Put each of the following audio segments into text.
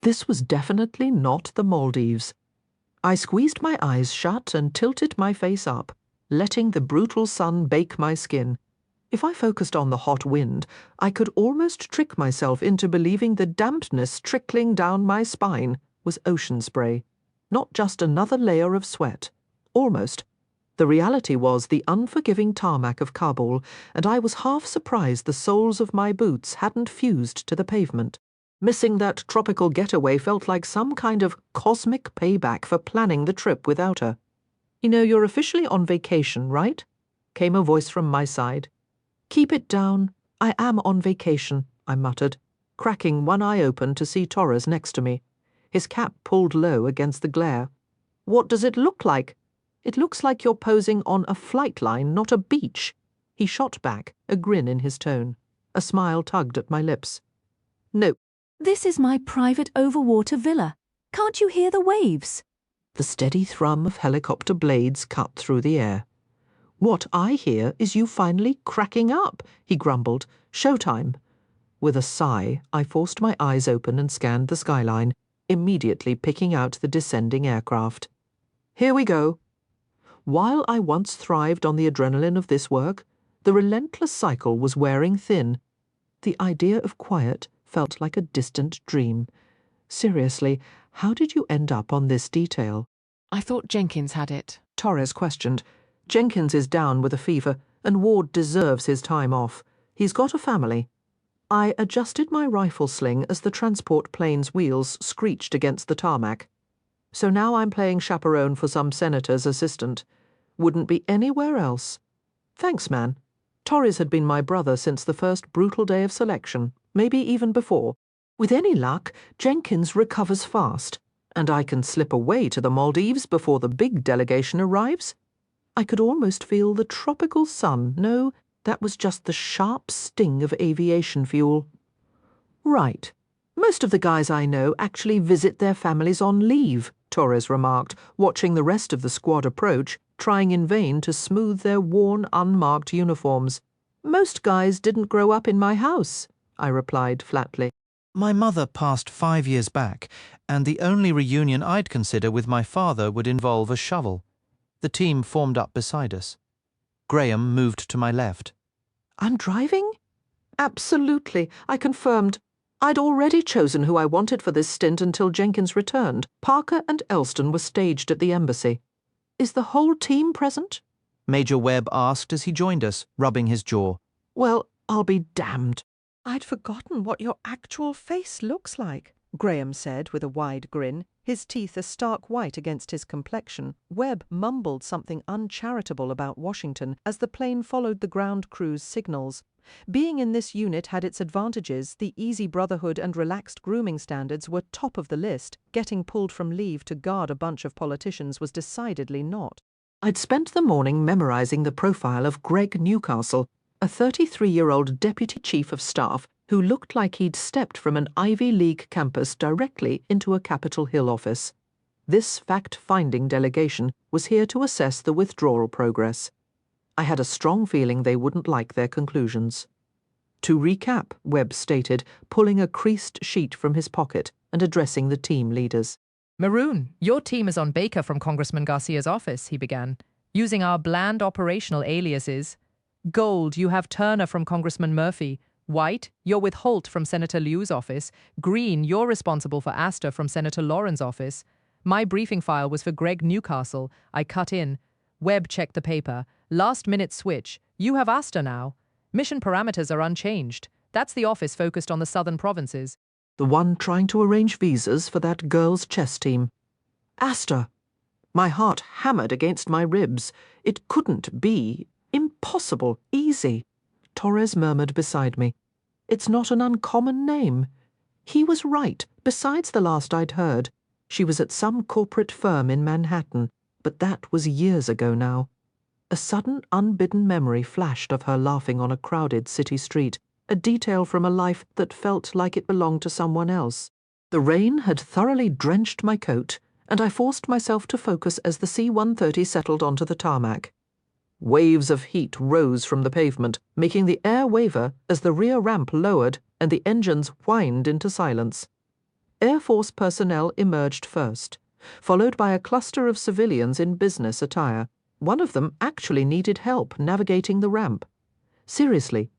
This was definitely not the Maldives. I squeezed my eyes shut and tilted my face up, letting the brutal sun bake my skin. If I focused on the hot wind, I could almost trick myself into believing the dampness trickling down my spine was ocean spray, not just another layer of sweat. Almost. The reality was the unforgiving tarmac of Kabul, and I was half surprised the soles of my boots hadn't fused to the pavement. Missing that tropical getaway felt like some kind of cosmic payback for planning the trip without her. "You know, you're officially on vacation, right?" came a voice from my side. "Keep it down. I am on vacation," I muttered, cracking one eye open to see Torres next to me, his cap pulled low against the glare. "What does it look like?" "It looks like you're posing on a flight line, not a beach." He shot back, a grin in his tone. A smile tugged at my lips. "No." "This is my private overwater villa. Can't you hear the waves?" The steady thrum of helicopter blades cut through the air. "What I hear is you finally cracking up," he grumbled. "Showtime." With a sigh, I forced my eyes open and scanned the skyline, immediately picking out the descending aircraft. Here we go. While I once thrived on the adrenaline of this work, the relentless cycle was wearing thin. The idea of quiet felt like a distant dream. Seriously, how did you end up on this detail? "I thought Jenkins had it," Torres questioned. "Jenkins is down with a fever, and Ward deserves his time off. He's got a family." I adjusted my rifle sling as the transport plane's wheels screeched against the tarmac. "So now I'm playing chaperone for some senator's assistant. Wouldn't be anywhere else." "Thanks, man." Torres had been my brother since the first brutal day of selection, maybe even before. With any luck, Jenkins recovers fast, and I can slip away to the Maldives before the big delegation arrives. I could almost feel the tropical sun. No, that was just the sharp sting of aviation fuel. "Right. Most of the guys I know actually visit their families on leave," Torres remarked, watching the rest of the squad approach, trying in vain to smooth their worn, unmarked uniforms. "Most guys didn't grow up in my house," I replied flatly. My mother passed 5 years back, and the only reunion I'd consider with my father would involve a shovel. The team formed up beside us. Graham moved to my left. "I'm driving?" "Absolutely," I confirmed. I'd already chosen who I wanted for this stint until Jenkins returned. Parker and Elston were staged at the embassy. "Is the whole team present?" Major Webb asked as he joined us, rubbing his jaw. "Well, I'll be damned." "I'd forgotten what your actual face looks like," Graham said with a wide grin, his teeth a stark white against his complexion. Webb mumbled something uncharitable about Washington as the plane followed the ground crew's signals. Being in this unit had its advantages. The easy brotherhood and relaxed grooming standards were top of the list. Getting pulled from leave to guard a bunch of politicians was decidedly not. I'd spent the morning memorizing the profile of Greg Newcastle, a 33-year-old deputy chief of staff who looked like he'd stepped from an Ivy League campus directly into a Capitol Hill office. This fact-finding delegation was here to assess the withdrawal progress. I had a strong feeling they wouldn't like their conclusions. "To recap," Webb stated, pulling a creased sheet from his pocket and addressing the team leaders. "Maroon, your team is on Baker from Congressman Garcia's office," he began, "using our bland operational aliases. Gold, you have Turner from Congressman Murphy. White, you're with Holt from Senator Liu's office. Green, you're responsible for Astor from Senator Lauren's office. My briefing file was for Greg Newcastle. I cut in. Webb checked the paper. Last-minute switch. You have Astor now. Mission parameters are unchanged. That's the office focused on the southern provinces." The one trying to arrange visas for that girls' chess team. Astor! My heart hammered against my ribs. It couldn't be. Impossible. Easy. Torres murmured beside me. "It's not an uncommon name." He was right, besides the last I'd heard. She was at some corporate firm in Manhattan, but that was years ago now. A sudden, unbidden memory flashed of her laughing on a crowded city street, a detail from a life that felt like it belonged to someone else. The rain had thoroughly drenched my coat, and I forced myself to focus as the C-130 settled onto the tarmac. Waves of heat rose from the pavement, making the air waver as the rear ramp lowered and the engines whined into silence. Air Force personnel emerged first, followed by a cluster of civilians in business attire. One of them actually needed help navigating the ramp. Seriously,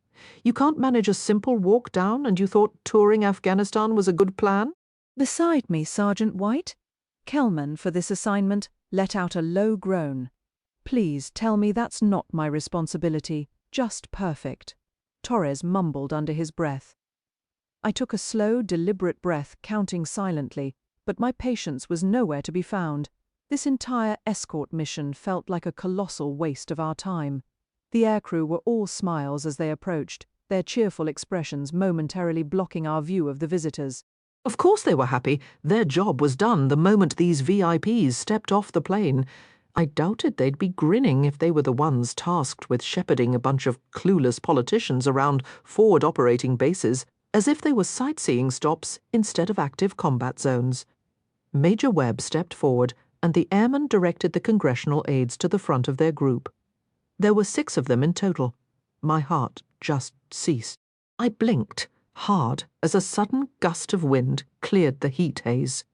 you can't manage a simple walk down and you thought touring Afghanistan was a good plan? Beside me, Sergeant White. Kelman, for this assignment, let out a low groan. Please tell me that's not my responsibility. Just perfect. Torres mumbled under his breath. I took a slow, deliberate breath, counting silently, but my patience was nowhere to be found. This entire escort mission felt like a colossal waste of our time. The aircrew were all smiles as they approached, their cheerful expressions momentarily blocking our view of the visitors. Of course they were happy. Their job was done the moment these VIPs stepped off the plane. I doubted they'd be grinning if they were the ones tasked with shepherding a bunch of clueless politicians around forward operating bases, as if they were sightseeing stops instead of active combat zones. Major Webb stepped forward, and the airmen directed the congressional aides to the front of their group. There were 6 of them in total. My heart just ceased. I blinked hard as a sudden gust of wind cleared the heat haze.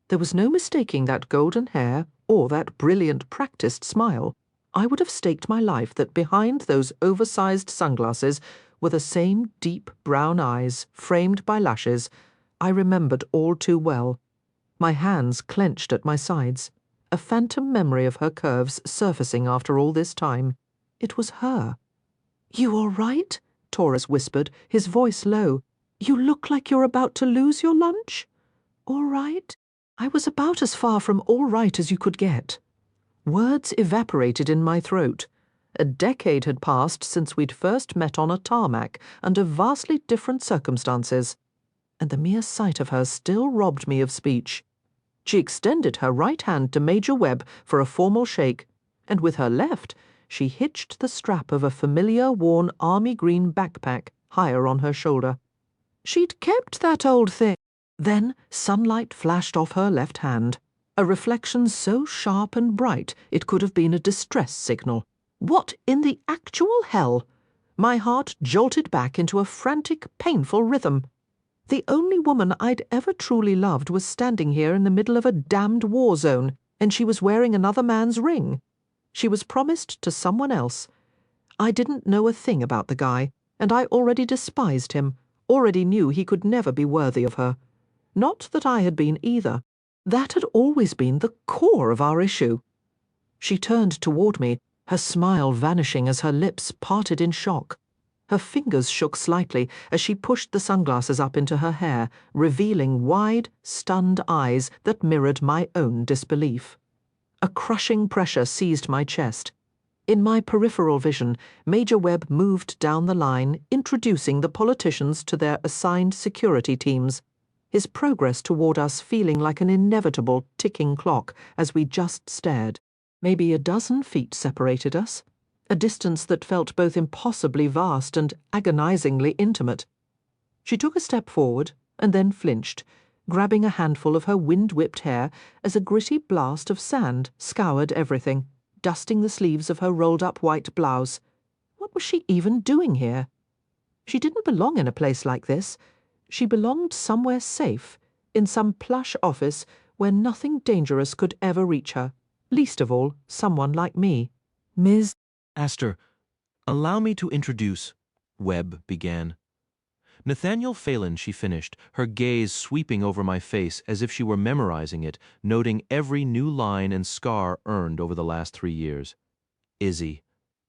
There was no mistaking that golden hair or that brilliant practiced smile. I would have staked my life that behind those oversized sunglasses were the same deep brown eyes framed by lashes I remembered all too well. My hands clenched at my sides, a phantom memory of her curves surfacing after all this time. It was her. "You all right?" Torres whispered, his voice low. "You look like you're about to lose your lunch." "All right?" I was about as far from all right as you could get. Words evaporated in my throat. A decade had passed since we'd first met on a tarmac under vastly different circumstances, and the mere sight of her still robbed me of speech. She extended her right hand to Major Webb for a formal shake, and with her left, she hitched the strap of a familiar worn army green backpack higher on her shoulder. She'd kept that old thing. Then sunlight flashed off her left hand, a reflection so sharp and bright it could have been a distress signal. What in the actual hell? My heart jolted back into a frantic, painful rhythm. The only woman I'd ever truly loved was standing here in the middle of a damned war zone, and she was wearing another man's ring. She was promised to someone else. I didn't know a thing about the guy, and I already despised him, already knew he could never be worthy of her. Not that I had been either. That had always been the core of our issue. She turned toward me, her smile vanishing as her lips parted in shock. Her fingers shook slightly as she pushed the sunglasses up into her hair, revealing wide, stunned eyes that mirrored my own disbelief. A crushing pressure seized my chest. In my peripheral vision, Major Webb moved down the line, introducing the politicians to their assigned security teams, his progress toward us feeling like an inevitable ticking clock as we just stared. Maybe a dozen feet separated us, a distance that felt both impossibly vast and agonizingly intimate. She took a step forward and then flinched, grabbing a handful of her wind-whipped hair as a gritty blast of sand scoured everything, dusting the sleeves of her rolled-up white blouse. What was she even doing here? She didn't belong in a place like this. She belonged somewhere safe, in some plush office where nothing dangerous could ever reach her, least of all someone like me. Ms. Astor, allow me to introduce, Webb began. Nathaniel Phelan, she finished, her gaze sweeping over my face as if she were memorizing it, noting every new line and scar earned over the last 3 years. Izzy,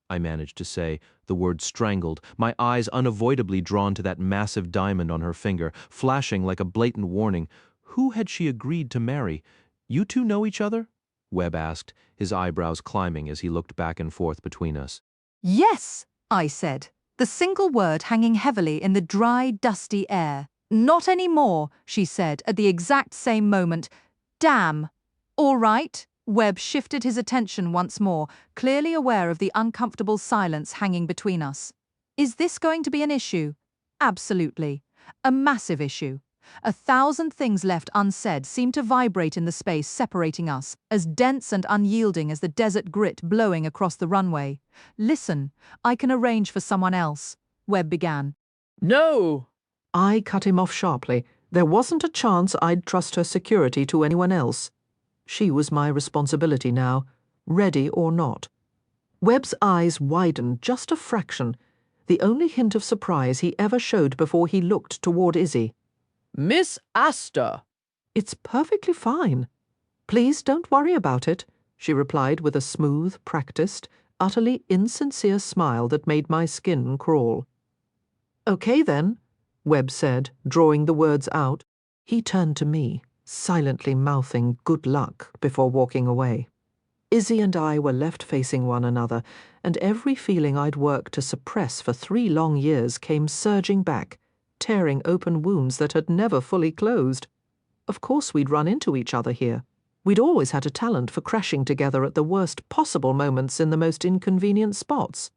I managed to say, the word strangled, my eyes unavoidably drawn to that massive diamond on her finger, flashing like a blatant warning. Who had she agreed to marry? You two know each other? Webb asked, his eyebrows climbing as he looked back and forth between us. "Yes," I said, the single word hanging heavily in the dry, dusty air. "Not any more," she said at the exact same moment. "Damn." "All right." Webb shifted his attention once more, clearly aware of the uncomfortable silence hanging between us. "Is this going to be an issue?" "Absolutely. A massive issue." 1,000 things left unsaid seemed to vibrate in the space separating us, as dense and unyielding as the desert grit blowing across the runway. "Listen, I can arrange for someone else," Webb began. No! I cut him off sharply, There wasn't a chance I'd trust her security to anyone else. She was my responsibility now, ready or not. Webb's eyes widened just a fraction, the only hint of surprise he ever showed before he looked toward Izzy. Miss Astor! It's perfectly fine. Please don't worry about it, she replied with a smooth, practiced, utterly insincere smile that made my skin crawl. Okay then, Webb said, drawing the words out. He turned to me, silently mouthing good luck before walking away. Izzy and I were left facing one another, and every feeling I'd worked to suppress for 3 long years came surging back, tearing open wounds that had never fully closed. Of course we'd run into each other here. We'd always had a talent for crashing together at the worst possible moments in the most inconvenient spots.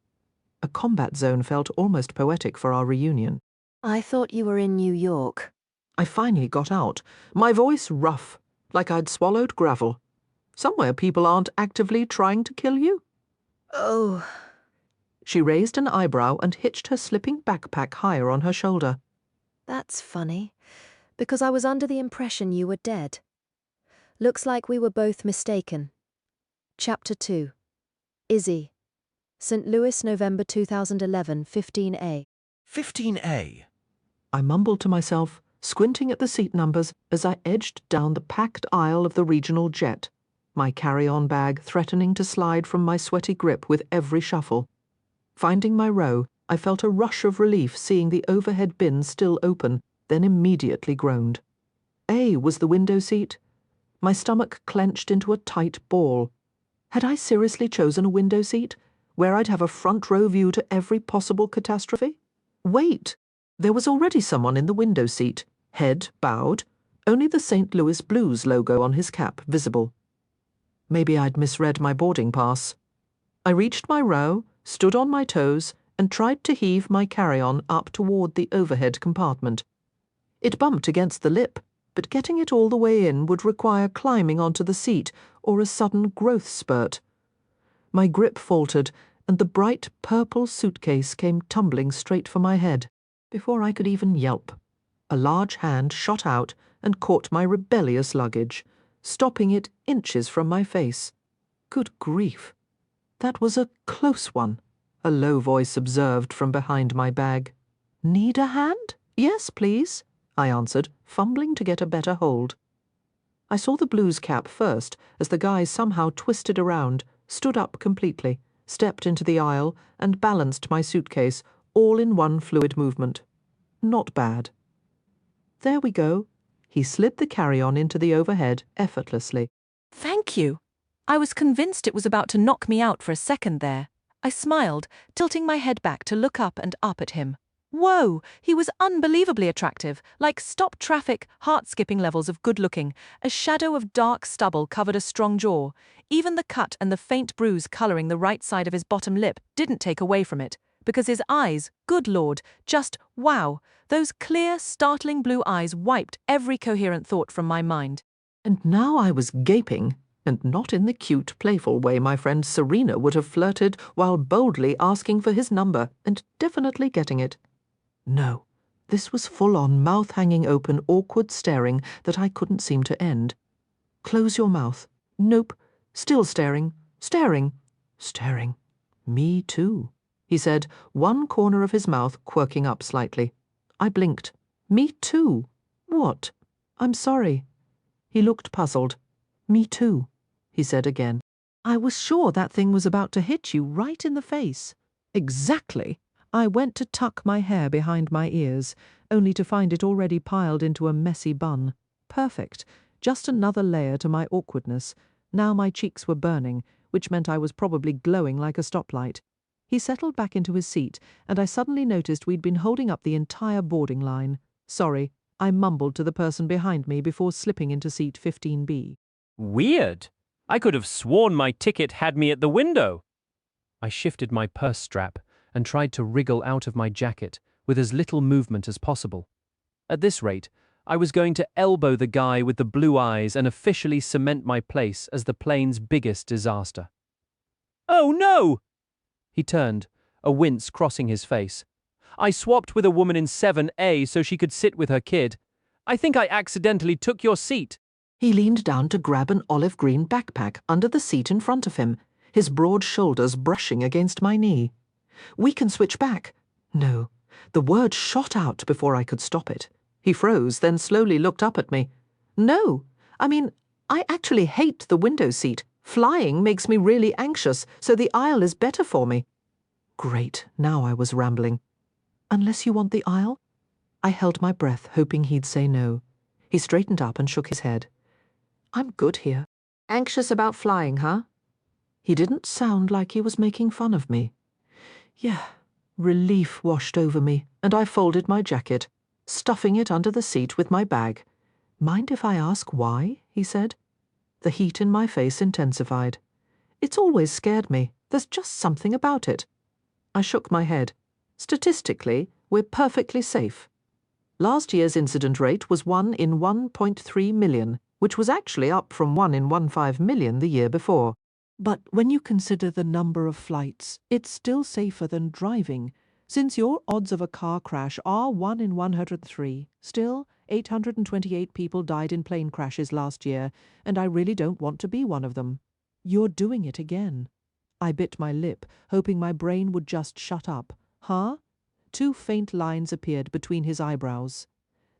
A combat zone felt almost poetic for our reunion. I thought you were in New York. I finally got out, my voice rough, like I'd swallowed gravel. Somewhere people aren't actively trying to kill you? Oh. She raised an eyebrow and hitched her slipping backpack higher on her shoulder. That's funny, because I was under the impression you were dead. Looks like we were both mistaken. Chapter 2. Izzy. St. Louis, November 2011, 15A. 15A. I mumbled to myself, squinting at the seat numbers as I edged down the packed aisle of the regional jet, my carry-on bag threatening to slide from my sweaty grip with every shuffle. Finding my row, I felt a rush of relief seeing the overhead bin still open, then immediately groaned. A was the window seat. My stomach clenched into a tight ball. Had I seriously chosen a window seat, where I'd have a front row view to every possible catastrophe? Wait! There was already someone in the window seat, head bowed, only the St. Louis Blues logo on his cap visible. Maybe I'd misread my boarding pass. I reached my row, stood on my toes, and tried to heave my carry-on up toward the overhead compartment. It bumped against the lip, but getting it all the way in would require climbing onto the seat or a sudden growth spurt. My grip faltered, and the bright purple suitcase came tumbling straight for my head. Before I could even yelp, a large hand shot out and caught my rebellious luggage, stopping it inches from my face. Good grief! That was a close one, a low voice observed from behind my bag. Need a hand? Yes, please, I answered, fumbling to get a better hold. I saw the blues cap first as the guy somehow twisted around, stood up completely, stepped into the aisle, and balanced my suitcase, all in one fluid movement. Not bad. There we go. He slid the carry-on into the overhead effortlessly. Thank you. I was convinced it was about to knock me out for a second there. I smiled, tilting my head back to look up and up at him. Whoa, he was unbelievably attractive, like stop-traffic, heart-skipping levels of good-looking. A shadow of dark stubble covered a strong jaw. Even the cut and the faint bruise coloring the right side of his bottom lip didn't take away from it, because his eyes, good lord, just wow, those clear, startling blue eyes wiped every coherent thought from my mind. And now I was gaping, and not in the cute, playful way my friend Serena would have flirted while boldly asking for his number and definitely getting it. No, this was full-on mouth hanging open, awkward staring that I couldn't seem to end. Close your mouth. Nope. Still staring. Staring. Staring. Me too, he said, one corner of his mouth quirking up slightly. I blinked. Me too. What? I'm sorry. He looked puzzled. Me too, he said again. I was sure that thing was about to hit you right in the face. Exactly. I went to tuck my hair behind my ears, only to find it already piled into a messy bun. Perfect. Just another layer to my awkwardness. Now my cheeks were burning, which meant I was probably glowing like a stoplight. He settled back into his seat, and I suddenly noticed we'd been holding up the entire boarding line. Sorry, I mumbled to the person behind me before slipping into seat 15B. Weird. I could have sworn my ticket had me at the window. I shifted my purse strap and tried to wriggle out of my jacket with as little movement as possible. At this rate, I was going to elbow the guy with the blue eyes and officially cement my place as the plane's biggest disaster. Oh no! He turned, a wince crossing his face. I swapped with a woman in 7A so she could sit with her kid. I think I accidentally took your seat. He leaned down to grab an olive green backpack under the seat in front of him, his broad shoulders brushing against my knee. We can switch back. No. The word shot out before I could stop it. He froze, then slowly looked up at me. No. I mean, I actually hate the window seat. Flying makes me really anxious, so the aisle is better for me. Great, now I was rambling. Unless you want the aisle? I held my breath, hoping he'd say no. He straightened up and shook his head. I'm good here. Anxious about flying, huh? He didn't sound like he was making fun of me. Yeah, relief washed over me, and I folded my jacket, stuffing it under the seat with my bag. Mind if I ask why? He said. The heat in my face intensified. It's always scared me. There's just something about it. I shook my head. Statistically, we're perfectly safe. Last year's incident rate was 1 in 1.3 million, which was actually up from 1 in 15 million the year before. But when you consider the number of flights, it's still safer than driving, since your odds of a car crash are 1 in 103. Still, 828 people died in plane crashes last year, and I really don't want to be one of them. You're doing it again. I bit my lip, hoping my brain would just shut up. Huh? 2 faint lines appeared between his eyebrows.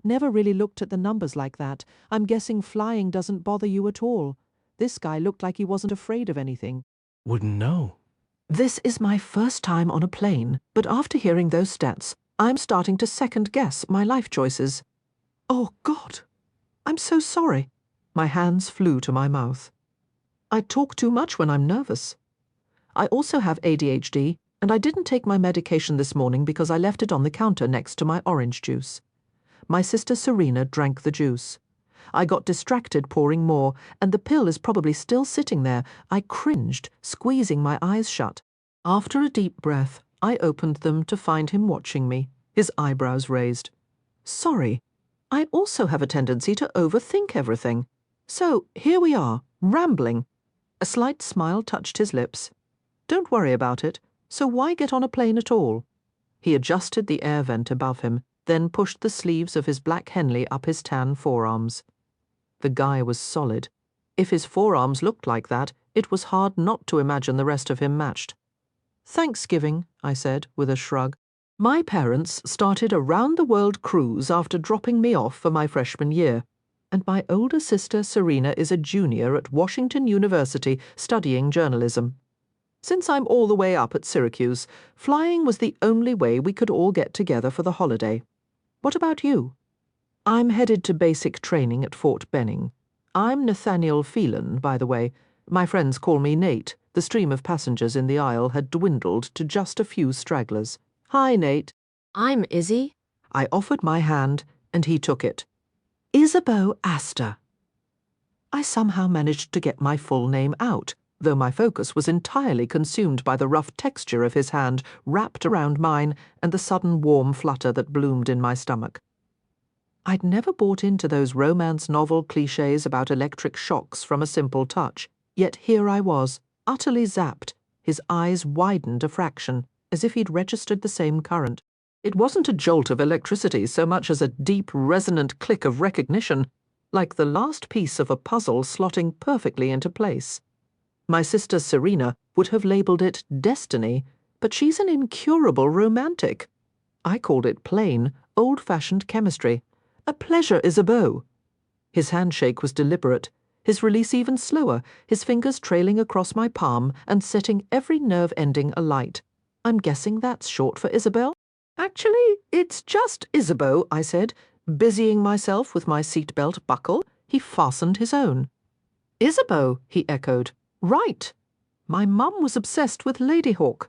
Never really looked at the numbers like that. I'm guessing flying doesn't bother you at all. This guy looked like he wasn't afraid of anything. Wouldn't know. This is my first time on a plane, but after hearing those stats, I'm starting to second-guess my life choices. Oh, God! I'm so sorry. My hands flew to my mouth. I talk too much when I'm nervous. I also have ADHD, and I didn't take my medication this morning because I left it on the counter next to my orange juice. My sister Serena drank the juice. I got distracted pouring more, and the pill is probably still sitting there. I cringed, squeezing my eyes shut. After a deep breath, I opened them to find him watching me, his eyebrows raised. Sorry, I also have a tendency to overthink everything. So, here we are, rambling. A slight smile touched his lips. Don't worry about it. So why get on a plane at all? He adjusted the air vent above him, then pushed the sleeves of his black Henley up his tan forearms. The guy was solid. If his forearms looked like that, it was hard not to imagine the rest of him matched. Thanksgiving, I said, with a shrug. My parents started a round-the-world cruise after dropping me off for my freshman year, and my older sister Serena is a junior at Washington University studying journalism. Since I'm all the way up at Syracuse, flying was the only way we could all get together for the holiday. What about you? I'm headed to basic training at Fort Benning. I'm Nathaniel Phelan, by the way. My friends call me Nate. The stream of passengers in the aisle had dwindled to just a few stragglers. Hi, Nate. I'm Izzy. I offered my hand, and he took it. Isabeau Astor. I somehow managed to get my full name out, though my focus was entirely consumed by the rough texture of his hand wrapped around mine and the sudden warm flutter that bloomed in my stomach. I'd never bought into those romance novel clichés about electric shocks from a simple touch, yet here I was, utterly zapped, his eyes widened a fraction, as if he'd registered the same current. It wasn't a jolt of electricity so much as a deep, resonant click of recognition, like the last piece of a puzzle slotting perfectly into place. My sister Serena would have labelled it destiny, but she's an incurable romantic. I called it plain, old-fashioned chemistry. A pleasure, Isabeau. His handshake was deliberate, his release even slower, his fingers trailing across my palm and setting every nerve ending alight. I'm guessing that's short for Isabel? Actually, it's just Isabeau, I said, busying myself with my seatbelt buckle. He fastened his own. Isabeau, he echoed. Right. My mum was obsessed with Ladyhawke.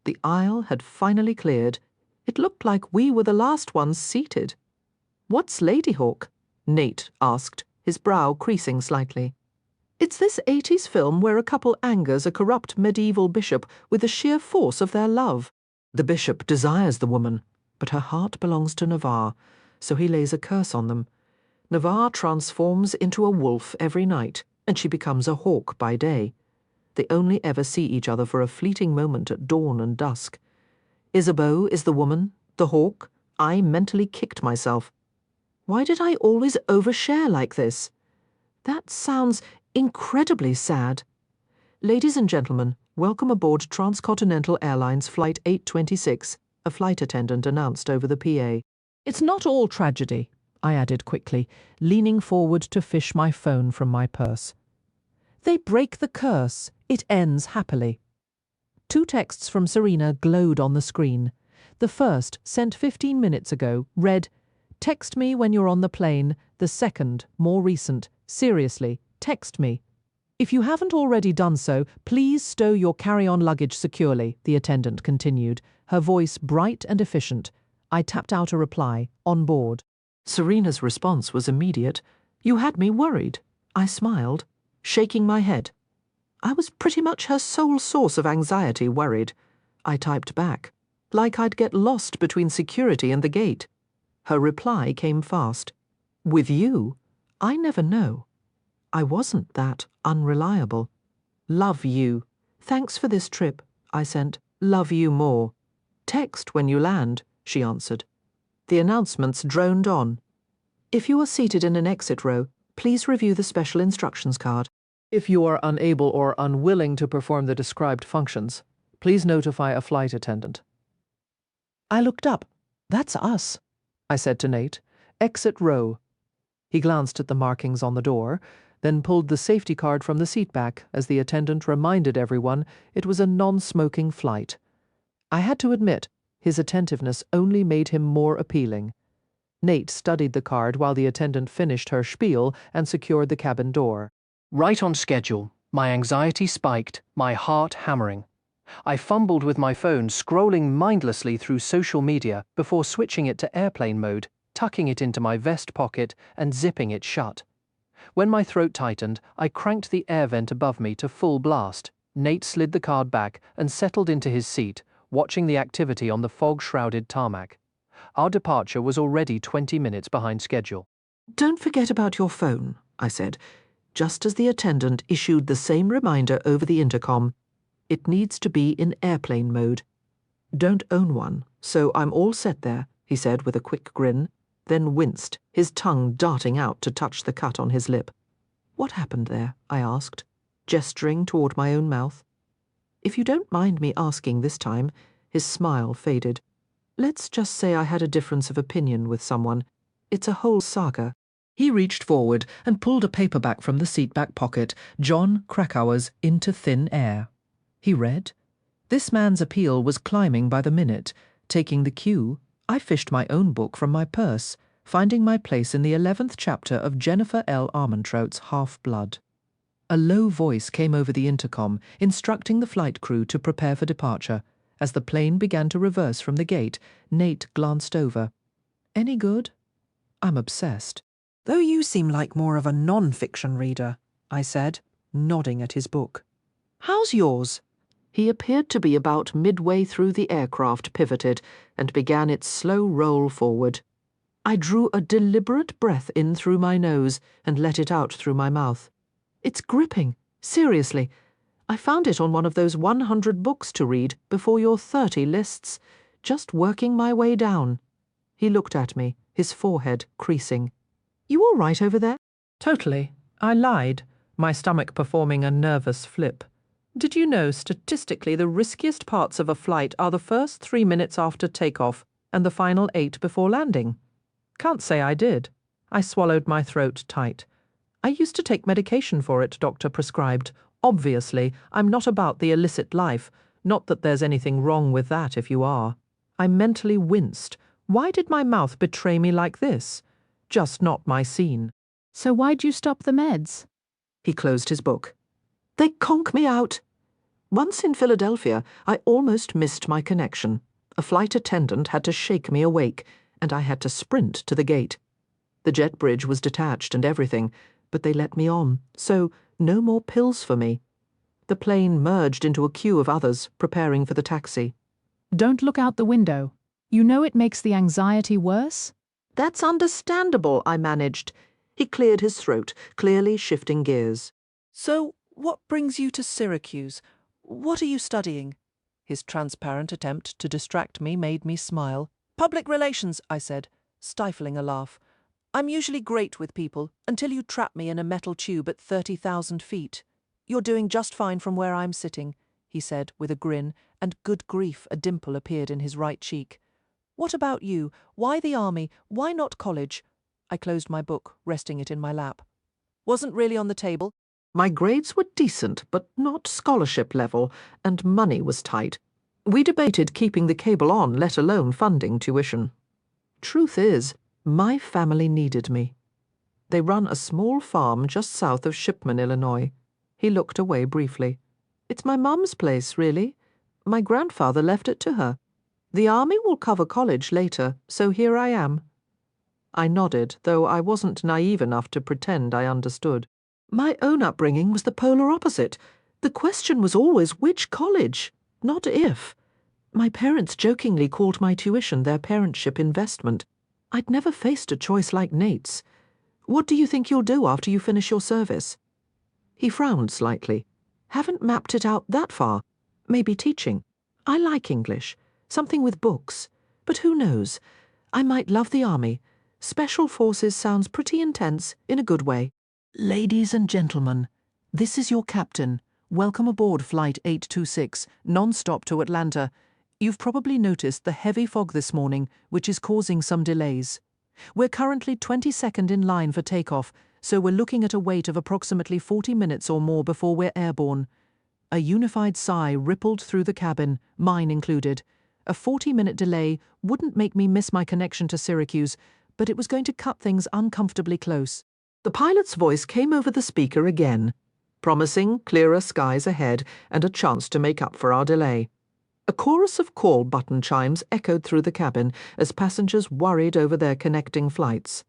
The aisle had finally cleared. It looked like we were the last ones seated. What's Ladyhawke? Nate asked, his brow creasing slightly. It's this 80s film where a couple angers a corrupt medieval bishop with the sheer force of their love. The bishop desires the woman, but her heart belongs to Navarre, so he lays a curse on them. Navarre transforms into a wolf every night, and she becomes a hawk by day. They only ever see each other for a fleeting moment at dawn and dusk. Isabeau is the woman, the hawk. I mentally kicked myself. Why did I always overshare like this? That sounds incredibly sad. Ladies and gentlemen, welcome aboard Transcontinental Airlines Flight 826, a flight attendant announced over the PA. It's not all tragedy, I added quickly, leaning forward to fish my phone from my purse. They break the curse. It ends happily. 2 texts from Serena glowed on the screen. The first, sent 15 minutes ago, read, "Text me when you're on the plane." The second, more recent, "Seriously, text me. If you haven't already done so, please stow your carry-on luggage securely," the attendant continued, her voice bright and efficient. I tapped out a reply, "On board." Serena's response was immediate. "You had me worried." I smiled, shaking my head. I was pretty much her sole source of anxiety, worried. I typed back, like I'd get lost between security and the gate. Her reply came fast. "With you, I never know." I wasn't that unreliable. "Love you. Thanks for this trip," I sent. "Love you more." "Text when you land," she answered. The announcements droned on. "If you are seated in an exit row, please review the special instructions card. If you are unable or unwilling to perform the described functions, please notify a flight attendant." I looked up. "That's us," I said to Nate. "Exit row." He glanced at the markings on the door, then pulled the safety card from the seat back as the attendant reminded everyone it was a non-smoking flight. I had to admit, his attentiveness only made him more appealing. Nate studied the card while the attendant finished her spiel and secured the cabin door. Right on schedule. My anxiety spiked, my heart hammering. I fumbled with my phone, scrolling mindlessly through social media before switching it to airplane mode, tucking it into my vest pocket and zipping it shut. When my throat tightened, I cranked the air vent above me to full blast. Nate slid the card back and settled into his seat, watching the activity on the fog-shrouded tarmac. Our departure was already 20 minutes behind schedule. "Don't forget about your phone," I said, just as the attendant issued the same reminder over the intercom. "It needs to be in airplane mode." "Don't own one, so I'm all set there," he said with a quick grin, then winced, his tongue darting out to touch the cut on his lip. "What happened there?" I asked, gesturing toward my own mouth. "If you don't mind me asking this time," his smile faded. "Let's just say I had a difference of opinion with someone. It's a whole saga." He reached forward and pulled a paperback from the seat-back pocket, John Krakauer's Into Thin Air. He read. This man's appeal was climbing by the minute. Taking the cue, I fished my own book from my purse, finding my place in the 11th chapter of Jennifer L. Armentrout's Half-Blood. A low voice came over the intercom, instructing the flight crew to prepare for departure. As the plane began to reverse from the gate, Nate glanced over. "Any good?" "I'm obsessed." "Though you seem like more of a non-fiction reader," I said, nodding at his book. "How's yours?" He appeared to be about midway through the aircraft pivoted and began its slow roll forward. I drew a deliberate breath in through my nose and let it out through my mouth. "It's gripping, seriously. I found it on one of those 100 books to read before your 30 lists, just working my way down." He looked at me, his forehead creasing. "You all right over there?" "Totally. I lied, my stomach performing a nervous flip. Did you know statistically the riskiest parts of a flight are the first 3 minutes after takeoff and the final 8 before landing? Can't say I did. I swallowed my throat tight. I used to take medication for it, doctor prescribed. Obviously, I'm not about the illicit life. Not that there's anything wrong with that if you are. I mentally winced. Why did my mouth betray me like this? Just not my scene. So why'd you stop the meds? He closed his book. They conk me out. Once in Philadelphia, I almost missed my connection. A flight attendant had to shake me awake, and I had to sprint to the gate. The jet bridge was detached and everything, but they let me on, so no more pills for me. The plane merged into a queue of others, preparing for the taxi. Don't look out the window. You know it makes the anxiety worse? That's understandable, I managed. He cleared his throat, clearly shifting gears. "So, what brings you to Syracuse? What are you studying?" His transparent attempt to distract me made me smile. "Public relations," I said, stifling a laugh. I'm usually great with people until you trap me in a metal tube at 30,000 feet. You're doing just fine from where I'm sitting, he said with a grin, and good grief, a dimple appeared in his right cheek. What about you? Why the army? Why not college? I closed my book, resting it in my lap. Wasn't really on the table. My grades were decent, but not scholarship level, and money was tight. We debated keeping the cable on, let alone funding tuition. Truth is, my family needed me. They run a small farm just south of Shipman, Illinois. He looked away briefly. It's my mum's place, really. My grandfather left it to her. The army will cover college later, so here I am. I nodded, though I wasn't naive enough to pretend I understood. My own upbringing was the polar opposite. The question was always which college, not if. My parents jokingly called my tuition their parentship investment. I'd never faced a choice like Nate's. What do you think you'll do after you finish your service? He frowned slightly. Haven't mapped it out that far. Maybe teaching. I like English. Something with books. But who knows? I might love the army. Special Forces sounds pretty intense, in a good way. Ladies and gentlemen, this is your captain. Welcome aboard Flight 826, non-stop to Atlanta. You've probably noticed the heavy fog this morning, which is causing some delays. We're currently 22nd in line for takeoff, so we're looking at a wait of approximately 40 minutes or more before we're airborne. A unified sigh rippled through the cabin, mine included. A 40-minute delay wouldn't make me miss my connection to Syracuse, but it was going to cut things uncomfortably close. The pilot's voice came over the speaker again, promising clearer skies ahead and a chance to make up for our delay. A chorus of call button chimes echoed through the cabin as passengers worried over their connecting flights.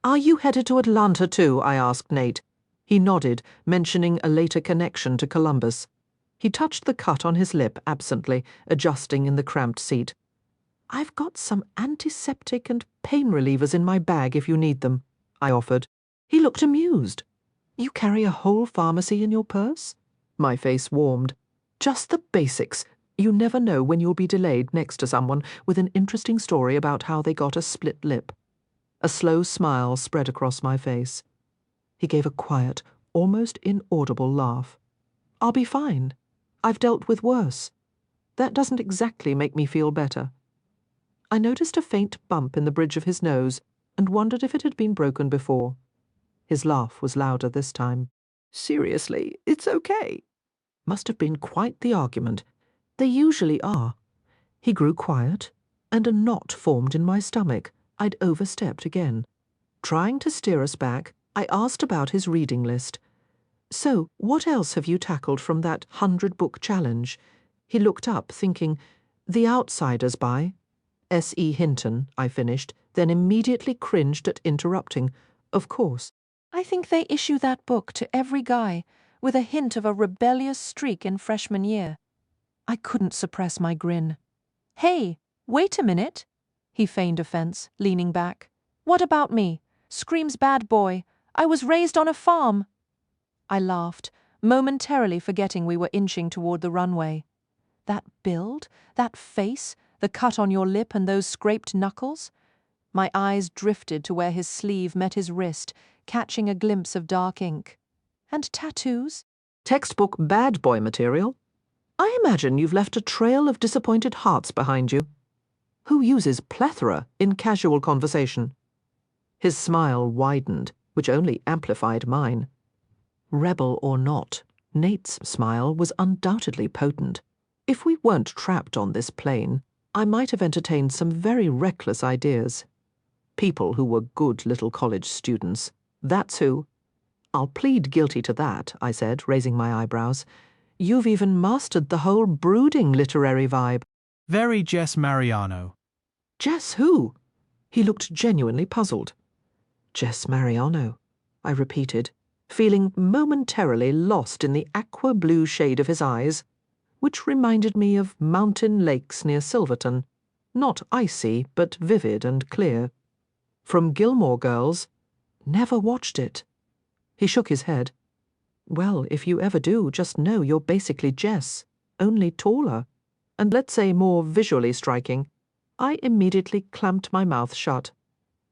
"Are you headed to Atlanta too?" I asked Nate. He nodded, mentioning a later connection to Columbus. He touched the cut on his lip absently, adjusting in the cramped seat. "I've got some antiseptic and pain relievers in my bag if you need them," I offered. He looked amused. "You carry a whole pharmacy in your purse?" My face warmed. "Just the basics. You never know when you'll be delayed next to someone with an interesting story about how they got a split lip." A slow smile spread across my face. He gave a quiet, almost inaudible laugh. "I'll be fine. I've dealt with worse. That doesn't exactly make me feel better." I noticed a faint bump in the bridge of his nose and wondered if it had been broken before. His laugh was louder this time. "Seriously, it's okay." Must have been quite the argument. They usually are. He grew quiet, and a knot formed in my stomach. I'd overstepped again. Trying to steer us back, I asked about his reading list. "So, what else have you tackled from that 100-book challenge?" He looked up, thinking, "The Outsiders by S.E. Hinton," I finished, then immediately cringed at interrupting. "Of course. I think they issue that book to every guy, with a hint of a rebellious streak in freshman year." I couldn't suppress my grin. "Hey, wait a minute." He feigned offense, leaning back. "What about me? Screams bad boy. I was raised on a farm." I laughed, momentarily forgetting we were inching toward the runway. That build, that face, the cut on your lip and those scraped knuckles? My eyes drifted to where his sleeve met his wrist, catching a glimpse of dark ink. "And tattoos?" "Textbook bad boy material. I imagine you've left a trail of disappointed hearts behind you. Who uses plethora in casual conversation?" His smile widened, which only amplified mine. Rebel or not, Nate's smile was undoubtedly potent. If we weren't trapped on this plane, I might have entertained some very reckless ideas. People who were good little college students. That's who. "I'll plead guilty to that," I said, raising my eyebrows. "You've even mastered the whole brooding literary vibe." Very Jess Mariano. "Jess who?" He looked genuinely puzzled. "Jess Mariano," I repeated, feeling momentarily lost in the aqua-blue shade of his eyes, which reminded me of mountain lakes near Silverton, not icy, but vivid and clear. From Gilmore Girls. Never watched it. He shook his head. "Well, if you ever do, just know you're basically Jess, only taller, and let's say more visually striking." I immediately clamped my mouth shut.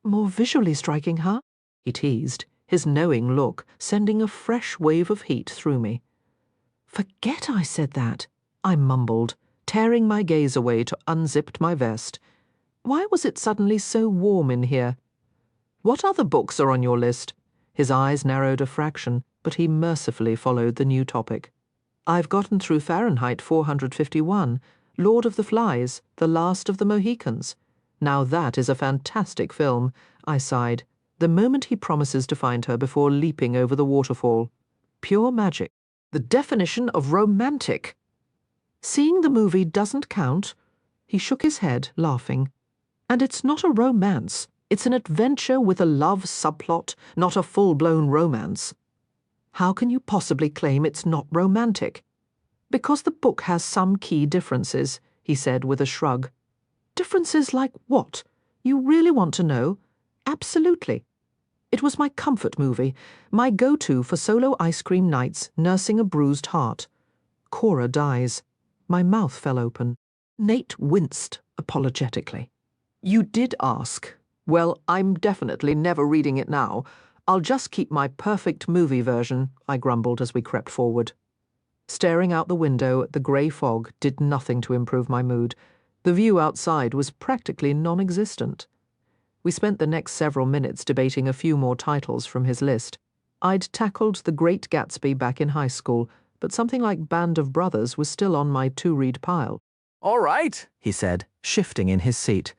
More visually striking, huh? He teased, his knowing look sending a fresh wave of heat through me. Forget I said that, I mumbled, tearing my gaze away to unzip my vest. Why was it suddenly so warm in here? What other books are on your list? His eyes narrowed a fraction, but he mercifully followed the new topic. I've gotten through Fahrenheit 451, Lord of the Flies, The Last of the Mohicans. Now that is a fantastic film, I sighed, the moment he promises to find her before leaping over the waterfall. Pure magic. The definition of romantic. Seeing the movie doesn't count? He shook his head, laughing. And it's not a romance. It's an adventure with a love subplot, not a full-blown romance. How can you possibly claim it's not romantic? Because the book has some key differences, he said with a shrug. Differences like what? You really want to know? Absolutely. It was my comfort movie, my go-to for solo ice cream nights nursing a bruised heart. Cora dies. My mouth fell open. Nate winced apologetically. You did ask. Well, I'm definitely never reading it now. I'll just keep my perfect movie version, I grumbled as we crept forward. Staring out the window at the grey fog did nothing to improve my mood. The view outside was practically non-existent. We spent the next several minutes debating a few more titles from his list. I'd tackled The Great Gatsby back in high school, but something like Band of Brothers was still on my to-read pile. All right, he said, shifting in his seat.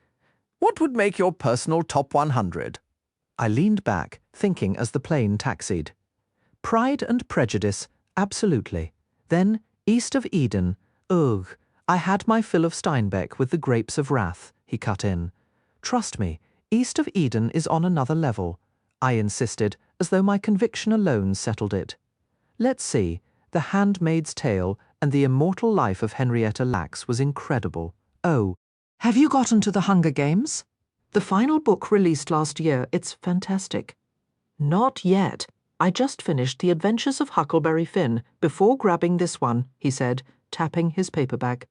What would make your personal top 100? I leaned back, thinking as the plane taxied. Pride and Prejudice, absolutely. Then East of Eden, ugh. I had my fill of Steinbeck with The Grapes of Wrath, he cut in. Trust me, East of Eden is on another level, I insisted, as though my conviction alone settled it. Let's see, The Handmaid's Tale and The Immortal Life of Henrietta Lacks was incredible. Oh, have you gotten to The Hunger Games? The final book released last year, it's fantastic. Not yet. I just finished The Adventures of Huckleberry Finn before grabbing this one, he said, tapping his paperback.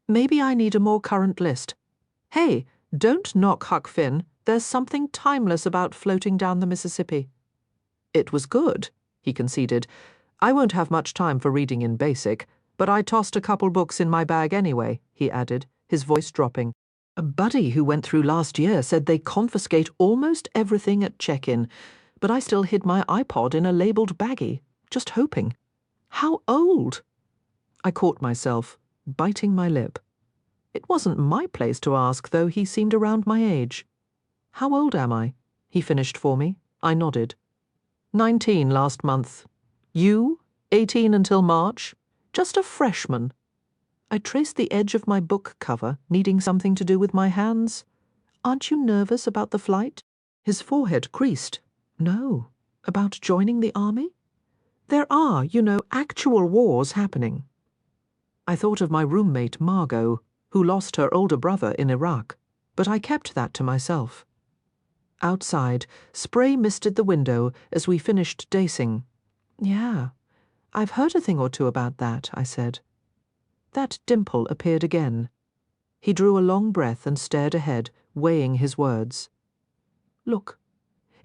Maybe I need a more current list. Hey, don't knock Huck Finn. There's something timeless about floating down the Mississippi. It was good, he conceded. I won't have much time for reading in basic, but I tossed a couple books in my bag anyway, he added, his voice dropping. A buddy who went through last year said they confiscate almost everything at check-in, but I still hid my iPod in a labelled baggie, just hoping. How old? I caught myself, biting my lip. It wasn't my place to ask, though he seemed around my age. How old am I? He finished for me. I nodded. 19 last month. You? 18 until March? Just a freshman. I traced the edge of my book cover, needing something to do with my hands. Aren't you nervous about the flight? His forehead creased. No. About joining the army? There are, you know, actual wars happening. I thought of my roommate, Margot, who lost her older brother in Iraq, but I kept that to myself. Outside, spray misted the window as we finished dacing. Yeah, I've heard a thing or two about that, I said. That dimple appeared again. He drew a long breath and stared ahead, weighing his words. Look,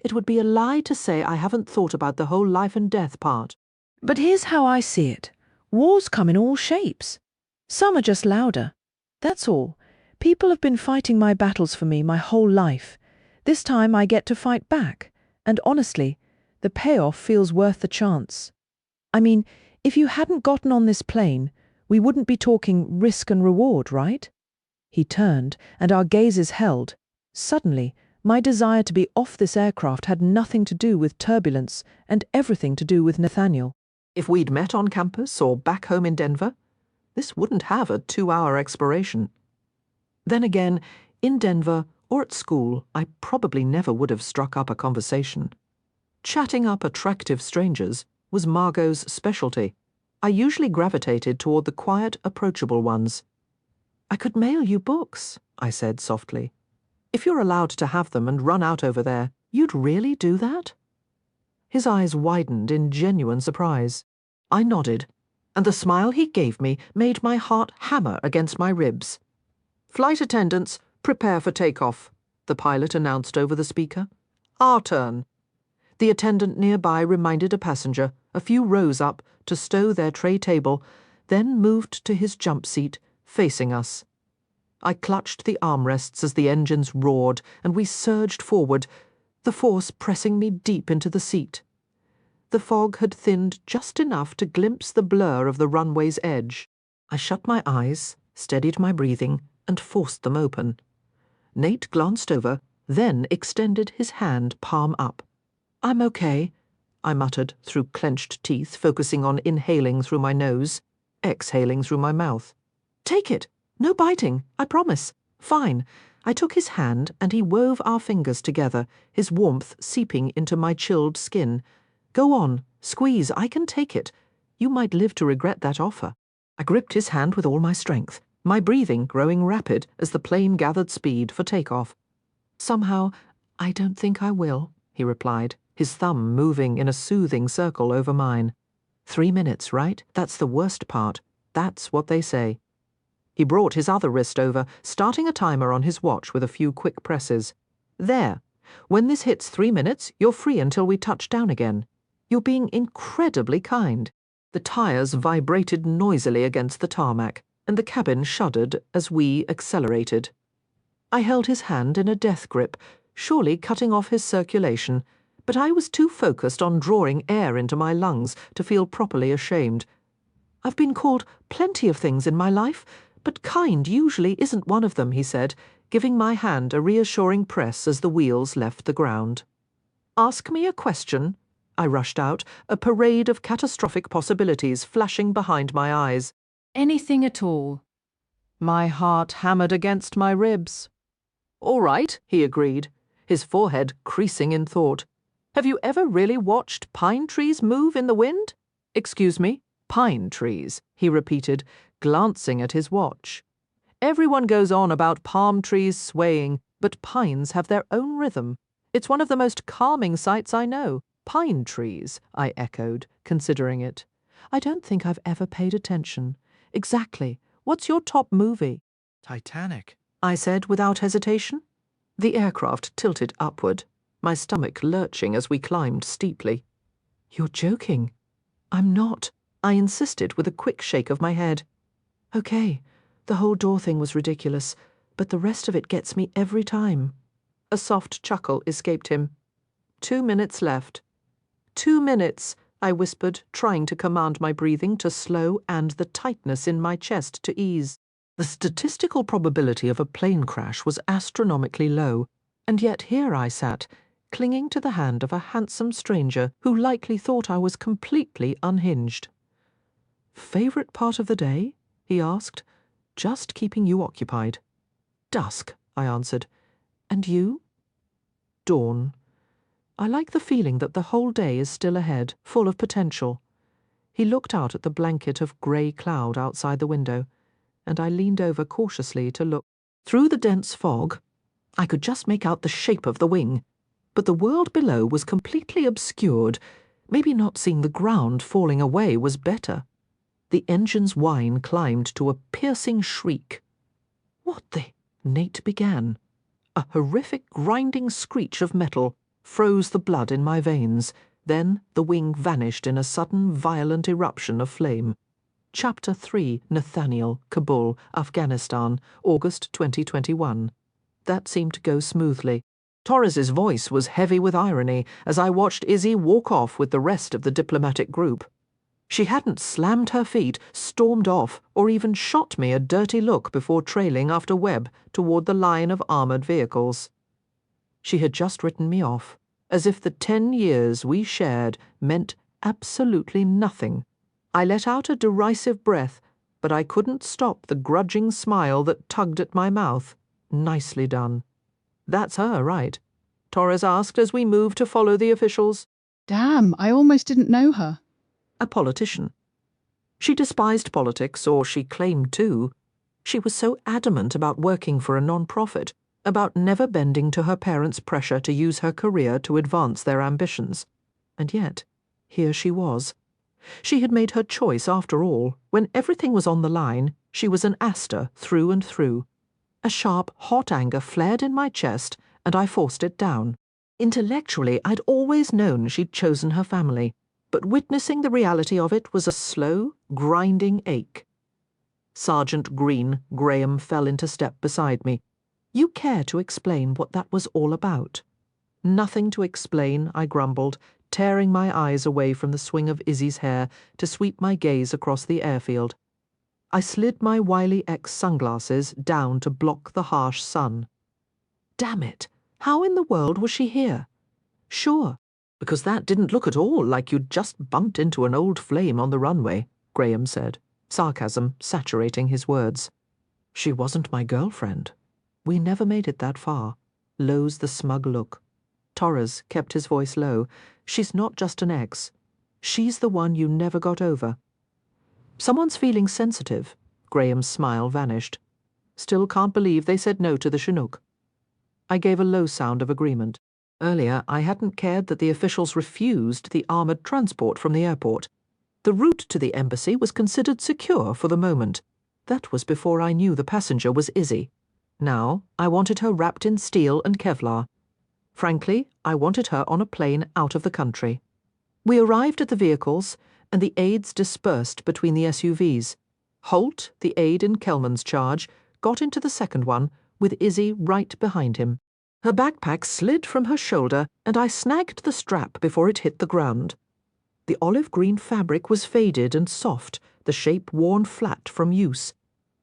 it would be a lie to say I haven't thought about the whole life and death part. But here's how I see it. Wars come in all shapes. Some are just louder. That's all. People have been fighting my battles for me my whole life. This time I get to fight back. And honestly, the payoff feels worth the chance. I mean, if you hadn't gotten on this plane, we wouldn't be talking risk and reward, right? He turned, and our gazes held. Suddenly, my desire to be off this aircraft had nothing to do with turbulence and everything to do with Nathaniel. If we'd met on campus or back home in Denver, this wouldn't have a 2-hour expiration. Then again, in Denver or at school, I probably never would have struck up a conversation. Chatting up attractive strangers was Margot's specialty. I usually gravitated toward the quiet, approachable ones. I could mail you books, I said softly. If you're allowed to have them and run out over there, you'd really do that? His eyes widened in genuine surprise. I nodded, and the smile he gave me made my heart hammer against my ribs. Flight attendants, prepare for takeoff. the pilot announced over the speaker. Our turn. The attendant nearby reminded a passenger, a few rows up, to stow their tray table, then moved to his jump seat, facing us. I clutched the armrests as the engines roared, and we surged forward, the force pressing me deep into the seat. The fog had thinned just enough to glimpse the blur of the runway's edge. I shut my eyes, steadied my breathing, and forced them open. Nate glanced over, then extended his hand palm up. I'm okay, I muttered through clenched teeth, focusing on inhaling through my nose, exhaling through my mouth. Take it! No biting, I promise. Fine. I took his hand and he wove our fingers together, his warmth seeping into my chilled skin. Go on, squeeze, I can take it. You might live to regret that offer. I gripped his hand with all my strength, my breathing growing rapid as the plane gathered speed for takeoff. Somehow, I don't think I will, he replied, his thumb moving in a soothing circle over mine. 3 minutes, right? That's the worst part. That's what they say. He brought his other wrist over, starting a timer on his watch with a few quick presses. There. When this hits 3 minutes, you're free until we touch down again. You're being incredibly kind. The tires vibrated noisily against the tarmac, and the cabin shuddered as we accelerated. I held his hand in a death grip, surely cutting off his circulation, but I was too focused on drawing air into my lungs to feel properly ashamed. I've been called plenty of things in my life, but kind usually isn't one of them, he said, giving my hand a reassuring press as the wheels left the ground. Ask me a question, I rushed out, a parade of catastrophic possibilities flashing behind my eyes. Anything at all. My heart hammered against my ribs. All right, he agreed, his forehead creasing in thought. Have you ever really watched pine trees move in the wind? Excuse me, pine trees, he repeated, glancing at his watch. Everyone goes on about palm trees swaying, but pines have their own rhythm. It's one of the most calming sights I know. Pine trees, I echoed, considering it. I don't think I've ever paid attention. Exactly. What's your top movie? Titanic, I said without hesitation. The aircraft tilted upward, my stomach lurching as we climbed steeply. You're joking. I'm not, I insisted with a quick shake of my head. Okay, the whole door thing was ridiculous, but the rest of it gets me every time. A soft chuckle escaped him. 2 minutes left. 2 minutes, I whispered, trying to command my breathing to slow and the tightness in my chest to ease. The statistical probability of a plane crash was astronomically low, and yet here I sat, clinging to the hand of a handsome stranger who likely thought I was completely unhinged. Favorite part of the day? He asked. Just keeping you occupied. Dusk, I answered. And you? Dawn. I like the feeling that the whole day is still ahead, full of potential. He looked out at the blanket of grey cloud outside the window, and I leaned over cautiously to look. Through the dense fog, I could just make out the shape of the wing, but the world below was completely obscured. Maybe not seeing the ground falling away was better. The engine's whine climbed to a piercing shriek. What the? Nate began. A horrific grinding screech of metal froze the blood in my veins. Then the wing vanished in a sudden violent eruption of flame. Chapter 3, Nathaniel, Kabul, Afghanistan, August 2021. That seemed to go smoothly. Torres's voice was heavy with irony as I watched Izzy walk off with the rest of the diplomatic group. She hadn't slammed her feet, stormed off, or even shot me a dirty look before trailing after Webb toward the line of armoured vehicles. She had just written me off, as if the 10 years we shared meant absolutely nothing. I let out a derisive breath, but I couldn't stop the grudging smile that tugged at my mouth. Nicely done. That's her, right? Torres asked as we moved to follow the officials. Damn, I almost didn't know her. A politician. She despised politics, or she claimed to. She was so adamant about working for a non-profit, about never bending to her parents' pressure to use her career to advance their ambitions. And yet, here she was. She had made her choice after all. When everything was on the line, she was an Astor through and through. A sharp, hot anger flared in my chest and I forced it down. Intellectually, I'd always known she'd chosen her family, but witnessing the reality of it was a slow, grinding ache. Sergeant Green, Graham fell into step beside me. You care to explain what that was all about? Nothing to explain, I grumbled, tearing my eyes away from the swing of Izzy's hair to sweep my gaze across the airfield. I slid my Wiley X sunglasses down to block the harsh sun. Damn it! How in the world was she here? Sure, because that didn't look at all like you'd just bumped into an old flame on the runway, Graham said, sarcasm saturating his words. She wasn't my girlfriend. We never made it that far. Lowe's the smug look. Torres kept his voice low. She's not just an ex. She's the one you never got over. Someone's feeling sensitive. Graham's smile vanished. Still can't believe they said no to the Chinook. I gave a low sound of agreement. Earlier, I hadn't cared that the officials refused the armoured transport from the airport. The route to the embassy was considered secure for the moment. That was before I knew the passenger was Izzy. Now, I wanted her wrapped in steel and Kevlar. Frankly, I wanted her on a plane out of the country. We arrived at the vehicles, and the aides dispersed between the SUVs. Holt, the aide in Kelman's charge, got into the second one, with Izzy right behind him. Her backpack slid from her shoulder, and I snagged the strap before it hit the ground. The olive-green fabric was faded and soft, the shape worn flat from use.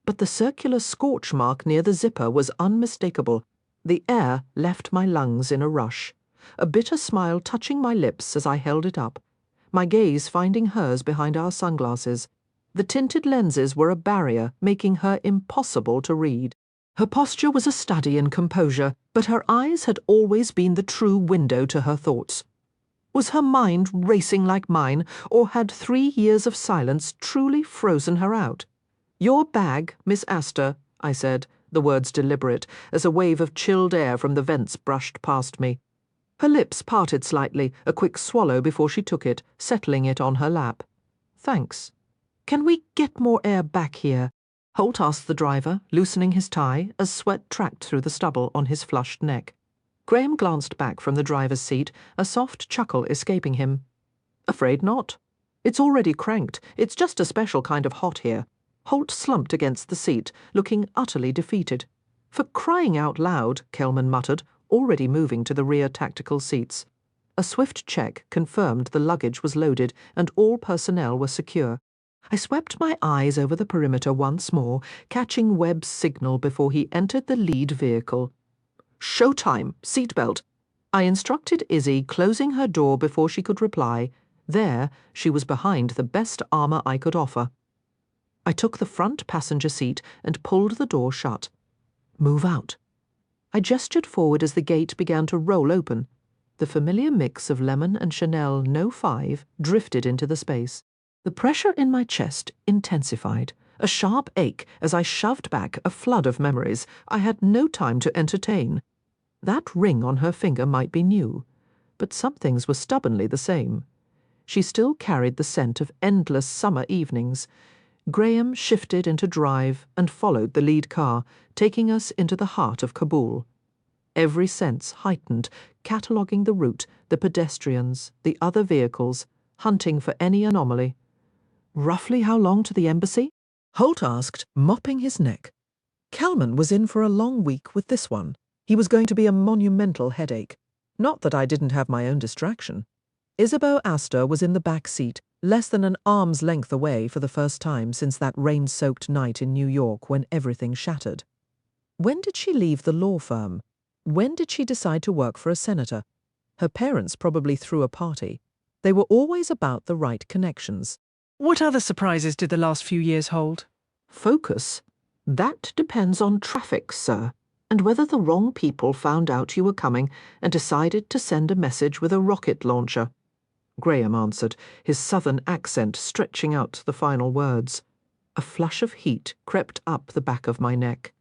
But the circular scorch mark near the zipper was unmistakable. The air left my lungs in a rush, a bitter smile touching my lips as I held it up, my gaze finding hers behind our sunglasses. The tinted lenses were a barrier, making her impossible to read. Her posture was a study in composure, but her eyes had always been the true window to her thoughts. Was her mind racing like mine, or had 3 years of silence truly frozen her out? "Your bag, Miss Astor," I said, the words deliberate, as a wave of chilled air from the vents brushed past me. Her lips parted slightly, a quick swallow before she took it, settling it on her lap. "Thanks. Can we get more air back here?" Holt asked the driver, loosening his tie as sweat tracked through the stubble on his flushed neck. Graham glanced back from the driver's seat, a soft chuckle escaping him. "Afraid not. It's already cranked. It's just a special kind of hot here." Holt slumped against the seat, looking utterly defeated. "For crying out loud," Kelman muttered, already moving to the rear tactical seats. A swift check confirmed the luggage was loaded and all personnel were secure. I swept my eyes over the perimeter once more, catching Webb's signal before he entered the lead vehicle. "Showtime! Seatbelt!" I instructed Izzy, closing her door before she could reply. There, she was behind the best armor I could offer. I took the front passenger seat and pulled the door shut. "Move out." I gestured forward as the gate began to roll open. The familiar mix of lemon and Chanel No. 5 drifted into the space. The pressure in my chest intensified, a sharp ache as I shoved back a flood of memories I had no time to entertain. That ring on her finger might be new, but some things were stubbornly the same. She still carried the scent of endless summer evenings. Graham shifted into drive and followed the lead car, taking us into the heart of Kabul. Every sense heightened, cataloguing the route, the pedestrians, the other vehicles, hunting for any anomaly. "Roughly how long to the embassy?" Holt asked, mopping his neck. Kelman was in for a long week with this one. He was going to be a monumental headache. Not that I didn't have my own distraction. Isabeau Astor was in the back seat, less than an arm's length away for the first time since that rain-soaked night in New York when everything shattered. When did she leave the law firm? When did she decide to work for a senator? Her parents probably threw a party. They were always about the right connections. What other surprises did the last few years hold? Focus? That depends on traffic, sir, and whether the wrong people found out you were coming and decided to send a message with a rocket launcher. Graham answered, his southern accent stretching out the final words. A flush of heat crept up the back of my neck.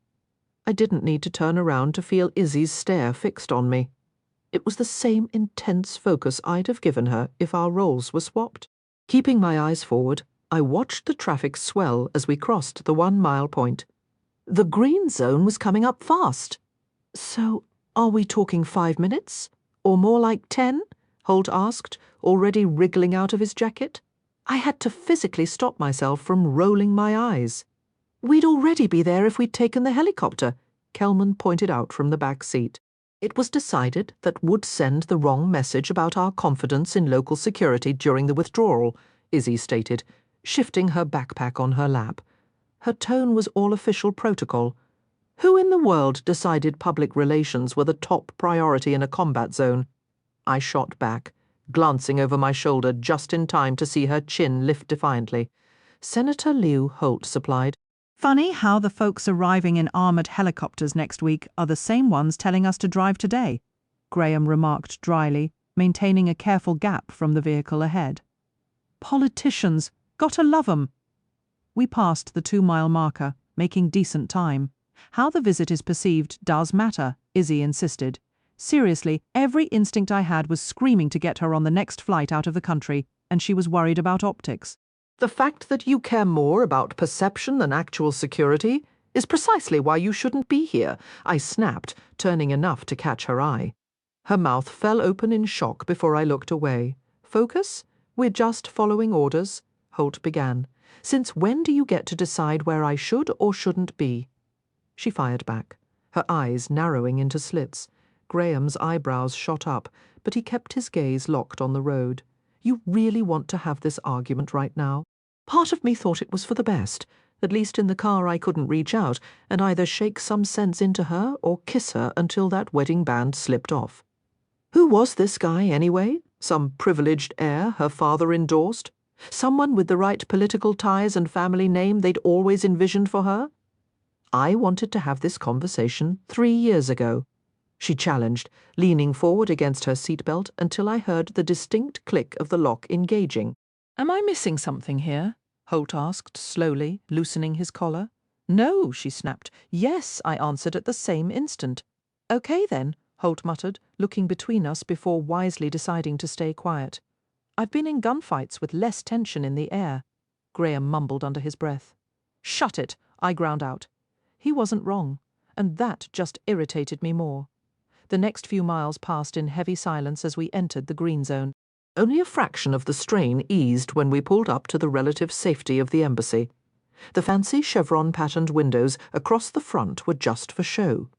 I didn't need to turn around to feel Izzy's stare fixed on me. It was the same intense focus I'd have given her if our roles were swapped. Keeping my eyes forward, I watched the traffic swell as we crossed the 1-mile point. The green zone was coming up fast. So, Are we talking 5 minutes? Or more like 10? Holt asked, already wriggling out of his jacket. I had to physically stop myself from rolling my eyes. We'd already be there if we'd taken the helicopter, Kelman pointed out from the back seat. It was decided that would send the wrong message about our confidence in local security during the withdrawal, Izzy stated, shifting her backpack on her lap. Her tone was all official protocol. Who in the world decided public relations were the top priority in a combat zone? I shot back, glancing over my shoulder just in time to see her chin lift defiantly. Senator Liu, Holt supplied. Funny how the folks arriving in armoured helicopters next week are the same ones telling us to drive today, Graham remarked dryly, maintaining a careful gap from the vehicle ahead. Politicians, gotta love 'em. We passed the 2-mile marker, making decent time. How the visit is perceived does matter, Izzy insisted. Seriously, every instinct I had was screaming to get her on the next flight out of the country, and she was worried about optics. The fact that you care more about perception than actual security is precisely why you shouldn't be here, I snapped, turning enough to catch her eye. Her mouth fell open in shock before I looked away. Focus? We're just following orders, Holt began. Since when do you get to decide where I should or shouldn't be? She fired back, her eyes narrowing into slits. Graham's eyebrows shot up, but he kept his gaze locked on the road. You really want to have this argument right now? Part of me thought it was for the best. At least in the car I couldn't reach out and either shake some sense into her or kiss her until that wedding band slipped off. Who was this guy anyway? Some privileged heir her father endorsed? Someone with the right political ties and family name they'd always envisioned for her? I wanted to have this conversation 3 years ago, she challenged, leaning forward against her seatbelt until I heard the distinct click of the lock engaging. Am I missing something here? Holt asked, slowly, loosening his collar. No, she snapped. Yes, I answered at the same instant. Okay then, Holt muttered, looking between us before wisely deciding to stay quiet. I've been in gunfights with less tension in the air, Graham mumbled under his breath. Shut it, I ground out. He wasn't wrong, and that just irritated me more. The next few miles passed in heavy silence as we entered the green zone. Only a fraction of the strain eased when we pulled up to the relative safety of the embassy. The fancy chevron-patterned windows across the front were just for show.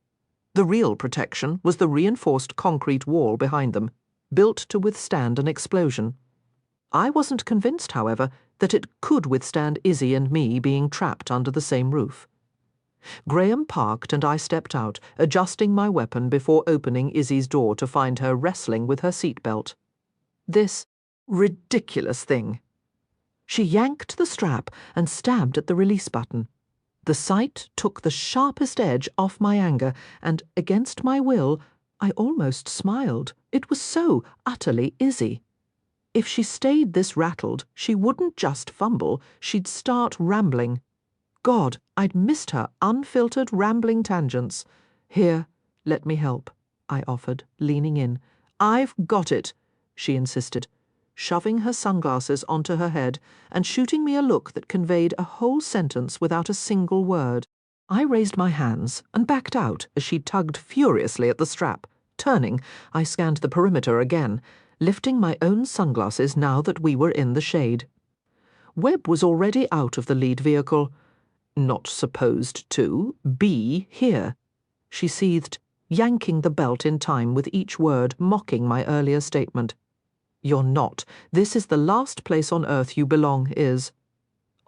The real protection was the reinforced concrete wall behind them, built to withstand an explosion. I wasn't convinced, however, that it could withstand Izzy and me being trapped under the same roof. Graham parked and I stepped out, adjusting my weapon before opening Izzy's door to find her wrestling with her seatbelt. This ridiculous thing. She yanked the strap and stabbed at the release button. The sight took the sharpest edge off my anger, and, against my will, I almost smiled. It was so utterly Izzy. If she stayed this rattled, she wouldn't just fumble, she'd start rambling. God, I'd missed her unfiltered rambling tangents. Here, let me help, I offered, leaning in. I've got it, she insisted, shoving her sunglasses onto her head and shooting me a look that conveyed a whole sentence without a single word. I raised my hands and backed out as she tugged furiously at the strap. Turning, I scanned the perimeter again, lifting my own sunglasses now that we were in the shade. Webb was already out of the lead vehicle. Not supposed to be here, she seethed, yanking the belt in time with each word mocking my earlier statement. You're not. This is the last place on earth you belong, Iz.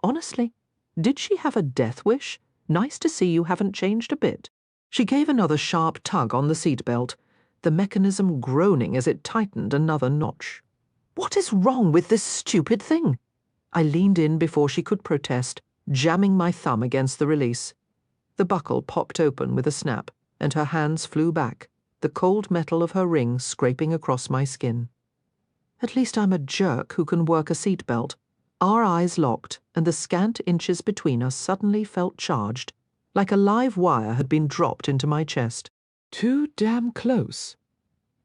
Honestly, did she have a death wish? Nice to see you haven't changed a bit. She gave another sharp tug on the seatbelt, the mechanism groaning as it tightened another notch. What is wrong with this stupid thing? I leaned in before she could protest, jamming my thumb against the release. The buckle popped open with a snap, and her hands flew back, the cold metal of her ring scraping across my skin. At least I'm a jerk who can work a seatbelt. Our eyes locked, and the scant inches between us suddenly felt charged, like a live wire had been dropped into my chest. Too damn close.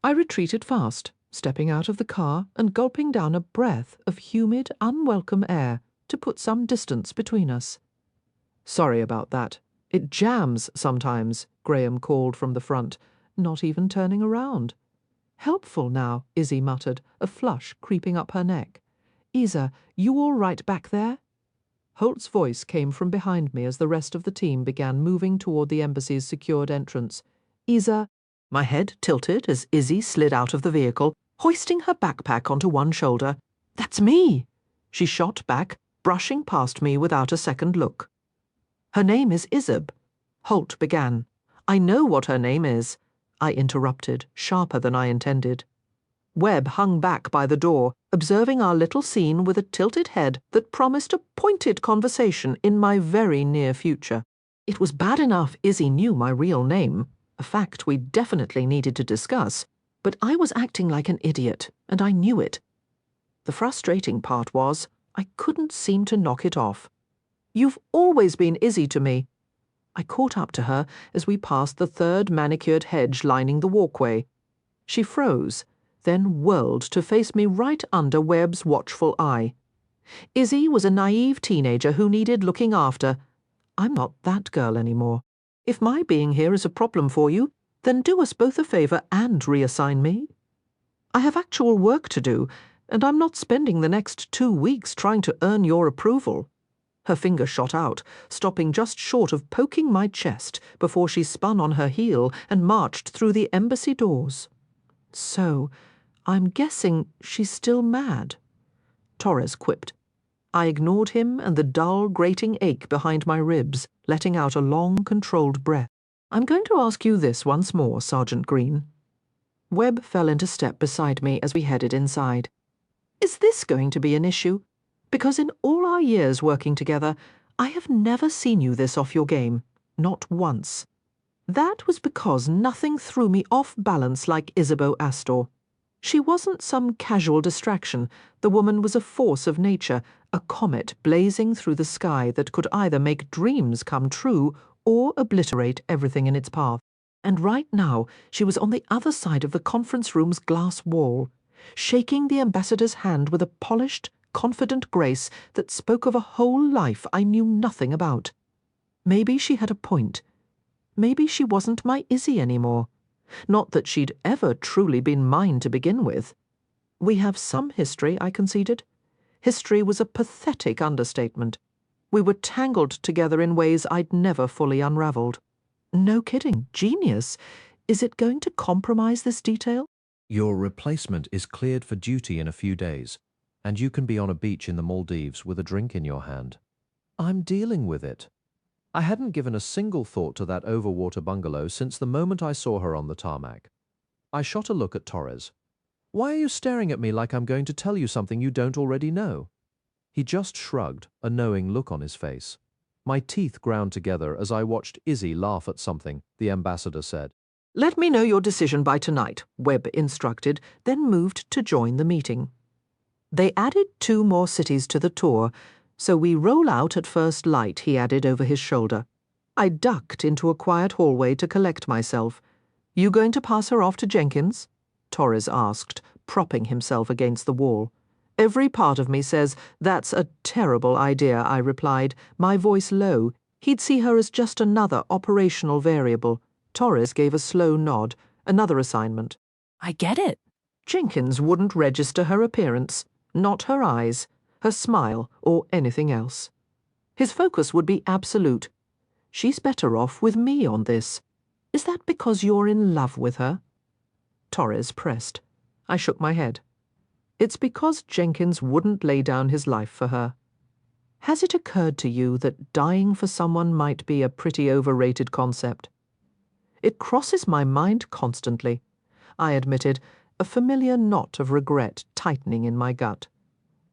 I retreated fast, stepping out of the car and gulping down a breath of humid, unwelcome air to put some distance between us. Sorry about that. It jams sometimes, Graham called from the front. not even turning around. Helpful now, Izzy muttered, a flush creeping up her neck. Isa, you all right back there? Holt's voice came from behind me as the rest of the team began moving toward the embassy's secured entrance. Isa, my head tilted as Izzy slid out of the vehicle, hoisting her backpack onto one shoulder. That's me! She shot back, brushing past me without a second look. Her name is Isab. Holt began. I know what her name is. I interrupted, sharper than I intended. Webb hung back by the door, observing our little scene with a tilted head that promised a pointed conversation in my very near future. It was bad enough Izzy knew my real name, a fact we definitely needed to discuss, but I was acting like an idiot, and I knew it. The frustrating part was, I couldn't seem to knock it off. You've always been Izzy to me. I caught up to her as we passed the third manicured hedge lining the walkway. She froze, then whirled to face me right under Webb's watchful eye. Izzy was a naive teenager who needed looking after. I'm not that girl anymore. If my being here is a problem for you, then do us both a favor and reassign me. I have actual work to do, and I'm not spending the next 2 weeks trying to earn your approval. Her finger shot out, stopping just short of poking my chest before she spun on her heel and marched through the embassy doors. So, I'm guessing she's still mad. Torres quipped. I ignored him and the dull, grating ache behind my ribs, letting out a long, controlled breath. I'm going to ask you this once more, Sergeant Green. Webb fell into step beside me as we headed inside. Is this going to be an issue? Because in all our years working together, I have never seen you this off your game. Not once. That was because nothing threw me off balance like Isabeau Astor. She wasn't some casual distraction. The woman was a force of nature, a comet blazing through the sky that could either make dreams come true or obliterate everything in its path. And right now, she was on the other side of the conference room's glass wall, shaking the ambassador's hand with a polished, confident grace that spoke of a whole life I knew nothing about. Maybe she had a point. Maybe she wasn't my Izzy anymore. Not that she'd ever truly been mine to begin with. We have some history, I conceded. History was a pathetic understatement. We were tangled together in ways I'd never fully unraveled. No kidding, genius. Is it going to compromise this detail? Your replacement is cleared for duty in a few days, and you can be on a beach in the Maldives with a drink in your hand. I'm dealing with it. I hadn't given a single thought to that overwater bungalow since the moment I saw her on the tarmac. I shot a look at Torres. Why are you staring at me like I'm going to tell you something you don't already know? He just shrugged, a knowing look on his face. My teeth ground together as I watched Izzy laugh at something, the ambassador said. Let me know your decision by tonight, Webb instructed, then moved to join the meeting. They added 2 more cities to the tour, so we roll out at first light, he added over his shoulder. I ducked into a quiet hallway to collect myself. You going to pass her off to Jenkins? Torres asked, propping himself against the wall. Every part of me says, that's a terrible idea, I replied, my voice low. He'd see her as just another operational variable. Torres gave a slow nod, another assignment. I get it. Jenkins wouldn't register her appearance, not her eyes, her smile, or anything else. His focus would be absolute. She's better off with me on this. Is that because you're in love with her? Torres pressed. I shook my head. It's because Jenkins wouldn't lay down his life for her. Has it occurred to you that dying for someone might be a pretty overrated concept? It crosses my mind constantly, I admitted, a familiar knot of regret tightening in my gut.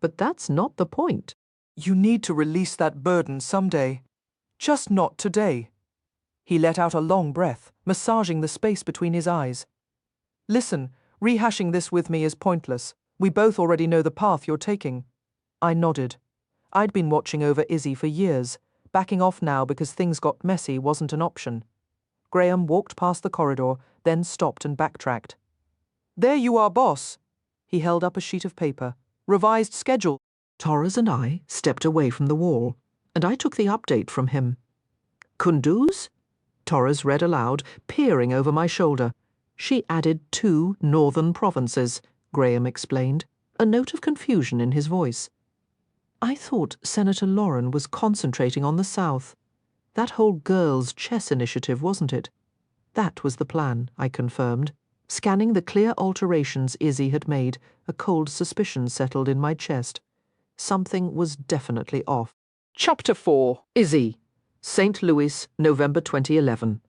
But that's not the point. You need to release that burden someday. Just not today. He let out a long breath, massaging the space between his eyes. Listen, rehashing this with me is pointless. We both already know the path you're taking. I nodded. I'd been watching over Izzy for years. Backing off now because things got messy wasn't an option. Graham walked past the corridor, then stopped and backtracked. There you are, boss. He held up a sheet of paper. Revised schedule. Torres and I stepped away from the wall, and I took the update from him. Kunduz? Torres read aloud, peering over my shoulder. She added 2 northern provinces, Graham explained, a note of confusion in his voice. I thought Senator Lauren was concentrating on the South. That whole girls' chess initiative, wasn't it? That was the plan, I confirmed. Scanning the clear alterations Izzy had made, a cold suspicion settled in my chest. Something was definitely off. Chapter 4. Izzy. St. Louis, November 2011.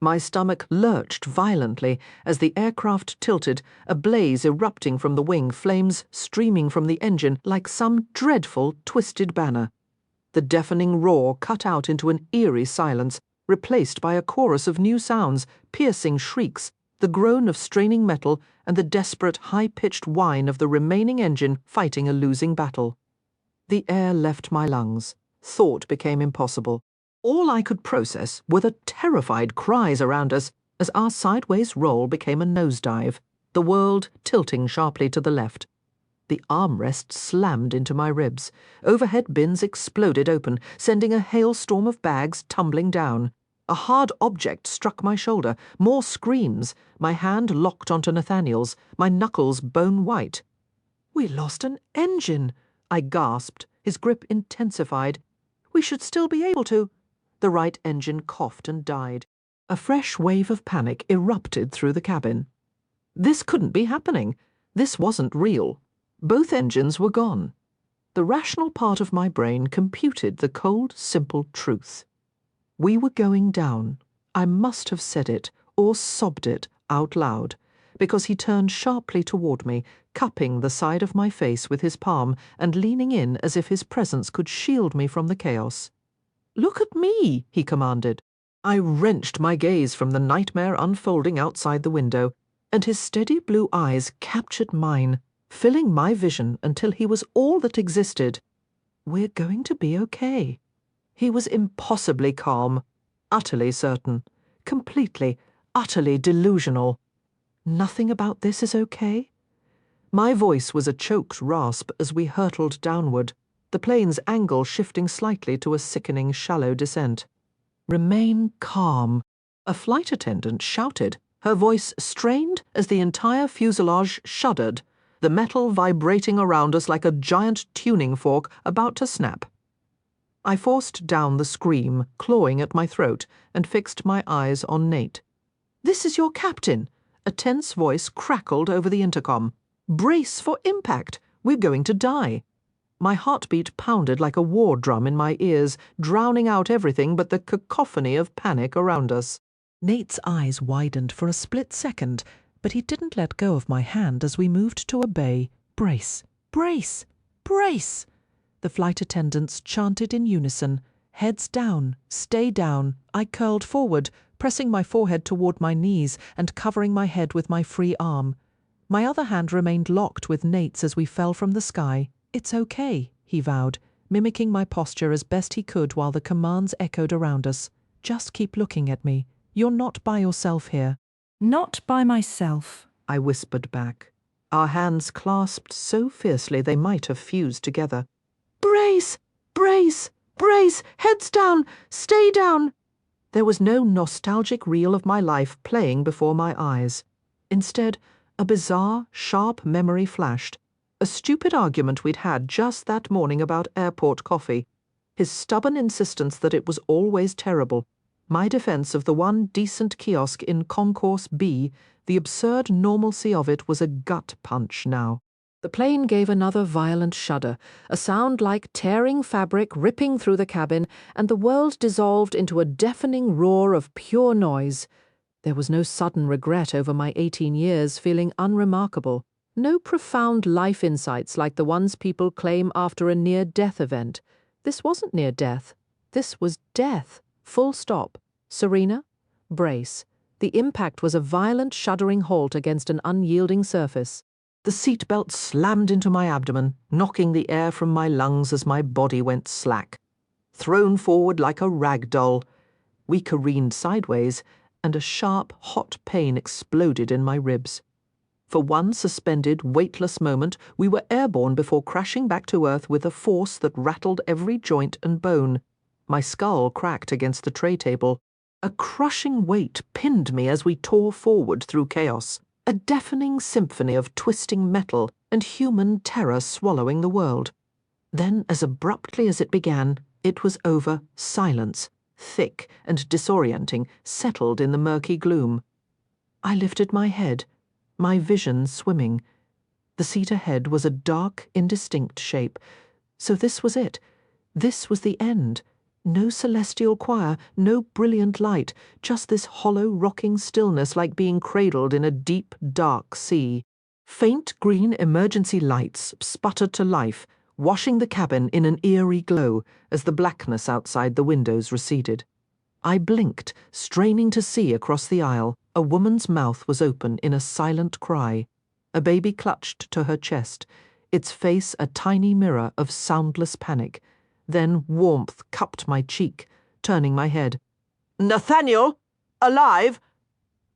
My stomach lurched violently as the aircraft tilted, a blaze erupting from the wing, flames streaming from the engine like some dreadful twisted banner. The deafening roar cut out into an eerie silence, replaced by a chorus of new sounds, piercing shrieks, the groan of straining metal, and the desperate, high-pitched whine of the remaining engine fighting a losing battle. The air left my lungs. Thought became impossible. All I could process were the terrified cries around us as our sideways roll became a nosedive, the world tilting sharply to the left. The armrest slammed into my ribs. Overhead bins exploded open, sending a hailstorm of bags tumbling down. A hard object struck my shoulder. More screams. My hand locked onto Nathaniel's, my knuckles bone white. "We lost an engine," I gasped, his grip intensified. "We should still be able to—" The right engine coughed and died. A fresh wave of panic erupted through the cabin. This couldn't be happening. This wasn't real. Both engines were gone. The rational part of my brain computed the cold, simple truth. We were going down. I must have said it, or sobbed it, out loud, because he turned sharply toward me, cupping the side of my face with his palm and leaning in as if his presence could shield me from the chaos. "Look at me," he commanded. I wrenched my gaze from the nightmare unfolding outside the window, and his steady blue eyes captured mine, filling my vision until he was all that existed. We're going to be okay. He was impossibly calm, utterly certain, completely, utterly delusional. Nothing about this is okay? My voice was a choked rasp as we hurtled downward, the plane's angle shifting slightly to a sickening shallow descent. "Remain calm," a flight attendant shouted, her voice strained as the entire fuselage shuddered, the metal vibrating around us like a giant tuning fork about to snap. I forced down the scream, clawing at my throat, and fixed my eyes on Nate. "This is your captain," a tense voice crackled over the intercom. "Brace for impact. We're going to die." My heartbeat pounded like a war drum in my ears, drowning out everything but the cacophony of panic around us. Nate's eyes widened for a split second, but he didn't let go of my hand as we moved to obey. "Brace! Brace! Brace!" The flight attendants chanted in unison. "Heads down! Stay down!" I curled forward, pressing my forehead toward my knees and covering my head with my free arm. My other hand remained locked with Nate's as we fell from the sky. "It's okay," he vowed, mimicking my posture as best he could while the commands echoed around us. "Just keep looking at me. You're not by yourself here." "Not by myself," I whispered back. Our hands clasped so fiercely they might have fused together. "Brace! Brace! Brace! Heads down! Stay down!" There was no nostalgic reel of my life playing before my eyes. Instead, a bizarre, sharp memory flashed. A stupid argument we'd had just that morning about airport coffee. His stubborn insistence that it was always terrible. My defense of the one decent kiosk in Concourse B, the absurd normalcy of it was a gut punch now. The plane gave another violent shudder, a sound like tearing fabric ripping through the cabin, and the world dissolved into a deafening roar of pure noise. There was no sudden regret over my 18 years feeling unremarkable. No profound life insights like the ones people claim after a near-death event. This wasn't near-death. This was death. Full stop. Serena? Brace. The impact was a violent, shuddering halt against an unyielding surface. The seatbelt slammed into my abdomen, knocking the air from my lungs as my body went slack. Thrown forward like a rag doll. We careened sideways, and a sharp, hot pain exploded in my ribs. For one suspended, weightless moment, we were airborne before crashing back to earth with a force that rattled every joint and bone. My skull cracked against the tray table. A crushing weight pinned me as we tore forward through chaos, a deafening symphony of twisting metal and human terror swallowing the world. Then, as abruptly as it began, it was over. Silence, thick and disorienting, settled in the murky gloom. I lifted my head, my vision swimming. The seat ahead was a dark, indistinct shape. So this was it. This was the end. No celestial choir, no brilliant light, just this hollow, rocking stillness like being cradled in a deep, dark sea. Faint green emergency lights sputtered to life, washing the cabin in an eerie glow as the blackness outside the windows receded. I blinked, straining to see across the aisle. A woman's mouth was open in a silent cry. A baby clutched to her chest, its face a tiny mirror of soundless panic. Then warmth cupped my cheek, turning my head. "Nathaniel! Alive!"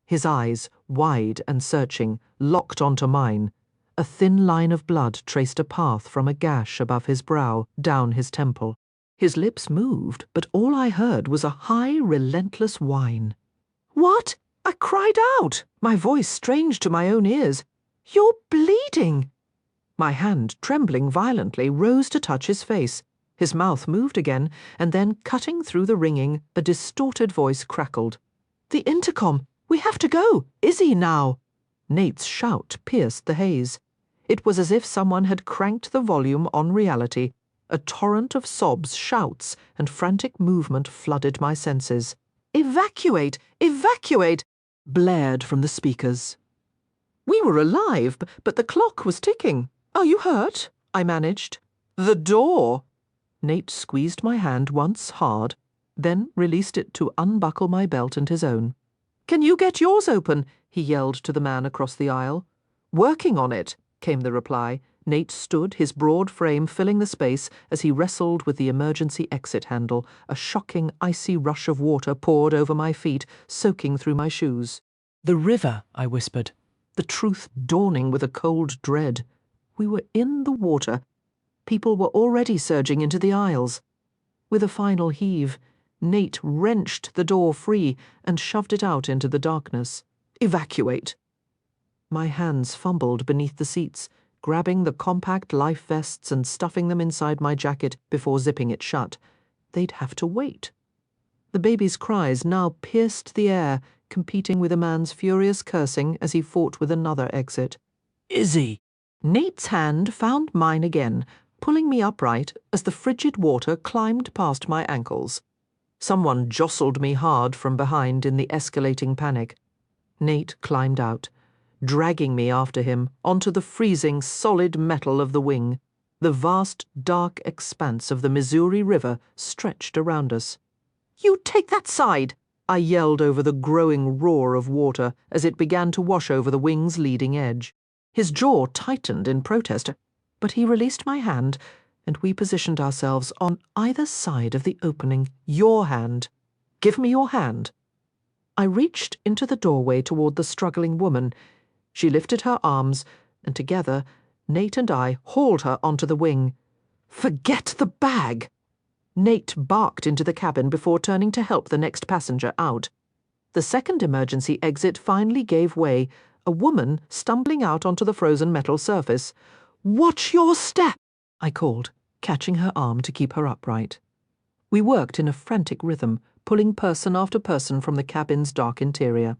His eyes, wide and searching, locked onto mine. A thin line of blood traced a path from a gash above his brow, down his temple. His lips moved, but all I heard was a high, relentless whine. "What?" I cried out, my voice strange to my own ears. "You're bleeding!" My hand, trembling violently, rose to touch his face. His mouth moved again, and then, cutting through the ringing, a distorted voice crackled. "The intercom! We have to go! Izzy now!" Nate's shout pierced the haze. It was as if someone had cranked the volume on reality. A torrent of sobs, shouts, and frantic movement flooded my senses. "Evacuate! Evacuate!" blared from the speakers. We were alive, but the clock was ticking. "Are you hurt?" I managed. "The door!" Nate squeezed my hand once hard, then released it to unbuckle my belt and his own. "Can you get yours open?" he yelled to the man across the aisle. "Working on it," came the reply. Nate stood, his broad frame filling the space as he wrestled with the emergency exit handle. A shocking, icy rush of water poured over my feet, soaking through my shoes. "The river," I whispered, the truth dawning with a cold dread. We were in the water. People were already surging into the aisles. With a final heave, Nate wrenched the door free and shoved it out into the darkness. "Evacuate!" My hands fumbled beneath the seats, grabbing the compact life vests and stuffing them inside my jacket before zipping it shut. They'd have to wait. The baby's cries now pierced the air, competing with a man's furious cursing as he fought with another exit. "Izzy!" Nate's hand found mine again, pulling me upright as the frigid water climbed past my ankles. Someone jostled me hard from behind in the escalating panic. Nate climbed out, dragging me after him onto the freezing, solid metal of the wing. The vast, dark expanse of the Missouri River stretched around us. "You take that side!" I yelled over the growing roar of water as it began to wash over the wing's leading edge. His jaw tightened in protest, but he released my hand, and we positioned ourselves on either side of the opening. "Your hand. Give me your hand." I reached into the doorway toward the struggling woman. She lifted her arms, and together, Nate and I hauled her onto the wing. "Forget the bag!" Nate barked into the cabin before turning to help the next passenger out. The second emergency exit finally gave way, a woman stumbling out onto the frozen metal surface. "Watch your step!" I called, catching her arm to keep her upright. We worked in a frantic rhythm, pulling person after person from the cabin's dark interior.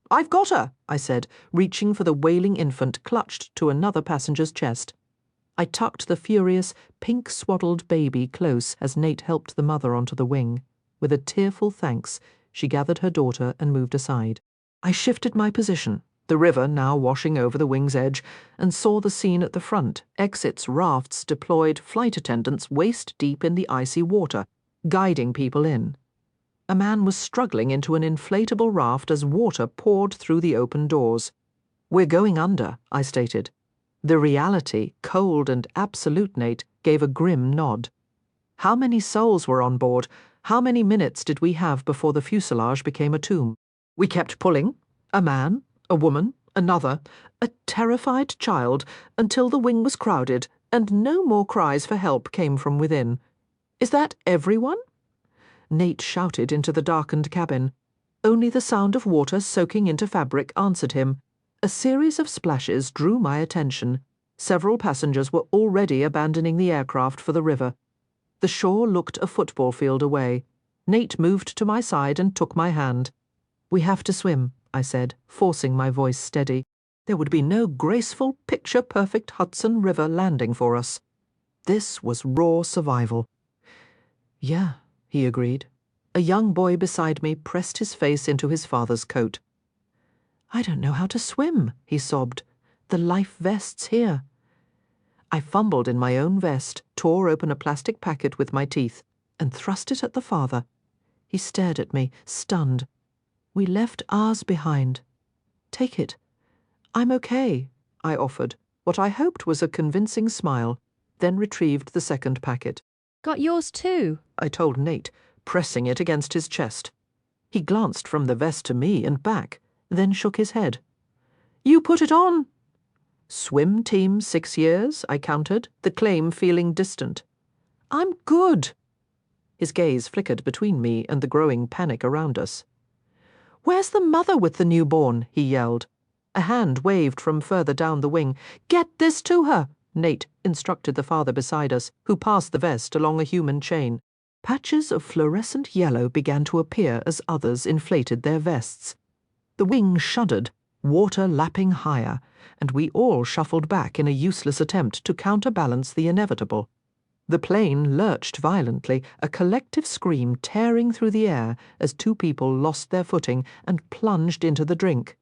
"I've got her," I said, reaching for the wailing infant clutched to another passenger's chest. I tucked the furious, pink-swaddled baby close as Nate helped the mother onto the wing. With a tearful thanks, she gathered her daughter and moved aside. I shifted my position, the river now washing over the wing's edge, and saw the scene at the front, exits, rafts deployed, flight attendants waist-deep in the icy water, guiding people in. A man was struggling into an inflatable raft as water poured through the open doors. "We're going under," I stated. The reality, cold and absolute Nate, gave a grim nod. How many souls were on board? How many minutes did we have before the fuselage became a tomb? We kept pulling. A man, a woman, another, a terrified child, until the wing was crowded, and no more cries for help came from within. "Is that everyone?" Nate shouted into the darkened cabin. Only the sound of water soaking into fabric answered him. A series of splashes drew my attention. Several passengers were already abandoning the aircraft for the river. The shore looked a football field away. Nate moved to my side and took my hand. "We have to swim," I said, forcing my voice steady. There would be no graceful, picture-perfect Hudson River landing for us. This was raw survival. "Yeah," he agreed. A young boy beside me pressed his face into his father's coat. "I don't know how to swim," he sobbed. "The life vest's here." I fumbled in my own vest, tore open a plastic packet with my teeth, and thrust it at the father. He stared at me, stunned. "We left ours behind. Take it." "I'm okay," I offered, what I hoped was a convincing smile, then retrieved the second packet. Got yours too? I told Nate, pressing it against his chest. He glanced from the vest to me and back, then shook his head. "You put it on." "Swim team 6 years," I countered, the claim feeling distant. "I'm good." His gaze flickered between me and the growing panic around us. "Where's the mother with the newborn?" he yelled. A hand waved from further down the wing. "Get this to her," Nate instructed the father beside us, who passed the vest along a human chain. Patches of fluorescent yellow began to appear as others inflated their vests. The wing shuddered, water lapping higher, and we all shuffled back in a useless attempt to counterbalance the inevitable. The plane lurched violently, a collective scream tearing through the air as 2 people lost their footing and plunged into the drink.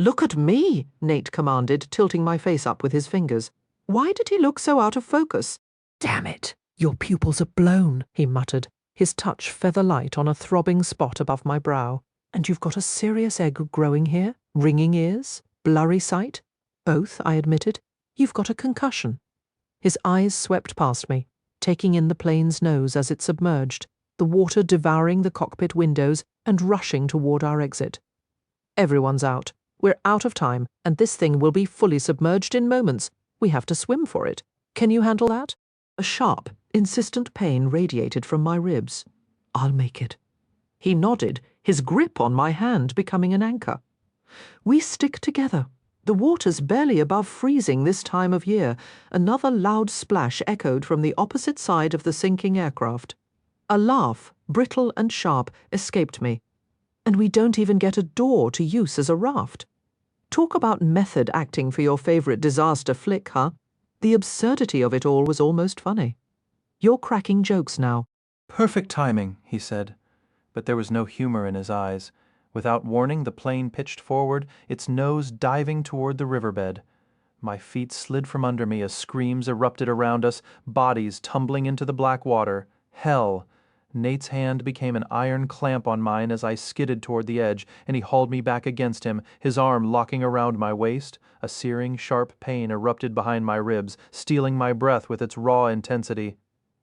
"Look at me," Nate commanded, tilting my face up with his fingers. Why did he look so out of focus? "Damn it, your pupils are blown," he muttered, his touch feather-light on a throbbing spot above my brow. "And you've got a serious egg growing here? Ringing ears? Blurry sight?" "Both," I admitted. "You've got a concussion." His eyes swept past me, taking in the plane's nose as it submerged, the water devouring the cockpit windows and rushing toward our exit. "Everyone's out. We're out of time, and this thing will be fully submerged in moments. We have to swim for it. Can you handle that?" A sharp, insistent pain radiated from my ribs. "I'll make it." He nodded, his grip on my hand becoming an anchor. "We stick together. The water's barely above freezing this time of year." Another loud splash echoed from the opposite side of the sinking aircraft. A laugh, brittle and sharp, escaped me. "And we don't even get a door to use as a raft. Talk about method acting for your favorite disaster flick, huh? The absurdity of it all was almost funny. You're cracking jokes now." "Perfect timing," he said, but there was no humor in his eyes. Without warning, the plane pitched forward, its nose diving toward the riverbed. My feet slid from under me as screams erupted around us, bodies tumbling into the black water. Hell! Nate's hand became an iron clamp on mine as I skidded toward the edge, and he hauled me back against him, his arm locking around my waist. A searing, sharp pain erupted behind my ribs, stealing my breath with its raw intensity.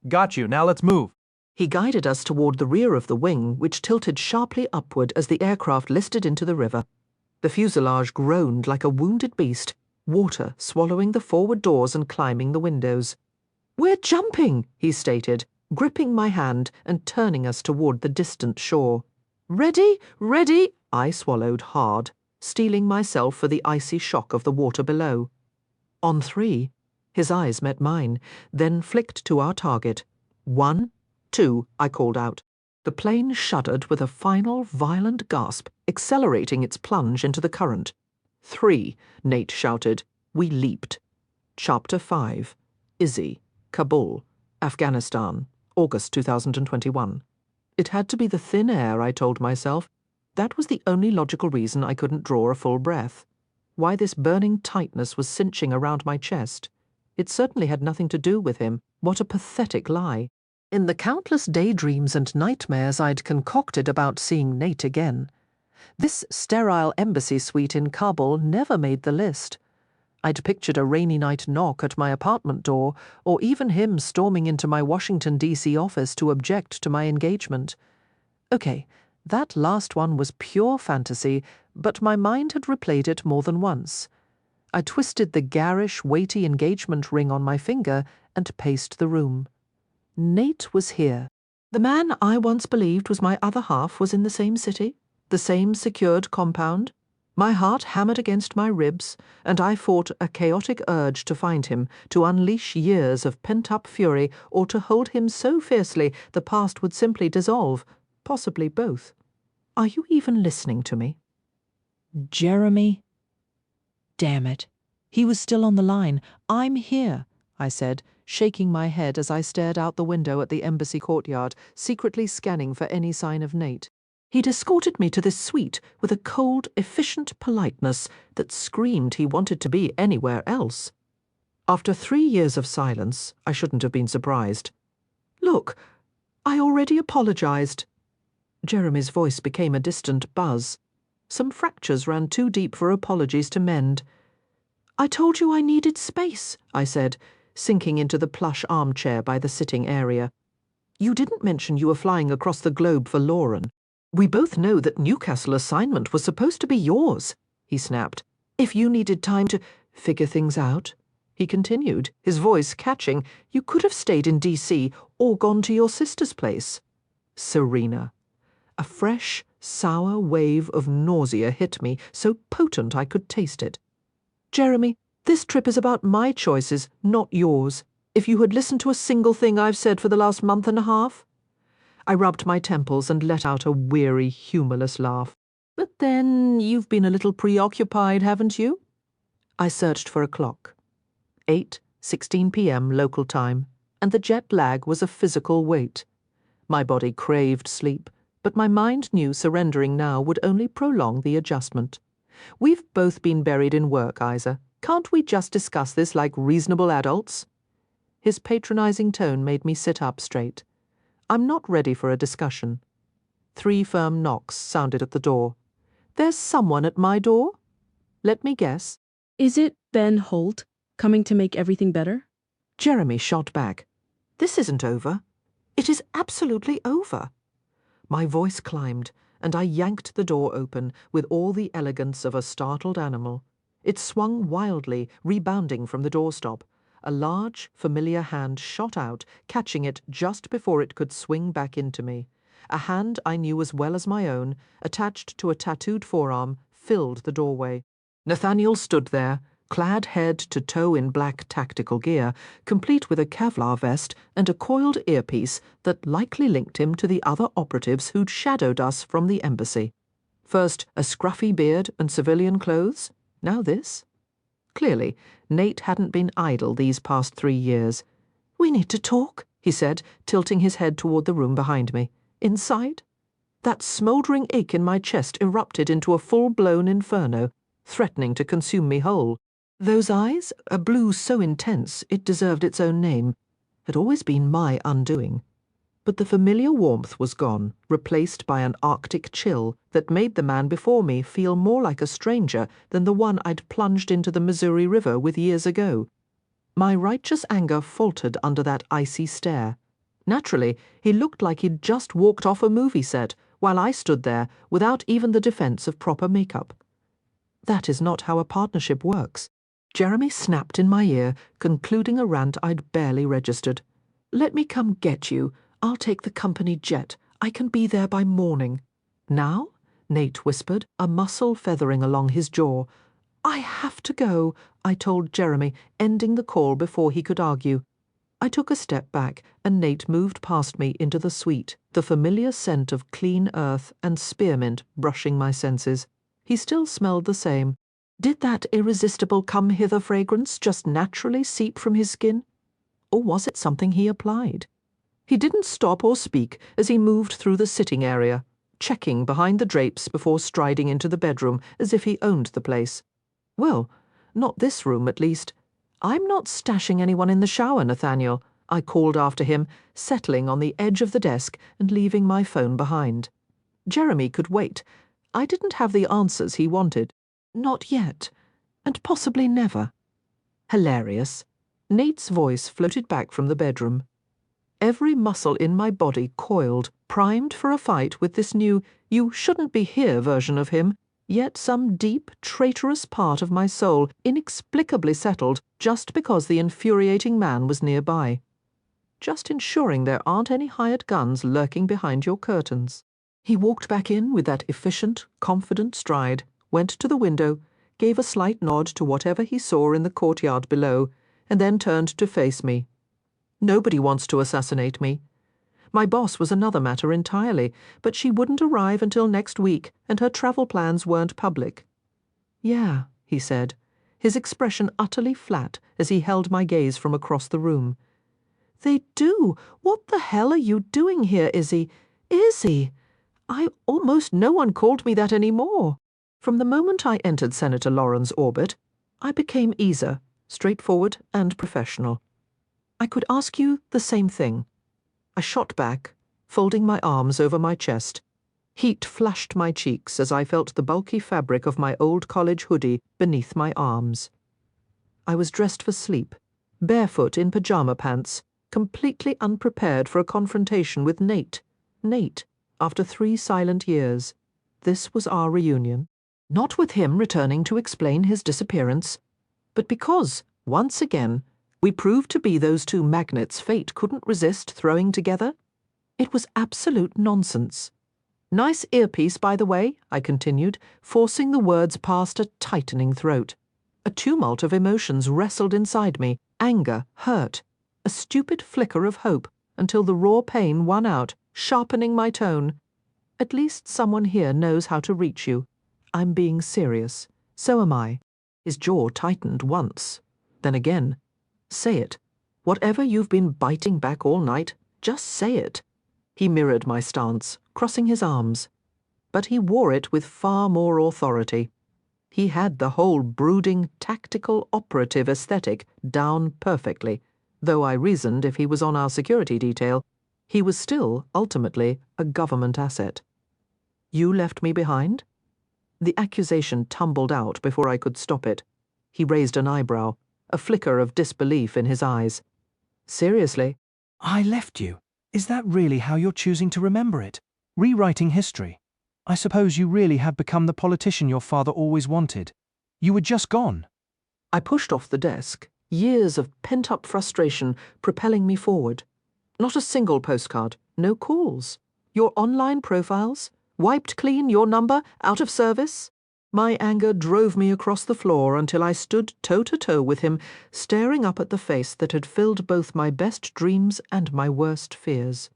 "Got you, now let's move." He guided us toward the rear of the wing, which tilted sharply upward as the aircraft listed into the river. The fuselage groaned like a wounded beast, water swallowing the forward doors and climbing the windows. "We're jumping," he stated, gripping my hand and turning us toward the distant shore. "Ready, ready," I swallowed hard, steeling myself for the icy shock of the water below. On 3, his eyes met mine, then flicked to our target. 1, 2, I called out. The plane shuddered with a final violent gasp, accelerating its plunge into the current. 3, Nate shouted. We leaped. Chapter 5. Izzy, Kabul, Afghanistan, August 2021. It had to be the thin air, I told myself. That was the only logical reason I couldn't draw a full breath. Why this burning tightness was cinching around my chest. It certainly had nothing to do with him. What a pathetic lie. In the countless daydreams and nightmares I'd concocted about seeing Nate again, this sterile embassy suite in Kabul never made the list. I'd pictured a rainy night knock at my apartment door, or even him storming into my Washington, D.C. office to object to my engagement. Okay, that last one was pure fantasy, but my mind had replayed it more than once. I twisted the garish, weighty engagement ring on my finger and paced the room. Nate was here. The man I once believed was my other half was in the same city. The same secured compound? My heart hammered against my ribs, and I fought a chaotic urge to find him, to unleash years of pent-up fury, or to hold him so fiercely the past would simply dissolve, possibly both. Are you even listening to me? Jeremy? Damn it. He was still on the line. I'm here, I said, shaking my head as I stared out the window at the embassy courtyard, secretly scanning for any sign of Nate. He'd escorted me to this suite with a cold, efficient politeness that screamed he wanted to be anywhere else. After 3 years of silence, I shouldn't have been surprised. Look, I already apologized. Jeremy's voice became a distant buzz. Some fractures ran too deep for apologies to mend. I told you I needed space, I said, sinking into the plush armchair by the sitting area. You didn't mention you were flying across the globe for Lauren. We both know that Newcastle assignment was supposed to be yours, he snapped. If you needed time to figure things out, he continued, his voice catching, you could have stayed in D.C. or gone to your sister's place. Serena. A fresh, sour wave of nausea hit me, so potent I could taste it. Jeremy, this trip is about my choices, not yours. If you had listened to a single thing I've said for the last month and a half. I rubbed my temples and let out a weary, humourless laugh. But then you've been a little preoccupied, haven't you? I searched for a clock. 8:16 p.m. local time, and the jet lag was a physical weight. My body craved sleep, but my mind knew surrendering now would only prolong the adjustment. We've both been buried in work, Isa. Can't we just discuss this like reasonable adults? His patronising tone made me sit up straight. I'm not ready for a discussion. 3 firm knocks sounded at the door. There's someone at my door? Let me guess. Is it Ben Holt coming to make everything better? Jeremy shot back. This isn't over. It is absolutely over. My voice climbed, and I yanked the door open with all the elegance of a startled animal. It swung wildly, rebounding from the doorstop. A large, familiar hand shot out, catching it just before it could swing back into me. A hand I knew as well as my own, attached to a tattooed forearm, filled the doorway. Nathaniel stood there, clad head to toe in black tactical gear, complete with a Kevlar vest and a coiled earpiece that likely linked him to the other operatives who'd shadowed us from the embassy. First a scruffy beard and civilian clothes, now this. Clearly, Nate hadn't been idle these past 3 years. We need to talk, he said, tilting his head toward the room behind me. Inside? That smouldering ache in my chest erupted into a full-blown inferno, threatening to consume me whole. Those eyes, a blue so intense it deserved its own name, had always been my undoing. But the familiar warmth was gone, replaced by an Arctic chill that made the man before me feel more like a stranger than the one I'd plunged into the Missouri River with years ago. My righteous anger faltered under that icy stare. Naturally, he looked like he'd just walked off a movie set, while I stood there without even the defense of proper makeup. That is not how a partnership works. Jeremy snapped in my ear, concluding a rant I'd barely registered. Let me come get you. I'll take the company jet. I can be there by morning. Now? Nate whispered, a muscle feathering along his jaw. I have to go, I told Jeremy, ending the call before he could argue. I took a step back, and Nate moved past me into the suite, the familiar scent of clean earth and spearmint brushing my senses. He still smelled the same. Did that irresistible come-hither fragrance just naturally seep from his skin? Or was it something he applied? He didn't stop or speak as he moved through the sitting area, checking behind the drapes before striding into the bedroom as if he owned the place. Well, not this room, at least. I'm not stashing anyone in the shower, Nathaniel, I called after him, settling on the edge of the desk and leaving my phone behind. Jeremy could wait. I didn't have the answers he wanted. Not yet, and possibly never. Hilarious. Nate's voice floated back from the bedroom. Every muscle in my body coiled, primed for a fight with this new, you-shouldn't-be-here version of him, yet some deep, traitorous part of my soul inexplicably settled just because the infuriating man was nearby. Just ensuring there aren't any hired guns lurking behind your curtains. He walked back in with that efficient, confident stride, went to the window, gave a slight nod to whatever he saw in the courtyard below, and then turned to face me. Nobody wants to assassinate me. My boss was another matter entirely, but she wouldn't arrive until next week, and her travel plans weren't public. Yeah, he said, his expression utterly flat as he held my gaze from across the room. They do. What the hell are you doing here, Izzy? Izzy! No one called me that anymore. From the moment I entered Senator Lauren's orbit, I became easier, straightforward and professional. I could ask you the same thing. I shot back, folding my arms over my chest. Heat flushed my cheeks as I felt the bulky fabric of my old college hoodie beneath my arms. I was dressed for sleep, barefoot in pajama pants, completely unprepared for a confrontation with Nate. Nate, after 3 silent years. This was our reunion. Not with him returning to explain his disappearance, but because, once again, we proved to be those 2 magnets fate couldn't resist throwing together. It was absolute nonsense. Nice earpiece, by the way, I continued, forcing the words past a tightening throat. A tumult of emotions wrestled inside me, anger, hurt, a stupid flicker of hope, until the raw pain won out, sharpening my tone. At least someone here knows how to reach you. I'm being serious. So am I. His jaw tightened once. Then again. Say it. Whatever you've been biting back all night, just say it. He mirrored my stance, crossing his arms. But he wore it with far more authority. He had the whole brooding, tactical, operative aesthetic down perfectly, though I reasoned if he was on our security detail, he was still, ultimately, a government asset. You left me behind? The accusation tumbled out before I could stop it. He raised an eyebrow, a flicker of disbelief in his eyes. Seriously? I left you. Is that really how you're choosing to remember it? Rewriting history? I suppose you really have become the politician your father always wanted. You were just gone. I pushed off the desk, years of pent-up frustration propelling me forward. Not a single postcard, no calls. Your online profiles? Wiped clean your number, out of service? My anger drove me across the floor until I stood toe-to-toe with him, staring up at the face that had filled both my best dreams and my worst fears.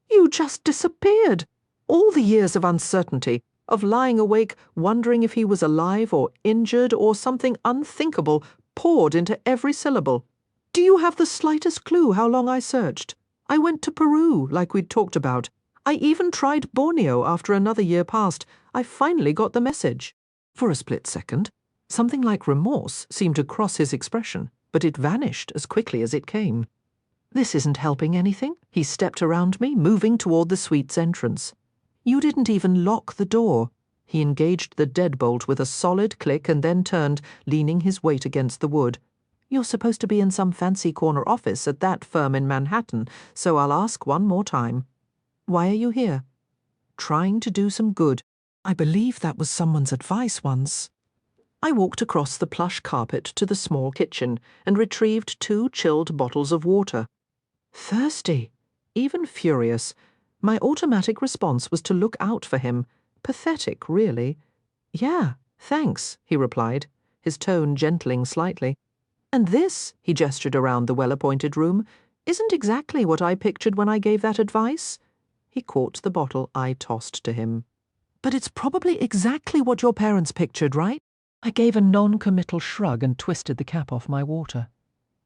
You just disappeared. All the years of uncertainty, of lying awake, wondering if he was alive or injured or something unthinkable, poured into every syllable. Do you have the slightest clue how long I searched? I went to Peru, like we'd talked about. I even tried Borneo after another year passed. I finally got the message. For a split second, something like remorse seemed to cross his expression, but it vanished as quickly as it came. This isn't helping anything. He stepped around me, moving toward the suite's entrance. You didn't even lock the door. He engaged the deadbolt with a solid click and then turned, leaning his weight against the wood. You're supposed to be in some fancy corner office at that firm in Manhattan, so I'll ask one more time. Why are you here? Trying to do some good. I believe that was someone's advice once. I walked across the plush carpet to the small kitchen and retrieved 2 chilled bottles of water. Thirsty, even furious, my automatic response was to look out for him. Pathetic, really. Yeah, thanks, he replied, his tone gentling slightly. And this, he gestured around the well-appointed room, isn't exactly what I pictured when I gave that advice. He caught the bottle I tossed to him. But it's probably exactly what your parents pictured, right? I gave a non-committal shrug and twisted the cap off my water.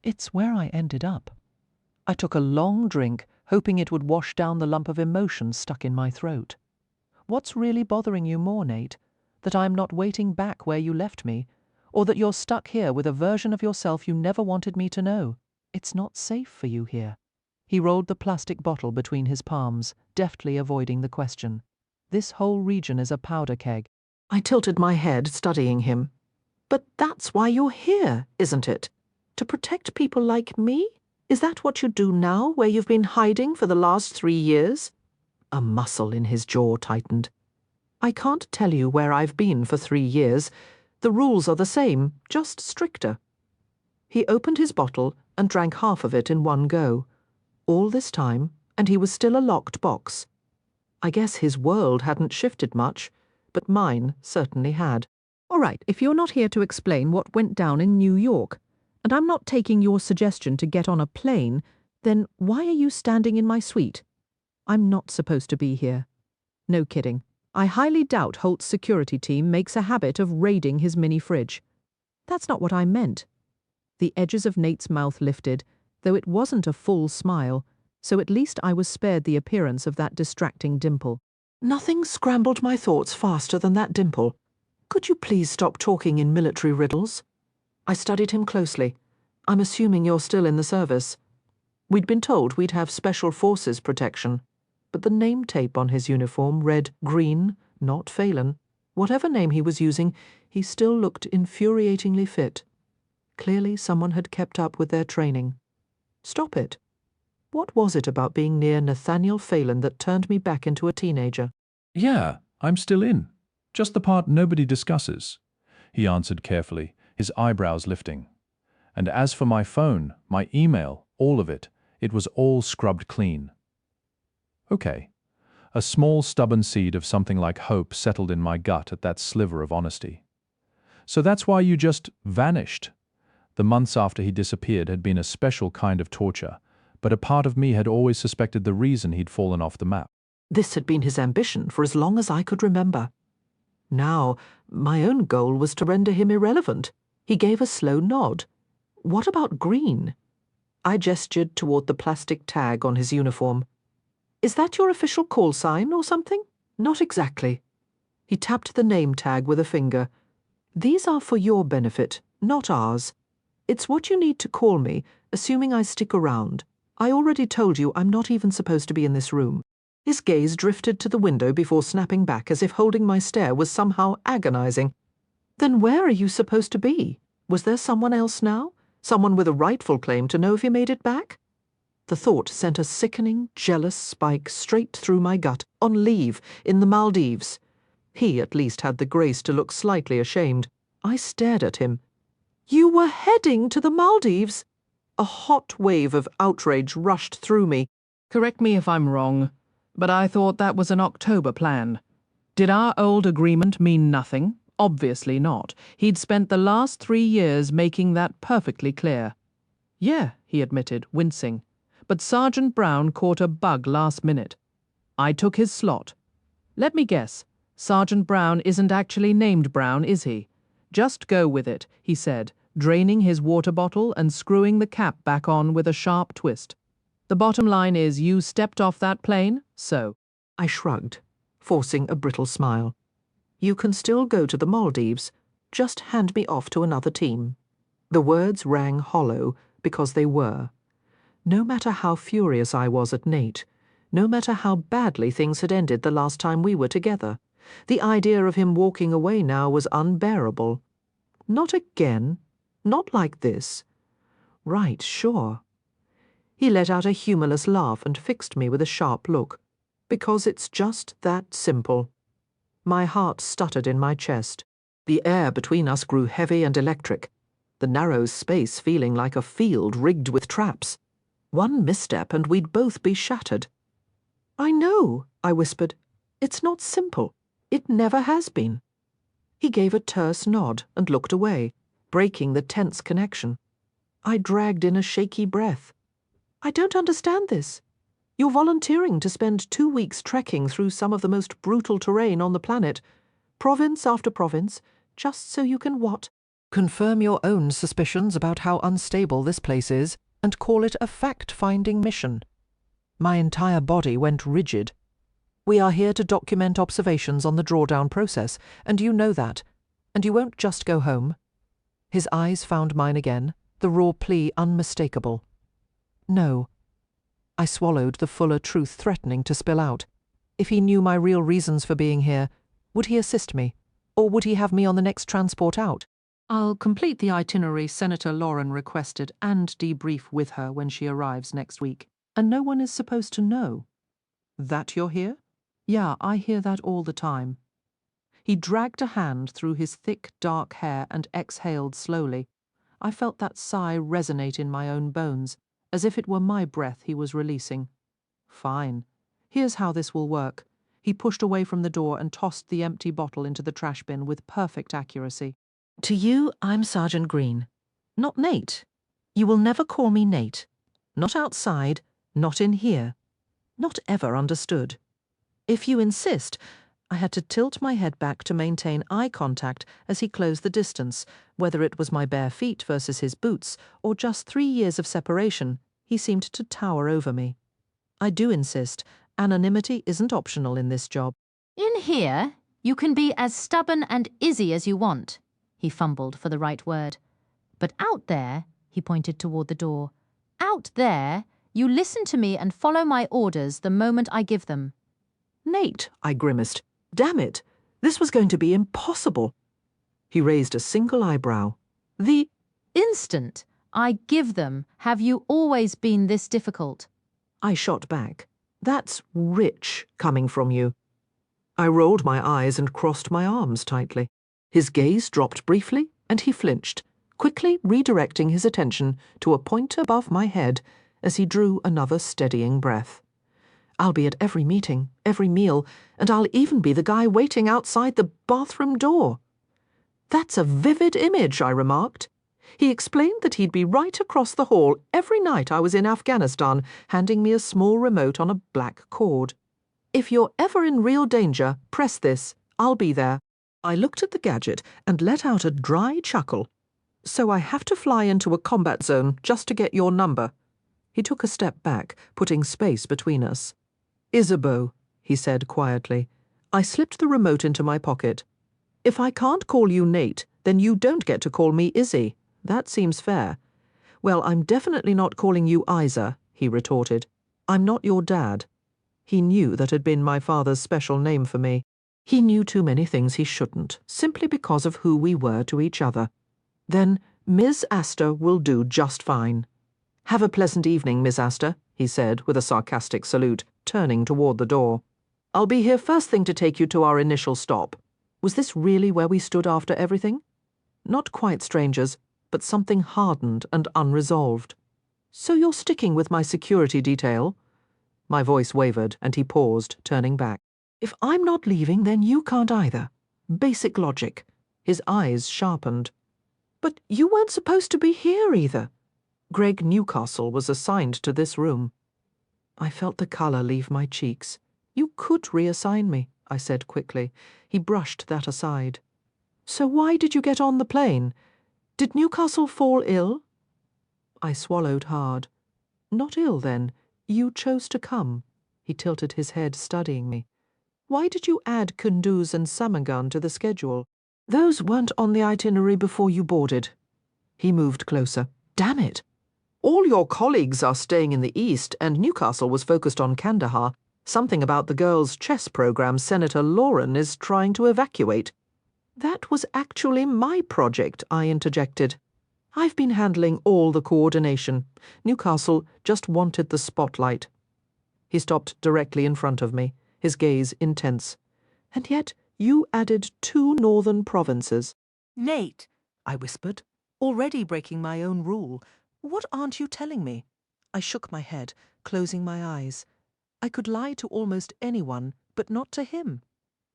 It's where I ended up. I took a long drink, hoping it would wash down the lump of emotion stuck in my throat. What's really bothering you more, Nate? That I'm not waiting back where you left me? Or that you're stuck here with a version of yourself you never wanted me to know? It's not safe for you here. He rolled the plastic bottle between his palms, deftly avoiding the question. This whole region is a powder keg. I tilted my head, studying him. But that's why you're here, isn't it? To protect people like me? Is that what you do now, where you've been hiding for the last 3 years? A muscle in his jaw tightened. I can't tell you where I've been for 3 years. The rules are the same, just stricter. He opened his bottle and drank half of it in one go. All this time, and he was still a locked box. I guess his world hadn't shifted much, but mine certainly had. All right, if you're not here to explain what went down in New York, and I'm not taking your suggestion to get on a plane, then why are you standing in my suite? I'm not supposed to be here. No kidding. I highly doubt Holt's security team makes a habit of raiding his mini fridge. That's not what I meant. The edges of Nate's mouth lifted, though it wasn't a full smile, so at least I was spared the appearance of that distracting dimple. Nothing scrambled my thoughts faster than that dimple. Could you please stop talking in military riddles? I studied him closely. I'm assuming you're still in the service. We'd been told we'd have Special Forces protection, but the name tape on his uniform read Green, not Phelan. Whatever name he was using, he still looked infuriatingly fit. Clearly someone had kept up with their training. Stop it. What was it about being near Nathaniel Phelan that turned me back into a teenager? Yeah, I'm still in. Just the part nobody discusses, he answered carefully, his eyebrows lifting. And as for my phone, my email, all of it, it was all scrubbed clean. Okay. A small stubborn seed of something like hope settled in my gut at that sliver of honesty. So that's why you just vanished. The months after he disappeared had been a special kind of torture, but a part of me had always suspected the reason he'd fallen off the map. This had been his ambition for as long as I could remember. Now, my own goal was to render him irrelevant. He gave a slow nod. What about Green? I gestured toward the plastic tag on his uniform. Is that your official call sign or something? Not exactly. He tapped the name tag with a finger. These are for your benefit, not ours. It's what you need to call me, assuming I stick around. I already told you I'm not even supposed to be in this room. His gaze drifted to the window before snapping back as if holding my stare was somehow agonizing. Then where are you supposed to be? Was there someone else now? Someone with a rightful claim to know if he made it back? The thought sent a sickening, jealous spike straight through my gut. On leave, in the Maldives. He at least had the grace to look slightly ashamed. I stared at him. You were heading to the Maldives? A hot wave of outrage rushed through me. Correct me if I'm wrong, but I thought that was an October plan. Did our old agreement mean nothing? Obviously not. He'd spent the last 3 years making that perfectly clear. Yeah, he admitted, wincing. But Sergeant Brown caught a bug last minute. I took his slot. Let me guess. Sergeant Brown isn't actually named Brown, is he? Just go with it, he said, draining his water bottle and screwing the cap back on with a sharp twist. The bottom line is you stepped off that plane, so. I shrugged, forcing a brittle smile. You can still go to the Maldives. Just hand me off to another team. The words rang hollow because they were. No matter how furious I was at Nate, no matter how badly things had ended the last time we were together, the idea of him walking away now was unbearable. Not again. Not like this. Right, sure. He let out a humorless laugh and fixed me with a sharp look. Because it's just that simple. My heart stuttered in my chest. The air between us grew heavy and electric, the narrow space feeling like a field rigged with traps. One misstep and we'd both be shattered. I know, I whispered. It's not simple. It never has been. He gave a terse nod and looked away, breaking the tense connection. I dragged in a shaky breath. I don't understand this. You're volunteering to spend 2 weeks trekking through some of the most brutal terrain on the planet, province after province, just so you can what? Confirm your own suspicions about how unstable this place is and call it a fact-finding mission. My entire body went rigid. We are here to document observations on the drawdown process, and you know that. And you won't just go home. His eyes found mine again, the raw plea unmistakable. No. I swallowed the fuller truth threatening to spill out. If he knew my real reasons for being here, would he assist me? Or would he have me on the next transport out? I'll complete the itinerary Senator Lauren requested and debrief with her when she arrives next week. And no one is supposed to know. That you're here? Yeah, I hear that all the time. He dragged a hand through his thick, dark hair and exhaled slowly. I felt that sigh resonate in my own bones, as if it were my breath he was releasing. Fine. Here's how this will work. He pushed away from the door and tossed the empty bottle into the trash bin with perfect accuracy. To you, I'm Sergeant Green. Not Nate. You will never call me Nate. Not outside, not in here. Not ever understood. If you insist, I had to tilt my head back to maintain eye contact as he closed the distance, whether it was my bare feet versus his boots, or just 3 years of separation, he seemed to tower over me. I do insist, anonymity isn't optional in this job. In here, you can be as stubborn and Izzy as you want, he fumbled for the right word. But out there, he pointed toward the door, out there, you listen to me and follow my orders the moment I give them. Nate, I grimaced. Damn it, this was going to be impossible. He raised a single eyebrow. The instant I give them, have you always been this difficult? I shot back. That's rich coming from you. I rolled my eyes and crossed my arms tightly. His gaze dropped briefly, and he flinched, quickly redirecting his attention to a point above my head as he drew another steadying breath. I'll be at every meeting, every meal, and I'll even be the guy waiting outside the bathroom door. That's a vivid image, I remarked. He explained that he'd be right across the hall every night I was in Afghanistan, handing me a small remote on a black cord. If you're ever in real danger, press this. I'll be there. I looked at the gadget and let out a dry chuckle. So I have to fly into a combat zone just to get your number. He took a step back, putting space between us. Isabeau, he said quietly. I slipped the remote into my pocket. If I can't call you Nate, then you don't get to call me Izzy. That seems fair. Well, I'm definitely not calling you Isa, he retorted. I'm not your dad. He knew that had been my father's special name for me. He knew too many things he shouldn't, simply because of who we were to each other. Then Ms. Astor will do just fine. Have a pleasant evening, Miss Astor, he said with a sarcastic salute, turning toward the door. I'll be here first thing to take you to our initial stop. Was this really where we stood after everything? Not quite strangers, but something hardened and unresolved. So you're sticking with my security detail? My voice wavered, and he paused, turning back. If I'm not leaving, then you can't either. Basic logic. His eyes sharpened. But you weren't supposed to be here either. Greg Newcastle was assigned to this room. I felt the colour leave my cheeks. You could reassign me, I said quickly. He brushed that aside. So why did you get on the plane? Did Newcastle fall ill? I swallowed hard. Not ill, then. You chose to come. He tilted his head, studying me. Why did you add Kunduz and Samangan to the schedule? Those weren't on the itinerary before you boarded. He moved closer. Damn it! All your colleagues are staying in the East, and Newcastle was focused on Kandahar. Something about the girls' chess program Senator Lauren is trying to evacuate. That was actually my project, I interjected. I've been handling all the coordination. Newcastle just wanted the spotlight. He stopped directly in front of me, his gaze intense. And yet you added 2 northern provinces. Nate, I whispered, already breaking my own rule. What aren't you telling me? I shook my head, closing my eyes. I could lie to almost anyone, but not to him.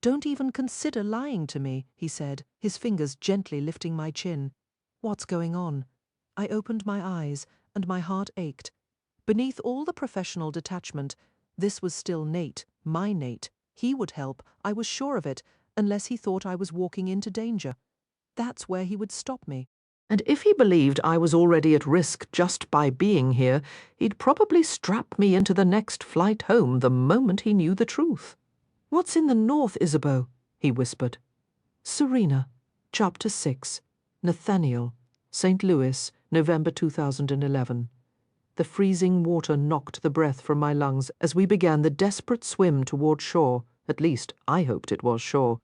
Don't even consider lying to me, he said, his fingers gently lifting my chin. What's going on? I opened my eyes, and my heart ached. Beneath all the professional detachment, this was still Nate, my Nate. He would help, I was sure of it, unless he thought I was walking into danger. That's where he would stop me. And if he believed I was already at risk just by being here, he'd probably strap me into the next flight home the moment he knew the truth. What's in the north, Isabeau? He whispered. Serena, Chapter 6, Nathaniel, St. Louis, November 2011. The freezing water knocked the breath from my lungs as we began the desperate swim toward shore. At least, I hoped it was shore.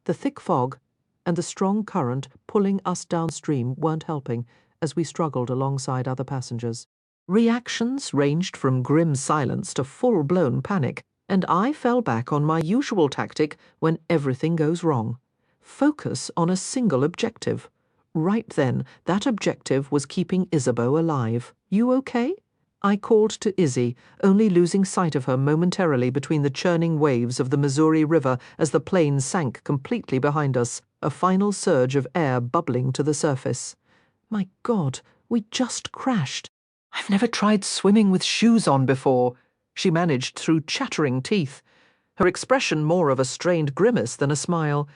The thick fog and the strong current pulling us downstream weren't helping as we struggled alongside other passengers. Reactions ranged from grim silence to full-blown panic, and I fell back on my usual tactic when everything goes wrong. Focus on a single objective. Right then, that objective was keeping Isabeau alive. You okay? I called to Izzy, only losing sight of her momentarily between the churning waves of the Missouri River as the plane sank completely behind us, a final surge of air bubbling to the surface. My God, we just crashed. I've never tried swimming with shoes on before, she managed through chattering teeth, her expression more of a strained grimace than a smile.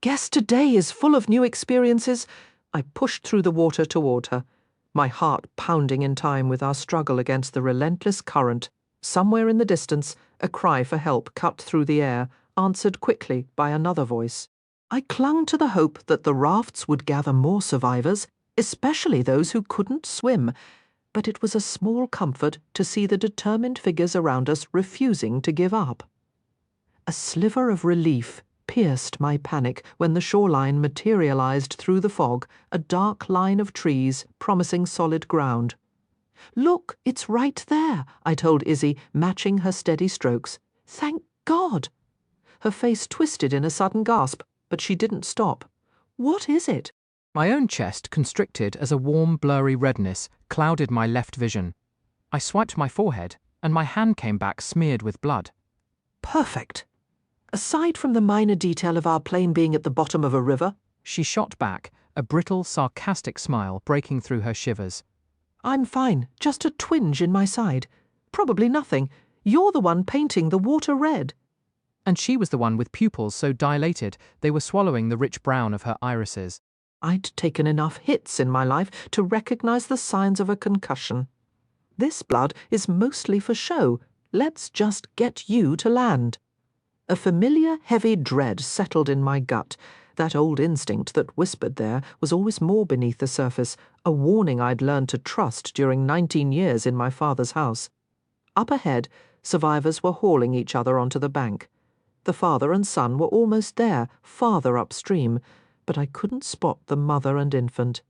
Guess today is full of new experiences. I pushed through the water toward her, my heart pounding in time with our struggle against the relentless current. Somewhere in the distance, a cry for help cut through the air, answered quickly by another voice. I clung to the hope that the rafts would gather more survivors, especially those who couldn't swim, but it was a small comfort to see the determined figures around us refusing to give up. A sliver of relief pierced my panic when the shoreline materialized through the fog, a dark line of trees promising solid ground. Look, it's right there, I told Izzy, matching her steady strokes. Thank God! Her face twisted in a sudden gasp, but she didn't stop. What is it? My own chest constricted as a warm, blurry redness clouded my left vision. I swiped my forehead, and my hand came back smeared with blood. Perfect. Aside from the minor detail of our plane being at the bottom of a river, she shot back, a brittle, sarcastic smile breaking through her shivers. I'm fine, just a twinge in my side. Probably nothing. You're the one painting the water red. And she was the one with pupils so dilated they were swallowing the rich brown of her irises. I'd taken enough hits in my life to recognize the signs of a concussion. This blood is mostly for show. Let's just get you to land. A familiar, heavy dread settled in my gut. That old instinct that whispered there was always more beneath the surface, a warning I'd learned to trust during 19 years in my father's house. Up ahead, survivors were hauling each other onto the bank. The father and son were almost there, farther upstream, but I couldn't spot the mother and infant.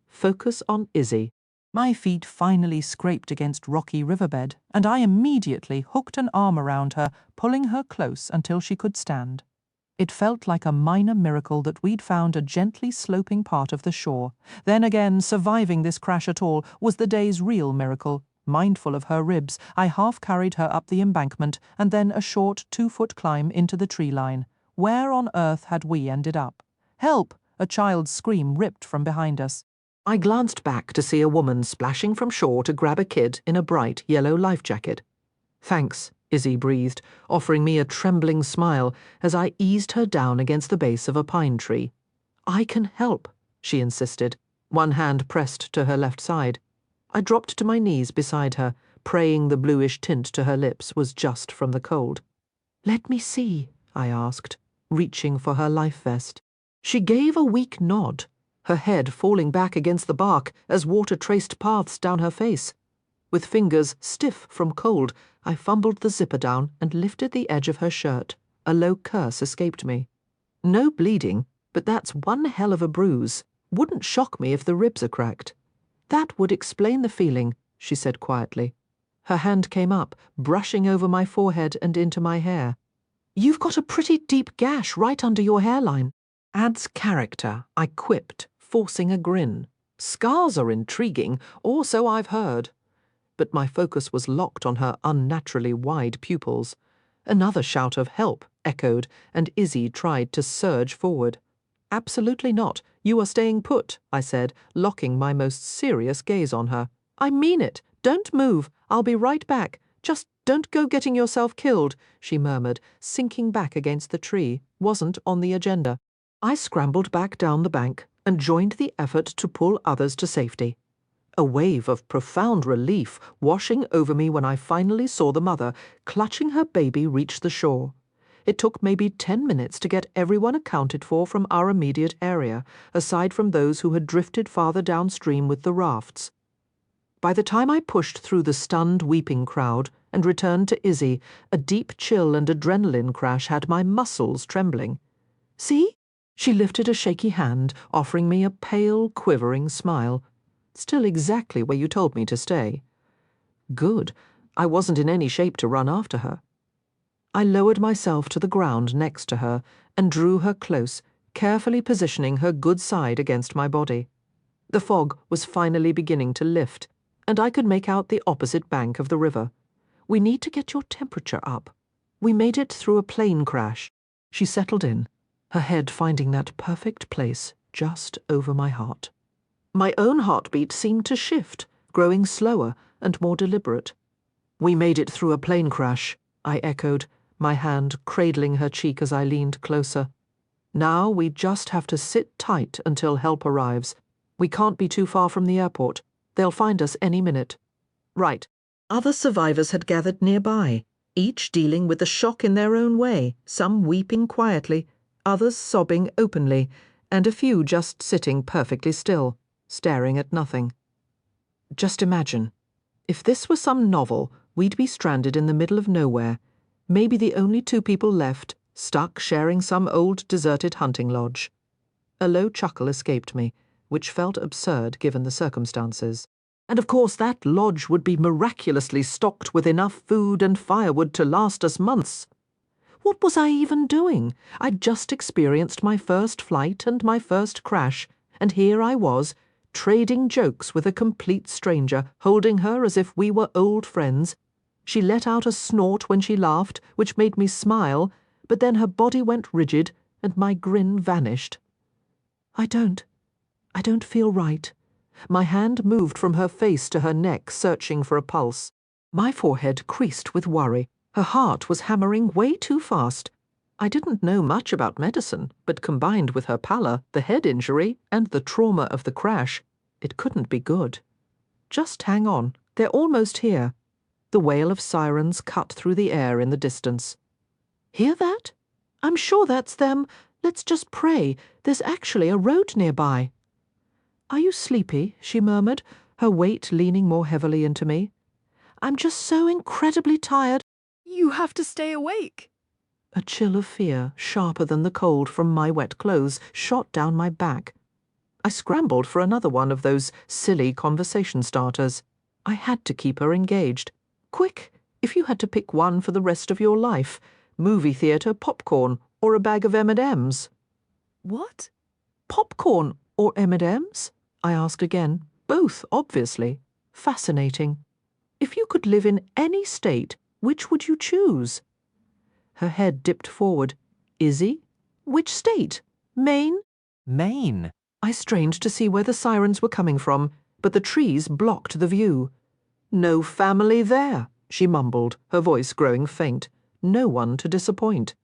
Focus on Izzy. My feet finally scraped against rocky riverbed, and I immediately hooked an arm around her, pulling her close until she could stand. It felt like a minor miracle that we'd found a gently sloping part of the shore. Then again, surviving this crash at all was the day's real miracle. Mindful of her ribs, I half-carried her up the embankment and then a short 2-foot climb into the tree line. Where on earth had we ended up? Help! A child's scream ripped from behind us. I glanced back to see a woman splashing from shore to grab a kid in a bright yellow life jacket. Thanks, Izzy breathed, offering me a trembling smile as I eased her down against the base of a pine tree. I can help, she insisted, one hand pressed to her left side. I dropped to my knees beside her, praying the bluish tint to her lips was just from the cold. Let me see, I asked, reaching for her life vest. She gave a weak nod, her head falling back against the bark as water traced paths down her face. With fingers stiff from cold, I fumbled the zipper down and lifted the edge of her shirt. A low curse escaped me. No bleeding, but that's one hell of a bruise. Wouldn't shock me if the ribs are cracked. That would explain the feeling, she said quietly. Her hand came up, brushing over my forehead and into my hair. You've got a pretty deep gash right under your hairline. Adds character, I quipped, forcing a grin. Scars are intriguing, or so I've heard. But my focus was locked on her unnaturally wide pupils. Another shout of help echoed, and Izzy tried to surge forward. Absolutely not. You are staying put, I said, locking my most serious gaze on her. I mean it. Don't move. I'll be right back. Just don't go getting yourself killed, she murmured, sinking back against the tree. Wasn't on the agenda. I scrambled back down the bank and joined the effort to pull others to safety. A wave of profound relief washing over me when I finally saw the mother, clutching her baby, reach the shore. It took maybe 10 minutes to get everyone accounted for from our immediate area, aside from those who had drifted farther downstream with the rafts. By the time I pushed through the stunned, weeping crowd and returned to Izzy, a deep chill and adrenaline crash had my muscles trembling. See? She lifted a shaky hand, offering me a pale, quivering smile. Still exactly where you told me to stay. Good. I wasn't in any shape to run after her. I lowered myself to the ground next to her and drew her close, carefully positioning her good side against my body. The fog was finally beginning to lift, and I could make out the opposite bank of the river. We need to get your temperature up. We made it through a plane crash. She settled in, her head finding that perfect place just over my heart. My own heartbeat seemed to shift, growing slower and more deliberate. We made it through a plane crash, I echoed, my hand cradling her cheek as I leaned closer. Now we just have to sit tight until help arrives. We can't be too far from the airport. They'll find us any minute. Right. Other survivors had gathered nearby, each dealing with the shock in their own way, some weeping quietly, others sobbing openly, and a few just sitting perfectly still, staring at nothing. Just imagine, if this were some novel, we'd be stranded in the middle of nowhere, maybe the only two people left, stuck sharing some old deserted hunting lodge. A low chuckle escaped me, which felt absurd given the circumstances. And of course that lodge would be miraculously stocked with enough food and firewood to last us months. What was I even doing? I'd just experienced my first flight and my first crash, and here I was, trading jokes with a complete stranger, holding her as if we were old friends. She let out a snort when she laughed, which made me smile, but then her body went rigid, and my grin vanished. I don't feel right. My hand moved from her face to her neck, searching for a pulse. My forehead creased with worry. Her heart was hammering way too fast. I didn't know much about medicine, but combined with her pallor, the head injury, and the trauma of the crash, it couldn't be good. Just hang on. They're almost here. The wail of sirens cut through the air in the distance. Hear that? I'm sure that's them. Let's just pray. There's actually a road nearby. Are you sleepy? She murmured, her weight leaning more heavily into me. I'm just so incredibly tired. You have to stay awake. A chill of fear, sharper than the cold from my wet clothes, shot down my back. I scrambled for another one of those silly conversation starters. I had to keep her engaged. Quick, if you had to pick one for the rest of your life. Movie theatre popcorn or a bag of M&Ms. What? Popcorn or M&Ms? I asked again. Both, obviously. Fascinating. If you could live in any state, which would you choose? Her head dipped forward. Izzy? Which state? Maine? Maine? I strained to see where the sirens were coming from, but the trees blocked the view. No family there, she mumbled, her voice growing faint. No one to disappoint.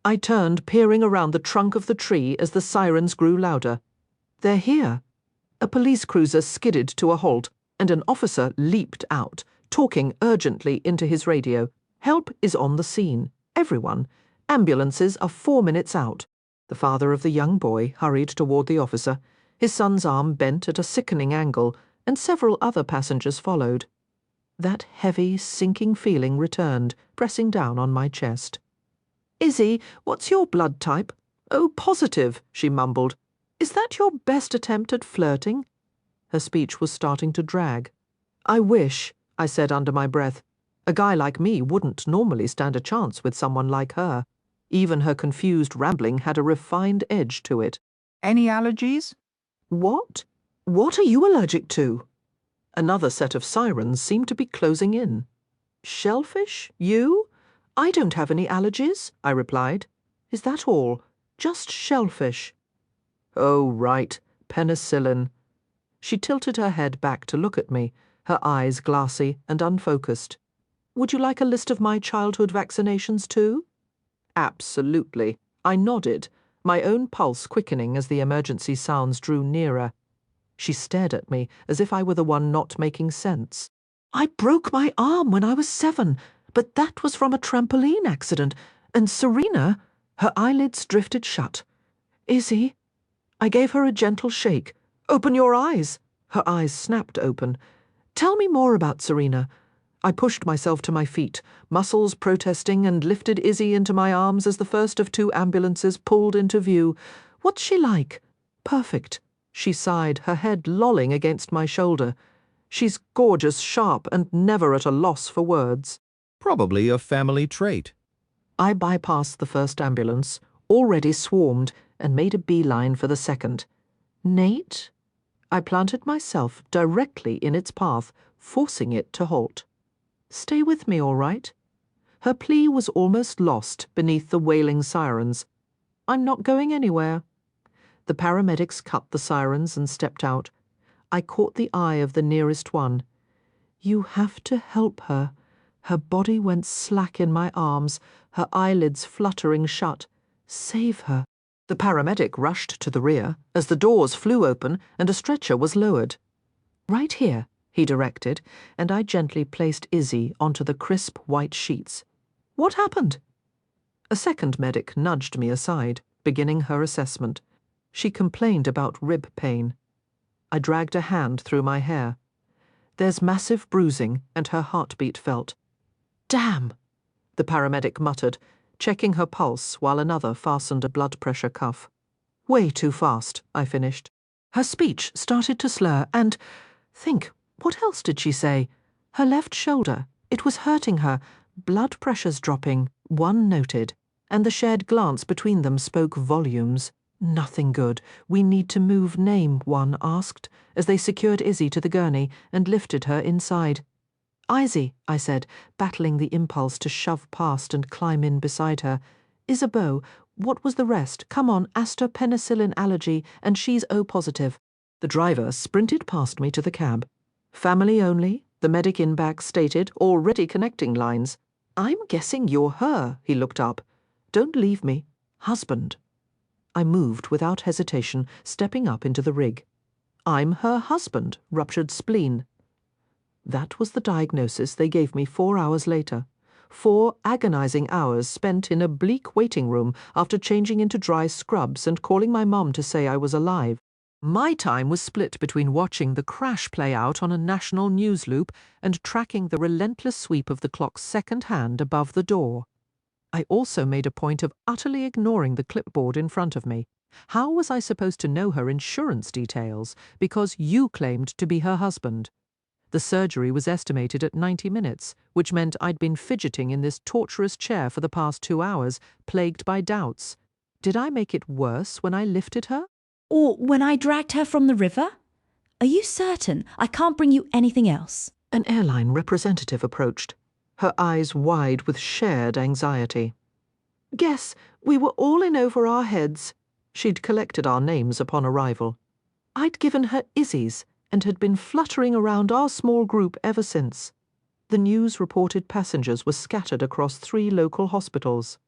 I turned, peering around the trunk of the tree as the sirens grew louder. They're here. A police cruiser skidded to a halt, and an officer leaped out, talking urgently into his radio. Help is on the scene. Everyone. Ambulances are 4 minutes out. The father of the young boy hurried toward the officer, his son's arm bent at a sickening angle, and several other passengers followed. That heavy, sinking feeling returned, pressing down on my chest. Izzy, what's your blood type? Oh, positive, she mumbled. Is that your best attempt at flirting? Her speech was starting to drag. I wish, I said under my breath. A guy like me wouldn't normally stand a chance with someone like her. Even her confused rambling had a refined edge to it. Any allergies? What? What are you allergic to? Another set of sirens seemed to be closing in. Shellfish? You? I don't have any allergies, I replied. Is that all? Just shellfish. Oh, right. Penicillin. She tilted her head back to look at me, her eyes glassy and unfocused. Would you like a list of my childhood vaccinations too? Absolutely. I nodded, my own pulse quickening as the emergency sounds drew nearer. She stared at me as if I were the one not making sense. I broke my arm when I was 7, but that was from a trampoline accident, and Serena, her eyelids drifted shut. Izzy? I gave her a gentle shake. Open your eyes. Her eyes snapped open. Tell me more about Serena. I pushed myself to my feet, muscles protesting, and lifted Izzy into my arms as the first of 2 ambulances pulled into view. What's she like? Perfect. She sighed, her head lolling against my shoulder. She's gorgeous, sharp, and never at a loss for words. Probably a family trait. I bypassed the first ambulance, already swarmed, and made a beeline for the second. Nate? I planted myself directly in its path, forcing it to halt. Stay with me, all right? Her plea was almost lost beneath the wailing sirens. I'm not going anywhere. The paramedics cut the sirens and stepped out. I caught the eye of the nearest one. You have to help her. Her body went slack in my arms, her eyelids fluttering shut. Save her. The paramedic rushed to the rear as the doors flew open and a stretcher was lowered. Right here, he directed, and I gently placed Izzy onto the crisp white sheets. What happened? A second medic nudged me aside, beginning her assessment. She complained about rib pain. I dragged a hand through my hair. There's massive bruising and her heartbeat felt. Damn, the paramedic muttered, checking her pulse while another fastened a blood pressure cuff. Way too fast, I finished. Her speech started to slur and, think, what else did she say? Her left shoulder, it was hurting her, blood pressure's dropping, one noted, and the shared glance between them spoke volumes. Nothing good. We need to move name, one asked, as they secured Izzy to the gurney and lifted her inside. Izzy, I said, battling the impulse to shove past and climb in beside her. Isabeau, what was the rest? Come on, penicillin allergy, and she's O positive. The driver sprinted past me to the cab. Family only, the medic in back stated, already connecting lines. I'm guessing you're her, he looked up. Don't leave me. Husband. I moved without hesitation, stepping up into the rig. I'm her husband, ruptured spleen. That was the diagnosis they gave me 4 hours later. 4 agonizing hours spent in a bleak waiting room after changing into dry scrubs and calling my mum to say I was alive. My time was split between watching the crash play out on a national news loop and tracking the relentless sweep of the clock's second hand above the door. I also made a point of utterly ignoring the clipboard in front of me. How was I supposed to know her insurance details? Because you claimed to be her husband. The surgery was estimated at 90 minutes, which meant I'd been fidgeting in this torturous chair for the past 2 hours, plagued by doubts. Did I make it worse when I lifted her? Or when I dragged her from the river? Are you certain I can't bring you anything else? An airline representative approached, her eyes wide with shared anxiety. Guess we were all in over our heads. She'd collected our names upon arrival. I'd given her Izzy's and had been fluttering around our small group ever since. The news reported passengers were scattered across 3 local hospitals.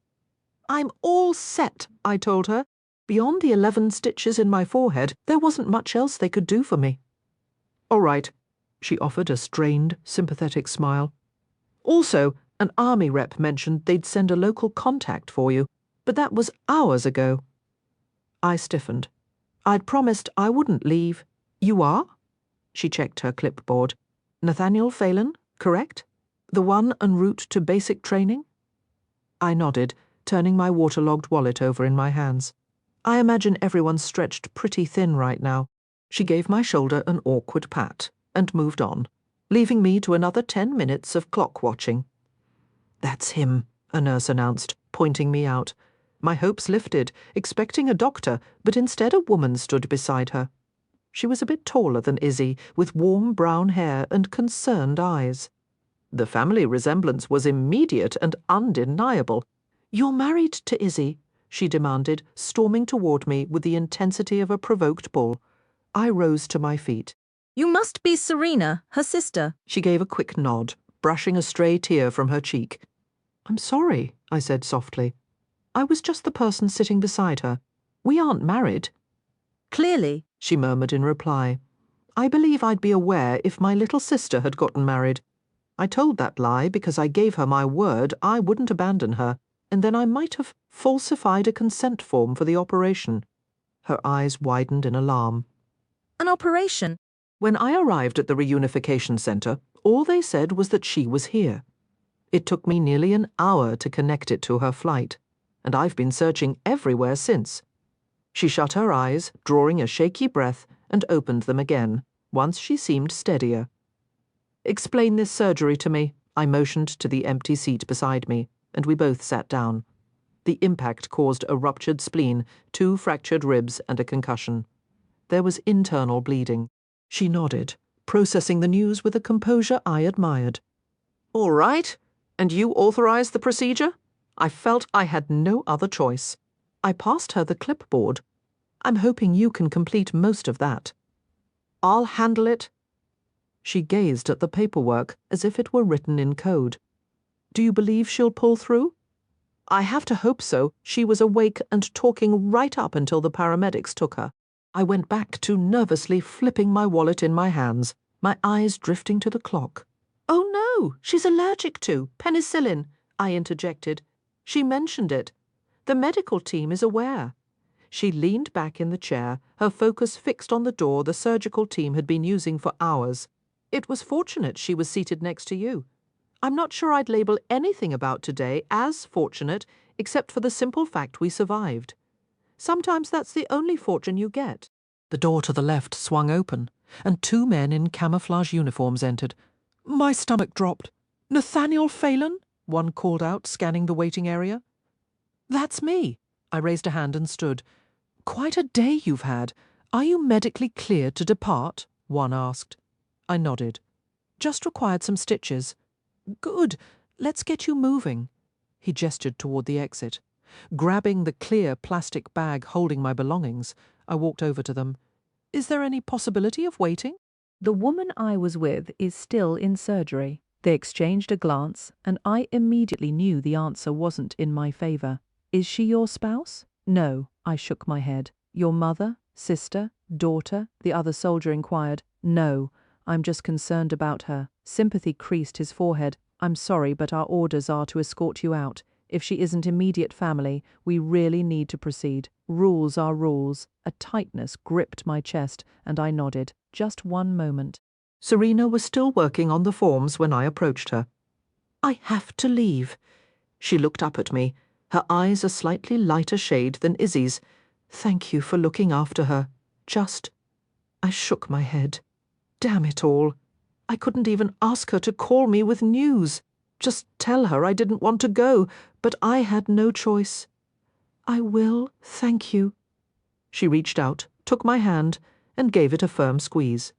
I'm all set, I told her. Beyond the 11 stitches in my forehead, there wasn't much else they could do for me. All right, she offered a strained, sympathetic smile. Also, an army rep mentioned they'd send a local contact for you, but that was hours ago. I stiffened. I'd promised I wouldn't leave. You are? She checked her clipboard. Nathaniel Phelan, correct? The one en route to basic training? I nodded, turning my waterlogged wallet over in my hands. I imagine everyone's stretched pretty thin right now. She gave my shoulder an awkward pat and moved on, leaving me to another 10 minutes of clock watching. That's him, a nurse announced, pointing me out. My hopes lifted, expecting a doctor, but instead a woman stood beside her. She was a bit taller than Izzy, with warm brown hair and concerned eyes. The family resemblance was immediate and undeniable. You're married to Izzy, she demanded, storming toward me with the intensity of a provoked bull. I rose to my feet. You must be Serena, her sister. She gave a quick nod, brushing a stray tear from her cheek. I'm sorry, I said softly. I was just the person sitting beside her. We aren't married. Clearly, she murmured in reply. I believe I'd be aware if my little sister had gotten married. I told that lie because I gave her my word I wouldn't abandon her, and then I might have falsified a consent form for the operation. Her eyes widened in alarm. An operation? When I arrived at the reunification center, all they said was that she was here. It took me nearly an hour to connect it to her flight, and I've been searching everywhere since. She shut her eyes, drawing a shaky breath, and opened them again, once she seemed steadier. Explain this surgery to me, I motioned to the empty seat beside me, and we both sat down. The impact caused a ruptured spleen, 2 fractured ribs, and a concussion. There was internal bleeding. She nodded, processing the news with a composure I admired. All right. And you authorized the procedure? I felt I had no other choice. I passed her the clipboard. I'm hoping you can complete most of that. I'll handle it. She gazed at the paperwork as if it were written in code. Do you believe she'll pull through? I have to hope so. She was awake and talking right up until the paramedics took her. I went back to nervously flipping my wallet in my hands, my eyes drifting to the clock. Oh no, she's allergic to penicillin, I interjected. She mentioned it. The medical team is aware. She leaned back in the chair, her focus fixed on the door the surgical team had been using for hours. It was fortunate she was seated next to you. I'm not sure I'd label anything about today as fortunate, except for the simple fact we survived. Sometimes that's the only fortune you get. The door to the left swung open, and 2 men in camouflage uniforms entered. My stomach dropped. Nathaniel Phelan? One called out, scanning the waiting area. That's me. I raised a hand and stood. Quite a day you've had. Are you medically cleared to depart? One asked. I nodded. Just required some stitches. Good. Let's get you moving. He gestured toward the exit. Grabbing the clear plastic bag holding my belongings, I walked over to them. Is there any possibility of waiting? The woman I was with is still in surgery. They exchanged a glance, and I immediately knew the answer wasn't in my favor. Is she your spouse? No, I shook my head. Your mother, sister, daughter? The other soldier inquired. No, I'm just concerned about her. Sympathy creased his forehead. I'm sorry, but our orders are to escort you out. If she isn't immediate family, we really need to proceed. Rules are rules. A tightness gripped my chest, and I nodded. Just one moment. Serena was still working on the forms when I approached her. I have to leave. She looked up at me, her eyes a slightly lighter shade than Izzy's. Thank you for looking after her. I shook my head. Damn it all. I couldn't even ask her to call me with news. Just tell her I didn't want to go, but I had no choice. I will, thank you. She reached out, took my hand, and gave it a firm squeeze.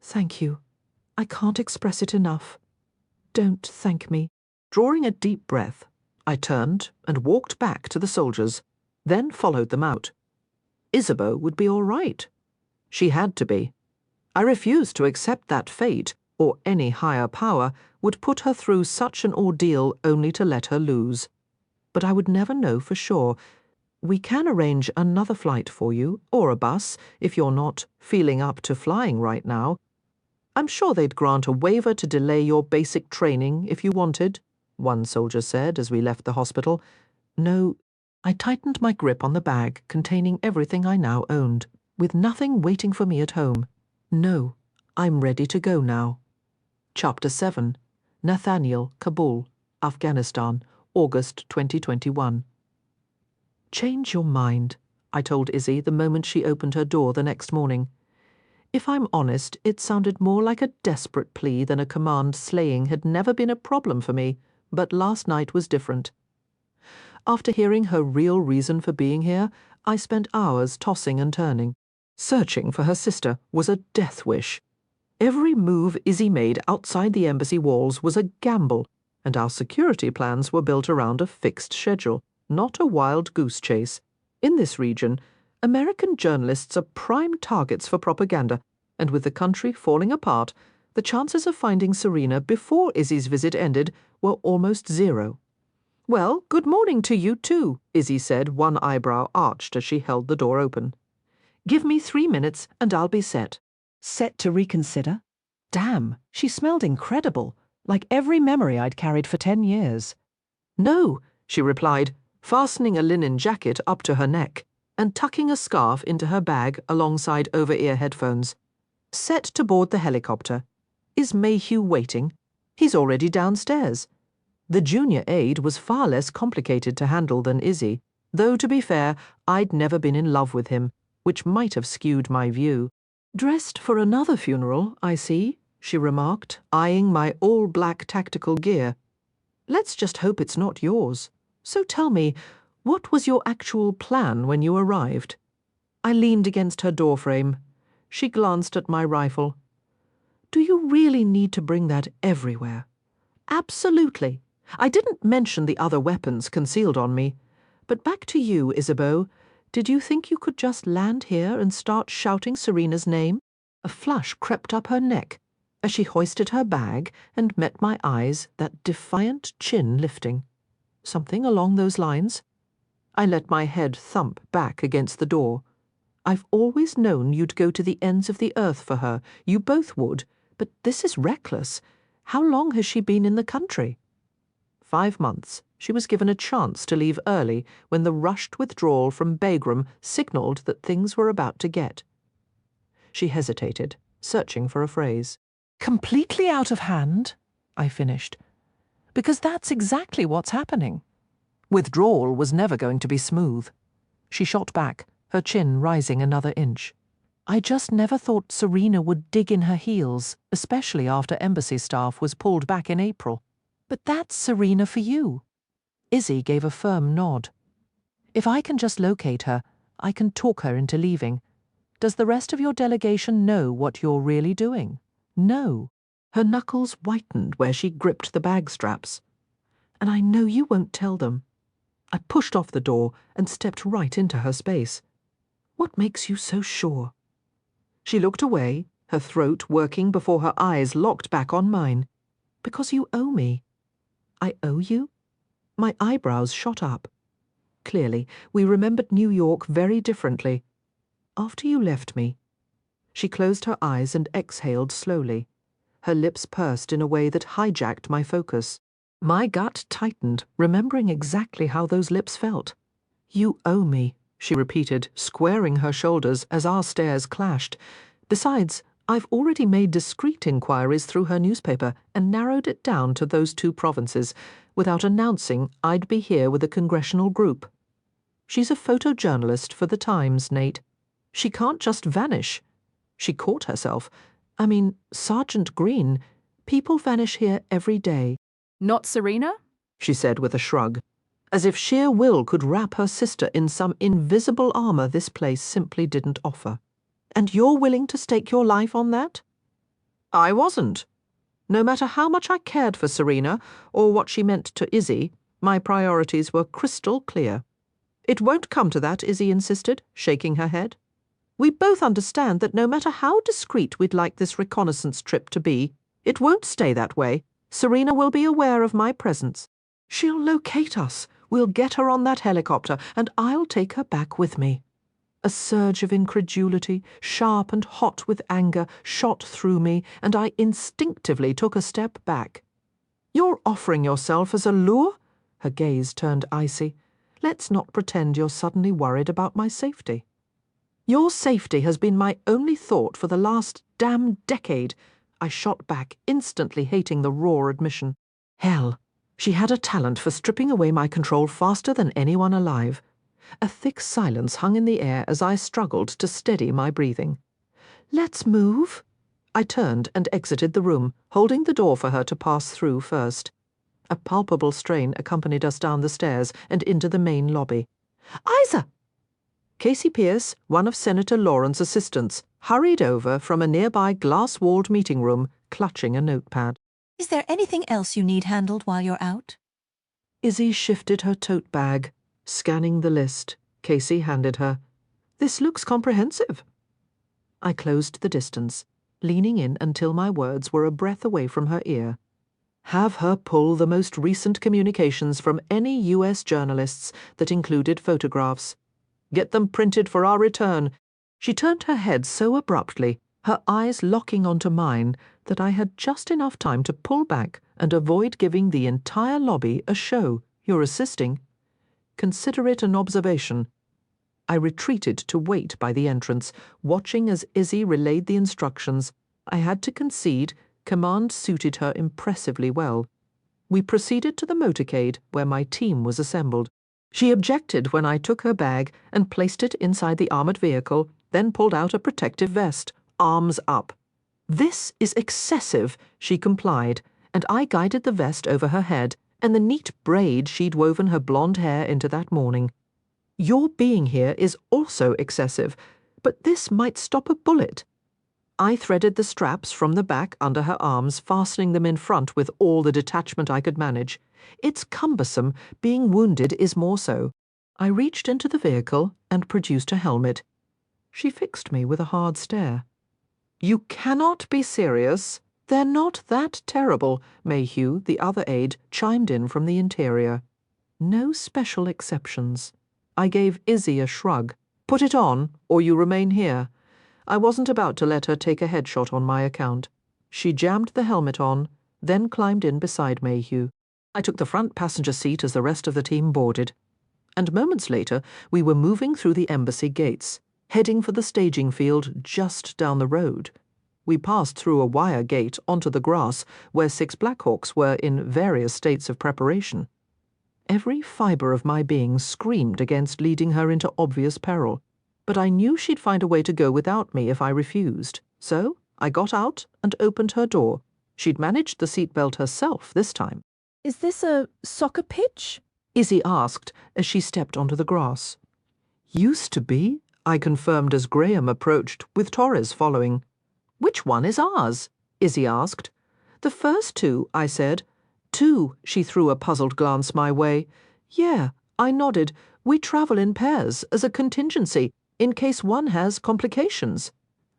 Thank you. I can't express it enough. Don't thank me. Drawing a deep breath, I turned and walked back to the soldiers, then followed them out. Isabeau would be all right. She had to be. I refused to accept that fate, or any higher power, would put her through such an ordeal only to let her lose. But I would never know for sure. We can arrange another flight for you, or a bus, if you're not feeling up to flying right now. I'm sure they'd grant a waiver to delay your basic training if you wanted, one soldier said as we left the hospital. No, I tightened my grip on the bag containing everything I now owned, with nothing waiting for me at home. No, I'm ready to go now. Chapter 7. Nathaniel, Kabul, Afghanistan, August 2021. Change your mind, I told Izzy the moment she opened her door the next morning. If I'm honest, it sounded more like a desperate plea than a command. Slaying had never been a problem for me, but last night was different. After hearing her real reason for being here, I spent hours tossing and turning. Searching for her sister was a death wish. Every move Izzy made outside the embassy walls was a gamble, and our security plans were built around a fixed schedule, not a wild goose chase. In this region, American journalists are prime targets for propaganda, and with the country falling apart, the chances of finding Serena before Izzy's visit ended were almost zero. Well, good morning to you too, Izzy said, one eyebrow arched as she held the door open. Give me 3 minutes and I'll be set. Set to reconsider? Damn, she smelled incredible, like every memory I'd carried for 10 years. No, she replied, fastening a linen jacket up to her neck and tucking a scarf into her bag alongside over-ear headphones. Set to board the helicopter. Is Mayhew waiting? He's already downstairs. The junior aide was far less complicated to handle than Izzy, though to be fair, I'd never been in love with him, which might have skewed my view. Dressed for another funeral, I see, she remarked, eyeing my all-black tactical gear. Let's just hope it's not yours. So tell me, what was your actual plan when you arrived? I leaned against her doorframe. She glanced at my rifle. Do you really need to bring that everywhere? Absolutely. I didn't mention the other weapons concealed on me. But back to you, Isabeau. Did you think you could just land here and start shouting Serena's name? A flush crept up her neck as she hoisted her bag and met my eyes, that defiant chin lifting. Something along those lines? I let my head thump back against the door. I've always known you'd go to the ends of the earth for her. You both would. But this is reckless. How long has she been in the country? 5 months. She was given a chance to leave early when the rushed withdrawal from Bagram signalled that things were about to get. She hesitated, searching for a phrase. Completely out of hand, I finished. Because that's exactly what's happening. Withdrawal was never going to be smooth. She shot back, her chin rising another inch. I just never thought Serena would dig in her heels, especially after embassy staff was pulled back in April. But that's Serena for you. Izzy gave a firm nod. If I can just locate her, I can talk her into leaving. Does the rest of your delegation know what you're really doing? No. Her knuckles whitened where she gripped the bag straps. And I know you won't tell them. I pushed off the door and stepped right into her space. What makes you so sure? She looked away, her throat working before her eyes locked back on mine. Because you owe me. I owe you? My eyebrows shot up. Clearly, we remembered New York very differently. After you left me. She closed her eyes and exhaled slowly. Her lips pursed in a way that hijacked my focus. My gut tightened, remembering exactly how those lips felt. You owe me, she repeated, squaring her shoulders as our stares clashed. Besides, I've already made discreet inquiries through her newspaper and narrowed it down to those 2 provinces, without announcing I'd be here with a congressional group. She's a photojournalist for the Times, Nate. She can't just vanish. She caught herself. I mean, Sergeant Green. People vanish here every day. Not Serena? She said with a shrug, as if sheer will could wrap her sister in some invisible armor this place simply didn't offer. And you're willing to stake your life on that? I wasn't. No matter how much I cared for Serena, or what she meant to Izzy, my priorities were crystal clear. It won't come to that, Izzy insisted, shaking her head. We both understand that no matter how discreet we'd like this reconnaissance trip to be, it won't stay that way. Serena will be aware of my presence. She'll locate us. We'll get her on that helicopter, and I'll take her back with me. A surge of incredulity, sharp and hot with anger, shot through me, and I instinctively took a step back. You're offering yourself as a lure? Her gaze turned icy. Let's not pretend you're suddenly worried about my safety. Your safety has been my only thought for the last damn decade. I shot back, instantly hating the raw admission. Hell, she had a talent for stripping away my control faster than anyone alive. A thick silence hung in the air as I struggled to steady my breathing. Let's move. I turned and exited the room, holding the door for her to pass through first. A palpable strain accompanied us down the stairs and into the main lobby. Isa! Casey Pierce, one of Senator Lawrence's assistants, hurried over from a nearby glass-walled meeting room, clutching a notepad. Is there anything else you need handled while you're out? Izzy shifted her tote bag. Scanning the list, Casey handed her. This looks comprehensive. I closed the distance, leaning in until my words were a breath away from her ear. Have her pull the most recent communications from any U.S. journalists that included photographs. Get them printed for our return. She turned her head so abruptly, her eyes locking onto mine, that I had just enough time to pull back and avoid giving the entire lobby a show. You're assisting. Consider it an observation. I retreated to wait by the entrance, watching as Izzy relayed the instructions. I had to concede, command suited her impressively well. We proceeded to the motorcade, where my team was assembled. She objected when I took her bag and placed it inside the armored vehicle, then pulled out a protective vest, arms up. This is excessive, she complied, and I guided the vest over her head and the neat braid she'd woven her blonde hair into that morning. Your being here is also excessive, but this might stop a bullet. I threaded the straps from the back under her arms, fastening them in front with all the detachment I could manage. It's cumbersome. Being wounded is more so. I reached into the vehicle and produced a helmet. She fixed me with a hard stare. You cannot be serious. They're not that terrible, Mayhew, the other aide, chimed in from the interior. No special exceptions. I gave Izzy a shrug. Put it on, or you remain here. I wasn't about to let her take a headshot on my account. She jammed the helmet on, then climbed in beside Mayhew. I took the front passenger seat as the rest of the team boarded. And moments later, we were moving through the embassy gates, heading for the staging field just down the road. We passed through a wire gate onto the grass where 6 Blackhawks were in various states of preparation. Every fibre of my being screamed against leading her into obvious peril, but I knew she'd find a way to go without me if I refused. So I got out and opened her door. She'd managed the seatbelt herself this time. Is this a soccer pitch? Izzy asked as she stepped onto the grass. Used to be, I confirmed as Graham approached, with Torres following. Which one is ours? Izzy asked. The first 2, I said. 2, she threw a puzzled glance my way. Yeah, I nodded. We travel in pairs, as a contingency, in case one has complications.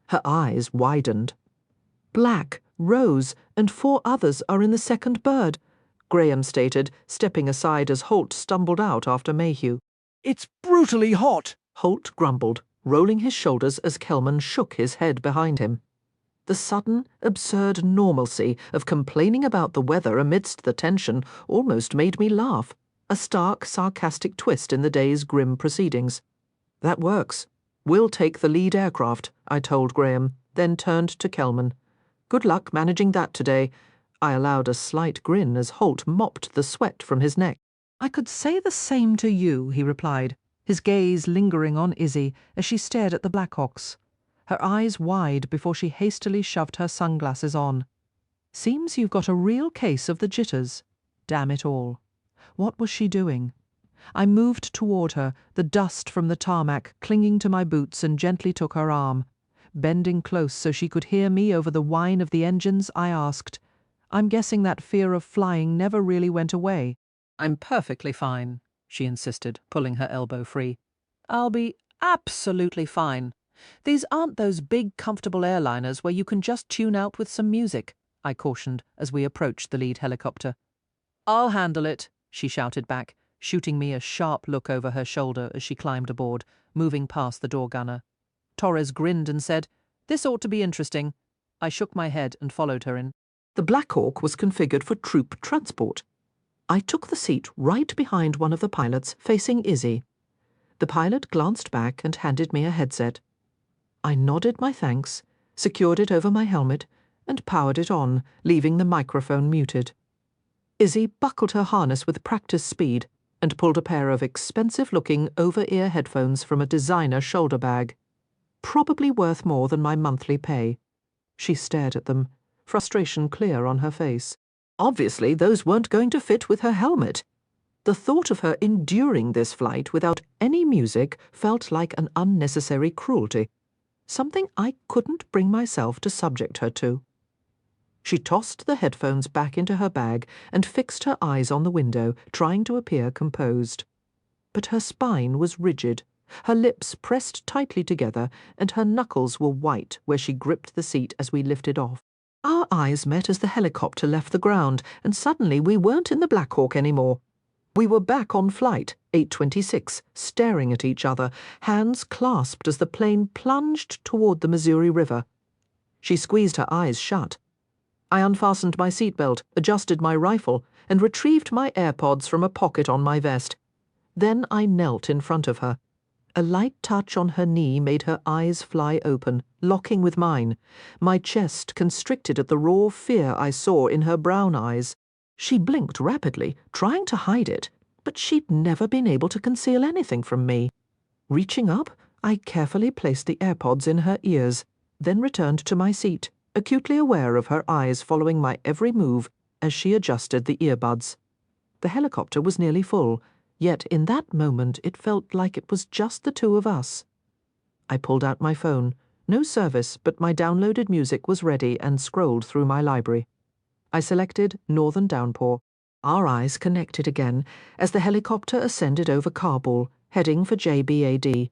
Her eyes widened. Black, Rose, and 4 others are in the second bird, Graham stated, stepping aside as Holt stumbled out after Mayhew. It's brutally hot, Holt grumbled, rolling his shoulders as Kelman shook his head behind him. The sudden, absurd normalcy of complaining about the weather amidst the tension almost made me laugh, a stark, sarcastic twist in the day's grim proceedings. That works. We'll take the lead aircraft, I told Graham, then turned to Kelman. Good luck managing that today. I allowed a slight grin as Holt mopped the sweat from his neck. I could say the same to you, he replied, his gaze lingering on Izzy as she stared at the Blackhawks, her eyes wide before she hastily shoved her sunglasses on. Seems you've got a real case of the jitters. Damn it all. What was she doing? I moved toward her, the dust from the tarmac clinging to my boots, and gently took her arm. Bending close so she could hear me over the whine of the engines, I asked, I'm guessing that fear of flying never really went away. I'm perfectly fine, she insisted, pulling her elbow free. I'll be absolutely fine. These aren't those big, comfortable airliners where you can just tune out with some music, I cautioned as we approached the lead helicopter. I'll handle it, she shouted back, shooting me a sharp look over her shoulder as she climbed aboard, moving past the door gunner. Torres grinned and said, This ought to be interesting. I shook my head and followed her in. The Black Hawk was configured for troop transport. I took the seat right behind one of the pilots, facing Izzy. The pilot glanced back and handed me a headset. I nodded my thanks, secured it over my helmet, and powered it on, leaving the microphone muted. Izzy buckled her harness with practice speed and pulled a pair of expensive-looking over-ear headphones from a designer shoulder bag. Probably worth more than my monthly pay. She stared at them, frustration clear on her face. Obviously, those weren't going to fit with her helmet. The thought of her enduring this flight without any music felt like an unnecessary cruelty, something I couldn't bring myself to subject her to. She tossed the headphones back into her bag and fixed her eyes on the window, trying to appear composed. But her spine was rigid, her lips pressed tightly together, and her knuckles were white where she gripped the seat as we lifted off. Our eyes met as the helicopter left the ground, and suddenly we weren't in the Black Hawk anymore. We were back on flight, 826, staring at each other, hands clasped as the plane plunged toward the Missouri River. She squeezed her eyes shut. I unfastened my seatbelt, adjusted my rifle, and retrieved my AirPods from a pocket on my vest. Then I knelt in front of her. A light touch on her knee made her eyes fly open, locking with mine. My chest constricted at the raw fear I saw in her brown eyes. She blinked rapidly, trying to hide it, but she'd never been able to conceal anything from me. Reaching up, I carefully placed the AirPods in her ears, then returned to my seat, acutely aware of her eyes following my every move as she adjusted the earbuds. The helicopter was nearly full, yet in that moment it felt like it was just the 2 of us. I pulled out my phone, No service, but my downloaded music was ready and scrolled through my library. I selected Northern Downpour. Our eyes connected again as the helicopter ascended over Kabul, heading for JBAD.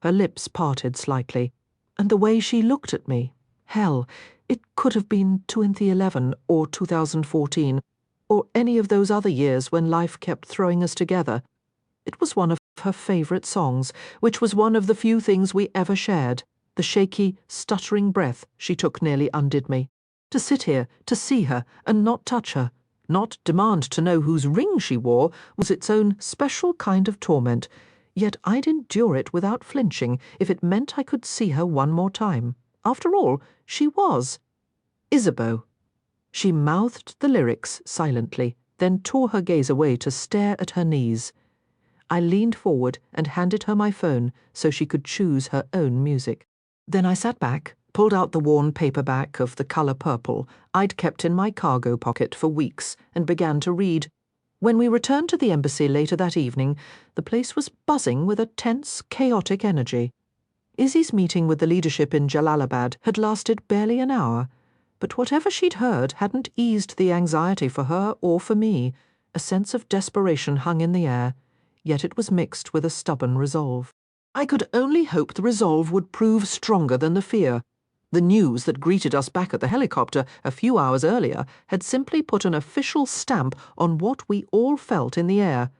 Her lips parted slightly, and the way she looked at me. Hell, it could have been 2011 or 2014, or any of those other years when life kept throwing us together. It was one of her favourite songs, which was one of the few things we ever shared. The shaky, stuttering breath she took nearly undid me. To sit here, to see her, and not touch her, not demand to know whose ring she wore, was its own special kind of torment, yet I'd endure it without flinching if it meant I could see her one more time. After all, she was Isabeau. She mouthed the lyrics silently, then tore her gaze away to stare at her knees. I leaned forward and handed her my phone so she could choose her own music. Then I sat back, pulled out the worn paperback of The Colour Purple I'd kept in my cargo pocket for weeks, and began to read. When we returned to the embassy later that evening, the place was buzzing with a tense, chaotic energy. Izzy's meeting with the leadership in Jalalabad had lasted barely an hour, but whatever she'd heard hadn't eased the anxiety for her or for me. A sense of desperation hung in the air, yet it was mixed with a stubborn resolve. I could only hope the resolve would prove stronger than the fear. The news that greeted us back at the helicopter a few hours earlier had simply put an official stamp on what we all felt in the air.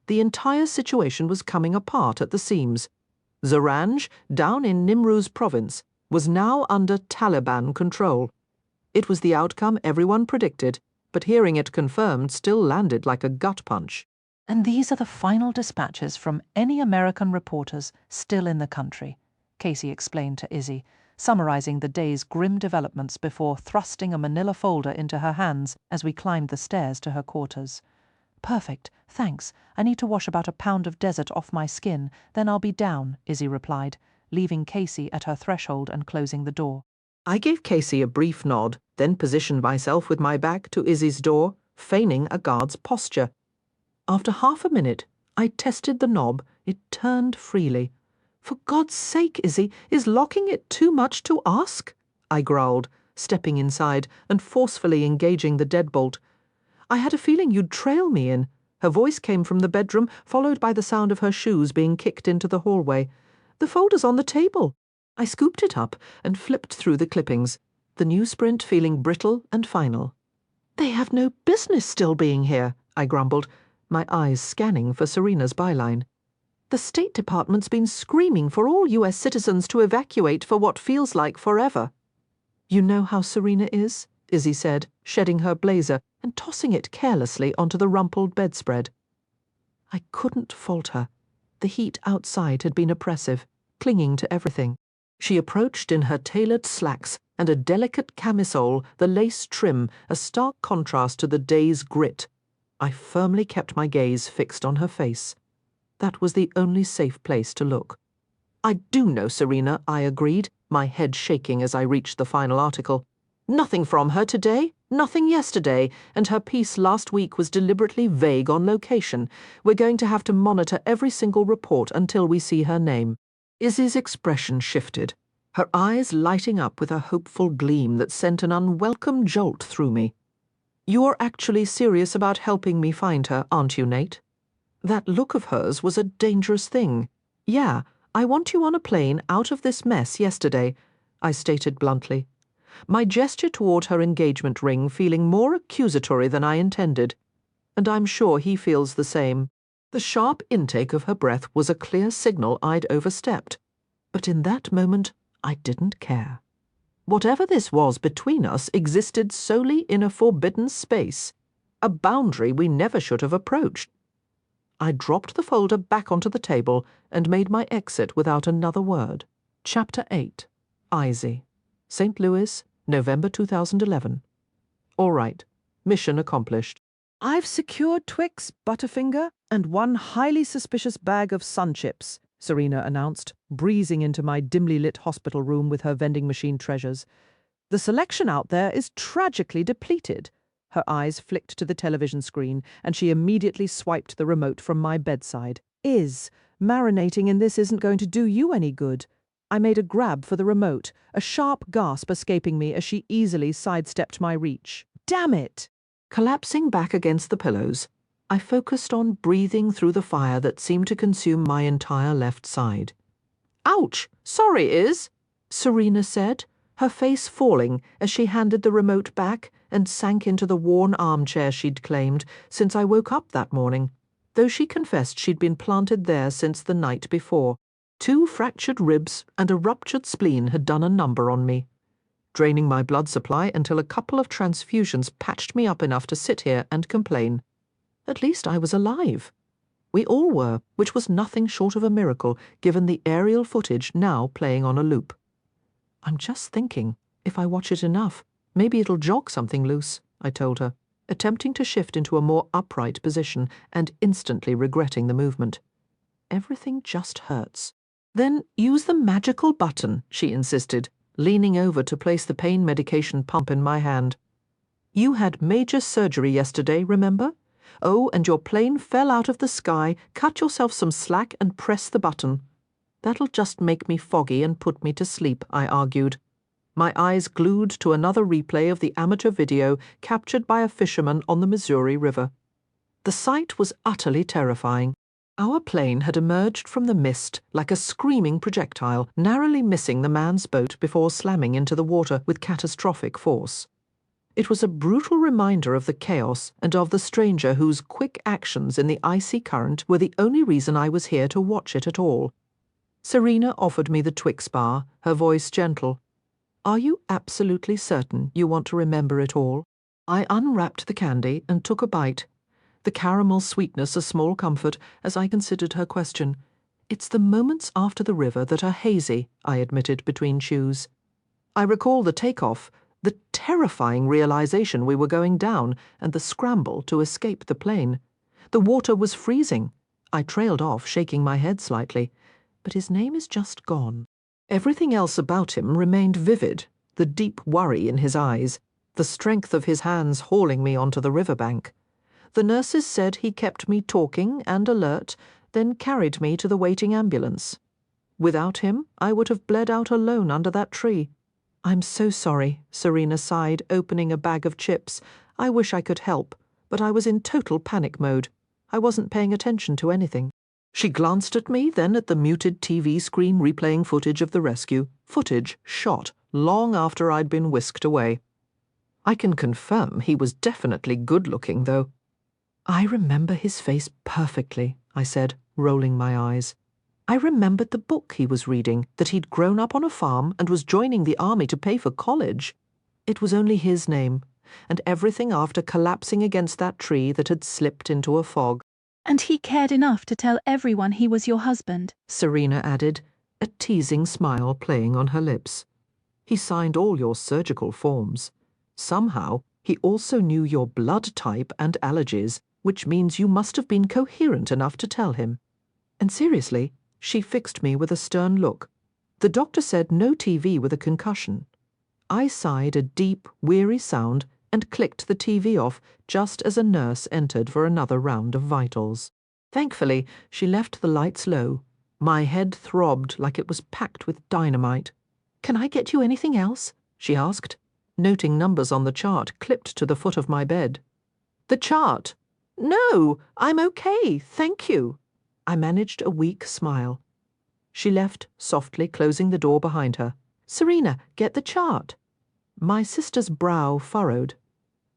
The entire situation was coming apart at the seams. Zaranj, down in Nimruz province, was now under Taliban control. It was the outcome everyone predicted, but hearing it confirmed still landed like a gut punch. And these are the final dispatches from any American reporters still in the country, Casey explained to Izzy, summarizing the day's grim developments before thrusting a manila folder into her hands as we climbed the stairs to her quarters. Perfect, thanks. I need to wash about a pound of desert off my skin, then I'll be down, Izzy replied, leaving Casey at her threshold and closing the door. I gave Casey a brief nod, then positioned myself with my back to Izzy's door, feigning a guard's posture. After half a minute, I tested the knob. It turned freely. "For God's sake, Izzy, is locking it too much to ask?" I growled, stepping inside and forcefully engaging the deadbolt. "I had a feeling you'd trail me in." Her voice came from the bedroom, followed by the sound of her shoes being kicked into the hallway. "The folder's on the table." I scooped it up and flipped through the clippings, the newsprint feeling brittle and final. "They have no business still being here," I grumbled, my eyes scanning for Serena's byline. "The State Department's been screaming for all U.S. citizens to evacuate for what feels like forever." "You know how Serena is?" Izzy said, shedding her blazer and tossing it carelessly onto the rumpled bedspread. I couldn't fault her. The heat outside had been oppressive, clinging to everything. She approached in her tailored slacks and a delicate camisole, the lace trim, a stark contrast to the day's grit. I firmly kept my gaze fixed on her face. That was the only safe place to look. "I do know Serena," I agreed, my head shaking as I reached the final article. "Nothing from her today, nothing yesterday, and her piece last week was deliberately vague on location. We're going to have to monitor every single report until we see her name." Izzy's expression shifted, her eyes lighting up with a hopeful gleam that sent an unwelcome jolt through me. "You're actually serious about helping me find her, aren't you, Nate?" That look of hers was a dangerous thing. "Yeah, I want you on a plane out of this mess yesterday," I stated bluntly, my gesture toward her engagement ring feeling more accusatory than I intended. And I'm sure he feels the same. The sharp intake of her breath was a clear signal I'd overstepped. But in that moment, I didn't care. Whatever this was between us existed solely in a forbidden space, a boundary we never should have approached. I dropped the folder back onto the table and made my exit without another word. Chapter 8. Izzy. St. Louis, November 2011. All right. Mission accomplished. "I've secured Twix, Butterfinger, and one highly suspicious bag of Sun Chips," Serena announced, breezing into my dimly lit hospital room with her vending machine treasures. "The selection out there is tragically depleted." Her eyes flicked to the television screen, and she immediately swiped the remote from my bedside. "Marinating in this isn't going to do you any good." I made a grab for the remote, a sharp gasp escaping me as she easily sidestepped my reach. Damn it! Collapsing back against the pillows, I focused on breathing through the fire that seemed to consume my entire left side. "Ouch! Sorry, Iz," Serena said, her face falling as she handed the remote back and sank into the worn armchair she'd claimed since I woke up that morning, though she confessed she'd been planted there since the night before. 2 fractured ribs and a ruptured spleen had done a number on me, draining my blood supply until a couple of transfusions patched me up enough to sit here and complain. At least I was alive. We all were, which was nothing short of a miracle, given the aerial footage now playing on a loop. "I'm just thinking, if I watch it enough, maybe it'll jog something loose," I told her, attempting to shift into a more upright position and instantly regretting the movement. "Everything just hurts." "Then use the magical button," she insisted, leaning over to place the pain medication pump in my hand. "You had major surgery yesterday, remember? Oh, and your plane fell out of the sky. Cut yourself some slack and press the button." "That'll just make me foggy and put me to sleep," I argued, my eyes glued to another replay of the amateur video captured by a fisherman on the Missouri River. The sight was utterly terrifying. Our plane had emerged from the mist like a screaming projectile, narrowly missing the man's boat before slamming into the water with catastrophic force. It was a brutal reminder of the chaos and of the stranger whose quick actions in the icy current were the only reason I was here to watch it at all. Serena offered me the Twix bar, her voice gentle. "Are you absolutely certain you want to remember it all?" I unwrapped the candy and took a bite, the caramel sweetness a small comfort as I considered her question. "It's the moments after the river that are hazy," I admitted between chews. I recall the takeoff, the terrifying realization we were going down, and the scramble to escape the plane. The water was freezing. I trailed off, shaking my head slightly. But his name is just gone. Everything else about him remained vivid, the deep worry in his eyes, the strength of his hands hauling me onto the riverbank. The nurses said he kept me talking and alert, then carried me to the waiting ambulance. Without him, I would have bled out alone under that tree. "I'm so sorry," Serena sighed, opening a bag of chips. "I wish I could help, but I was in total panic mode. I wasn't paying attention to anything." She glanced at me, then at the muted TV screen replaying footage of the rescue, footage shot long after I'd been whisked away. I can confirm he was definitely good-looking, though. "I remember his face perfectly," I said, rolling my eyes. I remembered the book he was reading, that he'd grown up on a farm and was joining the army to pay for college. It was only his name, and everything after collapsing against that tree that had slipped into a fog. "And he cared enough to tell everyone he was your husband," Serena added, a teasing smile playing on her lips. "He signed all your surgical forms. Somehow, he also knew your blood type and allergies, which means you must have been coherent enough to tell him. And seriously," she fixed me with a stern look, "the doctor said no TV with a concussion." I sighed a deep, weary sound and clicked the TV off just as a nurse entered for another round of vitals. Thankfully, she left the lights low. My head throbbed like it was packed with dynamite. "Can I get you anything else?" she asked, noting numbers on the chart clipped to the foot of my bed. "The chart? No, I'm okay, thank you." I managed a weak smile. She left, softly closing the door behind her. "Serena, get the chart." My sister's brow furrowed.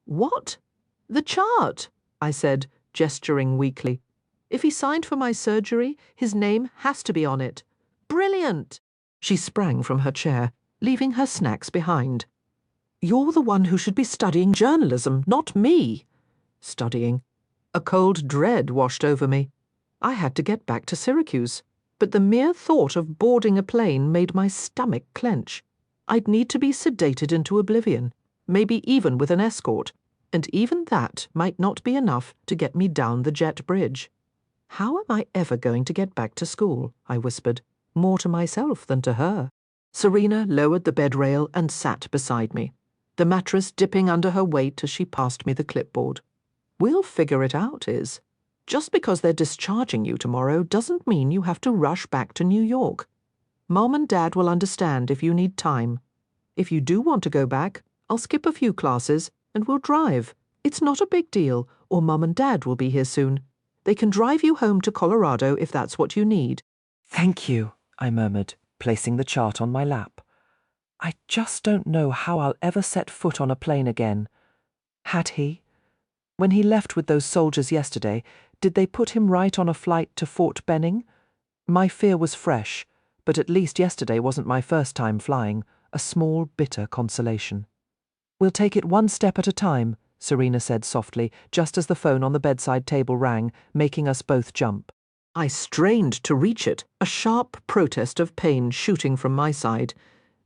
"What?" "The chart," I said, gesturing weakly. "If he signed for my surgery, his name has to be on it." "Brilliant!" She sprang from her chair, leaving her snacks behind. "You're the one who should be studying journalism, not me." Studying. A cold dread washed over me. I had to get back to Syracuse, but the mere thought of boarding a plane made my stomach clench. I'd need to be sedated into oblivion, maybe even with an escort, and even that might not be enough to get me down the jet bridge. "How am I ever going to get back to school?" I whispered, more to myself than to her. Serena lowered the bed rail and sat beside me, the mattress dipping under her weight as she passed me the clipboard. "We'll figure it out, Iz. Just because they're discharging you tomorrow doesn't mean you have to rush back to New York." Mom and Dad will understand if you need time. If you do want to go back, I'll skip a few classes and we'll drive. It's not a big deal, or Mum and Dad will be here soon. They can drive you home to Colorado if that's what you need. Thank you, I murmured, placing the chart on my lap. I just don't know how I'll ever set foot on a plane again. Had he? When he left with those soldiers yesterday, did they put him right on a flight to Fort Benning? My fear was fresh, but at least yesterday wasn't my first time flying, a small, bitter consolation. We'll take it one step at a time, Serena said softly, just as the phone on the bedside table rang, making us both jump. I strained to reach it, a sharp protest of pain shooting from my side.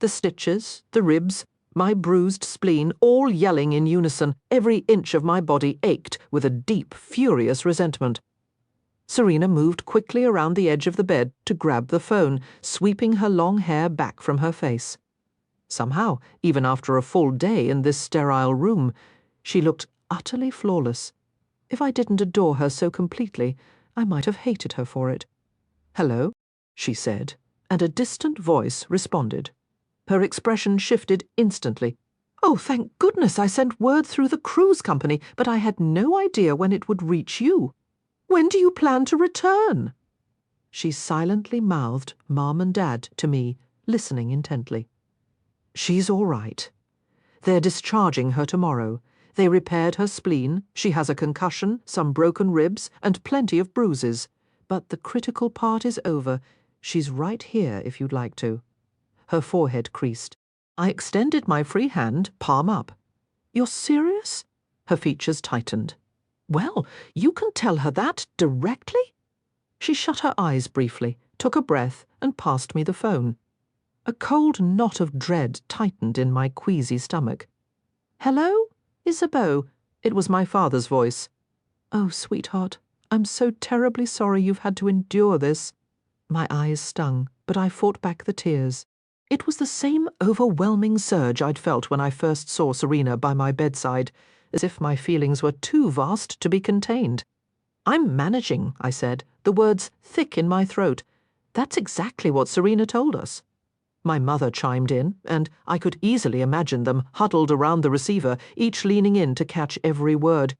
The stitches, the ribs, my bruised spleen, all yelling in unison. Every inch of my body ached with a deep, furious resentment. Serena moved quickly around the edge of the bed to grab the phone, sweeping her long hair back from her face. Somehow, even after a full day in this sterile room, she looked utterly flawless. If I didn't adore her so completely, I might have hated her for it. "Hello," she said, and a distant voice responded. Her expression shifted instantly. "Oh, thank goodness I sent word through the cruise company, but I had no idea when it would reach you. When do you plan to return?" She silently mouthed Mom and Dad to me, listening intently. "She's all right. They're discharging her tomorrow. They repaired her spleen, she has a concussion, some broken ribs, and plenty of bruises. But the critical part is over. She's right here if you'd like to." Her forehead creased. I extended my free hand, palm up. "You're serious?" Her features tightened. "Well, you can tell her that directly?" She shut her eyes briefly, took a breath, and passed me the phone. A cold knot of dread tightened in my queasy stomach. "Hello? Isabeau?" It was my father's voice. "Oh, sweetheart, I'm so terribly sorry you've had to endure this." My eyes stung, but I fought back the tears. It was the same overwhelming surge I'd felt when I first saw Serena by my bedside, as if my feelings were too vast to be contained. "I'm managing," I said, the words thick in my throat. "That's exactly what Serena told us." My mother chimed in, and I could easily imagine them huddled around the receiver, each leaning in to catch every word.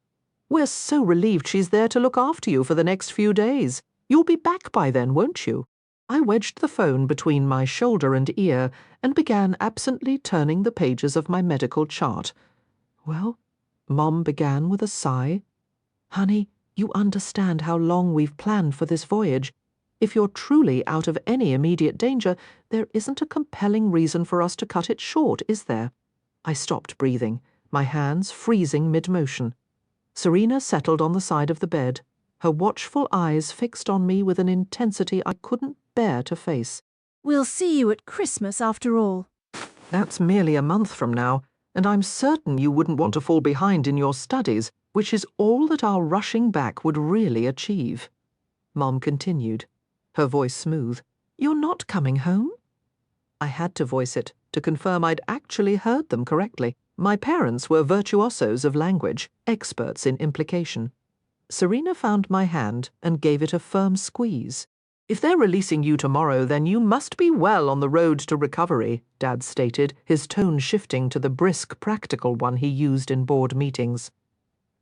"We're so relieved she's there to look after you for the next few days. You'll be back by then, won't you?" I wedged the phone between my shoulder and ear and began absently turning the pages of my medical chart. "Well," Mom began with a sigh. "Honey, you understand how long we've planned for this voyage. If you're truly out of any immediate danger, there isn't a compelling reason for us to cut it short, is there?" I stopped breathing, my hands freezing mid-motion. Serena settled on the side of the bed, her watchful eyes fixed on me with an intensity I couldn't bear to face. "We'll see you at Christmas after all." "That's merely a month from now, and I'm certain you wouldn't want to fall behind in your studies, which is all that our rushing back would really achieve." Mom continued, her voice smooth. "You're not coming home?" I had to voice it, to confirm I'd actually heard them correctly. My parents were virtuosos of language, experts in implication. Serena found my hand and gave it a firm squeeze. "If they're releasing you tomorrow, then you must be well on the road to recovery," Dad stated, his tone shifting to the brisk, practical one he used in board meetings.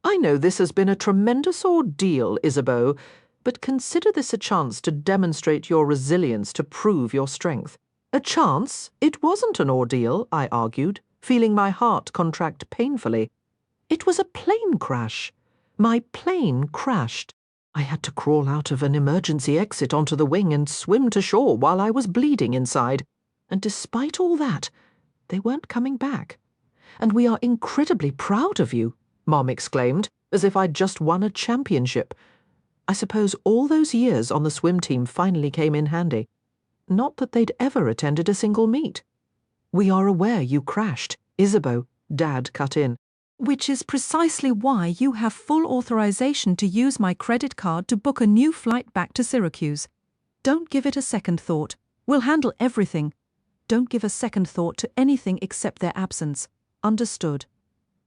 "I know this has been a tremendous ordeal, Isabeau, but consider this a chance to demonstrate your resilience, to prove your strength." "A chance? It wasn't an ordeal," I argued, feeling my heart contract painfully. "It was a plane crash. My plane crashed. I had to crawl out of an emergency exit onto the wing and swim to shore while I was bleeding inside. And despite all that, they weren't coming back. And we are incredibly proud of you," Mom exclaimed, as if I'd just won a championship. I suppose all those years on the swim team finally came in handy. Not that they'd ever attended a single meet. "We are aware you crashed," Isabeau, Dad cut in. "Which is precisely why you have full authorization to use my credit card to book a new flight back to Syracuse. Don't give it a second thought. We'll handle everything. Don't give a second thought to anything except their absence. Understood?"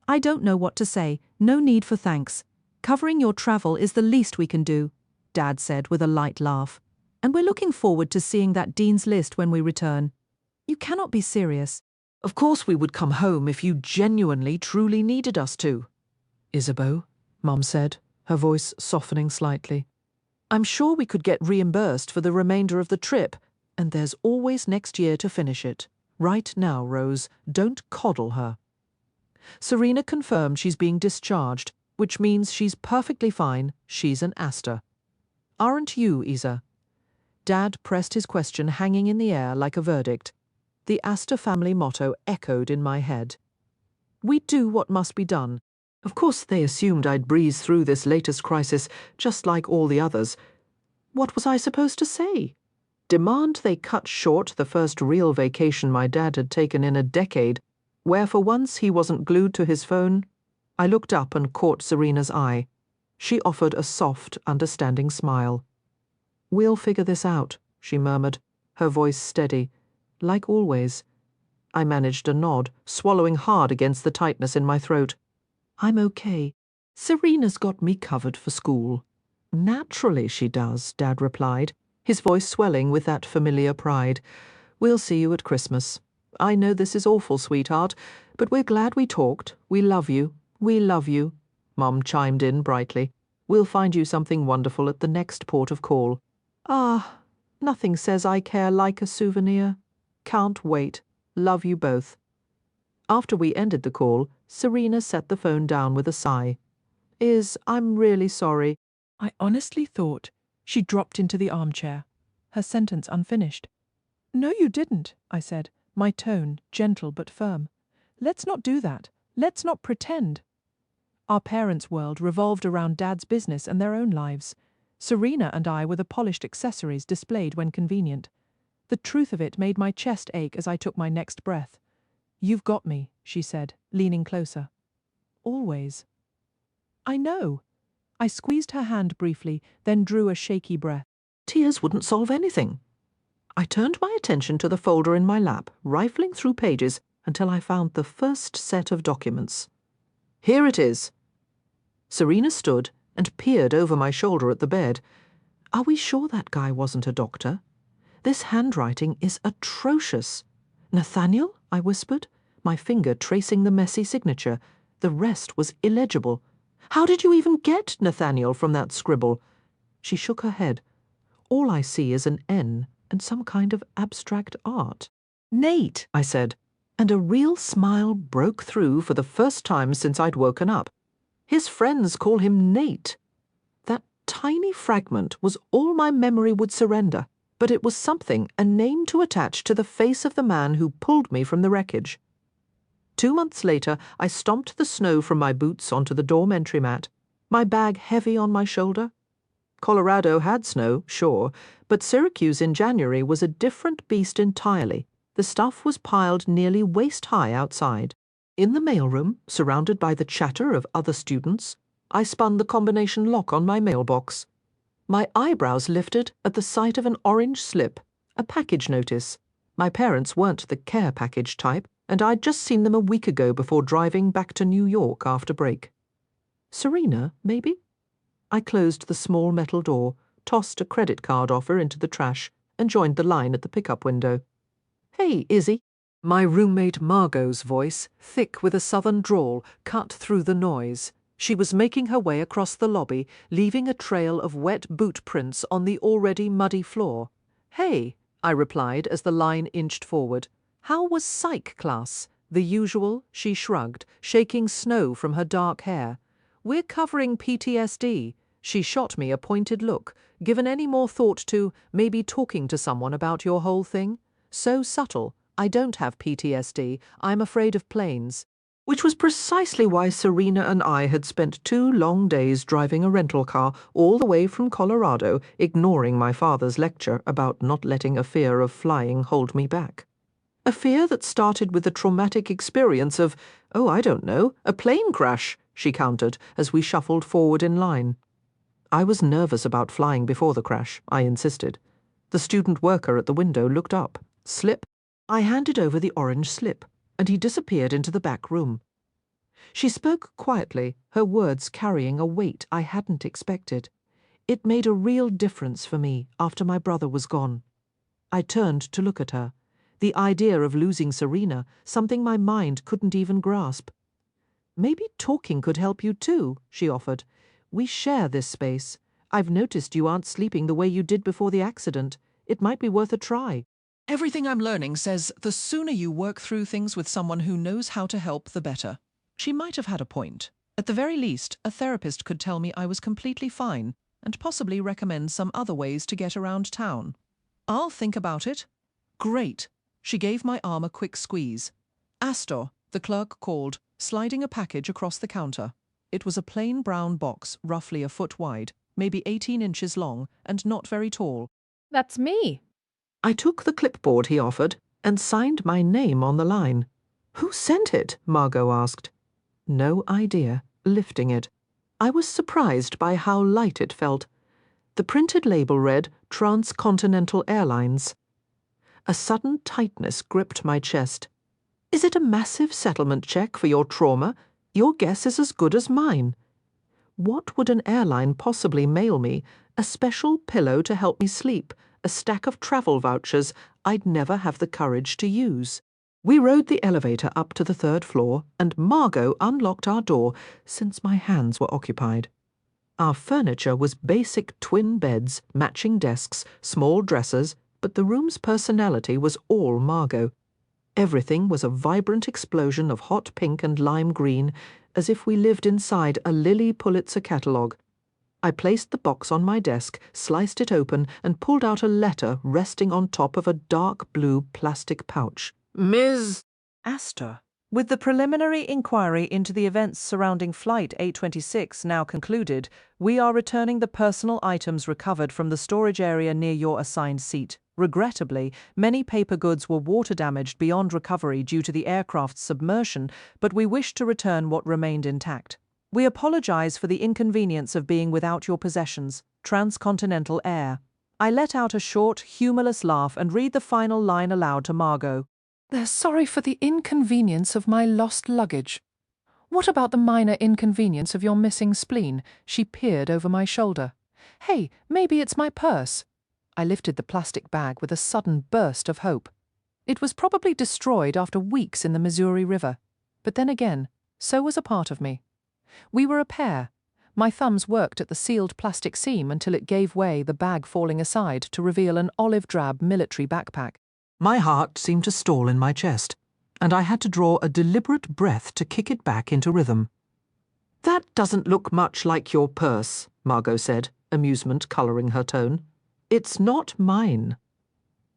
"I don't know what to say. No need for thanks. Covering your travel is the least we can do," Dad said with a light laugh. And we're looking forward to seeing that Dean's List when we return. You cannot be serious. Of course we would come home if you genuinely, truly needed us to. Isabeau, Mum said, her voice softening slightly. I'm sure we could get reimbursed for the remainder of the trip, and there's always next year to finish it. Right now, Rose, don't coddle her. Serena confirmed she's being discharged, which means she's perfectly fine. She's an Astor. Aren't you, Isa? Dad pressed his question hanging in the air like a verdict. The Astor family motto echoed in my head. We do what must be done. Of course they assumed I'd breeze through this latest crisis just like all the others. What was I supposed to say? Demand they cut short the first real vacation my dad had taken in a decade, where for once he wasn't glued to his phone? I looked up and caught Serena's eye. She offered a soft, understanding smile. We'll figure this out, she murmured, her voice steady, like always. I managed a nod, swallowing hard against the tightness in my throat. I'm okay. Serena's got me covered for school. Naturally she does, Dad replied, his voice swelling with that familiar pride. We'll see you at Christmas. I know this is awful, sweetheart, but we're glad we talked. We love you. We love you. Mum chimed in brightly. We'll find you something wonderful at the next port of call. Ah, nothing says I care like a souvenir. Can't wait. Love you both. After we ended the call, Serena set the phone down with a sigh. I'm really sorry. I honestly thought she dropped into the armchair, her sentence unfinished. No, you didn't, I said, my tone gentle but firm. Let's not do that. Let's not pretend. Our parents' world revolved around Dad's business and their own lives. Serena and I were the polished accessories displayed when convenient. The truth of it made my chest ache as I took my next breath. You've got me, she said, leaning closer. Always. I know. I squeezed her hand briefly, then drew a shaky breath. Tears wouldn't solve anything. I turned my attention to the folder in my lap, rifling through pages until I found the first set of documents. Here it is. Serena stood and peered over my shoulder at the bed. Are we sure that guy wasn't a doctor? This handwriting is atrocious. Nathaniel? I whispered, my finger tracing the messy signature. The rest was illegible. How did you even get Nathaniel from that scribble? She shook her head. All I see is an N and some kind of abstract art. Nate, I said, and a real smile broke through for the first time since I'd woken up. His friends call him Nate. That tiny fragment was all my memory would surrender, but it was something, a name to attach to the face of the man who pulled me from the wreckage. 2 months later, I stomped the snow from my boots onto the dorm entry mat, my bag heavy on my shoulder. Colorado had snow, sure, but Syracuse in January was a different beast entirely. The stuff was piled nearly waist-high outside. In the mailroom, surrounded by the chatter of other students, I spun the combination lock on my mailbox. My eyebrows lifted at the sight of an orange slip, a package notice. My parents weren't the care package type, and I'd just seen them a week ago before driving back to New York after break. Serena, maybe? I closed the small metal door, tossed a credit card offer into the trash, and joined the line at the pickup window. Hey, Izzy. My roommate Margot's voice, thick with a southern drawl, cut through the noise. She was making her way across the lobby, leaving a trail of wet boot prints on the already muddy floor. Hey, I replied as the line inched forward. How was psych class? The usual, she shrugged, shaking snow from her dark hair. We're covering PTSD. She shot me a pointed look. Given any more thought to maybe talking to someone about your whole thing? So subtle. I don't have PTSD. I'm afraid of planes. Which was precisely why Serena and I had spent 2 long days driving a rental car all the way from Colorado, ignoring my father's lecture about not letting a fear of flying hold me back. A fear that started with the traumatic experience of, oh, I don't know, a plane crash, she countered as we shuffled forward in line. I was nervous about flying before the crash, I insisted. The student worker at the window looked up. Slip? I handed over the orange slip, and he disappeared into the back room. She spoke quietly, her words carrying a weight I hadn't expected. It made a real difference for me after my brother was gone. I turned to look at her. The idea of losing Serena, something my mind couldn't even grasp. Maybe talking could help you too, she offered. We share this space. I've noticed you aren't sleeping the way you did before the accident. It might be worth a try. Everything I'm learning says the sooner you work through things with someone who knows how to help, the better. She might have had a point. At the very least, a therapist could tell me I was completely fine and possibly recommend some other ways to get around town. I'll think about it. Great. She gave my arm a quick squeeze. Astor, the clerk called, sliding a package across the counter. It was a plain brown box, roughly a foot wide, maybe 18 inches long, and not very tall. That's me. I took the clipboard he offered and signed my name on the line. Who sent it? Margot asked. No idea, lifting it. I was surprised by how light it felt. The printed label read Transcontinental Airlines. A sudden tightness gripped my chest. Is it a massive settlement check for your trauma? Your guess is as good as mine. What would an airline possibly mail me? A special pillow to help me sleep? A stack of travel vouchers I'd never have the courage to use. We rode the elevator up to the 3rd floor, and Margot unlocked our door since my hands were occupied. Our furniture was basic twin beds, matching desks, small dressers, but the room's personality was all Margot. Everything was a vibrant explosion of hot pink and lime green, as if we lived inside a Lilly Pulitzer catalogue. I placed the box on my desk, sliced it open, and pulled out a letter resting on top of a dark blue plastic pouch. Ms. Astor. With the preliminary inquiry into the events surrounding Flight 826 now concluded, we are returning the personal items recovered from the storage area near your assigned seat. Regrettably, many paper goods were water damaged beyond recovery due to the aircraft's submersion, but we wish to return what remained intact. We apologize for the inconvenience of being without your possessions. Transcontinental Air. I let out a short, humorless laugh and read the final line aloud to Margot. They're sorry for the inconvenience of my lost luggage. What about the minor inconvenience of your missing spleen? She peered over my shoulder. Hey, maybe it's my purse. I lifted the plastic bag with a sudden burst of hope. It was probably destroyed after weeks in the Missouri River. But then again, so was a part of me. We were a pair. My thumbs worked at the sealed plastic seam until it gave way, the bag falling aside to reveal an olive-drab military backpack. My heart seemed to stall in my chest, and I had to draw a deliberate breath to kick it back into rhythm. That doesn't look much like your purse, Margot said, amusement colouring her tone. It's not mine.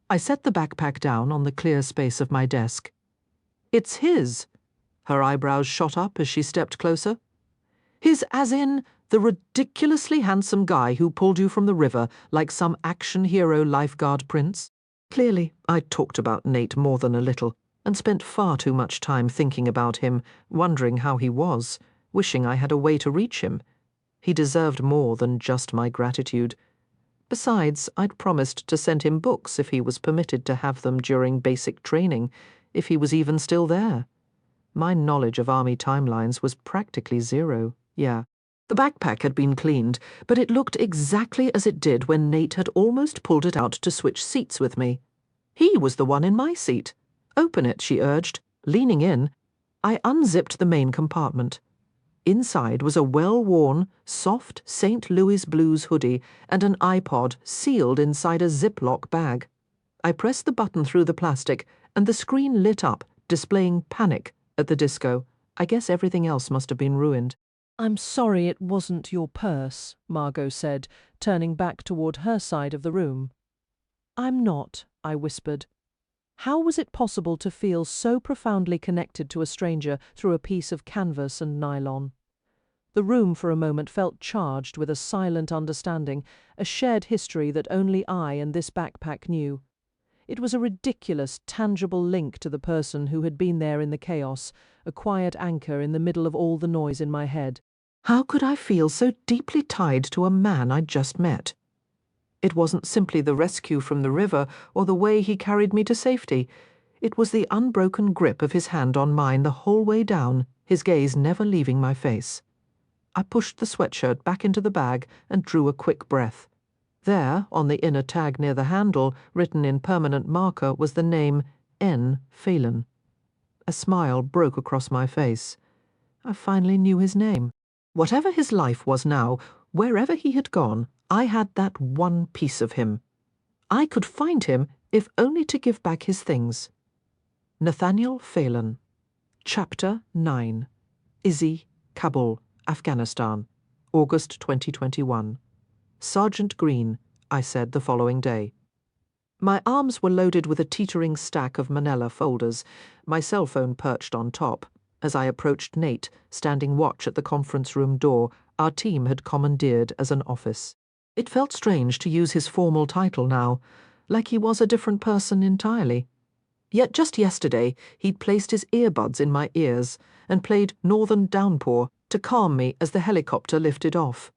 I set the backpack down on the clear space of my desk. It's his. Her eyebrows shot up as she stepped closer. His as in the ridiculously handsome guy who pulled you from the river like some action hero lifeguard prince. Clearly, I'd talked about Nate more than a little, and spent far too much time thinking about him, wondering how he was, wishing I had a way to reach him. He deserved more than just my gratitude. Besides, I'd promised to send him books if he was permitted to have them during basic training, if he was even still there. My knowledge of Army timelines was practically zero, yeah. The backpack had been cleaned, but it looked exactly as it did when Nate had almost pulled it out to switch seats with me. He was the one in my seat. Open it, she urged, leaning in. I unzipped the main compartment. Inside was a well-worn, soft St. Louis Blues hoodie and an iPod sealed inside a Ziploc bag. I pressed the button through the plastic, and the screen lit up, displaying Panic at the disco. I guess everything else must have been ruined. I'm sorry it wasn't your purse, Margot said, turning back toward her side of the room. I'm not, I whispered. How was it possible to feel so profoundly connected to a stranger through a piece of canvas and nylon? The room for a moment felt charged with a silent understanding, a shared history that only I and this backpack knew. It was a ridiculous, tangible link to the person who had been there in the chaos, a quiet anchor in the middle of all the noise in my head. How could I feel so deeply tied to a man I'd just met? It wasn't simply the rescue from the river or the way he carried me to safety. It was the unbroken grip of his hand on mine the whole way down, his gaze never leaving my face. I pushed the sweatshirt back into the bag and drew a quick breath. There, on the inner tag near the handle, written in permanent marker, was the name N. Phelan. A smile broke across my face. I finally knew his name. Whatever his life was now, wherever he had gone, I had that one piece of him. I could find him if only to give back his things. Nathaniel Phelan. Chapter 9. Izzy, Kabul, Afghanistan, August 2021. Sergeant Green, I said the following day. My arms were loaded with a teetering stack of manila folders, my cell phone perched on top. As I approached Nate, standing watch at the conference room door our team had commandeered as an office. It felt strange to use his formal title now, like he was a different person entirely. Yet just yesterday he'd placed his earbuds in my ears and played Northern Downpour to calm me as the helicopter lifted off.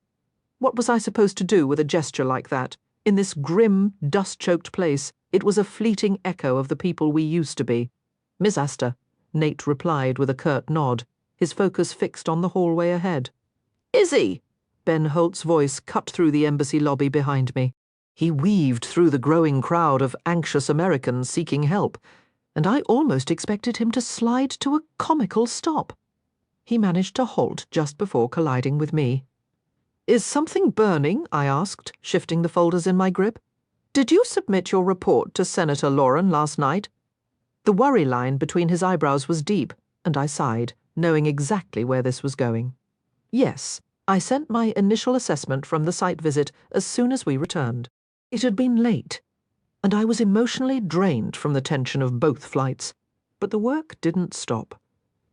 What was I supposed to do with a gesture like that? In this grim, dust-choked place, it was a fleeting echo of the people we used to be. Miss Astor, Nate replied with a curt nod, his focus fixed on the hallway ahead. Izzy! Ben Holt's voice cut through the embassy lobby behind me. He weaved through the growing crowd of anxious Americans seeking help, and I almost expected him to slide to a comical stop. He managed to halt just before colliding with me. Is something burning? I asked, shifting the folders in my grip. Did you submit your report to Senator Lauren last night? The worry line between his eyebrows was deep, and I sighed, knowing exactly where this was going. Yes, I sent my initial assessment from the site visit as soon as we returned. It had been late, and I was emotionally drained from the tension of both flights. But the work didn't stop.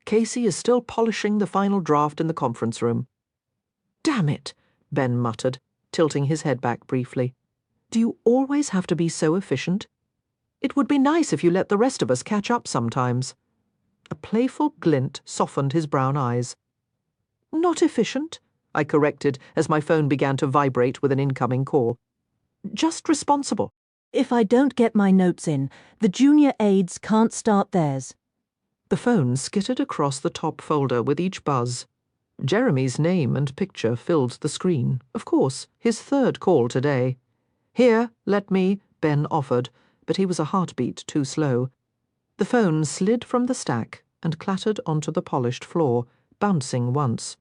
Casey is still polishing the final draft in the conference room. Damn it, Ben muttered, tilting his head back briefly. Do you always have to be so efficient? It would be nice if you let the rest of us catch up sometimes. A playful glint softened his brown eyes. Not efficient, I corrected as my phone began to vibrate with an incoming call. Just responsible. If I don't get my notes in, the junior aides can't start theirs. The phone skittered across the top folder with each buzz. Jeremy's name and picture filled the screen. Of course, his third call today. Here, let me, Ben offered, but he was a heartbeat too slow. The phone slid from the stack and clattered onto the polished floor, bouncing once.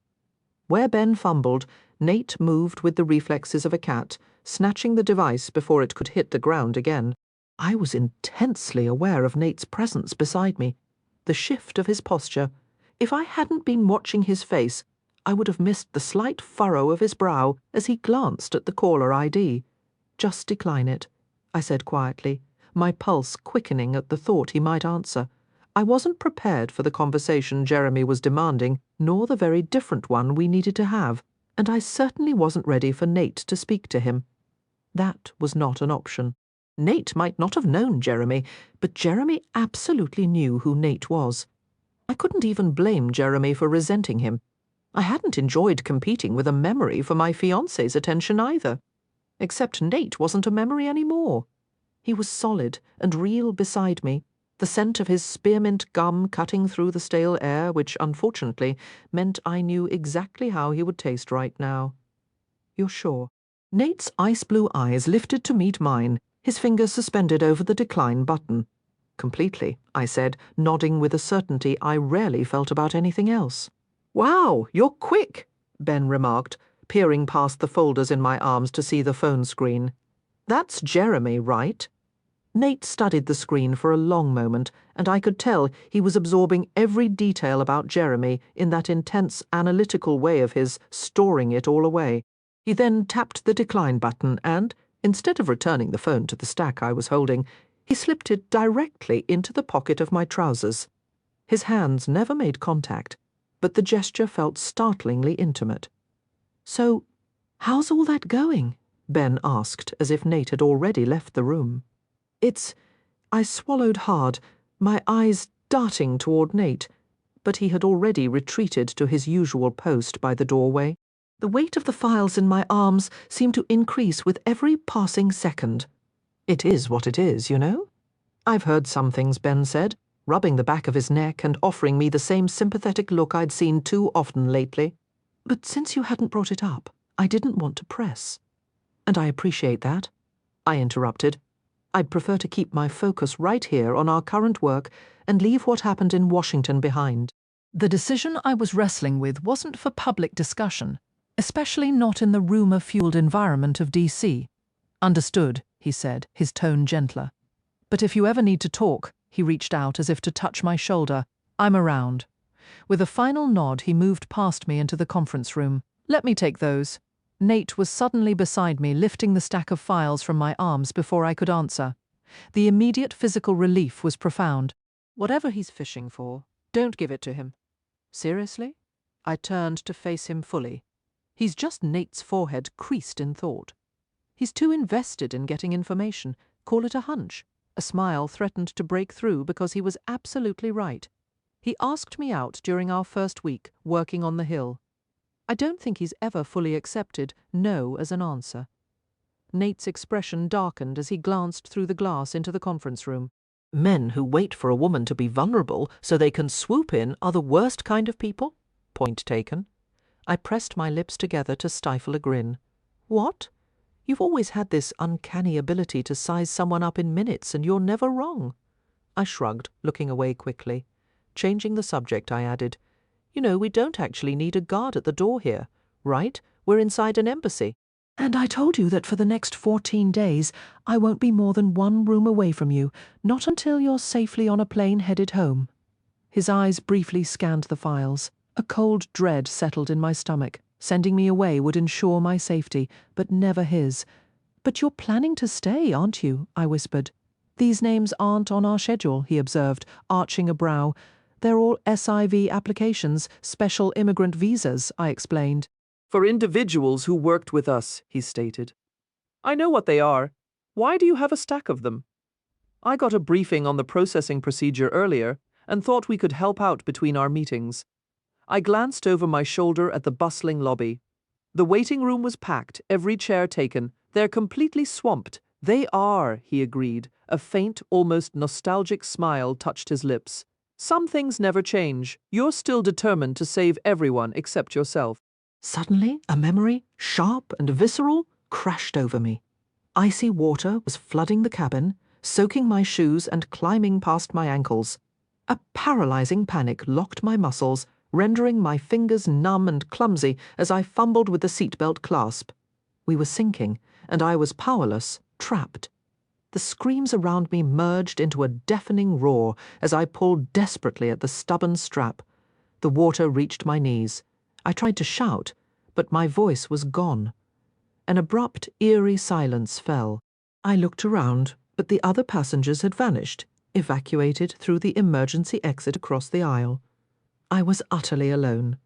Where Ben fumbled, Nate moved with the reflexes of a cat, snatching the device before it could hit the ground again. I was intensely aware of Nate's presence beside me, the shift of his posture. If I hadn't been watching his face, I would have missed the slight furrow of his brow as he glanced at the caller ID. Just decline it, I said quietly, my pulse quickening at the thought he might answer. I wasn't prepared for the conversation Jeremy was demanding, nor the very different one we needed to have, and I certainly wasn't ready for Nate to speak to him. That was not an option. Nate might not have known Jeremy, but Jeremy absolutely knew who Nate was. I couldn't even blame Jeremy for resenting him. I hadn't enjoyed competing with a memory for my fiancé's attention either. Except Nate wasn't a memory anymore. He was solid and real beside me, the scent of his spearmint gum cutting through the stale air, which, unfortunately, meant I knew exactly how he would taste right now. You're sure? Nate's ice-blue eyes lifted to meet mine, his fingers suspended over the decline button. Completely, I said, nodding with a certainty I rarely felt about anything else. Wow, you're quick, Ben remarked, peering past the folders in my arms to see the phone screen. That's Jeremy, right? Nate studied the screen for a long moment, and I could tell he was absorbing every detail about Jeremy in that intense analytical way of his, storing it all away. He then tapped the decline button and, instead of returning the phone to the stack I was holding, he slipped it directly into the pocket of my trousers. His hands never made contact, but the gesture felt startlingly intimate. So, how's all that going? Ben asked, as if Nate had already left the room. I swallowed hard, my eyes darting toward Nate, but he had already retreated to his usual post by the doorway. The weight of the files in my arms seemed to increase with every passing second. It is what it is, you know? I've heard some things, Ben said, rubbing the back of his neck and offering me the same sympathetic look I'd seen too often lately. But since you hadn't brought it up, I didn't want to press. And I appreciate that, I interrupted. I'd prefer to keep my focus right here on our current work and leave what happened in Washington behind. The decision I was wrestling with wasn't for public discussion, especially not in the rumour-fueled environment of DC. Understood, he said, his tone gentler. But if you ever need to talk, he reached out as if to touch my shoulder. I'm around. With a final nod, he moved past me into the conference room. Let me take those. Nate was suddenly beside me, lifting the stack of files from my arms before I could answer. The immediate physical relief was profound. Whatever he's fishing for, don't give it to him. Seriously? I turned to face him fully. He's just Nate's forehead creased in thought. He's too invested in getting information. Call it a hunch. A smile threatened to break through because he was absolutely right. He asked me out during our first week, working on the Hill. I don't think he's ever fully accepted no as an answer. Nate's expression darkened as he glanced through the glass into the conference room. Men who wait for a woman to be vulnerable so they can swoop in are the worst kind of people? Point taken. I pressed my lips together to stifle a grin. What? You've always had this uncanny ability to size someone up in minutes, and you're never wrong. I shrugged, looking away quickly. Changing the subject, I added, You know, we don't actually need a guard at the door here, right? We're inside an embassy. And I told you that for the next 14 days, I won't be more than one room away from you, not until you're safely on a plane headed home. His eyes briefly scanned the files. A cold dread settled in my stomach. Sending me away would ensure my safety, but never his. But you're planning to stay, aren't you? I whispered. These names aren't on our schedule, he observed, arching a brow. They're all SIV applications, special immigrant visas, I explained. For individuals who worked with us, he stated. I know what they are. Why do you have a stack of them? I got a briefing on the processing procedure earlier and thought we could help out between our meetings. I glanced over my shoulder at the bustling lobby. The waiting room was packed, every chair taken. They're completely swamped. They are, he agreed. A faint, almost nostalgic smile touched his lips. Some things never change. You're still determined to save everyone except yourself. Suddenly, a memory, sharp and visceral, crashed over me. Icy water was flooding the cabin, soaking my shoes and climbing past my ankles. A paralyzing panic locked my muscles, rendering my fingers numb and clumsy as I fumbled with the seatbelt clasp. We were sinking, and I was powerless, trapped. The screams around me merged into a deafening roar as I pulled desperately at the stubborn strap. The water reached my knees. I tried to shout, but my voice was gone. An abrupt, eerie silence fell. I looked around, but the other passengers had vanished, evacuated through the emergency exit across the aisle. I was utterly alone.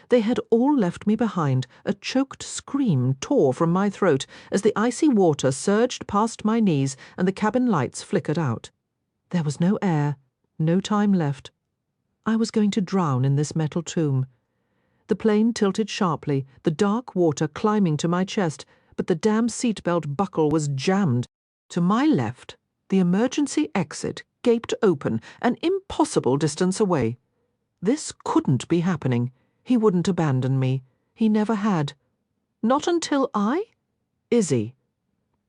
They had all left me behind. A choked scream tore from my throat as the icy water surged past my knees and the cabin lights flickered out. There was no air, no time left. I was going to drown in this metal tomb. The plane tilted sharply, the dark water climbing to my chest, but the damn seatbelt buckle was jammed. To my left, the emergency exit gaped open, an impossible distance away. This couldn't be happening. He wouldn't abandon me. He never had. Not until Izzy.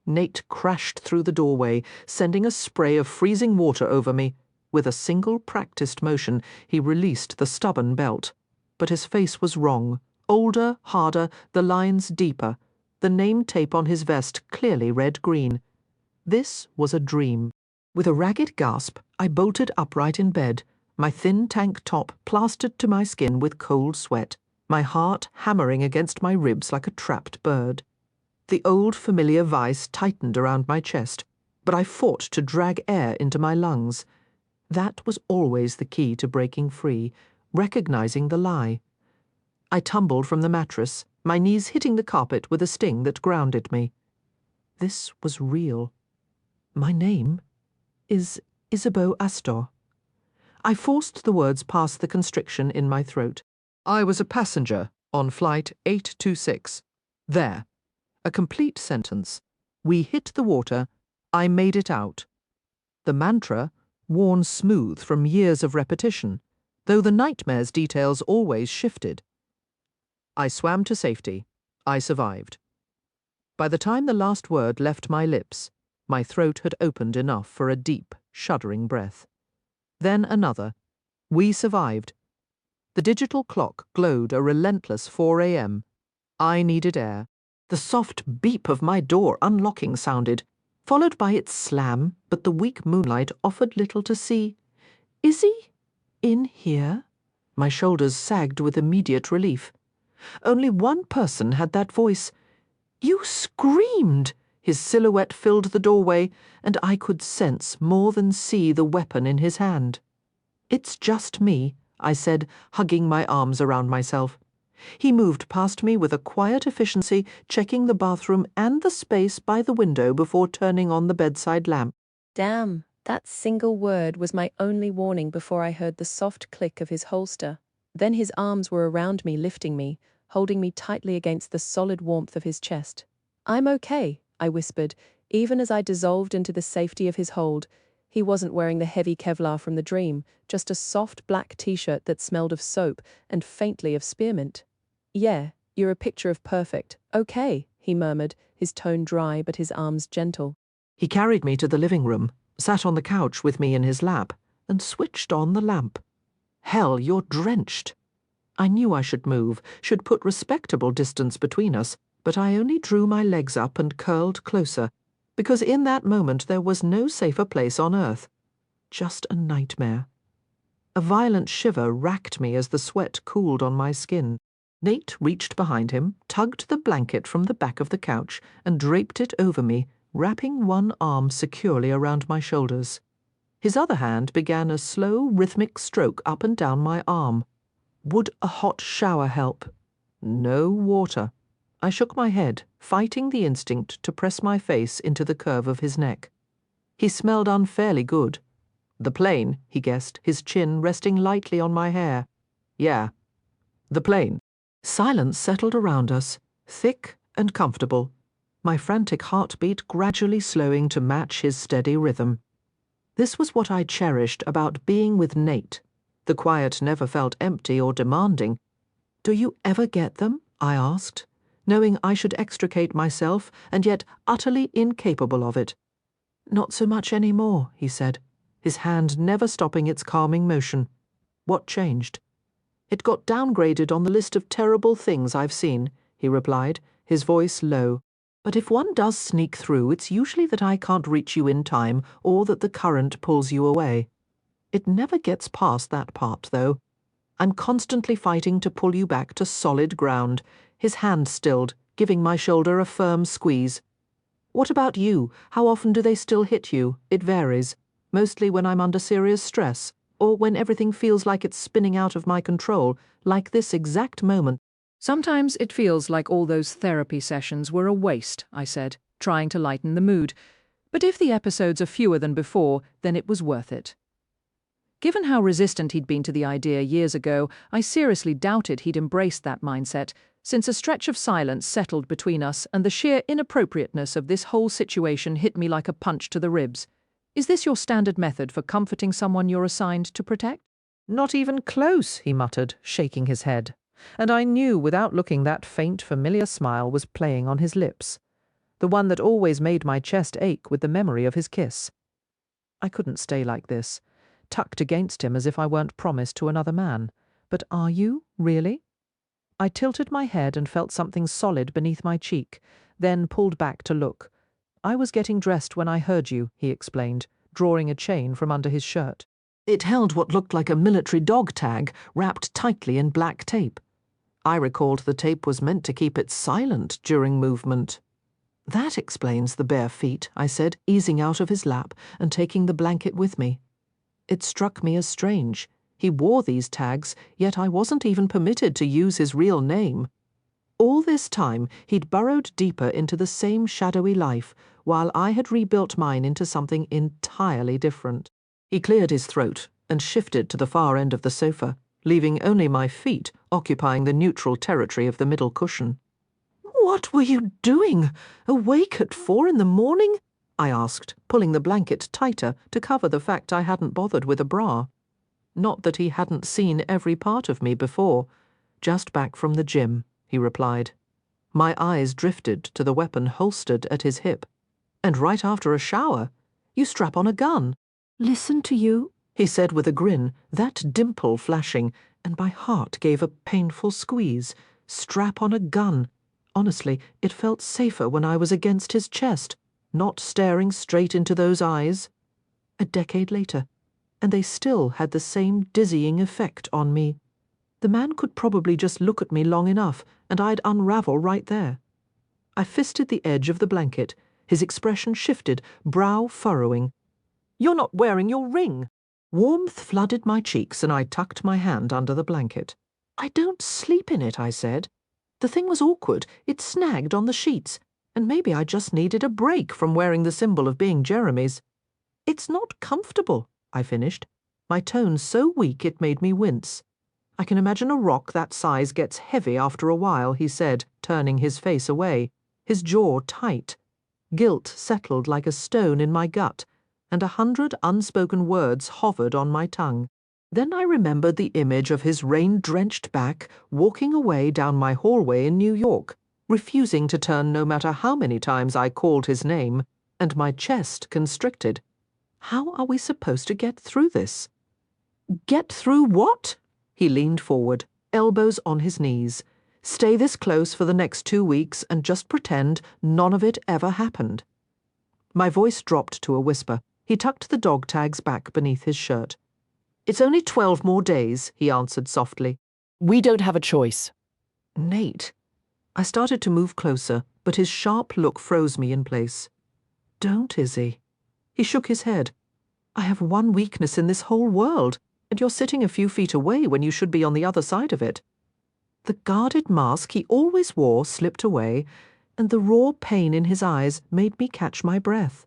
Nate crashed through the doorway, sending a spray of freezing water over me. With a single practiced motion, he released the stubborn belt. But his face was wrong. Older, harder, the lines deeper. The name tape on his vest clearly red-green. This was a dream. With a ragged gasp, I bolted upright in bed, my thin tank top plastered to my skin with cold sweat, my heart hammering against my ribs like a trapped bird. The old familiar vice tightened around my chest, but I fought to drag air into my lungs. That was always the key to breaking free, recognizing the lie. I tumbled from the mattress, my knees hitting the carpet with a sting that grounded me. This was real. My name is Isabeau Astor. I forced the words past the constriction in my throat. I was a passenger on flight 826. There. A complete sentence. We hit the water. I made it out. The mantra, worn smooth from years of repetition, though the nightmare's details always shifted. I swam to safety. I survived. By the time the last word left my lips, my throat had opened enough for a deep, shuddering breath. Then another. We survived. The digital clock glowed a relentless 4 a.m. I needed air. The soft beep of my door unlocking sounded, followed by its slam, but the weak moonlight offered little to see. Is he in here? My shoulders sagged with immediate relief. Only one person had that voice. You screamed! His silhouette filled the doorway, and I could sense more than see the weapon in his hand. It's just me, I said, hugging my arms around myself. He moved past me with a quiet efficiency, checking the bathroom and the space by the window before turning on the bedside lamp. Damn, that single word was my only warning before I heard the soft click of his holster. Then his arms were around me, lifting me, holding me tightly against the solid warmth of his chest. I'm okay, I whispered, even as I dissolved into the safety of his hold. He wasn't wearing the heavy Kevlar from the dream, just a soft black t-shirt that smelled of soap and faintly of spearmint. Yeah, you're a picture of perfect. Okay, he murmured, his tone dry but his arms gentle. He carried me to the living room, sat on the couch with me in his lap, and switched on the lamp. Hell, you're drenched. I knew I should move, should put respectable distance between us, but I only drew my legs up and curled closer, because in that moment there was no safer place on earth. Just a nightmare. A violent shiver racked me as the sweat cooled on my skin. Nate reached behind him, tugged the blanket from the back of the couch, and draped it over me, wrapping one arm securely around my shoulders. His other hand began a slow, rhythmic stroke up and down my arm. Would a hot shower help? No water. I shook my head, fighting the instinct to press my face into the curve of his neck. He smelled unfairly good. The plane, he guessed, his chin resting lightly on my hair. Yeah, the plane. Silence settled around us, thick and comfortable, my frantic heartbeat gradually slowing to match his steady rhythm. This was what I cherished about being with Nate. The quiet never felt empty or demanding. Do you ever get them? I asked, knowing I should extricate myself and yet utterly incapable of it. Not so much any more, he said, his hand never stopping its calming motion. What changed? It got downgraded on the list of terrible things I've seen, he replied, his voice low. But if one does sneak through, it's usually that I can't reach you in time or that the current pulls you away. It never gets past that part, though. I'm constantly fighting to pull you back to solid ground, his hand stilled, giving my shoulder a firm squeeze. What about you? How often do they still hit you? It varies. Mostly when I'm under serious stress, or when everything feels like it's spinning out of my control, like this exact moment. Sometimes it feels like all those therapy sessions were a waste, I said, trying to lighten the mood. But if the episodes are fewer than before, then it was worth it. Given how resistant he'd been to the idea years ago, I seriously doubted he'd embraced that mindset, since a stretch of silence settled between us and the sheer inappropriateness of this whole situation hit me like a punch to the ribs. Is this your standard method for comforting someone you're assigned to protect? Not even close, he muttered, shaking his head. And I knew without looking that faint, familiar smile was playing on his lips, the one that always made my chest ache with the memory of his kiss. I couldn't stay like this, tucked against him as if I weren't promised to another man. But are you, really? I tilted my head and felt something solid beneath my cheek, then pulled back to look. I was getting dressed when I heard you, he explained, drawing a chain from under his shirt. It held what looked like a military dog tag, wrapped tightly in black tape. I recalled the tape was meant to keep it silent during movement. That explains the bare feet, I said, easing out of his lap and taking the blanket with me. It struck me as strange. He wore these tags, yet I wasn't even permitted to use his real name. All this time, he'd burrowed deeper into the same shadowy life, while I had rebuilt mine into something entirely different. He cleared his throat and shifted to the far end of the sofa, leaving only my feet occupying the neutral territory of the middle cushion. "What were you doing? Awake at 4 in the morning?" I asked, pulling the blanket tighter to cover the fact I hadn't bothered with a bra. Not that he hadn't seen every part of me before, just back from the gym. he replied. My eyes drifted to the weapon holstered at his hip. And right after a shower, you strap on a gun. Listen to you, he said with a grin, that dimple flashing, and my heart gave a painful squeeze. Strap on a gun. Honestly, it felt safer when I was against his chest, not staring straight into those eyes. A decade later, and they still had the same dizzying effect on me. The man could probably just look at me long enough, and I'd unravel right there. I fisted the edge of the blanket. His expression shifted, brow furrowing. You're not wearing your ring. Warmth flooded my cheeks, and I tucked my hand under the blanket. I don't sleep in it, I said. The thing was awkward. It snagged on the sheets, and maybe I just needed a break from wearing the symbol of being Jeremy's. It's not comfortable, I finished, my tone so weak it made me wince. I can imagine a rock that size gets heavy after a while, he said, turning his face away, his jaw tight. Guilt settled like a stone in my gut, and 100 unspoken words hovered on my tongue. Then I remembered the image of his rain-drenched back walking away down my hallway in New York, refusing to turn no matter how many times I called his name, and my chest constricted. How are we supposed to get through this? Get through what? He leaned forward, elbows on his knees. Stay this close for the next 2 weeks and just pretend none of it ever happened. My voice dropped to a whisper. He tucked the dog tags back beneath his shirt. It's only 12 more days, he answered softly. We don't have a choice. Nate. I started to move closer, but his sharp look froze me in place. Don't, Izzy. He shook his head. I have one weakness in this whole world, and you're sitting a few feet away when you should be on the other side of it. The guarded mask he always wore slipped away, and the raw pain in his eyes made me catch my breath.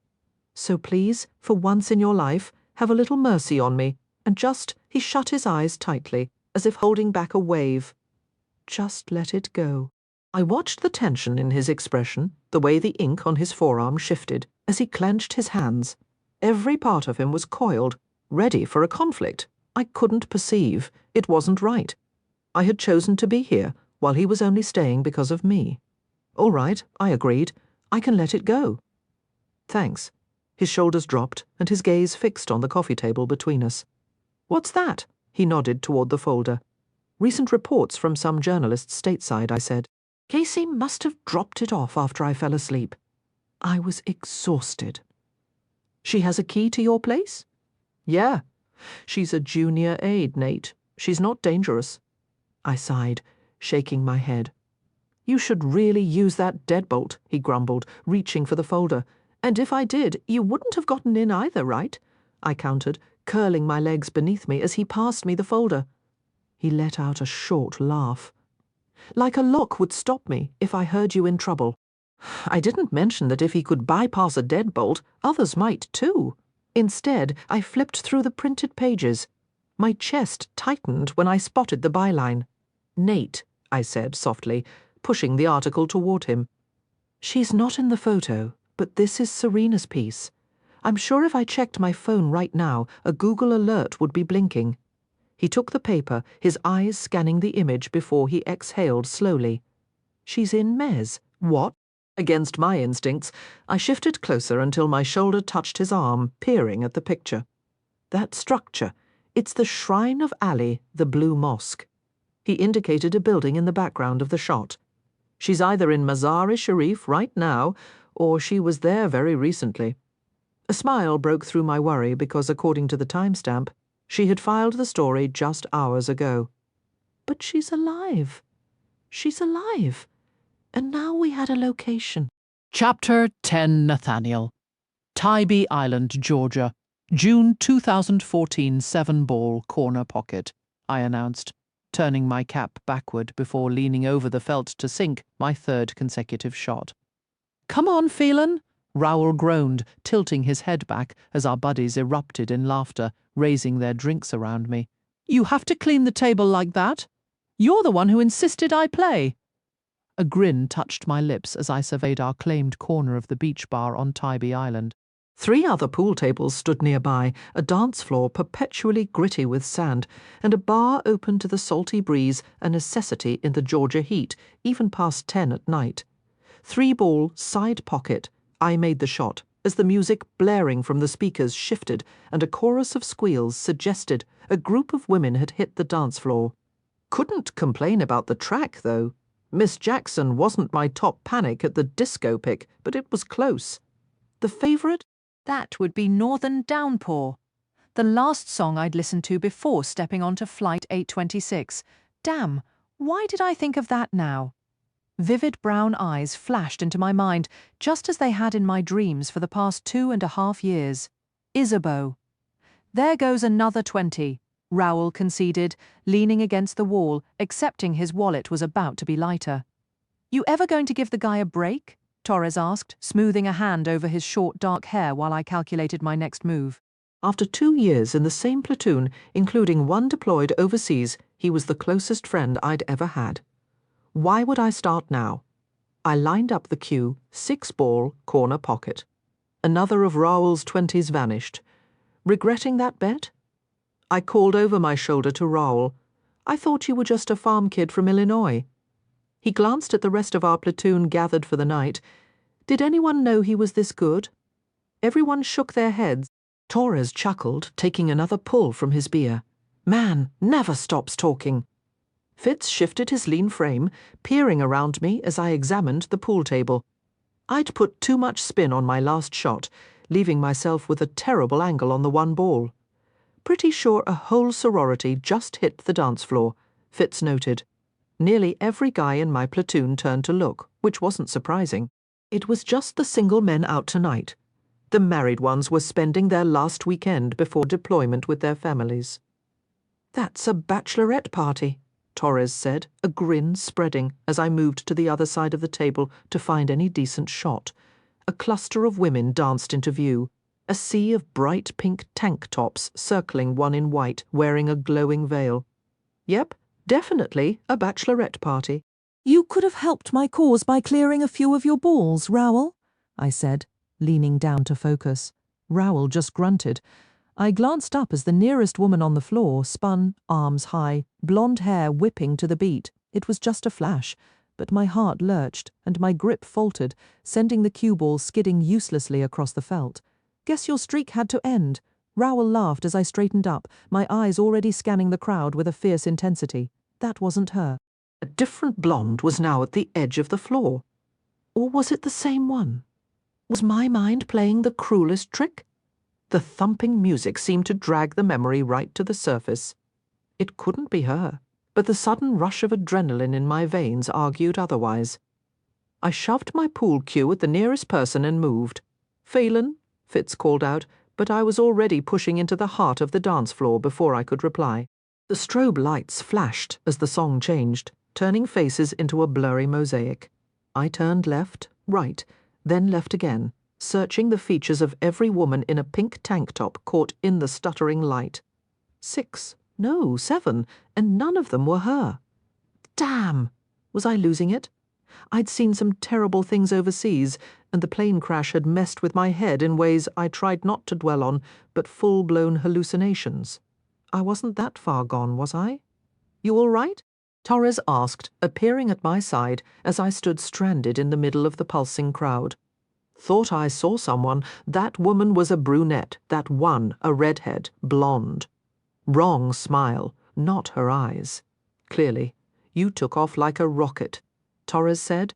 So please, for once in your life, have a little mercy on me, and he shut his eyes tightly, as if holding back a wave. Just let it go. I watched the tension in his expression, the way the ink on his forearm shifted, as he clenched his hands. Every part of him was coiled, ready for a conflict. I couldn't perceive. It wasn't right. I had chosen to be here, while he was only staying because of me. All right, I agreed. I can let it go. Thanks. His shoulders dropped, and his gaze fixed on the coffee table between us. What's that? He nodded toward the folder. Recent reports from some journalists stateside, I said. Casey must have dropped it off after I fell asleep. I was exhausted. She has a key to your place? Yeah. She's a junior aide, Nate. She's not dangerous. I sighed, shaking my head. You should really use that deadbolt, he grumbled, reaching for the folder. And if I did, you wouldn't have gotten in either, right? I countered, curling my legs beneath me as he passed me the folder. He let out a short laugh. Like a lock would stop me if I heard you in trouble. I didn't mention that if he could bypass a deadbolt, others might too. Instead, I flipped through the printed pages. My chest tightened when I spotted the byline. Nate, I said softly, pushing the article toward him. She's not in the photo, but this is Serena's piece. I'm sure if I checked my phone right now, a Google alert would be blinking. He took the paper, his eyes scanning the image before he exhaled slowly. She's in Mez. What? Against my instincts, I shifted closer until my shoulder touched his arm, peering at the picture. That structure. It's the Shrine of Ali, the Blue Mosque. He indicated a building in the background of the shot. She's either in Mazar-e-Sharif right now, or she was there very recently. A smile broke through my worry because, according to the timestamp, she had filed the story just hours ago. But she's alive. She's alive. And now we had a location. Chapter 10, Nathaniel. Tybee Island, Georgia. June 2014, 7-ball, corner pocket, I announced, turning my cap backward before leaning over the felt to sink my third consecutive shot. Come on, Phelan, Raoul groaned, tilting his head back as our buddies erupted in laughter, raising their drinks around me. You have to clean the table like that? You're the one who insisted I play. A grin touched my lips as I surveyed our claimed corner of the beach bar on Tybee Island. 3 other pool tables stood nearby, a dance floor perpetually gritty with sand, and a bar open to the salty breeze, a necessity in the Georgia heat, even past 10 at night. 3-ball, side pocket. I made the shot, as the music blaring from the speakers shifted and a chorus of squeals suggested a group of women had hit the dance floor. Couldn't complain about the track, though. Miss Jackson wasn't my top panic at the disco pick, but it was close. The favourite? That would be Northern Downpour, the last song I'd listened to before stepping onto Flight 826. Damn, why did I think of that now? Vivid brown eyes flashed into my mind, just as they had in my dreams for the past 2.5 years. Isabeau. There goes another 20, Raoul conceded, leaning against the wall, accepting his wallet was about to be lighter. You ever going to give the guy a break? Torres asked, smoothing a hand over his short dark hair while I calculated my next move. After 2 years in the same platoon, including 1 deployed overseas, he was the closest friend I'd ever had. Why would I start now? I lined up the cue, 6-ball, corner pocket. Another of Raoul's 20s vanished. Regretting that bet? I called over my shoulder to Raoul. I thought you were just a farm kid from Illinois. He glanced at the rest of our platoon gathered for the night. Did anyone know he was this good? Everyone shook their heads. Torres chuckled, taking another pull from his beer. Man never stops talking. Fitz shifted his lean frame, peering around me as I examined the pool table. I'd put too much spin on my last shot, leaving myself with a terrible angle on the 1 ball. Pretty sure a whole sorority just hit the dance floor, Fitz noted. Nearly every guy in my platoon turned to look, which wasn't surprising. It was just the single men out tonight. The married ones were spending their last weekend before deployment with their families. That's a bachelorette party, Torres said, a grin spreading as I moved to the other side of the table to find any decent shot. A cluster of women danced into view, a sea of bright pink tank tops circling one in white, wearing a glowing veil. Yep, definitely a bachelorette party. You could have helped my cause by clearing a few of your balls, Raoul, I said, leaning down to focus. Raoul just grunted. I glanced up as the nearest woman on the floor spun, arms high, blonde hair whipping to the beat. It was just a flash, but my heart lurched and my grip faltered, sending the cue ball skidding uselessly across the felt. Guess your streak had to end. Raoul laughed as I straightened up, my eyes already scanning the crowd with a fierce intensity. That wasn't her. A different blonde was now at the edge of the floor. Or was it the same one? Was my mind playing the cruelest trick? The thumping music seemed to drag the memory right to the surface. It couldn't be her, but the sudden rush of adrenaline in my veins argued otherwise. I shoved my pool cue at the nearest person and moved. Phelan, Fitz called out, but I was already pushing into the heart of the dance floor before I could reply. The strobe lights flashed as the song changed, turning faces into a blurry mosaic. I turned left, right, then left again, searching the features of every woman in a pink tank top caught in the stuttering light. 6, no, 7, and none of them were her. Damn! Was I losing it? I'd seen some terrible things overseas, and the plane crash had messed with my head in ways I tried not to dwell on, but full-blown hallucinations. I wasn't that far gone, was I? You all right? Torres asked, appearing at my side as I stood stranded in the middle of the pulsing crowd. Thought I saw someone. That woman was a brunette, that one a redhead, blonde. Wrong smile, not her eyes. Clearly, you took off like a rocket, Torres said.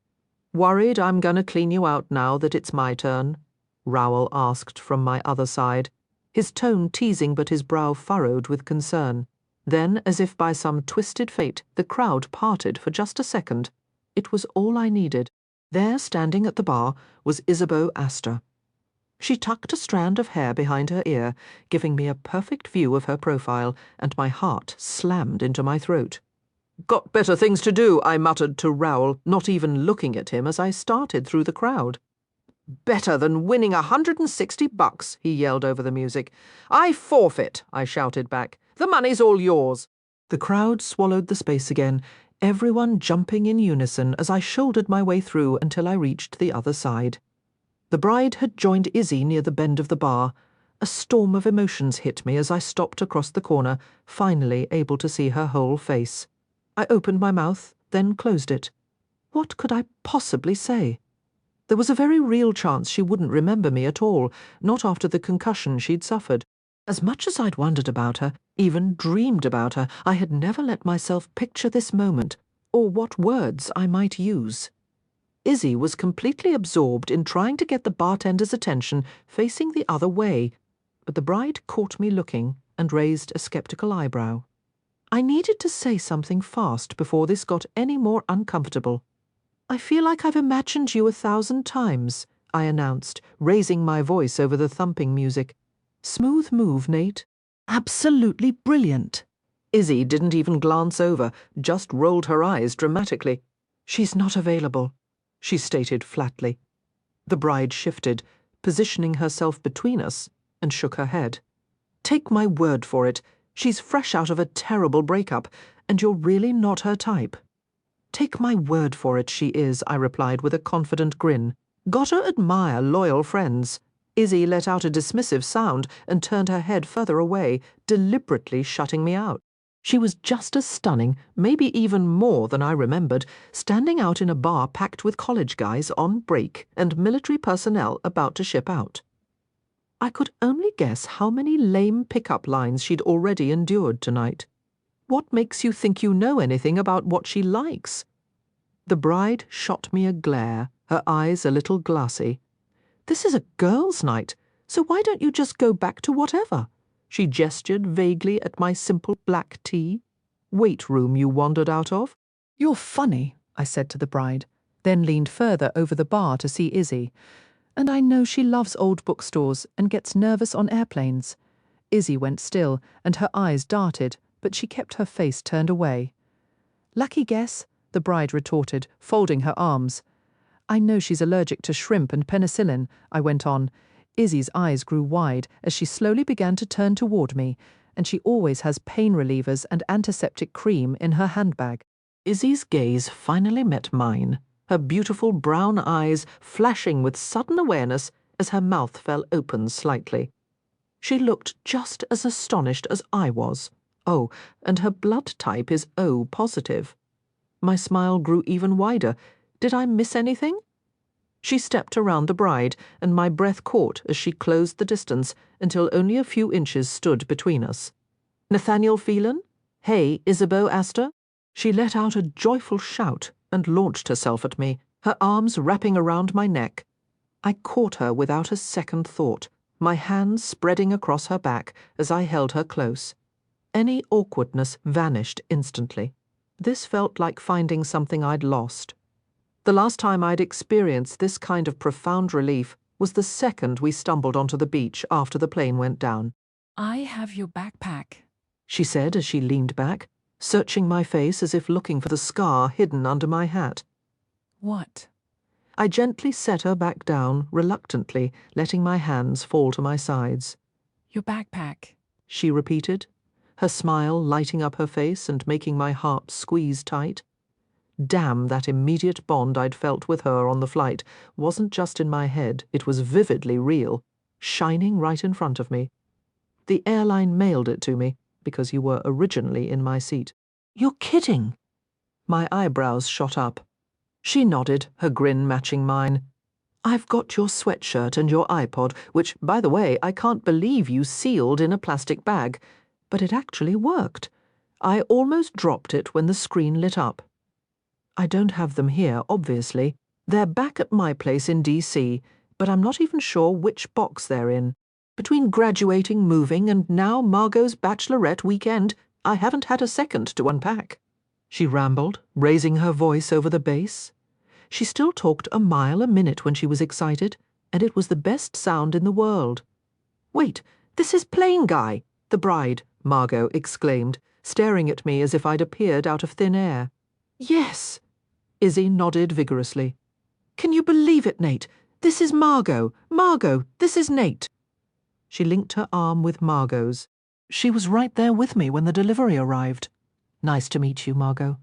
Worried I'm gonna clean you out now that it's my turn? Raoul asked from my other side, his tone teasing but his brow furrowed with concern. Then, as if by some twisted fate, the crowd parted for just a second. It was all I needed. There, standing at the bar, was Isabeau Astor. She tucked a strand of hair behind her ear, giving me a perfect view of her profile, and my heart slammed into my throat. Got better things to do, I muttered to Raoul, not even looking at him as I started through the crowd. Better than winning $160, he yelled over the music. I forfeit, I shouted back. The money's all yours. The crowd swallowed the space again, everyone jumping in unison as I shouldered my way through until I reached the other side. The bride had joined Izzy near the bend of the bar. A storm of emotions hit me as I stopped across the corner, finally able to see her whole face. I opened my mouth, then closed it. What could I possibly say? There was a very real chance she wouldn't remember me at all, not after the concussion she'd suffered. As much as I'd wondered about her, even dreamed about her, I had never let myself picture this moment, or what words I might use. Izzy was completely absorbed in trying to get the bartender's attention, facing the other way, but the bride caught me looking and raised a skeptical eyebrow. I needed to say something fast before this got any more uncomfortable. "I feel like I've imagined you 1,000 times," I announced, raising my voice over the thumping music. "Smooth move, Nate. Absolutely brilliant." Izzy didn't even glance over, just rolled her eyes dramatically. "She's not available," she stated flatly. The bride shifted, positioning herself between us, and shook her head. "Take my word for it, she's fresh out of a terrible breakup, and you're really not her type." "Take my word for it, she is," I replied with a confident grin. "Gotta admire loyal friends." Izzy let out a dismissive sound and turned her head further away, deliberately shutting me out. She was just as stunning, maybe even more than I remembered, standing out in a bar packed with college guys on break and military personnel about to ship out. I could only guess how many lame pickup lines she'd already endured tonight. "What makes you think you know anything about what she likes?" The bride shot me a glare, her eyes a little glassy. "This is a girls' night, so why don't you just go back to whatever?" She gestured vaguely at my simple black tea. "Weight room you wandered out of?" "You're funny," I said to the bride, then leaned further over the bar to see Izzy. "And I know she loves old bookstores and gets nervous on airplanes." Izzy went still, and her eyes darted, but she kept her face turned away. "Lucky guess," the bride retorted, folding her arms. "I know she's allergic to shrimp and penicillin," I went on. Izzy's eyes grew wide as she slowly began to turn toward me, and she always has pain relievers and antiseptic cream in her handbag. Izzy's gaze finally met mine, her beautiful brown eyes flashing with sudden awareness as her mouth fell open slightly. She looked just as astonished as I was. Oh, and her blood type is O positive. My smile grew even wider. Did I miss anything? She stepped around the bride, and my breath caught as she closed the distance until only a few inches stood between us. "Nathaniel Phelan? Hey, Isabeau Astor?" She let out a joyful shout and launched herself at me, her arms wrapping around my neck. I caught her without a second thought, my hands spreading across her back as I held her close. Any awkwardness vanished instantly. This felt like finding something I'd lost. The last time I'd experienced this kind of profound relief was the second we stumbled onto the beach after the plane went down. "I have your backpack," she said as she leaned back, searching my face as if looking for the scar hidden under my hat. "What?" I gently set her back down, reluctantly, letting my hands fall to my sides. "Your backpack," she repeated, her smile lighting up her face and making my heart squeeze tight. Damn, that immediate bond I'd felt with her on the flight wasn't just in my head, it was vividly real, shining right in front of me. The airline mailed it to me, because you were originally in my seat. "You're kidding!" My eyebrows shot up. She nodded, her grin matching mine. "I've got your sweatshirt and your iPod, which, by the way, I can't believe you sealed in a plastic bag. But it actually worked. I almost dropped it when the screen lit up. I don't have them here, obviously. They're back at my place in D.C., but I'm not even sure which box they're in. Between graduating, moving, and now Margot's bachelorette weekend, I haven't had a second to unpack." She rambled, raising her voice over the bass. She still talked a mile a minute when she was excited, and it was the best sound in the world. "Wait, this is Plane Guy, the bride," Margot exclaimed, staring at me as if I'd appeared out of thin air. "Yes." Izzy nodded vigorously. "Can you believe it, Nate? This is Margot. Margot, this is Nate." She linked her arm with Margot's. "She was right there with me when the delivery arrived. Nice to meet you, Margot."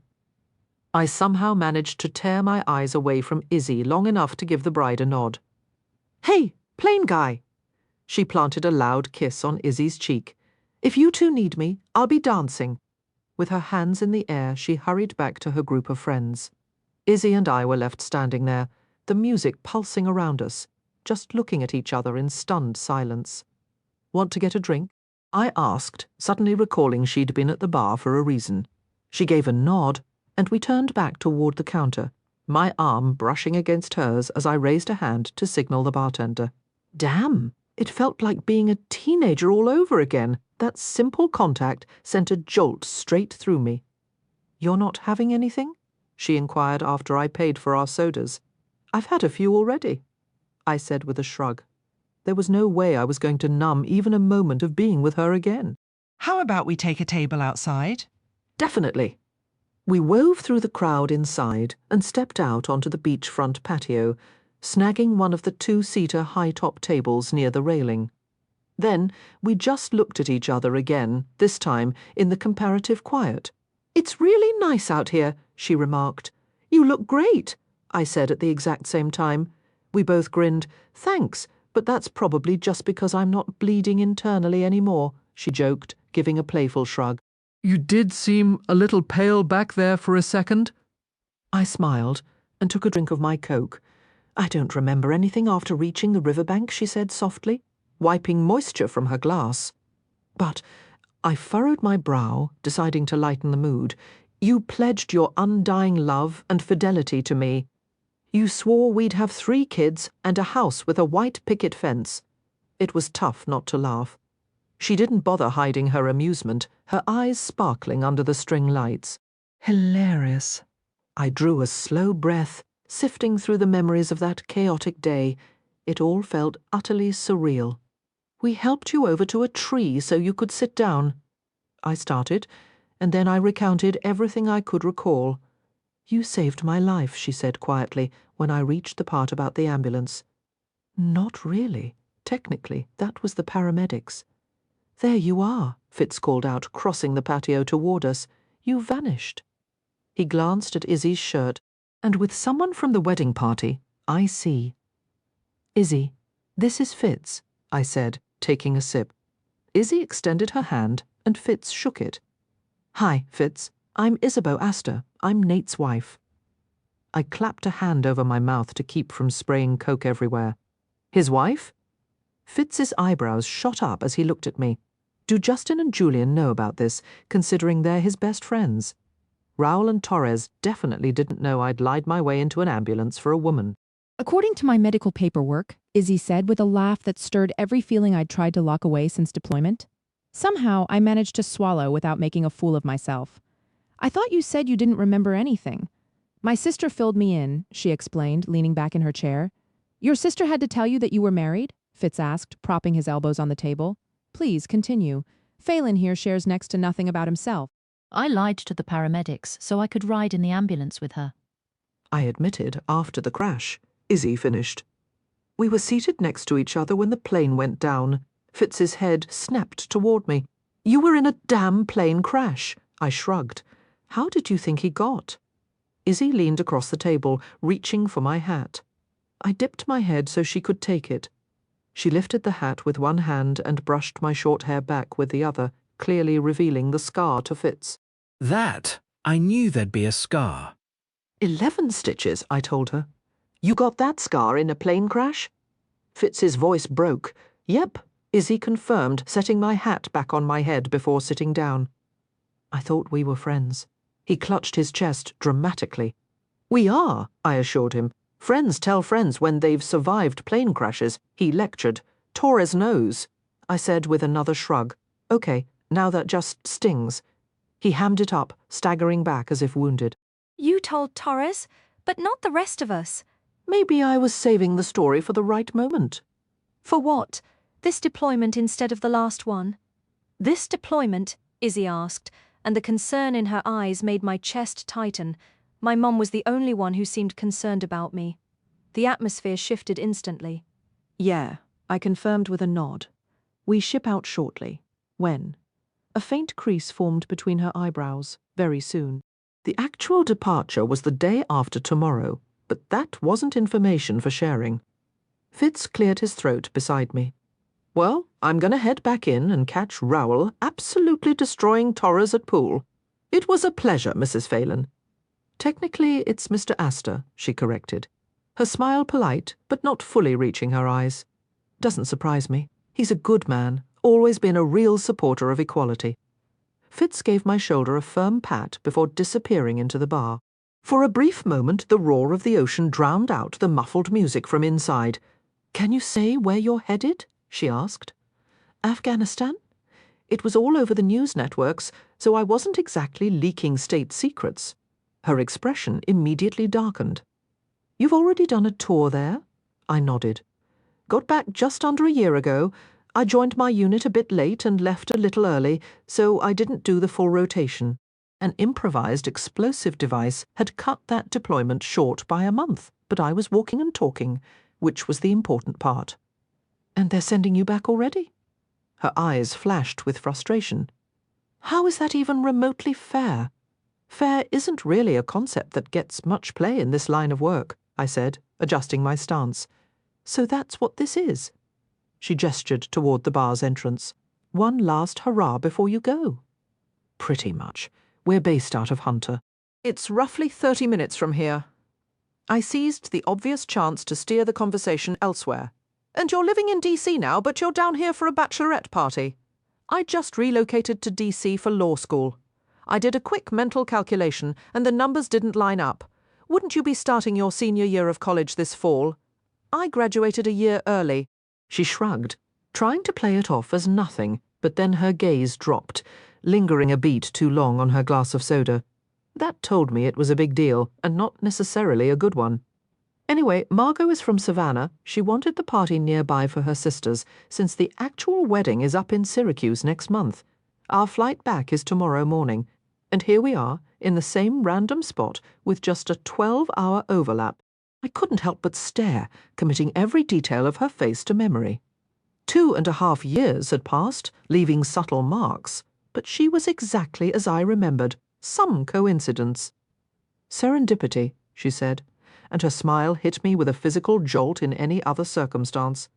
I somehow managed to tear my eyes away from Izzy long enough to give the bride a nod. Hey, plane guy! She planted a loud kiss on Izzy's cheek. If you two need me, I'll be dancing. With her hands in the air, she hurried back to her group of friends. Izzy and I were left standing there, the music pulsing around us, just looking at each other in stunned silence. Want to get a drink? I asked, suddenly recalling she'd been at the bar for a reason. She gave a nod, and we turned back toward the counter, my arm brushing against hers as I raised a hand to signal the bartender. Damn, it felt like being a teenager all over again. That simple contact sent a jolt straight through me. You're not having anything? She inquired after I paid for our sodas. I've had a few already, I said with a shrug. There was no way I was going to numb even a moment of being with her again. How about we take a table outside? Definitely. We wove through the crowd inside and stepped out onto the beachfront patio, snagging one of the two-seater high-top tables near the railing. Then we just looked at each other again, this time in the comparative quiet. It's really nice out here, she remarked. You look great, I said at the exact same time. We both grinned. Thanks, but that's probably just because I'm not bleeding internally anymore, she joked, giving a playful shrug. You did seem a little pale back there for a second. I smiled and took a drink of my Coke. I don't remember anything after reaching the riverbank, she said softly, wiping moisture from her glass. But I furrowed my brow, deciding to lighten the mood. You pledged your undying love and fidelity to me. You swore we'd have 3 kids and a house with a white picket fence. It was tough not to laugh. She didn't bother hiding her amusement, her eyes sparkling under the string lights. Hilarious. I drew a slow breath, sifting through the memories of that chaotic day. It all felt utterly surreal. We helped you over to a tree so you could sit down. I started, and then I recounted everything I could recall. You saved my life, she said quietly, when I reached the part about the ambulance. Not really. Technically, that was the paramedics. There you are, Fitz called out, crossing the patio toward us. You vanished. He glanced at Izzy's shirt, and with someone from the wedding party, I see. Izzy, this is Fitz, I said, taking a sip. Izzy extended her hand, and Fitz shook it. Hi, Fitz. I'm Isabeau Astor. I'm Nate's wife. I clapped a hand over my mouth to keep from spraying Coke everywhere. His wife? Fitz's eyebrows shot up as he looked at me. Do Justin and Julian know about this, considering they're his best friends? Raoul and Torres definitely didn't know I'd lied my way into an ambulance for a woman. According to my medical paperwork, Izzy said with a laugh that stirred every feeling I'd tried to lock away since deployment. Somehow, I managed to swallow without making a fool of myself. I thought you said you didn't remember anything. My sister filled me in, she explained, leaning back in her chair. Your sister had to tell you that you were married? Fitz asked, propping his elbows on the table. Please, continue. Phelan here shares next to nothing about himself. I lied to the paramedics so I could ride in the ambulance with her. I admitted after the crash. Izzy finished. We were seated next to each other when the plane went down. Fitz's head snapped toward me. You were in a damn plane crash. I shrugged. How did you think he got? Izzy leaned across the table, reaching for my hat. I dipped my head so she could take it. She lifted the hat with one hand and brushed my short hair back with the other, clearly revealing the scar to Fitz. That? I knew there'd be a scar. 11 stitches, I told her. You got that scar in a plane crash? Fitz's voice broke. Yep, Izzy confirmed, setting my hat back on my head before sitting down. I thought we were friends. He clutched his chest dramatically. We are, I assured him. Friends tell friends when they've survived plane crashes, he lectured. Torres knows. I said with another shrug. Okay, now that just stings. He hammed it up, staggering back as if wounded. You told Torres, but not the rest of us. Maybe I was saving the story for the right moment. For what? This deployment instead of the last one? This deployment, Izzy asked, and the concern in her eyes made my chest tighten. My mom was the only one who seemed concerned about me. The atmosphere shifted instantly. Yeah, I confirmed with a nod. We ship out shortly. When? A faint crease formed between her eyebrows. Very soon. The actual departure was the day after tomorrow, but that wasn't information for sharing. Fitz cleared his throat beside me. Well, I'm going to head back in and catch Rowell absolutely destroying Torres at pool. It was a pleasure, Mrs. Phelan. Technically, it's Mr. Astor, she corrected, her smile polite but not fully reaching her eyes. Doesn't surprise me. He's a good man, always been a real supporter of equality. Fitz gave my shoulder a firm pat before disappearing into the bar. For a brief moment, the roar of the ocean drowned out the muffled music from inside. Can you say where you're headed? She asked. Afghanistan? It was all over the news networks, so I wasn't exactly leaking state secrets. Her expression immediately darkened. You've already done a tour there? I nodded. Got back just under a year ago. I joined my unit a bit late and left a little early, so I didn't do the full rotation. An improvised explosive device had cut that deployment short by a month, but I was walking and talking, which was the important part. And they're sending you back already? Her eyes flashed with frustration. How is that even remotely fair? Fair isn't really a concept that gets much play in this line of work, I said, adjusting my stance. So that's what this is. She gestured toward the bar's entrance. One last hurrah before you go. Pretty much. We're based out of Hunter. It's roughly 30 minutes from here. I seized the obvious chance to steer the conversation elsewhere. And you're living in D.C. now, but you're down here for a bachelorette party. I just relocated to D.C. for law school. I did a quick mental calculation, and the numbers didn't line up. Wouldn't you be starting your senior year of college this fall? I graduated a year early. She shrugged, trying to play it off as nothing, but then her gaze dropped, lingering a beat too long on her glass of soda. That told me it was a big deal, and not necessarily a good one. Anyway, Margot is from Savannah. She wanted the party nearby for her sisters, since the actual wedding is up in Syracuse next month. Our flight back is tomorrow morning, and here we are, in the same random spot, with just a 12-hour overlap. I couldn't help but stare, committing every detail of her face to memory. 2.5 years had passed, leaving subtle marks, but she was exactly as I remembered. Some coincidence. Serendipity, she said, and her smile hit me with a physical jolt in any other circumstance.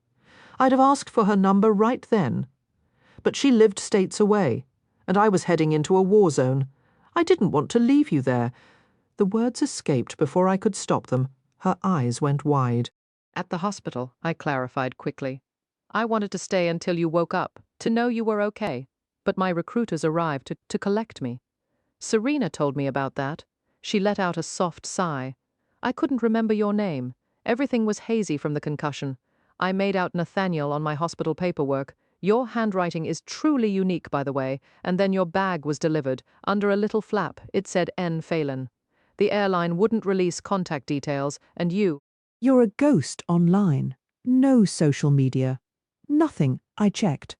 I'd have asked for her number right then. But she lived states away, and I was heading into a war zone. I didn't want to leave you there. The words escaped before I could stop them. Her eyes went wide. At the hospital, I clarified quickly. I wanted to stay until you woke up, to know you were okay. But my recruiters arrived to collect me. Serena told me about that. She let out a soft sigh. I couldn't remember your name. Everything was hazy from the concussion. I made out Nathaniel on my hospital paperwork. Your handwriting is truly unique, by the way, and then your bag was delivered. Under a little flap, it said N. Phelan. The airline wouldn't release contact details, and you— You're a ghost online. No social media. Nothing, I checked.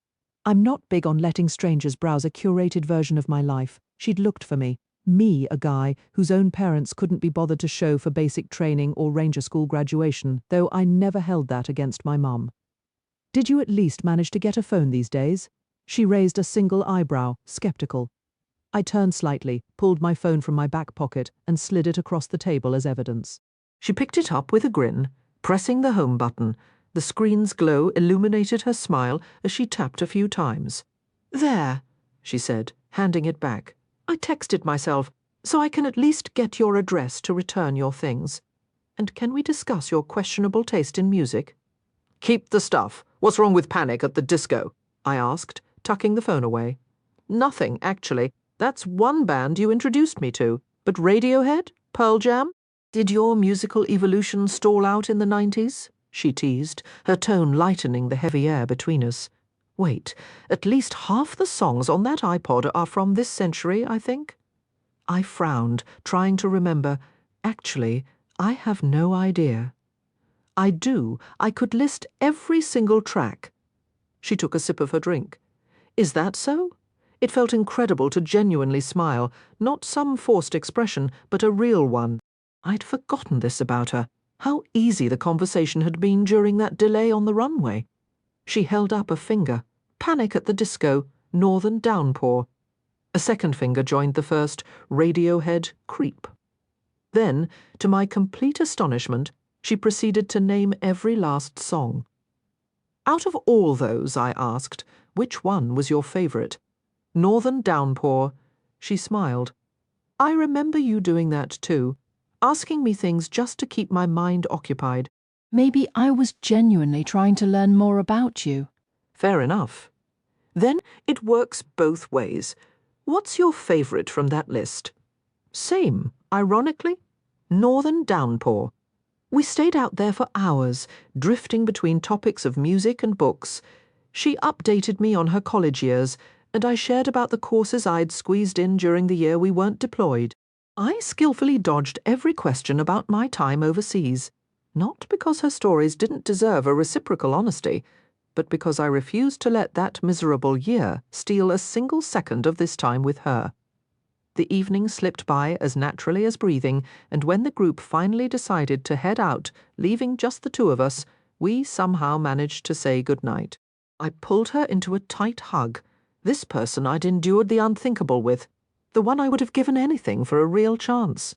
I'm not big on letting strangers browse a curated version of my life. She'd looked for me. Me, a guy whose own parents couldn't be bothered to show for basic training or ranger school graduation, though I never held that against my mum. Did you at least manage to get a phone these days? She raised a single eyebrow, skeptical. I turned slightly, pulled my phone from my back pocket, and slid it across the table as evidence. She picked it up with a grin, pressing the home button. The screen's glow illuminated her smile as she tapped a few times. There, she said, handing it back. I texted myself, so I can at least get your address to return your things. And can we discuss your questionable taste in music? Keep the stuff. What's wrong with Panic at the Disco? I asked, tucking the phone away. Nothing, actually. That's one band you introduced me to. But Radiohead? Pearl Jam? Did your musical evolution stall out in the 90s? She teased, her tone lightening the heavy air between us. Wait, at least half the songs on that iPod are from this century, I think. I frowned, trying to remember. Actually, I have no idea. I do. I could list every single track. She took a sip of her drink. Is that so? It felt incredible to genuinely smile, not some forced expression, but a real one. I'd forgotten this about her. How easy the conversation had been during that delay on the runway. She held up a finger. Panic at the Disco, Northern Downpour. A second finger joined the first, Radiohead, Creep. Then, to my complete astonishment, She proceeded to name every last song. Out of all those, I asked, which one was your favourite? Northern Downpour. She smiled. I remember you doing that too, asking me things just to keep my mind occupied. Maybe I was genuinely trying to learn more about you. Fair enough. Then it works both ways. What's your favourite from that list? Same, ironically. Northern Downpour. We stayed out there for hours, drifting between topics of music and books. She updated me on her college years, and I shared about the courses I'd squeezed in during the year we weren't deployed. I skillfully dodged every question about my time overseas, not because her stories didn't deserve a reciprocal honesty, but because I refused to let that miserable year steal a single second of this time with her. The evening slipped by as naturally as breathing, and when the group finally decided to head out, leaving just the two of us, we somehow managed to say goodnight. I pulled her into a tight hug. This person I'd endured the unthinkable with, the one I would have given anything for a real chance.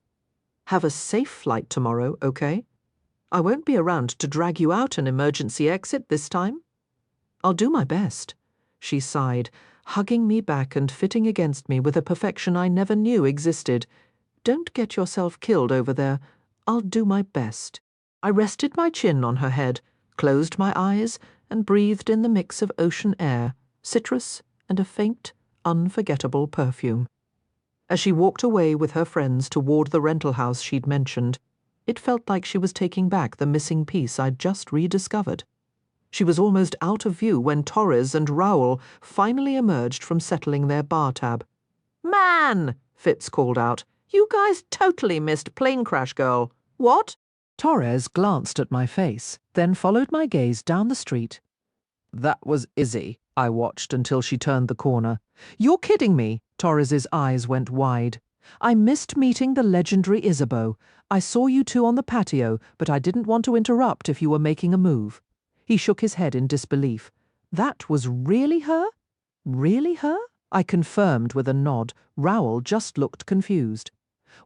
Have a safe flight tomorrow, okay? I won't be around to drag you out an emergency exit this time. I'll do my best, she sighed, hugging me back and fitting against me with a perfection I never knew existed. Don't get yourself killed over there. I'll do my best. I rested my chin on her head, closed my eyes, and breathed in the mix of ocean air, citrus, and a faint, unforgettable perfume. As she walked away with her friends toward the rental house she'd mentioned, it felt like she was taking back the missing piece I'd just rediscovered. She was almost out of view when Torres and Raoul finally emerged from settling their bar tab. "Man!" Fitz called out. "You guys totally missed Plane Crash Girl. What?" Torres glanced at my face, then followed my gaze down the street. That was Izzy. I watched until she turned the corner. You're kidding me. Torres's eyes went wide. I missed meeting the legendary Isabeau. I saw you two on the patio, but I didn't want to interrupt if you were making a move. He shook his head in disbelief. That was really her? Really her? I confirmed with a nod. Raoul just looked confused.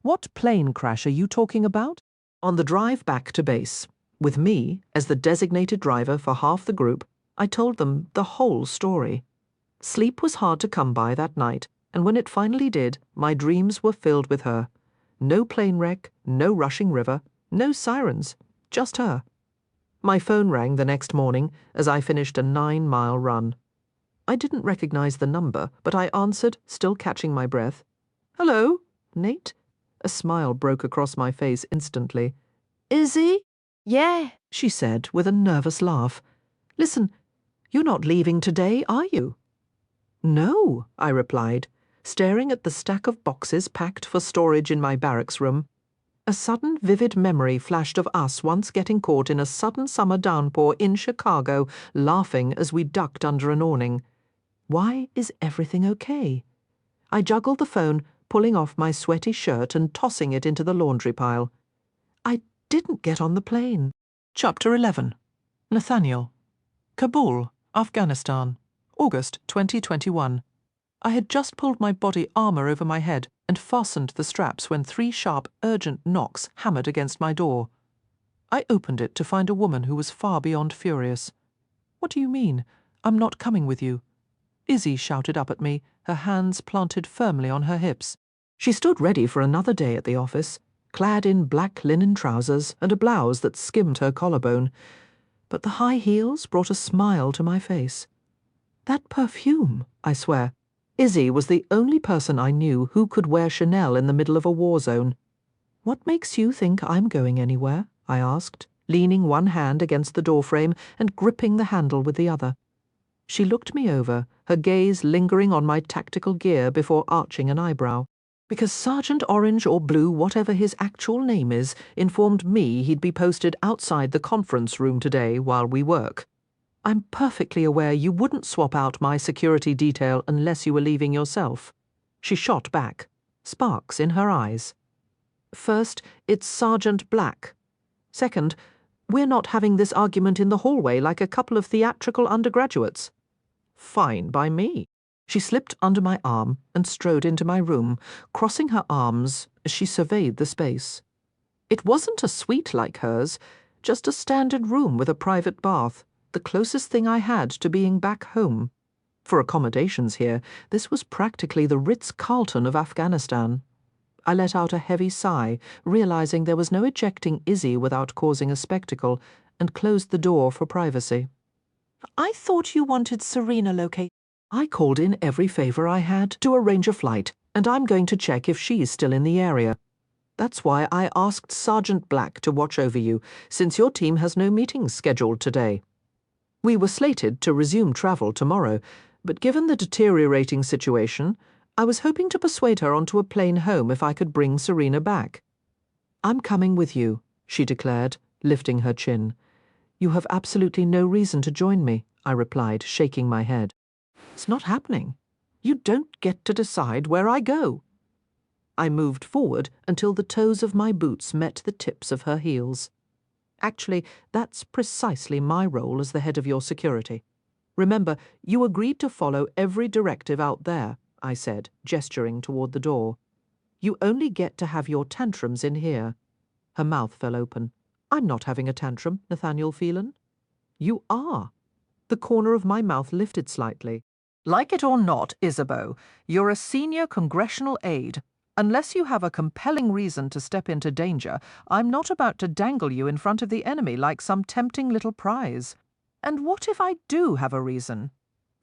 What plane crash are you talking about? On the drive back to base, with me as the designated driver for half the group, I told them the whole story. Sleep was hard to come by that night, and when it finally did, my dreams were filled with her. No plane wreck, no rushing river, no sirens, just her. My phone rang the next morning as I finished a 9-mile run. I didn't recognize the number, but I answered, still catching my breath. "Hello, Nate?" A smile broke across my face instantly. "Izzy?" "Yeah," she said with a nervous laugh. "Listen, you're not leaving today, are you?" "No," I replied, staring at the stack of boxes packed for storage in my barracks room. A sudden vivid memory flashed of us once getting caught in a sudden summer downpour in Chicago, laughing as we ducked under an awning. Why is everything okay? I juggled the phone, pulling off my sweaty shirt and tossing it into the laundry pile. I didn't get on the plane. Chapter 11. Nathaniel. Kabul, Afghanistan, August 2021. I had just pulled my body armour over my head and fastened the straps when 3 sharp, urgent knocks hammered against my door. I opened it to find a woman who was far beyond furious. "What do you mean? I'm not coming with you." Izzy shouted up at me, her hands planted firmly on her hips. She stood ready for another day at the office, clad in black linen trousers and a blouse that skimmed her collarbone, but the high heels brought a smile to my face. That perfume, I swear. Izzy was the only person I knew who could wear Chanel in the middle of a war zone. "What makes you think I'm going anywhere?" I asked, leaning one hand against the doorframe and gripping the handle with the other. She looked me over, her gaze lingering on my tactical gear before arching an eyebrow. "Because Sergeant Orange or Blue, whatever his actual name is, informed me he'd be posted outside the conference room today while we work. I'm perfectly aware you wouldn't swap out my security detail unless you were leaving yourself." She shot back, sparks in her eyes. "First, it's Sergeant Black. Second, we're not having this argument in the hallway like a couple of theatrical undergraduates." "Fine by me." She slipped under my arm and strode into my room, crossing her arms as she surveyed the space. It wasn't a suite like hers, Just a standard room with a private bath, the closest thing I had to being back home. For accommodations here, this was practically the Ritz-Carlton of Afghanistan. I let out a heavy sigh, realizing there was no ejecting Izzy without causing a spectacle, and closed the door for privacy. I thought you wanted Serena located. I called in every favor I had to arrange a flight, and I'm going to check if she's still in the area. That's why I asked Sergeant Black to watch over you, since your team has no meetings scheduled today. We were slated to resume travel tomorrow, but given the deteriorating situation, I was hoping to persuade her onto a plane home if I could bring Serena back. I'm coming with you, she declared, lifting her chin. You have absolutely no reason to join me, I replied, shaking my head. It's not happening. You don't get to decide where I go. I moved forward until the toes of my boots met the tips of her heels. Actually, that's precisely my role as the head of your security. Remember, you agreed to follow every directive out there, I said, gesturing toward the door. You only get to have your tantrums in here. Her mouth fell open. I'm not having a tantrum, Nathaniel Phelan. You are. The corner of my mouth lifted slightly. Like it or not, Isabeau, you're a senior congressional aide. Unless you have a compelling reason to step into danger, I'm not about to dangle you in front of the enemy like some tempting little prize. And what if I do have a reason?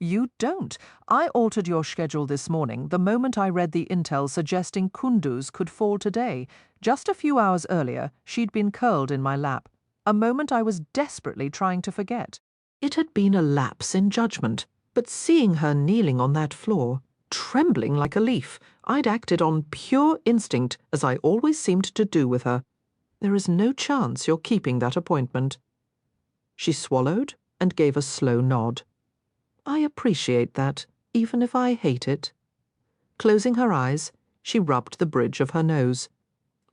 You don't. I altered your schedule this morning the moment I read the intel suggesting Kunduz could fall today. Just a few hours earlier, she'd been curled in my lap, a moment I was desperately trying to forget. It had been a lapse in judgment, but seeing her kneeling on that floor, trembling like a leaf, I'd acted on pure instinct, as I always seemed to do with her. There is no chance you're keeping that appointment. She swallowed and gave a slow nod. I appreciate that, even if I hate it. Closing her eyes, she rubbed the bridge of her nose.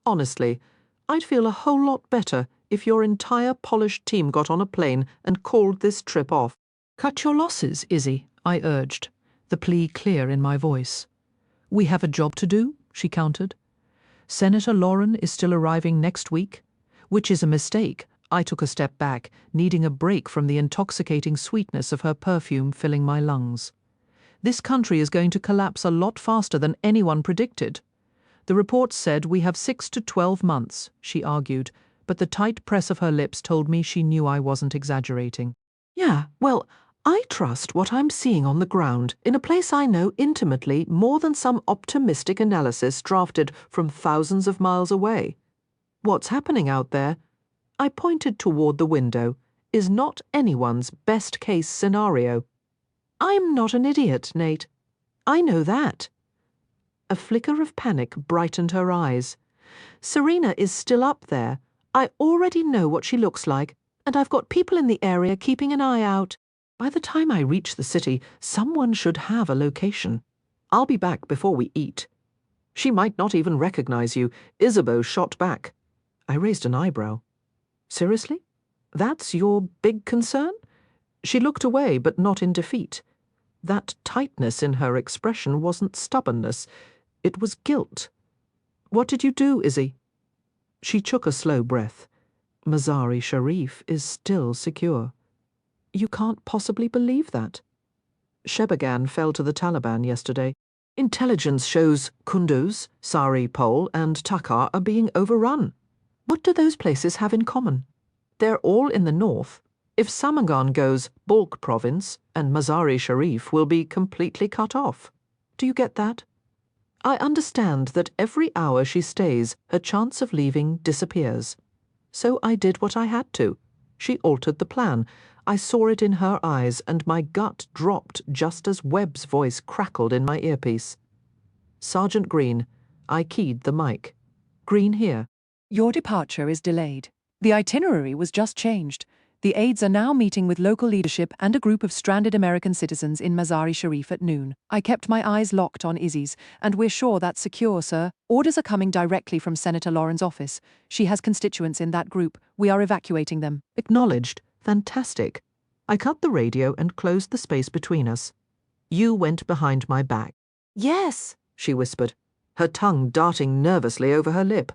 Honestly, I'd feel a whole lot better if your entire polished team got on a plane and called this trip off. Cut your losses, Izzy, I urged, the plea clear in my voice. We have a job to do, she countered. Senator Lauren is still arriving next week, which is a mistake. I took a step back, needing a break from the intoxicating sweetness of her perfume filling my lungs. This country is going to collapse a lot faster than anyone predicted. The reports said we have 6 to 12 months, she argued, but the tight press of her lips told me she knew I wasn't exaggerating. Yeah, well, I trust what I'm seeing on the ground in a place I know intimately more than some optimistic analysis drafted from thousands of miles away. What's happening out there, I pointed toward the window, is not anyone's best-case scenario. I'm not an idiot, Nate. I know that. A flicker of panic brightened her eyes. Serena is still up there. I already know what she looks like, and I've got people in the area keeping an eye out. By the time I reach the city, someone should have a location. I'll be back before we eat. She might not even recognize you. Isabeau shot back. I raised an eyebrow. Seriously? That's your big concern? She looked away, but not in defeat. That tightness in her expression wasn't stubbornness. It was guilt. What did you do, Izzy? She took a slow breath. Mazar-e Sharif is still secure. You can't possibly believe that. Shebagan fell to the Taliban yesterday. Intelligence shows Kunduz, Sari Pol, and Takhar are being overrun. What do those places have in common? They're all in the north. If Samangan goes, Balkh province and Mazar-e Sharif will be completely cut off. Do you get that? I understand that every hour she stays, her chance of leaving disappears. So I did what I had to. She altered the plan. I saw it in her eyes, and my gut dropped just as Webb's voice crackled in my earpiece. Sergeant Green, I keyed the mic. Green here. Your departure is delayed. The itinerary was just changed. The aides are now meeting with local leadership and a group of stranded American citizens in Mazar-e Sharif at noon. I kept my eyes locked on Izzy's, and we're sure that's secure, sir. Orders are coming directly from Senator Lauren's office. She has constituents in that group. We are evacuating them. Acknowledged. Fantastic. I cut the radio and closed the space between us. You went behind my back. Yes, she whispered, her tongue darting nervously over her lip.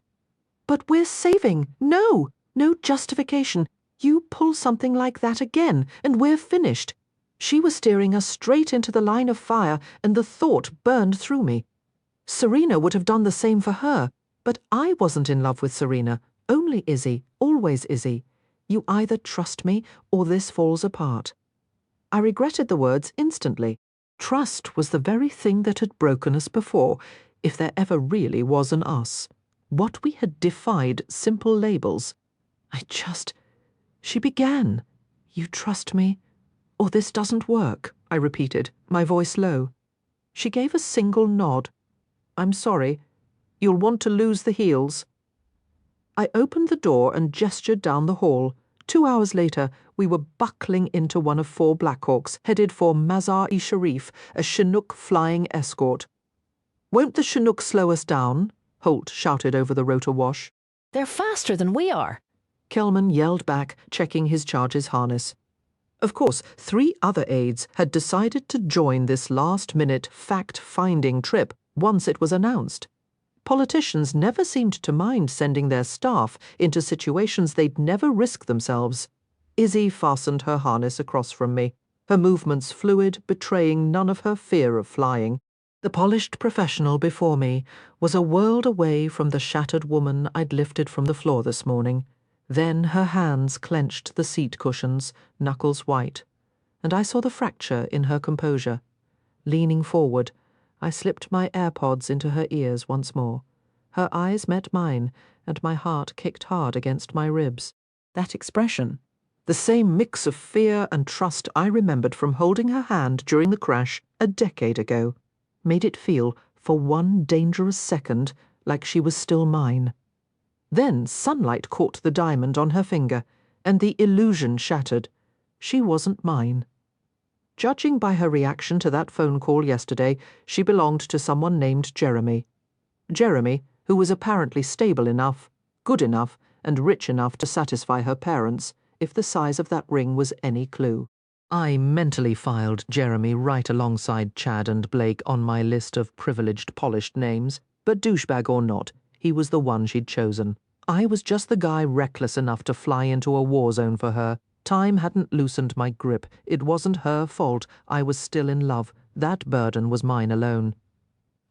But we're saving. No! No justification. You pull something like that again, and we're finished. She was steering us straight into the line of fire, and the thought burned through me. Serena would have done the same for her, but I wasn't in love with Serena. Only Izzy, always Izzy. You either trust me, or this falls apart. I regretted the words instantly. Trust was the very thing that had broken us before, if there ever really was an us. What we had defied simple labels. She began. You trust me, or this doesn't work, I repeated, my voice low. She gave a single nod. I'm sorry. You'll want to lose the heels. I opened the door and gestured down the hall. 2 hours later, we were buckling into one of 4 Blackhawks, headed for Mazar-e-Sharif, a Chinook flying escort. Won't the Chinook slow us down? Holt shouted over the rotor wash. They're faster than we are. Kelman yelled back, checking his charge's harness. Of course, 3 other aides had decided to join this last-minute fact-finding trip once it was announced. Politicians never seemed to mind sending their staff into situations they'd never risk themselves. Izzy fastened her harness across from me, her movements fluid, betraying none of her fear of flying. The polished professional before me was a world away from the shattered woman I'd lifted from the floor this morning. Then her hands clenched the seat cushions, knuckles white, and I saw the fracture in her composure. Leaning forward, I slipped my AirPods into her ears once more. Her eyes met mine, and my heart kicked hard against my ribs. That expression, the same mix of fear and trust I remembered from holding her hand during the crash a decade ago, made it feel, for one dangerous second, like she was still mine. Then sunlight caught the diamond on her finger, and the illusion shattered. She wasn't mine. Judging by her reaction to that phone call yesterday, she belonged to someone named Jeremy. Jeremy, who was apparently stable enough, good enough, and rich enough to satisfy her parents, if the size of that ring was any clue. I mentally filed Jeremy right alongside Chad and Blake on my list of privileged, polished names, but douchebag or not, he was the one she'd chosen. I was just the guy reckless enough to fly into a war zone for her. Time hadn't loosened my grip. It wasn't her fault. I was still in love. That burden was mine alone.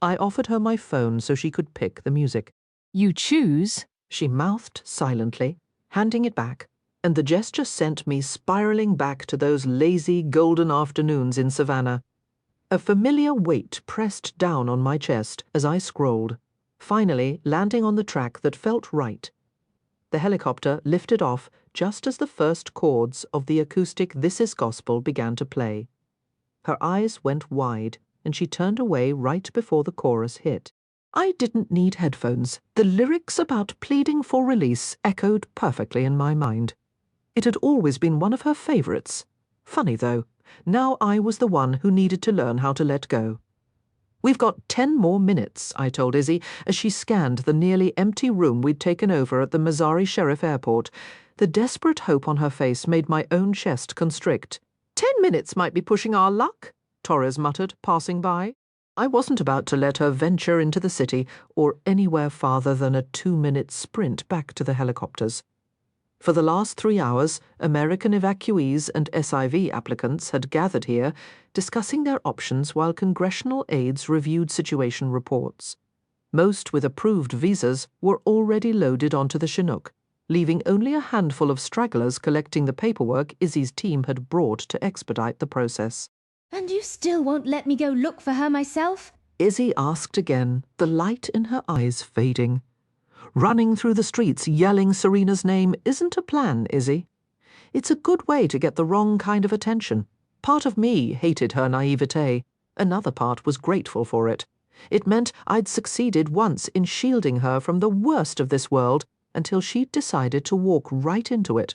I offered her my phone so she could pick the music. You choose, she mouthed silently, handing it back, and the gesture sent me spiraling back to those lazy golden afternoons in Savannah. A familiar weight pressed down on my chest as I scrolled, finally landing on the track that felt right. The helicopter lifted off just as the first chords of the acoustic This Is Gospel began to play. Her eyes went wide, and she turned away right before the chorus hit. I didn't need headphones. The lyrics about pleading for release echoed perfectly in my mind. It had always been one of her favorites. Funny, though, now I was the one who needed to learn how to let go. We've got 10 more minutes, I told Izzy, as she scanned the nearly empty room we'd taken over at the Mazar-e-Sharif airport. The desperate hope on her face made my own chest constrict. 10 minutes might be pushing our luck, Torres muttered, passing by. I wasn't about to let her venture into the city or anywhere farther than a 2-minute sprint back to the helicopters. For the last 3 hours, American evacuees and SIV applicants had gathered here, discussing their options while congressional aides reviewed situation reports. Most with approved visas were already loaded onto the Chinook, leaving only a handful of stragglers collecting the paperwork Izzy's team had brought to expedite the process. And you still won't let me go look for her myself? Izzy asked again, the light in her eyes fading. Running through the streets yelling Serena's name isn't a plan, Izzy. It's a good way to get the wrong kind of attention. Part of me hated her naivete. Another part was grateful for it. It meant I'd succeeded once in shielding her from the worst of this world until she'd decided to walk right into it.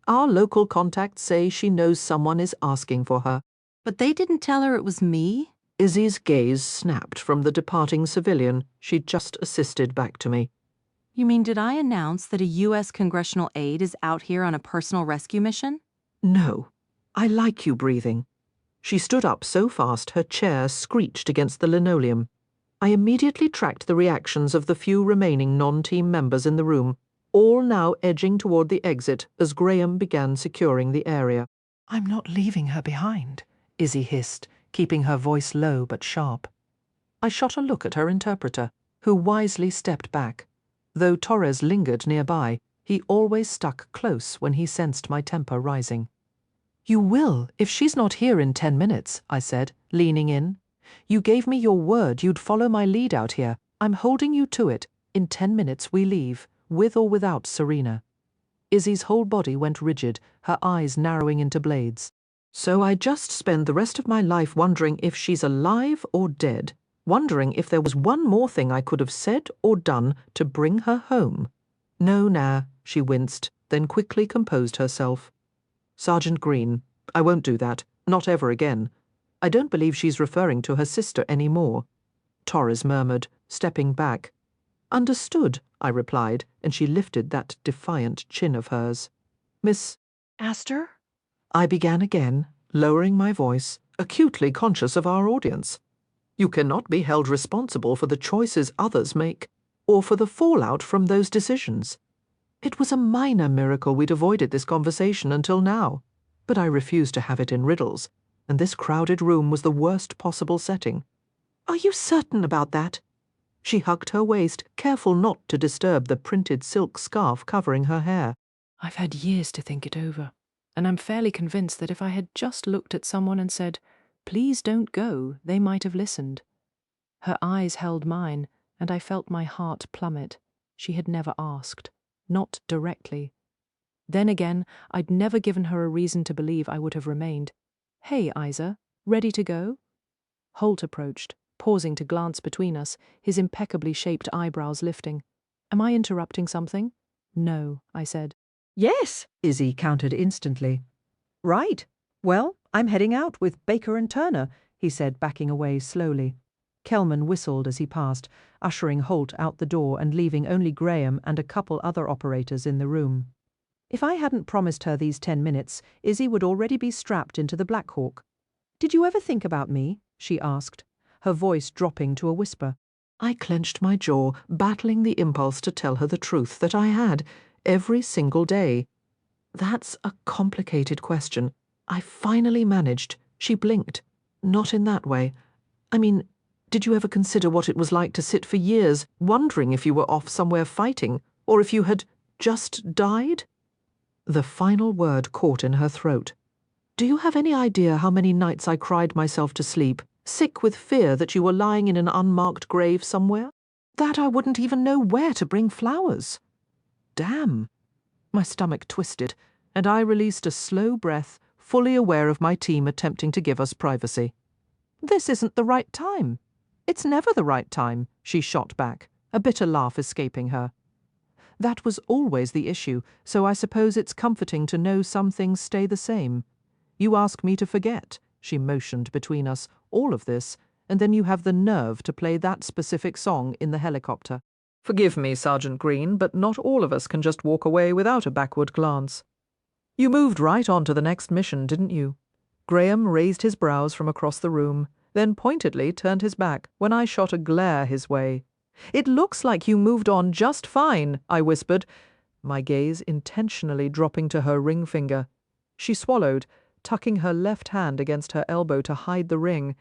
Our local contacts say she knows someone is asking for her. But they didn't tell her it was me? Izzy's gaze snapped from the departing civilian she'd just assisted back to me. You mean, did I announce that a U.S. congressional aide is out here on a personal rescue mission? No. I like you breathing. She stood up so fast her chair screeched against the linoleum. I immediately tracked the reactions of the few remaining non-team members in the room. all now edging toward the exit as Graham began securing the area. I'm not leaving her behind, Izzy hissed, keeping her voice low but sharp. I shot a look at her interpreter, who wisely stepped back. Though Torres lingered nearby, he always stuck close when he sensed my temper rising. You will, if she's not here in 10 minutes, I said, leaning in. You gave me your word you'd follow my lead out here. I'm holding you to it. In 10 minutes we leave, with or without Serena. Izzy's whole body went rigid, her eyes narrowing into blades. So I just spend the rest of my life wondering if she's alive or dead, wondering if there was one more thing I could have said or done to bring her home. No, nah, she winced, then quickly composed herself. Sergeant Green, I won't do that, not ever again. I don't believe she's referring to her sister any more. Torres murmured, stepping back. Understood, I replied, and she lifted that defiant chin of hers. Miss Astor? I began again, lowering my voice, acutely conscious of our audience. You cannot be held responsible for the choices others make, or for the fallout from those decisions. It was a minor miracle we'd avoided this conversation until now, but I refused to have it in riddles, and this crowded room was the worst possible setting. Are you certain about that? She hugged her waist, careful not to disturb the printed silk scarf covering her hair. I've had years to think it over, and I'm fairly convinced that if I had just looked at someone and said, "Please don't go," they might have listened. Her eyes held mine, and I felt my heart plummet. She had never asked. Not directly. Then again, I'd never given her a reason to believe I would have remained. Hey, Isa, ready to go? Holt approached, pausing to glance between us, his impeccably shaped eyebrows lifting. Am I interrupting something? No, I said. Yes, Izzy countered instantly. Right. Well, I'm heading out with Baker and Turner, he said, backing away slowly. Kelman whistled as he passed, ushering Holt out the door and leaving only Graham and a couple other operators in the room. If I hadn't promised her these 10 minutes, Izzy would already be strapped into the Black Hawk. Did you ever think about me? She asked, her voice dropping to a whisper. I clenched my jaw, battling the impulse to tell her the truth that I had, every single day. That's a complicated question. I finally managed. She blinked. Not in that way. I mean, did you ever consider what it was like to sit for years wondering if you were off somewhere fighting, or if you had just died? The final word caught in her throat. Do you have any idea how many nights I cried myself to sleep, sick with fear that you were lying in an unmarked grave somewhere? That I wouldn't even know where to bring flowers. Damn. My stomach twisted, and I released a slow breath, fully aware of my team attempting to give us privacy. This isn't the right time. It's never the right time, she shot back, a bitter laugh escaping her. That was always the issue, so I suppose it's comforting to know some things stay the same. You ask me to forget, she motioned between us, all of this, and then you have the nerve to play that specific song in the helicopter. Forgive me, Sergeant Green, but not all of us can just walk away without a backward glance. You moved right on to the next mission, didn't you? Graham raised his brows from across the room, then pointedly turned his back when I shot a glare his way. It looks like you moved on just fine, I whispered, my gaze intentionally dropping to her ring finger. She swallowed, tucking her left hand against her elbow to hide the ring,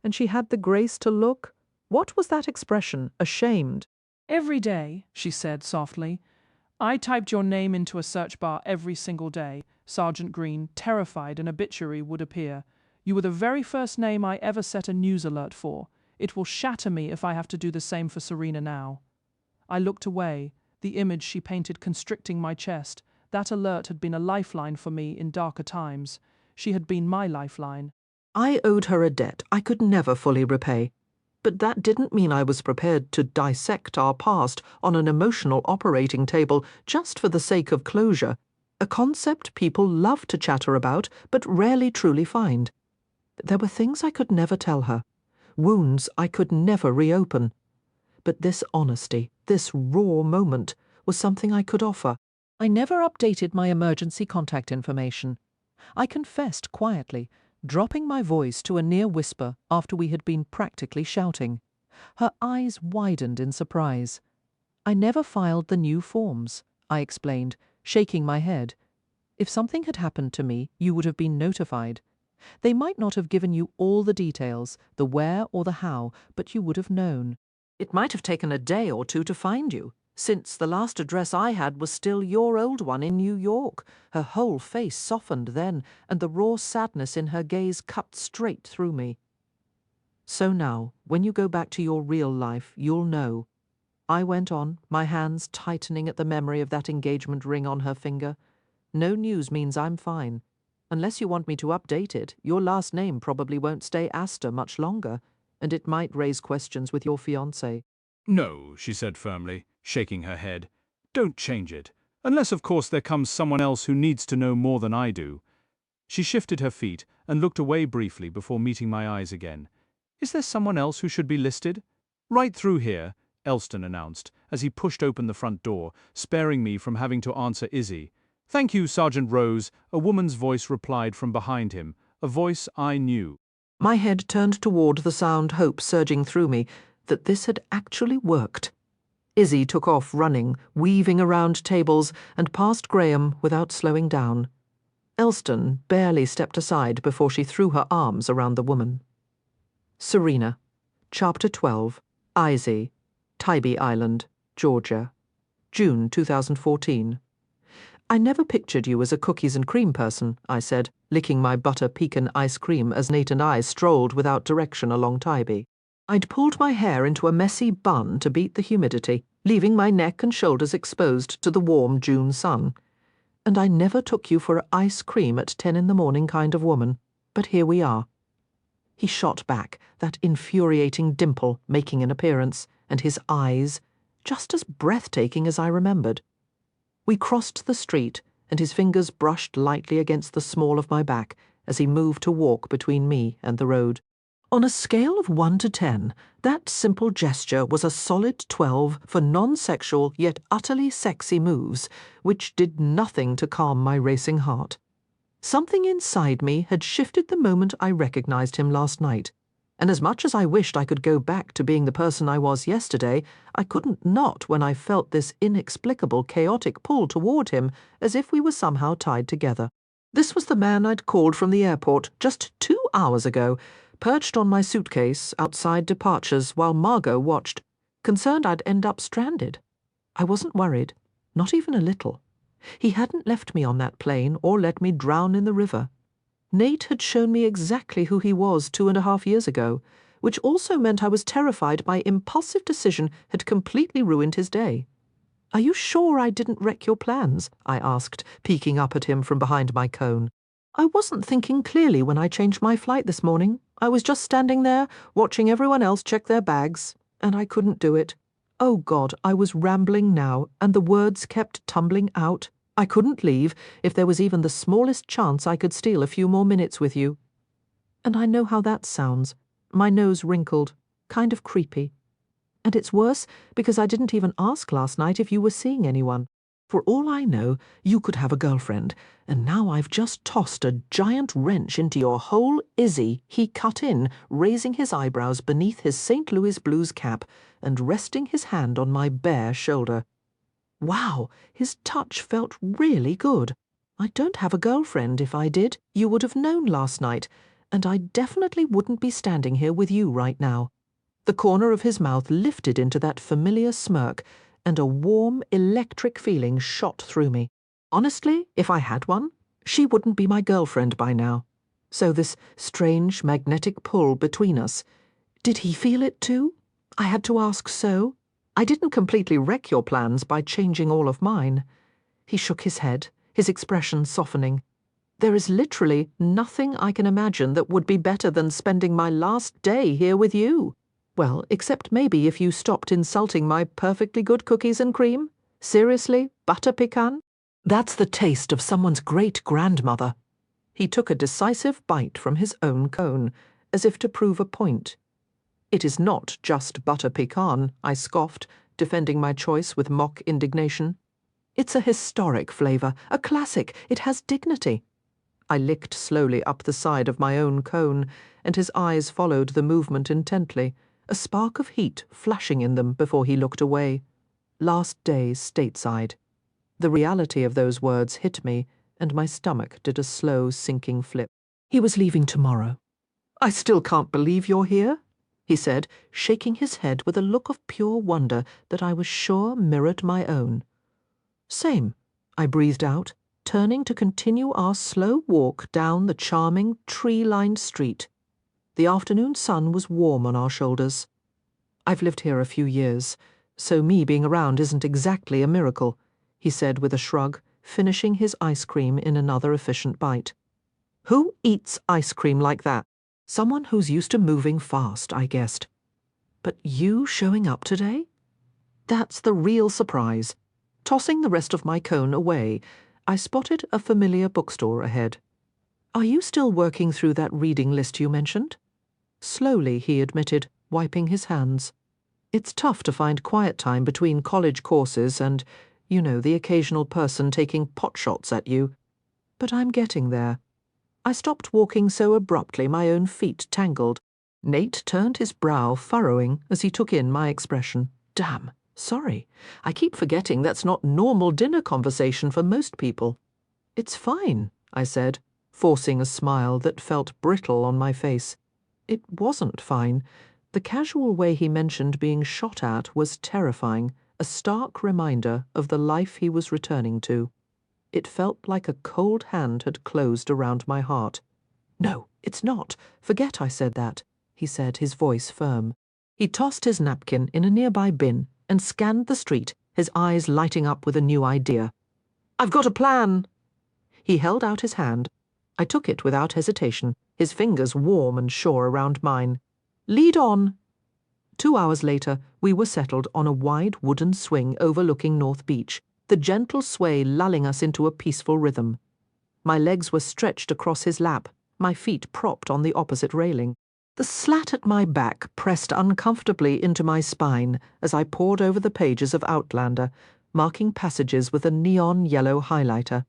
and she had the grace to look. What was that expression? Ashamed. Every day, she said softly. I typed your name into a search bar every single day. Sergeant Green, terrified an obituary would appear. You were the very first name I ever set a news alert for. It will shatter me if I have to do the same for Serena now. I looked away, the image she painted constricting my chest. That alert had been a lifeline for me in darker times. She had been my lifeline. I owed her a debt I could never fully repay. But that didn't mean I was prepared to dissect our past on an emotional operating table just for the sake of closure, a concept people love to chatter about but rarely truly find. There were things I could never tell her, wounds I could never reopen. But this honesty, this raw moment, was something I could offer. I never updated my emergency contact information. I confessed quietly, dropping my voice to a near whisper after we had been practically shouting. Her eyes widened in surprise. I never filed the new forms. I explained, shaking my head. If something had happened to me, you would have been notified. They might not have given you all the details, the where or the how, but you would have known. It might have taken a day or two to find you, since the last address I had was still your old one in New York. Her whole face softened then, and the raw sadness in her gaze cut straight through me. So now, when you go back to your real life, you'll know. I went on, my hands tightening at the memory of that engagement ring on her finger. No news means I'm fine. Unless you want me to update it, your last name probably won't stay Astor much longer, and it might raise questions with your fiancé. No, she said firmly, shaking her head. Don't change it. Unless, of course, there comes someone else who needs to know more than I do. She shifted her feet and looked away briefly before meeting my eyes again. Is there someone else who should be listed? Right through here, Elston announced, as he pushed open the front door, sparing me from having to answer Izzy. Thank you, Sergeant Rose, a woman's voice replied from behind him, a voice I knew. My head turned toward the sound, hope surging through me that this had actually worked. Izzy took off running, weaving around tables, and past Graham without slowing down. Elston barely stepped aside before she threw her arms around the woman. Serena, Chapter 12, Izzy, Tybee Island, Georgia, June 2014. I never pictured you as a cookies and cream person, I said, licking my butter pecan ice cream as Nate and I strolled without direction along Tybee. I'd pulled my hair into a messy bun to beat the humidity, leaving my neck and shoulders exposed to the warm June sun. And I never took you for an ice cream at 10 in the morning kind of woman, but here we are. He shot back, that infuriating dimple making an appearance, and his eyes, just as breathtaking as I remembered. We crossed the street, and his fingers brushed lightly against the small of my back as he moved to walk between me and the road. On a scale of 1 to 10, that simple gesture was a solid 12 for non-sexual yet utterly sexy moves, which did nothing to calm my racing heart. Something inside me had shifted the moment I recognized him last night, and as much as I wished I could go back to being the person I was yesterday, I couldn't not when I felt this inexplicable, chaotic pull toward him, as if we were somehow tied together. This was the man I'd called from the airport just 2 hours ago, perched on my suitcase outside departures while Margot watched, concerned I'd end up stranded. I wasn't worried, not even a little. He hadn't left me on that plane or let me drown in the river. Nate had shown me exactly who he was 2.5 years ago, which also meant I was terrified my impulsive decision had completely ruined his day. "Are you sure I didn't wreck your plans?" I asked, peeking up at him from behind my cone. "I wasn't thinking clearly when I changed my flight this morning. I was just standing there, watching everyone else check their bags, and I couldn't do it. Oh God, I was rambling now, and the words kept tumbling out. I couldn't leave if there was even the smallest chance I could steal a few more minutes with you. And I know how that sounds. My nose wrinkled, kind of creepy. And it's worse because I didn't even ask last night if you were seeing anyone. For all I know, you could have a girlfriend, and now I've just tossed a giant wrench into your whole Izzy," he cut in, raising his eyebrows beneath his St. Louis Blues cap and resting his hand on my bare shoulder. Wow, his touch felt really good. I don't have a girlfriend. If I did, you would have known last night, and I definitely wouldn't be standing here with you right now. The corner of his mouth lifted into that familiar smirk, and a warm, electric feeling shot through me. Honestly, if I had one, she wouldn't be my girlfriend by now. So this strange magnetic pull between us, did he feel it too? I had to ask so. I didn't completely wreck your plans by changing all of mine. He shook his head, his expression softening. There is literally nothing I can imagine that would be better than spending my last day here with you. Well, except maybe if you stopped insulting my perfectly good cookies and cream. Seriously, butter pecan? That's the taste of someone's great-grandmother. He took a decisive bite from his own cone, as if to prove a point. It is not just butter pecan, I scoffed, defending my choice with mock indignation. It's a historic flavor, a classic. It has dignity. I licked slowly up the side of my own cone, and his eyes followed the movement intently, a spark of heat flashing in them before he looked away. Last days stateside. The reality of those words hit me, and my stomach did a slow, sinking flip. He was leaving tomorrow. I still can't believe you're here, he said, shaking his head with a look of pure wonder that I was sure mirrored my own. Same, I breathed out, turning to continue our slow walk down the charming, tree-lined street. The afternoon sun was warm on our shoulders. I've lived here a few years, so me being around isn't exactly a miracle, he said with a shrug, finishing his ice cream in another efficient bite. Who eats ice cream like that? Someone who's used to moving fast, I guessed. But you showing up today? That's the real surprise. Tossing the rest of my cone away, I spotted a familiar bookstore ahead. Are you still working through that reading list you mentioned? Slowly, he admitted, wiping his hands. It's tough to find quiet time between college courses and, you know, the occasional person taking potshots at you. But I'm getting there. I stopped walking so abruptly my own feet tangled. Nate turned his brow furrowing as he took in my expression. Damn, sorry. I keep forgetting that's not normal dinner conversation for most people. It's fine, I said, forcing a smile that felt brittle on my face. It wasn't fine. The casual way he mentioned being shot at was terrifying, a stark reminder of the life he was returning to. It felt like a cold hand had closed around my heart. No, it's not. Forget I said that, he said, his voice firm. He tossed his napkin in a nearby bin and scanned the street, his eyes lighting up with a new idea. I've got a plan. He held out his hand. I took it without hesitation, his fingers warm and sure around mine. Lead on. 2 hours later, we were settled on a wide wooden swing overlooking North Beach, the gentle sway lulling us into a peaceful rhythm. My legs were stretched across his lap, my feet propped on the opposite railing. The slat at my back pressed uncomfortably into my spine as I pored over the pages of Outlander, marking passages with a neon yellow highlighter.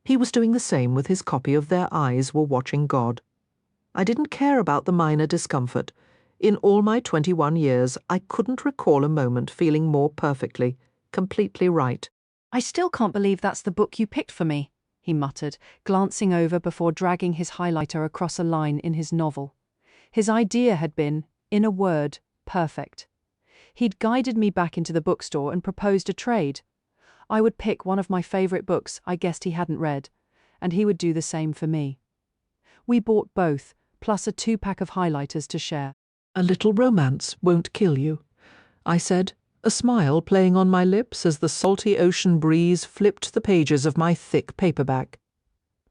He was doing the same with his copy of Their Eyes Were Watching God. I didn't care about the minor discomfort. In all my 21 years, I couldn't recall a moment feeling more perfectly, completely right. I still can't believe that's the book you picked for me, he muttered, glancing over before dragging his highlighter across a line in his novel. His idea had been, in a word, perfect. He'd guided me back into the bookstore and proposed a trade. I would pick one of my favourite books I guessed he hadn't read, and he would do the same for me. We bought both, plus a 2-pack of highlighters to share. A little romance won't kill you, I said, a smile playing on my lips as the salty ocean breeze flipped the pages of my thick paperback.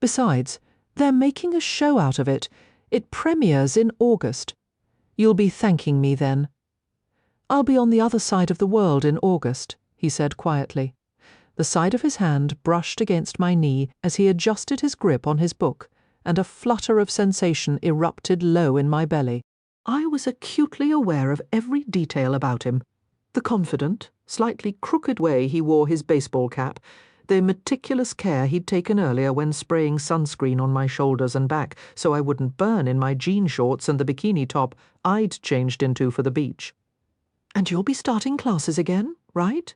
Besides, they're making a show out of it. It premieres in August. You'll be thanking me then. I'll be on the other side of the world in August, he said quietly. The side of his hand brushed against my knee as he adjusted his grip on his book, and a flutter of sensation erupted low in my belly. I was acutely aware of every detail about him. The confident, slightly crooked way he wore his baseball cap, the meticulous care he'd taken earlier when spraying sunscreen on my shoulders and back so I wouldn't burn in my jean shorts and the bikini top I'd changed into for the beach. And you'll be starting classes again, right?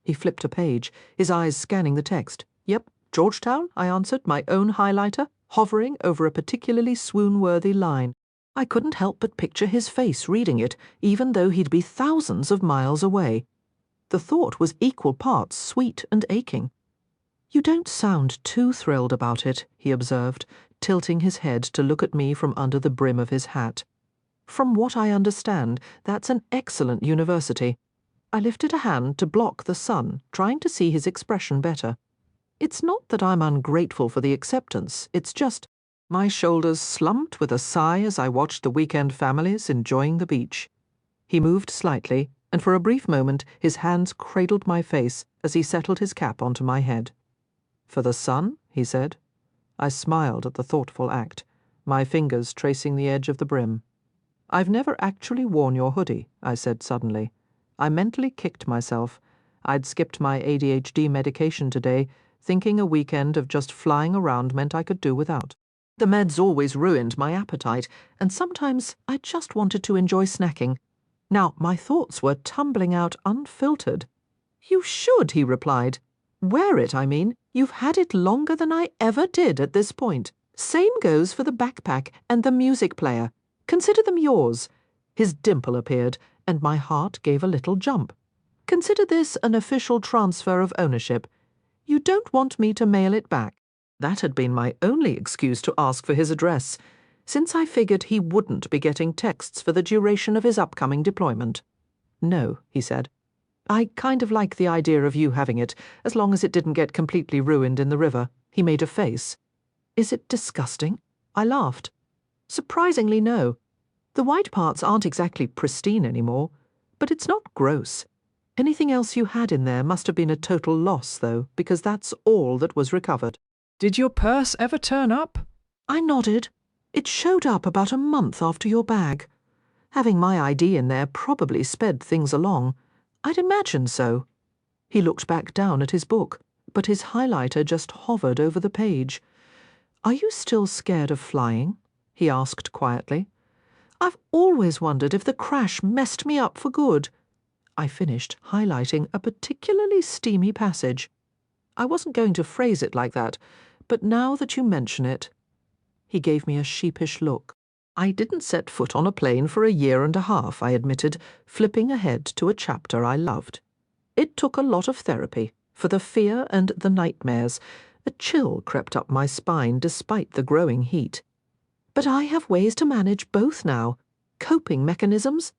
He flipped a page, his eyes scanning the text. Yep, Georgetown, I answered, my own highlighter, hovering over a particularly swoon-worthy line. I couldn't help but picture his face reading it, even though he'd be thousands of miles away. The thought was equal parts sweet and aching. You don't sound too thrilled about it, he observed, tilting his head to look at me from under the brim of his hat. From what I understand, that's an excellent university. I lifted a hand to block the sun, trying to see his expression better. It's not that I'm ungrateful for the acceptance, it's just... My shoulders slumped with a sigh as I watched the weekend families enjoying the beach. He moved slightly, and for a brief moment his hands cradled my face as he settled his cap onto my head. For the sun, he said. I smiled at the thoughtful act, my fingers tracing the edge of the brim. I've never actually worn your hoodie, I said suddenly. I mentally kicked myself. I'd skipped my ADHD medication today, thinking a weekend of just flying around meant I could do without. The meds always ruined my appetite, and sometimes I just wanted to enjoy snacking. Now my thoughts were tumbling out unfiltered. You should, he replied. Wear it, I mean. You've had it longer than I ever did at this point. Same goes for the backpack and the music player. Consider them yours. His dimple appeared, and my heart gave a little jump. Consider this an official transfer of ownership. You don't want me to mail it back. That had been my only excuse to ask for his address, since I figured he wouldn't be getting texts for the duration of his upcoming deployment. No, he said. I kind of like the idea of you having it, as long as it didn't get completely ruined in the river. He made a face. Is it disgusting? I laughed. Surprisingly, no. The white parts aren't exactly pristine anymore, but it's not gross. Anything else you had in there must have been a total loss, though, because that's all that was recovered. Did your purse ever turn up? I nodded. It showed up about a month after your bag. Having my ID in there probably sped things along. I'd imagine so. He looked back down at his book, but his highlighter just hovered over the page. Are you still scared of flying? He asked quietly. I've always wondered if the crash messed me up for good. I finished highlighting a particularly steamy passage. I wasn't going to phrase it like that, but now that you mention it... He gave me a sheepish look. I didn't set foot on a plane for a year and a half, I admitted, flipping ahead to a chapter I loved. It took a lot of therapy, for the fear and the nightmares. A chill crept up my spine despite the growing heat. But I have ways to manage both now. Coping mechanisms.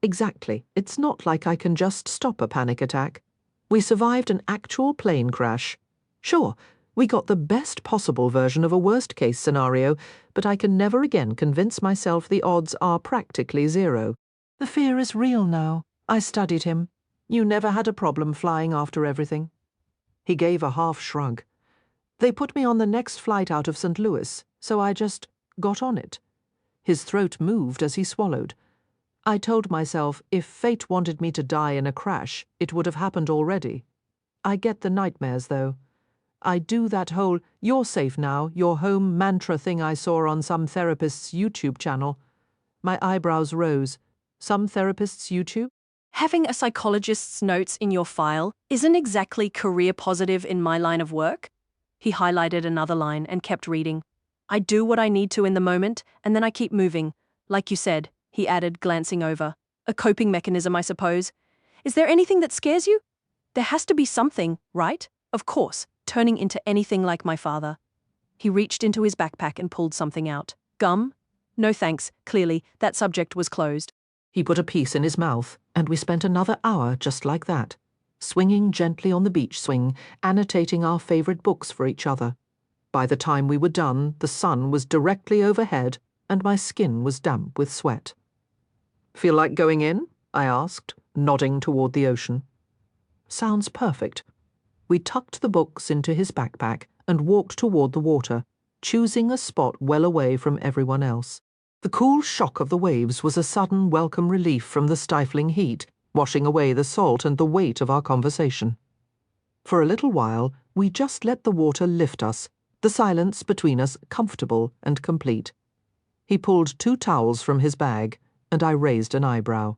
Exactly. It's not like I can just stop a panic attack. We survived an actual plane crash. Sure, we got the best possible version of a worst-case scenario, but I can never again convince myself the odds are practically zero. The fear is real now. I studied him. You never had a problem flying after everything. He gave a half shrug. They put me on the next flight out of St. Louis, so I just got on it. His throat moved as he swallowed. I told myself if fate wanted me to die in a crash, it would have happened already. I get the nightmares, though. I do that whole "you're safe now, you're home" mantra thing I saw on some therapist's YouTube channel. My eyebrows rose. Some therapist's YouTube? Having a psychologist's notes in your file isn't exactly career positive in my line of work. He highlighted another line and kept reading. I do what I need to in the moment, and then I keep moving. Like you said, he added, glancing over. A coping mechanism, I suppose. Is there anything that scares you? There has to be something, right? Of course, turning into anything like my father. He reached into his backpack and pulled something out. Gum? No thanks, clearly, that subject was closed. He put a piece in his mouth, and we spent another hour just like that, swinging gently on the beach swing, annotating our favourite books for each other. By the time we were done, the sun was directly overhead, and my skin was damp with sweat. Feel like going in? I asked, nodding toward the ocean. Sounds perfect. We tucked the books into his backpack and walked toward the water, choosing a spot well away from everyone else. The cool shock of the waves was a sudden welcome relief from the stifling heat, washing away the salt and the weight of our conversation. For a little while, we just let the water lift us, the silence between us comfortable and complete. He pulled 2 towels from his bag, and I raised an eyebrow.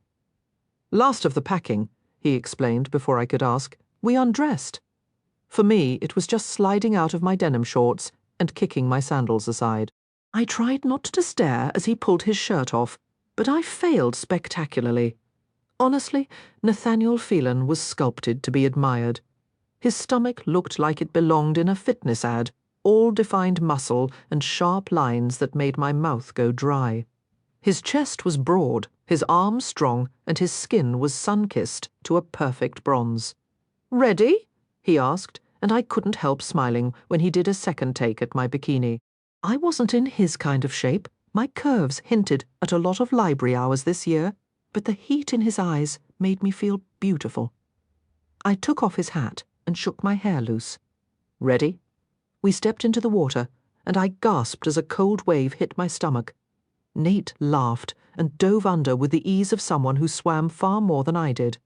Last of the packing, he explained before I could ask, we undressed. For me, it was just sliding out of my denim shorts and kicking my sandals aside. I tried not to stare as he pulled his shirt off, but I failed spectacularly. Honestly, Nathaniel Phelan was sculpted to be admired. His stomach looked like it belonged in a fitness ad, all defined muscle and sharp lines that made my mouth go dry. His chest was broad, his arms strong, and his skin was sun-kissed to a perfect bronze. "Ready?" he asked, and I couldn't help smiling when he did a second take at my bikini. I wasn't in his kind of shape. My curves hinted at a lot of library hours this year, but the heat in his eyes made me feel beautiful. I took off his hat and shook my hair loose. Ready? We stepped into the water, and I gasped as a cold wave hit my stomach. Nate laughed and dove under with the ease of someone who swam far more than I did.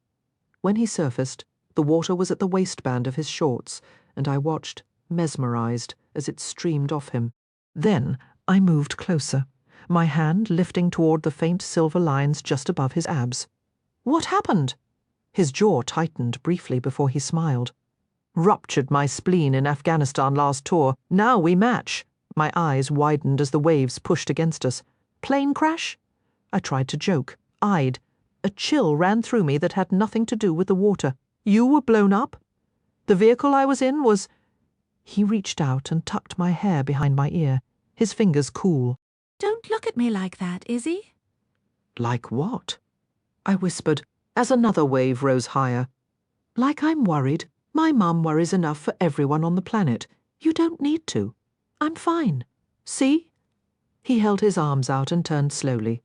When he surfaced, the water was at the waistband of his shorts, and I watched, mesmerized, as it streamed off him. Then I moved closer, my hand lifting toward the faint silver lines just above his abs. What happened? His jaw tightened briefly before he smiled. Ruptured my spleen in Afghanistan last tour. Now we match. My eyes widened as the waves pushed against us. Plane crash? I tried to joke, eyed. A chill ran through me that had nothing to do with the water. You were blown up? The vehicle I was in was... He reached out and tucked my hair behind my ear, his fingers cool. Don't look at me like that, Izzy. Like what? I whispered, as another wave rose higher. Like I'm worried. My mum worries enough for everyone on the planet. You don't need to. I'm fine. See? He held his arms out and turned slowly.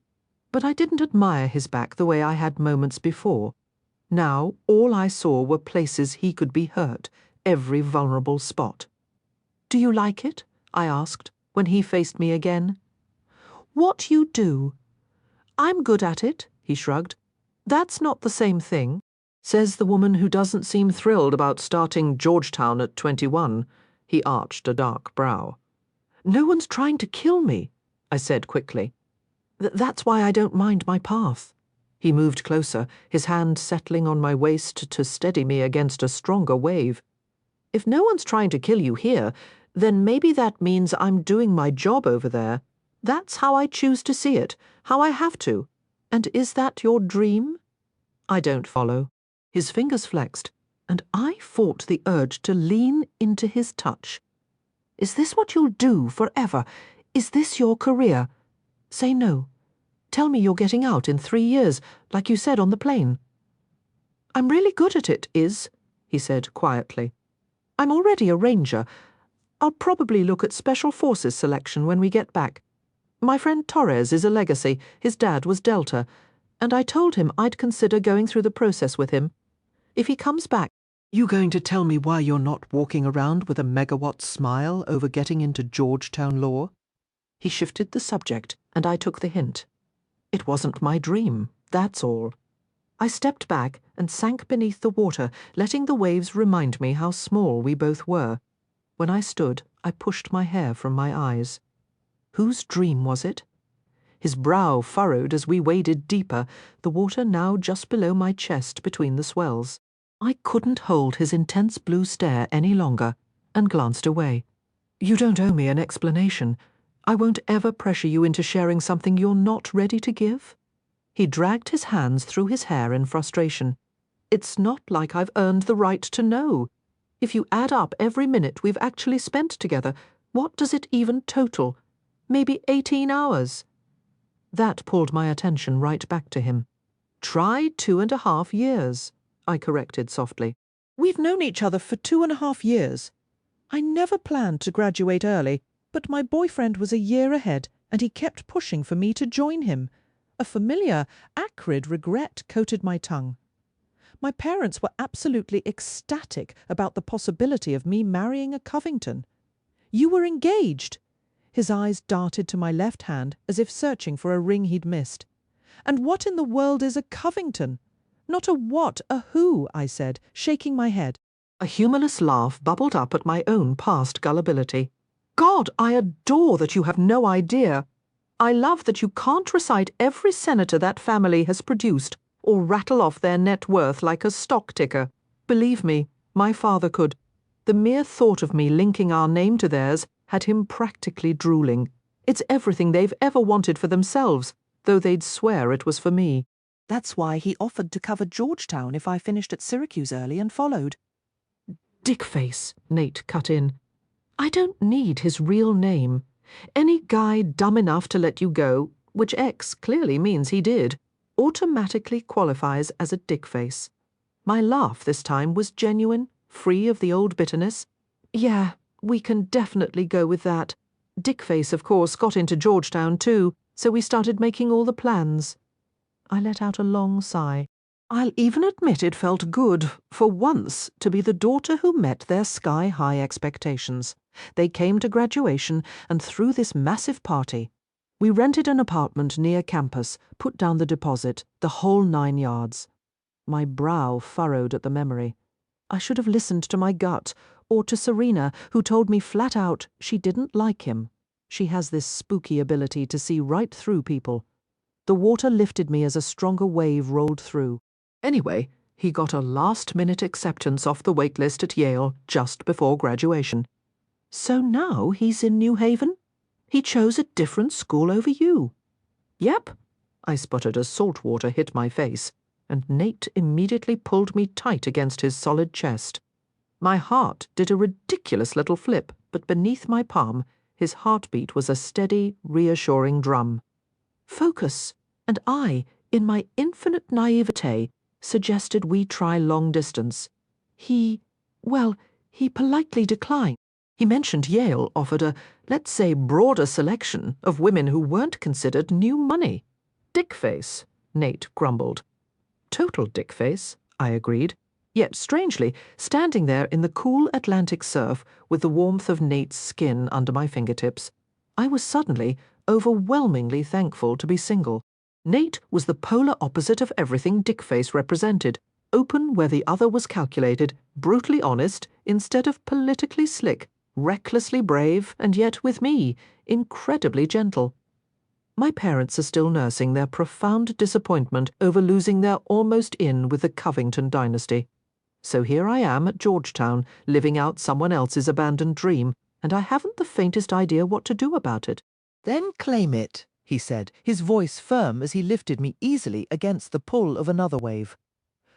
But I didn't admire his back the way I had moments before. Now all I saw were places he could be hurt, every vulnerable spot. Do you like it? I asked, when he faced me again. What you do? I'm good at it, he shrugged. That's not the same thing, says the woman who doesn't seem thrilled about starting Georgetown at 21. He arched a dark brow. No one's trying to kill me, I said quickly. That's why I don't mind my path. He moved closer, his hand settling on my waist to steady me against a stronger wave. If no one's trying to kill you here, then maybe that means I'm doing my job over there. That's how I choose to see it, how I have to. And is that your dream? I don't follow. His fingers flexed, and I fought the urge to lean into his touch. Is this what you'll do forever? Is this your career? Say no. Tell me you're getting out in 3 years, like you said on the plane. I'm really good at it, he said quietly. I'm already a ranger. I'll probably look at Special Forces selection when we get back. My friend Torres is a legacy. His dad was Delta, and I told him I'd consider going through the process with him. If he comes back... You going to tell me why you're not walking around with a megawatt smile over getting into Georgetown law? He shifted the subject, and I took the hint. It wasn't my dream, that's all. I stepped back and sank beneath the water, letting the waves remind me how small we both were. When I stood, I pushed my hair from my eyes. Whose dream was it? His brow furrowed as we waded deeper, the water now just below my chest between the swells. I couldn't hold his intense blue stare any longer, and glanced away. You don't owe me an explanation. I won't ever pressure you into sharing something you're not ready to give. He dragged his hands through his hair in frustration. It's not like I've earned the right to know. If you add up every minute we've actually spent together, what does it even total? Maybe 18 hours. That pulled my attention right back to him. Try 2.5 years, I corrected softly. We've known each other for 2.5 years. I never planned to graduate early, but my boyfriend was a year ahead, and he kept pushing for me to join him. A familiar, acrid regret coated my tongue. My parents were absolutely ecstatic about the possibility of me marrying a Covington. You were engaged. His eyes darted to my left hand as if searching for a ring he'd missed. And what in the world is a Covington? Not a what, a who, I said, shaking my head. A humorless laugh bubbled up at my own past gullibility. God, I adore that you have no idea. I love that you can't recite every senator that family has produced or rattle off their net worth like a stock ticker. Believe me, my father could. The mere thought of me linking our name to theirs had him practically drooling. It's everything they've ever wanted for themselves, though they'd swear it was for me. That's why he offered to cover Georgetown if I finished at Syracuse early and followed. Dickface, Nate cut in. I don't need his real name. Any guy dumb enough to let you go, which X clearly means he did, automatically qualifies as a dickface. My laugh this time was genuine, free of the old bitterness. Yeah, we can definitely go with that. Dickface, of course, got into Georgetown too, so we started making all the plans. I let out a long sigh. I'll even admit it felt good, for once, to be the daughter who met their sky-high expectations. They came to graduation and threw this massive party. We rented an apartment near campus, put down the deposit, the whole 9 yards. My brow furrowed at the memory. I should have listened to my gut, or to Serena, who told me flat out she didn't like him. She has this spooky ability to see right through people. The water lifted me as a stronger wave rolled through. Anyway, He got a last-minute acceptance off the waitlist at Yale just before graduation. So now he's in New Haven? He chose a different school over you. Yep, I sputtered as salt water hit my face, and Nate immediately pulled me tight against his solid chest. My heart did a ridiculous little flip, but beneath my palm, his heartbeat was a steady, reassuring drum. Focus, and I, in my infinite naivete, suggested we try long distance. He politely declined. He mentioned Yale offered a, let's say, broader selection of women who weren't considered new money. Dickface, Nate grumbled. Total dickface, I agreed. Yet, strangely, standing there in the cool Atlantic surf with the warmth of Nate's skin under my fingertips, I was suddenly overwhelmingly thankful to be single. Nate was the polar opposite of everything Dickface represented, open where the other was calculated, brutally honest instead of politically slick, recklessly brave, and yet with me, incredibly gentle. My parents are still nursing their profound disappointment over losing their almost in with the Covington dynasty. So here I am at Georgetown, living out someone else's abandoned dream, and I haven't the faintest idea what to do about it. Then claim it, he said, his voice firm as he lifted me easily against the pull of another wave.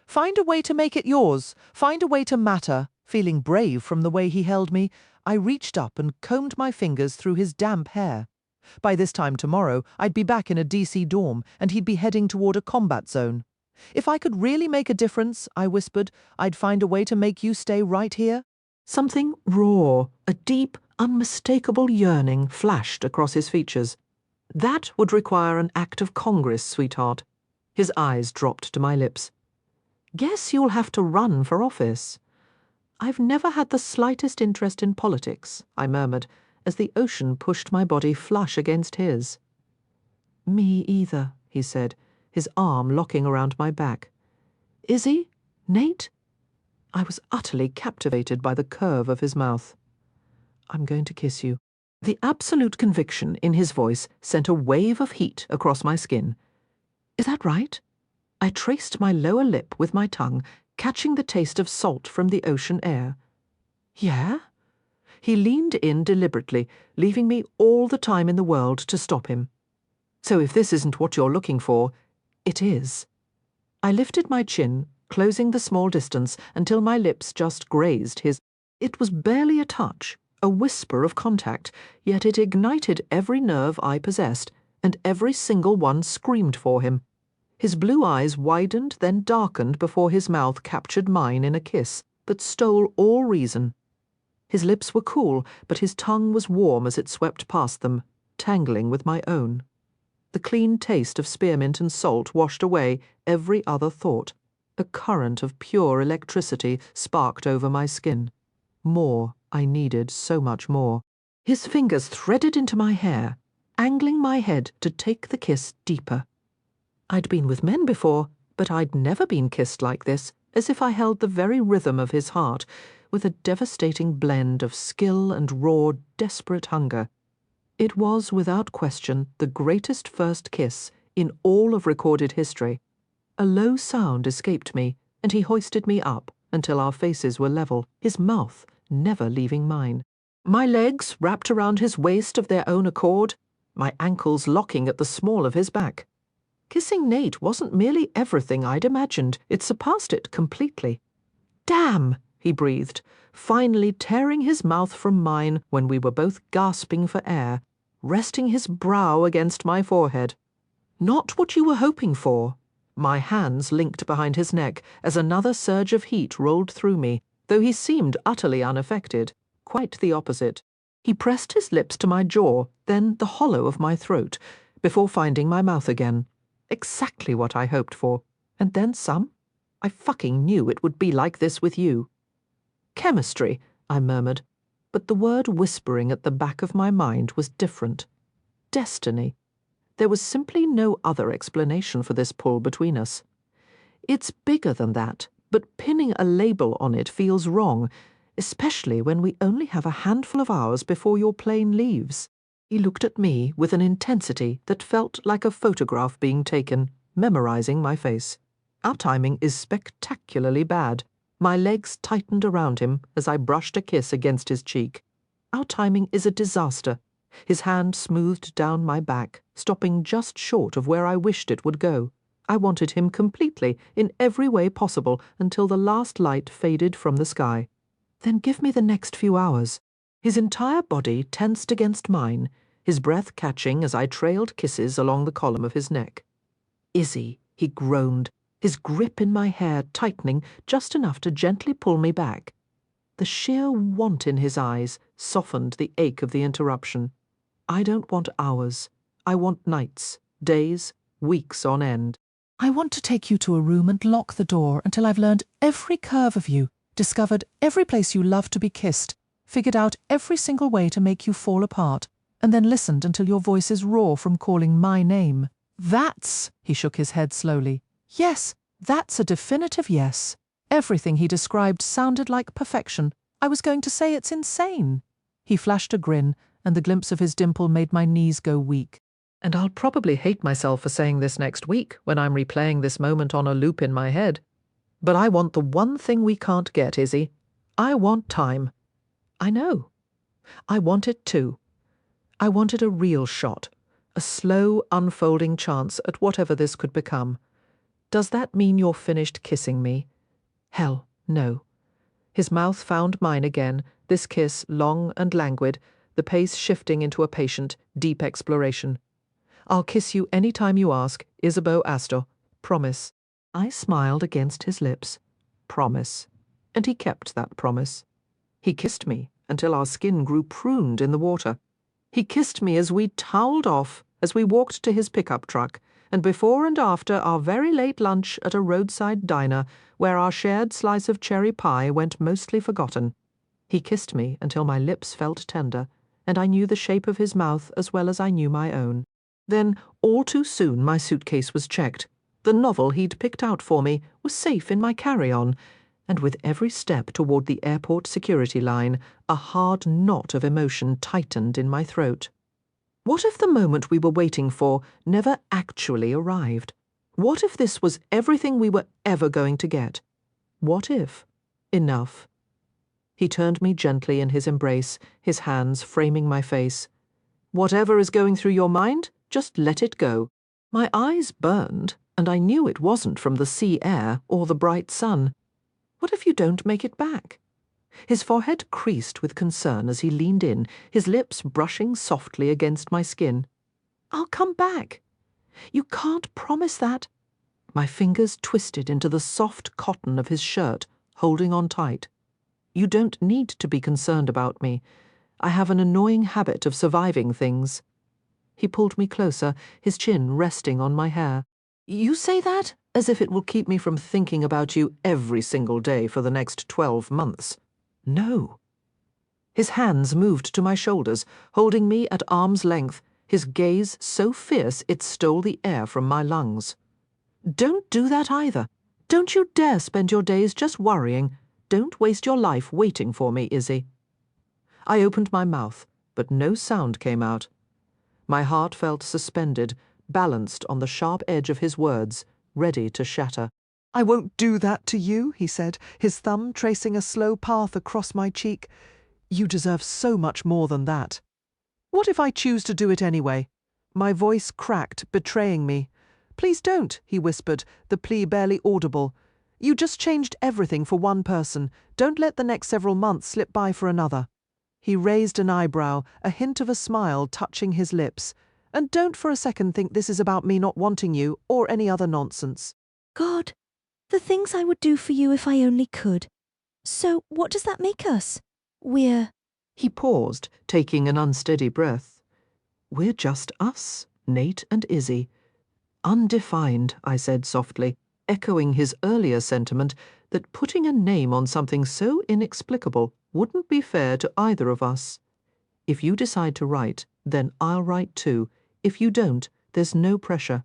Find a way to make it yours. Find a way to matter. Feeling brave from the way he held me, I reached up and combed my fingers through his damp hair. By this time tomorrow, I'd be back in a DC dorm, and he'd be heading toward a combat zone. If I could really make a difference, I whispered, I'd find a way to make you stay right here. Something raw, a deep, unmistakable yearning flashed across his features. That would require an act of Congress, sweetheart. His eyes dropped to my lips. Guess you'll have to run for office. I've never had the slightest interest in politics, I murmured, as the ocean pushed my body flush against his. Me either, he said, his arm locking around my back. Izzy? Nate? I was utterly captivated by the curve of his mouth. I'm going to kiss you. The absolute conviction in his voice sent a wave of heat across my skin. Is that right? I traced my lower lip with my tongue, catching the taste of salt from the ocean air. Yeah? He leaned in deliberately, leaving me all the time in the world to stop him. So if this isn't what you're looking for, it is. I lifted my chin, closing the small distance until my lips just grazed his. It was barely a touch, a whisper of contact, yet it ignited every nerve I possessed, and every single one screamed for him. His blue eyes widened, then darkened before his mouth captured mine in a kiss that stole all reason. His lips were cool, but his tongue was warm as it swept past them, tangling with my own. The clean taste of spearmint and salt washed away every other thought. A current of pure electricity sparked over my skin. More, I needed so much more. His fingers threaded into my hair, angling my head to take the kiss deeper. I'd been with men before, but I'd never been kissed like this, as if I held the very rhythm of his heart, with a devastating blend of skill and raw, desperate hunger. It was, without question, the greatest first kiss in all of recorded history. A low sound escaped me, and he hoisted me up until our faces were level, his mouth never leaving mine. My legs wrapped around his waist of their own accord, my ankles locking at the small of his back. Kissing Nate wasn't merely everything I'd imagined, it surpassed it completely. Damn, he breathed, finally tearing his mouth from mine when we were both gasping for air, resting his brow against my forehead. Not what you were hoping for. My hands linked behind his neck as another surge of heat rolled through me, though he seemed utterly unaffected. Quite the opposite. He pressed his lips to my jaw, then the hollow of my throat, before finding my mouth again. Exactly what I hoped for. And then some. I fucking knew it would be like this with you. Chemistry, I murmured, but the word whispering at the back of my mind was different. Destiny. There was simply no other explanation for this pull between us. It's bigger than that, but pinning a label on it feels wrong, especially when we only have a handful of hours before your plane leaves. He looked at me with an intensity that felt like a photograph being taken, memorizing my face. Our timing is spectacularly bad. My legs tightened around him as I brushed a kiss against his cheek. Our timing is a disaster. His hand smoothed down my back, stopping just short of where I wished it would go. I wanted him completely, in every way possible, until the last light faded from the sky. Then give me the next few hours. His entire body tensed against mine, his breath catching as I trailed kisses along the column of his neck. Izzy, he groaned, his grip in my hair tightening just enough to gently pull me back. The sheer want in his eyes softened the ache of the interruption. I don't want hours. I want nights, days, weeks on end. I want to take you to a room and lock the door until I've learned every curve of you, discovered every place you love to be kissed, figured out every single way to make you fall apart, and then listened until your voice is raw from calling my name. That's, he shook his head slowly. Yes, that's a definitive yes. Everything he described sounded like perfection. I was going to say it's insane. He flashed a grin, and the glimpse of his dimple made my knees go weak. And I'll probably hate myself for saying this next week when I'm replaying this moment on a loop in my head. But I want the one thing we can't get, Izzy. I want time. I know. I want it too. I wanted a real shot, a slow, unfolding chance at whatever this could become. Does that mean you're finished kissing me? Hell, no. His mouth found mine again, this kiss long and languid, the pace shifting into a patient, deep exploration. I'll kiss you any time you ask, Isabeau Astor. Promise. I smiled against his lips. Promise. And he kept that promise. He kissed me until our skin grew pruned in the water. He kissed me as we toweled off, as we walked to his pickup truck, and before and after our very late lunch at a roadside diner where our shared slice of cherry pie went mostly forgotten. He kissed me until my lips felt tender, and I knew the shape of his mouth as well as I knew my own. Then, all too soon, my suitcase was checked. The novel he'd picked out for me was safe in my carry-on, and with every step toward the airport security line, a hard knot of emotion tightened in my throat. What if the moment we were waiting for never actually arrived? What if this was everything we were ever going to get? What if? Enough. He turned me gently in his embrace, his hands framing my face. Whatever is going through your mind, just let it go. My eyes burned, and I knew it wasn't from the sea air or the bright sun. What if you don't make it back? His forehead creased with concern as he leaned in, his lips brushing softly against my skin. I'll come back. You can't promise that. My fingers twisted into the soft cotton of his shirt, holding on tight. You don't need to be concerned about me. I have an annoying habit of surviving things. He pulled me closer, his chin resting on my hair. You say that as if it will keep me from thinking about you every single day for the next 12 months. No. His hands moved to my shoulders, holding me at arm's length, his gaze so fierce it stole the air from my lungs. Don't do that either. Don't you dare spend your days just worrying. Don't waste your life waiting for me, Izzy. I opened my mouth, but no sound came out. My heart felt suspended, balanced on the sharp edge of his words, ready to shatter. I won't do that to you, he said, his thumb tracing a slow path across my cheek. You deserve so much more than that. What if I choose to do it anyway? My voice cracked, betraying me. Please don't, he whispered, the plea barely audible. You just changed everything for one person. Don't let the next several months slip by for another. He raised an eyebrow, a hint of a smile touching his lips. And don't for a second think this is about me not wanting you or any other nonsense. God, the things I would do for you if I only could. So what does that make us? We're... He paused, taking an unsteady breath. We're just us, Nate and Izzy. Undefined, I said softly, echoing his earlier sentiment that putting a name on something so inexplicable wouldn't be fair to either of us. If you decide to write, then I'll write too. If you don't, there's no pressure.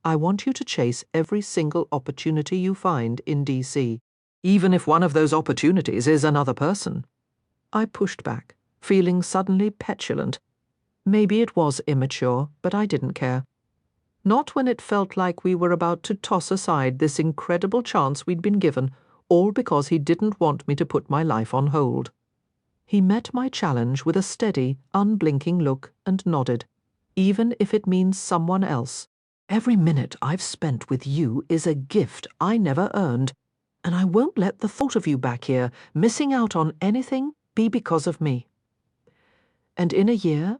I want you to chase every single opportunity you find in DC, even if one of those opportunities is another person. I pushed back, feeling suddenly petulant. Maybe it was immature, but I didn't care. Not when it felt like we were about to toss aside this incredible chance we'd been given, all because he didn't want me to put my life on hold. He met my challenge with a steady, unblinking look and nodded. Even if it means someone else. Every minute I've spent with you is a gift I never earned, and I won't let the thought of you back here, missing out on anything, be because of me. And in a year,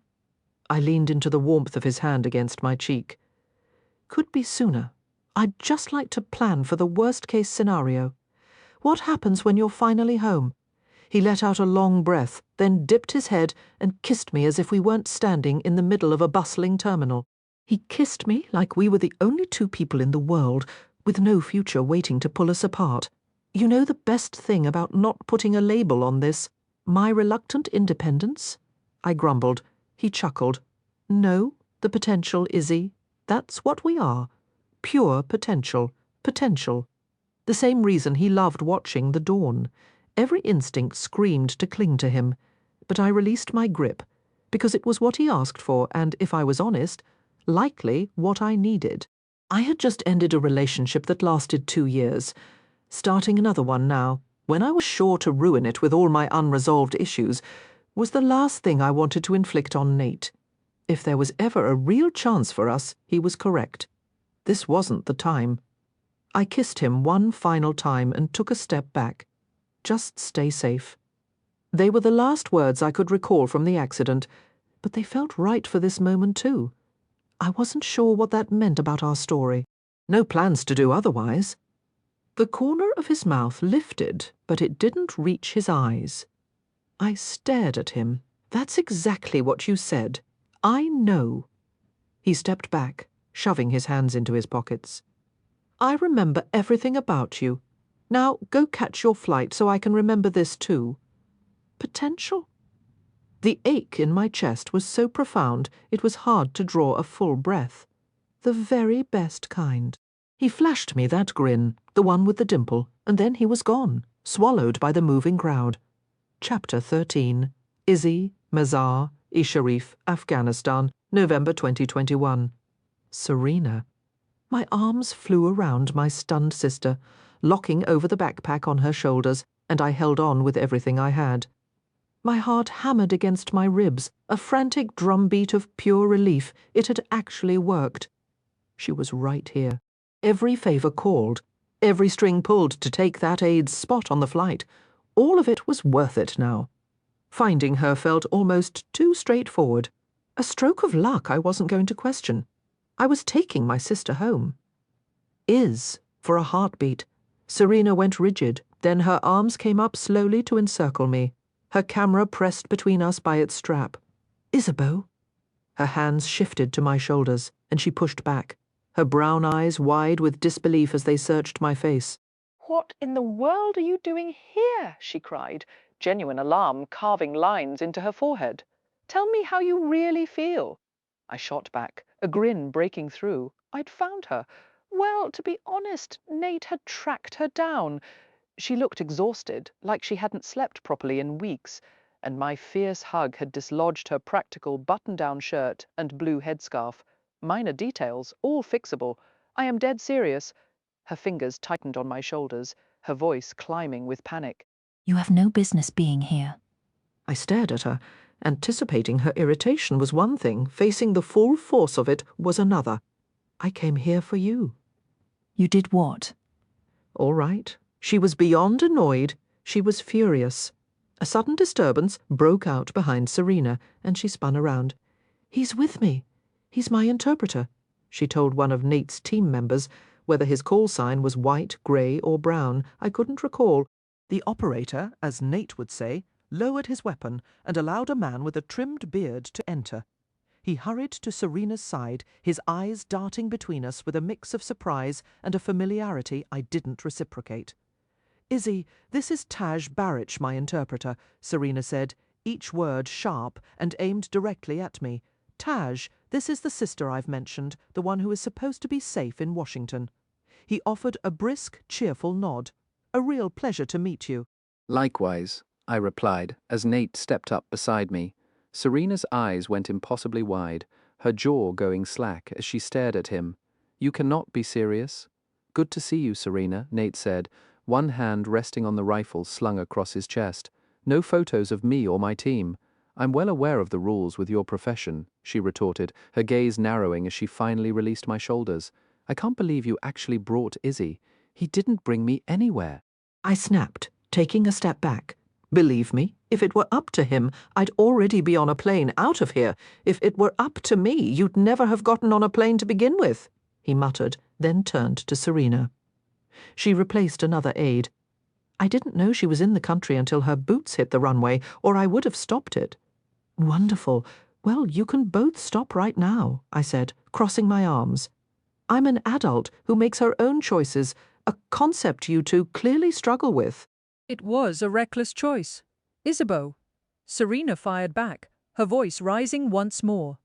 I leaned into the warmth of his hand against my cheek. Could be sooner. I'd just like to plan for the worst-case scenario. What happens when you're finally home? He let out a long breath, then dipped his head and kissed me as if we weren't standing in the middle of a bustling terminal. He kissed me like we were the only two people in the world, with no future waiting to pull us apart. You know the best thing about not putting a label on this? My reluctant independence? I grumbled. He chuckled. No, the potential, Izzy. That's what we are. Pure potential. Potential. The same reason he loved watching the dawn. Every instinct screamed to cling to him, but I released my grip, because it was what he asked for and, if I was honest, likely what I needed. I had just ended a relationship that lasted 2 years, starting another one now, when I was sure to ruin it with all my unresolved issues, was the last thing I wanted to inflict on Nate. If there was ever a real chance for us, he was correct. This wasn't the time. I kissed him one final time and took a step back. Just stay safe. They were the last words I could recall from the accident, but they felt right for this moment too. I wasn't sure what that meant about our story. No plans to do otherwise. The corner of his mouth lifted, but it didn't reach his eyes. I stared at him. That's exactly what you said. I know. He stepped back, shoving his hands into his pockets. I remember everything about you. Now go catch your flight so I can remember this too. Potential? The ache in my chest was so profound it was hard to draw a full breath. The very best kind. He flashed me that grin, the one with the dimple, and then he was gone, swallowed by the moving crowd. Chapter 13. Izzy, Mazar, Sharif, Afghanistan, November 2021. Serena. My arms flew around my stunned sister, locking over the backpack on her shoulders, and I held on with everything I had. My heart hammered against my ribs, a frantic drumbeat of pure relief. It had actually worked. She was right here. Every favor called, every string pulled to take that aide's spot on the flight. All of it was worth it now. Finding her felt almost too straightforward. A stroke of luck I wasn't going to question. I was taking my sister home. For a heartbeat. Serena went rigid, then her arms came up slowly to encircle me, her camera pressed between us by its strap. Isabeau? Her hands shifted to my shoulders, and she pushed back, her brown eyes wide with disbelief as they searched my face. What in the world are you doing here? She cried, genuine alarm carving lines into her forehead. Tell me how you really feel. I shot back, a grin breaking through. I'd found her. Well, to be honest, Nate had tracked her down. She looked exhausted, like she hadn't slept properly in weeks, and my fierce hug had dislodged her practical button-down shirt and blue headscarf. Minor details, all fixable. I am dead serious. Her fingers tightened on my shoulders, her voice climbing with panic. You have no business being here. I stared at her. Anticipating her irritation was one thing, facing the full force of it was another. I came here for you. You did what? All right. She was beyond annoyed. She was furious. A sudden disturbance broke out behind Serena, and she spun around. He's with me. He's my interpreter, she told one of Nate's team members. Whether his call sign was white, grey, or brown, I couldn't recall. The operator, as Nate would say, lowered his weapon and allowed a man with a trimmed beard to enter. He hurried to Serena's side, his eyes darting between us with a mix of surprise and a familiarity I didn't reciprocate. Izzy, this is Taj Barich, my interpreter, Serena said, each word sharp and aimed directly at me. Taj, this is the sister I've mentioned, the one who is supposed to be safe in Washington. He offered a brisk, cheerful nod. A real pleasure to meet you. Likewise, I replied, as Nate stepped up beside me. Serena's eyes went impossibly wide, her jaw going slack as she stared at him. "You cannot be serious." "Good to see you, Serena," Nate said, one hand resting on the rifle slung across his chest. "No photos of me or my team." "I'm well aware of the rules with your profession," she retorted, her gaze narrowing as she finally released my shoulders. "I can't believe you actually brought Izzy. He didn't bring me anywhere." I snapped, taking a step back. Believe me, if it were up to him, I'd already be on a plane out of here. If it were up to me, you'd never have gotten on a plane to begin with, he muttered, then turned to Serena. She replaced another aide. I didn't know she was in the country until her boots hit the runway, or I would have stopped it. Wonderful. Well, you can both stop right now, I said, crossing my arms. I'm an adult who makes her own choices, a concept you two clearly struggle with. It was a reckless choice. Isabeau. Serena fired back, her voice rising once more.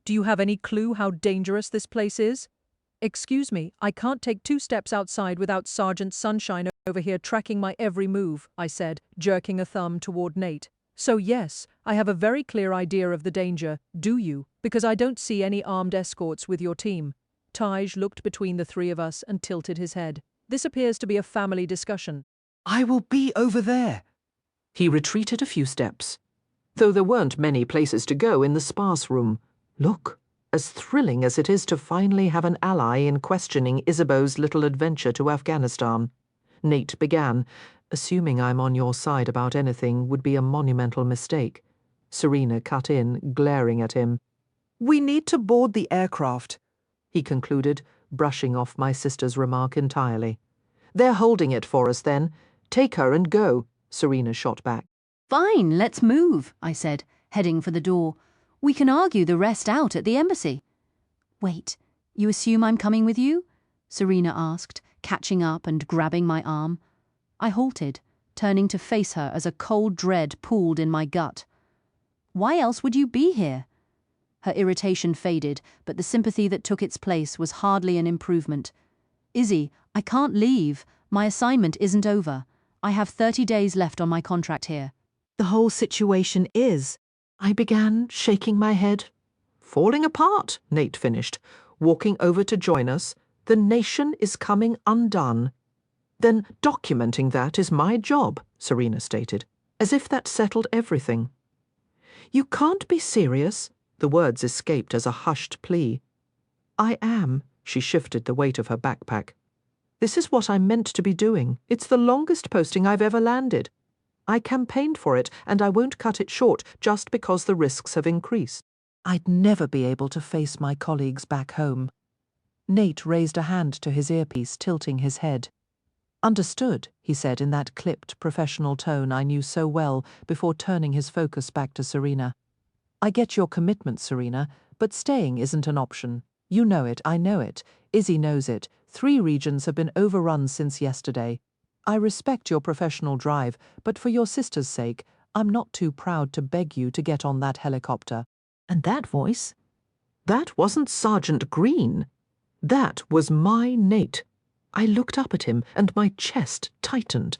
"Do you have any clue how dangerous this place is?" "Excuse me, I can't take 2 steps outside without Sergeant Sunshine over here tracking my every move," I said, jerking a thumb toward Nate. "So yes, I have a very clear idea of the danger, do you? Because I don't see any armed escorts with your team." Taj looked between the three of us and tilted his head. "This appears to be a family discussion." "I will be over there." He retreated a few steps, though there weren't many places to go in the sparse room. Look, as thrilling as it is to finally have an ally in questioning Isabeau's little adventure to Afghanistan. Nate began. "Assuming I'm on your side about anything would be a monumental mistake." Serena cut in, glaring at him. "We need to board the aircraft," he concluded, brushing off my sister's remark entirely. "They're holding it for us, then. Take her and go," Serena shot back. Fine, let's move, I said, heading for the door. We can argue the rest out at the embassy. Wait, you assume I'm coming with you? Serena asked, catching up and grabbing my arm. I halted, turning to face her as a cold dread pooled in my gut. Why else would you be here? Her irritation faded, but the sympathy that took its place was hardly an improvement. Izzy, I can't leave. My assignment isn't over. I have 30 days left on my contract here. The whole situation is. I began, shaking my head. Falling apart, Nate finished, walking over to join us. The nation is coming undone. Then documenting that is my job, Serena stated, as if that settled everything. You can't be serious. The words escaped as a hushed plea. I am. She shifted the weight of her backpack. This is what I'm meant to be doing. It's the longest posting I've ever landed. I campaigned for it, and I won't cut it short just because the risks have increased. I'd never be able to face my colleagues back home. Nate raised a hand to his earpiece, tilting his head. Understood, he said in that clipped, professional tone I knew so well before turning his focus back to Serena. I get your commitment, Serena, but staying isn't an option. You know it, I know it. Izzy knows it. 3 regions have been overrun since yesterday. I respect your professional drive, but for your sister's sake, I'm not too proud to beg you to get on that helicopter. And that voice? That wasn't Sergeant Green. That was my Nate. I looked up at him, and my chest tightened.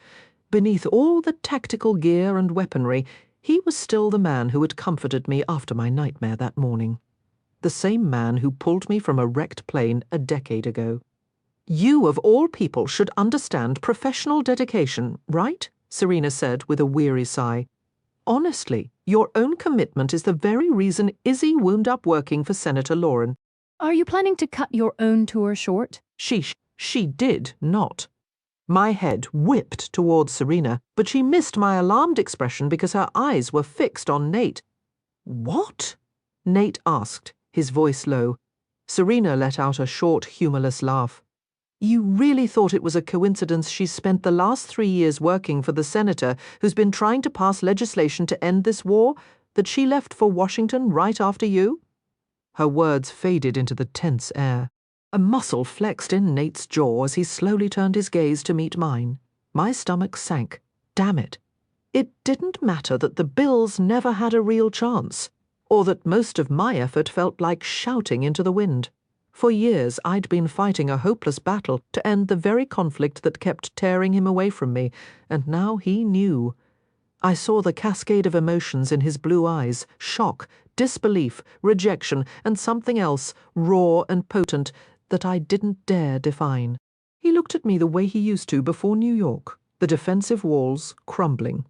Beneath all the tactical gear and weaponry, he was still the man who had comforted me after my nightmare that morning. The same man who pulled me from a wrecked plane a decade ago. You, of all people, should understand professional dedication, right? Serena said with a weary sigh. Honestly, your own commitment is the very reason Izzy wound up working for Senator Lauren. Are you planning to cut your own tour short? She did not. My head whipped towards Serena, but she missed my alarmed expression because her eyes were fixed on Nate. What? Nate asked, his voice low. Serena let out a short, humorless laugh. You really thought it was a coincidence she spent the last 3 years working for the senator who's been trying to pass legislation to end this war, that she left for Washington right after you? Her words faded into the tense air. A muscle flexed in Nate's jaw as he slowly turned his gaze to meet mine. My stomach sank. Damn it. It didn't matter that the Bills never had a real chance, or that most of my effort felt like shouting into the wind. For years, I'd been fighting a hopeless battle to end the very conflict that kept tearing him away from me, and now he knew. I saw the cascade of emotions in his blue eyes, shock, disbelief, rejection, and something else, raw and potent, that I didn't dare define. He looked at me the way he used to before New York, the defensive walls crumbling.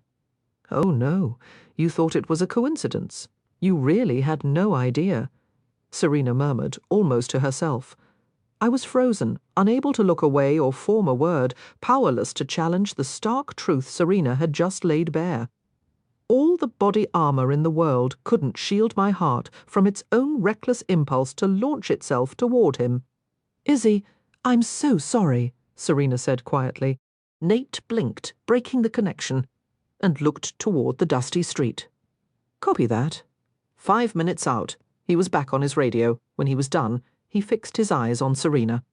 Oh no, you thought it was a coincidence. You really had no idea, Serena murmured, almost to herself. I was frozen, unable to look away or form a word, powerless to challenge the stark truth Serena had just laid bare. All the body armor in the world couldn't shield my heart from its own reckless impulse to launch itself toward him. Izzy, I'm so sorry, Serena said quietly. Nate blinked, breaking the connection, and looked toward the dusty street. Copy that. 5 minutes out. He was back on his radio. When he was done, he fixed his eyes on Serena.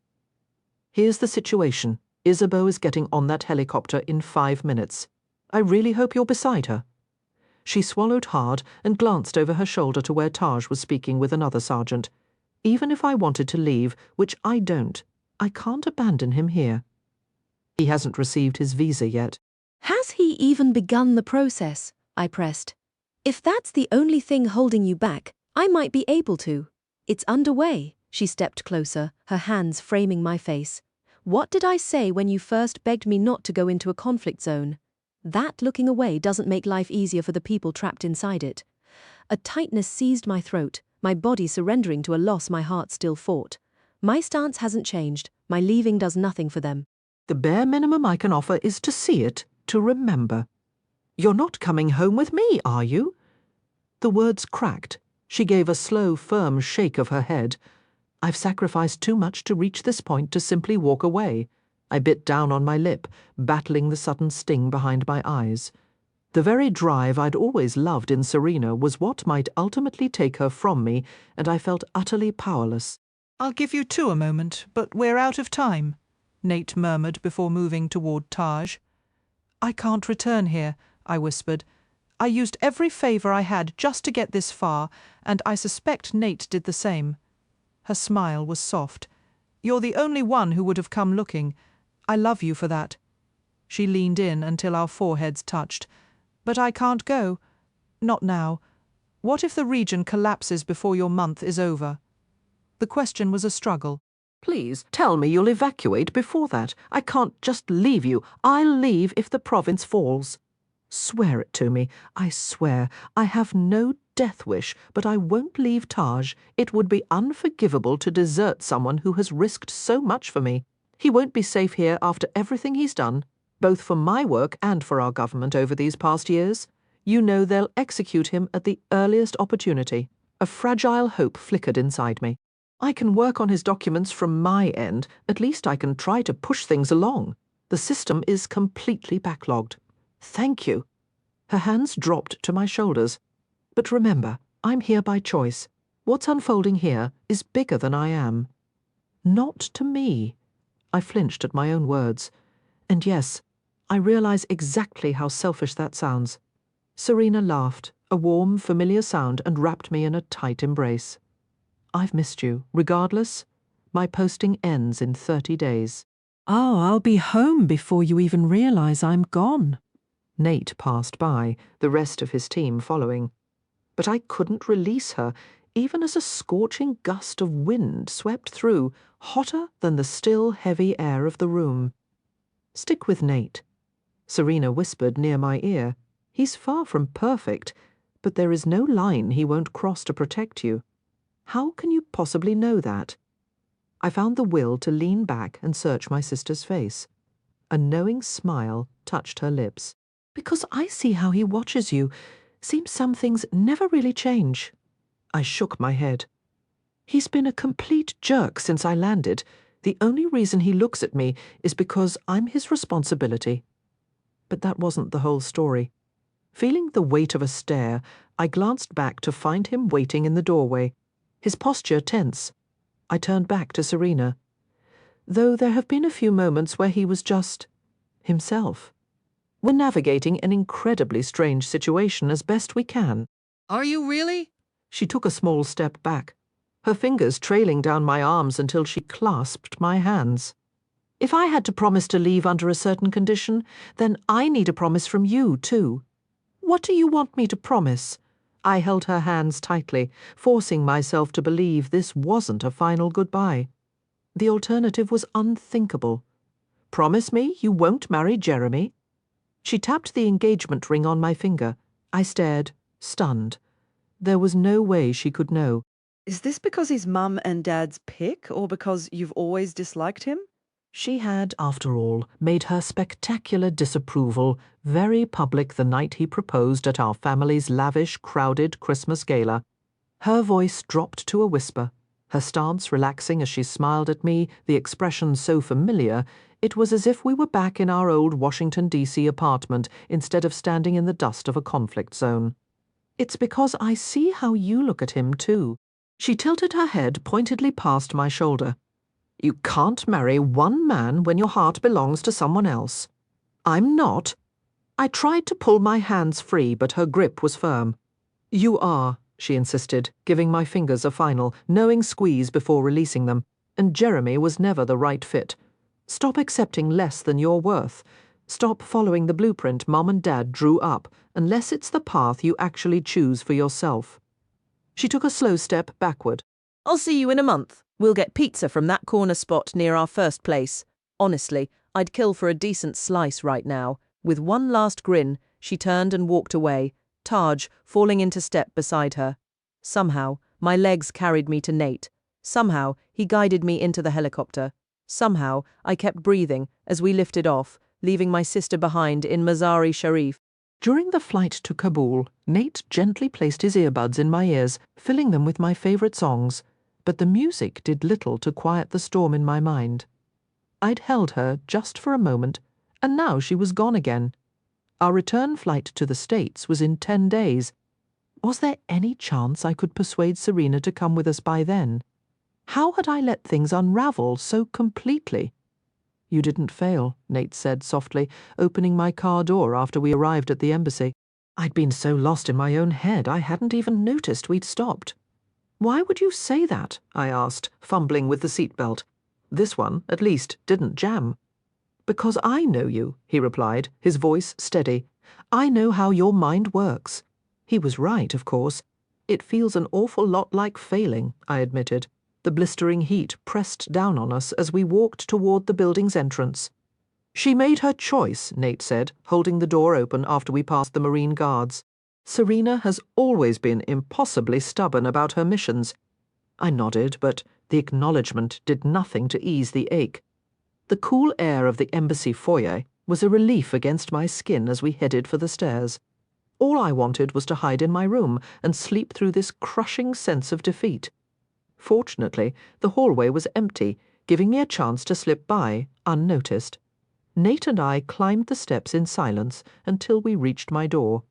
Here's the situation. Isabeau is getting on that helicopter in 5 minutes. I really hope you're beside her. She swallowed hard and glanced over her shoulder to where Taj was speaking with another sergeant. Even if I wanted to leave, which I don't, I can't abandon him here. He hasn't received his visa yet. Has he even begun the process? I pressed. If that's the only thing holding you back, I might be able to. It's underway. She stepped closer, her hands framing my face. What did I say when you first begged me not to go into a conflict zone? That looking away doesn't make life easier for the people trapped inside it. A tightness seized my throat, my body surrendering to a loss my heart still fought. My stance hasn't changed. My leaving does nothing for them. The bare minimum I can offer is to see it, to remember. You're not coming home with me, are you? The words cracked. She gave a slow, firm shake of her head. I've sacrificed too much to reach this point to simply walk away. I bit down on my lip, battling the sudden sting behind my eyes. The very drive I'd always loved in Serena was what might ultimately take her from me, and I felt utterly powerless. I'll give you two a moment, but we're out of time, Nate murmured before moving toward Taj. I can't return here, I whispered. I used every favor I had just to get this far, and I suspect Nate did the same. Her smile was soft. You're the only one who would have come looking. I love you for that. She leaned in until our foreheads touched. But I can't go. Not now. What if the region collapses before your month is over? The question was a struggle. Please, tell me you'll evacuate before that. I can't just leave you. I'll leave if the province falls. Swear it to me. I swear. I have no death wish, but I won't leave Taj. It would be unforgivable to desert someone who has risked so much for me. He won't be safe here after everything he's done, both for my work and for our government over these past years. You know they'll execute him at the earliest opportunity. A fragile hope flickered inside me. I can work on his documents from my end. At least I can try to push things along. The system is completely backlogged. Thank you. Her hands dropped to my shoulders. But remember, I'm here by choice. What's unfolding here is bigger than I am. Not to me. I flinched at my own words. And yes, I realize exactly how selfish that sounds. Serena laughed, a warm, familiar sound, and wrapped me in a tight embrace. I've missed you, regardless. My posting ends in 30 days. Oh, I'll be home before you even realize I'm gone. Nate passed by, the rest of his team following. But I couldn't release her, even as a scorching gust of wind swept through, hotter than the still, heavy air of the room. Stick with Nate. Serena whispered near my ear. He's far from perfect, but there is no line he won't cross to protect you. How can you possibly know that? I found the will to lean back and search my sister's face. A knowing smile touched her lips. Because I see how he watches you. Seems some things never really change. I shook my head. He's been a complete jerk since I landed. The only reason he looks at me is because I'm his responsibility. But that wasn't the whole story. Feeling the weight of a stare, I glanced back to find him waiting in the doorway, his posture tense. I turned back to Serena. Though there have been a few moments where he was just himself. We're navigating an incredibly strange situation as best we can. Are you really? She took a small step back, her fingers trailing down my arms until she clasped my hands. If I had to promise to leave under a certain condition, then I need a promise from you, too. What do you want me to promise? I held her hands tightly, forcing myself to believe this wasn't a final goodbye. The alternative was unthinkable. Promise me you won't marry Jeremy? She tapped the engagement ring on my finger. I stared, stunned. There was no way she could know. Is this because he's Mum and Dad's pick, or because you've always disliked him? She had, after all, made her spectacular disapproval very public the night he proposed at our family's lavish, crowded Christmas gala. Her voice dropped to a whisper, her stance relaxing as she smiled at me, the expression so familiar, it was as if we were back in our old Washington, D.C. apartment instead of standing in the dust of a conflict zone. It's because I see how you look at him, too. She tilted her head pointedly past my shoulder. You can't marry one man when your heart belongs to someone else. I'm not. I tried to pull my hands free, but her grip was firm. You are, she insisted, giving my fingers a final, knowing squeeze before releasing them, and Jeremy was never the right fit. Stop accepting less than you're worth. Stop following the blueprint Mom and Dad drew up, unless it's the path you actually choose for yourself. She took a slow step backward. I'll see you in a month. We'll get pizza from that corner spot near our first place. Honestly, I'd kill for a decent slice right now. With one last grin, she turned and walked away, Taj falling into step beside her. Somehow, my legs carried me to Nate. Somehow, he guided me into the helicopter. Somehow, I kept breathing as we lifted off, leaving my sister behind in Mazar-e-Sharif. During the flight to Kabul, Nate gently placed his earbuds in my ears, filling them with my favorite songs, but the music did little to quiet the storm in my mind. I'd held her just for a moment, and now she was gone again. Our return flight to the States was in 10 days. Was there any chance I could persuade Serena to come with us by then? How had I let things unravel so completely? You didn't fail, Nate said softly, opening my car door after we arrived at the embassy. I'd been so lost in my own head I hadn't even noticed we'd stopped. Why would you say that? I asked, fumbling with the seatbelt. This one, at least, didn't jam. Because I know you, he replied, his voice steady. I know how your mind works. He was right, of course. It feels an awful lot like failing, I admitted. The blistering heat pressed down on us as we walked toward the building's entrance. She made her choice, Nate said, holding the door open after we passed the Marine Guards. Serena has always been impossibly stubborn about her missions. I nodded, but the acknowledgement did nothing to ease the ache. The cool air of the embassy foyer was a relief against my skin as we headed for the stairs. All I wanted was to hide in my room and sleep through this crushing sense of defeat. Fortunately, the hallway was empty, giving me a chance to slip by, unnoticed. Nate and I climbed the steps in silence until we reached my door.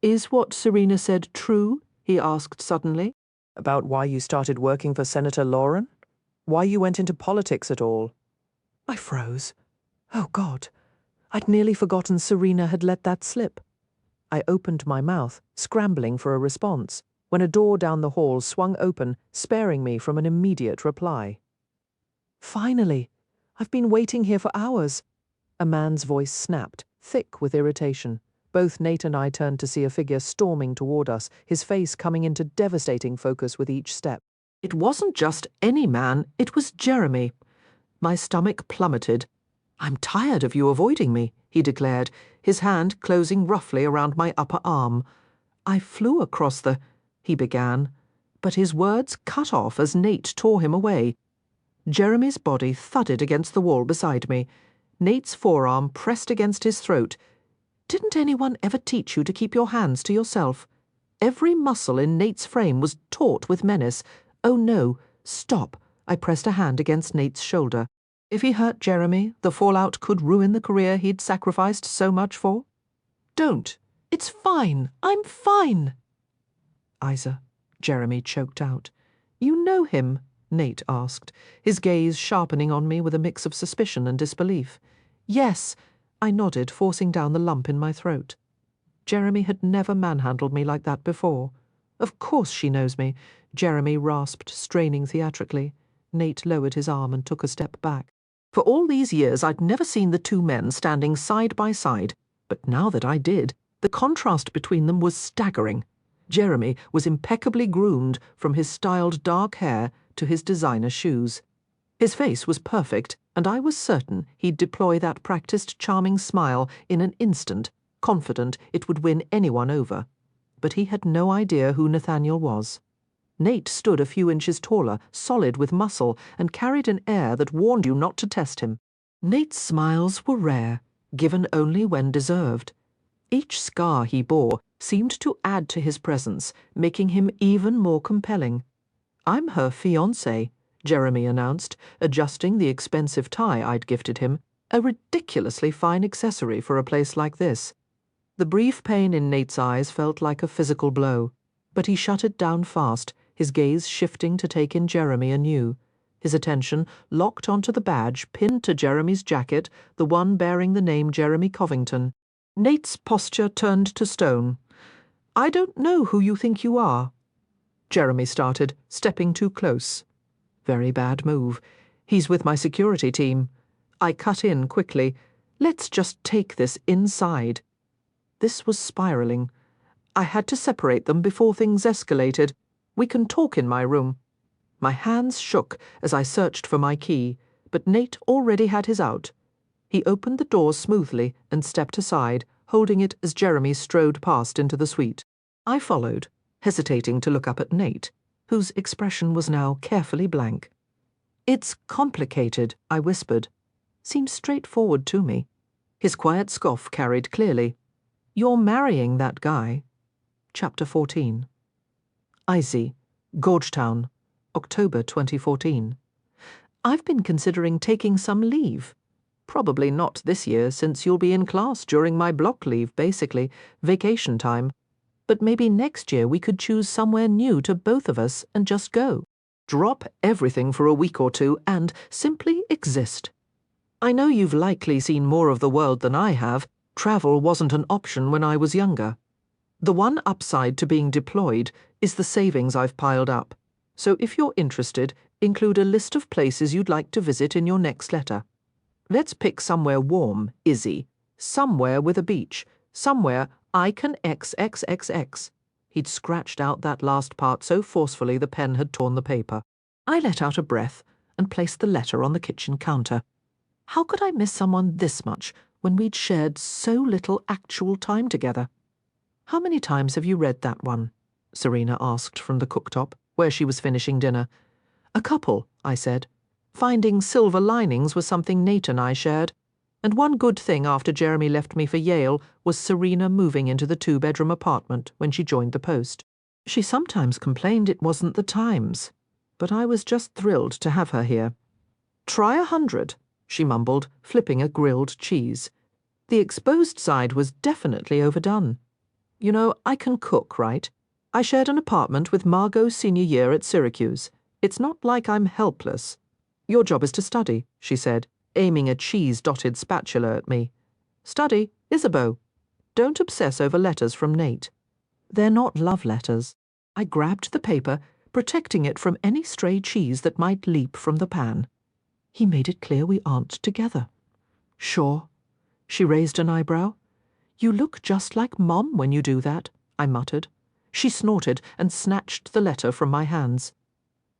Is what Serena said true? He asked suddenly. About why you started working for Senator Lauren? Why you went into politics at all? I froze. Oh, God. I'd nearly forgotten Serena had let that slip. I opened my mouth, scrambling for a response, when a door down the hall swung open, sparing me from an immediate reply. Finally! I've been waiting here for hours. A man's voice snapped, thick with irritation. Both Nate and I turned to see a figure storming toward us, his face coming into devastating focus with each step. It wasn't just any man, it was Jeremy. My stomach plummeted. I'm tired of you avoiding me, he declared, his hand closing roughly around my upper arm. I flew across the... he began, but his words cut off as Nate tore him away. Jeremy's body thudded against the wall beside me. Nate's forearm pressed against his throat. Didn't anyone ever teach you to keep your hands to yourself? Every muscle in Nate's frame was taut with menace. Oh no, stop. I pressed a hand against Nate's shoulder. If he hurt Jeremy, the fallout could ruin the career he'd sacrificed so much for. Don't. It's fine. I'm fine. Isa, Jeremy choked out. You know him? Nate asked, his gaze sharpening on me with a mix of suspicion and disbelief. Yes, I nodded, forcing down the lump in my throat. Jeremy had never manhandled me like that before. Of course she knows me, Jeremy rasped, straining theatrically. Nate lowered his arm and took a step back. For all these years I'd never seen the two men standing side by side, but now that I did, The contrast between them was staggering. Jeremy was impeccably groomed from his styled dark hair to his designer shoes. His face was perfect, and I was certain he'd deploy that practiced charming smile in an instant, confident it would win anyone over. But he had no idea who Nathaniel was. Nate stood a few inches taller, solid with muscle, and carried an air that warned you not to test him. Nate's smiles were rare, given only when deserved. Each scar he bore seemed to add to his presence, making him even more compelling. "I'm her fiancé," Jeremy announced, adjusting the expensive tie I'd gifted him, a ridiculously fine accessory for a place like this. The brief pain in Nate's eyes felt like a physical blow, but he shut it down fast, his gaze shifting to take in Jeremy anew, his attention locked onto the badge pinned to Jeremy's jacket, the one bearing the name Jeremy Covington. Nate's posture turned to stone. "I don't know who you think you are." Jeremy started, stepping too close. Very bad move. He's with my security team. I cut in quickly. "Let's just take this inside." This was spiraling. I had to separate them before things escalated. "We can talk in my room." My hands shook as I searched for my key, but Nate already had his out. He opened the door smoothly and stepped aside, holding it as Jeremy strode past into the suite. I followed, hesitating to look up at Nate, whose expression was now carefully blank. "It's complicated," I whispered. Seemed straightforward to me. His quiet scoff carried clearly. "You're marrying that guy." Chapter 14. Izzy, Gorgetown, October 2014. I've been considering taking some leave. Probably not this year, since you'll be in class during my block leave, basically, vacation time. But maybe next year we could choose somewhere new to both of us and just go. Drop everything for a week or two and simply exist. I know you've likely seen more of the world than I have. Travel wasn't an option when I was younger. The one upside to being deployed is the savings I've piled up. So if you're interested, include a list of places you'd like to visit in your next letter. Let's pick somewhere warm, Izzy. Somewhere with a beach. Somewhere I can XXXX. He'd scratched out that last part so forcefully the pen had torn the paper. I let out a breath and placed the letter on the kitchen counter. How could I miss someone this much when we'd shared so little actual time together? "How many times have you read that one?" Serena asked from the cooktop, where she was finishing dinner. "A couple," I said. Finding silver linings was something Nate and I shared, and one good thing after Jeremy left me for Yale was Serena moving into the two-bedroom apartment when she joined the post. She sometimes complained it wasn't the times, but I was just thrilled to have her here. "Try 100, she mumbled, flipping a grilled cheese. The exposed side was definitely overdone. "You know, I can cook, right? I shared an apartment with Margot's senior year at Syracuse. It's not like I'm helpless." "Your job is to study," she said, aiming a cheese-dotted spatula at me. "Study, Isabeau. Don't obsess over letters from Nate. They're not love letters." I grabbed the paper, protecting it from any stray cheese that might leap from the pan. He made it clear we aren't together. "Sure." She raised an eyebrow. "You look just like Mom when you do that," I muttered. She snorted and snatched the letter from my hands.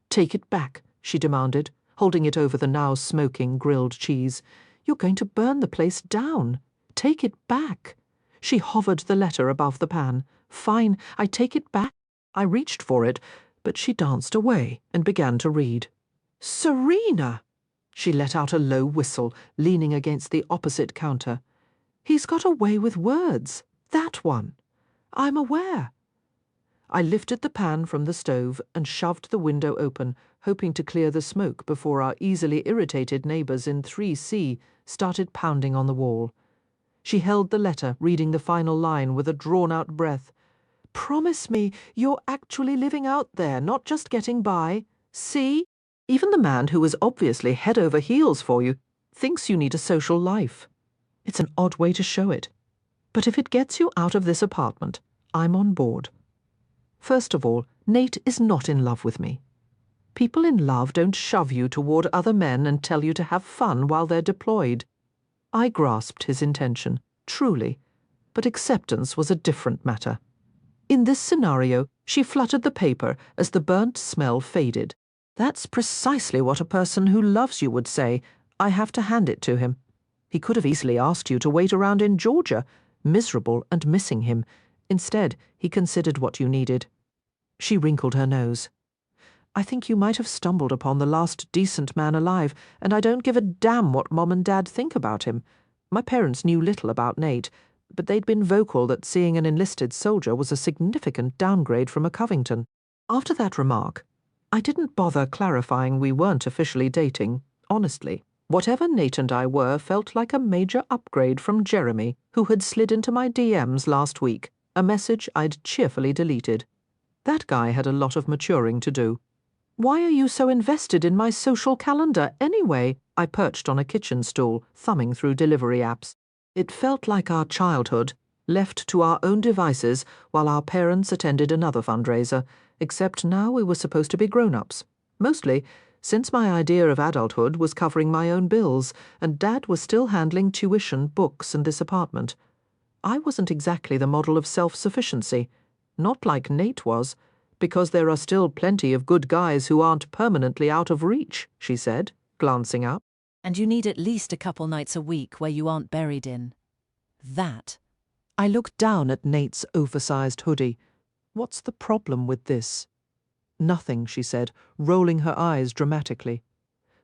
"Take it back," she demanded, holding it over the now smoking grilled cheese. "You're going to burn the place down. Take it back." She hovered the letter above the pan. "Fine, I take it back." I reached for it, but she danced away and began to read. "Serena!" She let out a low whistle, leaning against the opposite counter. "He's got a way with words. That one. I'm aware." I lifted the pan from the stove and shoved the window open, hoping to clear the smoke before our easily irritated neighbours in 3C started pounding on the wall. She held the letter, reading the final line with a drawn-out breath. "Promise me you're actually living out there, not just getting by. See? Even the man who was obviously head over heels for you thinks you need a social life. It's an odd way to show it. But if it gets you out of this apartment, I'm on board. First of all, Nate is not in love with me. People in love don't shove you toward other men and tell you to have fun while they're deployed. I grasped his intention, truly. but acceptance was a different matter. In this scenario, she fluttered the paper as the burnt smell faded. That's precisely what a person who loves you would say. I have to hand it to him. He could have easily asked you to wait around in Georgia, miserable and missing him. Instead, he considered what you needed. She wrinkled her nose. I think you might have stumbled upon the last decent man alive, and I don't give a damn what Mom and Dad think about him. My parents knew little about Nate, but they'd been vocal that seeing an enlisted soldier was a significant downgrade from a Covington. After that remark, I didn't bother clarifying we weren't officially dating, honestly. Whatever Nate and I were felt like a major upgrade from Jeremy, who had slid into my DMs last week, a message I'd cheerfully deleted. That guy had a lot of maturing to do. Why are you so invested in my social calendar anyway? I perched on a kitchen stool, thumbing through delivery apps. It felt like our childhood, left to our own devices while our parents attended another fundraiser, except now we were supposed to be grown-ups. Mostly, since my idea of adulthood was covering my own bills, and Dad was still handling tuition, books, and this apartment. I wasn't exactly the model of self-sufficiency, not like Nate was, because there are still plenty of good guys who aren't permanently out of reach, she said, glancing up. And you need at least a couple nights a week where you aren't buried in that. I looked down at Nate's oversized hoodie. What's the problem with this? Nothing, she said, rolling her eyes dramatically.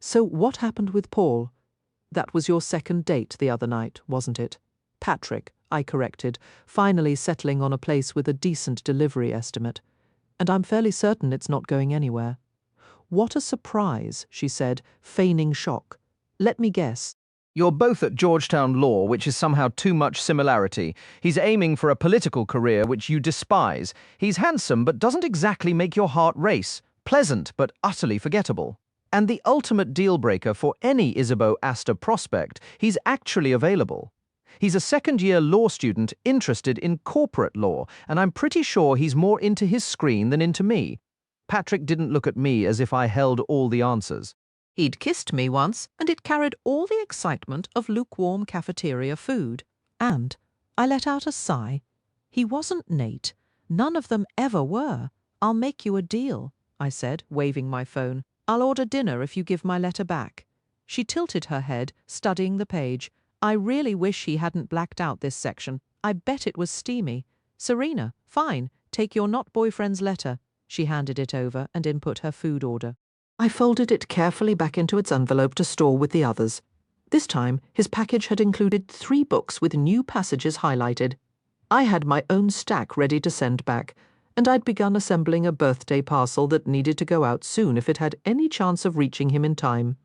So what happened with Paul? That was your second date the other night, wasn't it? Patrick, I corrected, finally settling on a place with a decent delivery estimate. And I'm fairly certain it's not going anywhere. What a surprise, she said, feigning shock. Let me guess. You're both at Georgetown Law, which is somehow too much similarity. He's aiming for a political career which you despise. He's handsome but doesn't exactly make your heart race. Pleasant but utterly forgettable. And the ultimate deal-breaker for any Isabeau Astor prospect, he's actually available. He's a second-year law student interested in corporate law, and I'm pretty sure he's more into his screen than into me. Patrick didn't look at me as if I held all the answers. He'd kissed me once, and it carried all the excitement of lukewarm cafeteria food. And I let out a sigh. He wasn't Nate. None of them ever were. I'll make you a deal, I said, waving my phone. I'll order dinner if you give my letter back. She tilted her head, studying the page. I really wish he hadn't blacked out this section. I bet it was steamy. Serena, fine, take your not-boyfriend's letter. She handed it over and input her food order. I folded it carefully back into its envelope to store with the others. This time, his package had included 3 books with new passages highlighted. I had my own stack ready to send back, and I'd begun assembling a birthday parcel that needed to go out soon if it had any chance of reaching him in time.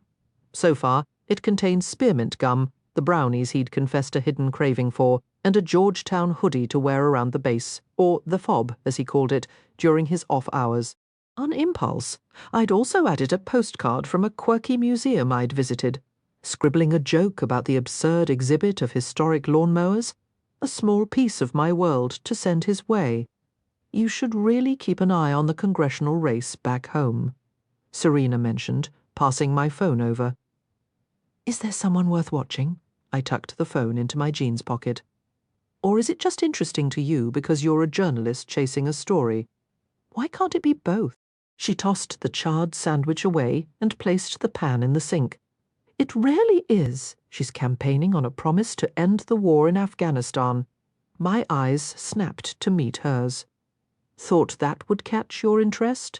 So far, it contained spearmint gum, the brownies he'd confessed a hidden craving for, and a Georgetown hoodie to wear around the base, or the fob, as he called it, during his off hours. On impulse, I'd also added a postcard from a quirky museum I'd visited, scribbling a joke about the absurd exhibit of historic lawnmowers, a small piece of my world to send his way. You should really keep an eye on the congressional race back home, Serena mentioned, passing my phone over. Is there someone worth watching? I tucked the phone into my jeans pocket. Or is it just interesting to you because you're a journalist chasing a story? Why can't it be both? She tossed the charred sandwich away and placed the pan in the sink. It rarely is. She's campaigning on a promise to end the war in Afghanistan. My eyes snapped to meet hers. Thought that would catch your interest?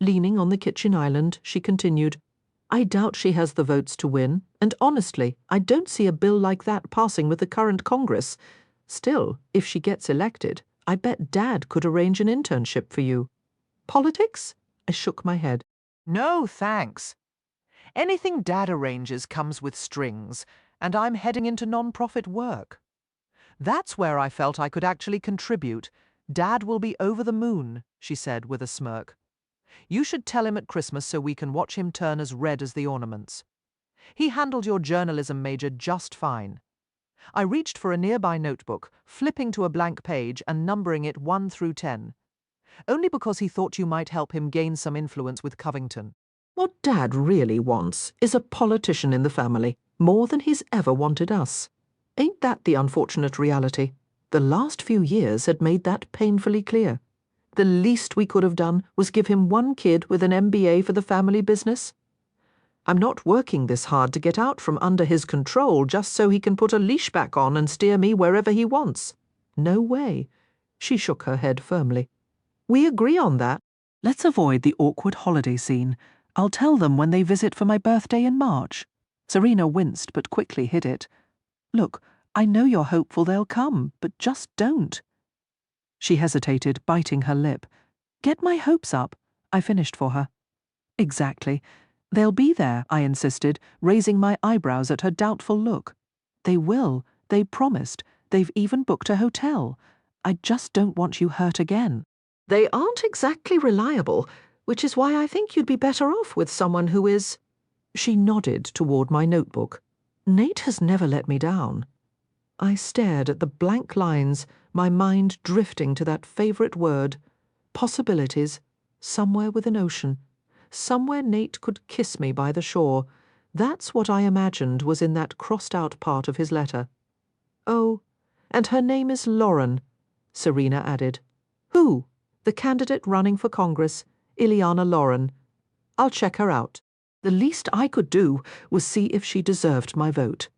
Leaning on the kitchen island, she continued, I doubt she has the votes to win, and honestly, I don't see a bill like that passing with the current Congress. Still, if she gets elected, I bet Dad could arrange an internship for you. Politics? I shook my head. No, thanks. Anything Dad arranges comes with strings, and I'm heading into non-profit work. That's where I felt I could actually contribute. Dad will be over the moon, she said with a smirk. You should tell him at Christmas so we can watch him turn as red as the ornaments. He handled your journalism major just fine. I reached for a nearby notebook, flipping to a blank page and numbering it 1 through 10. Only because he thought you might help him gain some influence with Covington. What Dad really wants is a politician in the family, more than he's ever wanted us. Ain't that the unfortunate reality? The last few years had made that painfully clear. The least we could have done was give him one kid with an MBA for the family business. I'm not working this hard to get out from under his control just so he can put a leash back on and steer me wherever he wants. No way. She shook her head firmly. We agree on that. Let's avoid the awkward holiday scene. I'll tell them when they visit for my birthday in March. Serena winced but quickly hid it. Look, I know you're hopeful they'll come, but just don't. She hesitated, biting her lip. Get my hopes up, I finished for her. Exactly. They'll be there, I insisted, raising my eyebrows at her doubtful look. They will. They promised. They've even booked a hotel. I just don't want you hurt again. They aren't exactly reliable, which is why I think you'd be better off with someone who is... She nodded toward my notebook. Nate has never let me down. I stared at the blank lines, my mind drifting to that favourite word. Possibilities. Somewhere with an ocean. Somewhere Nate could kiss me by the shore. That's what I imagined was in that crossed-out part of his letter. Oh, and her name is Lauren, Serena added. Who? The candidate running for Congress, Ileana Lauren. I'll check her out. The least I could do was see if she deserved my vote.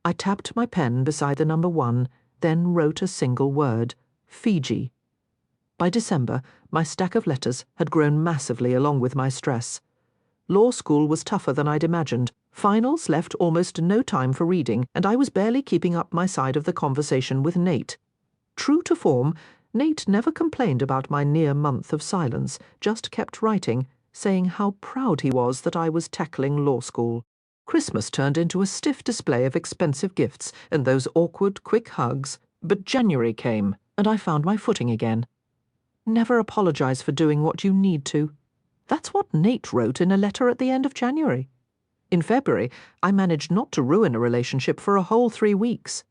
I tapped my pen beside the number 1, then wrote a single word, Fiji. By December, my stack of letters had grown massively along with my stress. Law school was tougher than I'd imagined. Finals left almost no time for reading, and I was barely keeping up my side of the conversation with Nate. True to form, Nate never complained about my near month of silence, just kept writing, saying how proud he was that I was tackling law school. Christmas turned into a stiff display of expensive gifts and those awkward, quick hugs, but January came, and I found my footing again. Never apologize for doing what you need to. That's what Nate wrote in a letter at the end of January. In February, I managed not to ruin a relationship for a whole 3 weeks.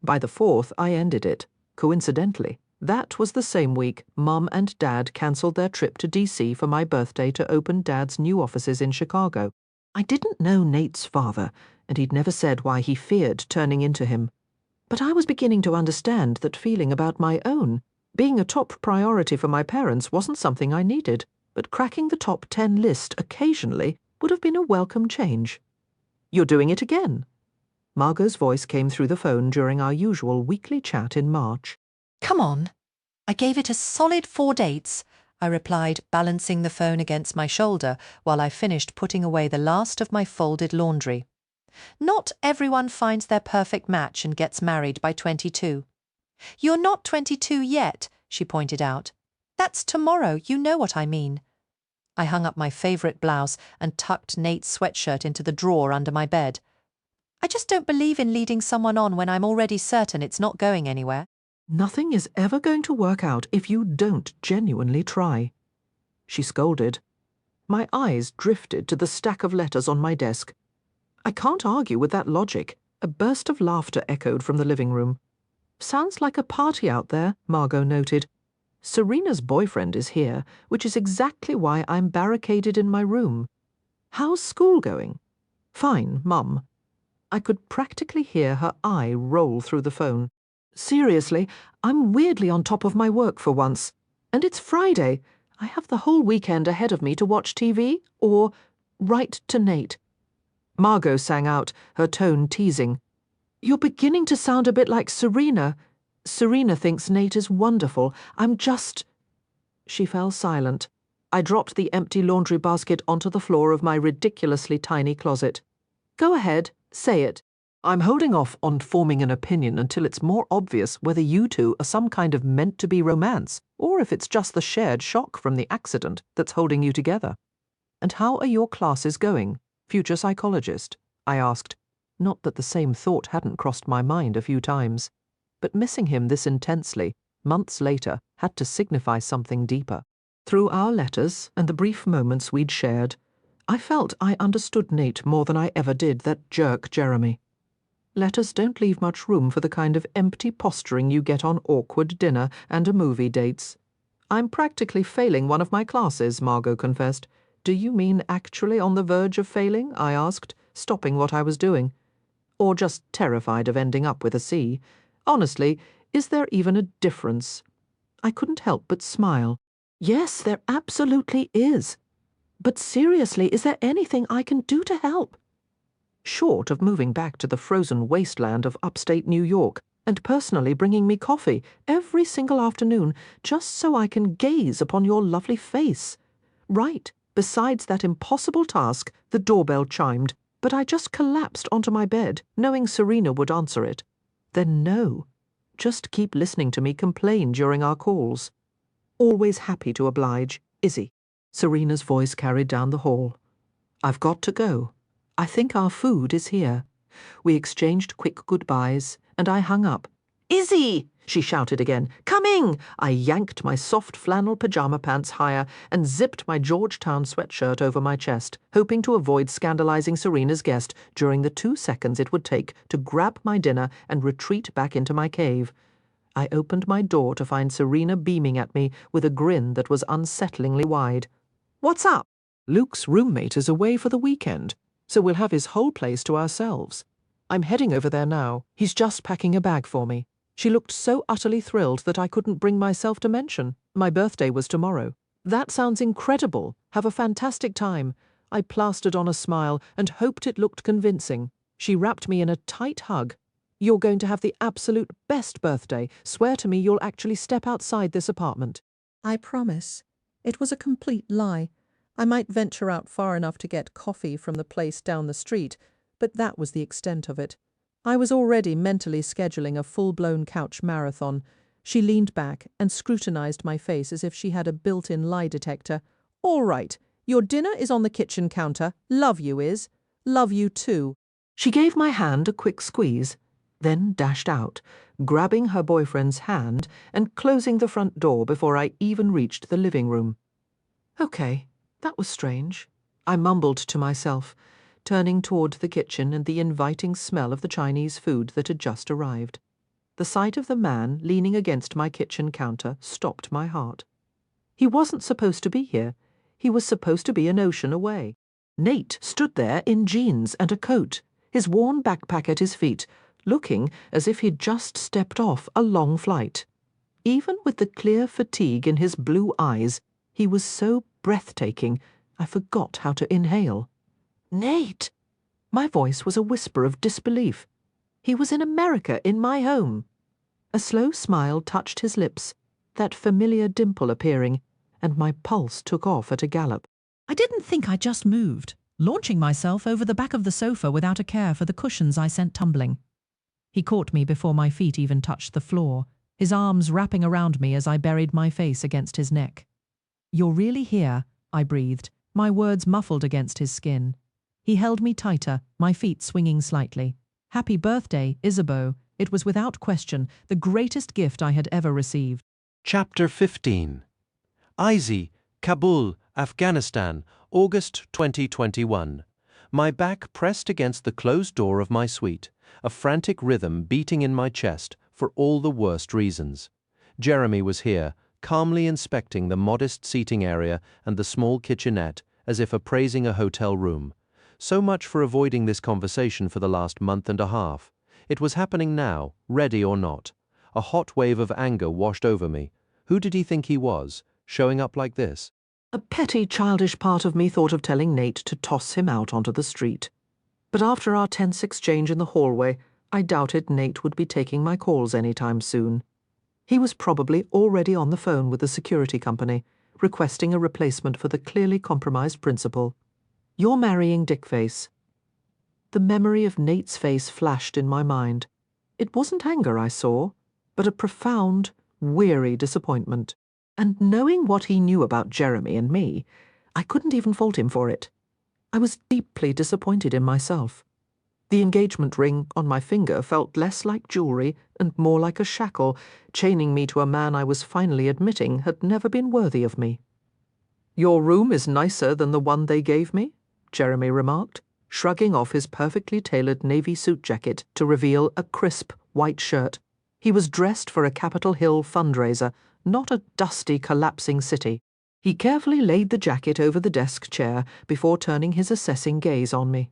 By the 4th, I ended it, coincidentally. That was the same week Mum and Dad cancelled their trip to DC for my birthday to open Dad's new offices in Chicago. I didn't know Nate's father, and he'd never said why he feared turning into him. But I was beginning to understand that feeling about my own. Being a top priority for my parents wasn't something I needed, but cracking the top 10 list occasionally would have been a welcome change. You're doing it again. Margot's voice came through the phone during our usual weekly chat in March. Come on. I gave it a solid 4 dates, I replied, balancing the phone against my shoulder while I finished putting away the last of my folded laundry. Not everyone finds their perfect match and gets married by 22. You're not 22 yet, she pointed out. That's tomorrow, you know what I mean. I hung up my favourite blouse and tucked Nate's sweatshirt into the drawer under my bed. I just don't believe in leading someone on when I'm already certain it's not going anywhere. Nothing is ever going to work out if you don't genuinely try. She scolded. My eyes drifted to the stack of letters on my desk. I can't argue with that logic. A burst of laughter echoed from the living room. Sounds like a party out there, Margot noted. Serena's boyfriend is here, which is exactly why I'm barricaded in my room. How's school going? Fine, Mum. I could practically hear her eye roll through the phone. Seriously, I'm weirdly on top of my work for once. And it's Friday. I have the whole weekend ahead of me to watch TV or write to Nate. Margot sang out, her tone teasing. You're beginning to sound a bit like Serena. Serena thinks Nate is wonderful. I'm just... She fell silent. I dropped the empty laundry basket onto the floor of my ridiculously tiny closet. Go ahead, say it. I'm holding off on forming an opinion until it's more obvious whether you two are some kind of meant-to-be romance, or if it's just the shared shock from the accident that's holding you together. And how are your classes going, future psychologist? I asked. Not that the same thought hadn't crossed my mind a few times. But missing him this intensely, months later, had to signify something deeper. Through our letters and the brief moments we'd shared, I felt I understood Nate more than I ever did that jerk Jeremy. Letters don't leave much room for the kind of empty posturing you get on awkward dinner and movie dates. I'm practically failing one of my classes, Margot confessed. Do you mean actually on the verge of failing? I asked, stopping what I was doing. Or just terrified of ending up with a C. Honestly, Is there even a difference? I couldn't help but smile. Yes, there absolutely is. But seriously, is there anything I can do to help? Short of moving back to the frozen wasteland of upstate New York and personally bringing me coffee every single afternoon just so I can gaze upon your lovely face. Right, besides that impossible task, the doorbell chimed, but I just collapsed onto my bed, knowing Serena would answer it. Then no, just keep listening to me complain during our calls. Always happy to oblige, Izzy. Serena's voice carried down the hall. I've got to go. I think our food is here. We exchanged quick goodbyes, and I hung up. Izzy! She shouted again. Coming! I yanked my soft flannel pajama pants higher and zipped my Georgetown sweatshirt over my chest, hoping to avoid scandalizing Serena's guest during the 2 seconds it would take to grab my dinner and retreat back into my cave. I opened my door to find Serena beaming at me with a grin that was unsettlingly wide. What's up? Luke's roommate is away for the weekend, so we'll have his whole place to ourselves. I'm heading over there now. He's just packing a bag for me. She looked so utterly thrilled that I couldn't bring myself to mention. My birthday was tomorrow. That sounds incredible. Have a fantastic time. I plastered on a smile and hoped it looked convincing. She wrapped me in a tight hug. You're going to have the absolute best birthday. Swear to me you'll actually step outside this apartment. I promise. It was a complete lie. I might venture out far enough to get coffee from the place down the street, but that was the extent of it. I was already mentally scheduling a full-blown couch marathon. She leaned back and scrutinized my face as if she had a built-in lie detector. All right, your dinner is on the kitchen counter. Love you is. Love you too. She gave my hand a quick squeeze, then dashed out, grabbing her boyfriend's hand and closing the front door before I even reached the living room. Okay, that was strange. I mumbled to myself, turning toward the kitchen and the inviting smell of the Chinese food that had just arrived. The sight of the man leaning against my kitchen counter stopped my heart. He wasn't supposed to be here. He was supposed to be an ocean away. Nate stood there in jeans and a coat, his worn backpack at his feet, looking as if he'd just stepped off a long flight. Even with the clear fatigue in his blue eyes, he was so breathtaking, I forgot how to inhale. Nate! My voice was a whisper of disbelief. He was in America, in my home. A slow smile touched his lips, that familiar dimple appearing, and my pulse took off at a gallop. I didn't think I just moved, launching myself over the back of the sofa without a care for the cushions I sent tumbling. He caught me before my feet even touched the floor, his arms wrapping around me as I buried my face against his neck. You're really here, I breathed, my words muffled against his skin. He held me tighter, my feet swinging slightly. Happy birthday, Isabeau. It was without question the greatest gift I had ever received. Chapter 15. Izzy, Kabul, Afghanistan, August 2021. My back pressed against the closed door of my suite, a frantic rhythm beating in my chest for all the worst reasons. Jeremy was here, calmly inspecting the modest seating area and the small kitchenette as if appraising a hotel room. So much for avoiding this conversation for the last month and a half. It was happening now, ready or not. A hot wave of anger washed over me. Who did he think he was, showing up like this? A petty, childish part of me thought of telling Nate to toss him out onto the street. But after our tense exchange in the hallway, I doubted Nate would be taking my calls anytime soon. He was probably already on the phone with the security company, requesting a replacement for the clearly compromised principal. You're marrying Dickface. The memory of Nate's face flashed in my mind. It wasn't anger I saw, but a profound, weary disappointment. And knowing what he knew about Jeremy and me, I couldn't even fault him for it. I was deeply disappointed in myself. The engagement ring on my finger felt less like jewelry and more like a shackle, chaining me to a man I was finally admitting had never been worthy of me. Your room is nicer than the one they gave me, Jeremy remarked, shrugging off his perfectly tailored navy suit jacket to reveal a crisp white shirt. He was dressed for a Capitol Hill fundraiser, not a dusty, collapsing city. He carefully laid the jacket over the desk chair before turning his assessing gaze on me.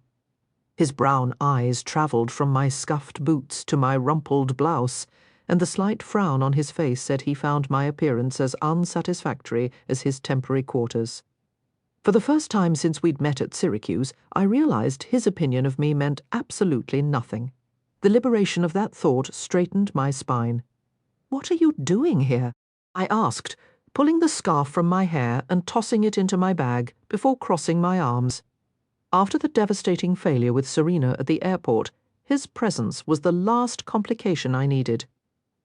His brown eyes travelled from my scuffed boots to my rumpled blouse, and the slight frown on his face said he found my appearance as unsatisfactory as his temporary quarters. For the first time since we'd met at Syracuse, I realized his opinion of me meant absolutely nothing. The liberation of that thought straightened my spine. "What are you doing here?" I asked, pulling the scarf from my hair and tossing it into my bag before crossing my arms. After the devastating failure with Serena at the airport, his presence was the last complication I needed.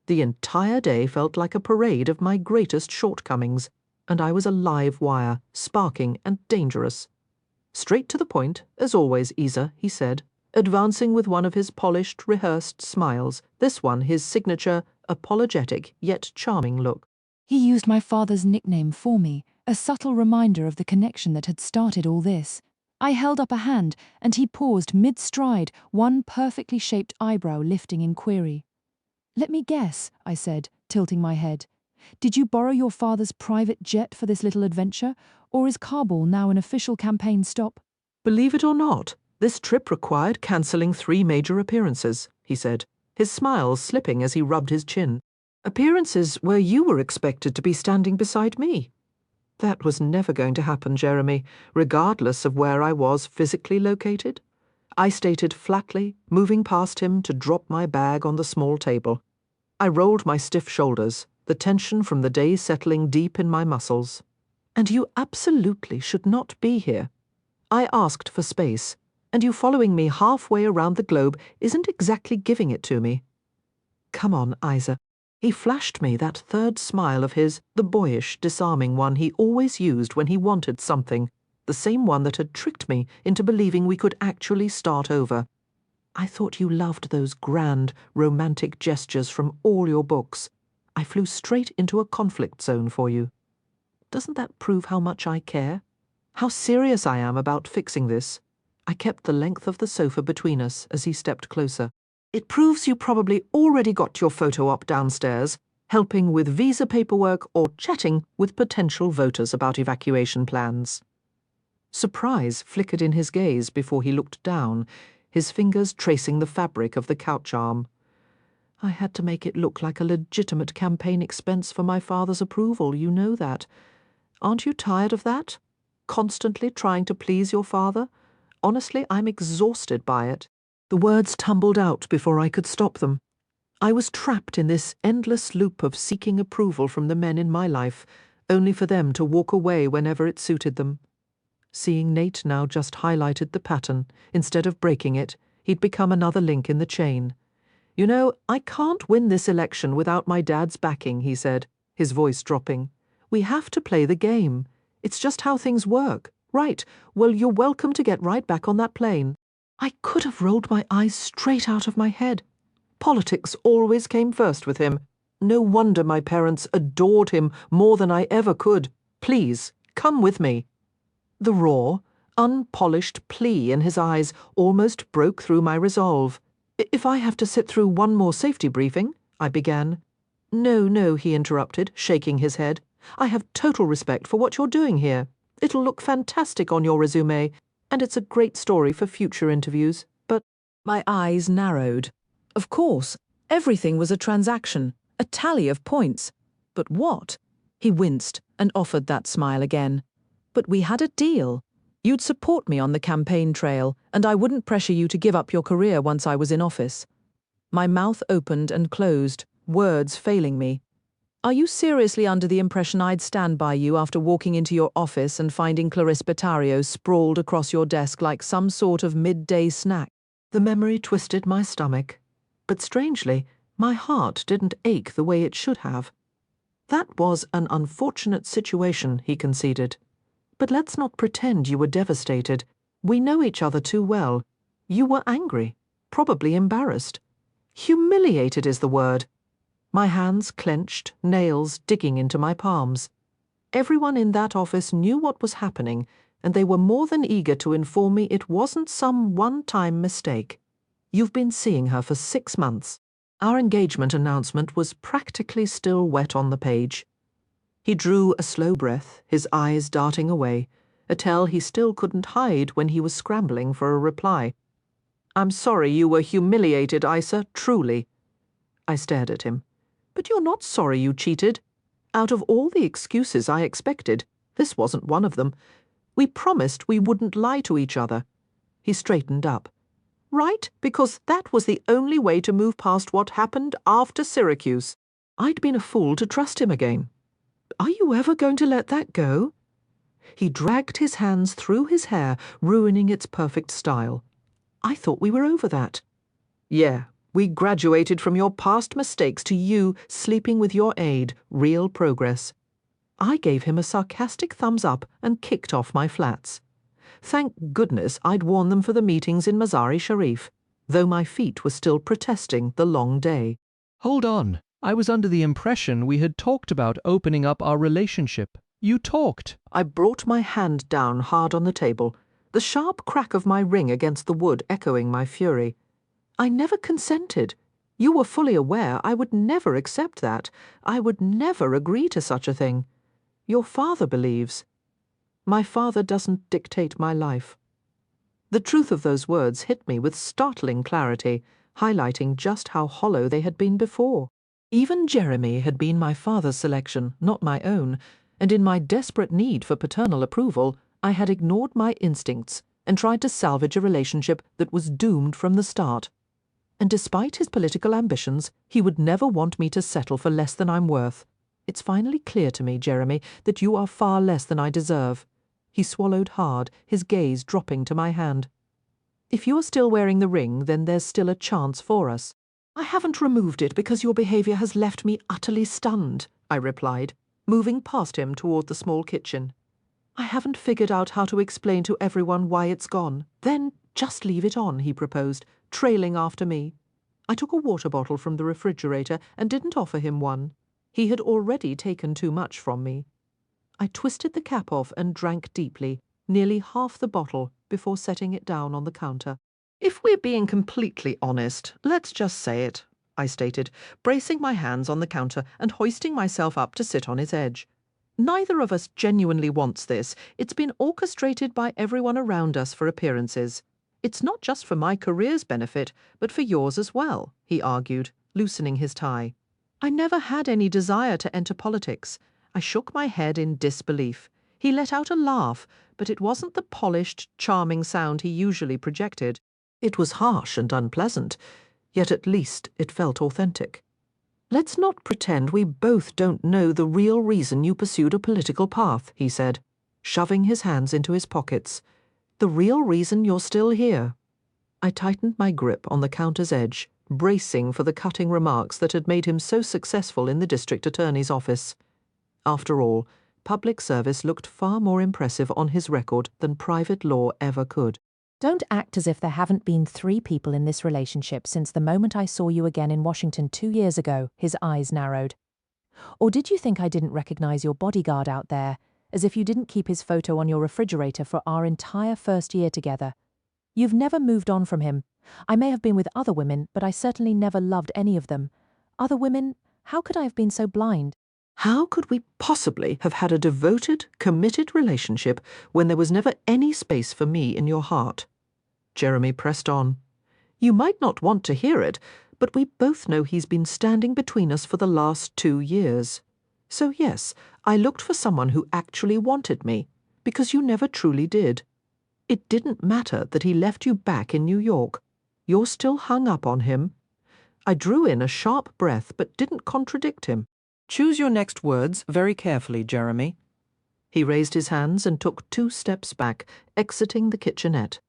The entire day felt like a parade of my greatest shortcomings, and I was a live wire, sparking and dangerous. "Straight to the point, as always, Isa," he said, advancing with one of his polished, rehearsed smiles, this one his signature, apologetic yet charming look. He used my father's nickname for me, a subtle reminder of the connection that had started all this. I held up a hand, and he paused mid-stride, one perfectly shaped eyebrow lifting in query. "Let me guess," I said, tilting my head. "Did you borrow your father's private jet for this little adventure, or is Kabul now an official campaign stop?" "Believe it or not, this trip required cancelling 3 major appearances," he said, his smile slipping as he rubbed his chin. "Appearances where you were expected to be standing beside me. That was never going to happen, Jeremy, regardless of where I was physically located," I stated flatly, moving past him to drop my bag on the small table. I rolled my stiff shoulders, the tension from the day settling deep in my muscles. "And you absolutely should not be here. I asked for space, and you following me halfway around the globe isn't exactly giving it to me. Come on, Isa." He flashed me that third smile of his, the boyish, disarming one he always used when he wanted something, the same one that had tricked me into believing we could actually start over. "I thought you loved those grand, romantic gestures from all your books. I flew straight into a conflict zone for you. Doesn't that prove how much I care? How serious I am about fixing this?" I kept the length of the sofa between us as he stepped closer. "It proves you probably already got your photo op downstairs, helping with visa paperwork or chatting with potential voters about evacuation plans." Surprise flickered in his gaze before he looked down, his fingers tracing the fabric of the couch arm. "I had to make it look like a legitimate campaign expense for my father's approval, you know that. Aren't you tired of that? Constantly trying to please your father? Honestly, I'm exhausted by it." The words tumbled out before I could stop them. I was trapped in this endless loop of seeking approval from the men in my life, only for them to walk away whenever it suited them. Seeing Nate now just highlighted the pattern. Instead of breaking it, he'd become another link in the chain. "You know, I can't win this election without my dad's backing," he said, his voice dropping. "We have to play the game. It's just how things work. Right, well, you're welcome to get right back on that plane." I could have rolled my eyes straight out of my head. Politics always came first with him. No wonder my parents adored him more than I ever could. "Please, come with me." The raw, unpolished plea in his eyes almost broke through my resolve. "If I have to sit through one more safety briefing," I began. No, he interrupted, shaking his head. "I have total respect for what you're doing here. It'll look fantastic on your resume, and it's a great story for future interviews, but—" My eyes narrowed. Of course, everything was a transaction, a tally of points. But what? He winced and offered that smile again. "But we had a deal. You'd support me on the campaign trail, and I wouldn't pressure you to give up your career once I was in office." My mouth opened and closed, words failing me. "Are you seriously under the impression I'd stand by you after walking into your office and finding Clarice Betario sprawled across your desk like some sort of midday snack?" The memory twisted my stomach, but strangely, my heart didn't ache the way it should have. "That was an unfortunate situation," he conceded. "But let's not pretend you were devastated. We know each other too well. You were angry, probably embarrassed. Humiliated is the word." My hands clenched, nails digging into my palms. Everyone in that office knew what was happening, and they were more than eager to inform me it wasn't some one-time mistake. "You've been seeing her for 6 months. Our engagement announcement was practically still wet on the page." He drew a slow breath, his eyes darting away, a tell he still couldn't hide when he was scrambling for a reply. "I'm sorry you were humiliated, Isa, truly." I stared at him. But you're not sorry you cheated. Out of all the excuses I expected, this wasn't one of them. We promised we wouldn't lie to each other. He straightened up. Right, because that was the only way to move past what happened after Syracuse. I'd been a fool to trust him again. Are you ever going to let that go? He dragged his hands through his hair, ruining its perfect style. I thought we were over that. Yeah, we graduated from your past mistakes to you sleeping with your aide, real progress. I gave him a sarcastic thumbs up and kicked off my flats. Thank goodness I'd worn them for the meetings in Mazari Sharif, though my feet were still protesting the long day. Hold on. I was under the impression we had talked about opening up our relationship. You talked. I brought my hand down hard on the table, the sharp crack of my ring against the wood echoing my fury. I never consented. You were fully aware I would never accept that. I would never agree to such a thing. Your father believes. My father doesn't dictate my life. The truth of those words hit me with startling clarity, highlighting just how hollow they had been before. Even Jeremy had been my father's selection, not my own, and in my desperate need for paternal approval, I had ignored my instincts and tried to salvage a relationship that was doomed from the start. And despite his political ambitions, he would never want me to settle for less than I'm worth. It's finally clear to me, Jeremy, that you are far less than I deserve. He swallowed hard, his gaze dropping to my hand. If you are still wearing the ring, then there's still a chance for us. I haven't removed it because your behaviour has left me utterly stunned, I replied, moving past him toward the small kitchen. I haven't figured out how to explain to everyone why it's gone. Then just leave it on, he proposed, trailing after me. I took a water bottle from the refrigerator and didn't offer him one. He had already taken too much from me. I twisted the cap off and drank deeply, nearly half the bottle, before setting it down on the counter. If we're being completely honest, let's just say it, I stated, bracing my hands on the counter and hoisting myself up to sit on its edge. Neither of us genuinely wants this. It's been orchestrated by everyone around us for appearances. It's not just for my career's benefit, but for yours as well, he argued, loosening his tie. I never had any desire to enter politics. I shook my head in disbelief. He let out a laugh, but it wasn't the polished, charming sound he usually projected. It was harsh and unpleasant, yet at least it felt authentic. Let's not pretend we both don't know the real reason you pursued a political path, he said, shoving his hands into his pockets. The real reason you're still here. I tightened my grip on the counter's edge, bracing for the cutting remarks that had made him so successful in the district attorney's office. After all, public service looked far more impressive on his record than private law ever could. Don't act as if there haven't been 3 people in this relationship since the moment I saw you again in Washington 2 years ago, his eyes narrowed. Or did you think I didn't recognize your bodyguard out there, as if you didn't keep his photo on your refrigerator for our entire first year together? You've never moved on from him. I may have been with other women, but I certainly never loved any of them. Other women? How could I have been so blind? How could we possibly have had a devoted, committed relationship when there was never any space for me in your heart? Jeremy pressed on. You might not want to hear it, but we both know he's been standing between us for the last 2 years. So yes, I looked for someone who actually wanted me, because you never truly did. It didn't matter that he left you back in New York. You're still hung up on him. I drew in a sharp breath but didn't contradict him. Choose your next words very carefully, Jeremy. He raised his hands and took 2 steps back, exiting the kitchenette.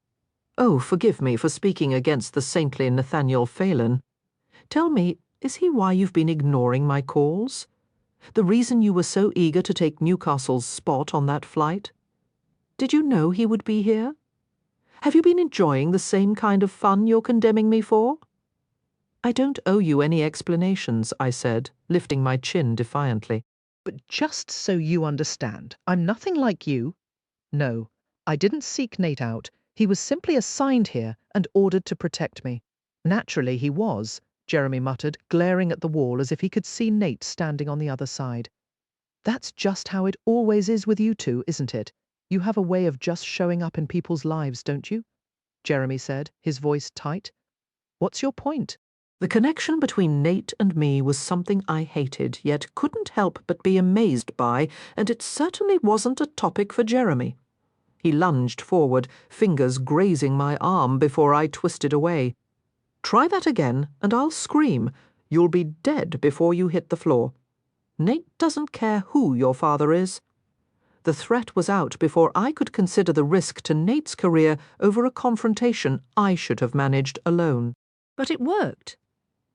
Oh, forgive me for speaking against the saintly Nathaniel Phelan. Tell me, is he why you've been ignoring my calls? The reason you were so eager to take Newcastle's spot on that flight? Did you know he would be here? Have you been enjoying the same kind of fun you're condemning me for? I don't owe you any explanations, I said, lifting my chin defiantly. But just so you understand, I'm nothing like you. No, I didn't seek Nate out. He was simply assigned here and ordered to protect me. Naturally he was, Jeremy muttered, glaring at the wall as if he could see Nate standing on the other side. That's just how it always is with you two, isn't it? You have a way of just showing up in people's lives, don't you? Jeremy said, his voice tight. What's your point? The connection between Nate and me was something I hated, yet couldn't help but be amazed by, and it certainly wasn't a topic for Jeremy. He lunged forward, fingers grazing my arm before I twisted away. Try that again, and I'll scream. You'll be dead before you hit the floor. Nate doesn't care who your father is. The threat was out before I could consider the risk to Nate's career over a confrontation I should have managed alone. But it worked.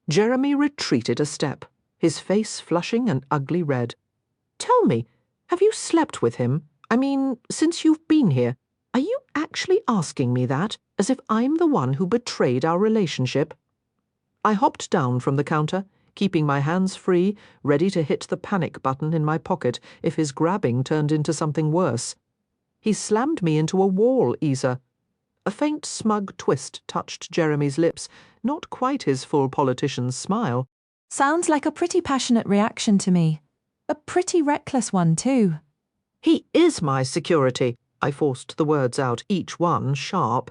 Jeremy retreated a step, his face flushing an ugly red. Tell me, have you slept with him? I mean, since you've been here. Are you actually asking me that, as if I'm the one who betrayed our relationship? I hopped down from the counter, keeping my hands free, ready to hit the panic button in my pocket if his grabbing turned into something worse. He slammed me into a wall, Isa. A faint smug twist touched Jeremy's lips, not quite his full politician's smile. Sounds like a pretty passionate reaction to me. A pretty reckless one, too. He is my security. I forced the words out, each one sharp.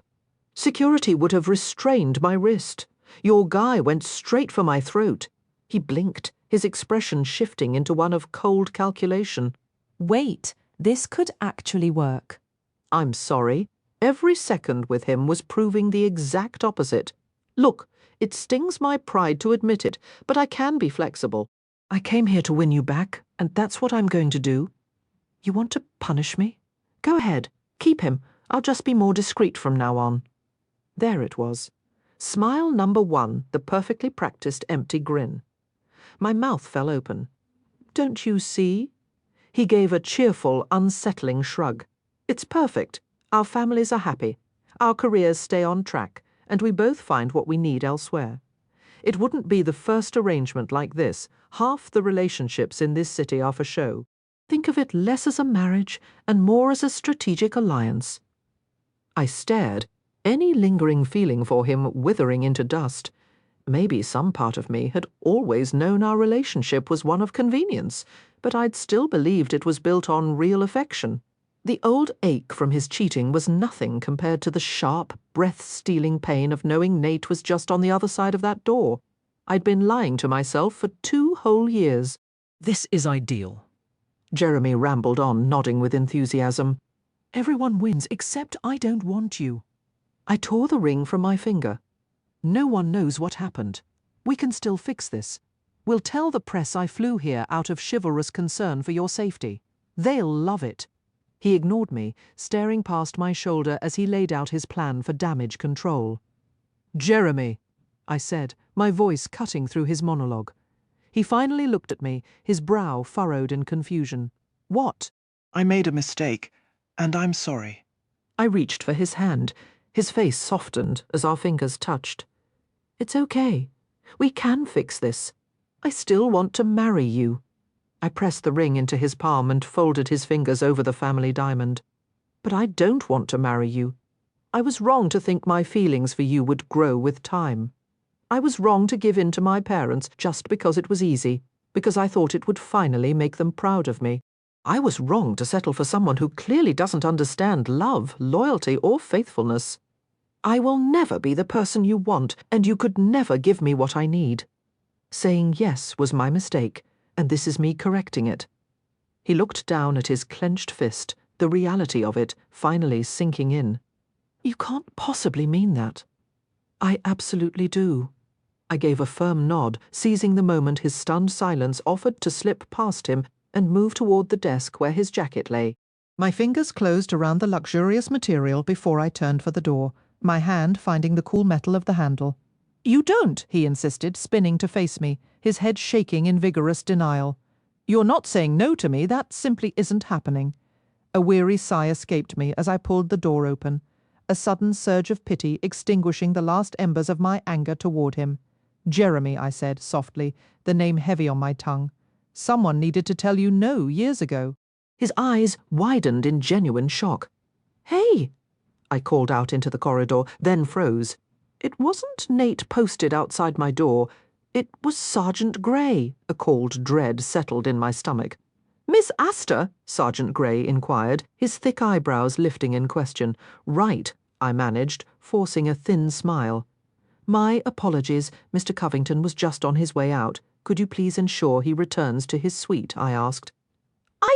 Security would have restrained my wrist. Your guy went straight for my throat. He blinked, his expression shifting into one of cold calculation. Wait, this could actually work. I'm sorry. Every second with him was proving the exact opposite. Look, it stings my pride to admit it, but I can be flexible. I came here to win you back, and that's what I'm going to do. You want to punish me? Go ahead. Keep him. I'll just be more discreet from now on. There it was. Smile number 1, the perfectly practiced empty grin. My mouth fell open. Don't you see? He gave a cheerful, unsettling shrug. It's perfect. Our families are happy. Our careers stay on track, and we both find what we need elsewhere. It wouldn't be the first arrangement like this. Half the relationships in this city are for show. Think of it less as a marriage and more as a strategic alliance. I stared, any lingering feeling for him withering into dust. Maybe some part of me had always known our relationship was one of convenience, but I'd still believed it was built on real affection. The old ache from his cheating was nothing compared to the sharp, breath-stealing pain of knowing Nate was just on the other side of that door. I'd been lying to myself for 2 whole years. This is ideal. Jeremy rambled on, nodding with enthusiasm. Everyone wins, except I don't want you. I tore the ring from my finger. No one knows what happened. We can still fix this. We'll tell the press I flew here out of chivalrous concern for your safety. They'll love it. He ignored me, staring past my shoulder as he laid out his plan for damage control. Jeremy, I said, my voice cutting through his monologue. He finally looked at me, his brow furrowed in confusion. What? I made a mistake, and I'm sorry. I reached for his hand. His face softened as our fingers touched. It's okay. We can fix this. I still want to marry you. I pressed the ring into his palm and folded his fingers over the family diamond. But I don't want to marry you. I was wrong to think my feelings for you would grow with time. I was wrong to give in to my parents just because it was easy, because I thought it would finally make them proud of me. I was wrong to settle for someone who clearly doesn't understand love, loyalty, or faithfulness. I will never be the person you want, and you could never give me what I need. Saying yes was my mistake, and this is me correcting it. He looked down at his clenched fist, the reality of it finally sinking in. You can't possibly mean that. I absolutely do. I gave a firm nod, seizing the moment his stunned silence offered to slip past him and move toward the desk where his jacket lay. My fingers closed around the luxurious material before I turned for the door, my hand finding the cool metal of the handle. You don't, he insisted, spinning to face me, his head shaking in vigorous denial. You're not saying no to me, that simply isn't happening. A weary sigh escaped me as I pulled the door open, a sudden surge of pity extinguishing the last embers of my anger toward him. Jeremy, I said softly, the name heavy on my tongue. Someone needed to tell you no years ago. His eyes widened in genuine shock. Hey! I called out into the corridor, then froze. It wasn't Nate posted outside my door. It was Sergeant Grey. A cold dread settled in my stomach. Miss Astor? Sergeant Grey inquired, his thick eyebrows lifting in question. Right, I managed, forcing a thin smile. My apologies. Mr. Covington was just on his way out. Could you please ensure he returns to his suite? I asked.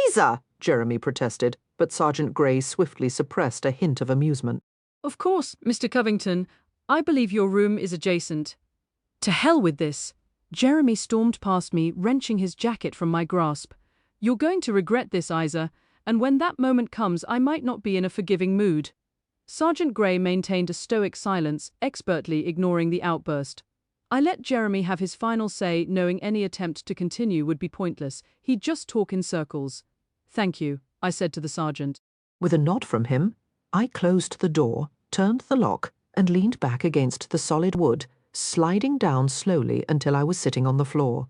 Isa! Jeremy protested, but Sergeant Grey swiftly suppressed a hint of amusement. Of course, Mr. Covington. I believe your room is adjacent. To hell with this! Jeremy stormed past me, wrenching his jacket from my grasp. You're going to regret this, Isa, and when that moment comes, I might not be in a forgiving mood. Sergeant Grey maintained a stoic silence, expertly ignoring the outburst. I let Jeremy have his final say, knowing any attempt to continue would be pointless. He'd just talk in circles. Thank you, I said to the sergeant. With a nod from him, I closed the door, turned the lock, and leaned back against the solid wood, sliding down slowly until I was sitting on the floor.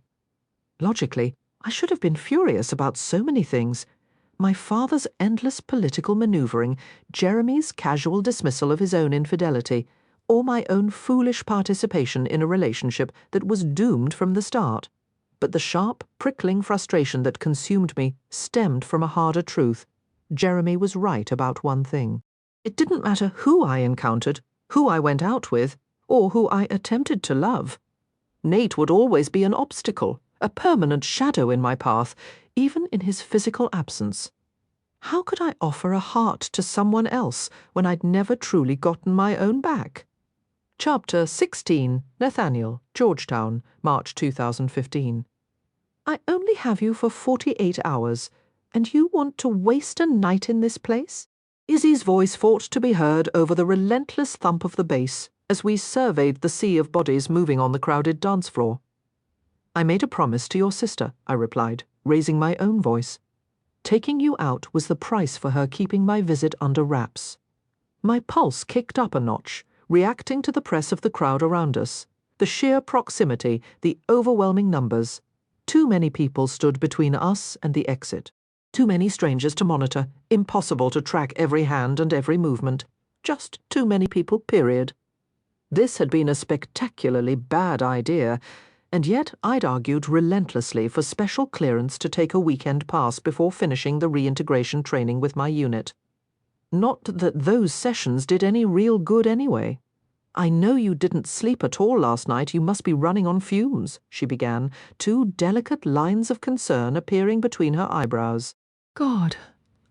Logically, I should have been furious about so many things. My father's endless political manoeuvring, Jeremy's casual dismissal of his own infidelity, or my own foolish participation in a relationship that was doomed from the start. But the sharp, prickling frustration that consumed me stemmed from a harder truth. Jeremy was right about one thing. It didn't matter who I encountered, who I went out with, or who I attempted to love. Nate would always be an obstacle, a permanent shadow in my path, even in his physical absence. How could I offer a heart to someone else when I'd never truly gotten my own back? Chapter 16, Nathaniel, Georgetown, March 2015. I only have you for 48 hours, and you want to waste a night in this place? Izzy's voice fought to be heard over the relentless thump of the bass as we surveyed the sea of bodies moving on the crowded dance floor. I made a promise to your sister, I replied, raising my own voice. Taking you out was the price for her keeping my visit under wraps. My pulse kicked up a notch, reacting to the press of the crowd around us. The sheer proximity, the overwhelming numbers. Too many people stood between us and the exit. Too many strangers to monitor, impossible to track every hand and every movement. Just too many people, period. This had been a spectacularly bad idea, and yet I'd argued relentlessly for special clearance to take a weekend pass before finishing the reintegration training with my unit. Not that those sessions did any real good anyway. I know you didn't sleep at all last night. You must be running on fumes, she began, two delicate lines of concern appearing between her eyebrows. God,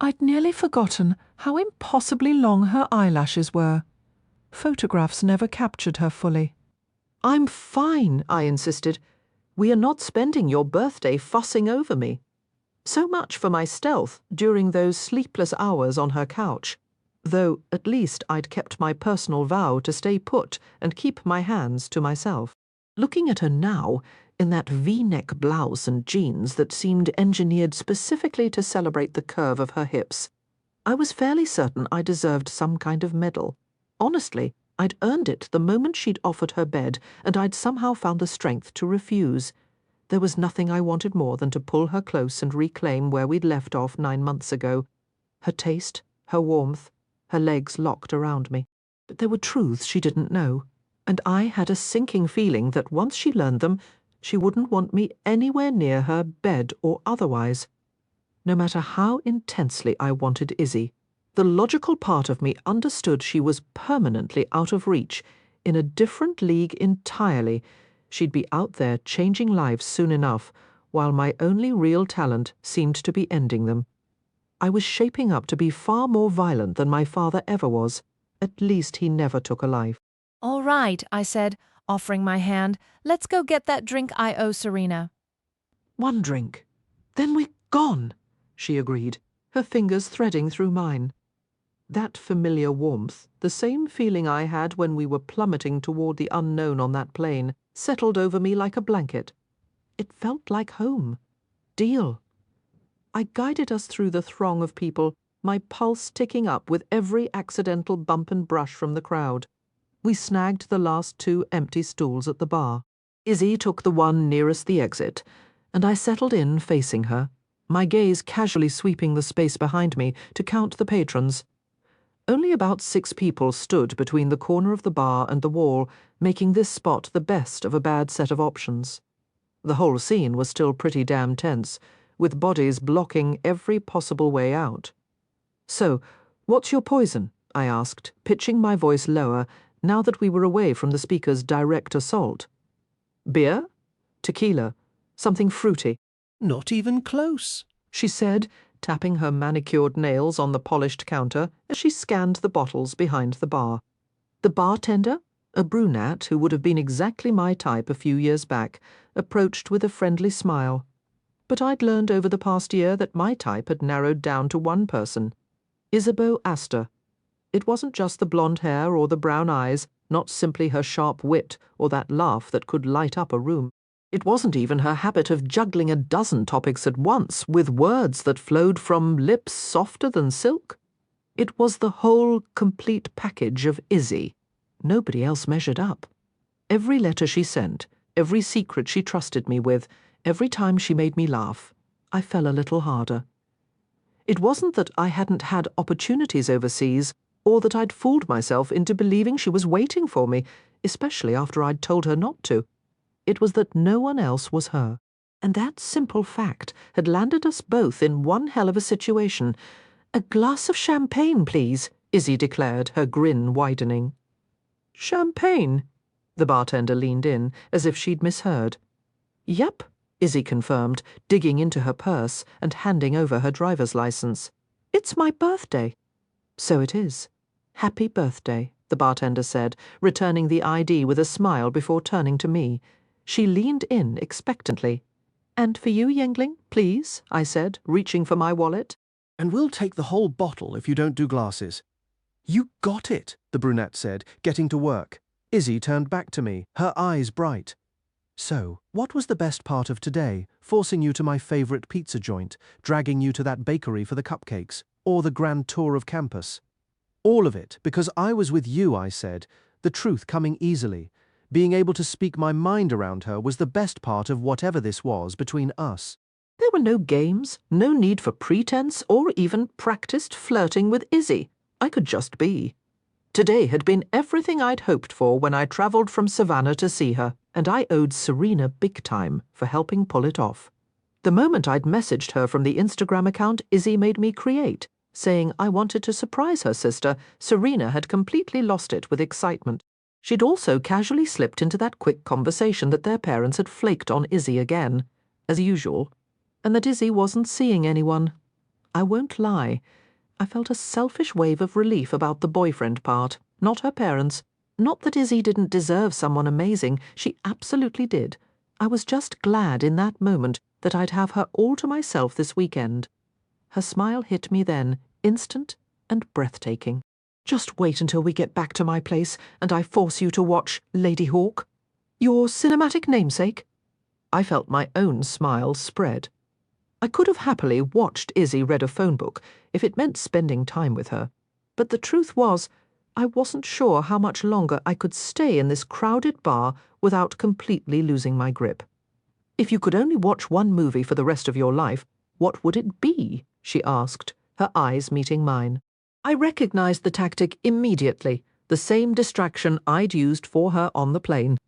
I'd nearly forgotten how impossibly long her eyelashes were. Photographs never captured her fully. I'm fine, I insisted. We are not spending your birthday fussing over me. So much for my stealth during those sleepless hours on her couch, though at least I'd kept my personal vow to stay put and keep my hands to myself. Looking at her now, in that V-neck blouse and jeans that seemed engineered specifically to celebrate the curve of her hips, I was fairly certain I deserved some kind of medal. Honestly, I'd earned it the moment she'd offered her bed, and I'd somehow found the strength to refuse. There was nothing I wanted more than to pull her close and reclaim where we'd left off 9 months ago. Her taste, her warmth, her legs locked around me. But there were truths she didn't know, and I had a sinking feeling that once she learned them, she wouldn't want me anywhere near her, bed or otherwise. No matter how intensely I wanted Izzy, the logical part of me understood she was permanently out of reach, in a different league entirely. She'd be out there changing lives soon enough, while my only real talent seemed to be ending them. I was shaping up to be far more violent than my father ever was. At least he never took a life. All right, I said, offering my hand. Let's go get that drink I owe Serena. 1 drink. Then we're gone, she agreed, her fingers threading through mine. That familiar warmth, the same feeling I had when we were plummeting toward the unknown on that plane, settled over me like a blanket. It felt like home. Deal. I guided us through the throng of people, my pulse ticking up with every accidental bump and brush from the crowd. We snagged the last 2 empty stools at the bar. Izzy took the one nearest the exit, and I settled in facing her, my gaze casually sweeping the space behind me to count the patrons. Only about 6 people stood between the corner of the bar and the wall, making this spot the best of a bad set of options. The whole scene was still pretty damn tense, with bodies blocking every possible way out. So, what's your poison? I asked, pitching my voice lower, now that we were away from the speaker's direct assault. Beer? Tequila? Something fruity? Not even close, she said, tapping her manicured nails on the polished counter as she scanned the bottles behind the bar. The bartender, a brunette who would have been exactly my type a few years back, approached with a friendly smile. But I'd learned over the past year that my type had narrowed down to one person, Isabeau Astor. It wasn't just the blonde hair or the brown eyes, not simply her sharp wit or that laugh that could light up a room. It wasn't even her habit of juggling a dozen topics at once with words that flowed from lips softer than silk. It was the whole, complete package of Izzy. Nobody else measured up. Every letter she sent, every secret she trusted me with, every time she made me laugh, I fell a little harder. It wasn't that I hadn't had opportunities overseas, or that I'd fooled myself into believing she was waiting for me, especially after I'd told her not to. It was that no one else was her. And that simple fact had landed us both in one hell of a situation. "A glass of champagne, please," Izzy declared, her grin widening. "Champagne?" The bartender leaned in, as if she'd misheard. "Yep," Izzy confirmed, digging into her purse and handing over her driver's license. "It's my birthday." "So it is. Happy birthday," the bartender said, returning the ID with a smile before turning to me. She leaned in expectantly. "And for you, youngling, please," I said, reaching for my wallet. "And we'll take the whole bottle if you don't do glasses." "You got it," the brunette said, getting to work. Izzy turned back to me, her eyes bright. "So, what was the best part of today, forcing you to my favorite pizza joint, dragging you to that bakery for the cupcakes, or the grand tour of campus?" "All of it, because I was with you," I said, the truth coming easily. Being able to speak my mind around her was the best part of whatever this was between us. There were no games, no need for pretense or even practiced flirting with Izzy. I could just be. Today had been everything I'd hoped for when I travelled from Savannah to see her, and I owed Serena big time for helping pull it off. The moment I'd messaged her from the Instagram account Izzy made me create, saying I wanted to surprise her sister, Serena had completely lost it with excitement. She'd also casually slipped into that quick conversation that their parents had flaked on Izzy again, as usual, and that Izzy wasn't seeing anyone. I won't lie. I felt a selfish wave of relief about the boyfriend part, not her parents. Not that Izzy didn't deserve someone amazing, she absolutely did. I was just glad in that moment that I'd have her all to myself this weekend. Her smile hit me then, instant and breathtaking. "Just wait until we get back to my place and I force you to watch Lady Hawk. Your cinematic namesake?" I felt my own smile spread. I could have happily watched Izzy read a phone book if it meant spending time with her, but the truth was, I wasn't sure how much longer I could stay in this crowded bar without completely losing my grip. "If you could only watch one movie for the rest of your life, what would it be?" she asked, her eyes meeting mine. I recognized the tactic immediately, the same distraction I'd used for her on the plane.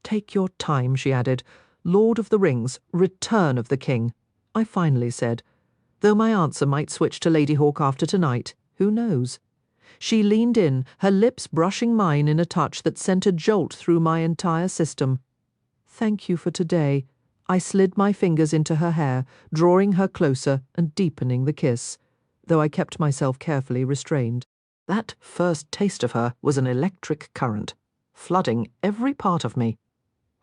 "Take your time," she added. "Lord of the Rings, Return of the King," I finally said, though my answer might switch to Lady Hawk after tonight. Who knows? She leaned in, her lips brushing mine in a touch that sent a jolt through my entire system. "Thank you for today." I slid my fingers into her hair, drawing her closer and deepening the kiss, though I kept myself carefully restrained. That first taste of her was an electric current, flooding every part of me.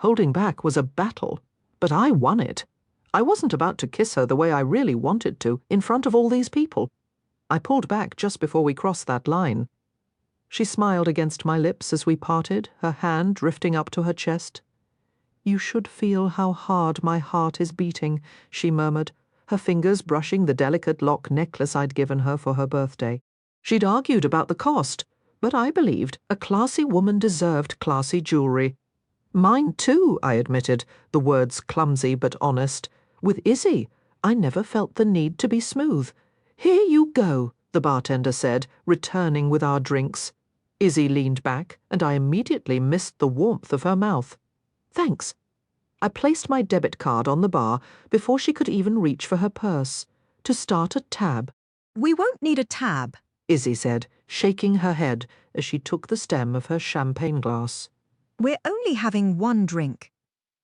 Holding back was a battle, but I won it. I wasn't about to kiss her the way I really wanted to, in front of all these people. I pulled back just before we crossed that line. She smiled against my lips as we parted, her hand drifting up to her chest. "You should feel how hard my heart is beating," she murmured, her fingers brushing the delicate lock necklace I'd given her for her birthday. She'd argued about the cost, but I believed a classy woman deserved classy jewelry. "Mine too," I admitted, the words clumsy but honest. "With Izzy, I never felt the need to be smooth." "Here you go," the bartender said, returning with our drinks. Izzy leaned back, and I immediately missed the warmth of her mouth. "Thanks." I placed my debit card on the bar before she could even reach for her purse. To start a tab. "We won't need a tab," Izzy said, shaking her head as she took the stem of her champagne glass. We're only having one drink.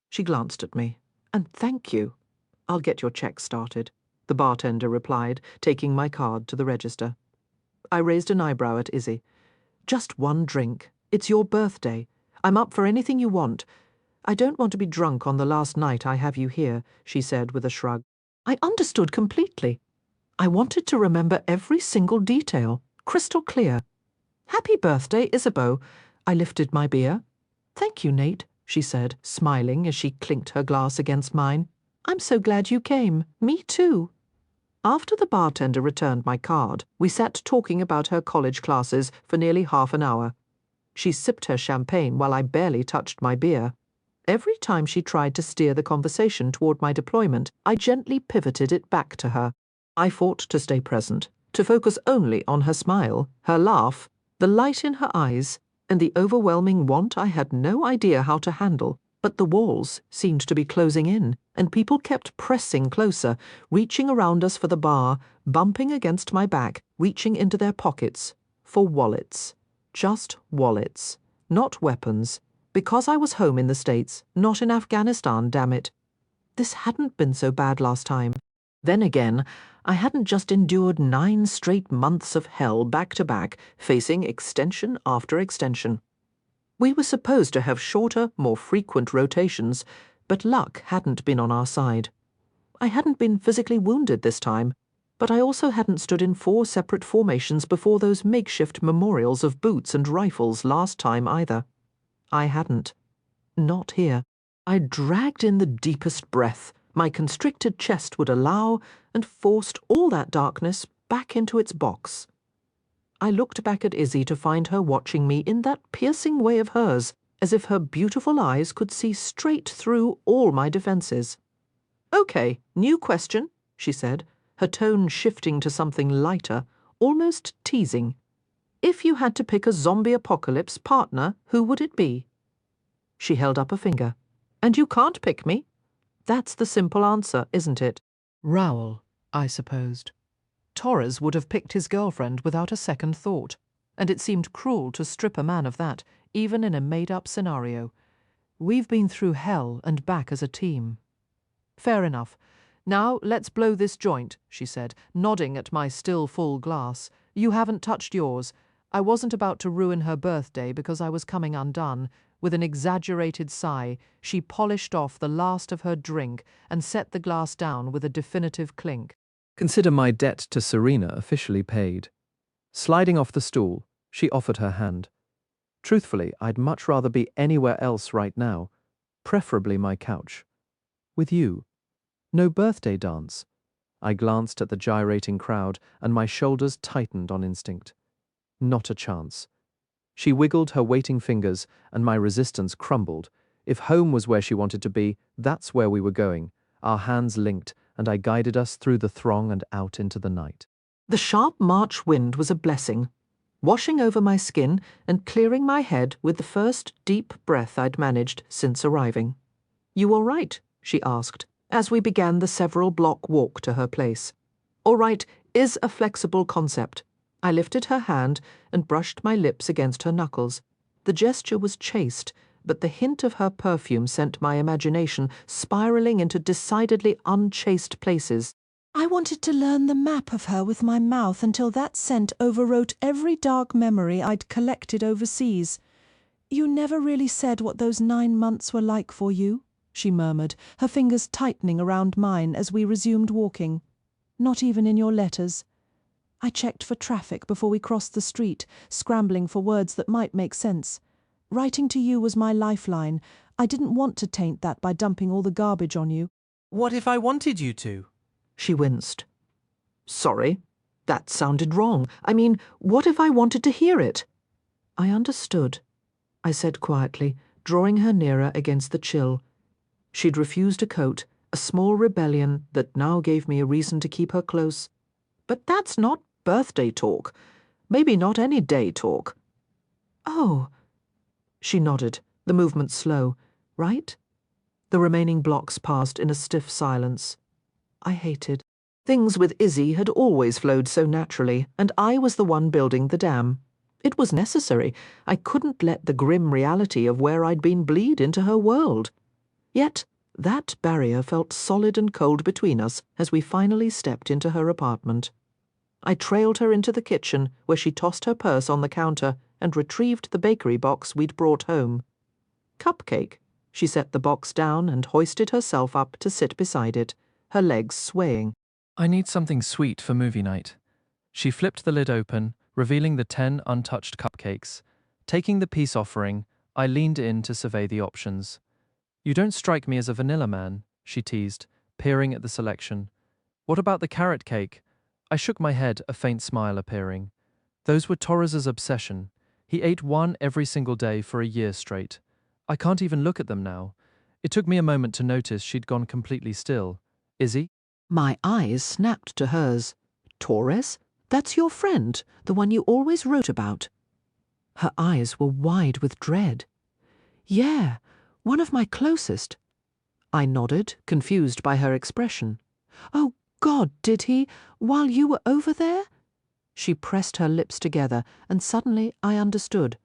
She glanced at me. And thank you. I'll get your check started, the bartender replied, taking my card to the register. I raised an eyebrow at Izzy. Just one drink. It's your birthday. I'm up for anything you want. I don't want to be drunk on the last night I have you here, she said with a shrug. I understood completely. I wanted to remember every single detail, crystal clear. Happy birthday, Isabeau. I lifted my beer. Thank you, Nate, she said, smiling as she clinked her glass against mine. I'm so glad you came. Me too. After the bartender returned my card, we sat talking about her college classes for nearly half an hour. She sipped her champagne while I barely touched my beer. Every time she tried to steer the conversation toward my deployment, I gently pivoted it back to her. I fought to stay present, to focus only on her smile, her laugh, the light in her eyes, and the overwhelming want I had no idea how to handle. But the walls seemed to be closing in, and people kept pressing closer, reaching around us for the bar, bumping against my back, reaching into their pockets. For wallets. Just wallets. Not weapons. Because I was home in the States, not in Afghanistan, damn it. This hadn't been so bad last time. Then again, I hadn't just endured 9 straight months of hell back to back, facing extension after extension. We were supposed to have shorter, more frequent rotations, but luck hadn't been on our side. I hadn't been physically wounded this time, but I also hadn't stood in 4 separate formations before those makeshift memorials of boots and rifles last time either. I hadn't. Not here. I dragged in the deepest breath my constricted chest would allow and forced all that darkness back into its box. I looked back at Izzy to find her watching me in that piercing way of hers, as if her beautiful eyes could see straight through all my defenses. Okay, new question, she said, her tone shifting to something lighter, almost teasing. If you had to pick a zombie apocalypse partner, who would it be? She held up a finger. And you can't pick me? That's the simple answer, isn't it? Raoul, I supposed. Torres would have picked his girlfriend without a second thought, and it seemed cruel to strip a man of that, even in a made-up scenario. We've been through hell and back as a team. Fair enough. Now let's blow this joint, she said, nodding at my still full glass. You haven't touched yours. I wasn't about to ruin her birthday because I was coming undone. With an exaggerated sigh, she polished off the last of her drink and set the glass down with a definitive clink. Consider my debt to Serena officially paid. Sliding off the stool, she offered her hand. Truthfully, I'd much rather be anywhere else right now, preferably my couch. With you. No birthday dance. I glanced at the gyrating crowd, and my shoulders tightened on instinct. Not a chance. She wiggled her waiting fingers, and my resistance crumbled. If home was where she wanted to be, that's where we were going. Our hands linked, and I guided us through the throng and out into the night. The sharp March wind was a blessing, washing over my skin and clearing my head with the first deep breath I'd managed since arriving. You all right? She asked, as we began the several-block walk to her place. All right is a flexible concept. I lifted her hand and brushed my lips against her knuckles. The gesture was chaste, but the hint of her perfume sent my imagination spiraling into decidedly unchaste places. I wanted to learn the map of her with my mouth until that scent overwrote every dark memory I'd collected overseas. You never really said what those 9 months were like for you, she murmured, her fingers tightening around mine as we resumed walking. Not even in your letters. I checked for traffic before we crossed the street, scrambling for words that might make sense. Writing to you was my lifeline. I didn't want to taint that by dumping all the garbage on you. What if I wanted you to? She winced. Sorry, that sounded wrong. I mean, what if I wanted to hear it? I understood, I said quietly, drawing her nearer against the chill. She'd refused a coat, a small rebellion that now gave me a reason to keep her close. But that's not birthday talk. Maybe not any day talk. Oh. She nodded, the movement slow. Right? The remaining blocks passed in a stiff silence. I hated. Things with Izzy had always flowed so naturally, and I was the one building the dam. It was necessary. I couldn't let the grim reality of where I'd been bleed into her world. Yet that barrier felt solid and cold between us as we finally stepped into her apartment. I trailed her into the kitchen, where she tossed her purse on the counter and retrieved the bakery box we'd brought home. Cupcake. She set the box down and hoisted herself up to sit beside it, her legs swaying. I need something sweet for movie night. She flipped the lid open, revealing the 10 untouched cupcakes. Taking the peace offering, I leaned in to survey the options. You don't strike me as a vanilla man, she teased, peering at the selection. What about the carrot cake? I shook my head, a faint smile appearing. Those were Torres's obsession. He ate one every single day for a year straight. I can't even look at them now. It took me a moment to notice she'd gone completely still. Izzy? My eyes snapped to hers. Torres? That's your friend, the one you always wrote about. Her eyes were wide with dread. Yeah, one of my closest. I nodded, confused by her expression. Oh, God, did he? While you were over there? She pressed her lips together, and suddenly I understood.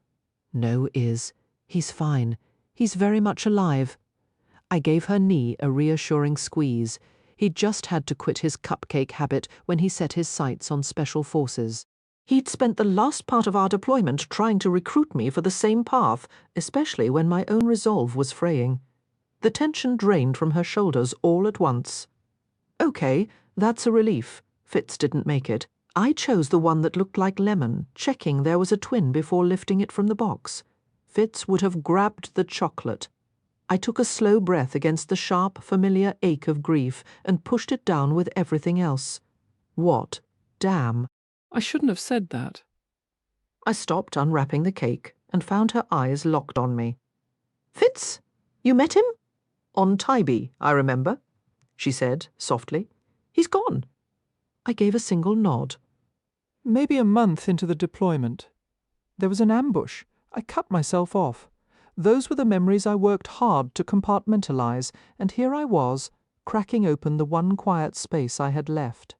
No, Iz. He's fine. He's very much alive. I gave her knee a reassuring squeeze. He'd just had to quit his cupcake habit when he set his sights on special forces. He'd spent the last part of our deployment trying to recruit me for the same path, especially when my own resolve was fraying. The tension drained from her shoulders all at once. Okay, that's a relief. Fitz didn't make it. I chose the one that looked like lemon, checking there was a twin before lifting it from the box. Fitz would have grabbed the chocolate. I took a slow breath against the sharp, familiar ache of grief and pushed it down with everything else. What? Damn. I shouldn't have said that. I stopped unwrapping the cake and found her eyes locked on me. Fitz? You met him? On Tybee, I remember, she said softly. He's gone. I gave a single nod. Maybe a month into the deployment. There was an ambush. I cut myself off. Those were the memories I worked hard to compartmentalize, and here I was, cracking open the one quiet space I had left.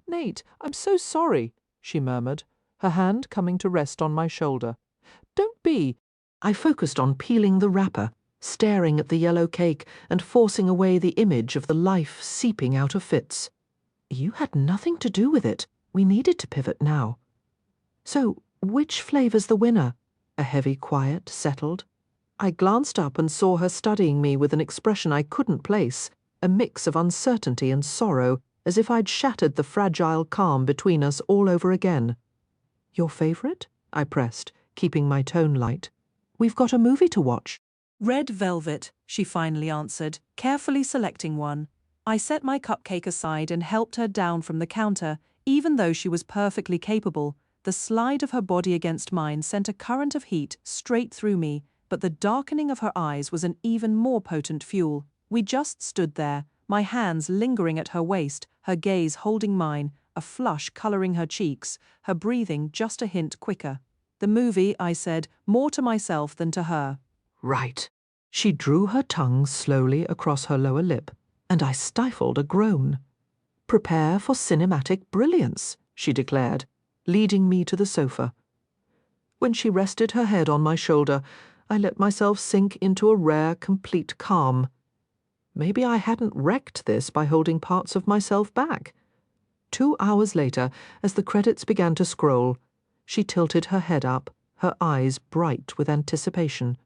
Nate, I'm so sorry, she murmured, her hand coming to rest on my shoulder. Don't be. I focused on peeling the wrapper, staring at the yellow cake and forcing away the image of the life seeping out of Fitz. You had nothing to do with it. We needed to pivot now. So, which flavor's the winner? A heavy quiet settled. I glanced up and saw her studying me with an expression I couldn't place, a mix of uncertainty and sorrow, as if I'd shattered the fragile calm between us all over again. Your favorite? I pressed, keeping my tone light. We've got a movie to watch. Red velvet, she finally answered, carefully selecting one. I set my cupcake aside and helped her down from the counter, even though she was perfectly capable. The slide of her body against mine sent a current of heat straight through me, but the darkening of her eyes was an even more potent fuel. We just stood there, my hands lingering at her waist, her gaze holding mine, a flush coloring her cheeks, her breathing just a hint quicker. The movie, I said, more to myself than to her. Right. She drew her tongue slowly across her lower lip, and I stifled a groan. Prepare for cinematic brilliance, she declared, leading me to the sofa. When she rested her head on my shoulder, I let myself sink into a rare, complete calm. Maybe I hadn't wrecked this by holding parts of myself back. 2 hours later, as the credits began to scroll, she tilted her head up, her eyes bright with anticipation.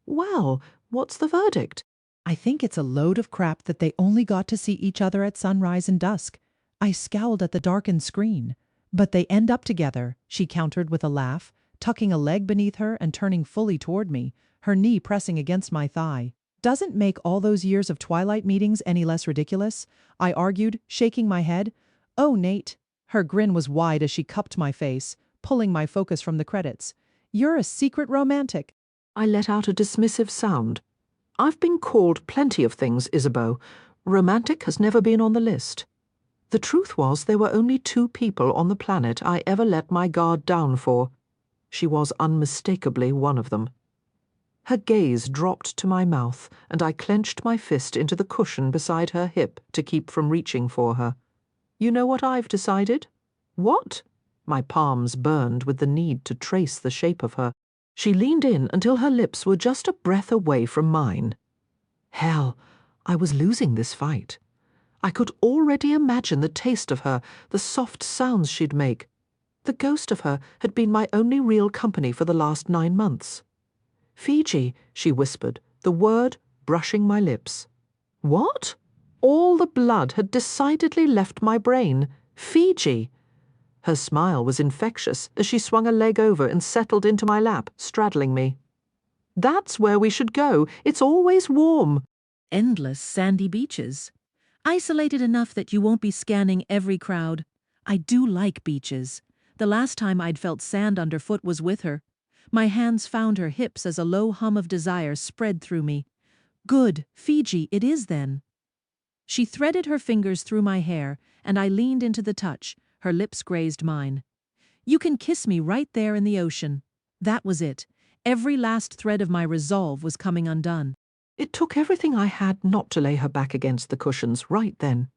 Well, what's the verdict? I think it's a load of crap that they only got to see each other at sunrise and dusk. I scowled at the darkened screen. But they end up together, she countered with a laugh, tucking a leg beneath her and turning fully toward me, her knee pressing against my thigh. Doesn't make all those years of Twilight meetings any less ridiculous, I argued, shaking my head. Oh, Nate. Her grin was wide as she cupped my face, pulling my focus from the credits. You're a secret romantic. I let out a dismissive sound. I've been called plenty of things, Isabeau. Romantic has never been on the list. The truth was there were only 2 people on the planet I ever let my guard down for. She was unmistakably one of them. Her gaze dropped to my mouth, and I clenched my fist into the cushion beside her hip to keep from reaching for her. You know what I've decided? What? My palms burned with the need to trace the shape of her. She leaned in until her lips were just a breath away from mine. Hell, I was losing this fight. I could already imagine the taste of her, the soft sounds she'd make. The ghost of her had been my only real company for the last 9 months. Fiji, she whispered, the word brushing my lips. What? All the blood had decidedly left my brain. Fiji. Her smile was infectious as she swung a leg over and settled into my lap, straddling me. That's where we should go. It's always warm. Endless sandy beaches. Isolated enough that you won't be scanning every crowd. I do like beaches. The last time I'd felt sand underfoot was with her. My hands found her hips as a low hum of desire spread through me. Good, Fiji it is then. She threaded her fingers through my hair, and I leaned into the touch. Her lips grazed mine. You can kiss me right there in the ocean. That was it. Every last thread of my resolve was coming undone. It took everything I had not to lay her back against the cushions right then.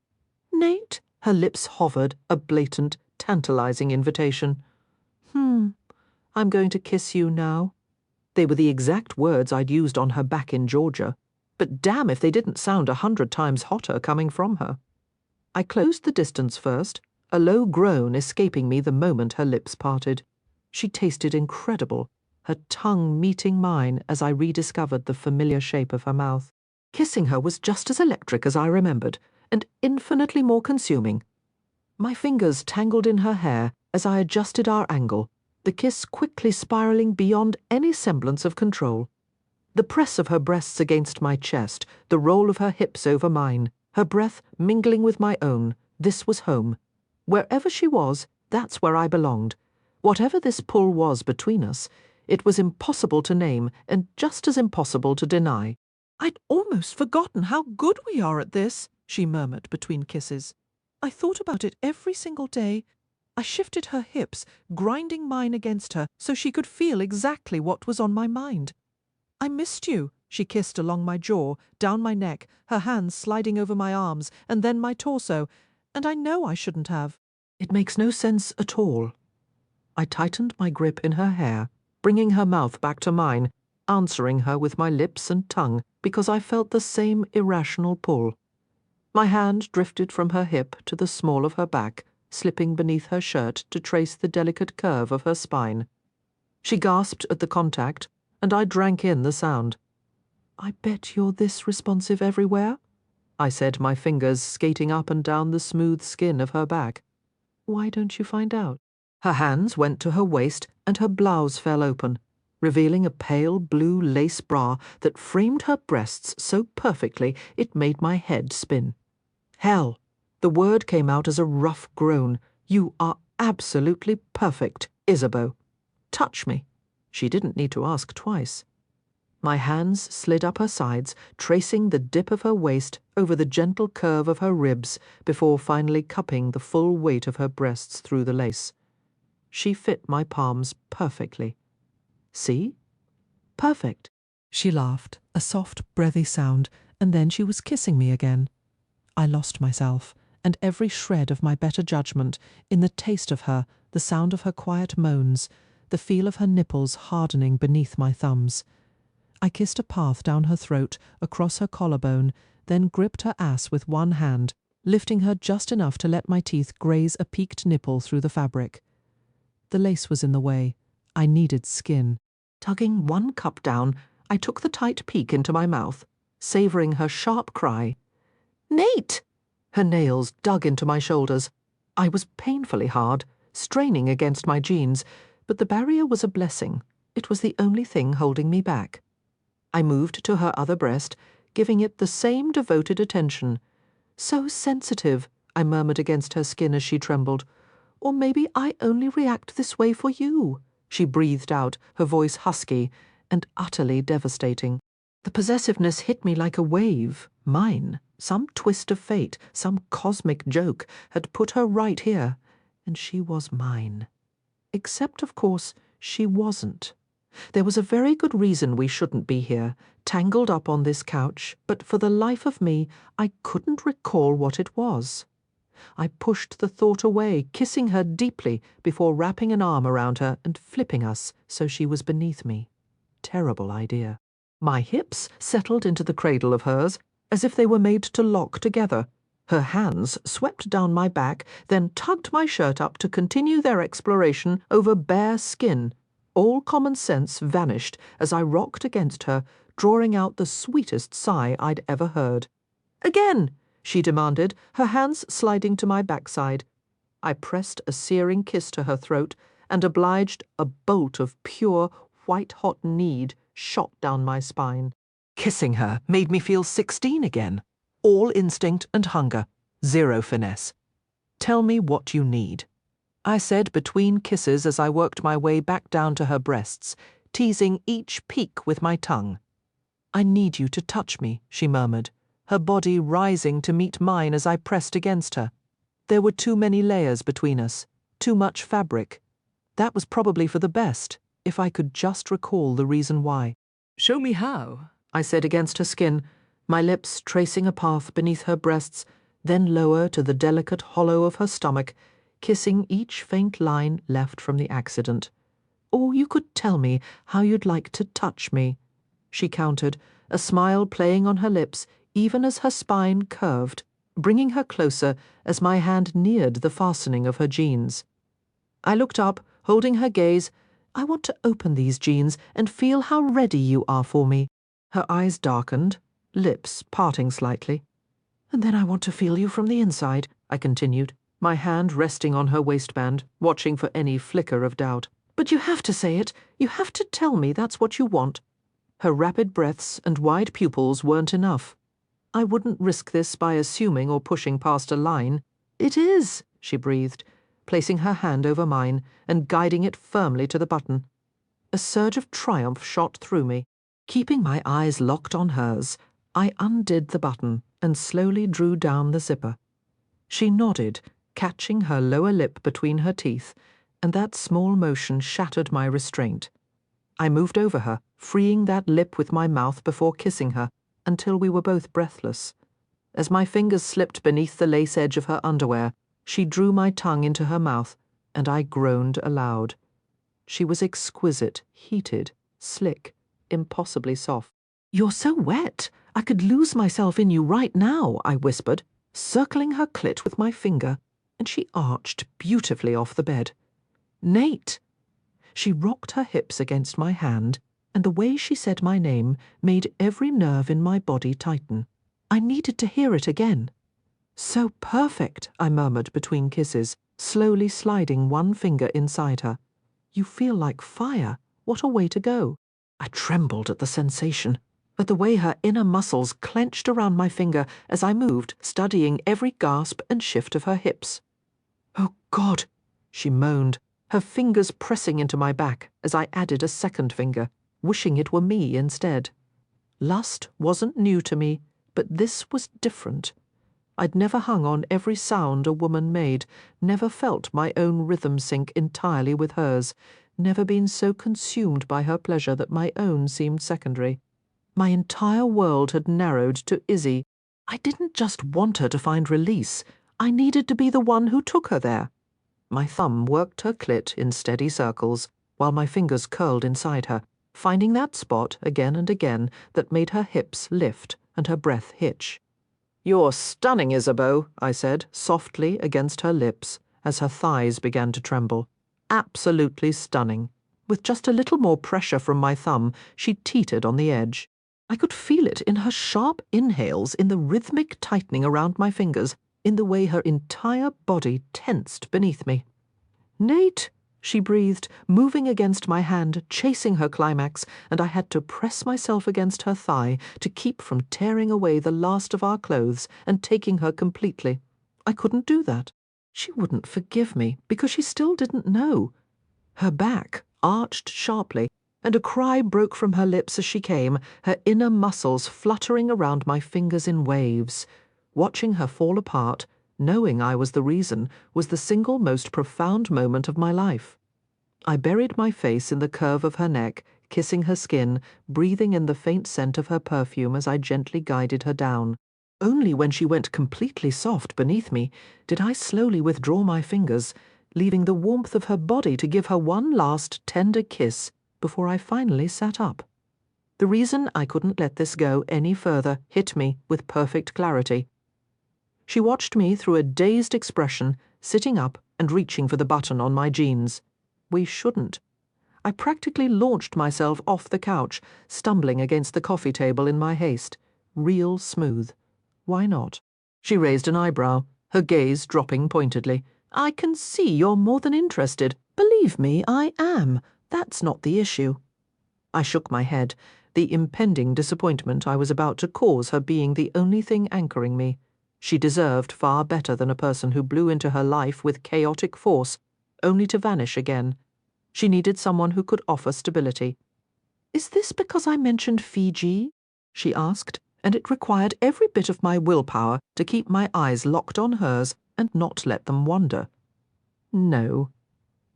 Nate? Her lips hovered, a blatant, tantalizing invitation. I'm going to kiss you now. They were the exact words I'd used on her back in Georgia, but damn if they didn't sound 100 times hotter coming from her. I closed the distance first, a low groan escaping me the moment her lips parted. She tasted incredible, her tongue meeting mine as I rediscovered the familiar shape of her mouth. Kissing her was just as electric as I remembered, and infinitely more consuming. My fingers tangled in her hair as I adjusted our angle, the kiss quickly spiraling beyond any semblance of control. The press of her breasts against my chest, the roll of her hips over mine, her breath mingling with my own, this was home. Wherever she was, that's where I belonged. Whatever this pull was between us, it was impossible to name and just as impossible to deny. I'd almost forgotten how good we are at this, she murmured between kisses. I thought about it every single day. I shifted her hips, grinding mine against her so she could feel exactly what was on my mind. I missed you, she kissed along my jaw, down my neck, her hands sliding over my arms and then my torso, and I know I shouldn't have. It makes no sense at all. I tightened my grip in her hair, bringing her mouth back to mine, answering her with my lips and tongue because I felt the same irrational pull. My hand drifted from her hip to the small of her back, slipping beneath her shirt to trace the delicate curve of her spine. She gasped at the contact, and I drank in the sound. I bet you're this responsive everywhere, I said, my fingers skating up and down the smooth skin of her back. Why don't you find out? Her hands went to her waist, and her blouse fell open, revealing a pale blue lace bra that framed her breasts so perfectly it made my head spin. Hell! The word came out as a rough groan. You are absolutely perfect, Isabeau. Touch me. She didn't need to ask twice. My hands slid up her sides, tracing the dip of her waist over the gentle curve of her ribs before finally cupping the full weight of her breasts through the lace. She fit my palms perfectly. See? Perfect. She laughed, a soft, breathy sound, and then she was kissing me again. I lost myself, and every shred of my better judgment, in the taste of her, the sound of her quiet moans, the feel of her nipples hardening beneath my thumbs. I kissed a path down her throat, across her collarbone, then gripped her ass with one hand, lifting her just enough to let my teeth graze a peaked nipple through the fabric. The lace was in the way. I needed skin. Tugging one cup down, I took the tight peak into my mouth, savouring her sharp cry. Nate! Her nails dug into my shoulders. I was painfully hard, straining against my jeans, but the barrier was a blessing. It was the only thing holding me back. I moved to her other breast, giving it the same devoted attention. So sensitive, I murmured against her skin as she trembled. Or maybe I only react this way for you, she breathed out, her voice husky and utterly devastating. The possessiveness hit me like a wave, mine. Some twist of fate, some cosmic joke, had put her right here, and she was mine. Except, of course, she wasn't. There was a very good reason we shouldn't be here, tangled up on this couch, but for the life of me, I couldn't recall what it was. I pushed the thought away, kissing her deeply before wrapping an arm around her and flipping us so she was beneath me. Terrible idea. My hips settled into the cradle of hers as if they were made to lock together. Her hands swept down my back, then tugged my shirt up to continue their exploration over bare skin. All common sense vanished as I rocked against her, drawing out the sweetest sigh I'd ever heard. "Again!" she demanded, her hands sliding to my backside. I pressed a searing kiss to her throat and obliged a bolt of pure, white-hot need shot down my spine. Kissing her made me feel 16 again. All instinct and hunger, zero finesse. "Tell me what you need," I said between kisses as I worked my way back down to her breasts, teasing each peak with my tongue. "I need you to touch me," she murmured, her body rising to meet mine as I pressed against her. There were too many layers between us, too much fabric. That was probably for the best, if I could just recall the reason why. Show me how, I said against her skin, my lips tracing a path beneath her breasts, then lower to the delicate hollow of her stomach, kissing each faint line left from the accident. "Or you could tell me how you'd like to touch me," she countered, a smile playing on her lips even as her spine curved, bringing her closer as my hand neared the fastening of her jeans. I looked up, holding her gaze. "I want to open these jeans and feel how ready you are for me." Her eyes darkened, lips parting slightly. "And then I want to feel you from the inside," I continued, my hand resting on her waistband, watching for any flicker of doubt. "But you have to say it. You have to tell me that's what you want." Her rapid breaths and wide pupils weren't enough. I wouldn't risk this by assuming or pushing past a line. "It is," she breathed, placing her hand over mine and guiding it firmly to the button. A surge of triumph shot through me. Keeping my eyes locked on hers, I undid the button and slowly drew down the zipper. She nodded, catching her lower lip between her teeth, and that small motion shattered my restraint. I moved over her, freeing that lip with my mouth before kissing her, until we were both breathless. As my fingers slipped beneath the lace edge of her underwear, she drew my tongue into her mouth, and I groaned aloud. She was exquisite, heated, slick, impossibly soft. "You're so wet, I could lose myself in you right now," I whispered, circling her clit with my finger, and she arched beautifully off the bed. "Nate!" She rocked her hips against my hand, and the way she said my name made every nerve in my body tighten. I needed to hear it again. "So perfect," I murmured between kisses, slowly sliding one finger inside her. "You feel like fire. What a way to go." I trembled at the sensation, at the way her inner muscles clenched around my finger as I moved, studying every gasp and shift of her hips. "Oh, God," she moaned, her fingers pressing into my back as I added a second finger, wishing it were me instead. Lust wasn't new to me, but this was different. I'd never hung on every sound a woman made, never felt my own rhythm sync entirely with hers, never been so consumed by her pleasure that my own seemed secondary. My entire world had narrowed to Izzy. I didn't just want her to find release. I needed to be the one who took her there. My thumb worked her clit in steady circles, while my fingers curled inside her, finding that spot again and again that made her hips lift and her breath hitch. "You're stunning, Isabeau," I said, softly against her lips, as her thighs began to tremble. "Absolutely stunning." With just a little more pressure from my thumb, she teetered on the edge. I could feel it in her sharp inhales, in the rhythmic tightening around my fingers, in the way her entire body tensed beneath me. "Nate," she breathed, moving against my hand, chasing her climax, and I had to press myself against her thigh to keep from tearing away the last of our clothes and taking her completely. I couldn't do that. She wouldn't forgive me, because she still didn't know. Her back arched sharply, and a cry broke from her lips as she came, her inner muscles fluttering around my fingers in waves. Watching her fall apart, knowing I was the reason, was the single most profound moment of my life. I buried my face in the curve of her neck, kissing her skin, breathing in the faint scent of her perfume as I gently guided her down. Only when she went completely soft beneath me did I slowly withdraw my fingers, leaving the warmth of her body to give her one last tender kiss before I finally sat up. The reason I couldn't let this go any further hit me with perfect clarity. She watched me through a dazed expression, sitting up and reaching for the button on my jeans. We shouldn't. I practically launched myself off the couch, stumbling against the coffee table in my haste. Real smooth. Why not? She raised an eyebrow, her gaze dropping pointedly. I can see you're more than interested. Believe me, I am. That's not the issue. I shook my head, the impending disappointment I was about to cause her being the only thing anchoring me. She deserved far better than a person who blew into her life with chaotic force, only to vanish again. She needed someone who could offer stability. Is this because I mentioned Fiji? She asked, and it required every bit of my willpower to keep my eyes locked on hers and not let them wander. No.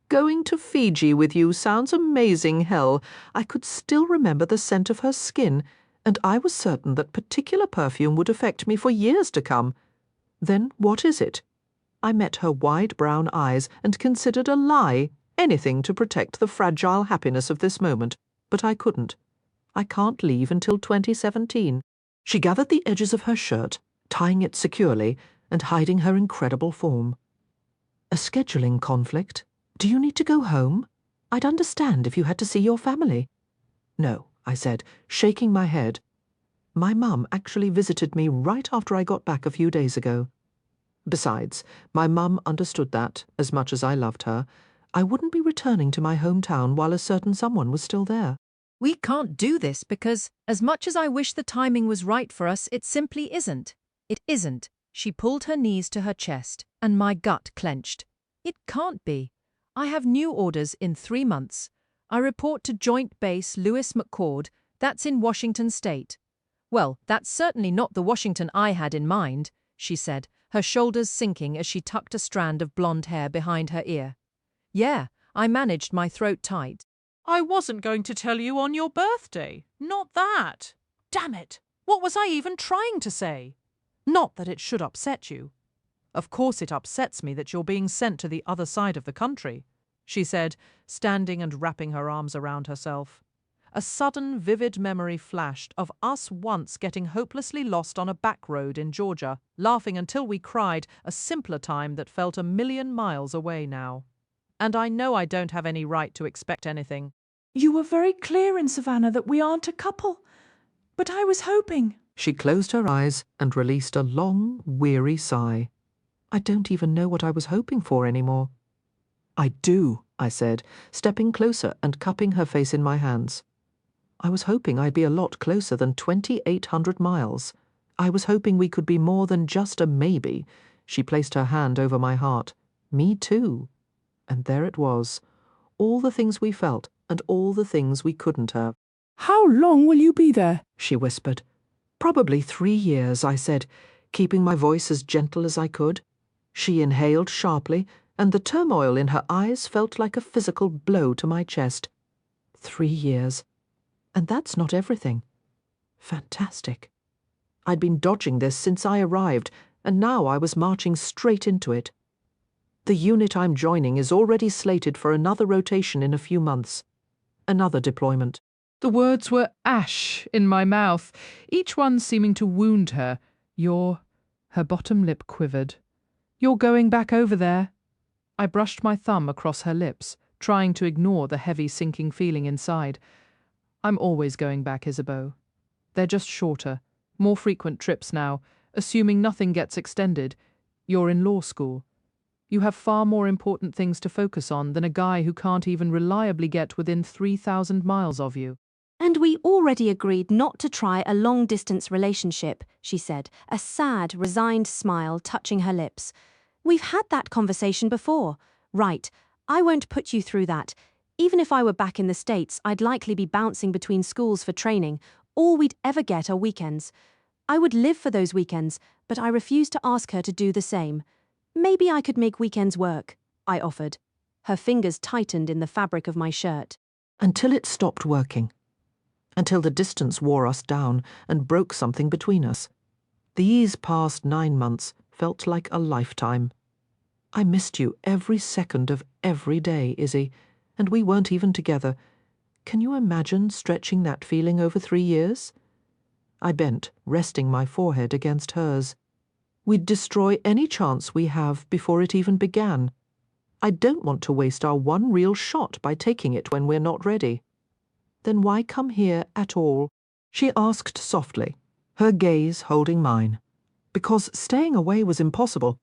Going to Fiji with you sounds amazing hell. I could still remember the scent of her skin, and I was certain that particular perfume would affect me for years to come. Then what is it? I met her wide brown eyes and considered a lie anything to protect the fragile happiness of this moment, but I couldn't. I can't leave until 2017. She gathered the edges of her shirt, tying it securely and hiding her incredible form. A scheduling conflict? Do you need to go home? I'd understand if you had to see your family. No, I said, shaking my head. My mum actually visited me right after I got back a few days ago. Besides, my mum understood that, as much as I loved her, I wouldn't be returning to my hometown while a certain someone was still there. We can't do this because, as much as I wish the timing was right for us, it simply isn't. It isn't. She pulled her knees to her chest, and my gut clenched. It can't be. I have new orders in 3 months. I report to Joint Base Lewis McCord, that's in Washington State. Well, that's certainly not the Washington I had in mind, she said, her shoulders sinking as she tucked a strand of blonde hair behind her ear. Yeah, I managed my throat tight. I wasn't going to tell you on your birthday. Not that. Damn it! What was I even trying to say? Not that it should upset you. Of course it upsets me that you're being sent to the other side of the country, she said, standing and wrapping her arms around herself. A sudden, vivid memory flashed of us once getting hopelessly lost on a back road in Georgia, laughing until we cried, a simpler time that felt 1,000,000 miles away now. And I know I don't have any right to expect anything. You were very clear in Savannah that we aren't a couple, but I was hoping. She closed her eyes and released a long, weary sigh. I don't even know what I was hoping for anymore. I do, I said, stepping closer and cupping her face in my hands. I was hoping I'd be a lot closer than 2,800 miles. I was hoping we could be more than just a maybe. She placed her hand over my heart. Me too. And there it was. All the things we felt and all the things we couldn't have. How long will you be there? She whispered. Probably 3 years, I said, keeping my voice as gentle as I could. She inhaled sharply, and the turmoil in her eyes felt like a physical blow to my chest. 3 years. And that's not everything. Fantastic. I'd been dodging this since I arrived, and now I was marching straight into it. The unit I'm joining is already slated for another rotation in a few months. Another deployment. The words were ash in my mouth, each one seeming to wound her. Her bottom lip quivered. You're going back over there? I brushed my thumb across her lips, trying to ignore the heavy sinking feeling inside. I'm always going back, Isabeau. They're just shorter, more frequent trips now, assuming nothing gets extended. You're in law school. You have far more important things to focus on than a guy who can't even reliably get within 3,000 miles of you. And we already agreed not to try a long-distance relationship, she said, a sad, resigned smile touching her lips. We've had that conversation before. Right, I won't put you through that. Even if I were back in the States, I'd likely be bouncing between schools for training. All we'd ever get are weekends. I would live for those weekends, but I refused to ask her to do the same. Maybe I could make weekends work, I offered. Her fingers tightened in the fabric of my shirt. Until it stopped working. Until the distance wore us down and broke something between us. These past 9 months felt like a lifetime. I missed you every second of every day, Izzy, and we weren't even together. Can you imagine stretching that feeling over 3 years? I bent, resting my forehead against hers. We'd destroy any chance we have before it even began. I don't want to waste our one real shot by taking it when we're not ready. Then why come here at all? She asked softly, her gaze holding mine. Because staying away was impossible.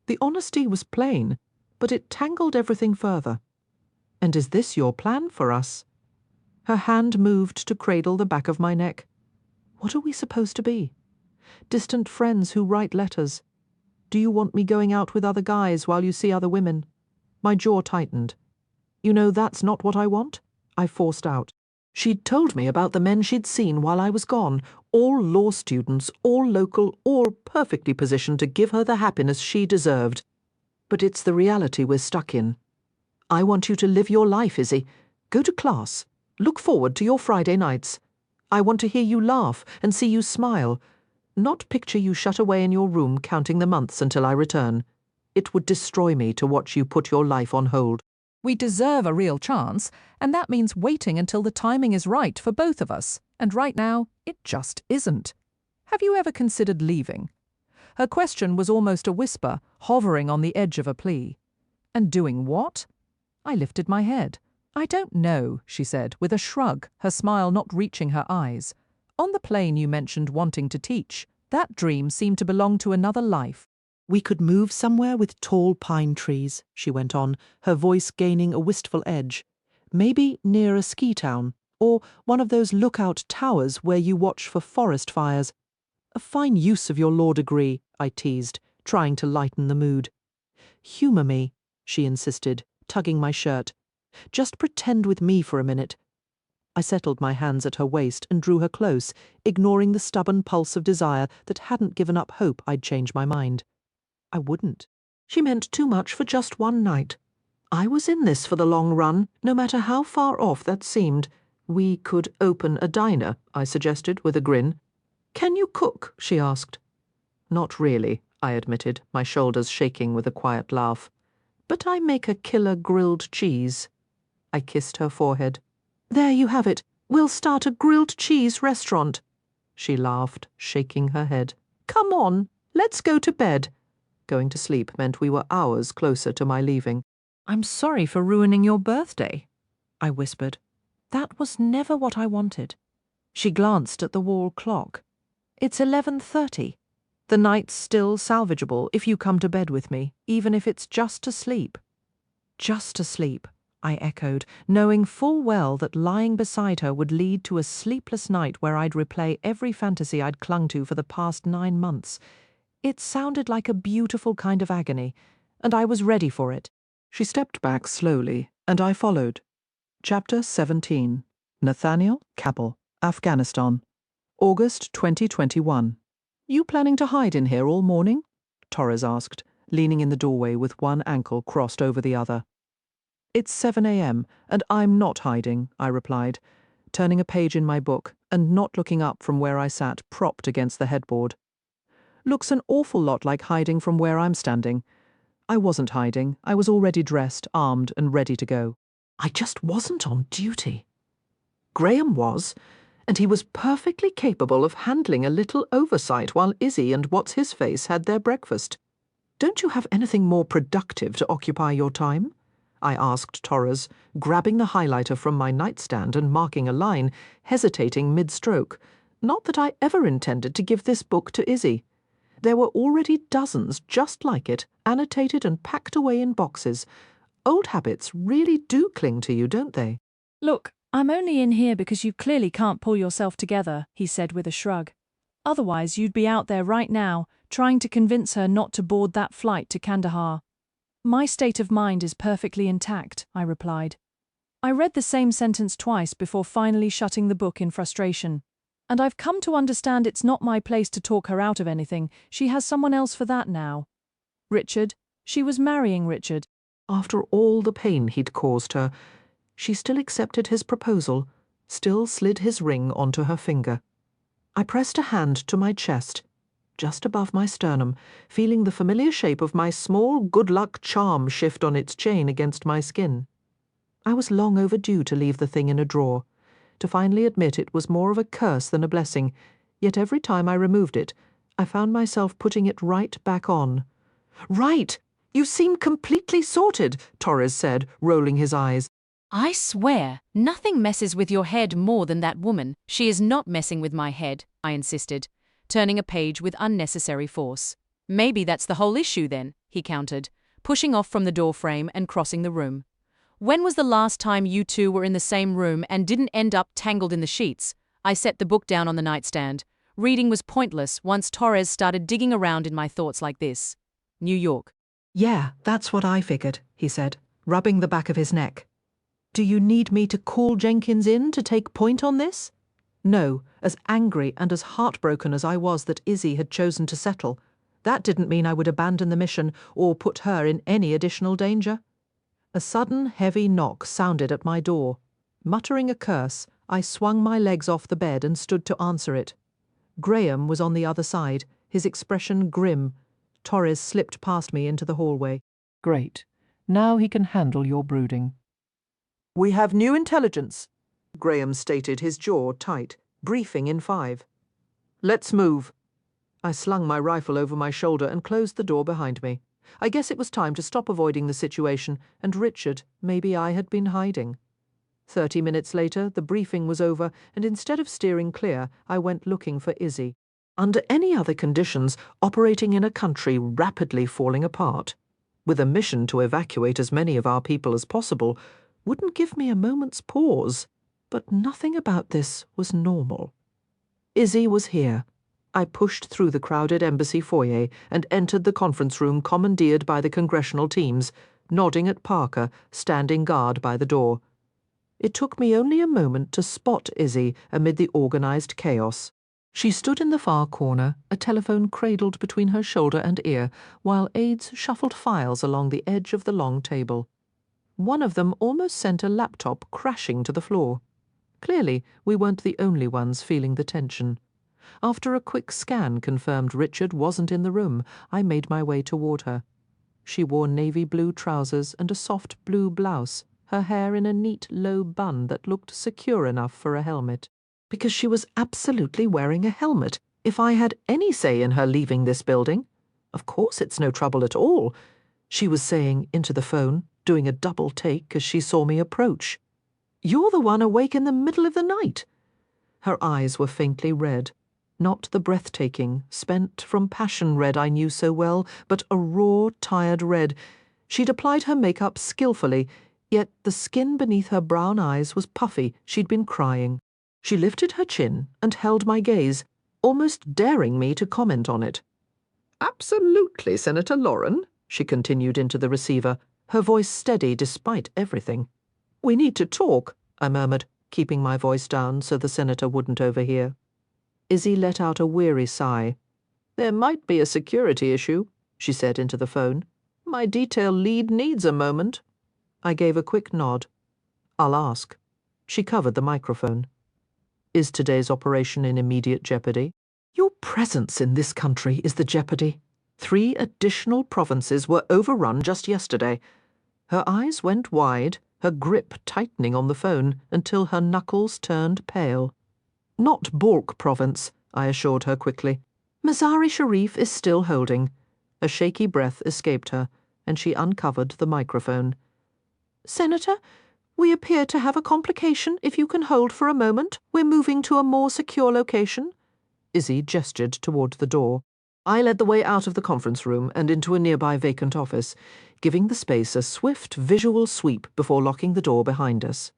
The honesty was plain, but it tangled everything further. And is this your plan for us? Her hand moved to cradle the back of my neck. What are we supposed to be? Distant friends who write letters? Do you want me going out with other guys while you see other women? My jaw tightened. You know, that's not what I want, I forced out. She'd told me about the men she'd seen while I was gone, all law students, all local, all perfectly positioned to give her the happiness she deserved. But it's the reality we're stuck in. I want you to live your life, Izzy. Go to class. Look forward to your Friday nights. I want to hear you laugh and see you smile. Not picture you shut away in your room counting the months until I return. It would destroy me to watch you put your life on hold. We deserve a real chance, and that means waiting until the timing is right for both of us. And right now, it just isn't. Have you ever considered leaving? Her question was almost a whisper, hovering on the edge of a plea. And doing what? I lifted my head. I don't know, she said, with a shrug, her smile not reaching her eyes. On the plane you mentioned wanting to teach. That dream seemed to belong to another life. We could move somewhere with tall pine trees, she went on, her voice gaining a wistful edge. Maybe near a ski town, or one of those lookout towers where you watch for forest fires. A fine use of your law degree, I teased, trying to lighten the mood. Humour me, she insisted, tugging my shirt. Just pretend with me for a minute. I settled my hands at her waist and drew her close, ignoring the stubborn pulse of desire that hadn't given up hope I'd change my mind. I wouldn't. She meant too much for just one night. I was in this for the long run, no matter how far off that seemed. We could open a diner, I suggested with a grin. Can you cook? She asked. Not really, I admitted, my shoulders shaking with a quiet laugh. But I make a killer grilled cheese. I kissed her forehead. There you have it. We'll start a grilled cheese restaurant. She laughed, shaking her head. Come on, let's go to bed. Going to sleep meant we were hours closer to my leaving. I'm sorry for ruining your birthday, I whispered. That was never what I wanted. She glanced at the wall clock. It's 11:30. The night's still salvageable if you come to bed with me, even if it's just to sleep. Just to sleep, I echoed, knowing full well that lying beside her would lead to a sleepless night where I'd replay every fantasy I'd clung to for the past 9 months. It sounded like a beautiful kind of agony, and I was ready for it. She stepped back slowly, and I followed. Chapter 17. Nathaniel, Kabul, Afghanistan. August 2021. You planning to hide in here all morning? Torres asked, leaning in the doorway with one ankle crossed over the other. It's 7 a.m., and I'm not hiding, I replied, turning a page in my book and not looking up from where I sat propped against the headboard. Looks an awful lot like hiding from where I'm standing. I wasn't hiding. I was already dressed, armed, and ready to go. I just wasn't on duty. Graham was, and he was perfectly capable of handling a little oversight while Izzy and What's-His-Face had their breakfast. Don't you have anything more productive to occupy your time? I asked Torres, grabbing the highlighter from my nightstand and marking a line, hesitating mid-stroke. Not that I ever intended to give this book to Izzy. There were already dozens just like it, annotated and packed away in boxes. Old habits really do cling to you, don't they? Look, I'm only in here because you clearly can't pull yourself together, he said with a shrug. Otherwise, you'd be out there right now, trying to convince her not to board that flight to Kandahar. My state of mind is perfectly intact, I replied. I read the same sentence twice before finally shutting the book in frustration. And I've come to understand it's not my place to talk her out of anything. She has someone else for that now. Richard. She was marrying Richard. After all the pain he'd caused her, she still accepted his proposal, still slid his ring onto her finger. I pressed a hand to my chest. just above my sternum, feeling the familiar shape of my small good luck charm shift on its chain against my skin. I was long overdue to leave the thing in a drawer, to finally admit it was more of a curse than a blessing, yet every time I removed it, I found myself putting it right back on. "Right! You seem completely sorted," Torres said, rolling his eyes. "I swear, nothing messes with your head more than that woman. She is not messing with my head," I insisted, turning a page with unnecessary force. "Maybe that's the whole issue then," he countered, pushing off from the doorframe and crossing the room. "When was the last time you two were in the same room and didn't end up tangled in the sheets?" I set the book down on the nightstand. Reading was pointless once Torres started digging around in my thoughts like this. New York. "Yeah, that's what I figured," he said, rubbing the back of his neck. "Do you need me to call Jenkins in to take point on this?" No, as angry and as heartbroken as I was that Izzy had chosen to settle, that didn't mean I would abandon the mission or put her in any additional danger. A sudden, heavy knock sounded at my door. Muttering a curse, I swung my legs off the bed and stood to answer it. Graham was on the other side, his expression grim. Torres slipped past me into the hallway. Great. Now he can handle your brooding. "We have new intelligence," Graham stated, his jaw tight. "Briefing in 5. "Let's move." I slung my rifle over my shoulder and closed the door behind me. I guess it was time to stop avoiding the situation, and Richard, maybe I had been hiding. 30 minutes later, the briefing was over, and instead of steering clear, I went looking for Izzy. Under any other conditions, operating in a country rapidly falling apart, with a mission to evacuate as many of our people as possible, wouldn't give me a moment's pause. But nothing about this was normal. Izzy was here. I pushed through the crowded embassy foyer and entered the conference room commandeered by the congressional teams, nodding at Parker, standing guard by the door. It took me only a moment to spot Izzy amid the organized chaos. She stood in the far corner, a telephone cradled between her shoulder and ear, while aides shuffled files along the edge of the long table. One of them almost sent a laptop crashing to the floor. Clearly, we weren't the only ones feeling the tension. After a quick scan confirmed Richard wasn't in the room, I made my way toward her. She wore navy blue trousers and a soft blue blouse, her hair in a neat low bun that looked secure enough for a helmet. Because she was absolutely wearing a helmet, if I had any say in her leaving this building. Of course it's no trouble at all, she was saying into the phone, doing a double take as she saw me approach. "You're the one awake in the middle of the night." Her eyes were faintly red. Not the breathtaking, spent from passion red I knew so well, but a raw, tired red. She'd applied her makeup skillfully, yet the skin beneath her brown eyes was puffy. She'd been crying. She lifted her chin and held my gaze, almost daring me to comment on it. "Absolutely, Senator Lauren," she continued into the receiver, her voice steady despite everything. "We need to talk," I murmured, keeping my voice down so the senator wouldn't overhear. Izzy let out a weary sigh. "There might be a security issue," she said into the phone. "My detail lead needs a moment." I gave a quick nod. "I'll ask." She covered the microphone. "Is today's operation in immediate jeopardy?" "Your presence in this country is the jeopardy. 3 additional provinces were overrun just yesterday." Her eyes went wide, her grip tightening on the phone until her knuckles turned pale. "Not Balk province," I assured her quickly. "Mazari Sharif is still holding." A shaky breath escaped her, and she uncovered the microphone. "Senator, we appear to have a complication. If you can hold for a moment, we're moving to a more secure location." Izzy gestured toward the door. I led the way out of the conference room and into a nearby vacant office, giving the space a swift visual sweep before locking the door behind us.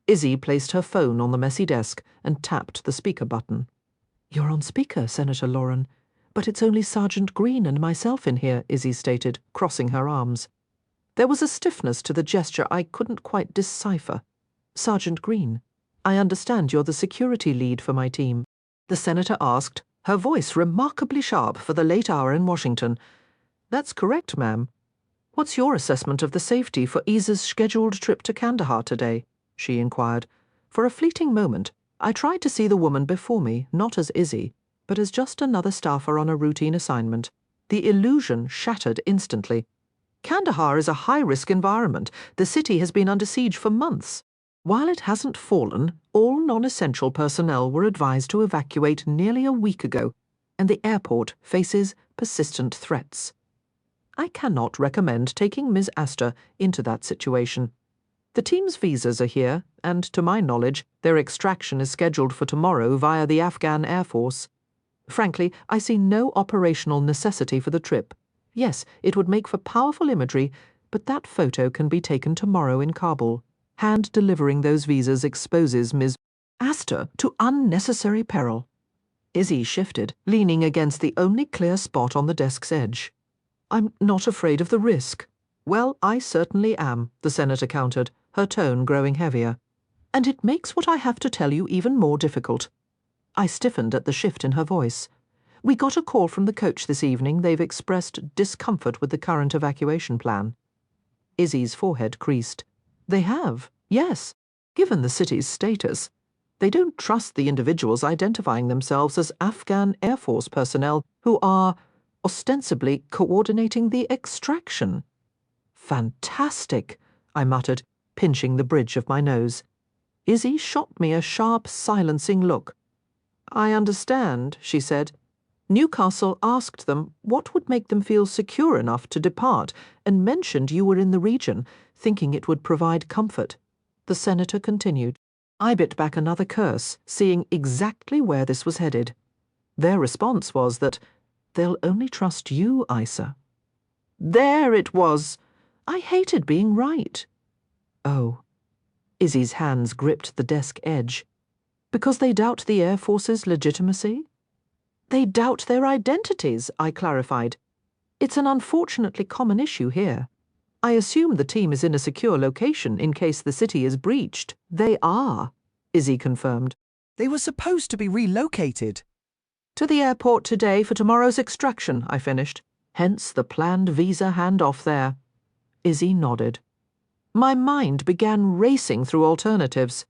Izzy placed her phone on the messy desk and tapped the speaker button. "You're on speaker, Senator Lauren, but it's only Sergeant Green and myself in here," Izzy stated, crossing her arms. There was a stiffness to the gesture I couldn't quite decipher. "Sergeant Green, I understand you're the security lead for my team," the senator asked, her voice remarkably sharp for the late hour in Washington. "That's correct, ma'am." "What's your assessment of the safety for Isa's scheduled trip to Kandahar today?" she inquired. For a fleeting moment, I tried to see the woman before me, not as Izzy, but as just another staffer on a routine assignment. The illusion shattered instantly. Kandahar is a high-risk environment. The city has been under siege for months. While it hasn't fallen, all non-essential personnel were advised to evacuate nearly a week ago, and the airport faces persistent threats. I cannot recommend taking Ms. Astor into that situation. The team's visas are here, and to my knowledge, their extraction is scheduled for tomorrow via the Afghan Air Force. Frankly, I see no operational necessity for the trip. Yes, it would make for powerful imagery, but that photo can be taken tomorrow in Kabul. Hand-delivering those visas exposes Ms. Astor to unnecessary peril. Izzy shifted, leaning against the only clear spot on the desk's edge. I'm not afraid of the risk. Well, I certainly am, the senator countered, her tone growing heavier. And it makes what I have to tell you even more difficult. I stiffened at the shift in her voice. We got a call from the coach this evening. They've expressed discomfort with the current evacuation plan. Izzy's forehead creased. They have, yes, given the city's status. They don't trust the individuals identifying themselves as Afghan Air Force personnel who are, ostensibly, coordinating the extraction. Fantastic, I muttered, pinching the bridge of my nose. Izzy shot me a sharp, silencing look. I understand, she said. Newcastle asked them what would make them feel secure enough to depart and mentioned you were in the region, thinking it would provide comfort. The senator continued. I bit back another curse, seeing exactly where this was headed. Their response was that they'll only trust you, Isa. There it was. I hated being right. Oh. Izzy's hands gripped the desk edge. Because they doubt the Air Force's legitimacy? They doubt their identities, I clarified. It's an unfortunately common issue here. I assume the team is in a secure location in case the city is breached. They are, Izzy confirmed. They were supposed to be relocated. To the airport today for tomorrow's extraction, I finished. Hence the planned visa handoff there. Izzy nodded. My mind began racing through alternatives.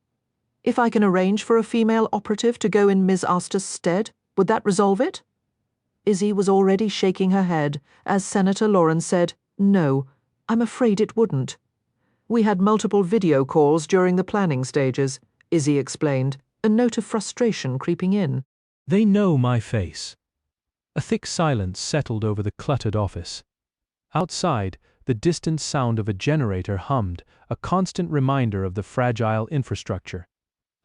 If I can arrange for a female operative to go in Ms. Astor's stead, would that resolve it? Izzy was already shaking her head as Senator Lawrence said, No, I'm afraid it wouldn't. We had multiple video calls during the planning stages, Izzy explained, a note of frustration creeping in. They know my face. A thick silence settled over the cluttered office. Outside, the distant sound of a generator hummed, a constant reminder of the fragile infrastructure.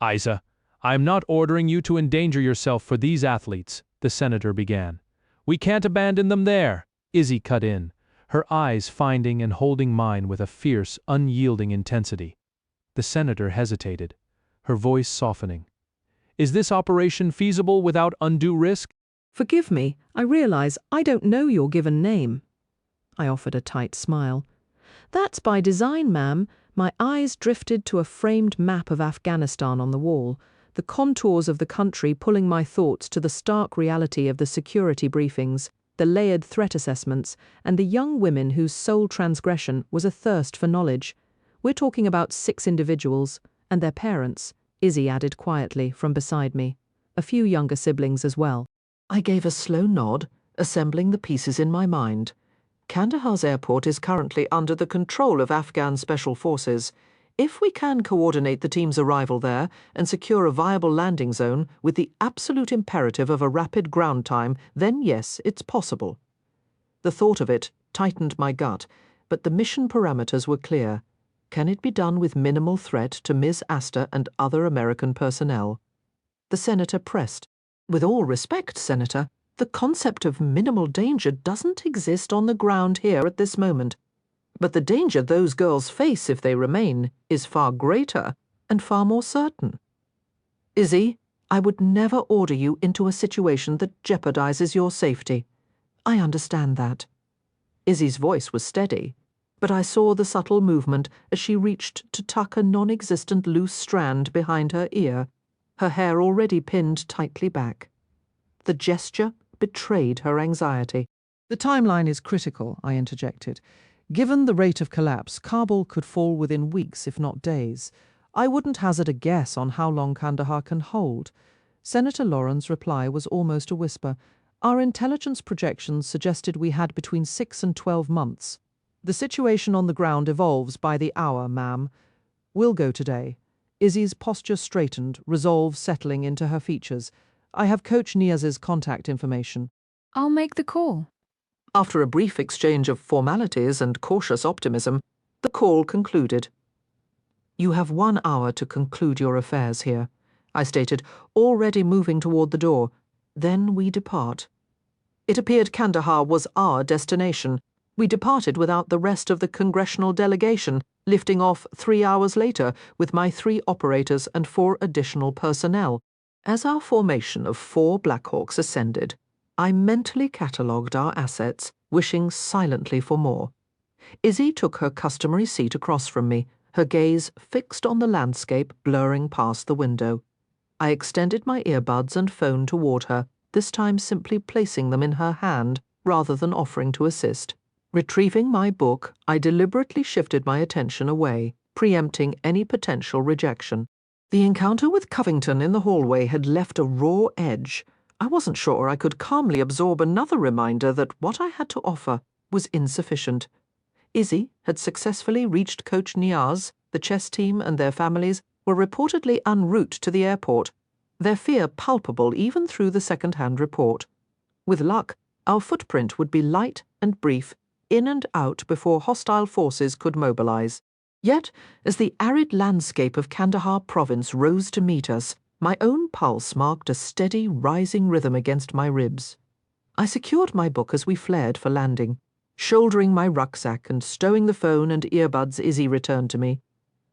Isa, I am not ordering you to endanger yourself for these athletes, the senator began. We can't abandon them there, Izzy cut in, her eyes finding and holding mine with a fierce, unyielding intensity. The senator hesitated, her voice softening. Is this operation feasible without undue risk? Forgive me, I realize I don't know your given name. I offered a tight smile. That's by design, ma'am. My eyes drifted to a framed map of Afghanistan on the wall, the contours of the country pulling my thoughts to the stark reality of the security briefings, the layered threat assessments, and the young women whose sole transgression was a thirst for knowledge. We're talking about 6 individuals, and their parents, Izzy added quietly from beside me, a few younger siblings as well. I gave a slow nod, assembling the pieces in my mind. Kandahar's airport is currently under the control of Afghan Special Forces. If we can coordinate the team's arrival there and secure a viable landing zone with the absolute imperative of a rapid ground time, then yes, it's possible. The thought of it tightened my gut, but the mission parameters were clear. Can it be done with minimal threat to Ms. Astor and other American personnel? The senator pressed. With all respect, Senator, the concept of minimal danger doesn't exist on the ground here at this moment. But the danger those girls face if they remain is far greater and far more certain. Izzy, I would never order you into a situation that jeopardizes your safety. I understand that. Izzy's voice was steady, but I saw the subtle movement as she reached to tuck a non-existent loose strand behind her ear, her hair already pinned tightly back. The gesture betrayed her anxiety. The timeline is critical, I interjected. Given the rate of collapse, Kabul could fall within weeks, if not days. I wouldn't hazard a guess on how long Kandahar can hold. Senator Lauren's reply was almost a whisper. Our intelligence projections suggested we had between 6 and 12 months. The situation on the ground evolves by the hour, ma'am. We'll go today. Izzy's posture straightened, resolve settling into her features. I have Coach Niaz's contact information. I'll make the call. After a brief exchange of formalities and cautious optimism, the call concluded. You have 1 hour to conclude your affairs here, I stated, already moving toward the door. Then we depart. It appeared Kandahar was our destination. We departed without the rest of the congressional delegation, lifting off 3 hours later with my 3 operators and 4 additional personnel. As our formation of 4 Blackhawks ascended, I mentally catalogued our assets, wishing silently for more. Izzy took her customary seat across from me, her gaze fixed on the landscape blurring past the window. I extended my earbuds and phone toward her, this time simply placing them in her hand rather than offering to assist. Retrieving my book, I deliberately shifted my attention away, preempting any potential rejection. The encounter with Covington in the hallway had left a raw edge. I wasn't sure I could calmly absorb another reminder that what I had to offer was insufficient. Izzy had successfully reached Coach Niaz, the chess team and their families were reportedly en route to the airport, their fear palpable even through the second-hand report. With luck, our footprint would be light and brief, in and out before hostile forces could mobilize. Yet, as the arid landscape of Kandahar province rose to meet us, my own pulse marked a steady, rising rhythm against my ribs. I secured my book as we flared for landing. Shouldering my rucksack and stowing the phone and earbuds Izzy returned to me.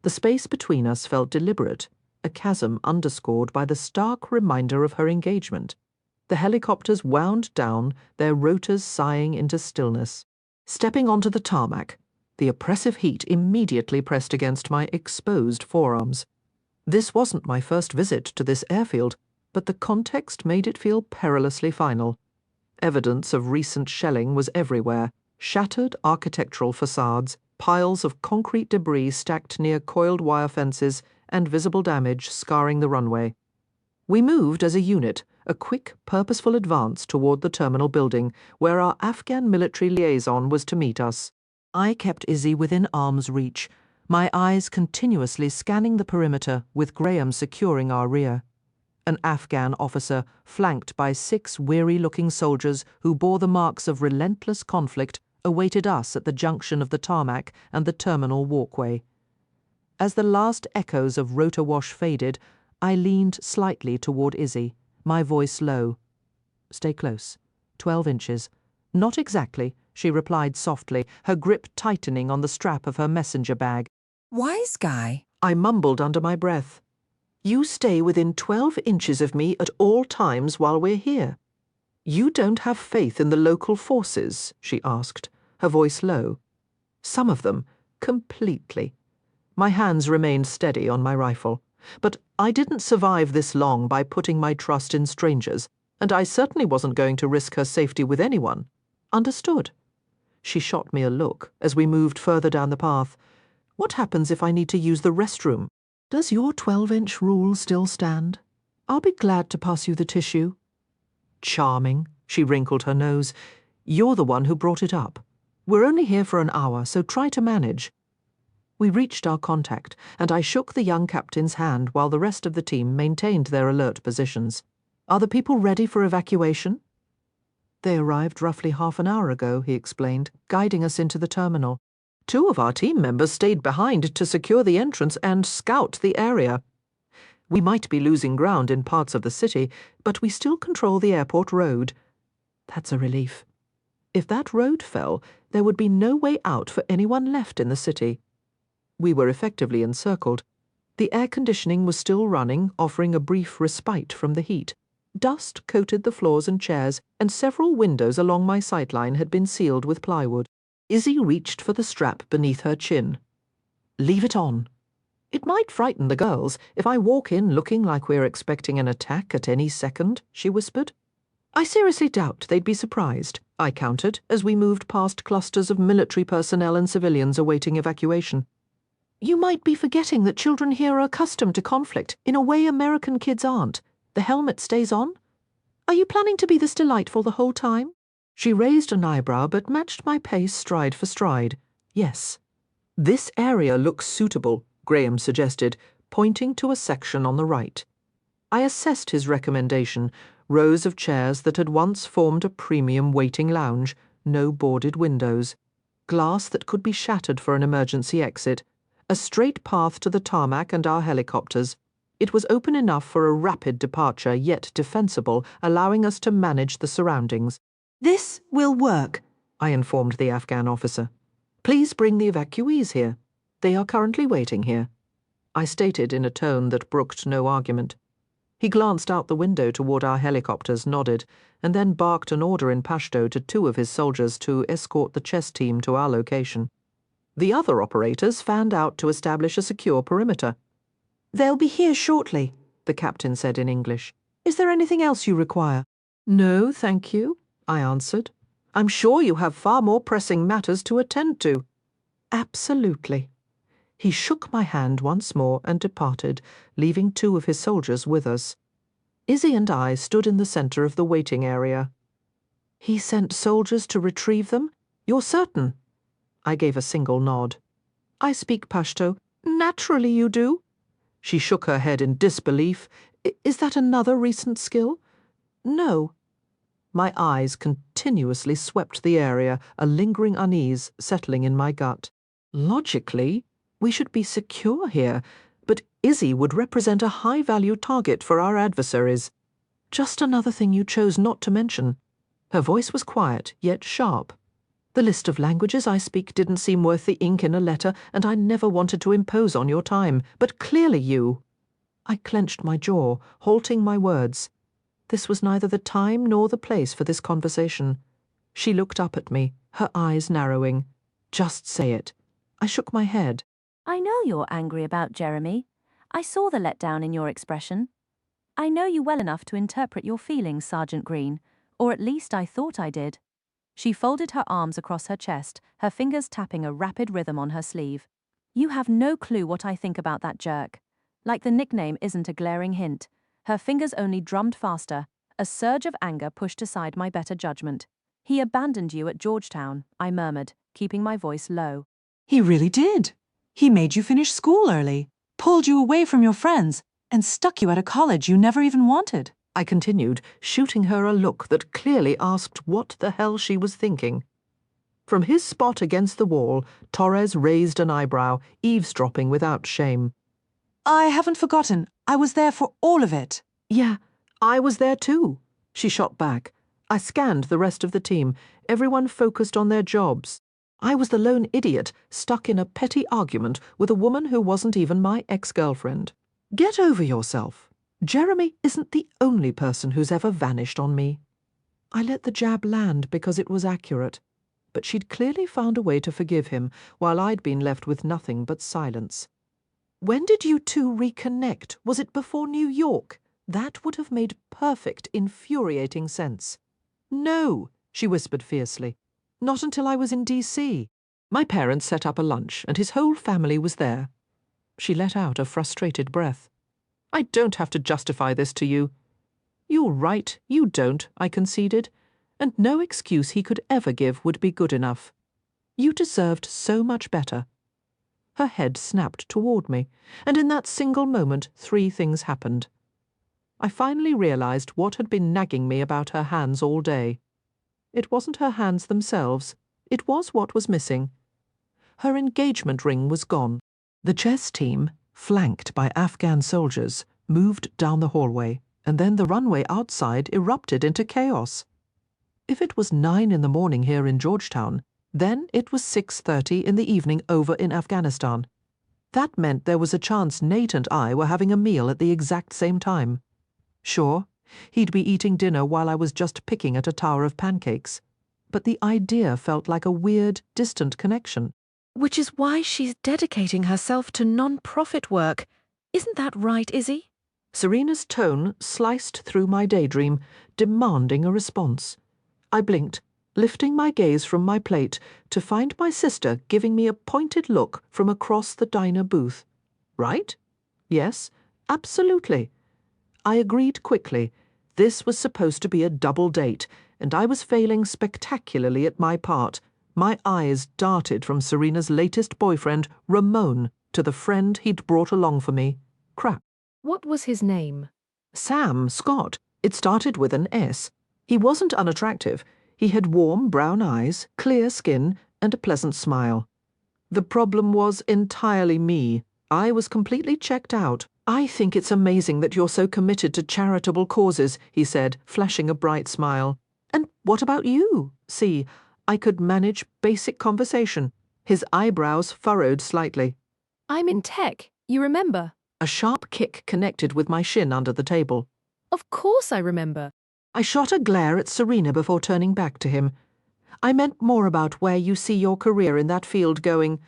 The space between us felt deliberate, a chasm underscored by the stark reminder of her engagement. The helicopters wound down, their rotors sighing into stillness. Stepping onto the tarmac, the oppressive heat immediately pressed against my exposed forearms. This wasn't my first visit to this airfield, but the context made it feel perilously final. Evidence of recent shelling was everywhere. Shattered architectural facades, piles of concrete debris stacked near coiled wire fences, and visible damage scarring the runway. We moved as a unit, a quick, purposeful advance toward the terminal building, where our Afghan military liaison was to meet us. I kept Izzy within arm's reach, my eyes continuously scanning the perimeter with Graham securing our rear. An Afghan officer, flanked by 6 weary-looking soldiers who bore the marks of relentless conflict, awaited us at the junction of the tarmac and the terminal walkway. As the last echoes of rotor wash faded, I leaned slightly toward Izzy, my voice low. "Stay close. 12 inches. Not exactly," she replied softly, her grip tightening on the strap of her messenger bag. Wise guy, I mumbled under my breath. "You stay within 12 inches of me at all times while we're here." "You don't have faith in the local forces?" she asked, her voice low. "Some of them, completely." My hands remained steady on my rifle. But I didn't survive this long by putting my trust in strangers, and I certainly wasn't going to risk her safety with anyone. Understood? She shot me a look as we moved further down the path. "What happens if I need to use the restroom? Does your 12-inch rule still stand? I'll be glad to pass you the tissue." "Charming," she wrinkled her nose. "You're the one who brought it up. We're only here for an hour, so try to manage." We reached our contact, and I shook the young captain's hand while the rest of the team maintained their alert positions. "Are the people ready for evacuation?" "They arrived roughly half an hour ago," he explained, guiding us into the terminal. 2 of our team members stayed behind to secure the entrance and scout the area. We might be losing ground in parts of the city, but we still control the airport road. That's a relief. If that road fell, there would be no way out for anyone left in the city. We were effectively encircled. The air conditioning was still running, offering a brief respite from the heat. Dust coated the floors and chairs, and several windows along my sightline had been sealed with plywood. Izzy reached for the strap beneath her chin. "Leave it on. It might frighten the girls if I walk in looking like we're expecting an attack at any second," she whispered. "I seriously doubt they'd be surprised," I countered as we moved past clusters of military personnel and civilians awaiting evacuation. "You might be forgetting that children here are accustomed to conflict in a way American kids aren't. The helmet stays on? Are you planning to be this delightful the whole time? She raised an eyebrow but matched my pace stride for stride. Yes. This area looks suitable, Graham suggested, pointing to a section on the right. I assessed his recommendation, rows of chairs that had once formed a premium waiting lounge, no boarded windows, glass that could be shattered for an emergency exit, a straight path to the tarmac and our helicopters. It was open enough for a rapid departure, yet defensible, allowing us to manage the surroundings. This will work, I informed the Afghan officer. Please bring the evacuees here. They are currently waiting here. I stated in a tone that brooked no argument. He glanced out the window toward our helicopters, nodded, and then barked an order in Pashto to 2 of his soldiers to escort the chess team to our location. The other operators fanned out to establish a secure perimeter. They'll be here shortly, the captain said in English. Is there anything else you require? No, thank you, I answered. I'm sure you have far more pressing matters to attend to. Absolutely. He shook my hand once more and departed, leaving 2 of his soldiers with us. Izzy and I stood in the centre of the waiting area. He sent soldiers to retrieve them? You're certain? I gave a single nod. I speak Pashto. Naturally you do. She shook her head in disbelief. Is that another recent skill? No. My eyes continuously swept the area, a lingering unease settling in my gut. Logically, we should be secure here, but Izzy would represent a high-value target for our adversaries. Just another thing you chose not to mention. Her voice was quiet, yet sharp. The list of languages I speak didn't seem worth the ink in a letter, and I never wanted to impose on your time, but clearly you. I clenched my jaw, halting my words. This was neither the time nor the place for this conversation. She looked up at me, her eyes narrowing. Just say it. I shook my head. I know you're angry about Jeremy. I saw the letdown in your expression. I know you well enough to interpret your feelings, Sergeant Green, or at least I thought I did. She folded her arms across her chest, her fingers tapping a rapid rhythm on her sleeve. You have no clue what I think about that jerk. Like the nickname isn't a glaring hint. Her fingers only drummed faster. A surge of anger pushed aside my better judgment. He abandoned you at Georgetown, I murmured, keeping my voice low. He really did. He made you finish school early, pulled you away from your friends, and stuck you at a college you never even wanted. I continued, shooting her a look that clearly asked what the hell she was thinking. From his spot against the wall, Torres raised an eyebrow, eavesdropping without shame. I haven't forgotten. I was there for all of it. Yeah, I was there too, she shot back. I scanned the rest of the team, everyone focused on their jobs. I was the lone idiot, stuck in a petty argument with a woman who wasn't even my ex-girlfriend. Get over yourself. Jeremy isn't the only person who's ever vanished on me. I let the jab land because it was accurate, but she'd clearly found a way to forgive him, while I'd been left with nothing but silence. When did you 2 reconnect? Was it before New York? That would have made perfect, infuriating sense. No, she whispered fiercely. Not until I was in D.C. My parents set up a lunch, and his whole family was there. She let out a frustrated breath. I don't have to justify this to you. You're right, you don't, I conceded, and no excuse he could ever give would be good enough. You deserved so much better. Her head snapped toward me, and in that single moment 3 things happened. I finally realized what had been nagging me about her hands all day. It wasn't her hands themselves, it was what was missing. Her engagement ring was gone. The chess team, flanked by Afghan soldiers, moved down the hallway, and then the runway outside erupted into chaos. If it was 9 in the morning here in Georgetown, then it was 6:30 in the evening over in Afghanistan. That meant there was a chance Nate and I were having a meal at the exact same time. Sure, he'd be eating dinner while I was just picking at a tower of pancakes, but the idea felt like a weird, distant connection. Which is why she's dedicating herself to non-profit work. Isn't that right, Izzy? Serena's tone sliced through my daydream, demanding a response. I blinked, lifting my gaze from my plate to find my sister giving me a pointed look from across the diner booth. Right? Yes, absolutely. I agreed quickly. This was supposed to be a double date, and I was failing spectacularly at my part. My eyes darted from Serena's latest boyfriend, Ramon, to the friend he'd brought along for me. Crap. What was his name? Sam Scott. It started with an S. He wasn't unattractive. He had warm brown eyes, clear skin, and a pleasant smile. The problem was entirely me. I was completely checked out. I think it's amazing that you're so committed to charitable causes, he said, flashing a bright smile. And what about you? See, I could manage basic conversation. His eyebrows furrowed slightly. I'm in tech, you remember? A sharp kick connected with my shin under the table. Of course I remember. I shot a glare at Serena before turning back to him. I meant more about where you see your career in that field going.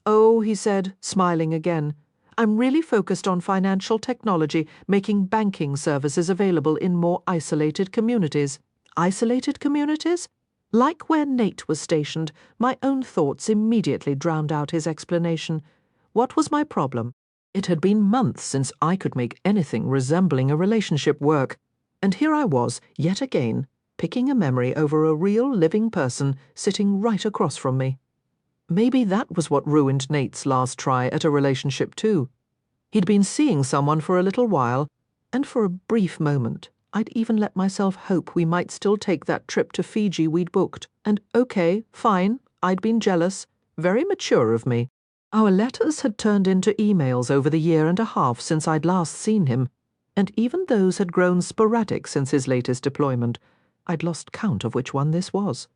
Oh, he said, smiling again. I'm really focused on financial technology, making banking services available in more isolated communities. Isolated communities? Like where Nate was stationed, my own thoughts immediately drowned out his explanation. What was my problem? It had been months since I could make anything resembling a relationship work, and here I was, yet again, picking a memory over a real living person sitting right across from me. Maybe that was what ruined Nate's last try at a relationship too. He'd been seeing someone for a little while, and for a brief moment, I'd even let myself hope we might still take that trip to Fiji we'd booked. And okay, fine, I'd been jealous. Very mature of me. Our letters had turned into emails over the year and a half since I'd last seen him, and even those had grown sporadic since his latest deployment. I'd lost count of which one this was.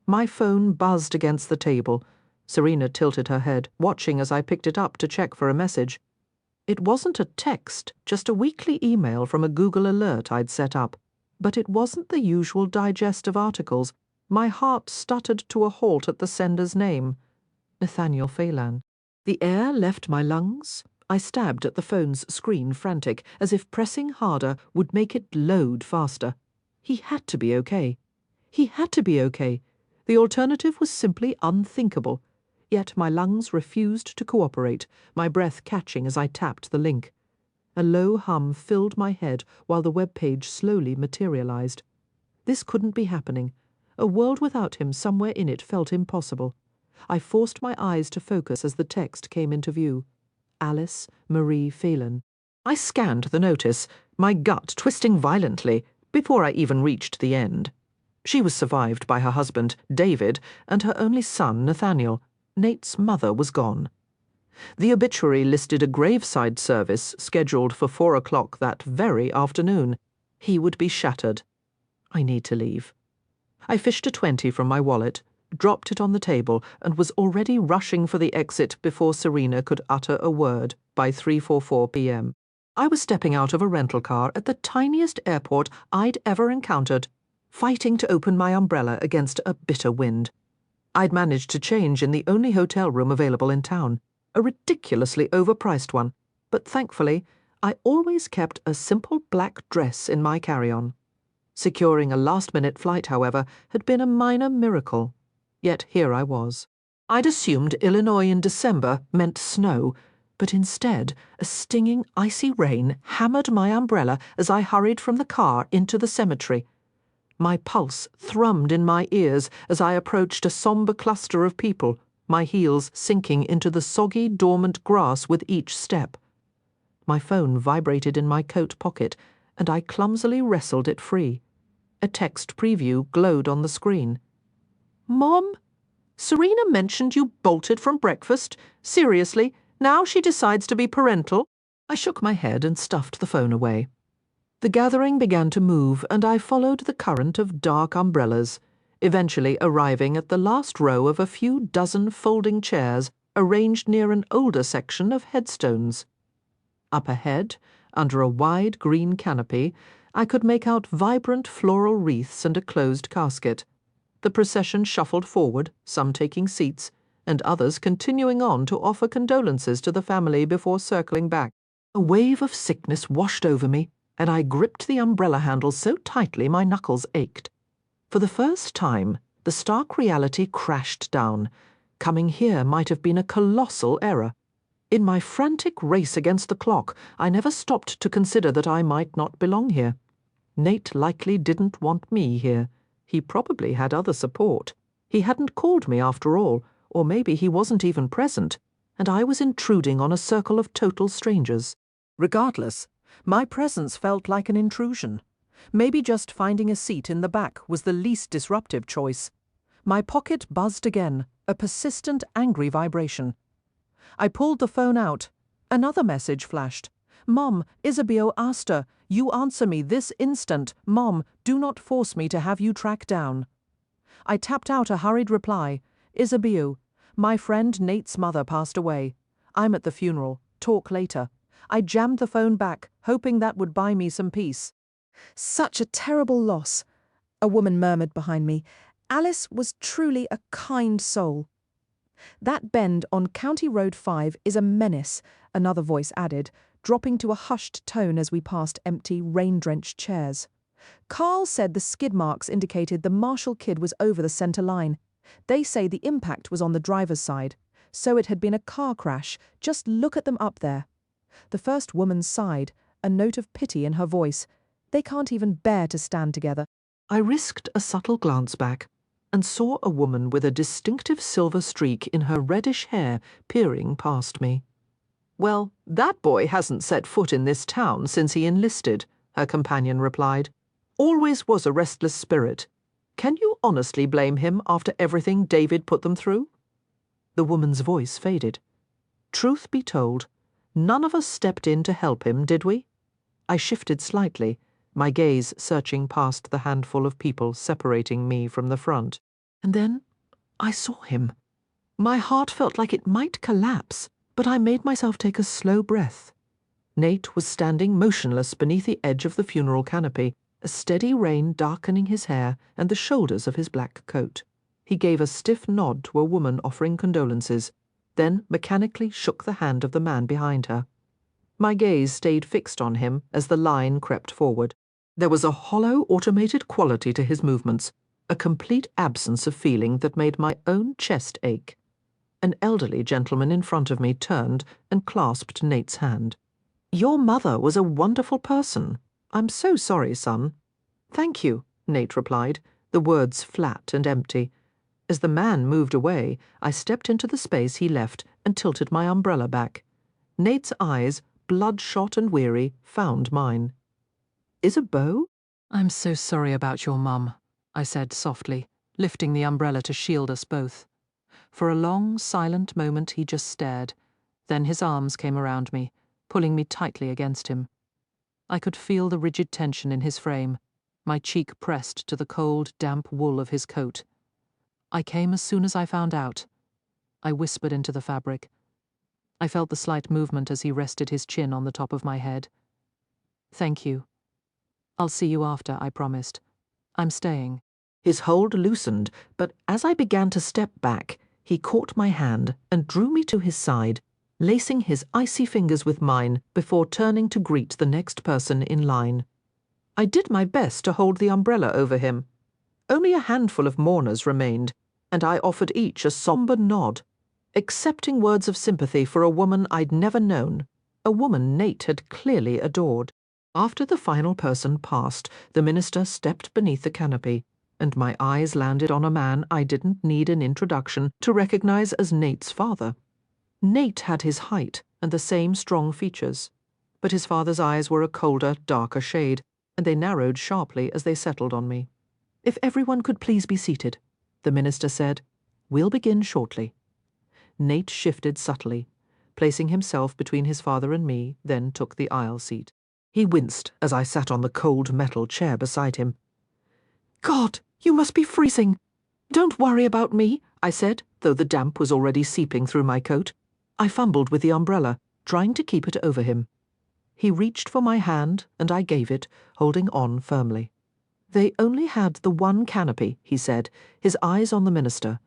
My phone buzzed against the table. Serena tilted her head, watching as I picked it up to check for a message. It wasn't a text, just a weekly email from a Google alert I'd set up. But it wasn't the usual digest of articles. My heart stuttered to a halt at the sender's name. Nathaniel Phelan. The air left my lungs. I stabbed at the phone's screen, frantic, as if pressing harder would make it load faster. He had to be okay. He had to be okay. The alternative was simply unthinkable. Yet my lungs refused to cooperate, my breath catching as I tapped the link. A low hum filled my head while the web page slowly materialized. This couldn't be happening. A world without him somewhere in it felt impossible. I forced my eyes to focus as the text came into view. Alice Marie Phelan. I scanned the notice, my gut twisting violently, before I even reached the end. She was survived by her husband, David, and her only son, Nathaniel. Nate's mother was gone. The obituary listed a graveside service scheduled for 4 o'clock that very afternoon. He would be shattered. I need to leave. I fished a 20 from my wallet, dropped it on the table, and was already rushing for the exit before Serena could utter a word by 3:44 p.m. I was stepping out of a rental car at the tiniest airport I'd ever encountered, fighting to open my umbrella against a bitter wind. I'd managed to change in the only hotel room available in town, a ridiculously overpriced one, but thankfully, I always kept a simple black dress in my carry-on. Securing a last-minute flight, however, had been a minor miracle. Yet here I was. I'd assumed Illinois in December meant snow, but instead a stinging, icy rain hammered my umbrella as I hurried from the car into the cemetery. My pulse thrummed in my ears as I approached a somber cluster of people, my heels sinking into the soggy, dormant grass with each step. My phone vibrated in my coat pocket, and I clumsily wrestled it free. A text preview glowed on the screen. "Mom? Serena mentioned you bolted from breakfast. Seriously, now she decides to be parental?" I shook my head and stuffed the phone away. The gathering began to move, and I followed the current of dark umbrellas, eventually arriving at the last row of a few dozen folding chairs arranged near an older section of headstones. Up ahead, under a wide green canopy, I could make out vibrant floral wreaths and a closed casket. The procession shuffled forward, some taking seats, and others continuing on to offer condolences to the family before circling back. A wave of sickness washed over me, and I gripped the umbrella handle so tightly my knuckles ached. For the first time, the stark reality crashed down. Coming here might have been a colossal error. In my frantic race against the clock, I never stopped to consider that I might not belong here. Nate likely didn't want me here. He probably had other support. He hadn't called me after all, or maybe he wasn't even present, and I was intruding on a circle of total strangers. Regardless, my presence felt like an intrusion. Maybe just finding a seat in the back was the least disruptive choice. My pocket buzzed again, a persistent, angry vibration. I pulled the phone out. Another message flashed. "Mom, Isabel asked her. You answer me this instant. Mom, do not force me to have you tracked down." I tapped out a hurried reply. "Isabel, my friend Nate's mother passed away. I'm at the funeral. Talk later." I jammed the phone back, hoping that would buy me some peace. Such a terrible loss, a woman murmured behind me. Alice was truly a kind soul. That bend on County Road 5 is a menace, another voice added, dropping to a hushed tone as we passed empty, rain-drenched chairs. Carl said the skid marks indicated the Marshall kid was over the centre line. They say the impact was on the driver's side, so it had been a car crash. Just look at them up there. The first woman sighed, a note of pity in her voice. They can't even bear to stand together. I risked a subtle glance back and saw a woman with a distinctive silver streak in her reddish hair peering past me. "Well, that boy hasn't set foot in this town since he enlisted," her companion replied. "Always was a restless spirit. Can you honestly blame him after everything David put them through?" The woman's voice faded. "Truth be told, none of us stepped in to help him, did we?" I shifted slightly, my gaze searching past the handful of people separating me from the front. And then I saw him. My heart felt like it might collapse, but I made myself take a slow breath. Nate was standing motionless beneath the edge of the funeral canopy, a steady rain darkening his hair and the shoulders of his black coat. He gave a stiff nod to a woman offering condolences, then mechanically shook the hand of the man behind her. My gaze stayed fixed on him as the line crept forward. There was a hollow, automated quality to his movements, a complete absence of feeling that made my own chest ache. An elderly gentleman in front of me turned and clasped Nate's hand. "Your mother was a wonderful person. I'm so sorry, son." "Thank you," Nate replied, the words flat and empty. As the man moved away, I stepped into the space he left and tilted my umbrella back. Nate's eyes, bloodshot and weary, found mine. "Isabeau?" "I'm so sorry about your mum," I said softly, lifting the umbrella to shield us both. For a long, silent moment he just stared. Then his arms came around me, pulling me tightly against him. I could feel the rigid tension in his frame, my cheek pressed to the cold, damp wool of his coat. "I came as soon as I found out." I whispered into the fabric. I felt the slight movement as he rested his chin on the top of my head. "Thank you. I'll see you after," I promised. "I'm staying." His hold loosened, but as I began to step back, he caught my hand and drew me to his side, lacing his icy fingers with mine before turning to greet the next person in line. I did my best to hold the umbrella over him. Only a handful of mourners remained, and I offered each a somber nod, accepting words of sympathy for a woman I'd never known, a woman Nate had clearly adored. After the final person passed, the minister stepped beneath the canopy, and my eyes landed on a man I didn't need an introduction to recognize as Nate's father. Nate had his height and the same strong features, but his father's eyes were a colder, darker shade, and they narrowed sharply as they settled on me. "If everyone could please be seated," the minister said. "We'll begin shortly." Nate shifted subtly, placing himself between his father and me, then took the aisle seat. He winced as I sat on the cold metal chair beside him. "God, you must be freezing." "Don't worry about me," I said, though the damp was already seeping through my coat. I fumbled with the umbrella, trying to keep it over him. He reached for my hand, and I gave it, holding on firmly. "They only had the one canopy," he said, his eyes on the minister.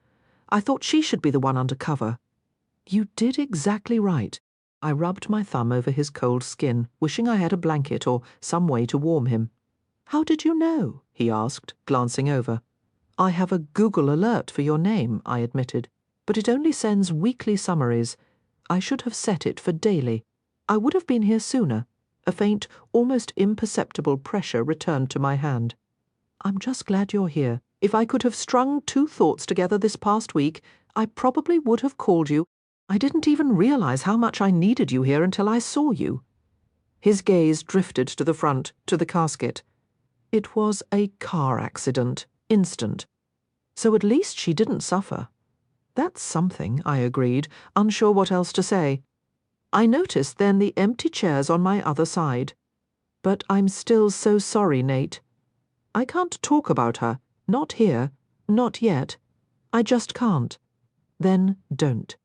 "I thought she should be the one under cover." "You did exactly right." I rubbed my thumb over his cold skin, wishing I had a blanket or some way to warm him. "How did you know?" he asked, glancing over. "I have a Google alert for your name," I admitted, "but it only sends weekly summaries. I should have set it for daily. I would have been here sooner. A faint, almost imperceptible pressure returned to my hand. I'm just glad you're here. If I could have strung two thoughts together this past week, I probably would have called you. I didn't even realize how much I needed you here until I saw you. His gaze drifted to the front, to the casket. It was a car accident, instant. So at least she didn't suffer. That's something, I agreed, unsure what else to say. I noticed then the empty chairs on my other side. But I'm still so sorry, Nate. I can't talk about her, not here, not yet. I just can't. Then don't.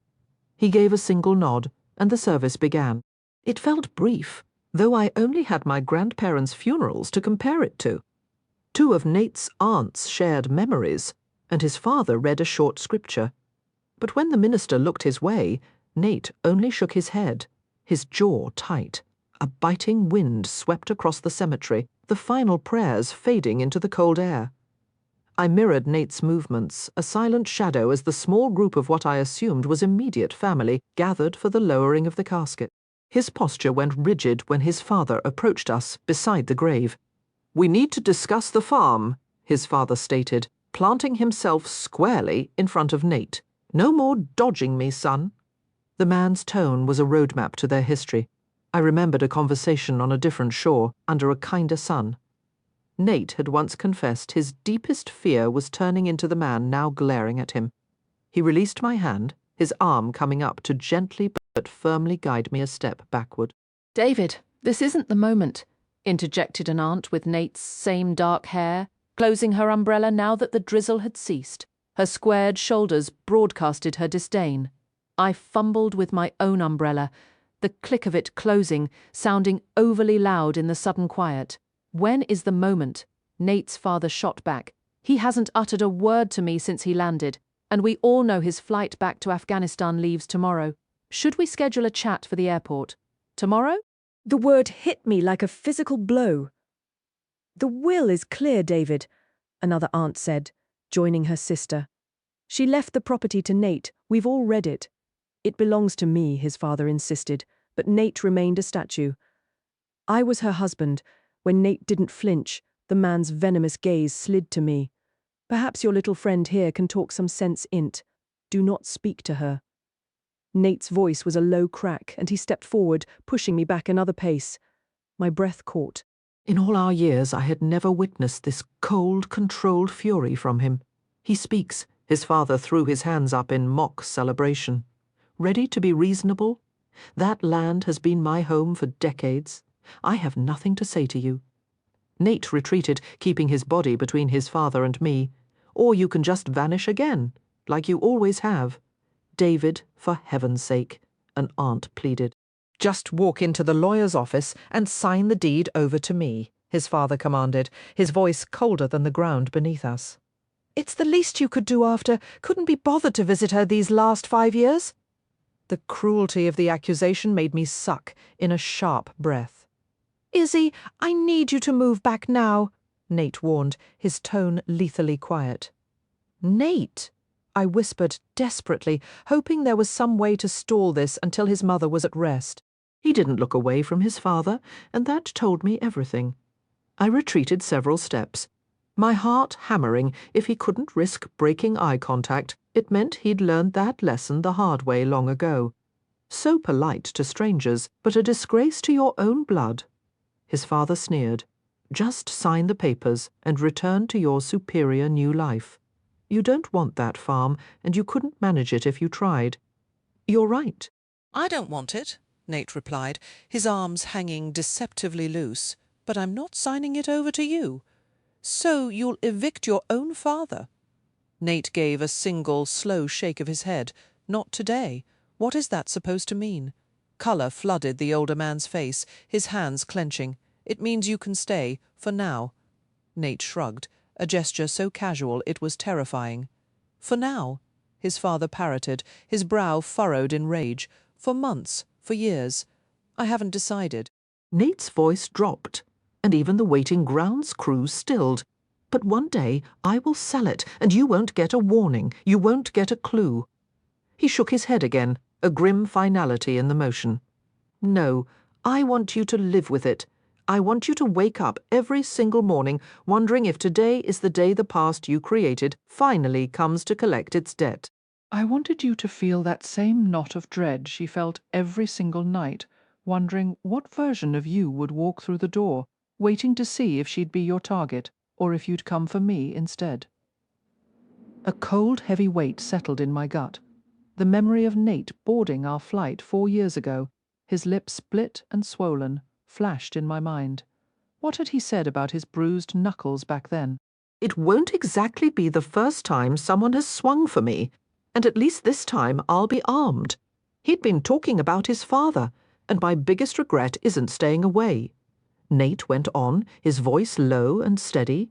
He gave a single nod, and the service began. It felt brief, though I only had my grandparents' funerals to compare it to. Two of Nate's aunts shared memories, and his father read a short scripture. But when the minister looked his way, Nate only shook his head, his jaw tight. A biting wind swept across the cemetery, the final prayers fading into the cold air. I mirrored Nate's movements, a silent shadow as the small group of what I assumed was immediate family gathered for the lowering of the casket. His posture went rigid when his father approached us beside the grave. "We need to discuss the farm," his father stated, planting himself squarely in front of Nate. "No more dodging me, son." The man's tone was a roadmap to their history. I remembered a conversation on a different shore, under a kinder sun. Nate had once confessed his deepest fear was turning into the man now glaring at him. He released my hand, his arm coming up to gently but firmly guide me a step backward. "David, this isn't the moment," interjected an aunt with Nate's same dark hair, closing her umbrella now that the drizzle had ceased. Her squared shoulders broadcasted her disdain. I fumbled with my own umbrella, the click of it closing, sounding overly loud in the sudden quiet. "When is the moment?" Nate's father shot back. "He hasn't uttered a word to me since he landed, and we all know his flight back to Afghanistan leaves tomorrow. Should we schedule a chat for the airport? Tomorrow?" The word hit me like a physical blow. "The will is clear, David," another aunt said, joining her sister. "She left the property to Nate. We've all read it." "It belongs to me," his father insisted, but Nate remained a statue. "I was her husband. When Nate didn't flinch, the man's venomous gaze slid to me. Perhaps your little friend here can talk some sense int. Do not speak to her." Nate's voice was a low crack, and he stepped forward, pushing me back another pace. My breath caught. In all our years, I had never witnessed this cold, controlled fury from him. He speaks. His father threw his hands up in mock celebration. Ready to be reasonable? That land has been my home for decades. I have nothing to say to you. Nate retreated, keeping his body between his father and me. Or you can just vanish again, like you always have. "David, for heaven's sake," an aunt pleaded. "Just walk into the lawyer's office and sign the deed over to me," his father commanded, his voice colder than the ground beneath us. "It's the least you could do after couldn't be bothered to visit her these last 5 years." The cruelty of the accusation made me suck in a sharp breath. "Izzy, I need you to move back now," Nate warned, his tone lethally quiet. "Nate," I whispered desperately, hoping there was some way to stall this until his mother was at rest. He didn't look away from his father, and that told me everything. I retreated several steps. My heart hammering. If he couldn't risk breaking eye contact, it meant he'd learned that lesson the hard way long ago. So polite to strangers, but a disgrace to your own blood. His father sneered. "Just sign the papers and return to your superior new life. You don't want that farm, and you couldn't manage it if you tried." "You're right." "I don't want it," Nate replied, his arms hanging deceptively loose, "but I'm not signing it over to you. So you'll evict your own father?" Nate gave a single, slow shake of his head. "Not today. What is that supposed to mean?" Colour flooded the older man's face, his hands clenching. "It means you can stay, for now." Nate shrugged, a gesture so casual it was terrifying. "For now," his father parroted, his brow furrowed in rage. "For months, for years. I haven't decided." Nate's voice dropped, and even the waiting grounds crew stilled. "But one day I will sell it, and you won't get a warning. You won't get a clue." He shook his head again, a grim finality in the motion. No, I want you to live with it. I want you to wake up every single morning wondering if today is the day the past you created finally comes to collect its debt. I wanted you to feel that same knot of dread she felt every single night, wondering what version of you would walk through the door, waiting to see if she'd be your target, or if you'd come for me instead. A cold, heavy weight settled in my gut. The memory of Nate boarding our flight 4 years ago, his lips split and swollen, flashed in my mind. What had he said about his bruised knuckles back then? It won't exactly be the first time someone has swung for me, and at least this time I'll be armed. He'd been talking about his father, and my biggest regret isn't staying away. Nate went on, his voice low and steady.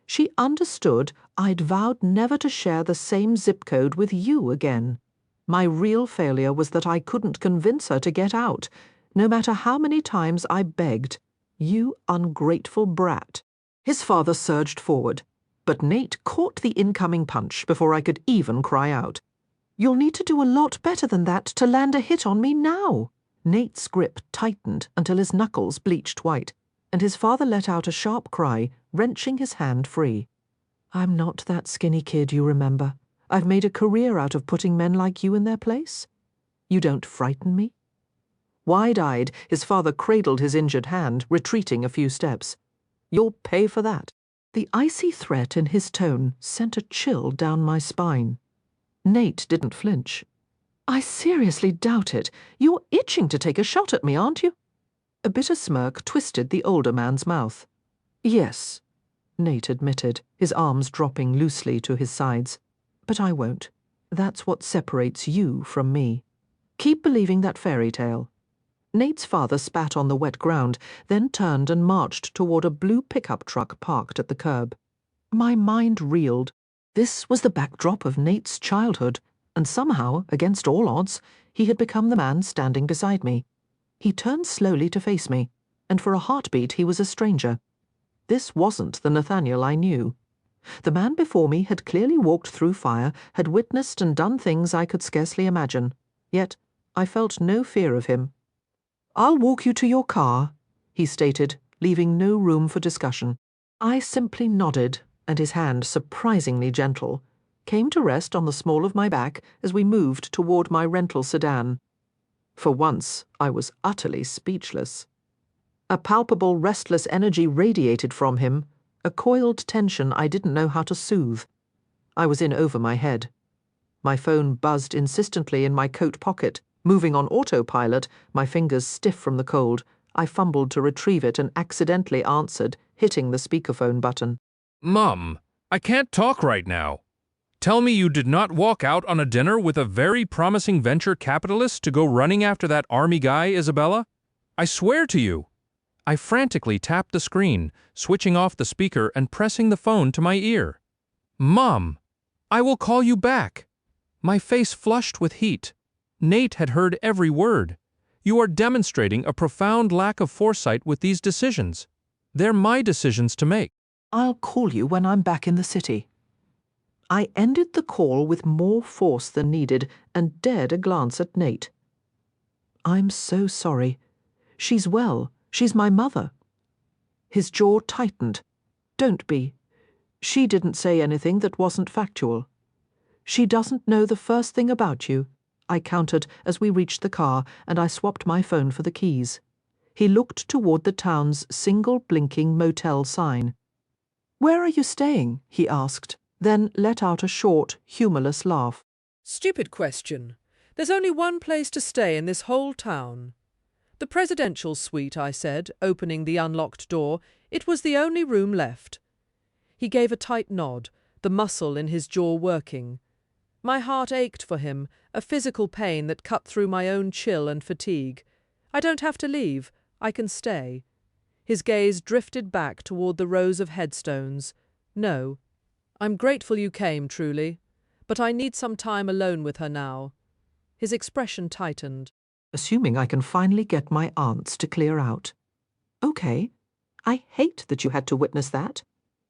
She understood I'd vowed never to share the same zip code with you again. My real failure was that I couldn't convince her to get out, no matter how many times I begged. You ungrateful brat. His father surged forward, but Nate caught the incoming punch before I could even cry out. You'll need to do a lot better than that to land a hit on me now. Nate's grip tightened until his knuckles bleached white, and his father let out a sharp cry, wrenching his hand free. I'm not that skinny kid you remember. I've made a career out of putting men like you in their place. You don't frighten me. Wide-eyed, his father cradled his injured hand, retreating a few steps. You'll pay for that. The icy threat in his tone sent a chill down my spine. Nate didn't flinch. I seriously doubt it. You're itching to take a shot at me, aren't you? A bitter smirk twisted the older man's mouth. Yes, Nate admitted, his arms dropping loosely to his sides. But I won't. That's what separates you from me. Keep believing that fairy tale. Nate's father spat on the wet ground, then turned and marched toward a blue pickup truck parked at the curb. My mind reeled. This was the backdrop of Nate's childhood, and somehow, against all odds, he had become the man standing beside me. He turned slowly to face me, and for a heartbeat he was a stranger. This wasn't the Nathaniel I knew. The man before me had clearly walked through fire, had witnessed and done things I could scarcely imagine. Yet I felt no fear of him. I'll walk you to your car, he stated, leaving no room for discussion. I simply nodded, and his hand, surprisingly gentle, came to rest on the small of my back as we moved toward my rental sedan. For once, I was utterly speechless. A palpable, restless energy radiated from him, a coiled tension I didn't know how to soothe. I was in over my head. My phone buzzed insistently in my coat pocket. Moving on autopilot, my fingers stiff from the cold, I fumbled to retrieve it and accidentally answered, hitting the speakerphone button. Mum, I can't talk right now. Tell me you did not walk out on a dinner with a very promising venture capitalist to go running after that army guy, Isabella? I swear to you. I frantically tapped the screen, switching off the speaker and pressing the phone to my ear. Mom, I will call you back. My face flushed with heat. Nate had heard every word. You are demonstrating a profound lack of foresight with these decisions. They're my decisions to make. I'll call you when I'm back in the city. I ended the call with more force than needed and dared a glance at Nate. I'm so sorry. She's well. She's my mother. His jaw tightened. Don't be. She didn't say anything that wasn't factual. She doesn't know the first thing about you, I countered as we reached the car, and I swapped my phone for the keys. He looked toward the town's single blinking motel sign. Where are you staying? He asked, then let out a short, humorless laugh. Stupid question. There's only one place to stay in this whole town. The presidential suite, I said, opening the unlocked door. It was the only room left. He gave a tight nod, the muscle in his jaw working. My heart ached for him, a physical pain that cut through my own chill and fatigue. I don't have to leave. I can stay. His gaze drifted back toward the rows of headstones. No. I'm grateful you came, truly. But I need some time alone with her now. His expression tightened. Assuming I can finally get my aunts to clear out. Okay. I hate that you had to witness that.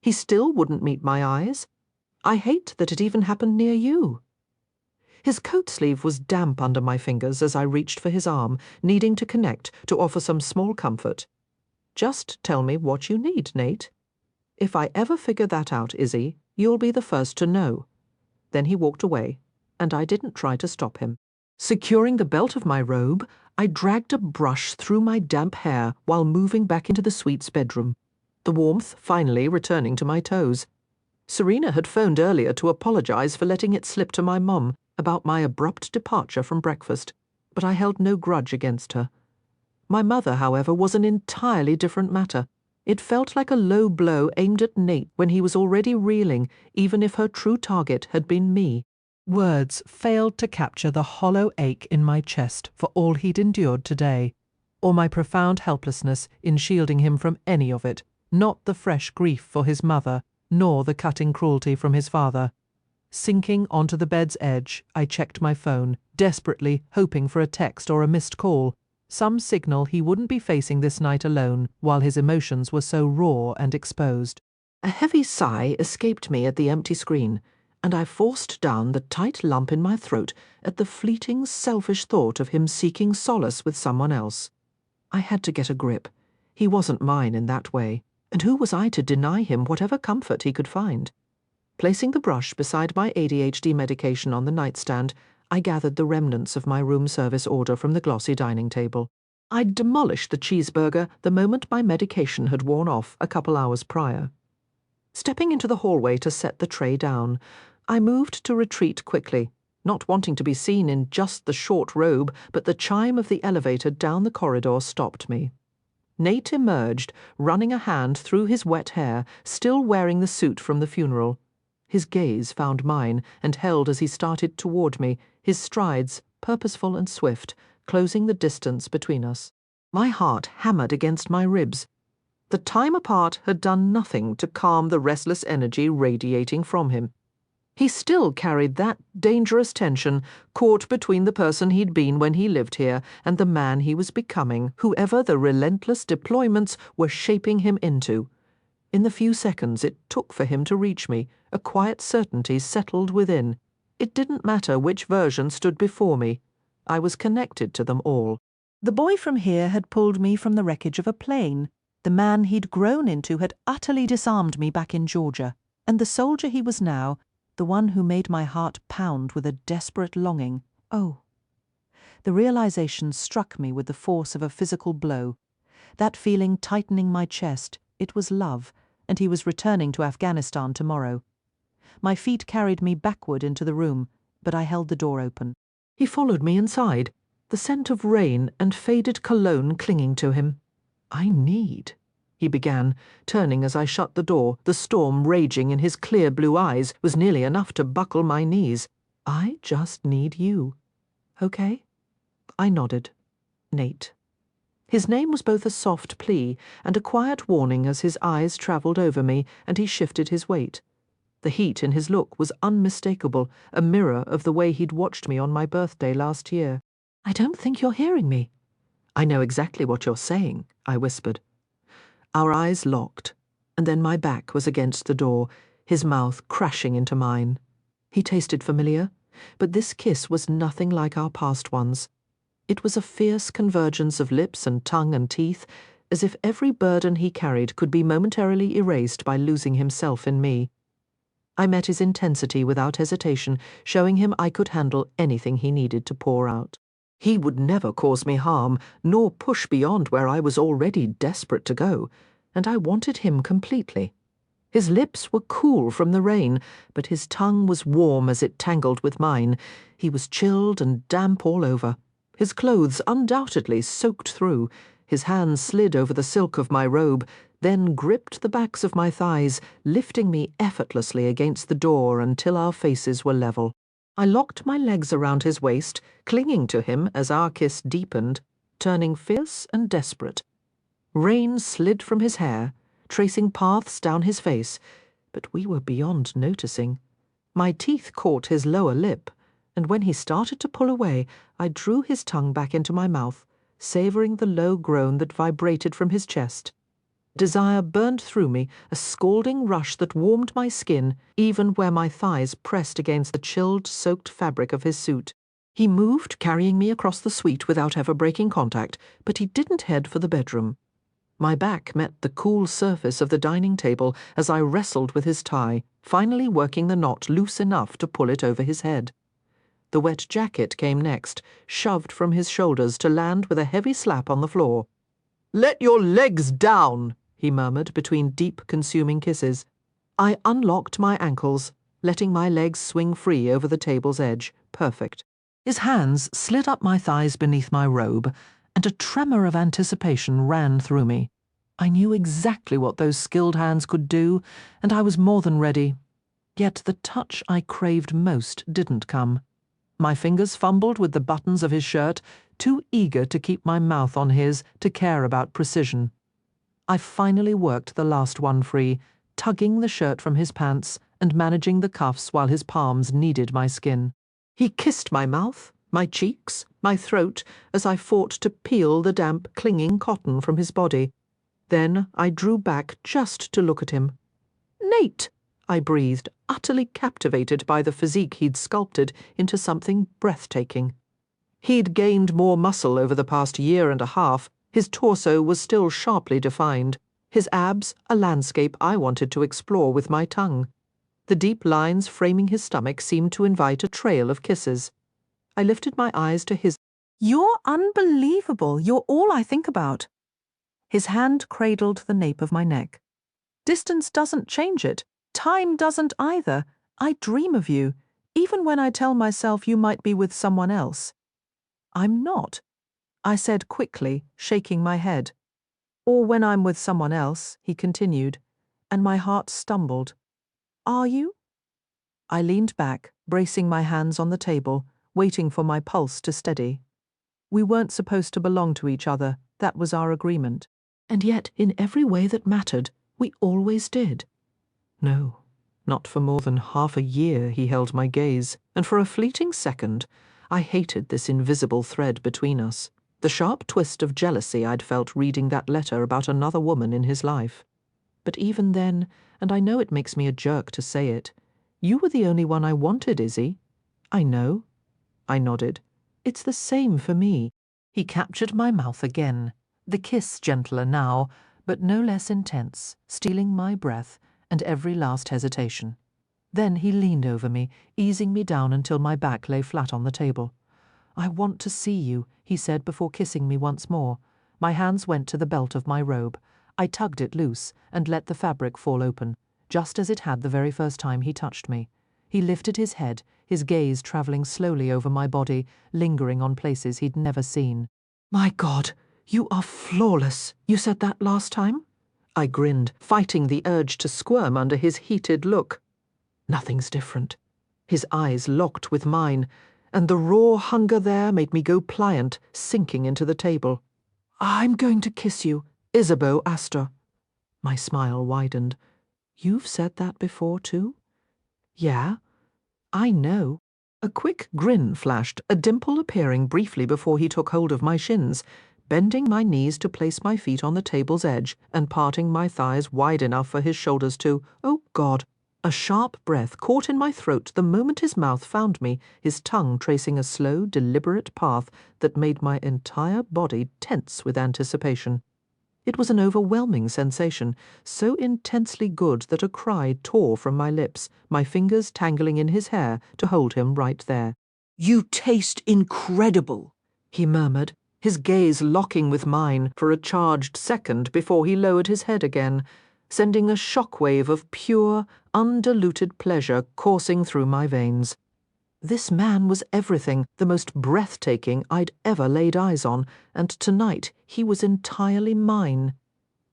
He still wouldn't meet my eyes. I hate that it even happened near you. His coat sleeve was damp under my fingers as I reached for his arm, needing to connect to offer some small comfort. Just tell me what you need, Nate. If I ever figure that out, Izzy, you'll be the first to know. Then he walked away, and I didn't try to stop him. Securing the belt of my robe, I dragged a brush through my damp hair while moving back into the suite's bedroom, the warmth finally returning to my toes. Serena had phoned earlier to apologize for letting it slip to my mum about my abrupt departure from breakfast, but I held no grudge against her. My mother, however, was an entirely different matter. It felt like a low blow aimed at Nate when he was already reeling, even if her true target had been me. Words failed to capture the hollow ache in my chest for all he'd endured today, or my profound helplessness in shielding him from any of it, not the fresh grief for his mother, nor the cutting cruelty from his father. Sinking onto the bed's edge, I checked my phone, desperately hoping for a text or a missed call, some signal he wouldn't be facing this night alone while his emotions were so raw and exposed. A heavy sigh escaped me at the empty screen, and I forced down the tight lump in my throat at the fleeting, selfish thought of him seeking solace with someone else. I had to get a grip. He wasn't mine in that way, and who was I to deny him whatever comfort he could find? Placing the brush beside my ADHD medication on the nightstand, I gathered the remnants of my room service order from the glossy dining table. I'd demolished the cheeseburger the moment my medication had worn off a couple hours prior. Stepping into the hallway to set the tray down, I moved to retreat quickly, not wanting to be seen in just the short robe, but the chime of the elevator down the corridor stopped me. Nate emerged, running a hand through his wet hair, still wearing the suit from the funeral. His gaze found mine and held as he started toward me, his strides, purposeful and swift, closing the distance between us. My heart hammered against my ribs. The time apart had done nothing to calm the restless energy radiating from him. He still carried that dangerous tension, caught between the person he'd been when he lived here and the man he was becoming, whoever the relentless deployments were shaping him into. In the few seconds it took for him to reach me, a quiet certainty settled within. It didn't matter which version stood before me. I was connected to them all. The boy from here had pulled me from the wreckage of a plane. The man he'd grown into had utterly disarmed me back in Georgia, and the soldier he was now, the one who made my heart pound with a desperate longing. Oh! The realization struck me with the force of a physical blow. That feeling tightening my chest, it was love, and he was returning to Afghanistan tomorrow. My feet carried me backward into the room, but I held the door open. He followed me inside, the scent of rain and faded cologne clinging to him. I need, he began, turning as I shut the door. The storm raging in his clear blue eyes was nearly enough to buckle my knees. I just need you. Okay? I nodded. Nate. His name was both a soft plea and a quiet warning as his eyes travelled over me and he shifted his weight. The heat in his look was unmistakable, a mirror of the way he'd watched me on my birthday last year. I don't think you're hearing me. I know exactly what you're saying, I whispered. Our eyes locked, and then my back was against the door, his mouth crashing into mine. He tasted familiar, but this kiss was nothing like our past ones. It was a fierce convergence of lips and tongue and teeth, as if every burden he carried could be momentarily erased by losing himself in me. I met his intensity without hesitation, showing him I could handle anything he needed to pour out. He would never cause me harm, nor push beyond where I was already desperate to go, and I wanted him completely. His lips were cool from the rain, but his tongue was warm as it tangled with mine. He was chilled and damp all over. His clothes undoubtedly soaked through. His hands slid over the silk of my robe, then gripped the backs of my thighs, lifting me effortlessly against the door until our faces were level. I locked my legs around his waist, clinging to him as our kiss deepened, turning fierce and desperate. Rain slid from his hair, tracing paths down his face, but we were beyond noticing. My teeth caught his lower lip, and when he started to pull away, I drew his tongue back into my mouth, savouring the low groan that vibrated from his chest. Desire burned through me, a scalding rush that warmed my skin, even where my thighs pressed against the chilled, soaked fabric of his suit. He moved, carrying me across the suite without ever breaking contact, but he didn't head for the bedroom. My back met the cool surface of the dining table as I wrestled with his tie, finally working the knot loose enough to pull it over his head. The wet jacket came next, shoved from his shoulders to land with a heavy slap on the floor. "Let your legs down," he murmured between deep, consuming kisses. I unlocked my ankles, letting my legs swing free over the table's edge. Perfect. His hands slid up my thighs beneath my robe, and a tremor of anticipation ran through me. I knew exactly what those skilled hands could do, and I was more than ready. Yet the touch I craved most didn't come. My fingers fumbled with the buttons of his shirt, too eager to keep my mouth on his to care about precision. I finally worked the last one free, tugging the shirt from his pants and managing the cuffs while his palms kneaded my skin. He kissed my mouth, my cheeks, my throat, as I fought to peel the damp, clinging cotton from his body. Then I drew back just to look at him. "Nate!" I breathed, utterly captivated by the physique he'd sculpted into something breathtaking. He'd gained more muscle over the past year and a half. His torso was still sharply defined. His abs, a landscape I wanted to explore with my tongue. The deep lines framing his stomach seemed to invite a trail of kisses. I lifted my eyes to his. "You're unbelievable. You're all I think about." His hand cradled the nape of my neck. "Distance doesn't change it. Time doesn't either. I dream of you, even when I tell myself you might be with someone else." "I'm not," I said quickly, shaking my head. "Or when I'm with someone else," he continued, and my heart stumbled. "Are you?" I leaned back, bracing my hands on the table, waiting for my pulse to steady. We weren't supposed to belong to each other. That was our agreement. And yet, in every way that mattered, we always did. No, not for more than half a year he held my gaze, and for a fleeting second, I hated this invisible thread between us, the sharp twist of jealousy I'd felt reading that letter about another woman in his life. But even then, and I know it makes me a jerk to say it, you were the only one I wanted, Izzy. "I know." I nodded. "It's the same for me." He captured my mouth again, the kiss gentler now, but no less intense, stealing my breath and every last hesitation. Then he leaned over me, easing me down until my back lay flat on the table. "I want to see you," he said before kissing me once more. My hands went to the belt of my robe. I tugged it loose and let the fabric fall open, just as it had the very first time he touched me. He lifted his head, his gaze travelling slowly over my body, lingering on places he'd never seen. "My God, you are flawless. You said that last time?" I grinned, fighting the urge to squirm under his heated look. "Nothing's different." His eyes locked with mine, and the raw hunger there made me go pliant, sinking into the table. "I'm going to kiss you, Isabeau Astor." My smile widened. "You've said that before, too?" "Yeah, I know." A quick grin flashed, a dimple appearing briefly before he took hold of my shins, bending my knees to place my feet on the table's edge and parting my thighs wide enough for his shoulders to, oh God. A sharp breath caught in my throat the moment his mouth found me, his tongue tracing a slow, deliberate path that made my entire body tense with anticipation. It was an overwhelming sensation, so intensely good that a cry tore from my lips, my fingers tangling in his hair to hold him right there. "You taste incredible," he murmured, his gaze locking with mine for a charged second before he lowered his head again, sending a shockwave of pure, undiluted pleasure coursing through my veins. This man was everything, the most breathtaking I'd ever laid eyes on, and tonight he was entirely mine.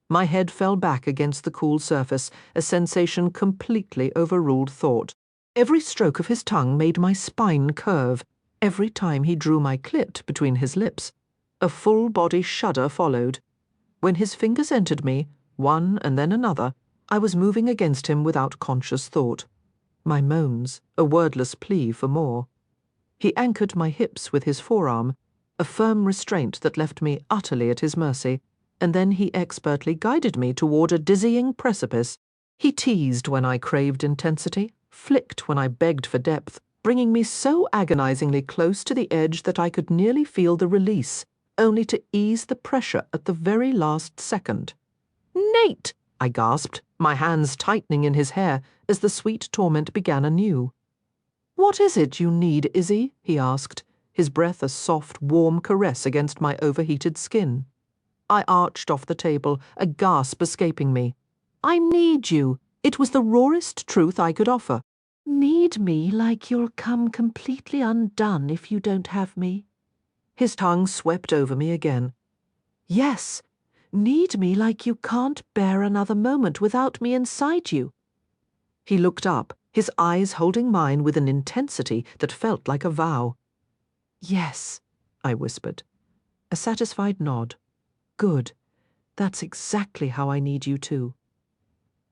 My head fell back against the cool surface, a sensation completely overruled thought. Every stroke of his tongue made my spine curve. Every time he drew my clit between his lips, a full-body shudder followed. When his fingers entered me, one and then another, I was moving against him without conscious thought. My moans, a wordless plea for more. He anchored my hips with his forearm, a firm restraint that left me utterly at his mercy, and then he expertly guided me toward a dizzying precipice. He teased when I craved intensity, flicked when I begged for depth, bringing me so agonizingly close to the edge that I could nearly feel the release, only to ease the pressure at the very last second. "Nate!" I gasped, my hands tightening in his hair as the sweet torment began anew. "What is it you need, Izzy?" he asked, his breath a soft, warm caress against my overheated skin. I arched off the table, a gasp escaping me. "I need you." It was the rawest truth I could offer. "Need me like you'll come completely undone if you don't have me?" His tongue swept over me again. "Yes, need me like you can't bear another moment without me inside you." He looked up, his eyes holding mine with an intensity that felt like a vow. "Yes," I whispered. A satisfied nod. "Good. That's exactly how I need you too."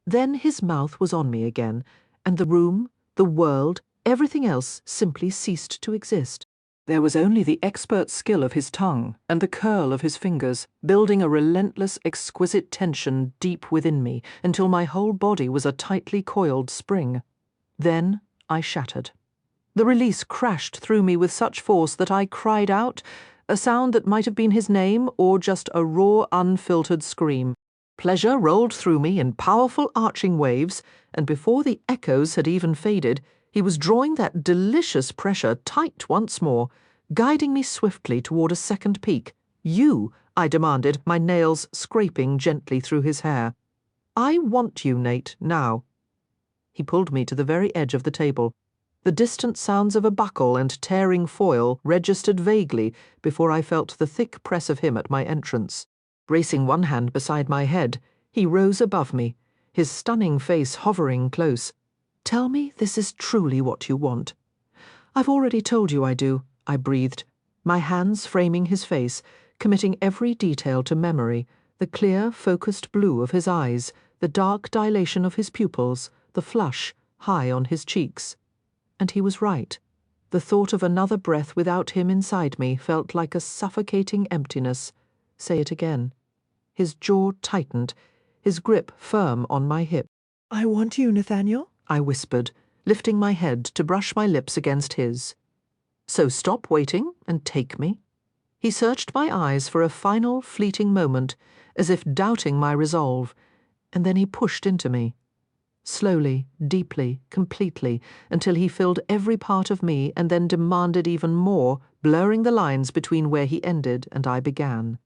Then his mouth was on me again, and the room, the world, everything else simply ceased to exist. There was only the expert skill of his tongue and the curl of his fingers, building a relentless, exquisite tension deep within me until my whole body was a tightly coiled spring. Then I shattered. The release crashed through me with such force that I cried out, a sound that might have been his name or just a raw, unfiltered scream. Pleasure rolled through me in powerful arching waves, and before the echoes had even faded, he was drawing that delicious pressure tight once more, guiding me swiftly toward a second peak. "You," I demanded, my nails scraping gently through his hair. "I want you, Nate, now." He pulled me to the very edge of the table. The distant sounds of a buckle and tearing foil registered vaguely before I felt the thick press of him at my entrance. Bracing one hand beside my head, he rose above me, his stunning face hovering close. "Tell me this is truly what you want." "I've already told you I do," I breathed, my hands framing his face, committing every detail to memory, the clear, focused blue of his eyes, the dark dilation of his pupils, the flush high on his cheeks. And he was right. The thought of another breath without him inside me felt like a suffocating emptiness. Say it again. His jaw tightened, his grip firm on my hip. "I want you, Nathaniel," I whispered, lifting my head to brush my lips against his. "So stop waiting and take me." He searched my eyes for a final, fleeting moment, as if doubting my resolve, and then he pushed into me. Slowly, deeply, completely, until he filled every part of me and then demanded even more, blurring the lines between where he ended and I began.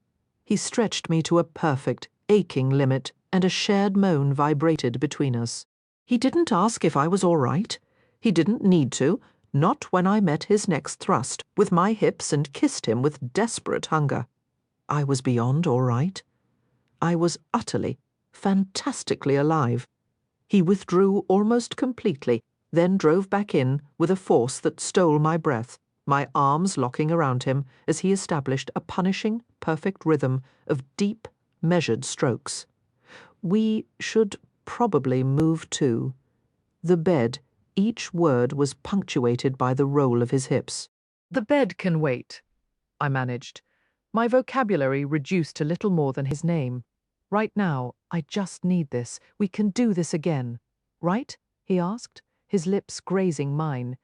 He stretched me to a perfect, aching limit, and a shared moan vibrated between us. He didn't ask if I was all right. He didn't need to, not when I met his next thrust, with my hips and kissed him with desperate hunger. I was beyond all right. I was utterly, fantastically alive. He withdrew almost completely, then drove back in with a force that stole my breath, my arms locking around him as he established a punishing, perfect rhythm of deep, measured strokes. We should probably move too. The bed, each word was punctuated by the roll of his hips. "The bed can wait," I managed, my vocabulary reduced to little more than his name. "Right now, I just need this. We can do this again. Right?" he asked, his lips grazing mine.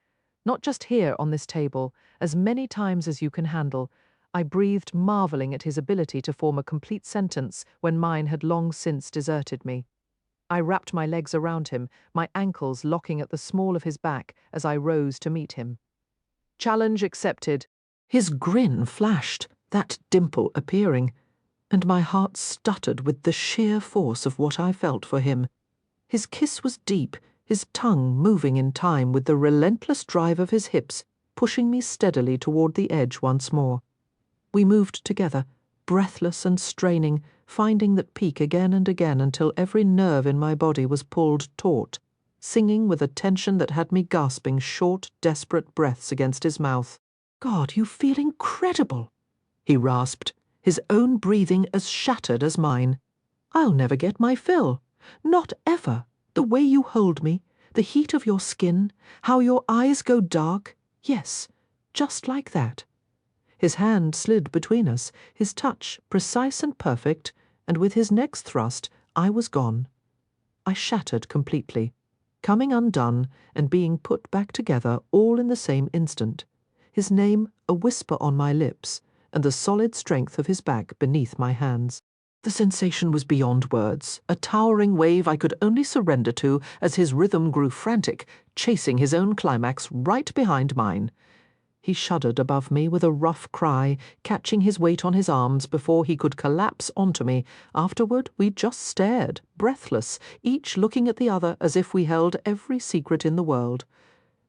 "Not just here on this table, as many times as you can handle." I breathed, marveling at his ability to form a complete sentence when mine had long since deserted me. I wrapped my legs around him, my ankles locking at the small of his back as I rose to meet him. Challenge accepted. His grin flashed, that dimple appearing, and my heart stuttered with the sheer force of what I felt for him. His kiss was deep, his tongue moving in time with the relentless drive of his hips, pushing me steadily toward the edge once more. We moved together, breathless and straining, finding that peak again and again until every nerve in my body was pulled taut, singing with a tension that had me gasping short, desperate breaths against his mouth. "God, you feel incredible," he rasped, his own breathing as shattered as mine. "I'll never get my fill. Not ever. The way you hold me, the heat of your skin, how your eyes go dark. Yes, just like that." His hand slid between us, his touch, precise and perfect, and with his next thrust, I was gone. I shattered completely, coming undone and being put back together all in the same instant. His name a whisper on my lips, and the solid strength of his back beneath my hands. The sensation was beyond words, a towering wave I could only surrender to as his rhythm grew frantic, chasing his own climax right behind mine. He shuddered above me with a rough cry, catching his weight on his arms before he could collapse onto me. Afterward, we just stared, breathless, each looking at the other as if we held every secret in the world.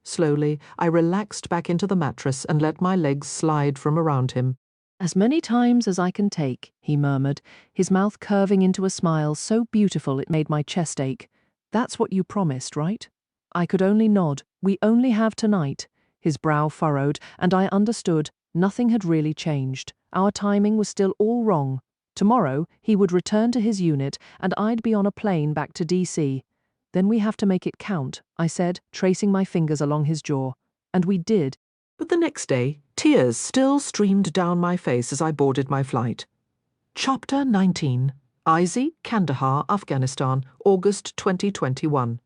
Slowly, I relaxed back into the mattress and let my legs slide from around him. "As many times as I can take," he murmured, his mouth curving into a smile so beautiful it made my chest ache. "That's what you promised, right?" I could only nod. "We only have tonight." His brow furrowed, and I understood. Nothing had really changed. Our timing was still all wrong. Tomorrow, he would return to his unit, and I'd be on a plane back to DC. "Then we have to make it count," I said, tracing my fingers along his jaw. And we did. But the next day, tears still streamed down my face as I boarded my flight. Chapter 19. IZ, Kandahar, Afghanistan, August 2021.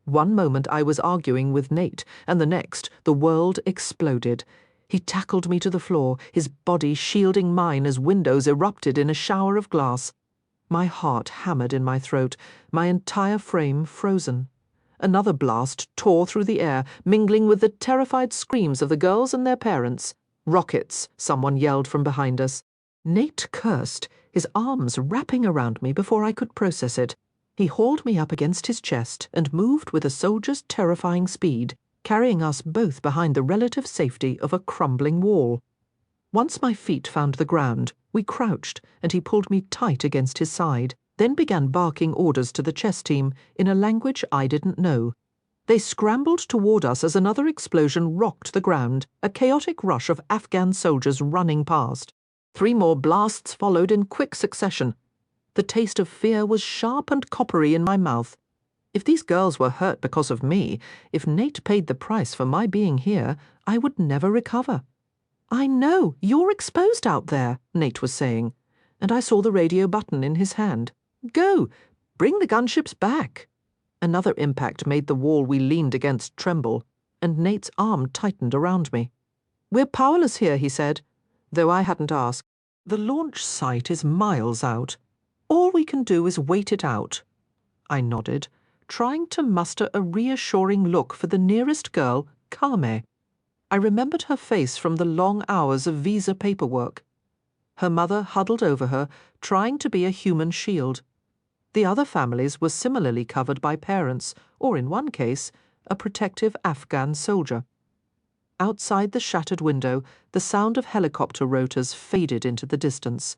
One moment I was arguing with Nate, and the next, the world exploded. He tackled me to the floor, his body shielding mine as windows erupted in a shower of glass. My heart hammered in my throat, my entire frame frozen. Another blast tore through the air, mingling with the terrified screams of the girls and their parents. "Rockets," someone yelled from behind us. Nate cursed, his arms wrapping around me before I could process it. He hauled me up against his chest and moved with a soldier's terrifying speed, carrying us both behind the relative safety of a crumbling wall. Once my feet found the ground, we crouched, and he pulled me tight against his side, then began barking orders to the chess team in a language I didn't know. They scrambled toward us as another explosion rocked the ground, a chaotic rush of Afghan soldiers running past. 3 more blasts followed in quick succession. The taste of fear was sharp and coppery in my mouth. If these girls were hurt because of me, if Nate paid the price for my being here, I would never recover. "I know, you're exposed out there," Nate was saying, and I saw the radio button in his hand. "Go! Bring the gunships back!" Another impact made the wall we leaned against tremble, and Nate's arm tightened around me. "We're powerless here," he said, though I hadn't asked. "The launch site is miles out. All we can do is wait it out." I nodded, trying to muster a reassuring look for the nearest girl, Kame. I remembered her face from the long hours of visa paperwork. Her mother huddled over her, trying to be a human shield. The other families were similarly covered by parents, or in one case, a protective Afghan soldier. Outside the shattered window, the sound of helicopter rotors faded into the distance.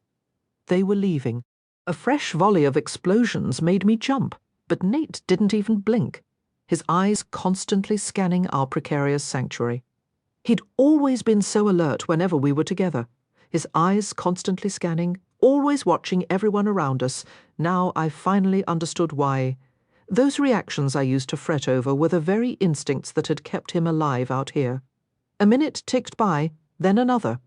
They were leaving. A fresh volley of explosions made me jump, but Nate didn't even blink, his eyes constantly scanning our precarious sanctuary. He'd always been so alert whenever we were together, his eyes constantly scanning, always watching everyone around us. Now I finally understood why. Those reactions I used to fret over were the very instincts that had kept him alive out here. A minute ticked by, then another,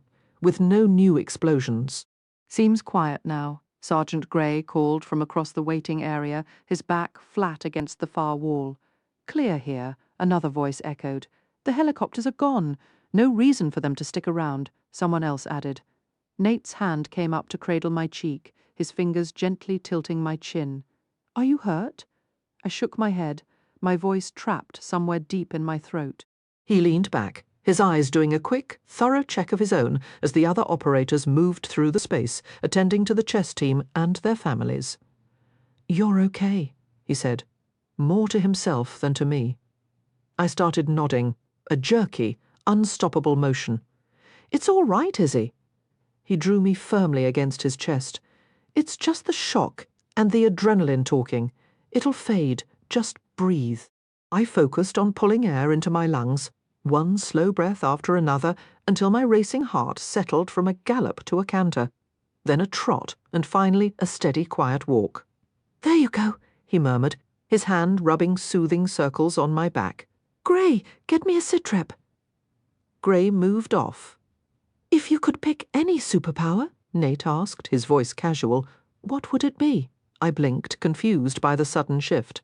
with no new explosions. "Seems quiet now," Sergeant Grey called from across the waiting area, his back flat against the far wall. "Clear here," another voice echoed. "The helicopters are gone. No reason for them to stick around," someone else added. Nate's hand came up to cradle my cheek, his fingers gently tilting my chin. "Are you hurt?" I shook my head, my voice trapped somewhere deep in my throat. He leaned back, his eyes doing a quick, thorough check of his own as the other operators moved through the space, attending to the chess team and their families. "You're okay," he said, more to himself than to me. I started nodding, a jerky, unstoppable motion. "It's all right, Izzy." He drew me firmly against his chest. "It's just the shock and the adrenaline talking. It'll fade. Just breathe." I focused on pulling air into my lungs, one slow breath after another, until my racing heart settled from a gallop to a canter, then a trot, and finally a steady, quiet walk. "There you go," he murmured, his hand rubbing soothing circles on my back. "Grey, get me a sitrep." Grey moved off. "If you could pick any superpower," Nate asked, his voice casual, What would it be? I blinked, confused by the sudden shift.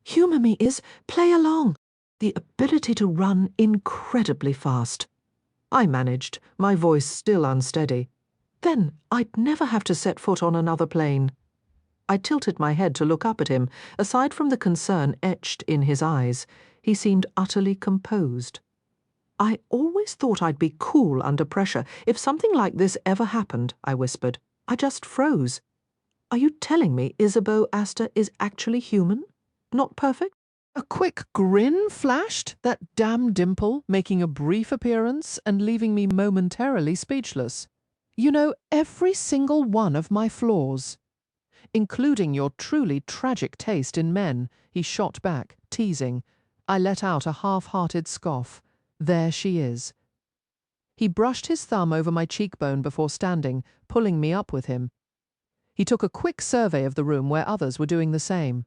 Humour me is play along. The ability to run incredibly fast. I managed, my voice still unsteady. Then I'd never have to set foot on another plane. I tilted my head to look up at him. Aside from the concern etched in his eyes, he seemed utterly composed. I always thought I'd be cool under pressure. If something like this ever happened, I whispered, I just froze. Are you telling me Isabeau Astor is actually human? Not perfect? A quick grin flashed, that damn dimple making a brief appearance and leaving me momentarily speechless. You know every single one of my flaws. Including your truly tragic taste in men, he shot back, teasing. I let out a half-hearted scoff. There she is. He brushed his thumb over my cheekbone before standing, pulling me up with him. He took a quick survey of the room where others were doing the same.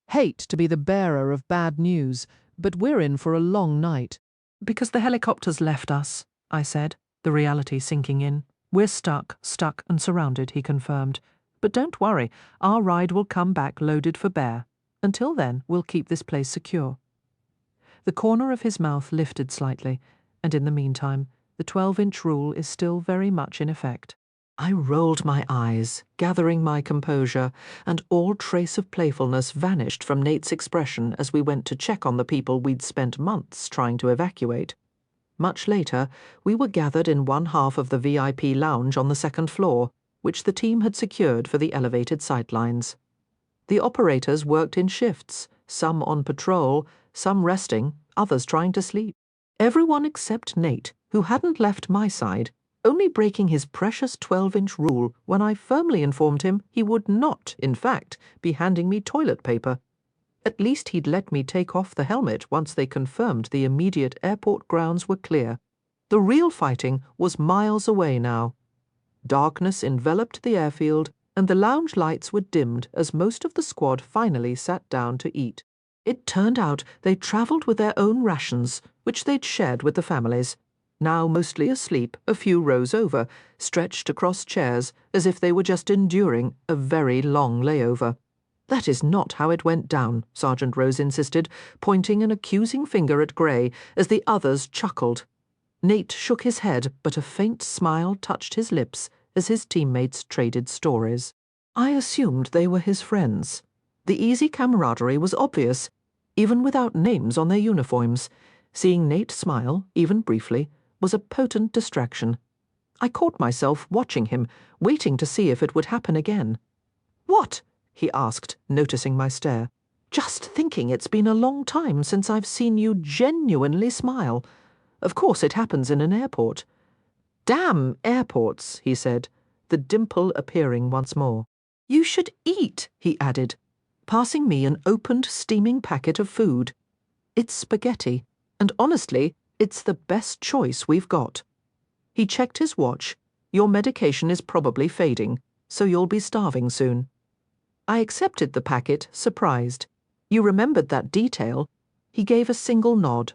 Hate to be the bearer of bad news, but we're in for a long night. Because the helicopters left us, I said, the reality sinking in. We're stuck and surrounded, he confirmed. But don't worry, our ride will come back loaded for bear. Until then, we'll keep this place secure. The corner of his mouth lifted slightly, and in the meantime, the 12-inch rule is still very much in effect. I rolled my eyes, gathering my composure, and all trace of playfulness vanished from Nate's expression as we went to check on the people we'd spent months trying to evacuate. Much later, we were gathered in one half of the VIP lounge on the second floor, which the team had secured for the elevated sightlines. The operators worked in shifts, some on patrol, some resting, others trying to sleep. Everyone except Nate, who hadn't left my side, only breaking his precious 12-inch rule when I firmly informed him he would not, in fact, be handing me toilet paper. At least he'd let me take off the helmet once they confirmed the immediate airport grounds were clear. The real fighting was miles away now. Darkness enveloped the airfield, and the lounge lights were dimmed as most of the squad finally sat down to eat. It turned out they'd travelled with their own rations, which they'd shared with the families. Now mostly asleep a few rows over, stretched across chairs as if they were just enduring a very long layover. That is not how it went down, Sergeant Rose insisted, pointing an accusing finger at Gray as the others chuckled. Nate shook his head, but a faint smile touched his lips as his teammates traded stories. I assumed they were his friends. The easy camaraderie was obvious, even without names on their uniforms. Seeing Nate smile, even briefly, was a potent distraction. I caught myself watching him, waiting to see if it would happen again. "What?" he asked, noticing my stare. "Just thinking it's been a long time since I've seen you genuinely smile. Of course it happens in an airport." "Damn airports," he said, the dimple appearing once more. "You should eat," he added, passing me an opened, steaming packet of food. "It's spaghetti, and honestly, it's the best choice we've got." He checked his watch. "Your medication is probably fading, so you'll be starving soon." I accepted the packet, surprised. "You remembered that detail?" He gave a single nod.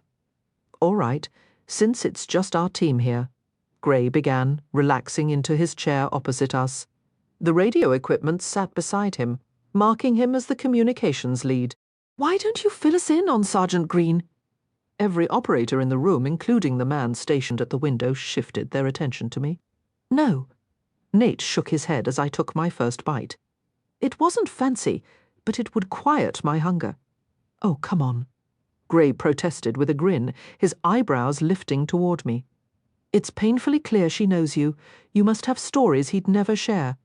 "All right, since it's just our team here," Gray began, relaxing into his chair opposite us. The radio equipment sat beside him, marking him as the communications lead. "Why don't you fill us in on Sergeant Green?" Every operator in the room, including the man stationed at the window, shifted their attention to me. "No." Nate shook his head as I took my first bite. "It wasn't fancy, but it would quiet my hunger." "Oh, come on." Gray protested with a grin, his eyebrows lifting toward me. "It's painfully clear she knows you. You must have stories he'd never share."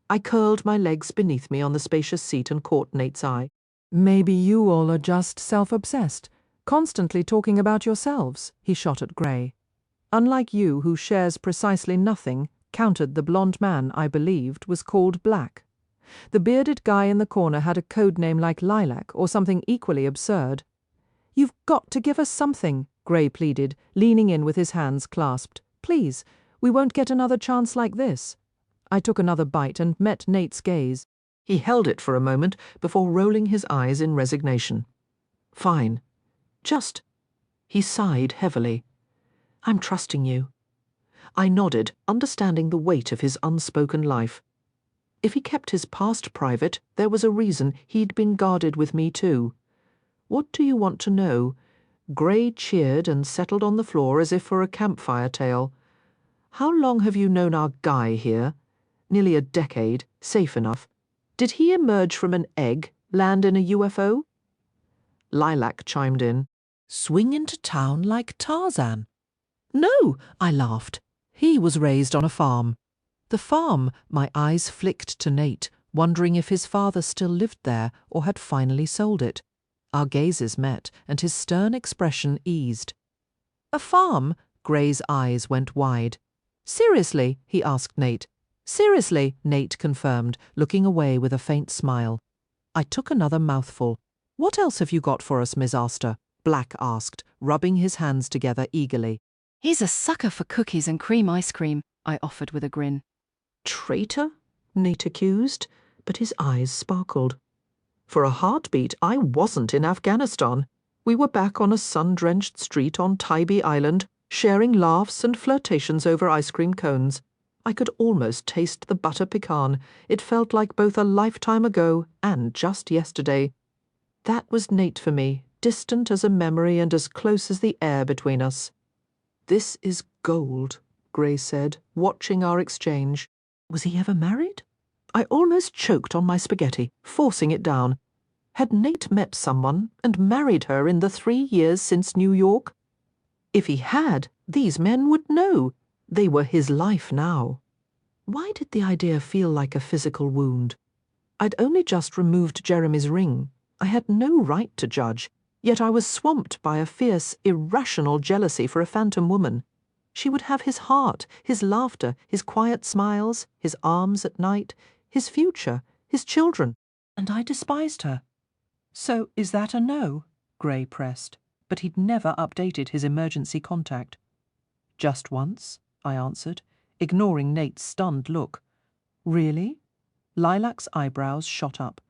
I curled my legs beneath me on the spacious seat and caught Nate's eye. "Maybe you all are just self-obsessed, constantly talking about yourselves," he shot at Gray. "Unlike you, who shares precisely nothing," countered the blond man I believed was called Black. The bearded guy in the corner had a code name like Lilac or something equally absurd. "You've got to give us something," Gray pleaded, leaning in with his hands clasped. "Please, we won't get another chance like this." I took another bite and met Nate's gaze. He held it for a moment before rolling his eyes in resignation. "Fine. Just—" He sighed heavily. "I'm trusting you." I nodded, understanding the weight of his unspoken life. If he kept his past private, there was a reason he'd been guarded with me too. What do you want to know? Gray cheered and settled on the floor as if for a campfire tale. How long have you known our guy here? Nearly a decade, safe enough. Did he emerge from an egg, land in a UFO? Lilac chimed in. Swing into town like Tarzan. No, I laughed. He was raised on a farm. The farm, my eyes flicked to Nate, wondering if his father still lived there or had finally sold it. Our gazes met, and his stern expression eased. A farm? Gray's eyes went wide. Seriously? He asked Nate. Seriously, Nate confirmed, looking away with a faint smile. I took another mouthful. What else have you got for us, Miss Astor? Black asked, rubbing his hands together eagerly. He's a sucker for cookies and cream ice cream, I offered with a grin. Traitor? Nate accused, but his eyes sparkled. For a heartbeat, I wasn't in Afghanistan. We were back on a sun-drenched street on Tybee Island, sharing laughs and flirtations over ice cream cones. I could almost taste the butter pecan. It felt like both a lifetime ago and just yesterday. That was Nate for me, distant as a memory and as close as the air between us. This is gold, Gray said, watching our exchange. Was he ever married? I almost choked on my spaghetti, forcing it down. Had Nate met someone and married her in the 3 years since New York? If he had, these men would know. They were his life now. Why did the idea feel like a physical wound? I'd only just removed Jeremy's ring. I had no right to judge, yet I was swamped by a fierce, irrational jealousy for a phantom woman. She would have his heart, his laughter, his quiet smiles, his arms at night, his future, his children. And I despised her. So is that a no? Gray pressed, but he'd never updated his emergency contact. Just once, I answered, ignoring Nate's stunned look. Really? Lilac's eyebrows shot up.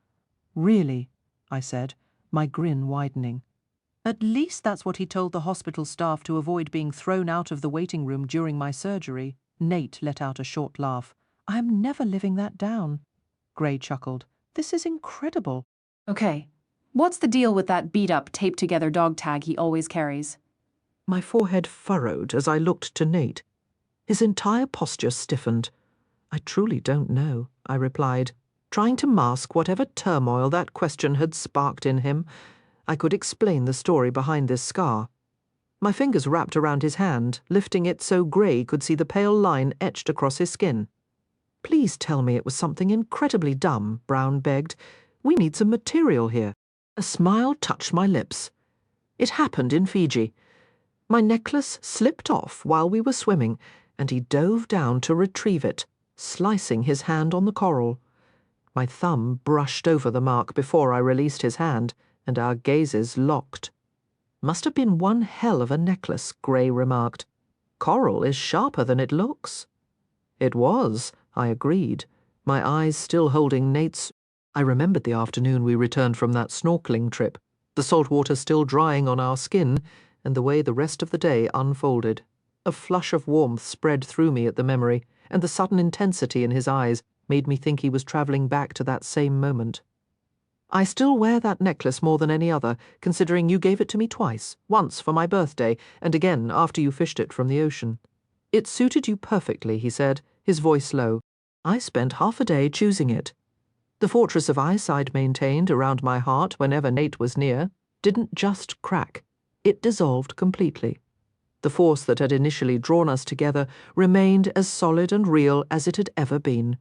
Really, I said, my grin widening. At least that's what he told the hospital staff to avoid being thrown out of the waiting room during my surgery. Nate let out a short laugh. I am never living that down. Gray chuckled. This is incredible. Okay, what's the deal with that beat-up, taped-together dog tag he always carries? My forehead furrowed as I looked to Nate. His entire posture stiffened. I truly don't know, I replied, trying to mask whatever turmoil that question had sparked in him. I could explain the story behind this scar. My fingers wrapped around his hand, lifting it so Gray could see the pale line etched across his skin. Please tell me it was something incredibly dumb, Brown begged. We need some material here. A smile touched my lips. It happened in Fiji. My necklace slipped off while we were swimming, and he dove down to retrieve it, slicing his hand on the coral. My thumb brushed over the mark before I released his hand, and our gazes locked. Must have been one hell of a necklace, Gray remarked. Coral is sharper than it looks. It was, I agreed, my eyes still holding Nate's. I remembered the afternoon we returned from that snorkeling trip, the salt water still drying on our skin, and the way the rest of the day unfolded. A flush of warmth spread through me at the memory, and the sudden intensity in his eyes made me think he was travelling back to that same moment. I still wear that necklace more than any other, considering you gave it to me twice, once for my birthday, and again after you fished it from the ocean. It suited you perfectly, he said, his voice low. I spent half a day choosing it. The fortress of ice I'd maintained around my heart whenever Nate was near didn't just crack. It dissolved completely. The force that had initially drawn us together remained as solid and real as it had ever been.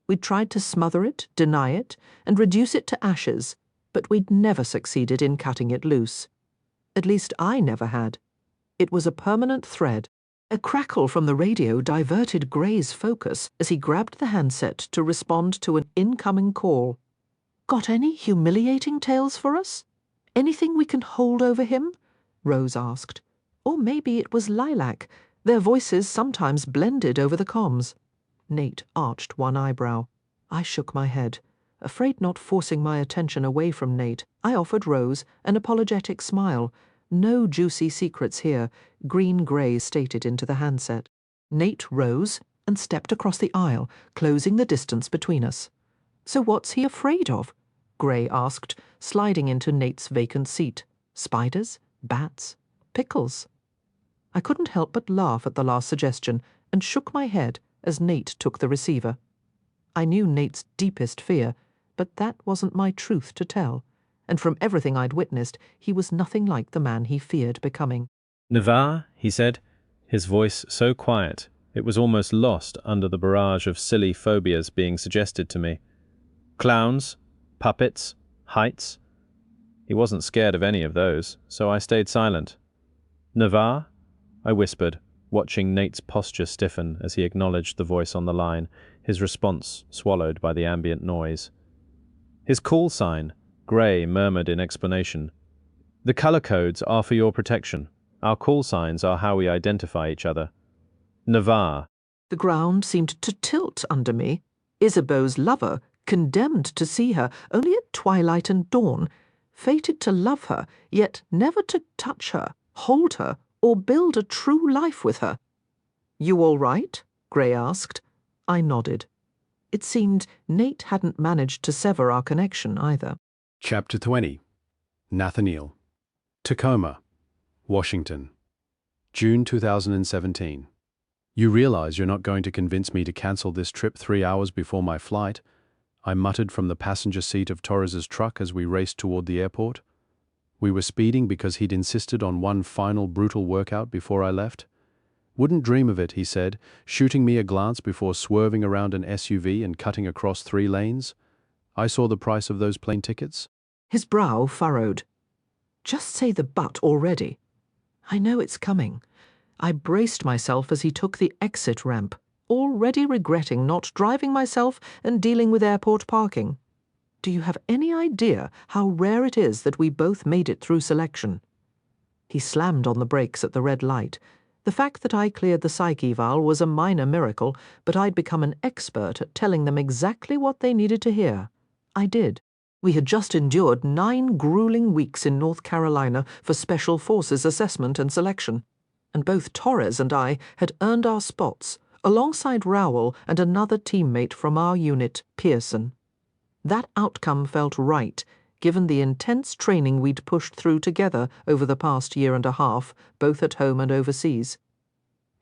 We'd tried to smother it, deny it, and reduce it to ashes, but we'd never succeeded in cutting it loose. At least I never had. It was a permanent thread. A crackle from the radio diverted Gray's focus as he grabbed the handset to respond to an incoming call. Got any humiliating tales for us? Anything we can hold over him? Rose asked. Or maybe it was Lilac. Their voices sometimes blended over the comms. Nate arched one eyebrow. I shook my head. Afraid not forcing my attention away from Nate, I offered Rose an apologetic smile. No juicy secrets here, Green Gray stated into the handset. Nate rose, and stepped across the aisle, closing the distance between us. So what's he afraid of? Gray asked, sliding into Nate's vacant seat. Spiders? Bats? Pickles? I couldn't help but laugh at the last suggestion and shook my head as Nate took the receiver. I knew Nate's deepest fear, but that wasn't my truth to tell, and from everything I'd witnessed, he was nothing like the man he feared becoming. Navarre, he said, his voice so quiet it was almost lost under the barrage of silly phobias being suggested to me. Clowns, puppets, heights. He wasn't scared of any of those, so I stayed silent. Navarre? I whispered, watching Nate's posture stiffen as he acknowledged the voice on the line, his response swallowed by the ambient noise. His call sign, Gray murmured in explanation. The color codes are for your protection. Our call signs are how we identify each other. Navarre. The ground seemed to tilt under me. Isabeau's lover, condemned to see her only at twilight and dawn, fated to love her, yet never to touch her, hold her, or build a true life with her. You all right? Gray asked. I nodded. It seemed Nate hadn't managed to sever our connection either. Chapter 20. Nathaniel. Tacoma, Washington. June 2017. You realize you're not going to convince me to cancel this trip 3 hours before my flight? I muttered from the passenger seat of Torres's truck as we raced toward the airport. We were speeding because he'd insisted on one final brutal workout before I left. Wouldn't dream of it, he said, shooting me a glance before swerving around an SUV and cutting across 3 lanes. I saw the price of those plane tickets. His brow furrowed. Just say the but already. I know it's coming. I braced myself as he took the exit ramp, already regretting not driving myself and dealing with airport parking. Do you have any idea how rare it is that we both made it through selection? He slammed on the brakes at the red light. The fact that I cleared the psych eval was a minor miracle, but I'd become an expert at telling them exactly what they needed to hear. I did. We had just endured 9 grueling weeks in North Carolina for Special Forces assessment and selection, and both Torres and I had earned our spots, alongside Rowell and another teammate from our unit, Pearson. That outcome felt right, given the intense training we'd pushed through together over the past year and a half, both at home and overseas.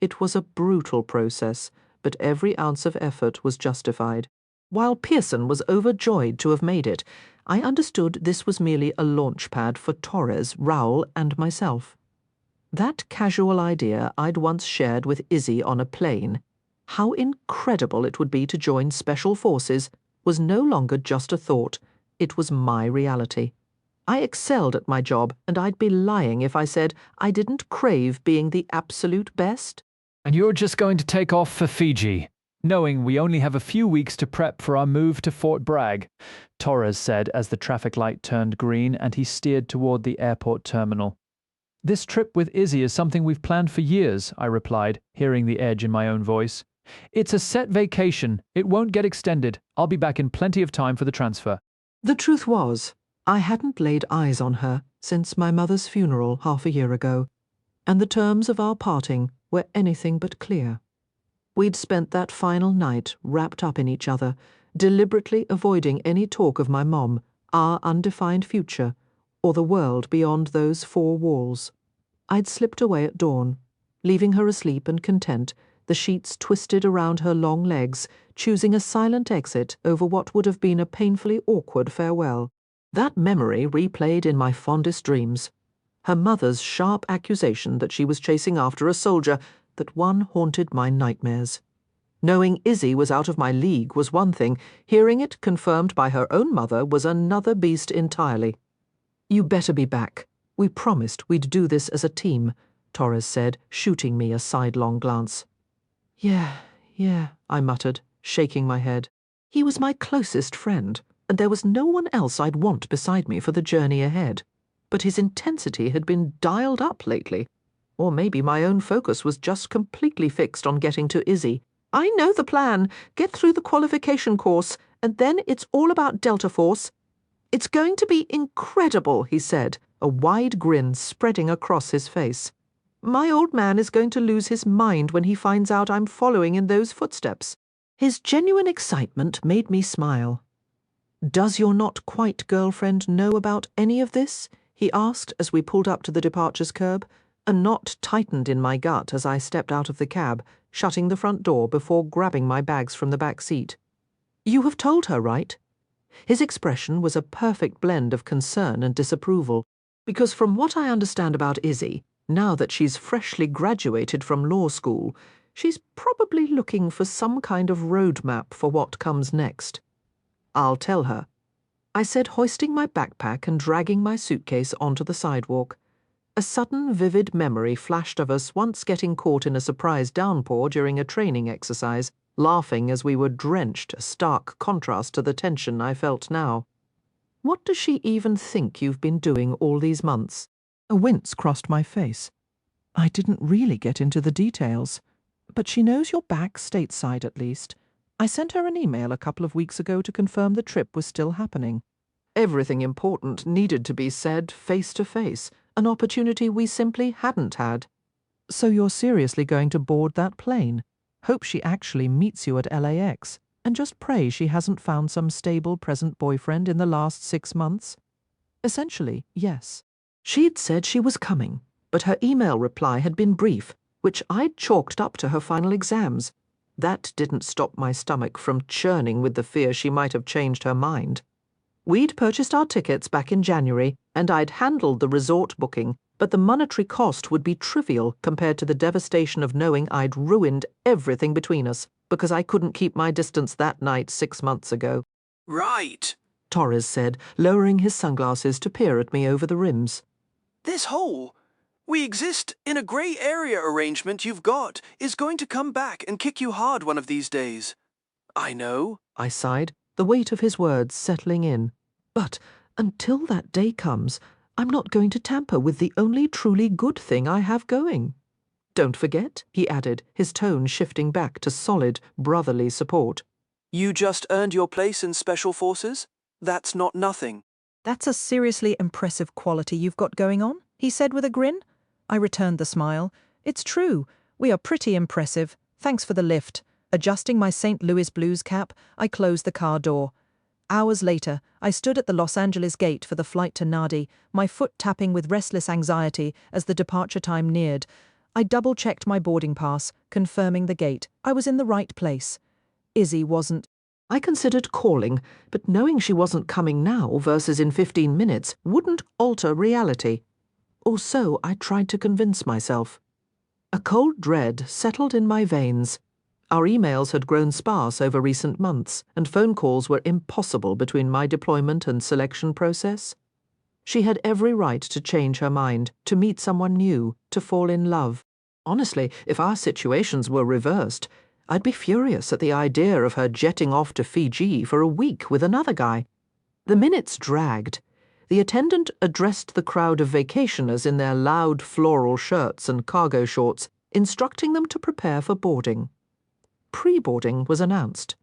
It was a brutal process, but every ounce of effort was justified. While Pearson was overjoyed to have made it, I understood this was merely a launch pad for Torres, Rowell, and myself. That casual idea I'd once shared with Izzy on a plane, how incredible it would be to join Special Forces, was no longer just a thought. It was my reality. I excelled at my job, and I'd be lying if I said I didn't crave being the absolute best. And you're just going to take off for Fiji, knowing we only have a few weeks to prep for our move to Fort Bragg, Torres said as the traffic light turned green and he steered toward the airport terminal. This trip with Izzy is something we've planned for years, I replied, hearing the edge in my own voice. It's a set vacation. It won't get extended. I'll be back in plenty of time for the transfer. The truth was, I hadn't laid eyes on her since my mother's funeral half a year ago, and the terms of our parting were anything but clear. We'd spent that final night wrapped up in each other, deliberately avoiding any talk of my mom, our undefined future, or the world beyond those 4 walls. I'd slipped away at dawn, leaving her asleep and content, the sheets twisted around her long legs, choosing a silent exit over what would have been a painfully awkward farewell. That memory replayed in my fondest dreams. Her mother's sharp accusation that she was chasing after a soldier, that one haunted my nightmares. Knowing Izzy was out of my league was one thing, hearing it confirmed by her own mother was another beast entirely. You better be back. We promised we'd do this as a team, Torres said, shooting me a sidelong glance. Yeah, I muttered, shaking my head. He was my closest friend, and there was no one else I'd want beside me for the journey ahead. But his intensity had been dialed up lately. Or maybe my own focus was just completely fixed on getting to Izzy. I know the plan. Get through the qualification course, and then it's all about Delta Force. It's going to be incredible, he said, a wide grin spreading across his face. My old man is going to lose his mind when he finds out I'm following in those footsteps." His genuine excitement made me smile. "Does your not-quite-girlfriend know about any of this?" he asked as we pulled up to the departures curb. A knot tightened in my gut as I stepped out of the cab, shutting the front door before grabbing my bags from the back seat. "You have told her, right?" His expression was a perfect blend of concern and disapproval, because from what I understand about Izzy, now that she's freshly graduated from law school, she's probably looking for some kind of roadmap for what comes next. "I'll tell her," I said, hoisting my backpack and dragging my suitcase onto the sidewalk. A sudden, vivid memory flashed of us once getting caught in a surprise downpour during a training exercise, laughing as we were drenched, a stark contrast to the tension I felt now. "What does she even think you've been doing all these months?" A wince crossed my face. "I didn't really get into the details. But she knows you're back stateside at least. I sent her an email a couple of weeks ago to confirm the trip was still happening. Everything important needed to be said face to face, an opportunity we simply hadn't had." "So you're seriously going to board that plane? Hope she actually meets you at LAX, and just pray she hasn't found some stable present boyfriend in the last 6 months." Essentially, yes. She'd said she was coming, but her email reply had been brief, which I'd chalked up to her final exams. That didn't stop my stomach from churning with the fear she might have changed her mind. We'd purchased our tickets back in January, and I'd handled the resort booking, but the monetary cost would be trivial compared to the devastation of knowing I'd ruined everything between us because I couldn't keep my distance that night 6 months ago. "Right," Torres said, lowering his sunglasses to peer at me over the rims. "This whole we exist in a grey area arrangement you've got is going to come back and kick you hard one of these days. I know," I sighed, the weight of his words settling in. "But until that day comes, I'm not going to tamper with the only truly good thing I have going. Don't forget," he added, his tone shifting back to solid, brotherly support. "You just earned your place in Special Forces? That's not nothing." "That's a seriously impressive quality you've got going on," he said with a grin. I returned the smile. "It's true. We are pretty impressive. Thanks for the lift." Adjusting my St. Louis Blues cap, I closed the car door. Hours later, I stood at the Los Angeles gate for the flight to Nadi, my foot tapping with restless anxiety as the departure time neared. I double-checked my boarding pass, confirming the gate. I was in the right place. Izzy wasn't. I considered calling, but knowing she wasn't coming now versus in 15 minutes wouldn't alter reality. Or so I tried to convince myself. A cold dread settled in my veins. Our emails had grown sparse over recent months, and phone calls were impossible between my deployment and selection process. She had every right to change her mind, to meet someone new, to fall in love. Honestly, if our situations were reversed, I'd be furious at the idea of her jetting off to Fiji for a week with another guy. The minutes dragged. The attendant addressed the crowd of vacationers in their loud floral shirts and cargo shorts, instructing them to prepare for boarding. Pre-boarding was announced.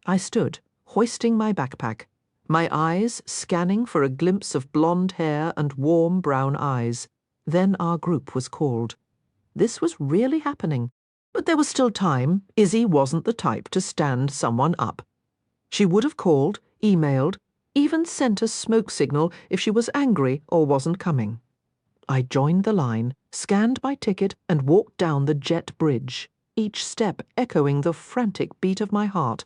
I stood, hoisting my backpack, my eyes scanning for a glimpse of blonde hair and warm brown eyes. Then our group was called. This was really happening. But there was still time. Izzy wasn't the type to stand someone up. She would have called, emailed, even sent a smoke signal if she was angry or wasn't coming. I joined the line, scanned my ticket, and walked down the jet bridge, each step echoing the frantic beat of my heart.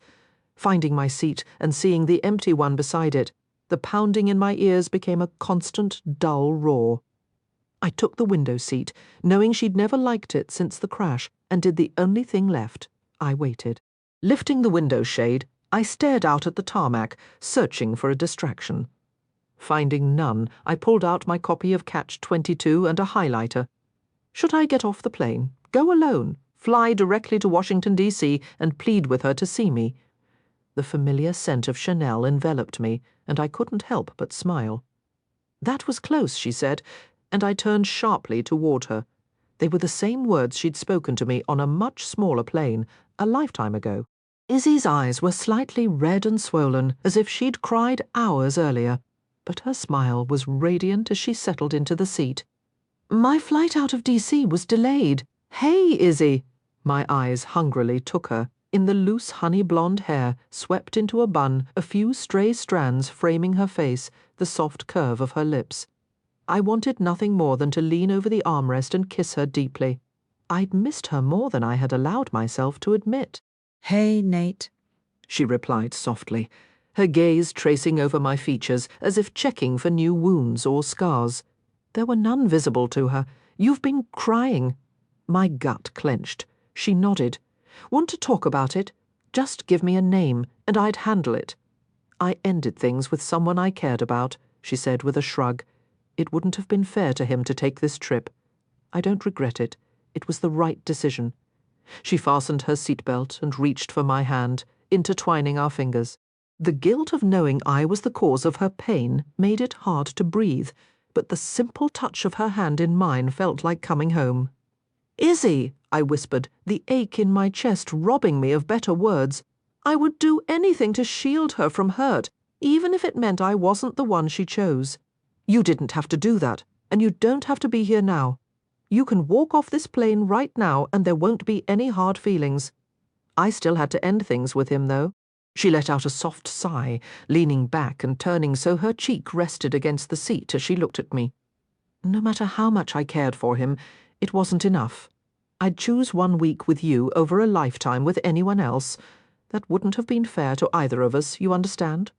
Finding my seat and seeing the empty one beside it, the pounding in my ears became a constant, dull roar. I took the window seat, knowing she'd never liked it since the crash, and did the only thing left. I waited. Lifting the window shade, I stared out at the tarmac, searching for a distraction. Finding none, I pulled out my copy of Catch-22 and a highlighter. Should I get off the plane, go alone, fly directly to Washington, D.C., and plead with her to see me? The familiar scent of Chanel enveloped me, and I couldn't help but smile. That was close, she said, and I turned sharply toward her. They were the same words she'd spoken to me on a much smaller plane, a lifetime ago. Izzy's eyes were slightly red and swollen, as if she'd cried hours earlier, but her smile was radiant as she settled into the seat. My flight out of DC was delayed. Hey, Izzy! My eyes hungrily took her, in the loose honey blonde hair, swept into a bun, a few stray strands framing her face, the soft curve of her lips. I wanted nothing more than to lean over the armrest and kiss her deeply. I'd missed her more than I had allowed myself to admit. Hey, Nate, she replied softly, her gaze tracing over my features as if checking for new wounds or scars. There were none visible to her. You've been crying. My gut clenched. She nodded. Want to talk about it? Just give me a name, and I'd handle it. I ended things with someone I cared about, she said with a shrug. It wouldn't have been fair to him to take this trip. I don't regret it. It was the right decision. She fastened her seatbelt and reached for my hand, intertwining our fingers. The guilt of knowing I was the cause of her pain made it hard to breathe, but the simple touch of her hand in mine felt like coming home. Izzy, I whispered, the ache in my chest robbing me of better words. I would do anything to shield her from hurt, even if it meant I wasn't the one she chose. You didn't have to do that, and you don't have to be here now. You can walk off this plane right now, and there won't be any hard feelings. I still had to end things with him, though. She let out a soft sigh, leaning back and turning so her cheek rested against the seat as she looked at me. No matter how much I cared for him, it wasn't enough. I'd choose 1 week with you over a lifetime with anyone else. That wouldn't have been fair to either of us, you understand?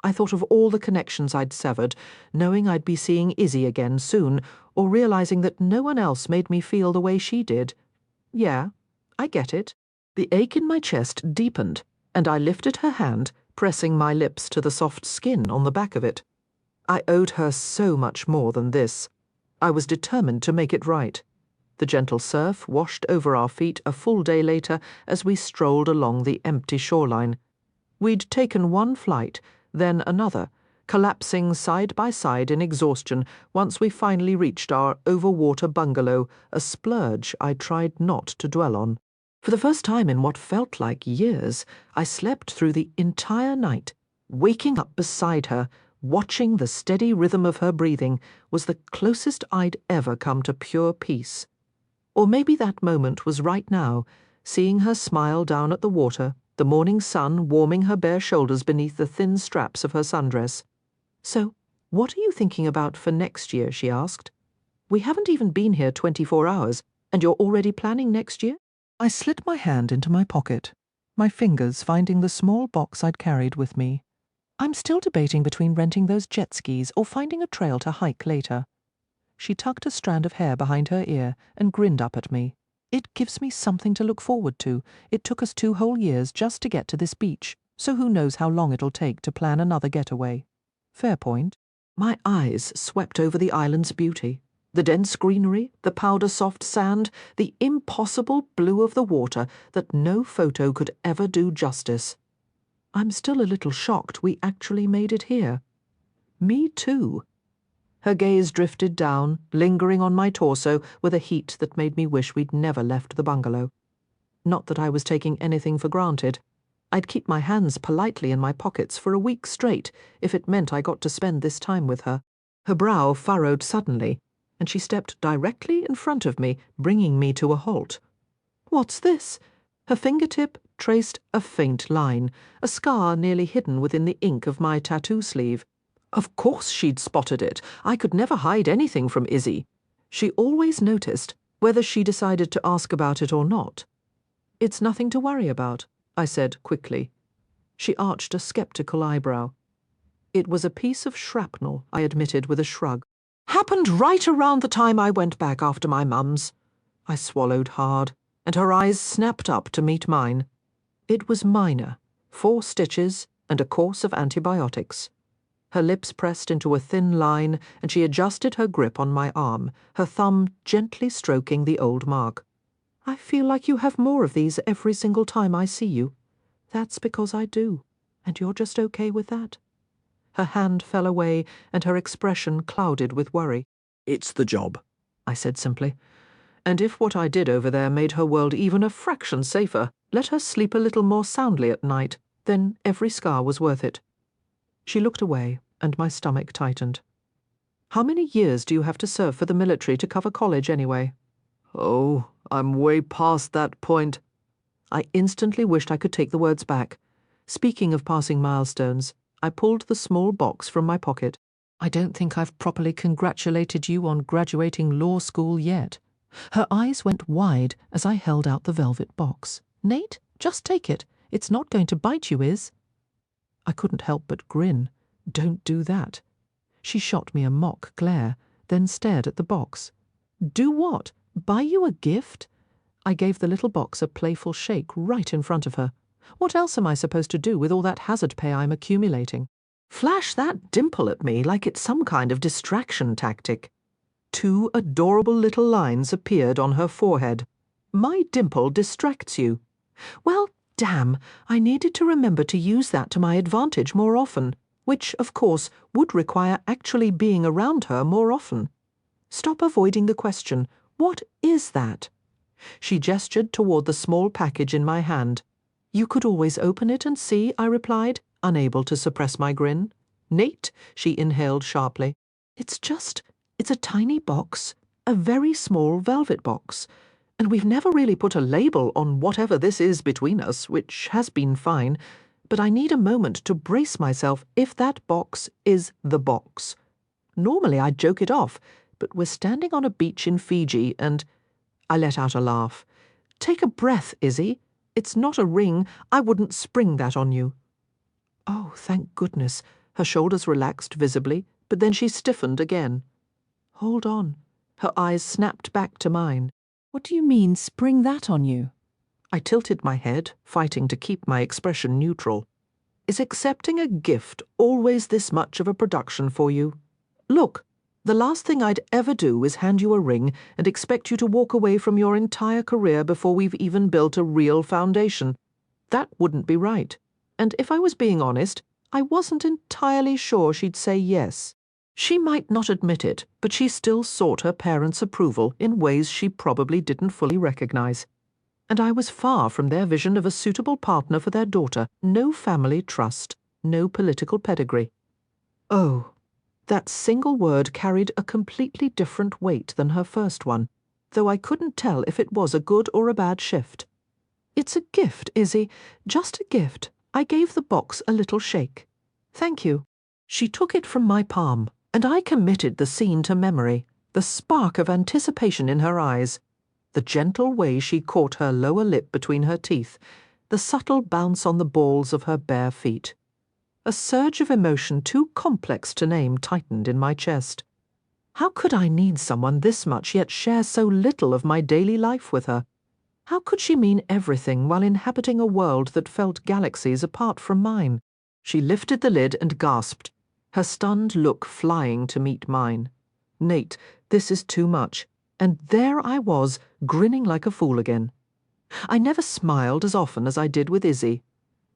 I thought of all the connections I'd severed, knowing I'd be seeing Izzy again soon, or realizing that no one else made me feel the way she did. Yeah, I get it. The ache in my chest deepened, and I lifted her hand, pressing my lips to the soft skin on the back of it. I owed her so much more than this. I was determined to make it right. The gentle surf washed over our feet a full day later as we strolled along the empty shoreline. We'd taken one flight, then another, collapsing side by side in exhaustion once we finally reached our overwater bungalow, a splurge I tried not to dwell on. For the first time in what felt like years, I slept through the entire night. Waking up beside her, watching the steady rhythm of her breathing, was the closest I'd ever come to pure peace. Or maybe that moment was right now, seeing her smile down at the water, the morning sun warming her bare shoulders beneath the thin straps of her sundress. So, what are you thinking about for next year, she asked. We haven't even been here 24 hours, and you're already planning next year? I slid my hand into my pocket, my fingers finding the small box I'd carried with me. I'm still debating between renting those jet skis or finding a trail to hike later. She tucked a strand of hair behind her ear and grinned up at me. It gives me something to look forward to. It took us 2 whole years just to get to this beach, so who knows how long it'll take to plan another getaway. Fair point. My eyes swept over the island's beauty. The dense greenery, the powder-soft sand, the impossible blue of the water that no photo could ever do justice. I'm still a little shocked we actually made it here. Me too. Her gaze drifted down, lingering on my torso with a heat that made me wish we'd never left the bungalow. Not that I was taking anything for granted. I'd keep my hands politely in my pockets for a week straight if it meant I got to spend this time with her. Her brow furrowed suddenly, and she stepped directly in front of me, bringing me to a halt. What's this? Her fingertip traced a faint line, a scar nearly hidden within the ink of my tattoo sleeve. Of course she'd spotted it. I could never hide anything from Izzy. She always noticed, whether she decided to ask about it or not. It's nothing to worry about, I said quickly. She arched a skeptical eyebrow. It was a piece of shrapnel, I admitted with a shrug. Happened right around the time I went back after my mum's. I swallowed hard, and her eyes snapped up to meet mine. It was minor, 4 stitches and a course of antibiotics. Her lips pressed into a thin line, and she adjusted her grip on my arm, her thumb gently stroking the old mark. I feel like you have more of these every single time I see you. That's because I do, and you're just okay with that. Her hand fell away, and her expression clouded with worry. It's the job, I said simply. And if what I did over there made her world even a fraction safer, let her sleep a little more soundly at night, then every scar was worth it. She looked away, and my stomach tightened. How many years do you have to serve for the military to cover college anyway? Oh, I'm way past that point. I instantly wished I could take the words back. Speaking of passing milestones, I pulled the small box from my pocket. I don't think I've properly congratulated you on graduating law school yet. Her eyes went wide as I held out the velvet box. Nate, just take it. It's not going to bite you, is? I couldn't help but grin. Don't do that. She shot me a mock glare, then stared at the box. Do what? Buy you a gift? I gave the little box a playful shake right in front of her. What else am I supposed to do with all that hazard pay I'm accumulating? Flash that dimple at me like it's some kind of distraction tactic. 2 adorable little lines appeared on her forehead. My dimple distracts you. Well, damn, I needed to remember to use that to my advantage more often, which, of course, would require actually being around her more often. Stop avoiding the question. What is that? She gestured toward the small package in my hand. You could always open it and see, I replied, unable to suppress my grin. Nate, she inhaled sharply. It's a tiny box, a very small velvet box, and we've never really put a label on whatever this is between us, which has been fine, but I need a moment to brace myself if that box is the box. Normally I'd joke it off, but we're standing on a beach in Fiji and... I let out a laugh. Take a breath, Izzy. It's not a ring. I wouldn't spring that on you. Oh, thank goodness. Her shoulders relaxed visibly, but then she stiffened again. Hold on. Her eyes snapped back to mine. What do you mean, spring that on you? I tilted my head, fighting to keep my expression neutral. Is accepting a gift always this much of a production for you? Look, the last thing I'd ever do is hand you a ring and expect you to walk away from your entire career before we've even built a real foundation. That wouldn't be right. And if I was being honest, I wasn't entirely sure she'd say yes. She might not admit it, but she still sought her parents' approval in ways she probably didn't fully recognize. And I was far from their vision of a suitable partner for their daughter. No family trust, no political pedigree. Oh, that single word carried a completely different weight than her first one, though I couldn't tell if it was a good or a bad shift. It's a gift, Izzy, just a gift. I gave the box a little shake. Thank you. She took it from my palm, and I committed the scene to memory, the spark of anticipation in her eyes, the gentle way she caught her lower lip between her teeth, the subtle bounce on the balls of her bare feet. A surge of emotion too complex to name tightened in my chest. How could I need someone this much yet share so little of my daily life with her? How could she mean everything while inhabiting a world that felt galaxies apart from mine? She lifted the lid and gasped, her stunned look flying to meet mine. Nate, this is too much. And there I was, grinning like a fool again. I never smiled as often as I did with Izzy.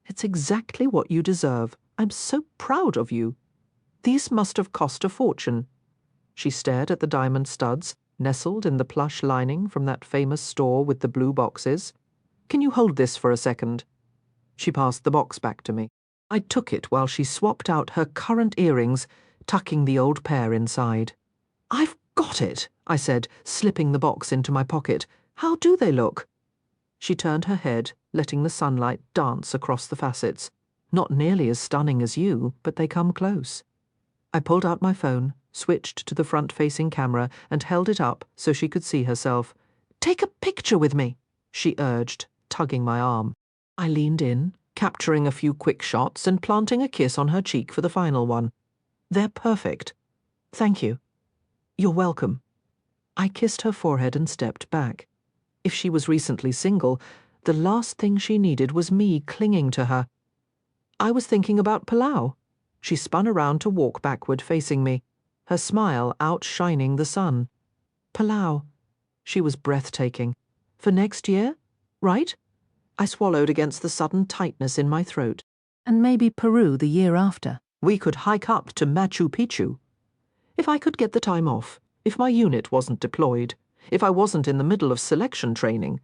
It's exactly what you deserve. I'm so proud of you. These must have cost a fortune. She stared at the diamond studs, nestled in the plush lining from that famous store with the blue boxes. Can you hold this for a second? She passed the box back to me. I took it while she swapped out her current earrings, tucking the old pair inside. I've got it, I said, slipping the box into my pocket. How do they look? She turned her head, letting the sunlight dance across the facets. Not nearly as stunning as you, but they come close. I pulled out my phone, switched to the front-facing camera, and held it up so she could see herself. Take a picture with me, she urged, tugging my arm. I leaned in, capturing a few quick shots and planting a kiss on her cheek for the final one. They're perfect. Thank you. You're welcome. I kissed her forehead and stepped back. If she was recently single, the last thing she needed was me clinging to her. I was thinking about Palau. She spun around to walk backward, facing me, her smile outshining the sun. Palau. She was breathtaking. For next year? Right? I swallowed against the sudden tightness in my throat. And maybe Peru the year after. We could hike up to Machu Picchu. If I could get the time off, if my unit wasn't deployed, if I wasn't in the middle of selection training.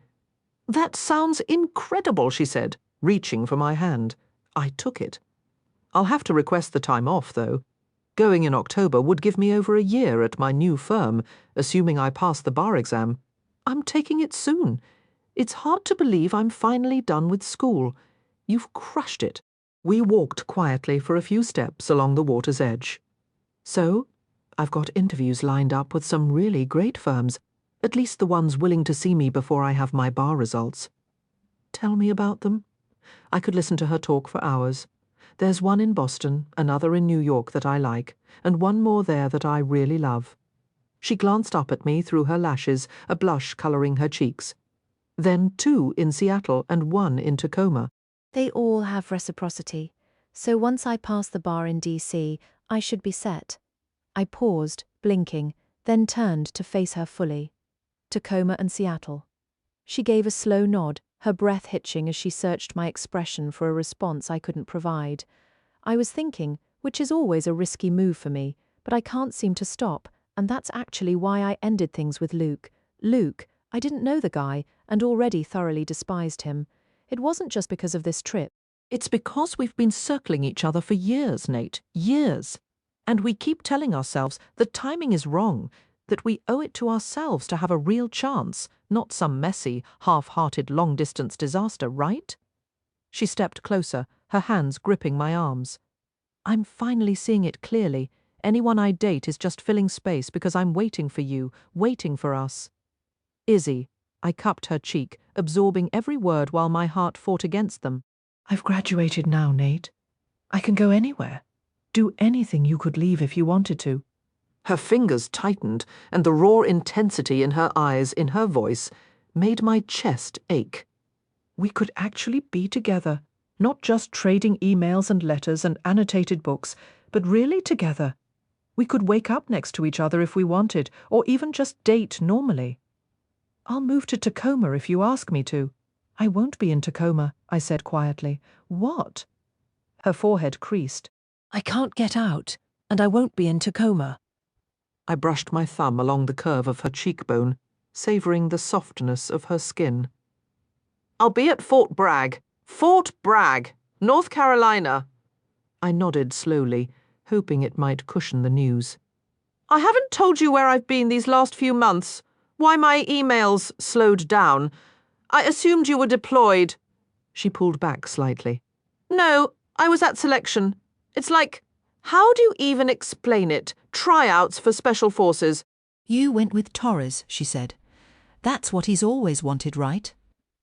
That sounds incredible, she said, reaching for my hand. I took it. I'll have to request the time off, though. Going in October would give me over a year at my new firm, assuming I pass the bar exam. I'm taking it soon. It's hard to believe I'm finally done with school. You've crushed it. We walked quietly for a few steps along the water's edge. So, I've got interviews lined up with some really great firms, at least the ones willing to see me before I have my bar results. Tell me about them. I could listen to her talk for hours. There's one in Boston, another in New York that I like, and one more there that I really love. She glanced up at me through her lashes, a blush colouring her cheeks. Then 2 in Seattle and 1 in Tacoma. They all have reciprocity, so once I pass the bar in DC, I should be set. I paused, blinking, then turned to face her fully. Tacoma and Seattle. She gave a slow nod, her breath hitching as she searched my expression for a response I couldn't provide. I was thinking, which is always a risky move for me, but I can't seem to stop, and that's actually why I ended things with Luke. Luke, I didn't know the guy, and already thoroughly despised him. It wasn't just because of this trip. It's because we've been circling each other for years, Nate, years. And we keep telling ourselves that timing is wrong, that we owe it to ourselves to have a real chance, not some messy, half-hearted long-distance disaster, right? She stepped closer, her hands gripping my arms. I'm finally seeing it clearly. Anyone I date is just filling space because I'm waiting for you, waiting for us. Izzy, I cupped her cheek, absorbing every word while my heart fought against them. I've graduated now, Nate. I can go anywhere. Do anything you could leave if you wanted to. Her fingers tightened, and the raw intensity in her eyes, in her voice, made my chest ache. We could actually be together, not just trading emails and letters and annotated books, but really together. We could wake up next to each other if we wanted, or even just date normally. I'll move to Tacoma if you ask me to. I won't be in Tacoma, I said quietly. What? Her forehead creased. I can't get out, and I won't be in Tacoma. I brushed my thumb along the curve of her cheekbone, savouring the softness of her skin. I'll be at Fort Bragg. Fort Bragg, North Carolina. I nodded slowly, hoping it might cushion the news. I haven't told you where I've been these last few months, why my emails slowed down. I assumed you were deployed. She pulled back slightly. No, I was at selection. It's like, how do you even explain it? Tryouts for Special Forces. You went with Torres, she said. That's what he's always wanted, right?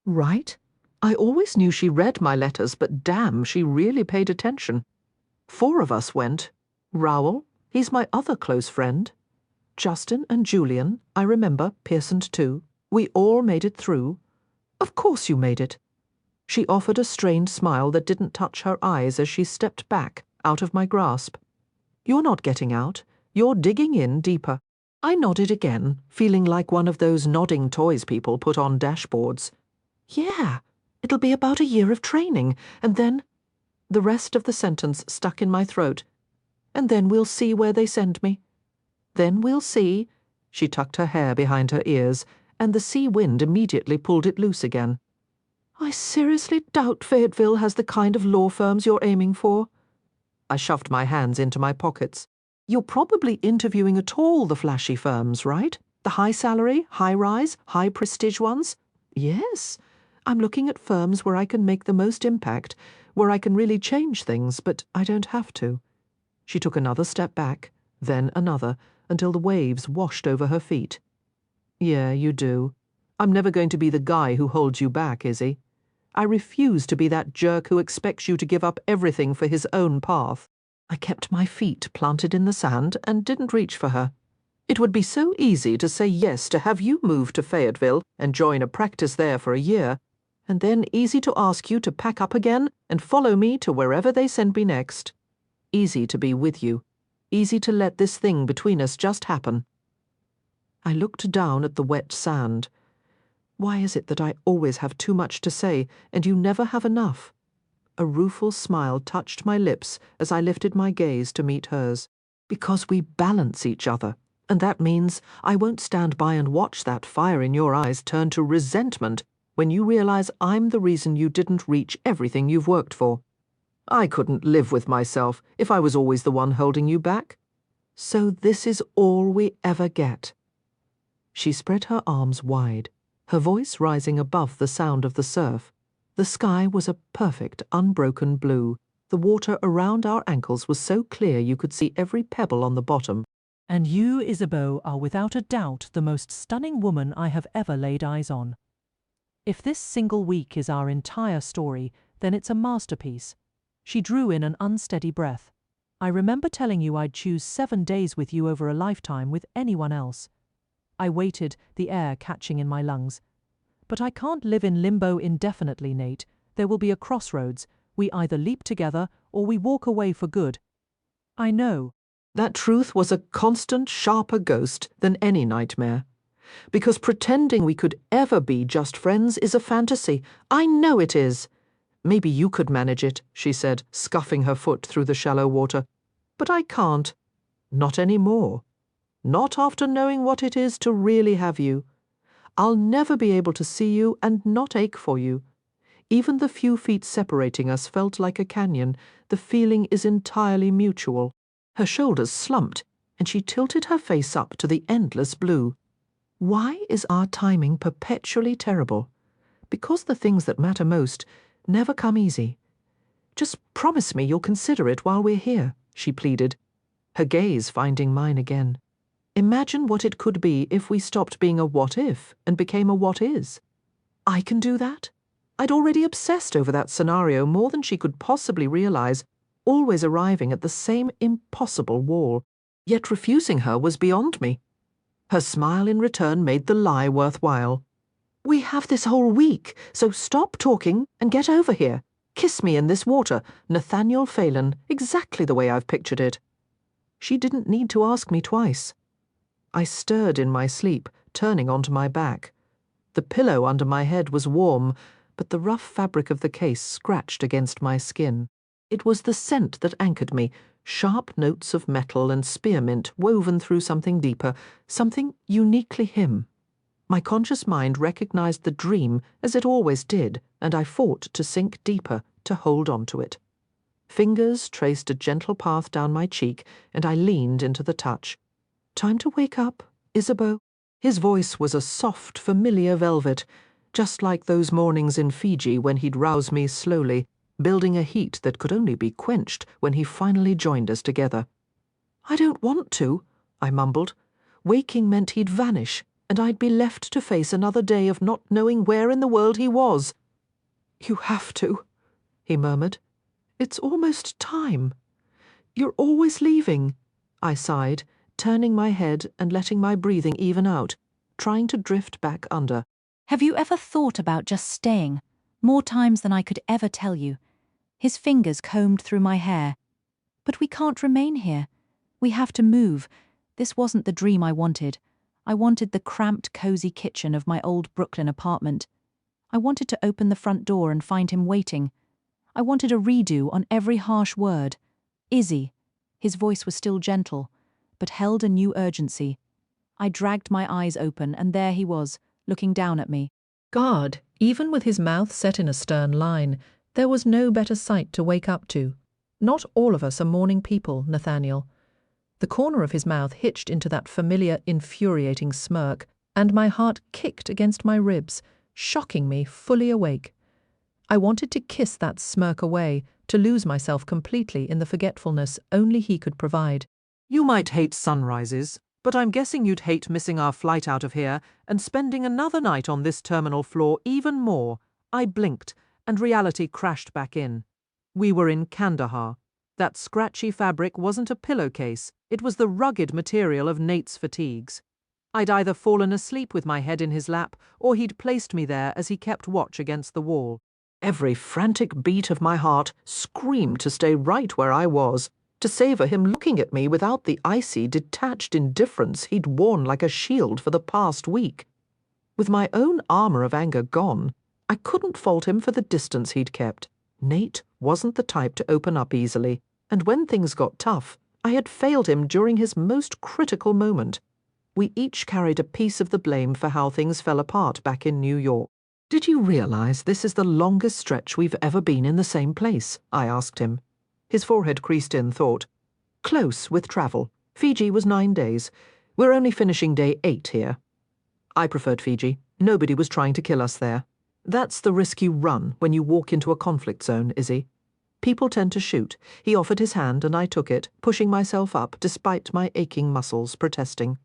Right? I always knew she read my letters, but damn, she really paid attention. 4 of us went. Raoul, he's my other close friend. Justin and Julian, I remember, Pearsoned too. We all made it through. Of course you made it. She offered a strained smile that didn't touch her eyes as she stepped back, out of my grasp. You're not getting out. You're digging in deeper. I nodded again, feeling like one of those nodding toys people put on dashboards. Yeah, it'll be about a year of training, and then... The rest of the sentence stuck in my throat. And then we'll see where they send me. Then we'll see... She tucked her hair behind her ears, and the sea wind immediately pulled it loose again. I seriously doubt Fayetteville has the kind of law firms you're aiming for. I shoved my hands into my pockets. You're probably interviewing at all the flashy firms, right? The high salary, high rise, high prestige ones? Yes. I'm looking at firms where I can make the most impact, where I can really change things, but I don't have to. She took another step back, then another, until the waves washed over her feet. Yeah, you do. I'm never going to be the guy who holds you back, Izzy. I refuse to be that jerk who expects you to give up everything for his own path. I kept my feet planted in the sand and didn't reach for her. It would be so easy to say yes to have you move to Fayetteville and join a practice there for a year, and then easy to ask you to pack up again and follow me to wherever they send me next. Easy to be with you. Easy to let this thing between us just happen. I looked down at the wet sand. Why is it that I always have too much to say, and you never have enough? A rueful smile touched my lips as I lifted my gaze to meet hers. Because we balance each other, and that means I won't stand by and watch that fire in your eyes turn to resentment when you realize I'm the reason you didn't reach everything you've worked for. I couldn't live with myself if I was always the one holding you back. So this is all we ever get. She spread her arms wide, her voice rising above the sound of the surf. The sky was a perfect, unbroken blue. The water around our ankles was so clear you could see every pebble on the bottom. And you, Isabeau, are without a doubt the most stunning woman I have ever laid eyes on. If this single week is our entire story, then it's a masterpiece. She drew in an unsteady breath. I remember telling you I'd choose 7 days with you over a lifetime with anyone else. I waited, the air catching in my lungs. But I can't live in limbo indefinitely, Nate. There will be a crossroads. We either leap together or we walk away for good. I know. That truth was a constant, sharper ghost than any nightmare. Because pretending we could ever be just friends is a fantasy. I know it is. Maybe you could manage it, she said, scuffing her foot through the shallow water. But I can't. Not anymore. Not after knowing what it is to really have you. I'll never be able to see you and not ache for you. Even the few feet separating us felt like a canyon. The feeling is entirely mutual. Her shoulders slumped, and she tilted her face up to the endless blue. Why is our timing perpetually terrible? Because the things that matter most never come easy. Just promise me you'll consider it while we're here, she pleaded, her gaze finding mine again. Imagine what it could be if we stopped being a what-if and became a what-is. I can do that? I'd already obsessed over that scenario more than she could possibly realize, always arriving at the same impossible wall. Yet refusing her was beyond me. Her smile in return made the lie worthwhile. We have this whole week, so stop talking and get over here. Kiss me in this water, Nathaniel Phelan, exactly the way I've pictured it. She didn't need to ask me twice. I stirred in my sleep, turning onto my back. The pillow under my head was warm, but the rough fabric of the case scratched against my skin. It was the scent that anchored me, sharp notes of metal and spearmint woven through something deeper, something uniquely him. My conscious mind recognized the dream as it always did, and I fought to sink deeper, to hold on to it. Fingers traced a gentle path down my cheek, and I leaned into the touch. Time to wake up, Isabeau. His voice was a soft, familiar velvet, just like those mornings in Fiji when he'd rouse me slowly, building a heat that could only be quenched when he finally joined us together. I don't want to, I mumbled. Waking meant he'd vanish, and I'd be left to face another day of not knowing where in the world he was. You have to, he murmured. It's almost time. You're always leaving, I sighed, turning my head and letting my breathing even out, trying to drift back under. Have you ever thought about just staying? More times than I could ever tell you. His fingers combed through my hair. But we can't remain here. We have to move. This wasn't the dream I wanted. I wanted the cramped, cozy kitchen of my old Brooklyn apartment. I wanted to open the front door and find him waiting. I wanted a redo on every harsh word. Izzy. His voice was still gentle, but held a new urgency. I dragged my eyes open, and there he was, looking down at me. God, even with his mouth set in a stern line, there was no better sight to wake up to. Not all of us are morning people, Nathaniel. The corner of his mouth hitched into that familiar, infuriating smirk, and my heart kicked against my ribs, shocking me fully awake. I wanted to kiss that smirk away, to lose myself completely in the forgetfulness only he could provide. You might hate sunrises, but I'm guessing you'd hate missing our flight out of here and spending another night on this terminal floor even more. I blinked, and reality crashed back in. We were in Kandahar. That scratchy fabric wasn't a pillowcase, it was the rugged material of Nate's fatigues. I'd either fallen asleep with my head in his lap, or he'd placed me there as he kept watch against the wall. Every frantic beat of my heart screamed to stay right where I was, to savour him looking at me without the icy, detached indifference he'd worn like a shield for the past week. With my own armour of anger gone, I couldn't fault him for the distance he'd kept. Nate wasn't the type to open up easily, and when things got tough, I had failed him during his most critical moment. We each carried a piece of the blame for how things fell apart back in New York. Did you realize this is the longest stretch we've ever been in the same place? I asked him. His forehead creased in thought. Close with travel, Fiji was 9 days. We're only finishing day 8 here. I preferred Fiji. Nobody was trying to kill us there. That's the risk you run when you walk into a conflict zone, Izzy. People tend to shoot. He offered his hand and I took it, pushing myself up despite my aching muscles protesting.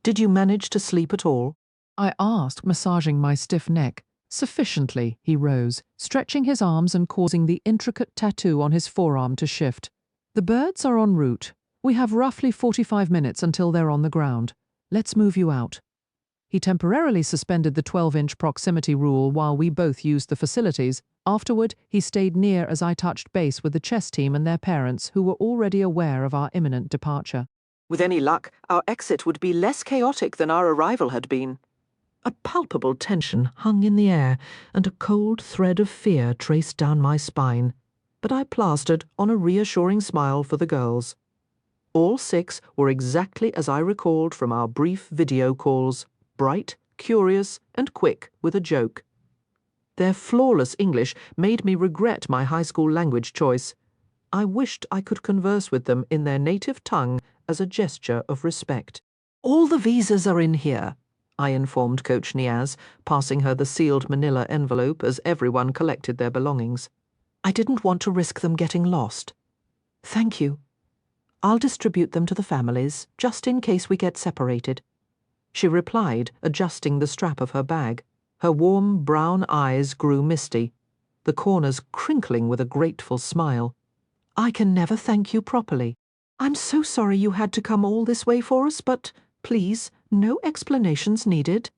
Did you manage to sleep at all? I asked, massaging my stiff neck. Sufficiently, he rose, stretching his arms and causing the intricate tattoo on his forearm to shift. The birds are en route. We have roughly 45 minutes until they're on the ground. Let's move you out. He temporarily suspended the 12-inch proximity rule while we both used the facilities. Afterward, he stayed near as I touched base with the chess team and their parents, who were already aware of our imminent departure. With any luck, our exit would be less chaotic than our arrival had been. A palpable tension hung in the air, and a cold thread of fear traced down my spine, but I plastered on a reassuring smile for the girls. All 6 were exactly as I recalled from our brief video calls, bright, curious, and quick with a joke. Their flawless English made me regret my high school language choice. I wished I could converse with them in their native tongue as a gesture of respect. All the visas are in here, I informed Coach Niaz, passing her the sealed manila envelope as everyone collected their belongings. I didn't want to risk them getting lost. Thank you. I'll distribute them to the families, just in case we get separated. She replied, adjusting the strap of her bag. Her warm brown eyes grew misty, the corners crinkling with a grateful smile. I can never thank you properly. I'm so sorry you had to come all this way for us, but please, no explanations needed.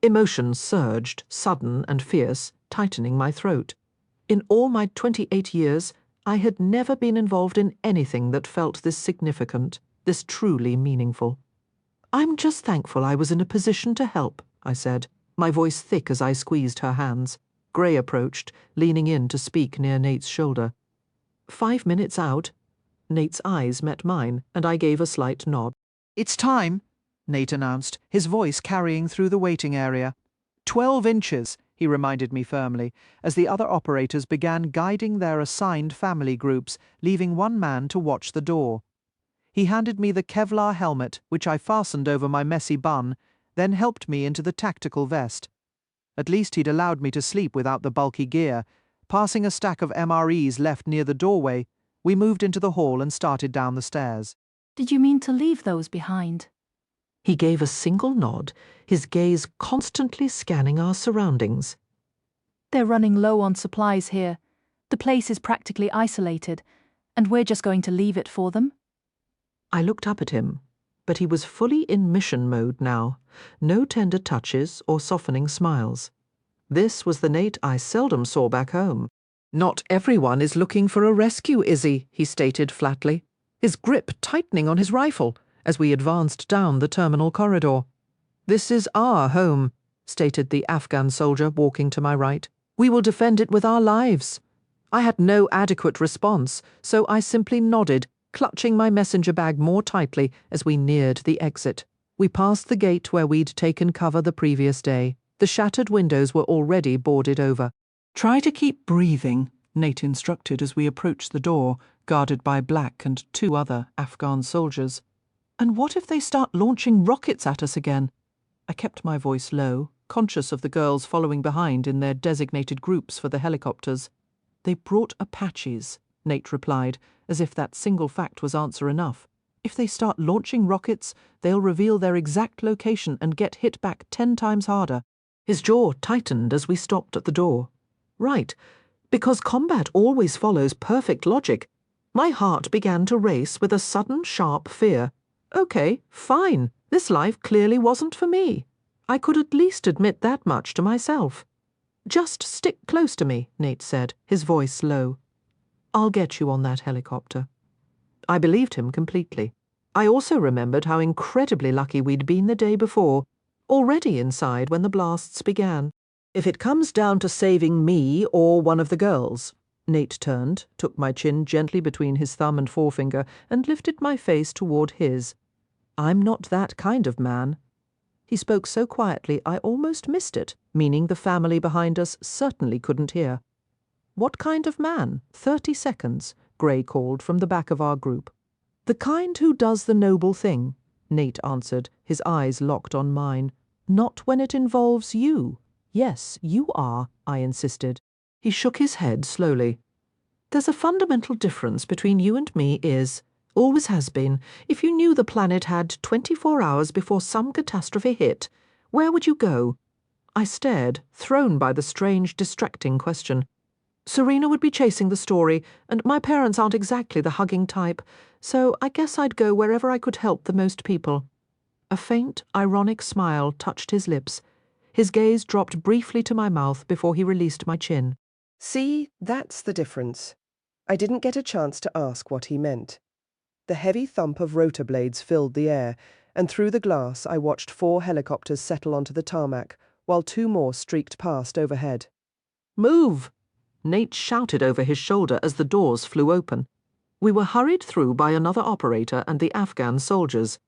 Emotions surged, sudden and fierce, tightening my throat. In all my 28 years, I had never been involved in anything that felt this significant, this truly meaningful. I'm just thankful I was in a position to help, I said, my voice thick as I squeezed her hands. Gray approached, leaning in to speak near Nate's shoulder. 5 minutes out. Nate's eyes met mine, and I gave a slight nod. It's time, Nate announced, his voice carrying through the waiting area. 12 inches, he reminded me firmly, as the other operators began guiding their assigned family groups, leaving one man to watch the door. He handed me the Kevlar helmet, which I fastened over my messy bun, then helped me into the tactical vest. At least he'd allowed me to sleep without the bulky gear. Passing a stack of MREs left near the doorway, we moved into the hall and started down the stairs. Did you mean to leave those behind? He gave a single nod, his gaze constantly scanning our surroundings. They're running low on supplies here. The place is practically isolated, and we're just going to leave it for them? I looked up at him, but he was fully in mission mode now. No tender touches or softening smiles. This was the Nate I seldom saw back home. Not everyone is looking for a rescue, Izzy, he stated flatly, his grip tightening on his rifle as we advanced down the terminal corridor. This is our home, stated the Afghan soldier walking to my right. We will defend it with our lives. I had no adequate response, so I simply nodded, clutching my messenger bag more tightly as we neared the exit. We passed the gate where we'd taken cover the previous day. The shattered windows were already boarded over. Try to keep breathing, Nate instructed as we approached the door, guarded by Black and 2 other Afghan soldiers. And what if they start launching rockets at us again? I kept my voice low, conscious of the girls following behind in their designated groups for the helicopters. They brought Apaches, Nate replied, as if that single fact was answer enough. If they start launching rockets, they'll reveal their exact location and get hit back 10 times harder. His jaw tightened as we stopped at the door. Right, because combat always follows perfect logic. My heart began to race with a sudden, sharp fear. Okay, fine, this life clearly wasn't for me. I could at least admit that much to myself. Just stick close to me, Nate said, his voice low. I'll get you on that helicopter. I believed him completely. I also remembered how incredibly lucky we'd been the day before, already inside when the blasts began. If it comes down to saving me or one of the girls, Nate turned, took my chin gently between his thumb and forefinger, and lifted my face toward his. I'm not that kind of man. He spoke so quietly I almost missed it, meaning the family behind us certainly couldn't hear. What kind of man? 30 seconds, Gray called from the back of our group. The kind who does the noble thing, Nate answered, his eyes locked on mine. Not when it involves you. Yes, you are, I insisted. He shook his head slowly. There's a fundamental difference between you and me always has been. If you knew the planet had 24 hours before some catastrophe hit, where would you go? I stared, thrown by the strange, distracting question. Serena would be chasing the story, and my parents aren't exactly the hugging type, so I guess I'd go wherever I could help the most people. A faint, ironic smile touched his lips. His gaze dropped briefly to my mouth before he released my chin. See, that's the difference. I didn't get a chance to ask what he meant. The heavy thump of rotor blades filled the air, and through the glass I watched 4 helicopters settle onto the tarmac, while 2 more streaked past overhead. Move! Nate shouted over his shoulder as the doors flew open. We were hurried through by another operator and the Afghan soldiers.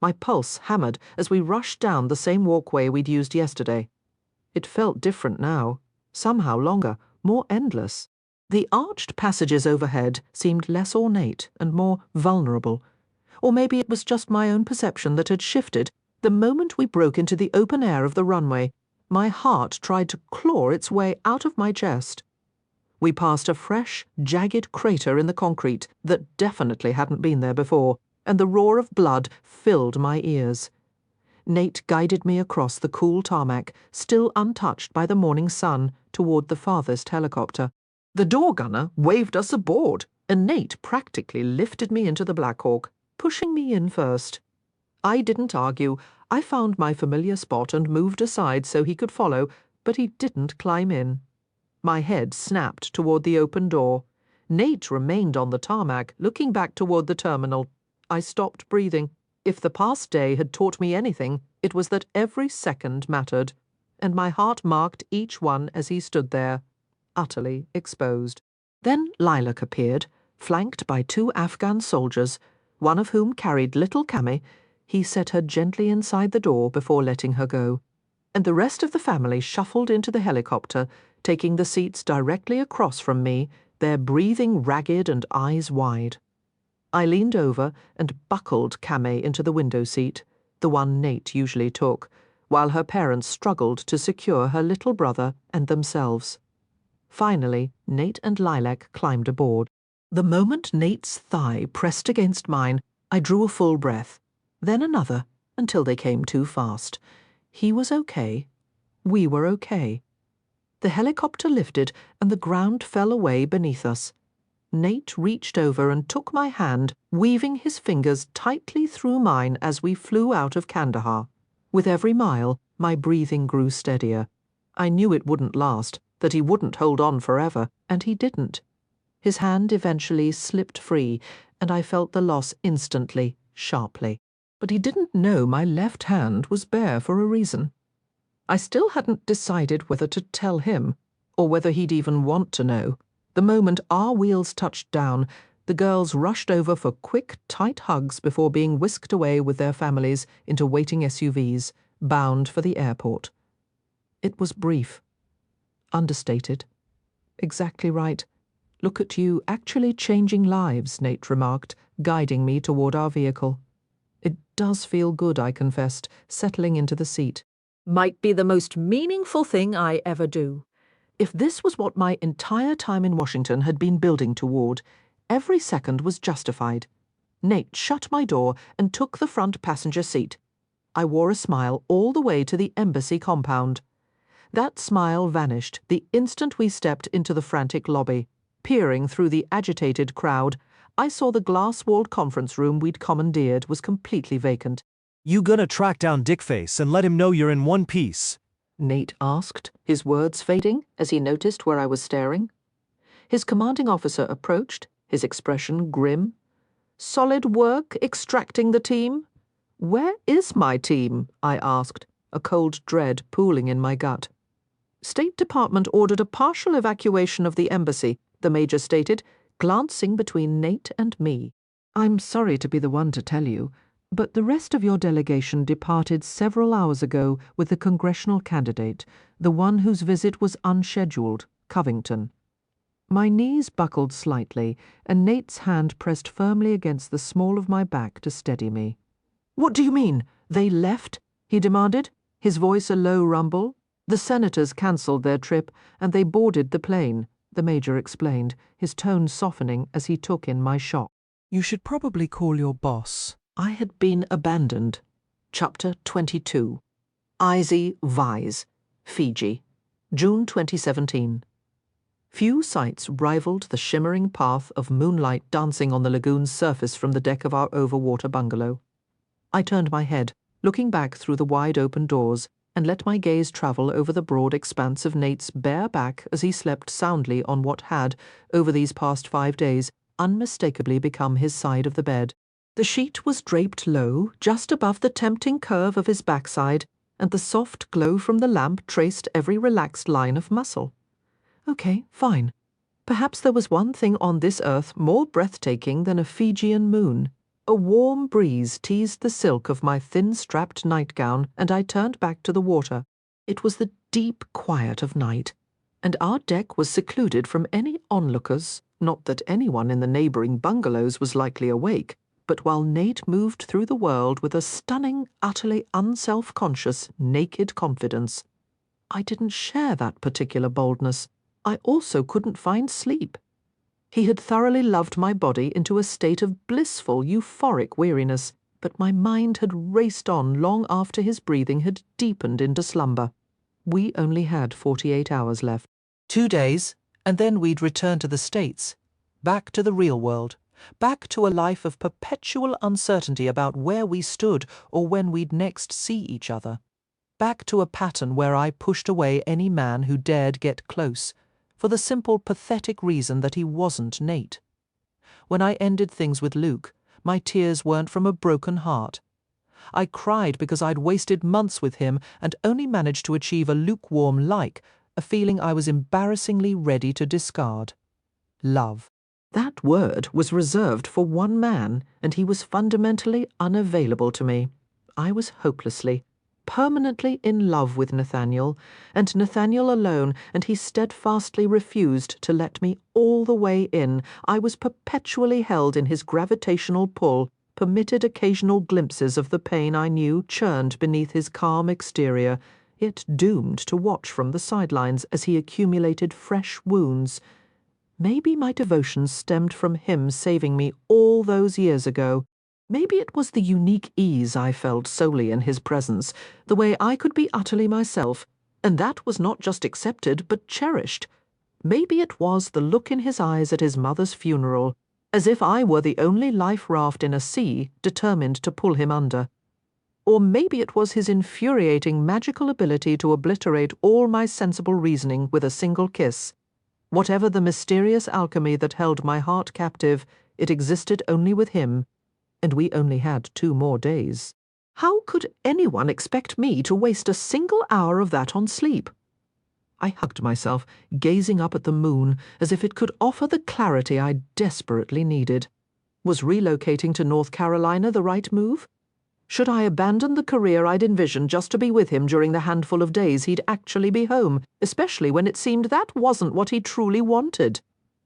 My pulse hammered as we rushed down the same walkway we'd used yesterday. It felt different now, somehow longer, more endless. The arched passages overhead seemed less ornate and more vulnerable. Or maybe it was just my own perception that had shifted. The moment we broke into the open air of the runway, my heart tried to claw its way out of my chest. We passed a fresh, jagged crater in the concrete that definitely hadn't been there before, and the roar of blood filled my ears. Nate guided me across the cool tarmac, still untouched by the morning sun, toward the farthest helicopter. The door gunner waved us aboard, and Nate practically lifted me into the Black Hawk, pushing me in first. I didn't argue. I found my familiar spot and moved aside so he could follow, but he didn't climb in. My head snapped toward the open door. Nate remained on the tarmac, looking back toward the terminal. I stopped breathing. If the past day had taught me anything, it was that every second mattered, and my heart marked each one as he stood there, utterly exposed. Then Lilac appeared, flanked by 2 Afghan soldiers, one of whom carried little Cammy. He set her gently inside the door before letting her go, and the rest of the family shuffled into the helicopter, taking the seats directly across from me, their breathing ragged and eyes wide. I leaned over and buckled Cammy into the window seat, the one Nate usually took, while her parents struggled to secure her little brother and themselves. Finally, Nate and Lilac climbed aboard. The moment Nate's thigh pressed against mine, I drew a full breath, then another, until they came too fast. He was okay. We were okay. The helicopter lifted, and the ground fell away beneath us. Nate reached over and took my hand, weaving his fingers tightly through mine as we flew out of Kandahar. With every mile, my breathing grew steadier. I knew it wouldn't last, that he wouldn't hold on forever, and he didn't. His hand eventually slipped free, and I felt the loss instantly, sharply. But he didn't know my left hand was bare for a reason. I still hadn't decided whether to tell him, or whether he'd even want to know. The moment our wheels touched down, the girls rushed over for quick, tight hugs before being whisked away with their families into waiting SUVs, bound for the airport. It was brief. Understated. Exactly right. Look at you actually changing lives, Nate remarked, guiding me toward our vehicle. It does feel good, I confessed, settling into the seat. Might be the most meaningful thing I ever do. If this was what my entire time in Washington had been building toward, every second was justified. Nate shut my door and took the front passenger seat. I wore a smile all the way to the embassy compound. That smile vanished the instant we stepped into the frantic lobby. Peering through the agitated crowd, I saw the glass-walled conference room we'd commandeered was completely vacant. "You gonna track down Dickface and let him know you're in one piece?" Nate asked, his words fading as he noticed where I was staring. His commanding officer approached, his expression grim. "Solid work extracting the team?" "Where is my team?" I asked, a cold dread pooling in my gut. "State Department ordered a partial evacuation of the embassy," the major stated, glancing between Nate and me. "I'm sorry to be the one to tell you, but the rest of your delegation departed several hours ago with the congressional candidate, the one whose visit was unscheduled, Covington." My knees buckled slightly, and Nate's hand pressed firmly against the small of my back to steady me. "What do you mean? They left?" he demanded, his voice a low rumble. "The senators cancelled their trip, and they boarded the plane," the Major explained, his tone softening as he took in my shock. "You should probably call your boss. I had been abandoned." Chapter 22. Izzy Vise, Fiji, June 2017. Few sights rivaled the shimmering path of moonlight dancing on the lagoon's surface from the deck of our overwater bungalow. I turned my head, looking back through the wide open doors, and let my gaze travel over the broad expanse of Nate's bare back as he slept soundly on what had, over these past 5 days, unmistakably become his side of the bed. The sheet was draped low, just above the tempting curve of his backside, and the soft glow from the lamp traced every relaxed line of muscle. Okay, fine. Perhaps there was one thing on this earth more breathtaking than a Fijian moon. A warm breeze teased the silk of my thin-strapped nightgown, and I turned back to the water. It was the deep quiet of night, and our deck was secluded from any onlookers, not that anyone in the neighbouring bungalows was likely awake, but while Nate moved through the world with a stunning, utterly unself-conscious, naked confidence. I didn't share that particular boldness. I also couldn't find sleep. He had thoroughly loved my body into a state of blissful, euphoric weariness, but my mind had raced on long after his breathing had deepened into slumber. We only had 48 hours left. 2 days, and then we'd return to the States, back to the real world, back to a life of perpetual uncertainty about where we stood or when we'd next see each other. Back to a pattern where I pushed away any man who dared get close, for the simple, pathetic reason that he wasn't Nate. When I ended things with Luke, my tears weren't from a broken heart. I cried because I'd wasted months with him and only managed to achieve a lukewarm like, a feeling I was embarrassingly ready to discard. Love. That word was reserved for one man, and he was fundamentally unavailable to me. I was hopelessly, permanently in love with Nathaniel, and Nathaniel alone, and he steadfastly refused to let me all the way in. I was perpetually held in his gravitational pull, permitted occasional glimpses of the pain I knew churned beneath his calm exterior, yet doomed to watch from the sidelines as he accumulated fresh wounds. Maybe my devotion stemmed from him saving me all those years ago. Maybe it was the unique ease I felt solely in his presence, the way I could be utterly myself, and that was not just accepted but cherished. Maybe it was the look in his eyes at his mother's funeral, as if I were the only life raft in a sea determined to pull him under. Or maybe it was his infuriating magical ability to obliterate all my sensible reasoning with a single kiss. Whatever the mysterious alchemy that held my heart captive, it existed only with him, and we only had 2 more days. How could anyone expect me to waste a single hour of that on sleep? I hugged myself, gazing up at the moon as if it could offer the clarity I desperately needed. Was relocating to North Carolina the right move? Should I abandon the career I'd envisioned just to be with him during the handful of days he'd actually be home, especially when it seemed that wasn't what he truly wanted?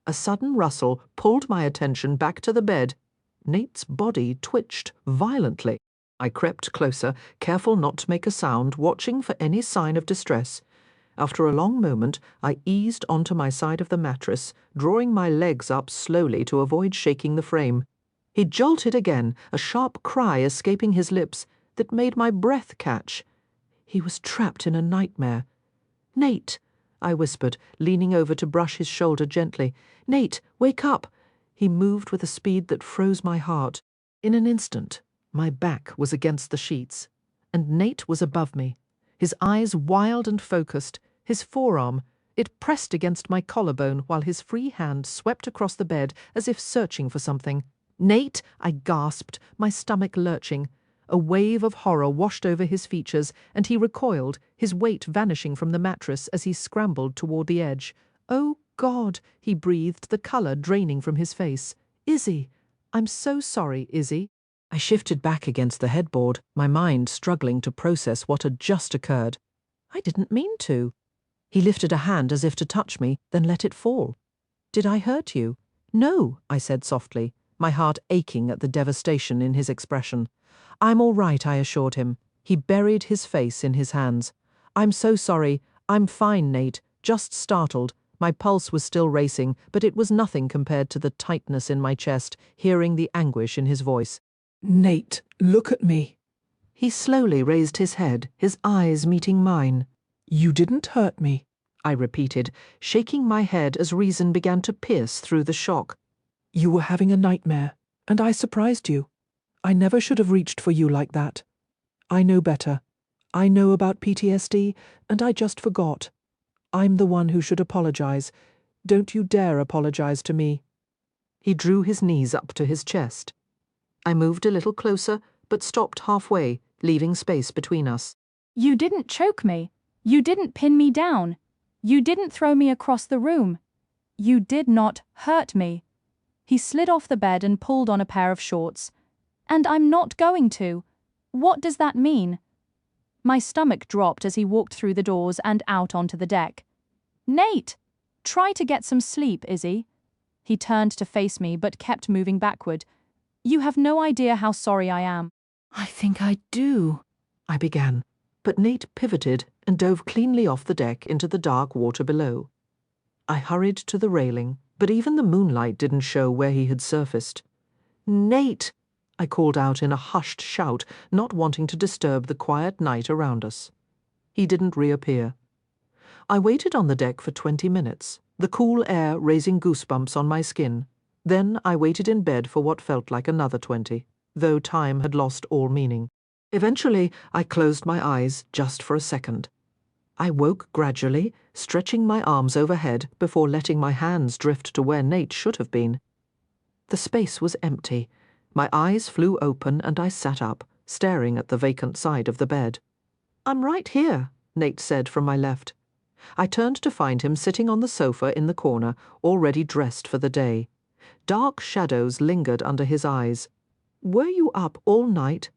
A sudden rustle pulled my attention back to the bed. Nate's body twitched violently. I crept closer, careful not to make a sound, watching for any sign of distress. After a long moment, I eased onto my side of the mattress, drawing my legs up slowly to avoid shaking the frame. He jolted again, a sharp cry escaping his lips that made my breath catch. He was trapped in a nightmare. "Nate," I whispered, leaning over to brush his shoulder gently. "Nate, wake up!" He moved with a speed that froze my heart. In an instant, my back was against the sheets, and Nate was above me, his eyes wild and focused, his forearm. It pressed against my collarbone while his free hand swept across the bed as if searching for something. "Nate!" I gasped, my stomach lurching. A wave of horror washed over his features, and he recoiled, his weight vanishing from the mattress as he scrambled toward the edge. "Oh, God!" he breathed, the colour draining from his face. "Izzy! I'm so sorry, Izzy." I shifted back against the headboard, my mind struggling to process what had just occurred. I didn't mean to. He lifted a hand as if to touch me, then let it fall. Did I hurt you? No, I said softly, my heart aching at the devastation in his expression. I'm all right, I assured him. He buried his face in his hands. I'm so sorry. I'm fine, Nate. Just startled. My pulse was still racing, but it was nothing compared to the tightness in my chest, hearing the anguish in his voice. Nate, look at me. He slowly raised his head, his eyes meeting mine. You didn't hurt me, I repeated, shaking my head as reason began to pierce through the shock. You were having a nightmare, and I surprised you. I never should have reached for you like that. I know better. I know about PTSD, and I just forgot. I'm the one who should apologize. Don't you dare apologize to me. He drew his knees up to his chest. I moved a little closer, but stopped halfway, leaving space between us. You didn't choke me. You didn't pin me down. You didn't throw me across the room. You did not hurt me. He slid off the bed and pulled on a pair of shorts. And I'm not going to. What does that mean? My stomach dropped as he walked through the doors and out onto the deck. Nate! Try to get some sleep, Izzy. He turned to face me but kept moving backward. You have no idea how sorry I am. I think I do, I began, but Nate pivoted and dove cleanly off the deck into the dark water below. I hurried to the railing, but even the moonlight didn't show where he had surfaced. Nate! I called out in a hushed shout, not wanting to disturb the quiet night around us. He didn't reappear. I waited on the deck for 20 minutes, the cool air raising goosebumps on my skin. Then I waited in bed for what felt like another 20, though time had lost all meaning. Eventually, I closed my eyes just for a second. I woke gradually, stretching my arms overhead before letting my hands drift to where Nate should have been. The space was empty. My eyes flew open and I sat up, staring at the vacant side of the bed. I'm right here, Nate said from my left. I turned to find him sitting on the sofa in the corner, already dressed for the day. Dark shadows lingered under his eyes. Were you up all night?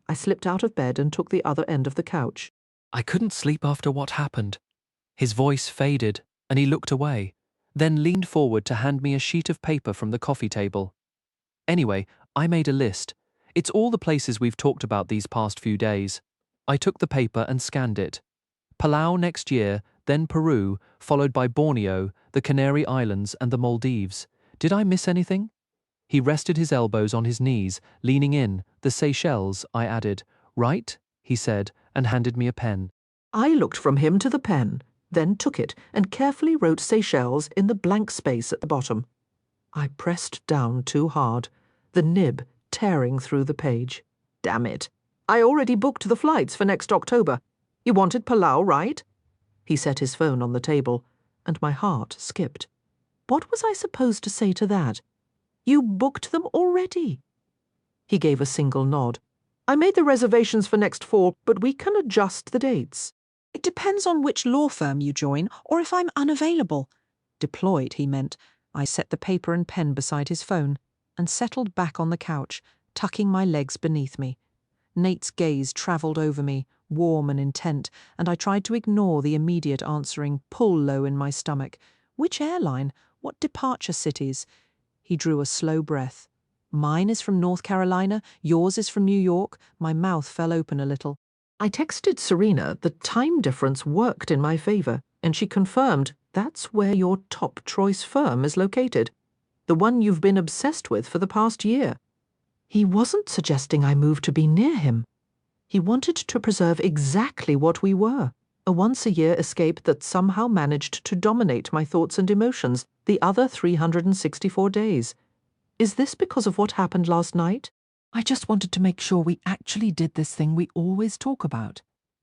I slipped out of bed and took the other end of the couch. I couldn't sleep after what happened. His voice faded, and he looked away, then leaned forward to hand me a sheet of paper from the coffee table. Anyway, I made a list. It's all the places we've talked about these past few days. I took the paper and scanned it. Palau next year, then Peru, followed by Borneo, the Canary Islands and the Maldives. Did I miss anything? He rested his elbows on his knees, leaning in. The Seychelles, I added. Right, he said, and handed me a pen. I looked from him to the pen, then took it and carefully wrote Seychelles in the blank space at the bottom. I pressed down too hard, the nib tearing through the page. Damn it. I already booked the flights for next October. You wanted Palau, right? He set his phone on the table, and my heart skipped. What was I supposed to say to that? You booked them already. He gave a single nod. I made the reservations for next fall, but we can adjust the dates. It depends on which law firm you join, or if I'm unavailable. Deployed, he meant. I set the paper and pen beside his phone and settled back on the couch, tucking my legs beneath me. Nate's gaze travelled over me, warm and intent, and I tried to ignore the immediate answering pull low in my stomach. Which airline? What departure cities? He drew a slow breath. Mine is from North Carolina, yours is from New York. My mouth fell open a little. I texted Serena the time difference worked in my favor, and she confirmed that's where your top choice firm is located, the one you've been obsessed with for the past year. He wasn't suggesting I move to be near him. He wanted to preserve exactly what we were, a once-a-year escape that somehow managed to dominate my thoughts and emotions the other 364 days. Is this because of what happened last night? I just wanted to make sure we actually did this thing we always talk about.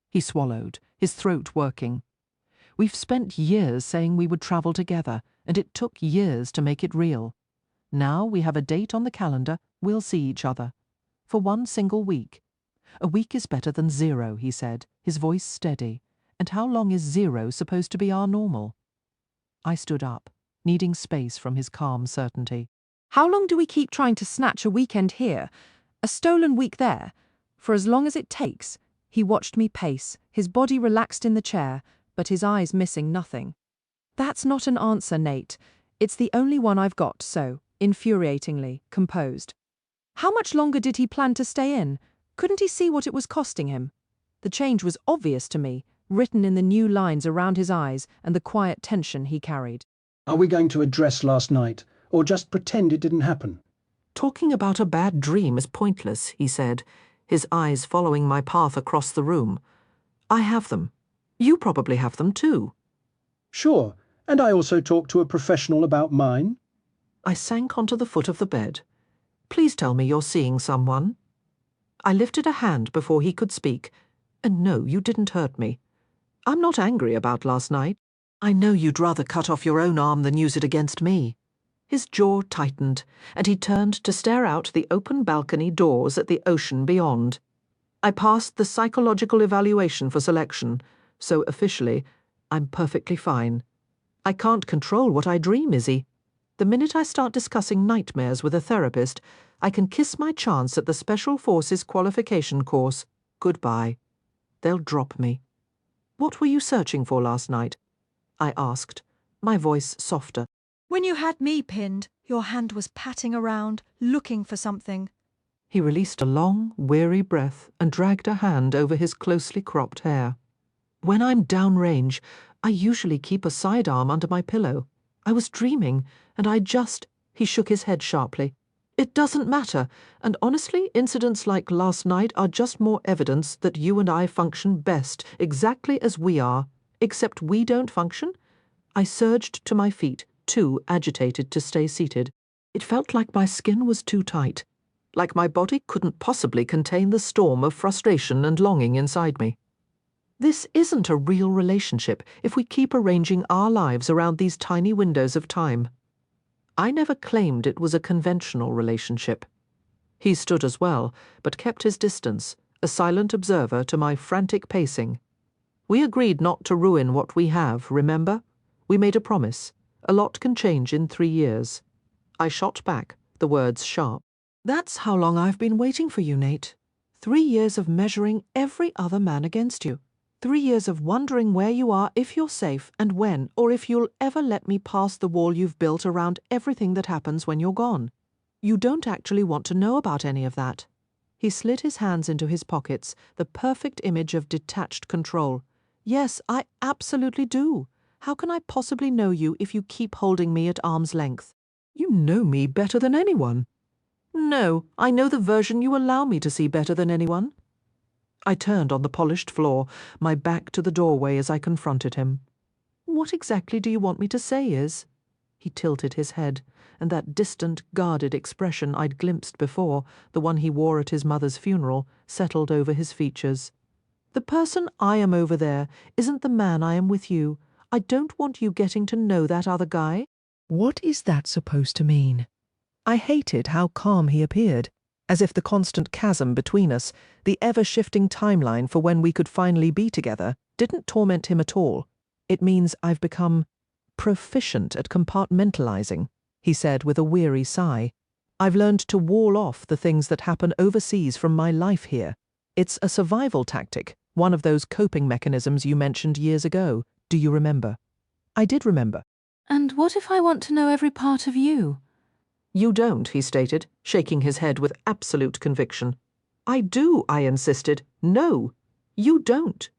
He swallowed, his throat working. We've spent years saying we would travel together, and it took years to make it real. Now we have a date on the calendar, we'll see each other. For one single week. A week is better than 0, he said, his voice steady. And how long is 0 supposed to be our normal? I stood up, needing space from his calm certainty. How long do we keep trying to snatch a weekend here? A stolen week there? For as long as it takes. He watched me pace, his body relaxed in the chair, but his eyes missing nothing. That's not an answer, Nate. It's the only one I've got, so, infuriatingly, composed. How much longer did he plan to stay in? Couldn't he see what it was costing him? The change was obvious to me, written in the new lines around his eyes and the quiet tension he carried. Are we going to address last night, or just pretend it didn't happen? Talking about a bad dream is pointless, he said, his eyes following my path across the room. I have them. You probably have them too. Sure, and I also talked to a professional about mine. I sank onto the foot of the bed. Please tell me you're seeing someone. I lifted a hand before he could speak. And no, you didn't hurt me. I'm not angry about last night. I know you'd rather cut off your own arm than use it against me. His jaw tightened, and he turned to stare out the open balcony doors at the ocean beyond. I passed the psychological evaluation for selection, so officially, I'm perfectly fine. I can't control what I dream, Izzy. The minute I start discussing nightmares with a therapist, I can kiss my chance at the Special Forces qualification course. Goodbye. They'll drop me. What were you searching for last night? I asked, my voice softer. When you had me pinned, your hand was patting around, looking for something. He released a long, weary breath and dragged a hand over his closely cropped hair. When I'm downrange, I usually keep a sidearm under my pillow. I was dreaming, and He shook his head sharply. It doesn't matter, and honestly, incidents like last night are just more evidence that you and I function best, exactly as we are, except we don't function. I surged to my feet, too agitated to stay seated. It felt like my skin was too tight, like my body couldn't possibly contain the storm of frustration and longing inside me. This isn't a real relationship if we keep arranging our lives around these tiny windows of time. I never claimed it was a conventional relationship. He stood as well, but kept his distance, a silent observer to my frantic pacing. We agreed not to ruin what we have, remember? We made a promise. A lot can change in 3 years. I shot back, the words sharp. That's how long I've been waiting for you, Nate. 3 years of measuring every other man against you. 3 years of wondering where you are, if you're safe, and when, or if you'll ever let me pass the wall you've built around everything that happens when you're gone. You don't actually want to know about any of that. He slid his hands into his pockets, the perfect image of detached control. Yes, I absolutely do. How can I possibly know you if you keep holding me at arm's length? You know me better than anyone. No, I know the version you allow me to see better than anyone. I turned on the polished floor, my back to the doorway as I confronted him. What exactly do you want me to say, Iz? He tilted his head, and that distant, guarded expression I'd glimpsed before, the one he wore at his mother's funeral, settled over his features. The person I am over there isn't the man I am with you. I don't want you getting to know that other guy. What is that supposed to mean? I hated how calm he appeared, as if the constant chasm between us, the ever-shifting timeline for when we could finally be together, didn't torment him at all. It means I've become proficient at compartmentalizing, he said with a weary sigh. I've learned to wall off the things that happen overseas from my life here. It's a survival tactic, one of those coping mechanisms you mentioned years ago. Do you remember? I did remember. And what if I want to know every part of you? You don't, he stated, shaking his head with absolute conviction. I do, I insisted. No, you don't.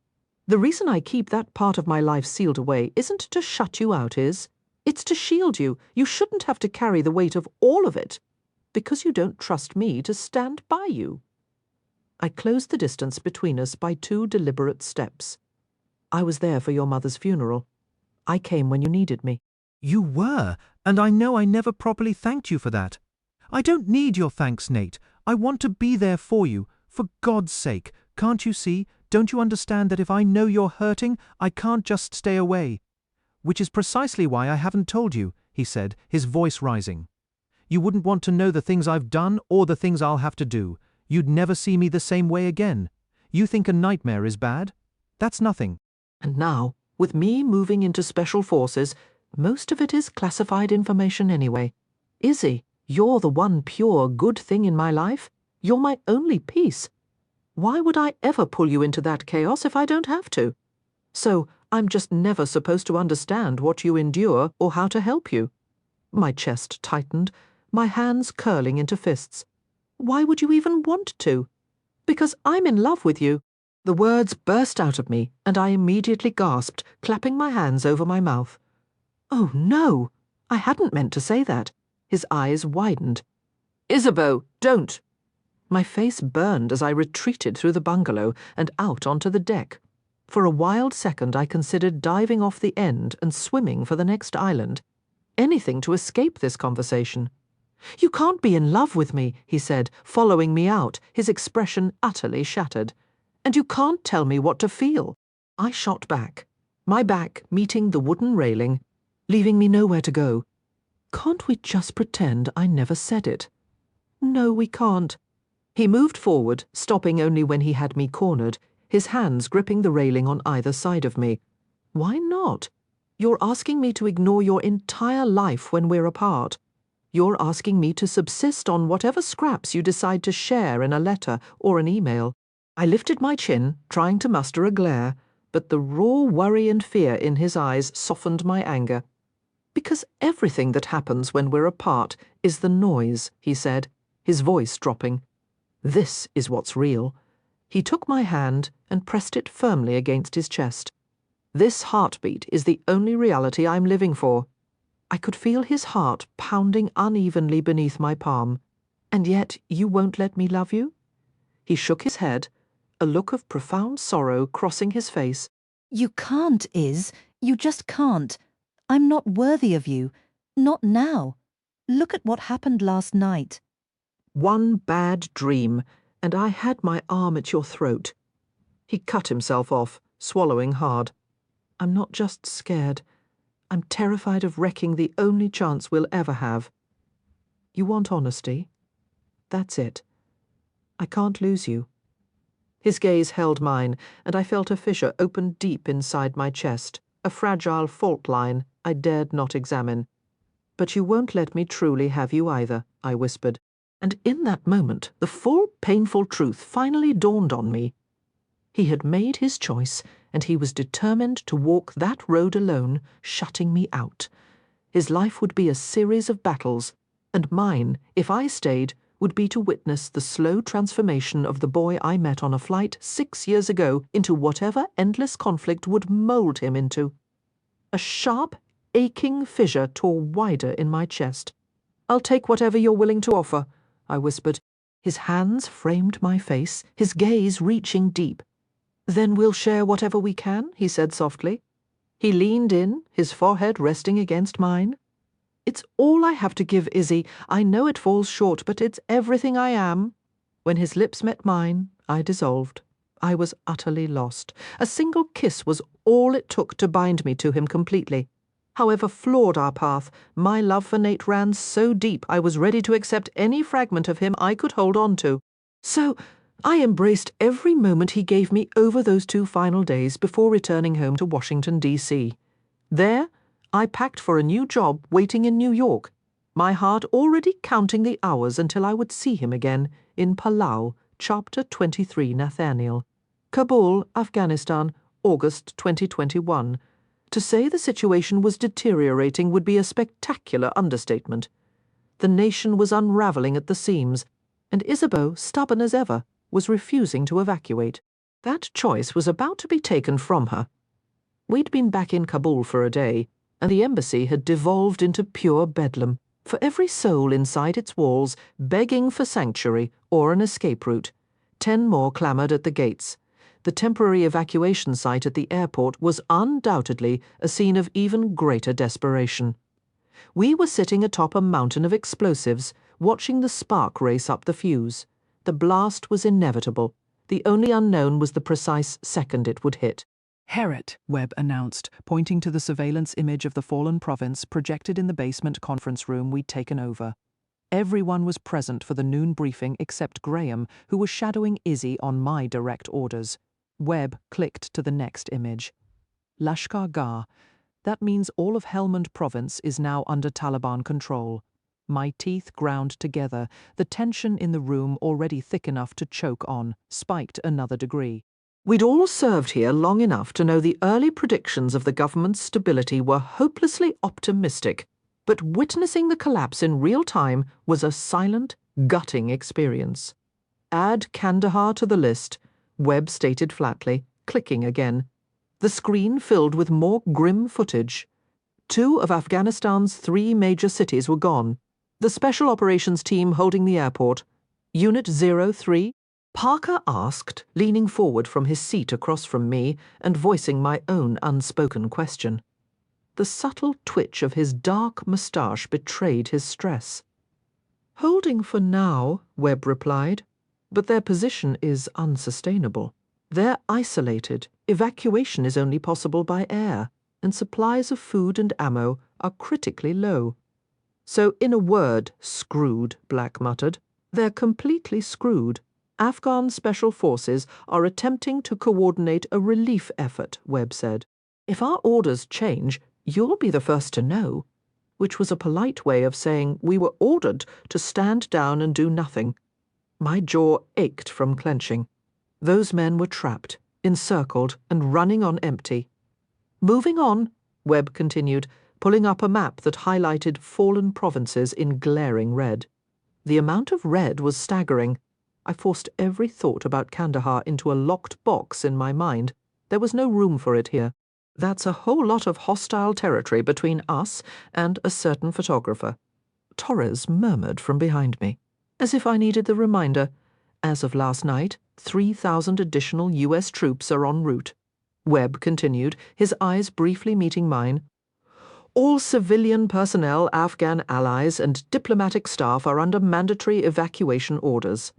The reason I keep that part of my life sealed away isn't to shut you out, it's to shield you. You shouldn't have to carry the weight of all of it, because you don't trust me to stand by you. I closed the distance between us by 2 deliberate steps. I was there for your mother's funeral. I came when you needed me. You were, and I know I never properly thanked you for that. I don't need your thanks, Nate. I want to be there for you. For God's sake, can't you see? Don't you understand that if I know you're hurting, I can't just stay away? Which is precisely why I haven't told you, he said, his voice rising. You wouldn't want to know the things I've done or the things I'll have to do. You'd never see me the same way again. You think a nightmare is bad? That's nothing. And now, with me moving into Special Forces, most of it is classified information anyway. Izzy, you're the one pure good thing in my life. You're my only peace. Why would I ever pull you into that chaos if I don't have to? So I'm just never supposed to understand what you endure or how to help you. My chest tightened, my hands curling into fists. Why would you even want to? Because I'm in love with you. The words burst out of me, and I immediately gasped, clapping my hands over my mouth. Oh, no! I hadn't meant to say that. His eyes widened. Isabeau, don't! My face burned as I retreated through the bungalow and out onto the deck. For a wild second I considered diving off the end and swimming for the next island. Anything to escape this conversation. You can't be in love with me, he said, following me out, his expression utterly shattered. And you can't tell me what to feel. I shot back, my back meeting the wooden railing, leaving me nowhere to go. Can't we just pretend I never said it? No, we can't. He moved forward, stopping only when he had me cornered, his hands gripping the railing on either side of me. Why not? You're asking me to ignore your entire life when we're apart. You're asking me to subsist on whatever scraps you decide to share in a letter or an email. I lifted my chin, trying to muster a glare, but the raw worry and fear in his eyes softened my anger. Because everything that happens when we're apart is the noise, he said, his voice dropping. This is what's real. He took my hand and pressed it firmly against his chest. This heartbeat is the only reality I'm living for. I could feel his heart pounding unevenly beneath my palm. And yet you won't let me love you? He shook his head, a look of profound sorrow crossing his face. You can't, Iz. You just can't. I'm not worthy of you. Not now. Look at what happened last night. One bad dream, and I had my arm at your throat. He cut himself off, swallowing hard. I'm not just scared. I'm terrified of wrecking the only chance we'll ever have. You want honesty? That's it. I can't lose you. His gaze held mine, and I felt a fissure open deep inside my chest, a fragile fault line I dared not examine. But you won't let me truly have you either, I whispered. And in that moment, the full, painful truth finally dawned on me. He had made his choice, and he was determined to walk that road alone, shutting me out. His life would be a series of battles, and mine, if I stayed, would be to witness the slow transformation of the boy I met on a flight 6 years ago into whatever endless conflict would mold him into. A sharp, aching fissure tore wider in my chest. I'll take whatever you're willing to offer, I whispered. His hands framed my face, his gaze reaching deep. Then we'll share whatever we can, he said softly. He leaned in, his forehead resting against mine. It's all I have to give, Izzy. I know it falls short, but it's everything I am. When his lips met mine, I dissolved. I was utterly lost. A single kiss was all it took to bind me to him completely. However flawed our path, my love for Nate ran so deep I was ready to accept any fragment of him I could hold on to. So I embraced every moment he gave me over those 2 final days before returning home to Washington, D.C. There, I packed for a new job waiting in New York, my heart already counting the hours until I would see him again in Palau, Chapter 23, Nathaniel. Kabul, Afghanistan, August 2021. To say the situation was deteriorating would be a spectacular understatement. The nation was unraveling at the seams, and Isabeau, stubborn as ever, was refusing to evacuate. That choice was about to be taken from her. We'd been back in Kabul for a day, and the embassy had devolved into pure bedlam, for every soul inside its walls begging for sanctuary or an escape route. 10 more clamoured at the gates. The temporary evacuation site at the airport was undoubtedly a scene of even greater desperation. We were sitting atop a mountain of explosives, watching the spark race up the fuse. The blast was inevitable. The only unknown was the precise second it would hit. Herod, Webb announced, pointing to the surveillance image of the fallen province projected in the basement conference room we'd taken over. Everyone was present for the noon briefing except Graham, who was shadowing Izzy on my direct orders. Webb clicked to the next image. Lashkar Gah. That means all of Helmand province is now under Taliban control. My teeth ground together, the tension in the room already thick enough to choke on, spiked another degree. We'd all served here long enough to know the early predictions of the government's stability were hopelessly optimistic. but witnessing the collapse in real time was a silent, gutting experience. Add Kandahar to the list, Webb stated flatly, clicking again. The screen filled with more grim footage. 2 of Afghanistan's 3 major cities were gone. The Special Operations Team holding the airport. Unit 03? Parker asked, leaning forward from his seat across from me and voicing my own unspoken question. The subtle twitch of his dark moustache betrayed his stress. Holding for now, Webb replied, but their position is unsustainable. They're isolated. Evacuation is only possible by air, and supplies of food and ammo are critically low. So, in a word, screwed, Black muttered. They're completely screwed. Afghan Special Forces are attempting to coordinate a relief effort, Webb said. If our orders change, you'll be the first to know, which was a polite way of saying we were ordered to stand down and do nothing. My jaw ached from clenching. Those men were trapped, encircled, and running on empty. Moving on, Webb continued, pulling up a map that highlighted fallen provinces in glaring red. The amount of red was staggering. I forced every thought about Kandahar into a locked box in my mind. There was no room for it here. That's a whole lot of hostile territory between us and a certain photographer. Torres murmured from behind me, as if I needed the reminder. As of last night, 3,000 additional U.S. troops are en route. Webb continued, his eyes briefly meeting mine. All civilian personnel, Afghan allies, and diplomatic staff are under mandatory evacuation orders.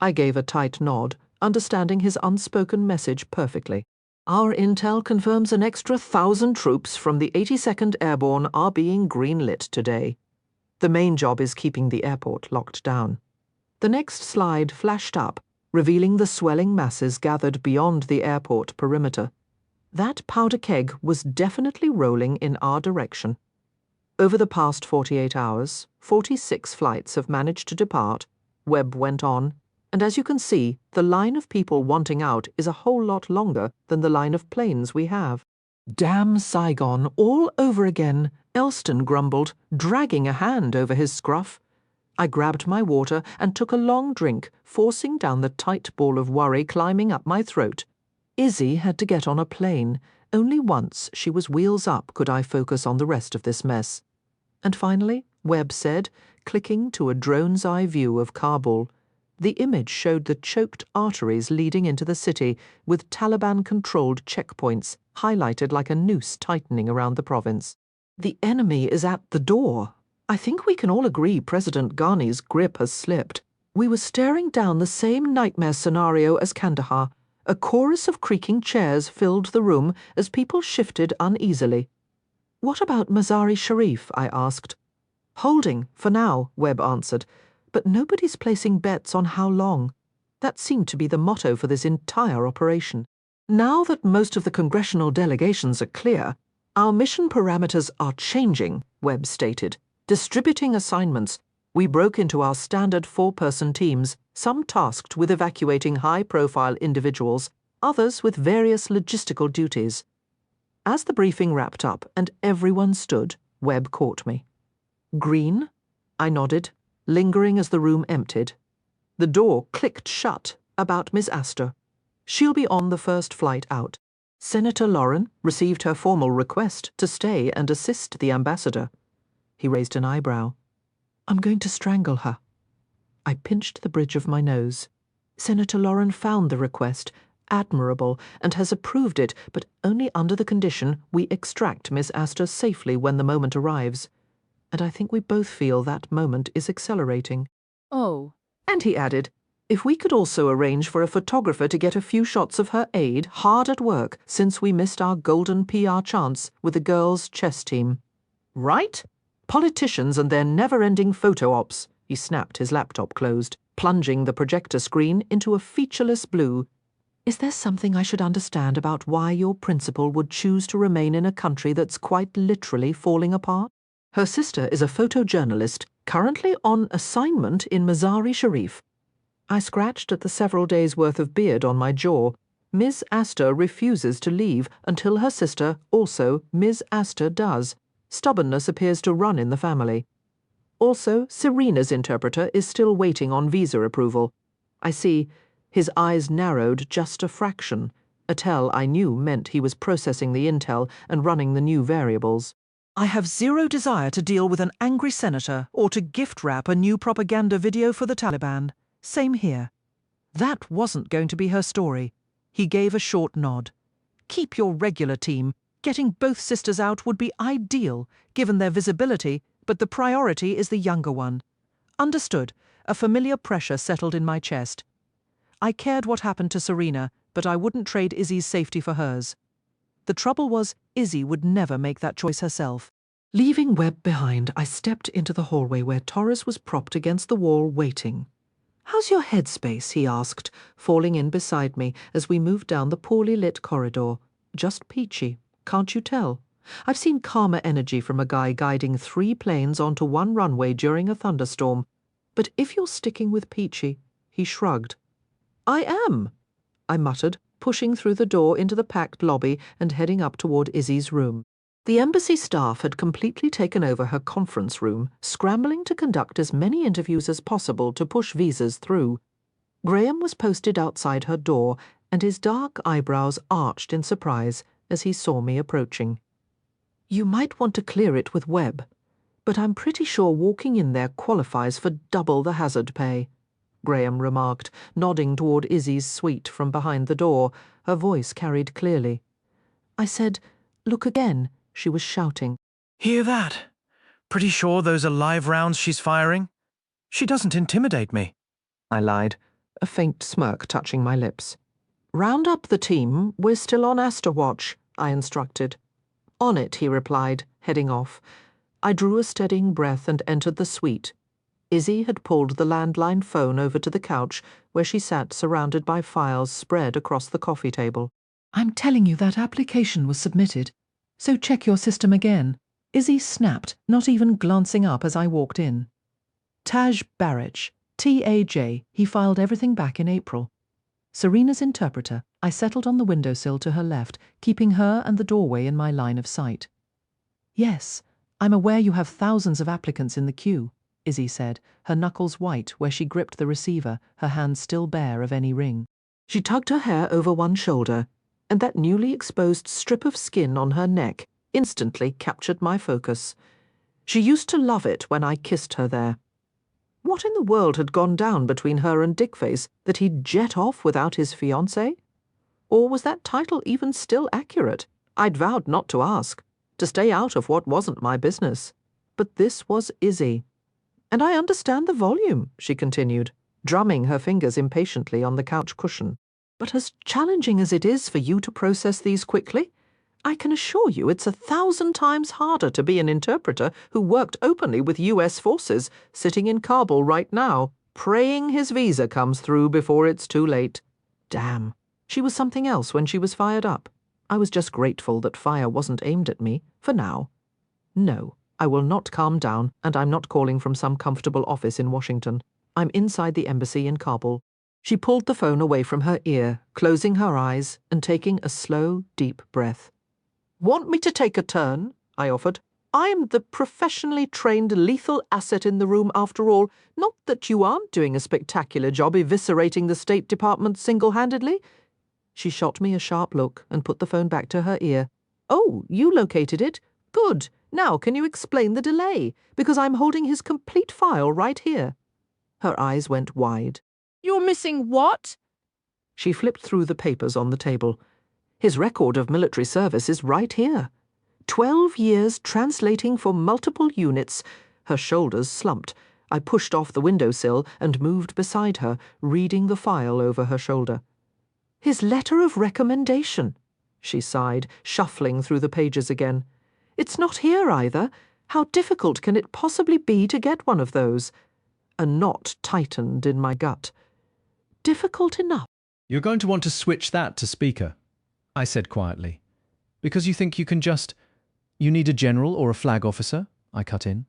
I gave a tight nod, understanding his unspoken message perfectly. Our intel confirms an extra 1,000 troops from the 82nd Airborne are being greenlit today. The main job is keeping the airport locked down. The next slide flashed up, revealing the swelling masses gathered beyond the airport perimeter. That powder keg was definitely rolling in our direction. Over the past 48 hours, 46 flights have managed to depart, Webb went on, and as you can see, the line of people wanting out is a whole lot longer than the line of planes we have. Damn Saigon all over again, Elston grumbled, dragging a hand over his scruff. I grabbed my water and took a long drink, forcing down the tight ball of worry climbing up my throat. Izzy had to get on a plane. Only once she was wheels up could I focus on the rest of this mess. And finally, Webb said, clicking to a drone's eye view of Kabul. The image showed the choked arteries leading into the city with Taliban-controlled checkpoints, highlighted like a noose tightening around the province. The enemy is at the door. I think we can all agree President Ghani's grip has slipped. We were staring down the same nightmare scenario as Kandahar. A chorus of creaking chairs filled the room as people shifted uneasily. What about Mazar-i-Sharif? I asked. Holding, for now, Webb answered, but nobody's placing bets on how long. That seemed to be the motto for this entire operation. Now that most of the congressional delegations are clear, our mission parameters are changing, Webb stated. Distributing assignments, we broke into our standard 4-person teams, some tasked with evacuating high-profile individuals, others with various logistical duties. As the briefing wrapped up and everyone stood, Webb caught me. Green? I nodded, lingering as the room emptied. The door clicked shut about Miss Astor. She'll be on the first flight out. Senator Lauren received her formal request to stay and assist the ambassador. He raised an eyebrow. I'm going to strangle her. I pinched the bridge of my nose. Senator Lauren found the request admirable and has approved it, but only under the condition we extract Miss Astor safely when the moment arrives. And I think we both feel that moment is accelerating. Oh. And he added, if we could also arrange for a photographer to get a few shots of her aide hard at work since we missed our golden PR chance with the girls' chess team. Right? Politicians and their never-ending photo ops. He snapped his laptop closed, plunging the projector screen into a featureless blue. Is there something I should understand about why your principal would choose to remain in a country that's quite literally falling apart? Her sister is a photojournalist, currently on assignment in Mazar-i-Sharif. I scratched at the several days' worth of beard on my jaw. Ms. Astor refuses to leave until her sister, also Ms. Astor, does. Stubbornness appears to run in the family. Also, Serena's interpreter is still waiting on visa approval. I see his eyes narrowed just a fraction, a tell I knew meant he was processing the intel and running the new variables. I have zero desire to deal with an angry senator or to gift wrap a new propaganda video for the Taliban. Same here. That wasn't going to be her story. He gave a short nod. Keep your regular team. Getting both sisters out would be ideal, given their visibility, but the priority is the younger one. Understood. A familiar pressure settled in my chest. I cared what happened to Serena, but I wouldn't trade Izzy's safety for hers. The trouble was, Izzy would never make that choice herself. Leaving Webb behind, I stepped into the hallway where Torres was propped against the wall waiting. "How's your headspace?" he asked, falling in beside me as we moved down the poorly lit corridor. "Just peachy, can't you tell? I've seen calmer energy from a guy guiding 3 planes onto one runway during a thunderstorm. But if you're sticking with peachy," he shrugged. "I am," I muttered, pushing through the door into the packed lobby and heading up toward Izzy's room. The embassy staff had completely taken over her conference room, scrambling to conduct as many interviews as possible to push visas through. Graham was posted outside her door, and his dark eyebrows arched in surprise as he saw me approaching. "You might want to clear it with Webb, but I'm pretty sure walking in there qualifies for double the hazard pay," Graham remarked, nodding toward Izzy's suite from behind the door. Her voice carried clearly. I said, "Look again," she was shouting. "Hear that? Pretty sure those are live rounds she's firing? She doesn't intimidate me," I lied, a faint smirk touching my lips. "Round up the team. We're still on Astor watch," I instructed. "On it," he replied, heading off. I drew a steadying breath and entered the suite. Izzy had pulled the landline phone over to the couch, where she sat surrounded by files spread across the coffee table. "I'm telling you that application was submitted, so check your system again," Izzy snapped, not even glancing up as I walked in. "Taj Barich, TAJ, he filed everything back in April." Serena's interpreter, I settled on the windowsill to her left, keeping her and the doorway in my line of sight. "Yes, I'm aware you have thousands of applicants in the queue," Izzy said, her knuckles white where she gripped the receiver, her hands still bare of any ring. She tugged her hair over one shoulder, and that newly exposed strip of skin on her neck instantly captured my focus. She used to love it when I kissed her there. What in the world had gone down between her and Dickface that he'd jet off without his fiancée? Or was that title even still accurate? I'd vowed not to ask, to stay out of what wasn't my business. But this was Izzy. "And I understand the volume," she continued, drumming her fingers impatiently on the couch cushion. "But as challenging as it is for you to process these quickly, I can assure you it's 1,000 times harder to be an interpreter who worked openly with US forces, sitting in Kabul right now, praying his visa comes through before it's too late. Damn, she was something else when she was fired up. I was just grateful that fire wasn't aimed at me, for now. No, I will not calm down, and I'm not calling from some comfortable office in Washington. I'm inside the embassy in Kabul." She pulled the phone away from her ear, closing her eyes and taking a slow, deep breath. "Want me to take a turn?" I offered. "I'm the professionally trained lethal asset in the room after all. Not that you aren't doing a spectacular job eviscerating the State Department single-handedly." She shot me a sharp look and put the phone back to her ear. "Oh, you located it? Good. Now can you explain the delay? Because I'm holding his complete file right here." Her eyes went wide. "You're missing what?" She flipped through the papers on the table. "His record of military service is right here. 12 years translating for multiple units." Her shoulders slumped. I pushed off the windowsill and moved beside her, reading the file over her shoulder. "His letter of recommendation," she sighed, shuffling through the pages again. "It's not here either. How difficult can it possibly be to get one of those?" A knot tightened in my gut. "Difficult enough." "You're going to want to switch that to speaker," I said quietly. "Because you think you can just—" "You need a general or a flag officer?" I cut in.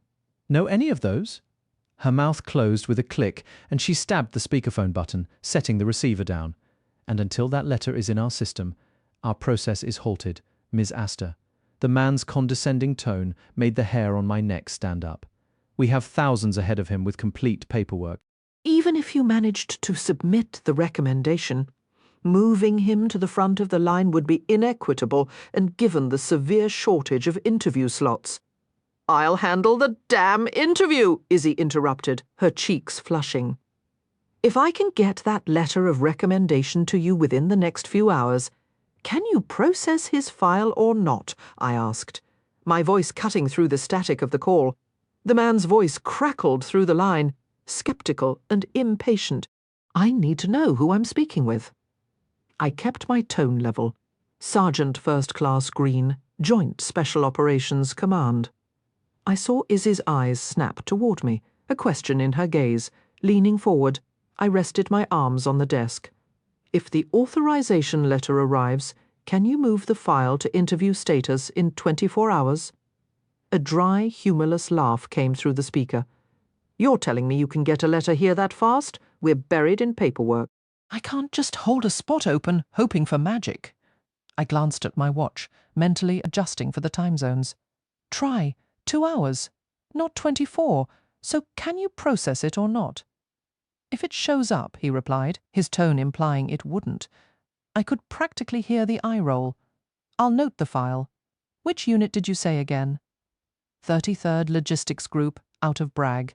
"No, any of those?" Her mouth closed with a click, and she stabbed the speakerphone button, setting the receiver down. "And until that letter is in our system, our process is halted, Ms. Astor. The man's condescending tone made the hair on my neck stand up. We have thousands ahead of him with complete paperwork. Even if you managed to submit the recommendation, moving him to the front of the line would be inequitable and given the severe shortage of interview slots. I'll handle the damn interview, Izzy interrupted, her cheeks flushing. If I can get that letter of recommendation to you within the next few hours, can you process his file or not? I asked, my voice cutting through the static of the call. The man's voice crackled through the line, skeptical and impatient. I need to know who I'm speaking with. I kept my tone level. Sergeant First Class Green, Joint Special Operations Command. I saw Izzy's eyes snap toward me, a question in her gaze. Leaning forward, I rested my arms on the desk. If the authorization letter arrives, can you move the file to interview status in 24 hours? A dry, humorless laugh came through the speaker. You're telling me you can get a letter here that fast? We're buried in paperwork. I can't just hold a spot open, hoping for magic. I glanced at my watch, mentally adjusting for the time zones. Try 2 hours, not 24, so can you process it or not? If it shows up, he replied, his tone implying it wouldn't. I could practically hear the eye roll. I'll note the file. Which unit did you say again? 33rd Logistics Group, out of Bragg.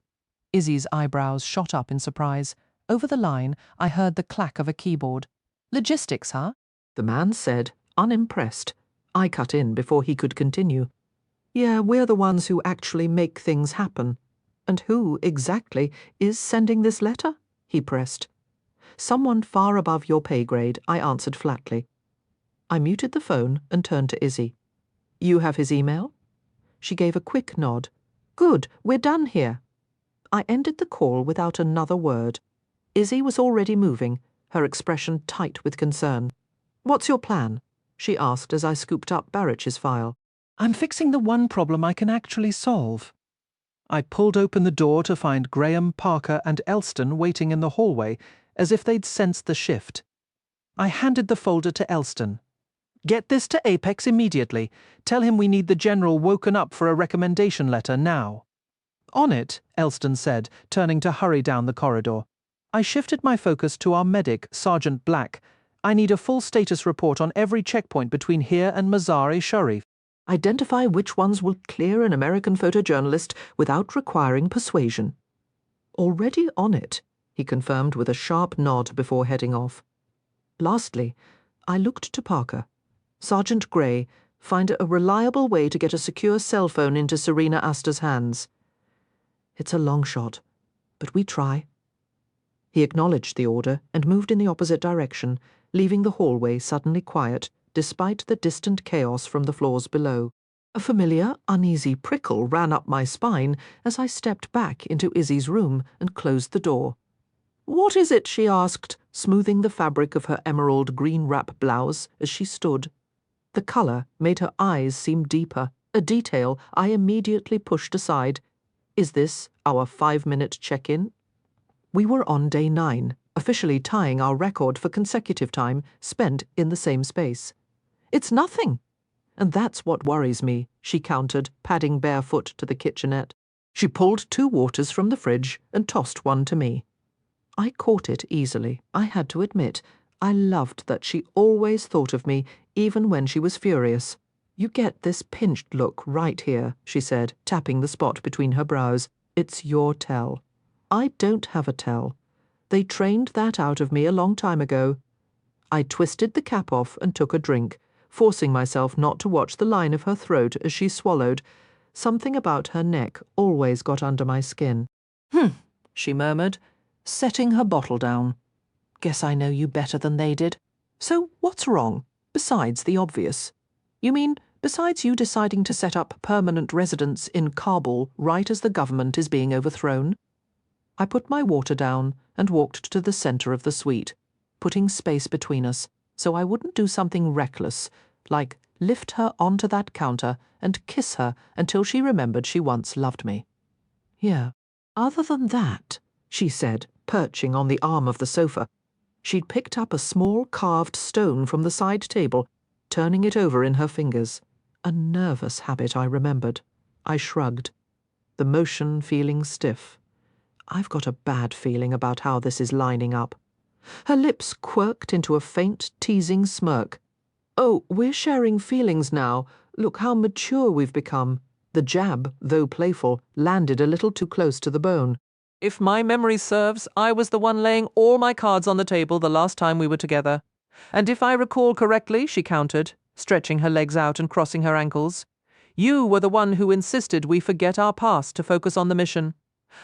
Izzy's eyebrows shot up in surprise. Over the line, I heard the clack of a keyboard. Logistics, huh? The man said, unimpressed. I cut in before he could continue. Yeah, we're the ones who actually make things happen. And who, exactly, is sending this letter? He pressed. Someone far above your pay grade, I answered flatly. I muted the phone and turned to Izzy. You have his email? She gave a quick nod. Good, we're done here. I ended the call without another word. Izzy was already moving, her expression tight with concern. What's your plan? She asked as I scooped up Barrich's file. I'm fixing the one problem I can actually solve. I pulled open the door to find Graham, Parker, and Elston waiting in the hallway, as if they'd sensed the shift. I handed the folder to Elston. Get this to Apex immediately. Tell him we need the General woken up for a recommendation letter now. On it, Elston said, turning to hurry down the corridor. I shifted my focus to our medic, Sergeant Black. I need a full status report on every checkpoint between here and Mazar-e-Sharif. Identify which ones will clear an American photojournalist without requiring persuasion. Already on it, he confirmed with a sharp nod before heading off. Lastly, I looked to Parker. Sergeant Gray, find a reliable way to get a secure cell phone into Serena Astor's hands. It's a long shot, but we try. He acknowledged the order and moved in the opposite direction, leaving the hallway suddenly quiet, despite the distant chaos from the floors below. A familiar, uneasy prickle ran up my spine as I stepped back into Izzy's room and closed the door. What is it? She asked, smoothing the fabric of her emerald green wrap blouse as she stood. The colour made her eyes seem deeper, a detail I immediately pushed aside. Is this our 5-minute check-in? We were on day 9, officially tying our record for consecutive time spent in the same space. It's nothing. And that's what worries me, she countered, padding barefoot to the kitchenette. She pulled 2 waters from the fridge and tossed one to me. I caught it easily. I had to admit, I loved that she always thought of me, even when she was furious. You get this pinched look right here, she said, tapping the spot between her brows. It's your tell. I don't have a tell. They trained that out of me a long time ago. I twisted the cap off and took a drink, forcing myself not to watch the line of her throat as she swallowed. Something about her neck always got under my skin. She murmured, setting her bottle down. Guess I know you better than they did. So what's wrong, besides the obvious? You mean, besides you deciding to set up permanent residence in Kabul right as the government is being overthrown? I put my water down and walked to the centre of the suite, putting space between us so I wouldn't do something reckless, like lift her onto that counter and kiss her until she remembered she once loved me. Yeah, other than that, she said, perching on the arm of the sofa. She'd picked up a small carved stone from the side table, turning it over in her fingers. A nervous habit, I remembered. I shrugged, the motion feeling stiff. I've got a bad feeling about how this is lining up. Her lips quirked into a faint, teasing smirk. Oh, we're sharing feelings now. Look how mature we've become. The jab, though playful, landed a little too close to the bone. If my memory serves, I was the one laying all my cards on the table the last time we were together. And if I recall correctly, she countered, stretching her legs out and crossing her ankles, you were the one who insisted we forget our past to focus on the mission.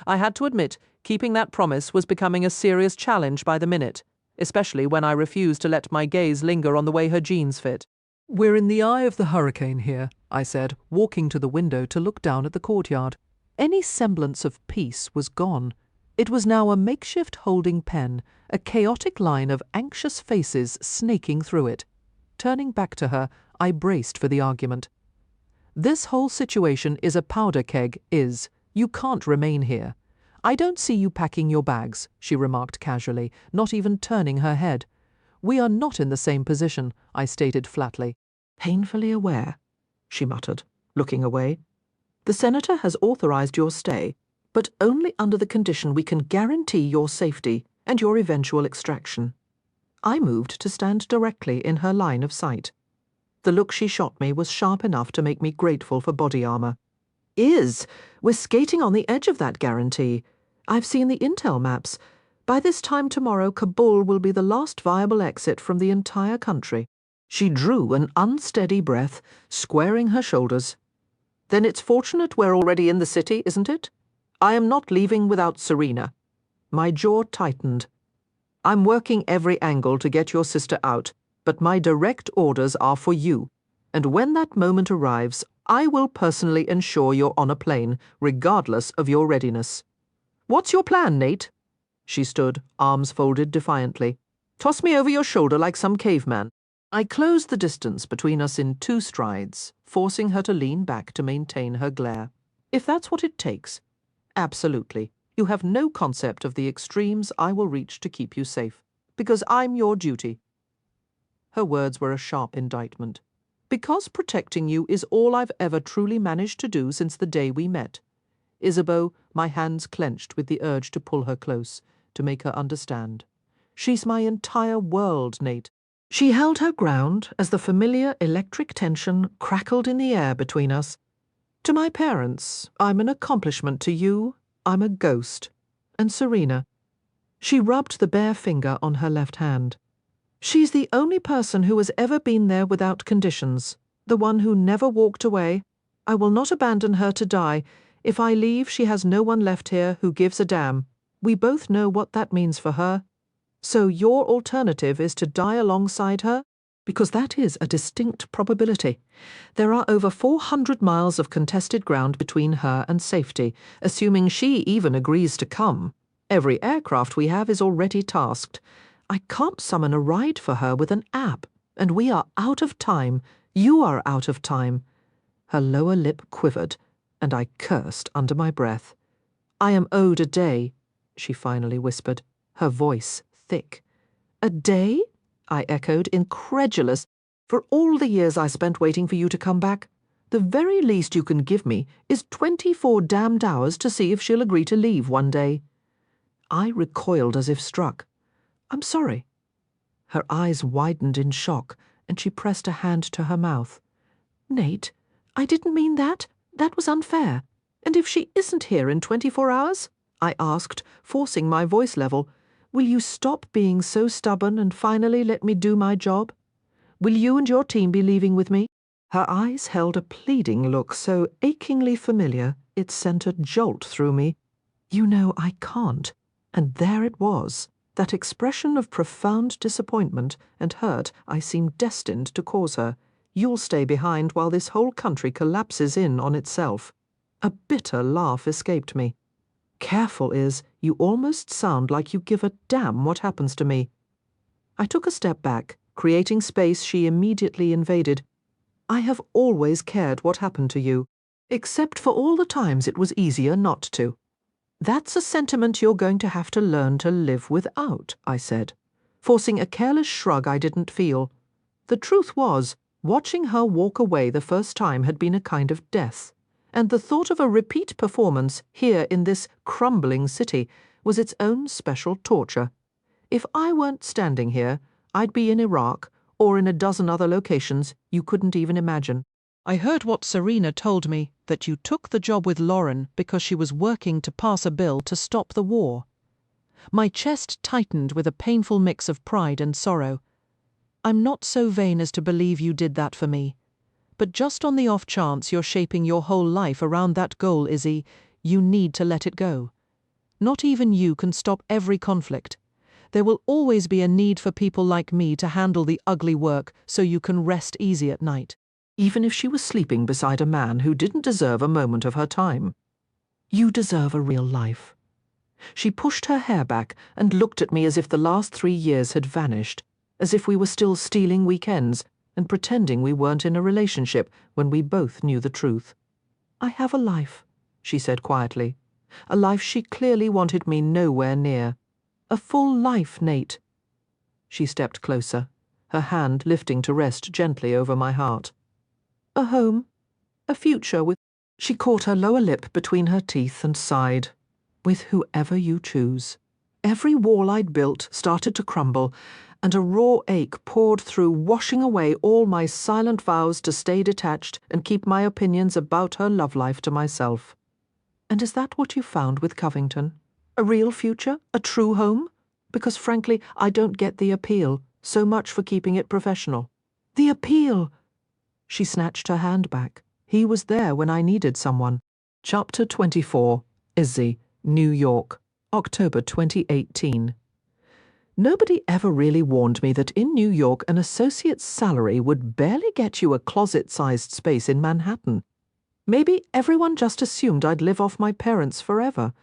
I had to admit, keeping that promise was becoming a serious challenge by the minute, especially when I refused to let my gaze linger on the way her jeans fit. We're in the eye of the hurricane here, I said, walking to the window to look down at the courtyard. Any semblance of peace was gone. It was now a makeshift holding pen, a chaotic line of anxious faces snaking through it. Turning back to her, I braced for the argument. This whole situation is a powder keg, Iz. You can't remain here. I don't see you packing your bags, she remarked casually, not even turning her head. We are not in the same position, I stated flatly. Painfully aware, she muttered, looking away. The Senator has authorized your stay, but only under the condition we can guarantee your safety and your eventual extraction. I moved to stand directly in her line of sight. The look she shot me was sharp enough to make me grateful for body armor. We're skating on the edge of that guarantee. I've seen the intel maps. By this time tomorrow, Kabul will be the last viable exit from the entire country. She drew an unsteady breath, squaring her shoulders. Then it's fortunate we're already in the city, isn't it? I am not leaving without Serena. My jaw tightened. I'm working every angle to get your sister out, but my direct orders are for you. And when that moment arrives, I will personally ensure you're on a plane, regardless of your readiness. What's your plan, Nate? She stood, arms folded defiantly. Toss me over your shoulder like some caveman. I closed the distance between us in 2 strides, forcing her to lean back to maintain her glare. If that's what it takes. Absolutely. You have no concept of the extremes I will reach to keep you safe, because I'm your duty. Her words were a sharp indictment. Because protecting you is all I've ever truly managed to do since the day we met. Isabeau, my hands clenched with the urge to pull her close, to make her understand. She's my entire world, Nate. She held her ground as the familiar electric tension crackled in the air between us. To my parents, I'm an accomplishment. To you, I'm a ghost. And Serena. She rubbed the bare finger on her left hand. She's the only person who has ever been there without conditions, the one who never walked away. I will not abandon her to die. If I leave, she has no one left here who gives a damn. We both know what that means for her. So your alternative is to die alongside her? Because that is a distinct probability. There are over 400 miles of contested ground between her and safety, assuming she even agrees to come. Every aircraft we have is already tasked. I can't summon a ride for her with an app, and we are out of time. You are out of time. Her lower lip quivered, and I cursed under my breath. I am owed a day, she finally whispered, her voice thick. A day? I echoed, incredulous. For all the years I spent waiting for you to come back, the very least you can give me is 24 damned hours to see if she'll agree to leave one day. I recoiled as if struck. I'm sorry. Her eyes widened in shock, and she pressed a hand to her mouth. Nate, I didn't mean that. That was unfair. And if she isn't here in 24 hours? I asked, forcing my voice level. Will you stop being so stubborn and finally let me do my job? Will you and your team be leaving with me? Her eyes held a pleading look so achingly familiar it sent a jolt through me. You know I can't. And there it was, that expression of profound disappointment and hurt I seemed destined to cause her. You'll stay behind while this whole country collapses in on itself. A bitter laugh escaped me. Careful, you almost sound like you give a damn what happens to me. I took a step back, creating space she immediately invaded. I have always cared what happened to you, except for all the times it was easier not to. That's a sentiment you're going to have to learn to live without, I said, forcing a careless shrug I didn't feel. The truth was, Watching her walk away the first time had been a kind of death, and the thought of a repeat performance here in this crumbling city was its own special torture. If I weren't standing here, I'd be in Iraq or in a dozen other locations you couldn't even imagine. I heard what Serena told me, that you took the job with Lauren because she was working to pass a bill to stop the war. My chest tightened with a painful mix of pride and sorrow. I'm not so vain as to believe you did that for me. But just on the off chance you're shaping your whole life around that goal, Izzy, you need to let it go. Not even you can stop every conflict. There will always be a need for people like me to handle the ugly work so you can rest easy at night. Even if she was sleeping beside a man who didn't deserve a moment of her time. You deserve a real life. She pushed her hair back and looked at me as if the last 3 years had vanished, as if we were still stealing weekends and pretending we weren't in a relationship when we both knew the truth. I have a life, she said quietly, a life she clearly wanted me nowhere near. A full life, Nate. She stepped closer, her hand lifting to rest gently over my heart. A home, a future with... She caught her lower lip between her teeth and sighed. With whoever you choose. Every wall I'd built started to crumble, and a raw ache poured through, washing away all my silent vows to stay detached and keep my opinions about her love life to myself. And is that what you found with Covington? A real future? A true home? Because frankly, I don't get the appeal. So much for keeping it professional. The appeal! She snatched her hand back. He was there when I needed someone. Chapter 24. Izzy, New York, October 2018. Nobody ever really warned me that in New York an associate's salary would barely get you a closet-sized space in Manhattan. Maybe everyone just assumed I'd live off my parents forever.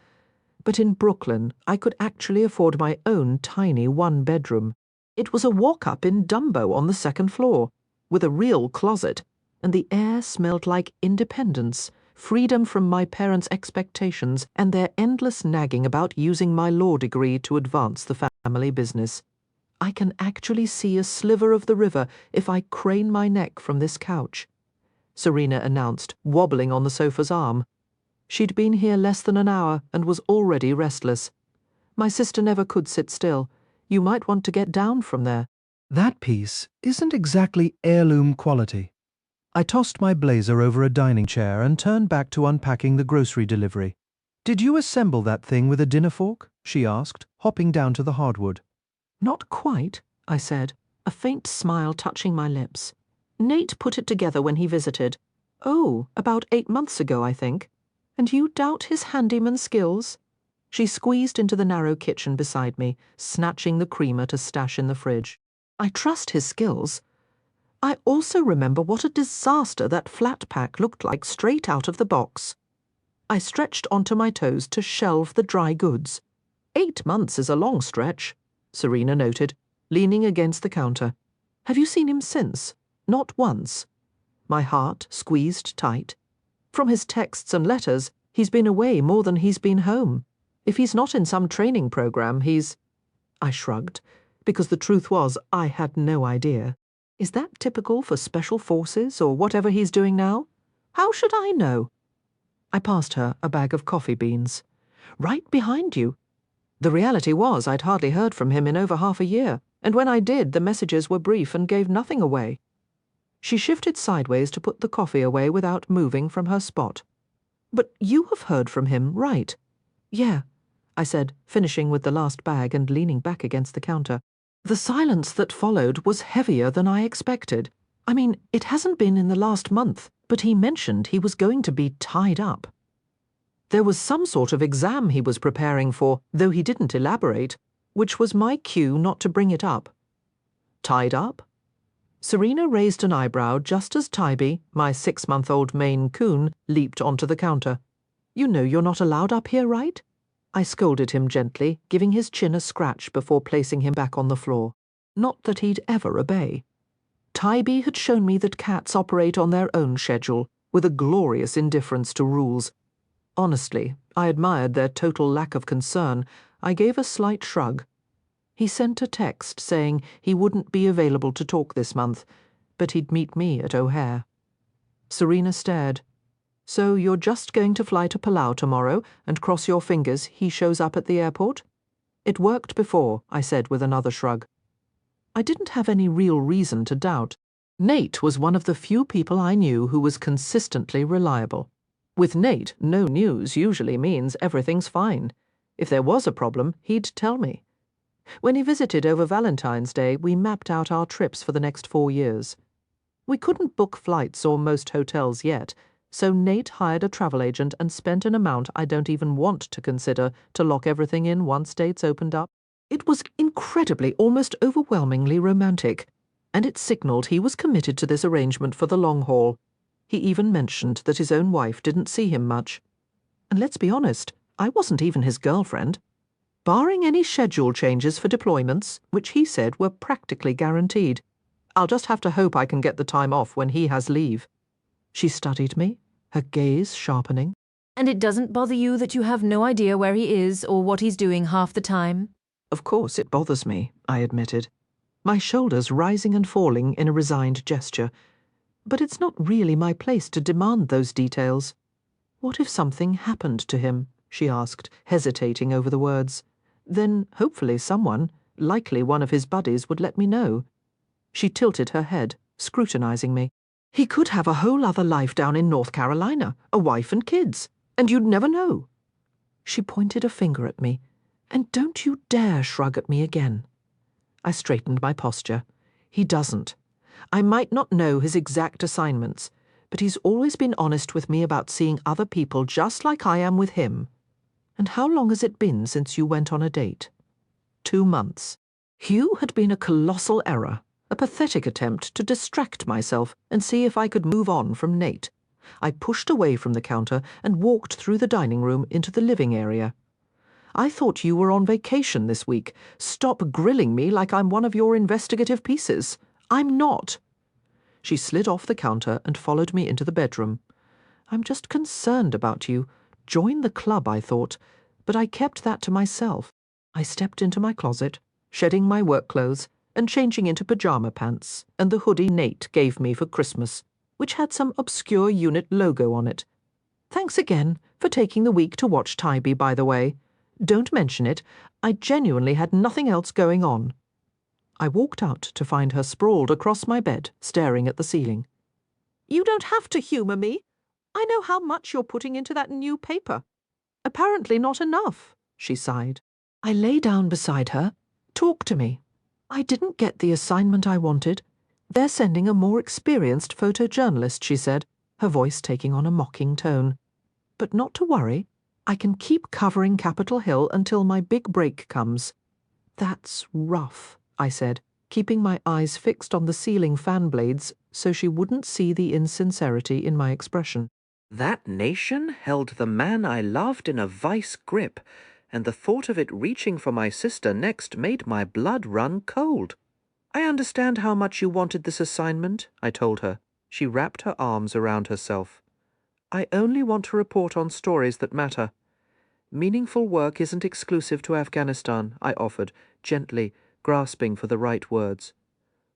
But in Brooklyn, I could actually afford my own tiny one-bedroom. It was a walk-up in Dumbo on the 2nd floor, with a real closet, and the air smelled like independence, freedom from my parents' expectations and their endless nagging about using my law degree to advance the family business. I can actually see a sliver of the river if I crane my neck from this couch, Serena announced, wobbling on the sofa's arm. She'd been here less than an hour and was already restless. My sister never could sit still. You might want to get down from there. That piece isn't exactly heirloom quality. I tossed my blazer over a dining chair and turned back to unpacking the grocery delivery. Did you assemble that thing with a dinner fork? She asked, hopping down to the hardwood. Not quite, I said, a faint smile touching my lips. Nate put it together when he visited. Oh, about 8 months ago, I think. And you doubt his handyman skills? She squeezed into the narrow kitchen beside me, snatching the creamer to stash in the fridge. I trust his skills. I also remember what a disaster that flat pack looked like straight out of the box. I stretched onto my toes to shelve the dry goods. 8 months is a long stretch, Serena noted, leaning against the counter. Have you seen him since? Not once. My heart squeezed tight. From his texts and letters, he's been away more than he's been home. If he's not in some training program, he's... I shrugged, because the truth was I had no idea. Is that typical for special forces or whatever he's doing now? How should I know? I passed her a bag of coffee beans. Right behind you. The reality was I'd hardly heard from him in over half a year, and when I did, the messages were brief and gave nothing away. She shifted sideways to put the coffee away without moving from her spot. But you have heard from him, right? Yeah, I said, finishing with the last bag and leaning back against the counter. The silence that followed was heavier than I expected. I mean, it hasn't been in the last month, but he mentioned he was going to be tied up. There was some sort of exam he was preparing for, though he didn't elaborate, which was my cue not to bring it up. Tied up? Serena raised an eyebrow just as Tybee, my 6-month-old Maine Coon, leaped onto the counter. You know you're not allowed up here, right? I scolded him gently, giving his chin a scratch before placing him back on the floor. Not that he'd ever obey. Tybee had shown me that cats operate on their own schedule, with a glorious indifference to rules. Honestly, I admired their total lack of concern. I gave a slight shrug. He sent a text saying he wouldn't be available to talk this month, but he'd meet me at O'Hare. Serena stared. So you're just going to fly to Palau tomorrow and cross your fingers he shows up at the airport? It worked before, I said with another shrug. I didn't have any real reason to doubt. Nate was one of the few people I knew who was consistently reliable. With Nate, no news usually means everything's fine. If there was a problem, he'd tell me. When he visited over Valentine's Day, we mapped out our trips for the next 4 years. We couldn't book flights or most hotels yet, so Nate hired a travel agent and spent an amount I don't even want to consider to lock everything in once dates opened up. It was incredibly, almost overwhelmingly romantic, and it signaled he was committed to this arrangement for the long haul. He even mentioned that his own wife didn't see him much. And let's be honest, I wasn't even his girlfriend. Barring any schedule changes for deployments, which he said were practically guaranteed. I'll just have to hope I can get the time off when he has leave. She studied me, her gaze sharpening. And it doesn't bother you that you have no idea where he is or what he's doing half the time? Of course it bothers me, I admitted, my shoulders rising and falling in a resigned gesture. But it's not really my place to demand those details. What if something happened to him? She asked, hesitating over the words. Then, hopefully someone, likely one of his buddies, would let me know. She tilted her head, scrutinizing me. He could have a whole other life down in North Carolina, a wife and kids, and you'd never know. She pointed a finger at me. And don't you dare shrug at me again. I straightened my posture. He doesn't. I might not know his exact assignments, but he's always been honest with me about seeing other people just like I am with him. And how long has it been since you went on a date? 2 months. Hugh had been a colossal error, a pathetic attempt to distract myself and see if I could move on from Nate. I pushed away from the counter and walked through the dining room into the living area. I thought you were on vacation this week. Stop grilling me like I'm one of your investigative pieces. I'm not. She slid off the counter and followed me into the bedroom. I'm just concerned about you. Join the club, I thought, but I kept that to myself. I stepped into my closet, shedding my work clothes and changing into pajama pants and the hoodie Nate gave me for Christmas, which had some obscure unit logo on it. Thanks again for taking the week to watch Tybee, by the way. Don't mention it. I genuinely had nothing else going on. I walked out to find her sprawled across my bed, staring at the ceiling. You don't have to humour me. I know how much you're putting into that new paper. Apparently not enough, she sighed. I lay down beside her. Talk to me. I didn't get the assignment I wanted. They're sending a more experienced photojournalist, she said, her voice taking on a mocking tone. But not to worry. I can keep covering Capitol Hill until my big break comes. That's rough, I said, keeping my eyes fixed on the ceiling fan blades so she wouldn't see the insincerity in my expression. That nation held the man I loved in a vice grip, and the thought of it reaching for my sister next made my blood run cold. I understand how much you wanted this assignment, I told her. She wrapped her arms around herself. I only want to report on stories that matter. Meaningful work isn't exclusive to Afghanistan, I offered, gently, grasping for the right words.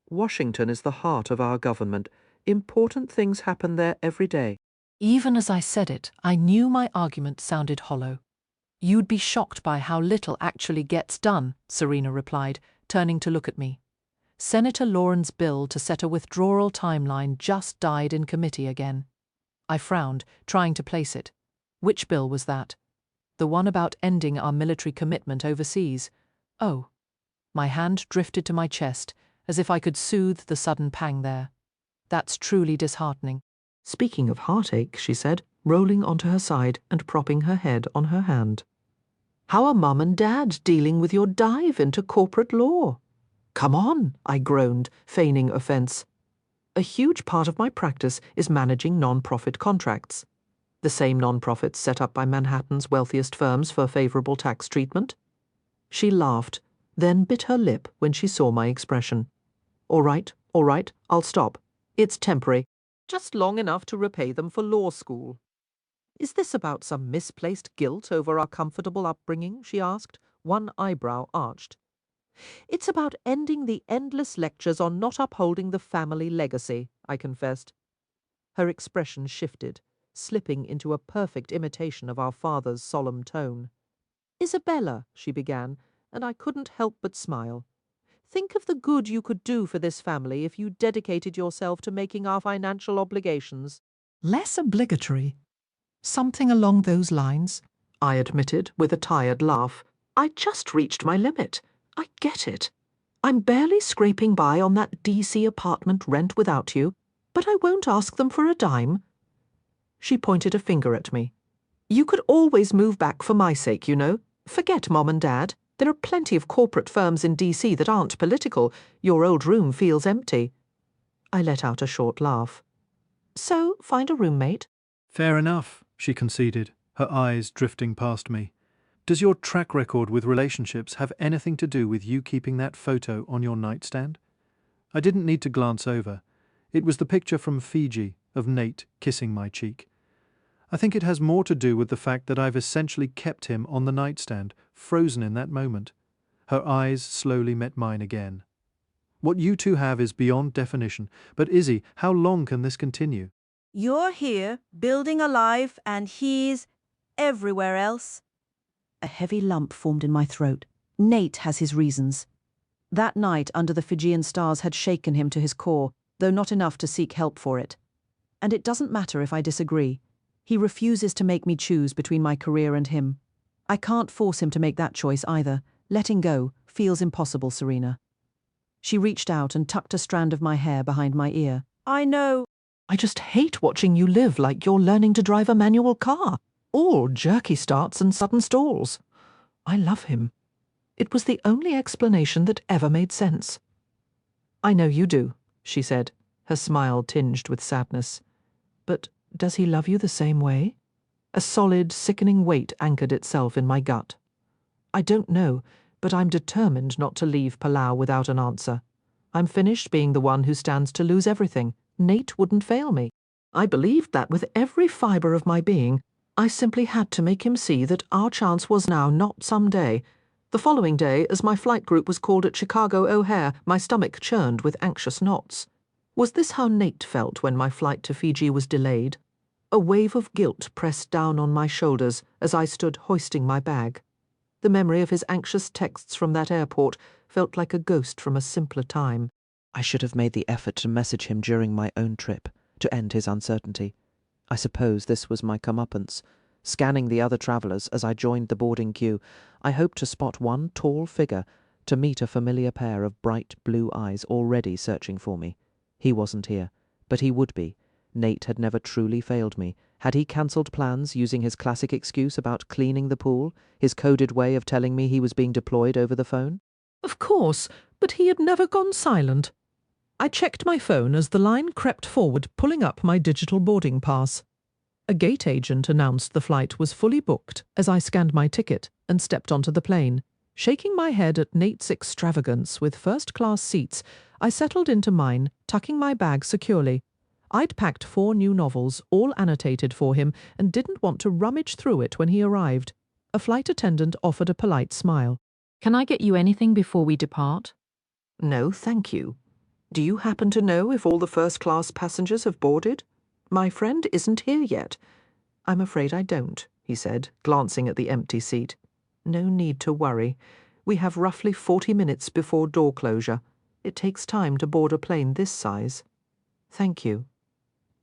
Washington is the heart of our government. Important things happen there every day. Even as I said it, I knew my argument sounded hollow. You'd be shocked by how little actually gets done, Serena replied, turning to look at me. Senator Lauren's bill to set a withdrawal timeline just died in committee again. I frowned, trying to place it. Which bill was that? The one about ending our military commitment overseas. Oh. My hand drifted to my chest, as if I could soothe the sudden pang there. That's truly disheartening. Speaking of heartache, she said, rolling onto her side and propping her head on her hand. How are Mum and Dad dealing with your dive into corporate law? Come on, I groaned, feigning offence. A huge part of my practice is managing non-profit contracts. The same non-profits set up by Manhattan's wealthiest firms for favourable tax treatment. She laughed, then bit her lip when she saw my expression. All right, I'll stop. It's temporary, just long enough to repay them for law school. Is this about some misplaced guilt over our comfortable upbringing? She asked, one eyebrow arched. It's about ending the endless lectures on not upholding the family legacy, I confessed. Her expression shifted, slipping into a perfect imitation of our father's solemn tone. Isabella, she began, and I couldn't help but smile. Think of the good you could do for this family if you dedicated yourself to making our financial obligations less obligatory. Something along those lines, I admitted with a tired laugh. I just reached my limit. I get it. I'm barely scraping by on that DC apartment rent without you, but I won't ask them for a dime. She pointed a finger at me. You could always move back for my sake, you know. Forget Mom and Dad. There are plenty of corporate firms in DC that aren't political. Your old room feels empty. I let out a short laugh. So, find a roommate. Fair enough, she conceded, her eyes drifting past me. Does your track record with relationships have anything to do with you keeping that photo on your nightstand? I didn't need to glance over. It was the picture from Fiji of Nate kissing my cheek. I think it has more to do with the fact that I've essentially kept him on the nightstand, frozen in that moment. Her eyes slowly met mine again. What you two have is beyond definition, but Izzy, how long can this continue? You're here, building a life, and he's everywhere else. A heavy lump formed in my throat. Nate has his reasons. That night under the Fijian stars had shaken him to his core, though not enough to seek help for it. And it doesn't matter if I disagree. He refuses to make me choose between my career and him. I can't force him to make that choice either. Letting go feels impossible, Serena. She reached out and tucked a strand of my hair behind my ear. I know. I just hate watching you live like you're learning to drive a manual car. All jerky starts and sudden stalls. I love him. It was the only explanation that ever made sense. I know you do, she said, her smile tinged with sadness. But does he love you the same way? A solid, sickening weight anchored itself in my gut. I don't know, but I'm determined not to leave Palau without an answer. I'm finished being the one who stands to lose everything. Nate wouldn't fail me. I believed that with every fibre of my being. I simply had to make him see that our chance was now, not some day. The following day, as my flight group was called at Chicago O'Hare, my stomach churned with anxious knots. Was this how Nate felt when my flight to Fiji was delayed? A wave of guilt pressed down on my shoulders as I stood hoisting my bag. The memory of his anxious texts from that airport felt like a ghost from a simpler time. I should have made the effort to message him during my own trip, to end his uncertainty. I suppose this was my comeuppance. Scanning the other travellers as I joined the boarding queue, I hoped to spot one tall figure, to meet a familiar pair of bright blue eyes already searching for me. He wasn't here, but he would be. Nate had never truly failed me. Had he cancelled plans using his classic excuse about cleaning the pool, his coded way of telling me he was being deployed over the phone? Of course, but he had never gone silent. I checked my phone as the line crept forward, pulling up my digital boarding pass. A gate agent announced the flight was fully booked as I scanned my ticket and stepped onto the plane. Shaking my head at Nate's extravagance with first-class seats, I settled into mine, tucking my bag securely. I'd packed 4 new novels, all annotated for him, and didn't want to rummage through it when he arrived. A flight attendant offered a polite smile. Can I get you anything before we depart? No, thank you. Do you happen to know if all the first-class passengers have boarded? My friend isn't here yet. I'm afraid I don't, he said, glancing at the empty seat. No need to worry. We have roughly 40 minutes before door closure. It takes time to board a plane this size. Thank you.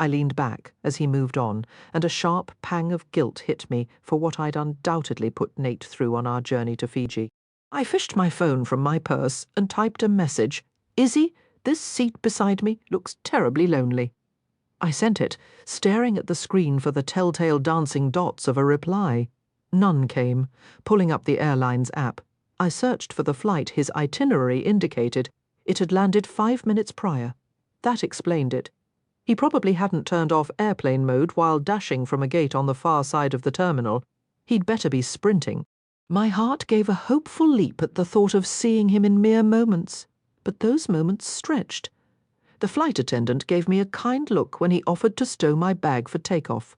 I leaned back as he moved on, and a sharp pang of guilt hit me for what I'd undoubtedly put Nate through on our journey to Fiji. I fished my phone from my purse and typed a message. Izzy, this seat beside me looks terribly lonely. I sent it, staring at the screen for the telltale dancing dots of a reply. None came. Pulling up the airline's app, I searched for the flight his itinerary indicated. It had landed 5 minutes prior. That explained it. He probably hadn't turned off airplane mode while dashing from a gate on the far side of the terminal. He'd better be sprinting. My heart gave a hopeful leap at the thought of seeing him in mere moments, but those moments stretched. The flight attendant gave me a kind look when he offered to stow my bag for takeoff.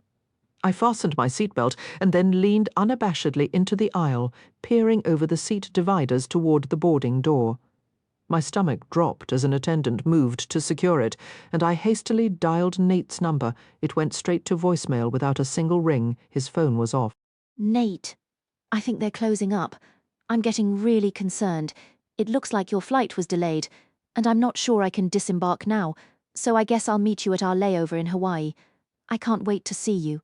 I fastened my seatbelt and then leaned unabashedly into the aisle, peering over the seat dividers toward the boarding door. My stomach dropped as an attendant moved to secure it, and I hastily dialed Nate's number. It went straight to voicemail without a single ring. His phone was off. Nate, I think they're closing up. I'm getting really concerned. It looks like your flight was delayed, and I'm not sure I can disembark now, so I guess I'll meet you at our layover in Hawaii. I can't wait to see you.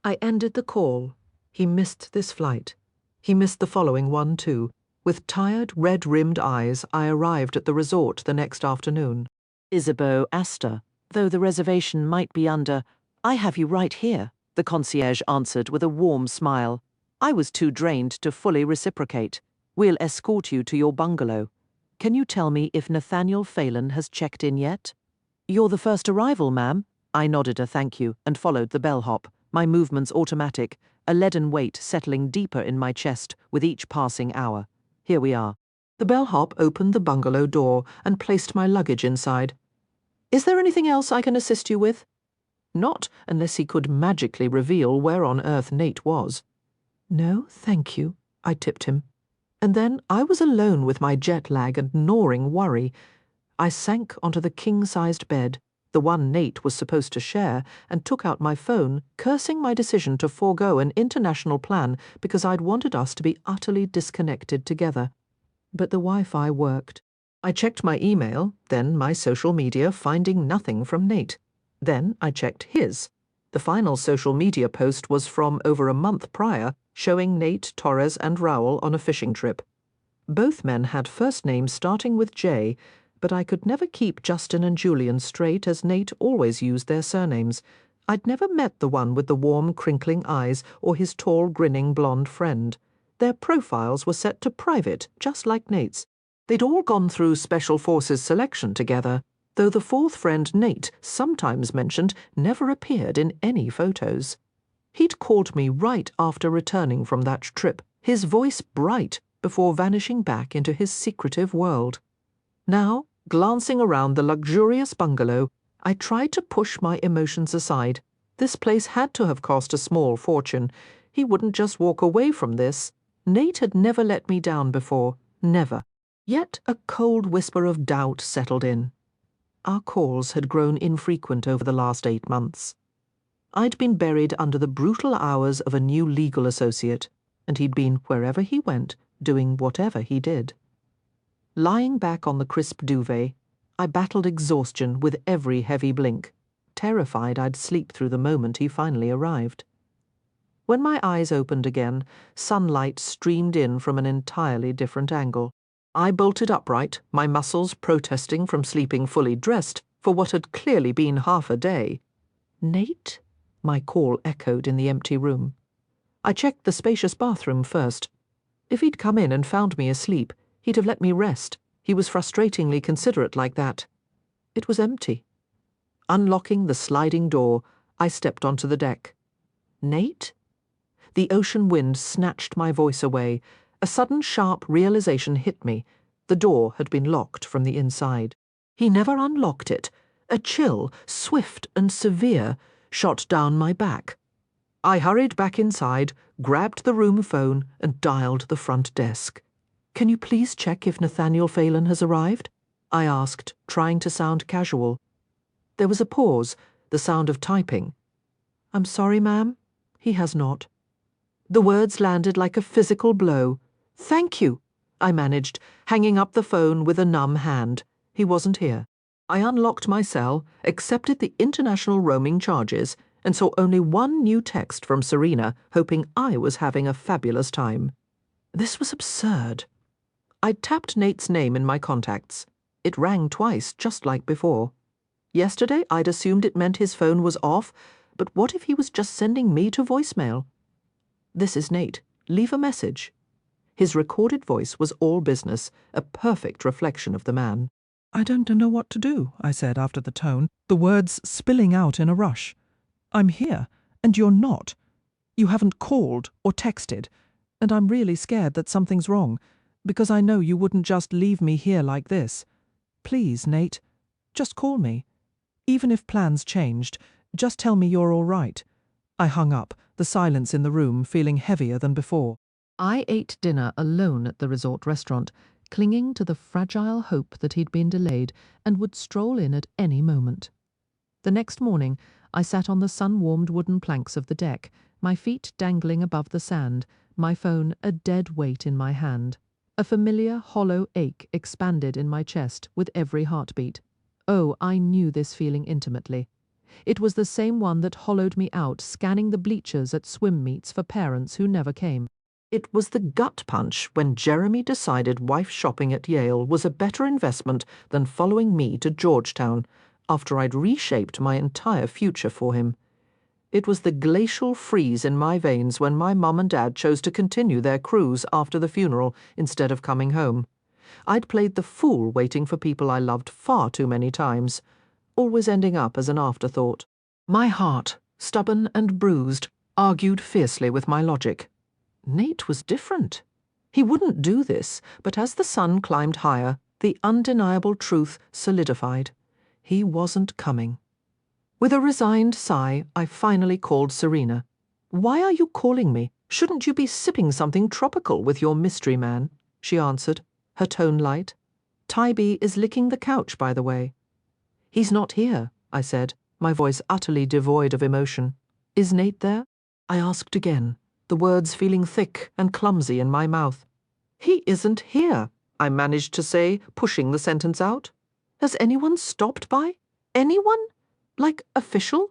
I ended the call. He missed this flight. He missed the following one, too. With tired, red-rimmed eyes, I arrived at the resort the next afternoon. Isabeau Astor, though the reservation might be under, I have you right here, the concierge answered with a warm smile. I was too drained to fully reciprocate. We'll escort you to your bungalow. Can you tell me if Nathaniel Phelan has checked in yet? You're the first arrival, ma'am. I nodded a thank you and followed the bellhop, my movements automatic, a leaden weight settling deeper in my chest with each passing hour. Here we are. The bellhop opened the bungalow door and placed my luggage inside. Is there anything else I can assist you with? Not unless he could magically reveal where on earth Nate was. No, thank you, I tipped him. And then I was alone with my jet lag and gnawing worry. I sank onto the king-sized bed, the one Nate was supposed to share, and took out my phone, cursing my decision to forego an international plan because I'd wanted us to be utterly disconnected together. But the Wi-Fi worked. I checked my email, then my social media, finding nothing from Nate. Then I checked his. The final social media post was from over a month prior, showing Nate, Torres, and Raoul on a fishing trip. Both men had first names starting with J, but I could never keep Justin and Julian straight as Nate always used their surnames. I'd never met the one with the warm, crinkling eyes or his tall, grinning blonde friend. Their profiles were set to private, just like Nate's. They'd all gone through Special Forces selection together, though the fourth friend, Nate, sometimes mentioned, never appeared in any photos. He'd called me right after returning from that trip, his voice bright, before vanishing back into his secretive world. Now, glancing around the luxurious bungalow, I tried to push my emotions aside. This place had to have cost a small fortune. He wouldn't just walk away from this. Nate had never let me down before, never. Yet a cold whisper of doubt settled in. Our calls had grown infrequent over the last 8 months. I'd been buried under the brutal hours of a new legal associate, and he'd been wherever he went, doing whatever he did. Lying back on the crisp duvet, I battled exhaustion with every heavy blink, terrified I'd sleep through the moment he finally arrived. When my eyes opened again, sunlight streamed in from an entirely different angle. I bolted upright, my muscles protesting from sleeping fully dressed for what had clearly been half a day. Nate? My call echoed in the empty room. I checked the spacious bathroom first. If he'd come in and found me asleep, he'd have let me rest. He was frustratingly considerate like that. It was empty. Unlocking the sliding door, I stepped onto the deck. Nate? The ocean wind snatched my voice away. A sudden sharp realization hit me. The door had been locked from the inside. He never unlocked it. A chill, swift and severe, shot down my back. I hurried back inside, grabbed the room phone, and dialed the front desk. "Can you please check if Nathaniel Phelan has arrived?" I asked, trying to sound casual. There was a pause, the sound of typing. "I'm sorry, ma'am. He has not." The words landed like a physical blow. "Thank you," I managed, hanging up the phone with a numb hand. He wasn't here. I unlocked my cell, accepted the international roaming charges, and saw only one new text from Serena, hoping I was having a fabulous time. This was absurd. I'd tapped Nate's name in my contacts. It rang twice, just like before. Yesterday, I'd assumed it meant his phone was off, but what if he was just sending me to voicemail? "This is Nate. Leave a message." His recorded voice was all business, a perfect reflection of the man. "I don't know what to do," I said after the tone, the words spilling out in a rush. "I'm here, and you're not. You haven't called or texted, and I'm really scared that something's wrong, because I know you wouldn't just leave me here like this. Please, Nate, just call me. Even if plans changed, just tell me you're all right. I hung up, the silence in the room feeling heavier than before. I ate dinner alone at the resort restaurant, clinging to the fragile hope that he'd been delayed and would stroll in at any moment. The next morning, I sat on the sun-warmed wooden planks of the deck, my feet dangling above the sand, my phone a dead weight in my hand. A familiar hollow ache expanded in my chest with every heartbeat. Oh, I knew this feeling intimately. It was the same one that hollowed me out scanning the bleachers at swim meets for parents who never came. It was the gut punch when Jeremy decided wife shopping at Yale was a better investment than following me to Georgetown after I'd reshaped my entire future for him. It was the glacial freeze in my veins when my mum and dad chose to continue their cruise after the funeral instead of coming home. I'd played the fool waiting for people I loved far too many times, always ending up as an afterthought. My heart, stubborn and bruised, argued fiercely with my logic. Nate was different. He wouldn't do this, but as the sun climbed higher, the undeniable truth solidified. He wasn't coming. With a resigned sigh, I finally called Serena. "Why are you calling me? Shouldn't you be sipping something tropical with your mystery man?" she answered, her tone light. "Tybee is licking the couch, by the way." "He's not here," I said, my voice utterly devoid of emotion. "Is Nate there?" I asked again, the words feeling thick and clumsy in my mouth. "He isn't here," I managed to say, pushing the sentence out. "Has anyone stopped by? Anyone? Like official?"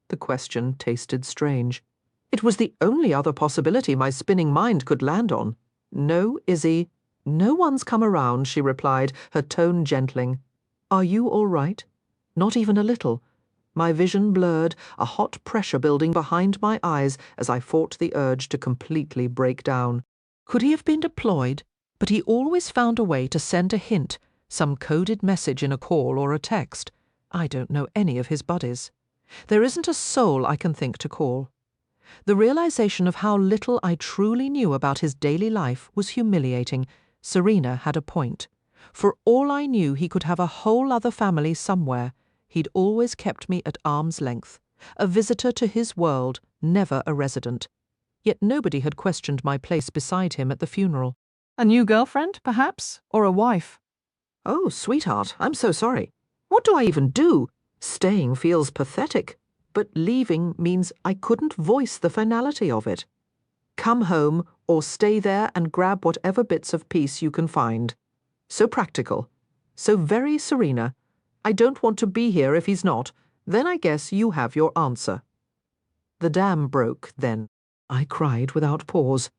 The question tasted strange. It was the only other possibility my spinning mind could land on. "No, Izzy. No one's come around," she replied, her tone gentling. "Are you all right?" Not even a little. My vision blurred, a hot pressure building behind my eyes as I fought the urge to completely break down. Could he have been deployed? But he always found a way to send a hint, some coded message in a call or a text. I don't know any of his buddies. There isn't a soul I can think to call. The realization of how little I truly knew about his daily life was humiliating. Serena had a point. For all I knew, he could have a whole other family somewhere. He'd always kept me at arm's length, a visitor to his world, never a resident. Yet nobody had questioned my place beside him at the funeral. A new girlfriend, perhaps? Or a wife? "Oh, sweetheart, I'm so sorry. What do I even do? Staying feels pathetic, but leaving means I couldn't voice the finality of it. Come home or stay there and grab whatever bits of peace you can find. So practical. So very Serena. I don't want to be here if he's not. Then I guess you have your answer." The dam broke then. I cried without pause,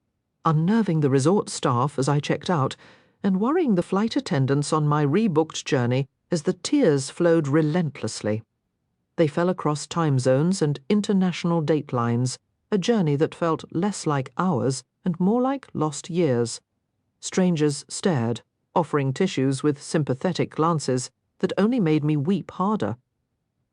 unnerving the resort staff as I checked out, and worrying the flight attendants on my rebooked journey as the tears flowed relentlessly. They fell across time zones and international datelines, a journey that felt less like hours and more like lost years. Strangers stared, offering tissues with sympathetic glances that only made me weep harder.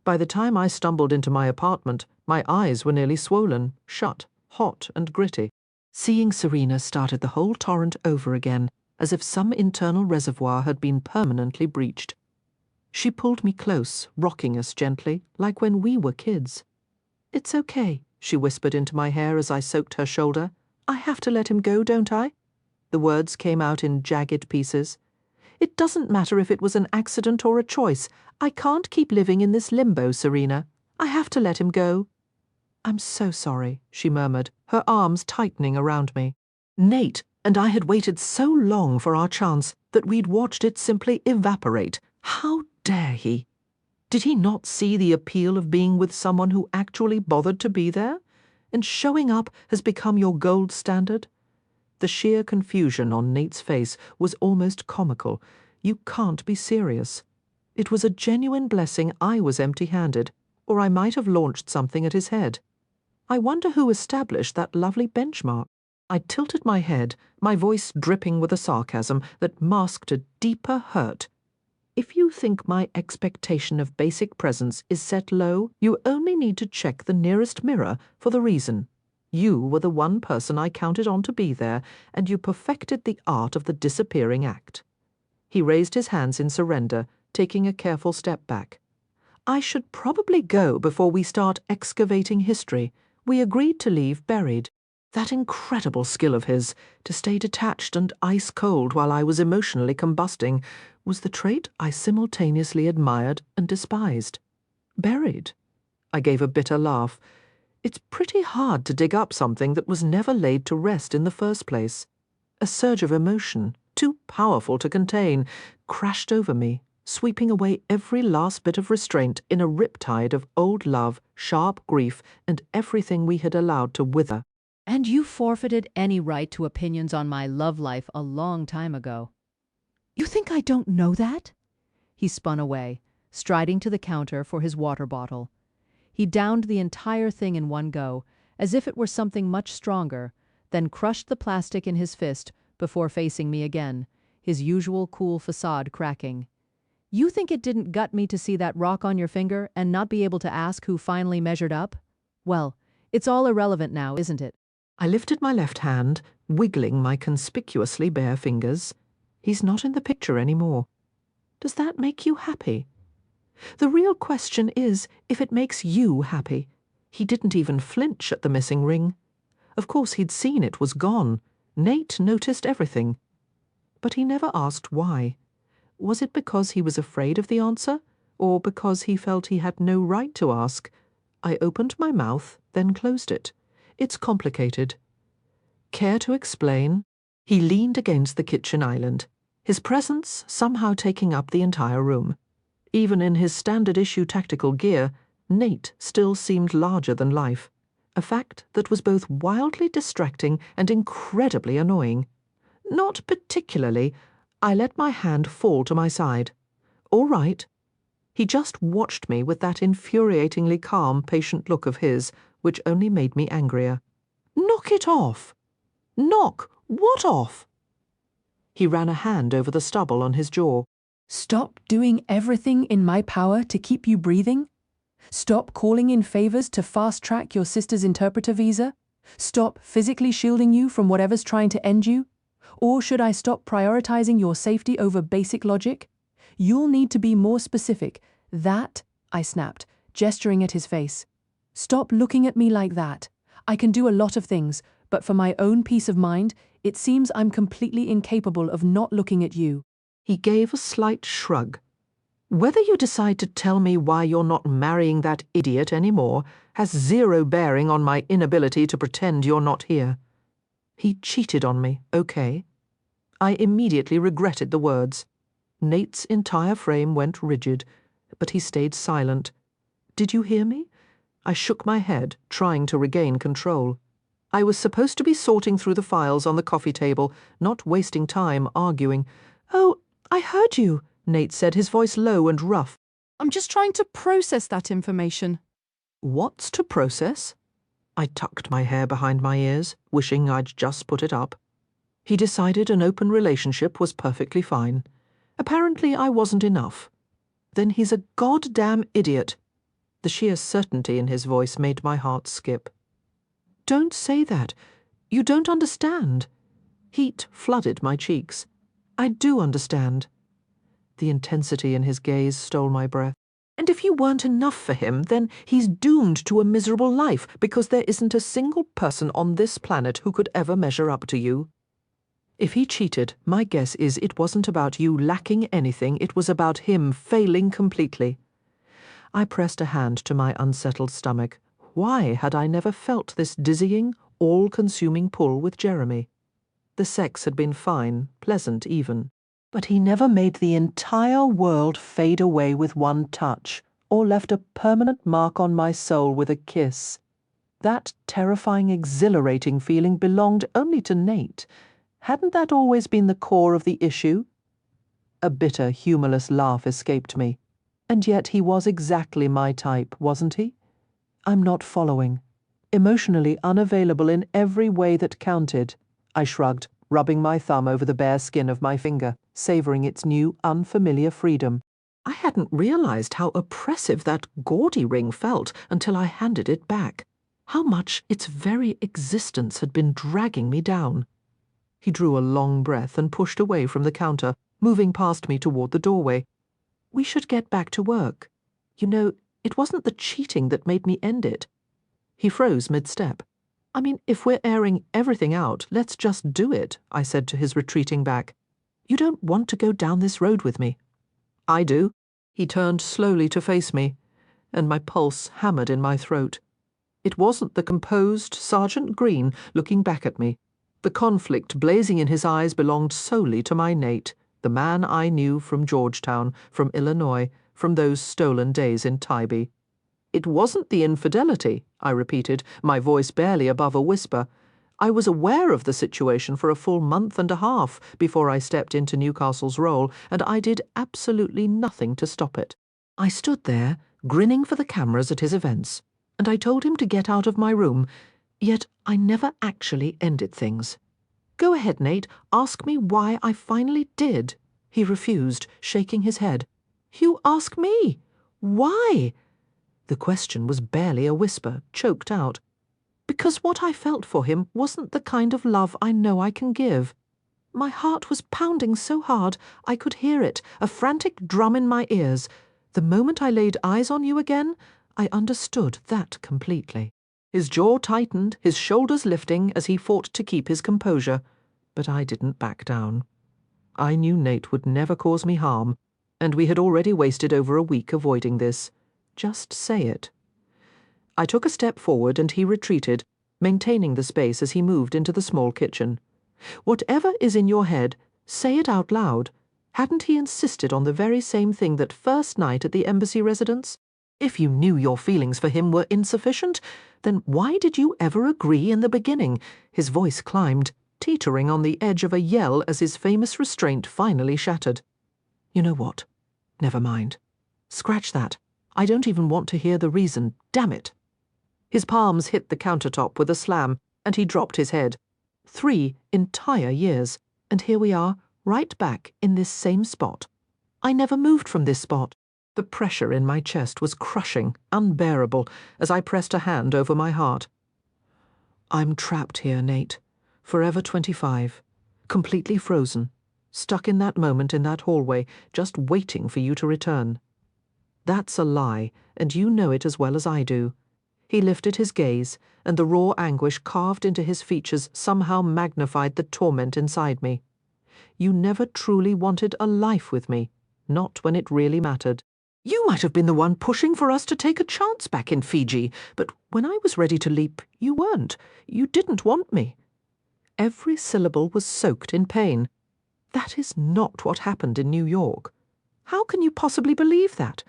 By the time I stumbled into my apartment, my eyes were nearly swollen, shut, hot and gritty. Seeing Serena started the whole torrent over again, as if some internal reservoir had been permanently breached. She pulled me close, rocking us gently, like when we were kids. "It's okay," she whispered into my hair as I soaked her shoulder. "I have to let him go, don't I?" The words came out in jagged pieces. "It doesn't matter if it was an accident or a choice. I can't keep living in this limbo, Serena. I have to let him go." "I'm so sorry," she murmured, her arms tightening around me. Nate and I had waited so long for our chance that we'd watched it simply evaporate. How dare he? Did he not see the appeal of being with someone who actually bothered to be there? And showing up has become your gold standard? The sheer confusion on Nate's face was almost comical. You can't be serious. It was a genuine blessing I was empty-handed, or I might have launched something at his head. I wonder who established that lovely benchmark. I tilted my head, my voice dripping with a sarcasm that masked a deeper hurt. If you think my expectation of basic presence is set low, you only need to check the nearest mirror for the reason. You were the one person I counted on to be there, and you perfected the art of the disappearing act. He raised his hands in surrender, taking a careful step back. "I should probably go before we start excavating history. We agreed to leave buried. That incredible skill of his, to stay detached and ice-cold while I was emotionally combusting, was the trait I simultaneously admired and despised. Buried? I gave a bitter laugh. It's pretty hard to dig up something that was never laid to rest in the first place. A surge of emotion, too powerful to contain, crashed over me, sweeping away every last bit of restraint in a riptide of old love, sharp grief, and everything we had allowed to wither. And you forfeited any right to opinions on my love life a long time ago. You think I don't know that? He spun away, striding to the counter for his water bottle. He downed the entire thing in one go, as if it were something much stronger, then crushed the plastic in his fist before facing me again, his usual cool facade cracking. You think it didn't gut me to see that rock on your finger and not be able to ask who finally measured up? Well, it's all irrelevant now, isn't it? I lifted my left hand, wiggling my conspicuously bare fingers. He's not in the picture anymore. Does that make you happy? The real question is if it makes you happy. He didn't even flinch at the missing ring. Of course he'd seen it was gone. Nate noticed everything. But he never asked why. Was it because he was afraid of the answer, or because he felt he had no right to ask? I opened my mouth, then closed it. It's complicated. Care to explain? He leaned against the kitchen island, his presence somehow taking up the entire room. Even in his standard-issue tactical gear, Nate still seemed larger than life, a fact that was both wildly distracting and incredibly annoying. Not particularly. I let my hand fall to my side. All right. He just watched me with that infuriatingly calm, patient look of his, which only made me angrier. Knock it off! Knock what off? He ran a hand over the stubble on his jaw. Stop doing everything in my power to keep you breathing? Stop calling in favors to fast-track your sister's interpreter visa? Stop physically shielding you from whatever's trying to end you? Or should I stop prioritizing your safety over basic logic? You'll need to be more specific. That, I snapped, gesturing at his face. Stop looking at me like that. I can do a lot of things, but for my own peace of mind, it seems I'm completely incapable of not looking at you. He gave a slight shrug. Whether you decide to tell me why you're not marrying that idiot anymore has zero bearing on my inability to pretend you're not here. He cheated on me, okay? I immediately regretted the words. Nate's entire frame went rigid, but he stayed silent. Did you hear me? I shook my head, trying to regain control. I was supposed to be sorting through the files on the coffee table, not wasting time arguing. Oh, I heard you, Nate said, his voice low and rough. I'm just trying to process that information. What's to process? I tucked my hair behind my ears, wishing I'd just put it up. He decided an open relationship was perfectly fine. Apparently I wasn't enough. Then he's a goddamn idiot. The sheer certainty in his voice made my heart skip. Don't say that. You don't understand. Heat flooded my cheeks. I do understand. The intensity in his gaze stole my breath. And if you weren't enough for him, then he's doomed to a miserable life because there isn't a single person on this planet who could ever measure up to you. If he cheated, my guess is it wasn't about you lacking anything, it was about him failing completely. I pressed a hand to my unsettled stomach. Why had I never felt this dizzying, all-consuming pull with Jeremy? The sex had been fine, pleasant even. But he never made the entire world fade away with one touch, or left a permanent mark on my soul with a kiss. That terrifying, exhilarating feeling belonged only to Nate. Hadn't that always been the core of the issue? A bitter, humorless laugh escaped me. And yet he was exactly my type, wasn't he? I'm not following. Emotionally unavailable in every way that counted. I shrugged, rubbing my thumb over the bare skin of my finger, savouring its new, unfamiliar freedom. I hadn't realised how oppressive that gaudy ring felt until I handed it back. How much its very existence had been dragging me down. He drew a long breath and pushed away from the counter, moving past me toward the doorway. We should get back to work. You know, it wasn't the cheating that made me end it. He froze mid-step. I mean, if we're airing everything out, let's just do it, I said to his retreating back. You don't want to go down this road with me. I do. He turned slowly to face me, and my pulse hammered in my throat. It wasn't the composed Sergeant Green looking back at me. The conflict blazing in his eyes belonged solely to my Nate, the man I knew from Georgetown, from Illinois, from those stolen days in Tybee. It wasn't the infidelity, I repeated, my voice barely above a whisper. I was aware of the situation for a full month and a half before I stepped into Newcastle's role, and I did absolutely nothing to stop it. I stood there, grinning for the cameras at his events, and I told him to get out of my room, yet I never actually ended things. Go ahead, Nate, ask me why I finally did. He refused, shaking his head. You ask me? Why? The question was barely a whisper, choked out. Because what I felt for him wasn't the kind of love I know I can give. My heart was pounding so hard I could hear it, a frantic drum in my ears. The moment I laid eyes on you again, I understood that completely. His jaw tightened, his shoulders lifting as he fought to keep his composure, but I didn't back down. I knew Nate would never cause me harm, and we had already wasted over a week avoiding this. Just say it. I took a step forward and he retreated, maintaining the space as he moved into the small kitchen. Whatever is in your head, say it out loud. Hadn't he insisted on the very same thing that first night at the embassy residence? If you knew your feelings for him were insufficient, then why did you ever agree in the beginning? His voice climbed, teetering on the edge of a yell as his famous restraint finally shattered. You know what? Never mind. Scratch that. I don't even want to hear the reason, damn it. His palms hit the countertop with a slam, and he dropped his head. 3 entire years, and here we are, right back in this same spot. I never moved from this spot. The pressure in my chest was crushing, unbearable, as I pressed a hand over my heart. I'm trapped here, Nate. Forever 25. Completely frozen. Stuck in that moment in that hallway, just waiting for you to return. That's a lie, and you know it as well as I do. He lifted his gaze, and the raw anguish carved into his features somehow magnified the torment inside me. You never truly wanted a life with me, not when it really mattered. You might have been the one pushing for us to take a chance back in Fiji, but when I was ready to leap, you weren't. You didn't want me. Every syllable was soaked in pain. That is not what happened in New York. How can you possibly believe that?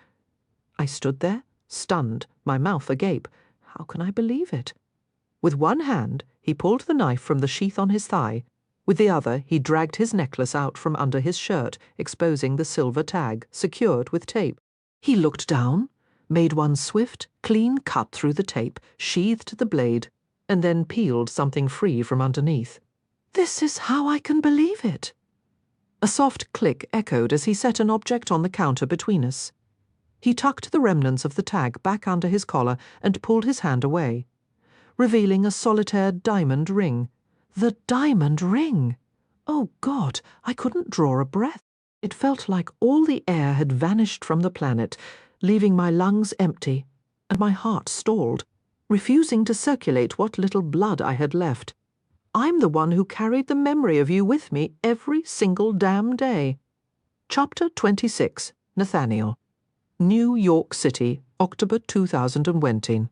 I stood there, stunned, my mouth agape. How can I believe it? With one hand, he pulled the knife from the sheath on his thigh. With the other, he dragged his necklace out from under his shirt, exposing the silver tag, secured with tape. He looked down, made one swift, clean cut through the tape, sheathed the blade, and then peeled something free from underneath. This is how I can believe it. A soft click echoed as he set an object on the counter between us. He tucked the remnants of the tag back under his collar and pulled his hand away, revealing a solitaire diamond ring. The diamond ring! Oh, God, I couldn't draw a breath. It felt like all the air had vanished from the planet, leaving my lungs empty, and my heart stalled, refusing to circulate what little blood I had left. I'm the one who carried the memory of you with me every single damn day. Chapter 26, Nathaniel. New York City, October 2020.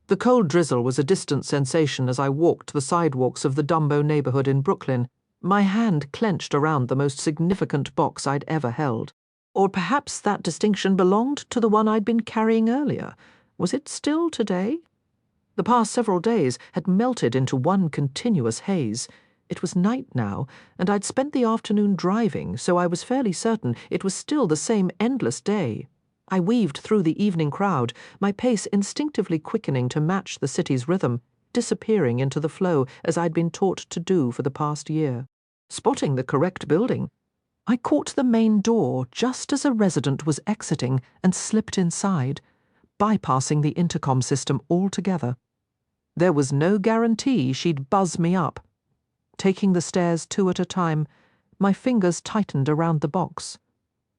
The cold drizzle was a distant sensation as I walked the sidewalks of the Dumbo neighborhood in Brooklyn, my hand clenched around the most significant box I'd ever held. Or perhaps that distinction belonged to the one I'd been carrying earlier. Was it still today? The past several days had melted into one continuous haze. It was night now, and I'd spent the afternoon driving, so I was fairly certain it was still the same endless day. I weaved through the evening crowd, my pace instinctively quickening to match the city's rhythm, disappearing into the flow as I'd been taught to do for the past year. Spotting the correct building, I caught the main door just as a resident was exiting and slipped inside, bypassing the intercom system altogether. There was no guarantee she'd buzz me up. Taking the stairs 2 at a time, my fingers tightened around the box.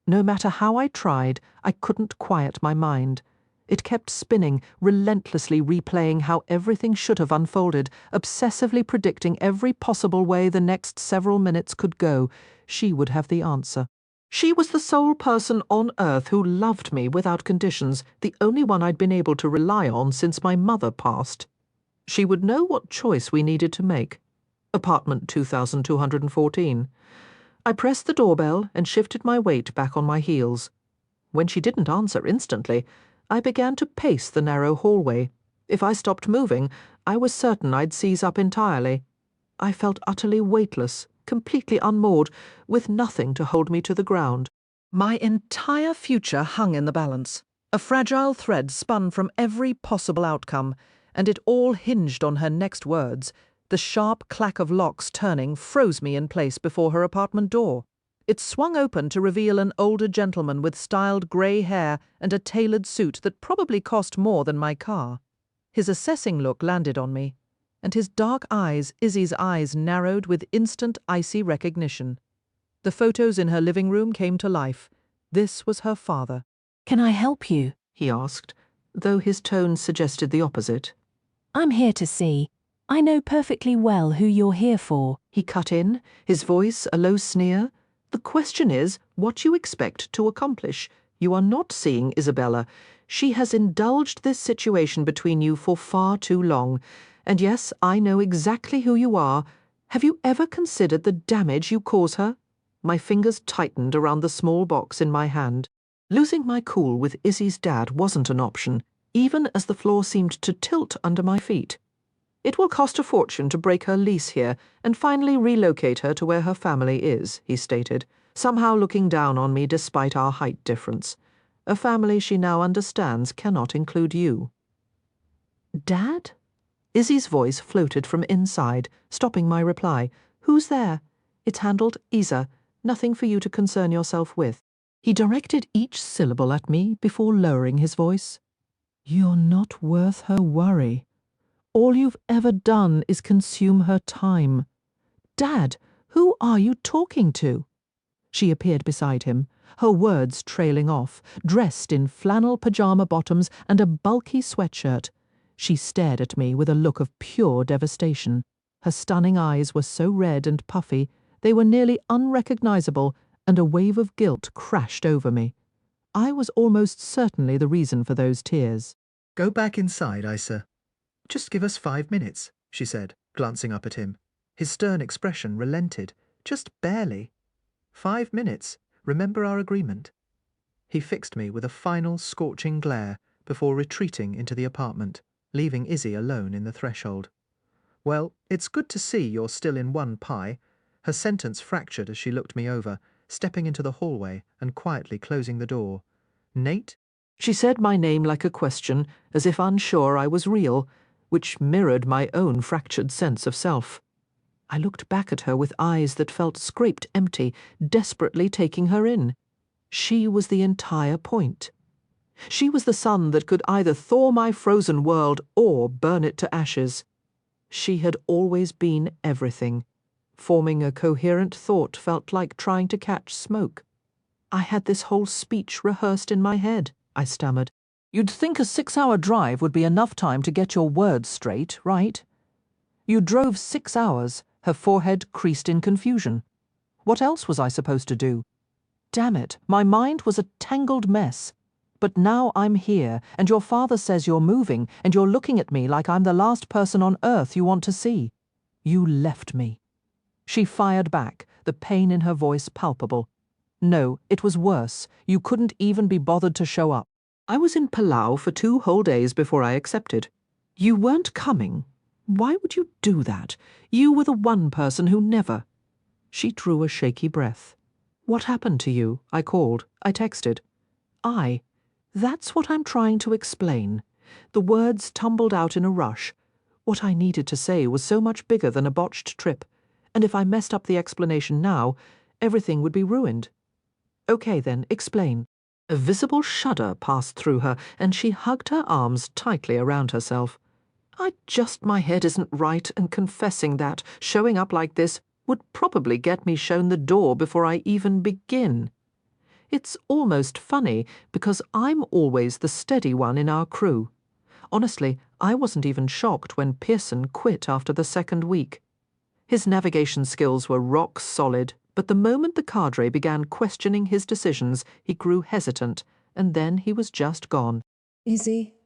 No matter how I tried, I couldn't quiet my mind. It kept spinning, relentlessly replaying how everything should have unfolded, obsessively predicting every possible way the next several minutes could go. She would have the answer. She was the sole person on earth who loved me without conditions, the only one I'd been able to rely on since my mother passed. She would know what choice we needed to make. Apartment 2214. I pressed the doorbell and shifted my weight back on my heels. When she didn't answer instantly, I began to pace the narrow hallway. If I stopped moving, I was certain I'd seize up entirely. I felt utterly weightless, completely unmoored, with nothing to hold me to the ground. My entire future hung in the balance. A fragile thread spun from every possible outcome, and it all hinged on her next words. The sharp clack of locks turning froze me in place before her apartment door. It swung open to reveal an older gentleman with styled grey hair and a tailored suit that probably cost more than my car. His assessing look landed on me, and his dark eyes, Izzy's eyes, narrowed with instant icy recognition. The photos in her living room came to life. This was her father. "Can I help you?" he asked, though his tone suggested the opposite. "I'm here to see. I know perfectly well who you're here for," he cut in, his voice a low sneer. The question is what you expect to accomplish. You are not seeing Isabella. She has indulged this situation between you for far too long. And yes, I know exactly who you are. Have you ever considered the damage you cause her? My fingers tightened around the small box in my hand. Losing my cool with Izzy's dad wasn't an option, even as the floor seemed to tilt under my feet. It will cost a fortune to break her lease here and finally relocate her to where her family is, he stated, somehow looking down on me despite our height difference. A family she now understands cannot include you. Dad? Izzy's voice floated from inside, stopping my reply. Who's there? It's handled, Isa. Nothing for you to concern yourself with. He directed each syllable at me before lowering his voice. You're not worth her worry. All you've ever done is consume her time. Dad, who are you talking to? She appeared beside him, her words trailing off, dressed in flannel pajama bottoms and a bulky sweatshirt. She stared at me with a look of pure devastation. Her stunning eyes were so red and puffy, they were nearly unrecognizable, and a wave of guilt crashed over me. I was almost certainly the reason for those tears. Go back inside, Isa. Just give us 5 minutes, she said, glancing up at him. His stern expression relented, just barely. 5 minutes. Remember our agreement. He fixed me with a final scorching glare before retreating into the apartment, leaving Izzy alone in the threshold. Well, it's good to see you're still in one pie. Her sentence fractured as she looked me over, stepping into the hallway and quietly closing the door. Nate? She said my name like a question, as if unsure I was real, which mirrored my own fractured sense of self. I looked back at her with eyes that felt scraped empty, desperately taking her in. She was the entire point. She was the sun that could either thaw my frozen world or burn it to ashes. She had always been everything. Forming a coherent thought felt like trying to catch smoke. I had this whole speech rehearsed in my head, I stammered. You'd think a 6-hour drive would be enough time to get your words straight, right? You drove 6 hours, her forehead creased in confusion. What else was I supposed to do? Damn it, my mind was a tangled mess. But now I'm here, and your father says you're moving, and you're looking at me like I'm the last person on earth you want to see. You left me. She fired back, the pain in her voice palpable. No, it was worse. You couldn't even be bothered to show up. I was in Palau for 2 whole days before I accepted. You weren't coming. Why would you do that? You were the one person who never... She drew a shaky breath. What happened to you? I called. I texted. That's what I'm trying to explain. The words tumbled out in a rush. What I needed to say was so much bigger than a botched trip, and if I messed up the explanation now, everything would be ruined. Okay then, explain. A visible shudder passed through her, and she hugged her arms tightly around herself. My head isn't right, and confessing that, showing up like this, would probably get me shown the door before I even begin. It's almost funny because I'm always the steady one in our crew. Honestly, I wasn't even shocked when Pearson quit after the second week. His navigation skills were rock solid, but the moment the cadre began questioning his decisions, he grew hesitant, and then he was just gone. Izzy?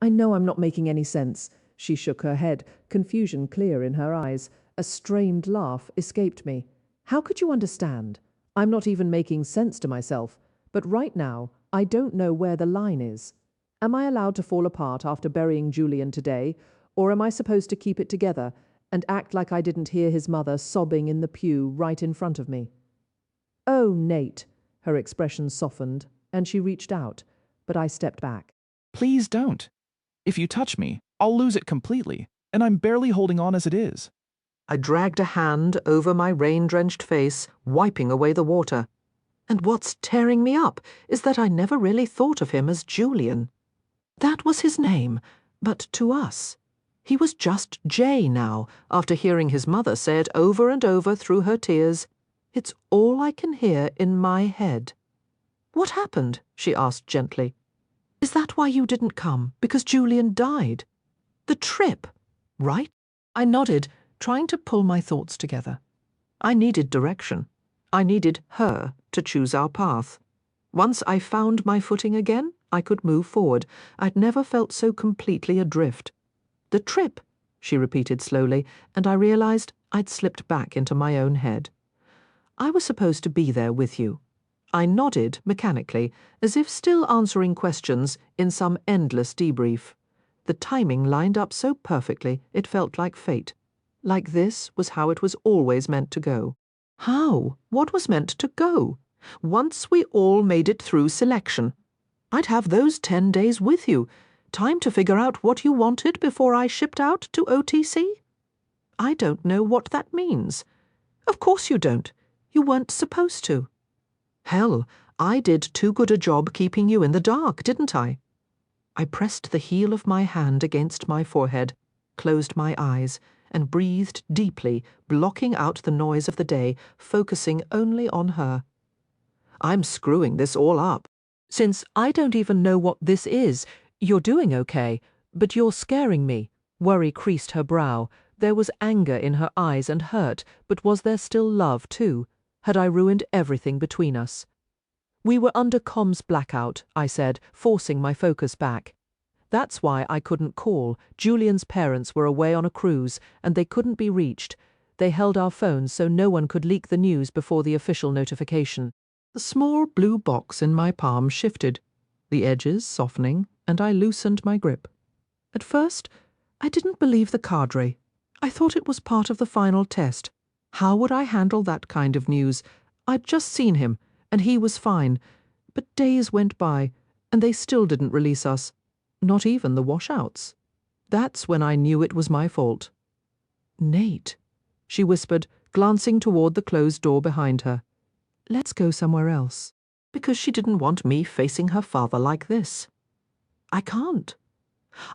I know I'm not making any sense. She shook her head, confusion clear in her eyes. A strained laugh escaped me. How could you understand? I'm not even making sense to myself, but right now, I don't know where the line is. Am I allowed to fall apart after burying Julian today, or am I supposed to keep it together and act like I didn't hear his mother sobbing in the pew right in front of me? Oh, Nate. Her expression softened, and she reached out, but I stepped back. Please don't. If you touch me, I'll lose it completely, and I'm barely holding on as it is. I dragged a hand over my rain-drenched face, wiping away the water. And what's tearing me up is that I never really thought of him as Julian. That was his name, but to us, he was just Jay now, after hearing his mother say it over and over through her tears. It's all I can hear in my head. What happened? She asked gently. Is that why you didn't come? Because Julian died? The trip, right? I nodded, trying to pull my thoughts together. I needed direction. I needed her to choose our path. Once I found my footing again, I could move forward. I'd never felt so completely adrift. The trip, she repeated slowly, and I realized I'd slipped back into my own head. I was supposed to be there with you. I nodded mechanically, as if still answering questions in some endless debrief. The timing lined up so perfectly it felt like fate. Like this was how it was always meant to go. How? What was meant to go? Once we all made it through selection. I'd have those 10 days with you. Time to figure out what you wanted before I shipped out to OTC? I don't know what that means. Of course you don't. You weren't supposed to. Hell, I did too good a job keeping you in the dark, didn't I? I pressed the heel of my hand against my forehead, closed my eyes, and breathed deeply, blocking out the noise of the day, focusing only on her. I'm screwing this all up. Since I don't even know what this is, you're doing okay, but you're scaring me. Worry creased her brow. There was anger in her eyes and hurt, but was there still love too? Had I ruined everything between us? We were under comms blackout, I said, forcing my focus back. That's why I couldn't call. Julian's parents were away on a cruise, and they couldn't be reached. They held our phones so no one could leak the news before the official notification. The small blue box in my palm shifted, the edges softening, and I loosened my grip. At first, I didn't believe the cadre. I thought it was part of the final test. How would I handle that kind of news? I'd just seen him, and he was fine. But days went by, and they still didn't release us. Not even the washouts. That's when I knew it was my fault. Nate, she whispered, glancing toward the closed door behind her. Let's go somewhere else. Because she didn't want me facing her father like this. I can't.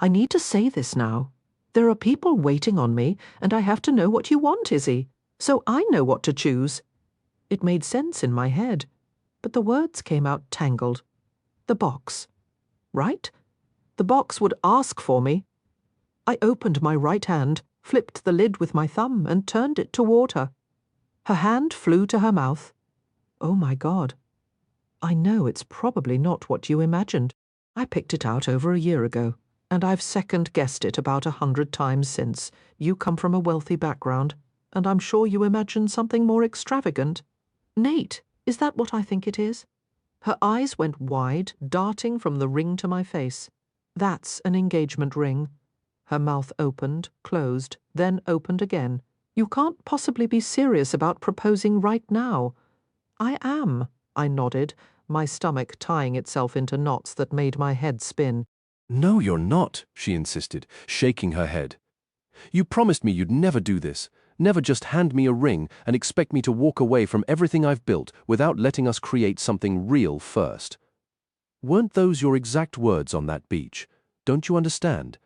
I need to say this now. There are people waiting on me, and I have to know what you want, Izzy. So I know what to choose. It made sense in my head, but the words came out tangled. The box. Right? The box would ask for me. I opened my right hand, flipped the lid with my thumb, and turned it toward her. Her hand flew to her mouth. Oh my God. I know it's probably not what you imagined. I picked it out over a year ago, and I've second-guessed it about 100 times since. You come from a wealthy background, and I'm sure you imagine something more extravagant. Nate, is that what I think it is? Her eyes went wide, darting from the ring to my face. That's an engagement ring. Her mouth opened, closed, then opened again. You can't possibly be serious about proposing right now. I am, I nodded, my stomach tying itself into knots that made my head spin. No, you're not, she insisted, shaking her head. You promised me you'd never do this, never just hand me a ring and expect me to walk away from everything I've built without letting us create something real first. Weren't those your exact words on that beach? Don't you understand?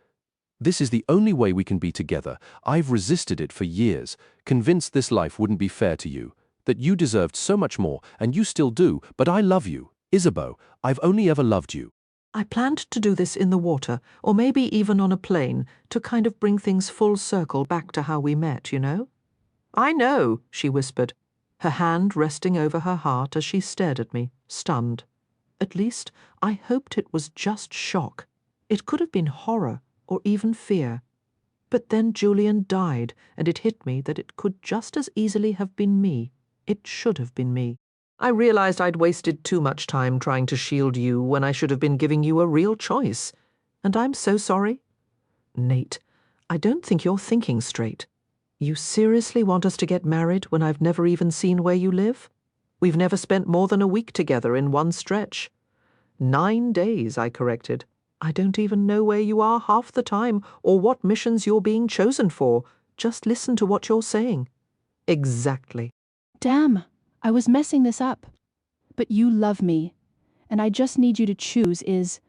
This is the only way we can be together. I've resisted it for years, convinced this life wouldn't be fair to you, that you deserved so much more, and you still do, but I love you, Isabeau, I've only ever loved you. I planned to do this in the water, or maybe even on a plane, to kind of bring things full circle back to how we met, you know? I know, she whispered, her hand resting over her heart as she stared at me, stunned. At least, I hoped it was just shock. It could have been horror, or even fear. But then Julian died, and it hit me that it could just as easily have been me. It should have been me. I realized I'd wasted too much time trying to shield you when I should have been giving you a real choice. And I'm so sorry. Nate, I don't think you're thinking straight. You seriously want us to get married when I've never even seen where you live? We've never spent more than a week together in one stretch. 9 days, I corrected. I don't even know where you are half the time or what missions you're being chosen for. Just listen to what you're saying. Exactly. Damn, I was messing this up. But you love me, and I just need you to choose is,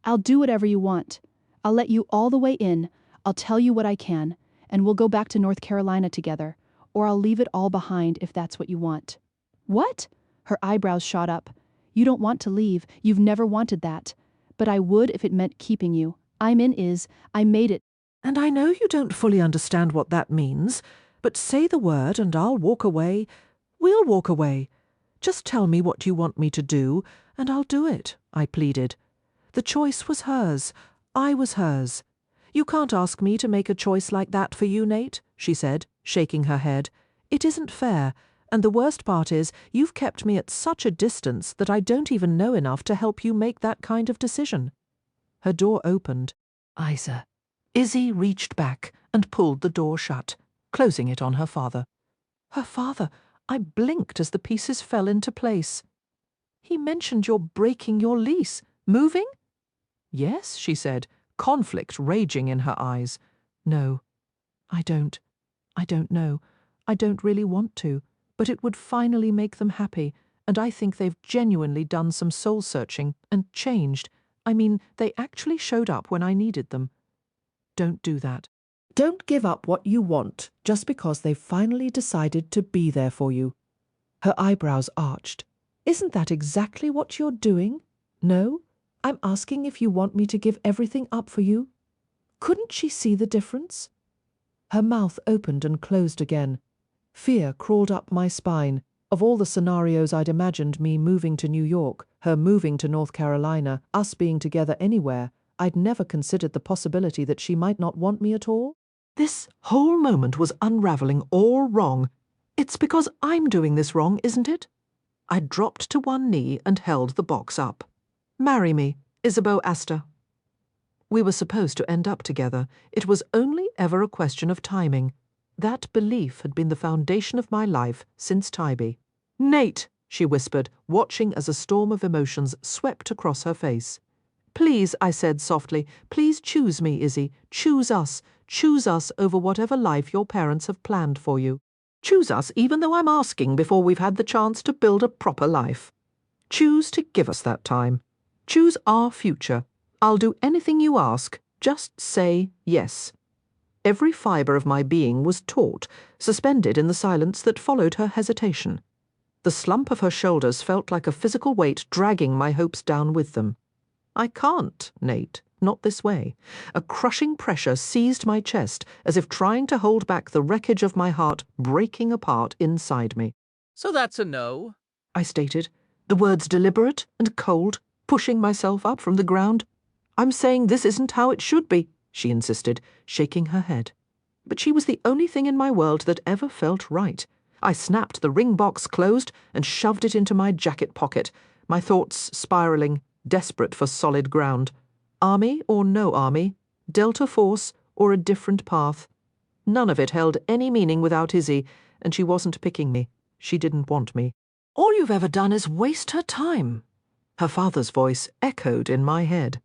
I'll do whatever you want. I'll let you all the way in, I'll tell you what I can, and we'll go back to North Carolina together, or I'll leave it all behind if that's what you want. What? Her eyebrows shot up. You don't want to leave, you've never wanted that. But I would if it meant keeping you. I'm in Is, I made it. And I know you don't fully understand what that means, but say the word and I'll walk away. We'll walk away. Just tell me what you want me to do, and I'll do it, I pleaded. The choice was hers. I was hers. You can't ask me to make a choice like that for you, Nate, she said, shaking her head. It isn't fair, and the worst part is you've kept me at such a distance that I don't even know enough to help you make that kind of decision. Her door opened. Isa. Izzy reached back and pulled the door shut, closing it on her father. Her father! I blinked as the pieces fell into place. He mentioned you're breaking your lease. Moving? Yes, she said, conflict raging in her eyes. No, I don't know. I don't really want to, but it would finally make them happy, and I think they've genuinely done some soul-searching and changed. I mean, they actually showed up when I needed them. Don't do that. Don't give up what you want just because they've finally decided to be there for you. Her eyebrows arched. Isn't that exactly what you're doing? No? I'm asking if you want me to give everything up for you. Couldn't she see the difference? Her mouth opened and closed again. Fear crawled up my spine. Of all the scenarios I'd imagined, me moving to New York, her moving to North Carolina, us being together anywhere, I'd never considered the possibility that she might not want me at all. This whole moment was unraveling all wrong. It's because I'm doing this wrong, isn't it? I dropped to one knee and held the box up. Marry me, Isabeau Astor. We were supposed to end up together. It was only ever a question of timing. That belief had been the foundation of my life since Tybee. Nate, she whispered, watching as a storm of emotions swept across her face. Please, I said softly, please choose me, Izzy. Choose us over whatever life your parents have planned for you. Choose us even though I'm asking before we've had the chance to build a proper life. Choose to give us that time. Choose our future. I'll do anything you ask. Just say yes. Every fibre of my being was taut, suspended in the silence that followed her hesitation. The slump of her shoulders felt like a physical weight dragging my hopes down with them. I can't, Nate, not this way. A crushing pressure seized my chest, as if trying to hold back the wreckage of my heart breaking apart inside me. So that's a no, I stated, the words deliberate and cold, pushing myself up from the ground. I'm saying this isn't how it should be, she insisted, shaking her head. But she was the only thing in my world that ever felt right. I snapped the ring box closed and shoved it into my jacket pocket, my thoughts spiraling, desperate for solid ground. Army or no army, Delta Force or a different path. None of it held any meaning without Izzy, and she wasn't picking me. She didn't want me. All you've ever done is waste her time. Her father's voice echoed in my head.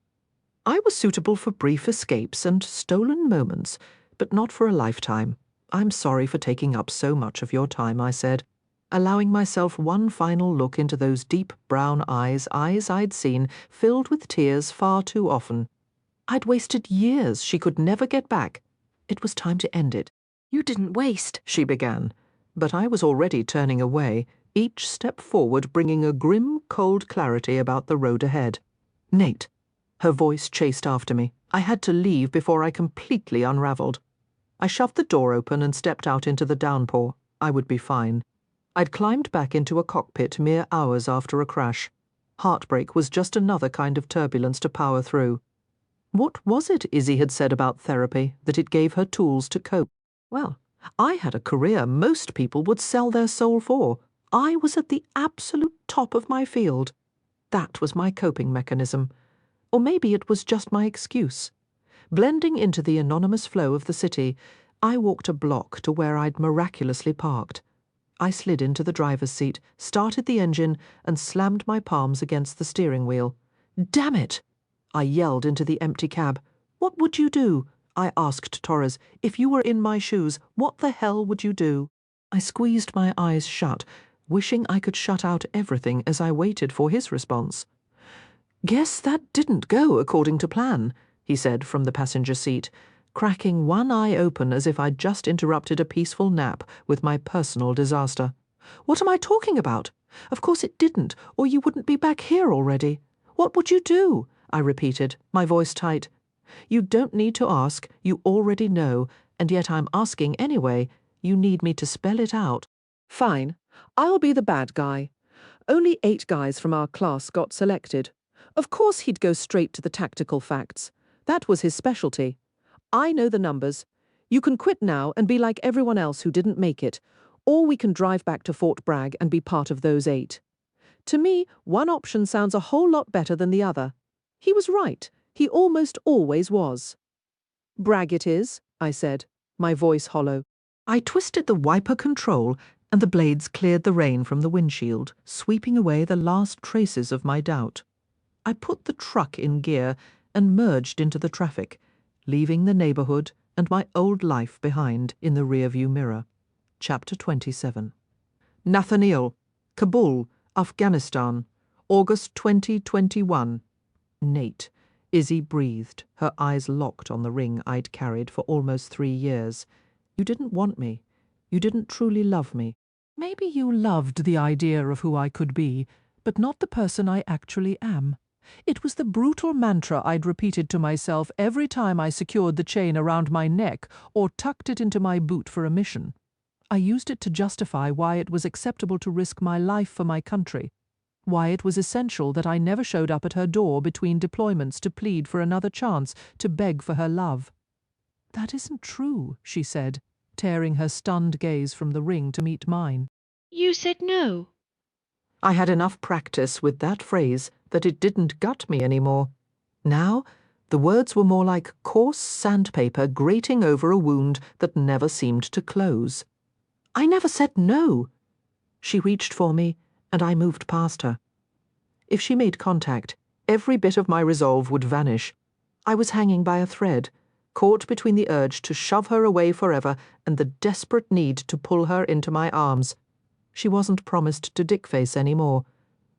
I was suitable for brief escapes and stolen moments, but not for a lifetime. I'm sorry for taking up so much of your time, I said, allowing myself one final look into those deep brown eyes I'd seen filled with tears far too often. I'd wasted years she could never get back. It was time to end it. You didn't waste, she began, but I was already turning away, each step forward bringing a grim, cold clarity about the road ahead. Nate. Her voice chased after me. I had to leave before I completely unraveled. I shoved the door open and stepped out into the downpour. I would be fine. I'd climbed back into a cockpit mere hours after a crash. Heartbreak was just another kind of turbulence to power through. What was it Izzy had said about therapy, that it gave her tools to cope? Well, I had a career most people would sell their soul for. I was at the absolute top of my field. That was my coping mechanism. Or maybe it was just my excuse. Blending into the anonymous flow of the city, I walked a block to where I'd miraculously parked. I slid into the driver's seat, started the engine, and slammed my palms against the steering wheel. Damn it! I yelled into the empty cab. What would you do? I asked Torres. If you were in my shoes, what the hell would you do? I squeezed my eyes shut, wishing I could shut out everything as I waited for his response. Guess that didn't go according to plan, he said from the passenger seat, cracking one eye open as if I'd just interrupted a peaceful nap with my personal disaster. What am I talking about? Of course it didn't, or you wouldn't be back here already. What would you do? I repeated, my voice tight. You don't need to ask, you already know, and yet I'm asking anyway. You need me to spell it out. Fine, I'll be the bad guy. Only 8 guys from our class got selected. Of course he'd go straight to the tactical facts. That was his specialty. I know the numbers. You can quit now and be like everyone else who didn't make it, or we can drive back to Fort Bragg and be part of those 8. To me, one option sounds a whole lot better than the other. He was right. He almost always was. Bragg it is, I said, my voice hollow. I twisted the wiper control, and the blades cleared the rain from the windshield, sweeping away the last traces of my doubt. I put the truck in gear and merged into the traffic, leaving the neighborhood and my old life behind in the rearview mirror. Chapter 27. Nathaniel, Kabul, Afghanistan, August 2021. Nate. Izzy breathed, her eyes locked on the ring I'd carried for almost 3 years. You didn't want me. You didn't truly love me. Maybe you loved the idea of who I could be, but not the person I actually am. It was the brutal mantra I'd repeated to myself every time I secured the chain around my neck or tucked it into my boot for a mission. I used it to justify why it was acceptable to risk my life for my country, why it was essential that I never showed up at her door between deployments to plead for another chance, to beg for her love. That isn't true, she said, tearing her stunned gaze from the ring to meet mine. You said no. I had enough practice with that phrase that it didn't gut me anymore. Now, the words were more like coarse sandpaper grating over a wound that never seemed to close. I never said no. She reached for me, and I moved past her. If she made contact, every bit of my resolve would vanish. I was hanging by a thread, caught between the urge to shove her away forever and the desperate need to pull her into my arms. She wasn't promised to Dickface anymore.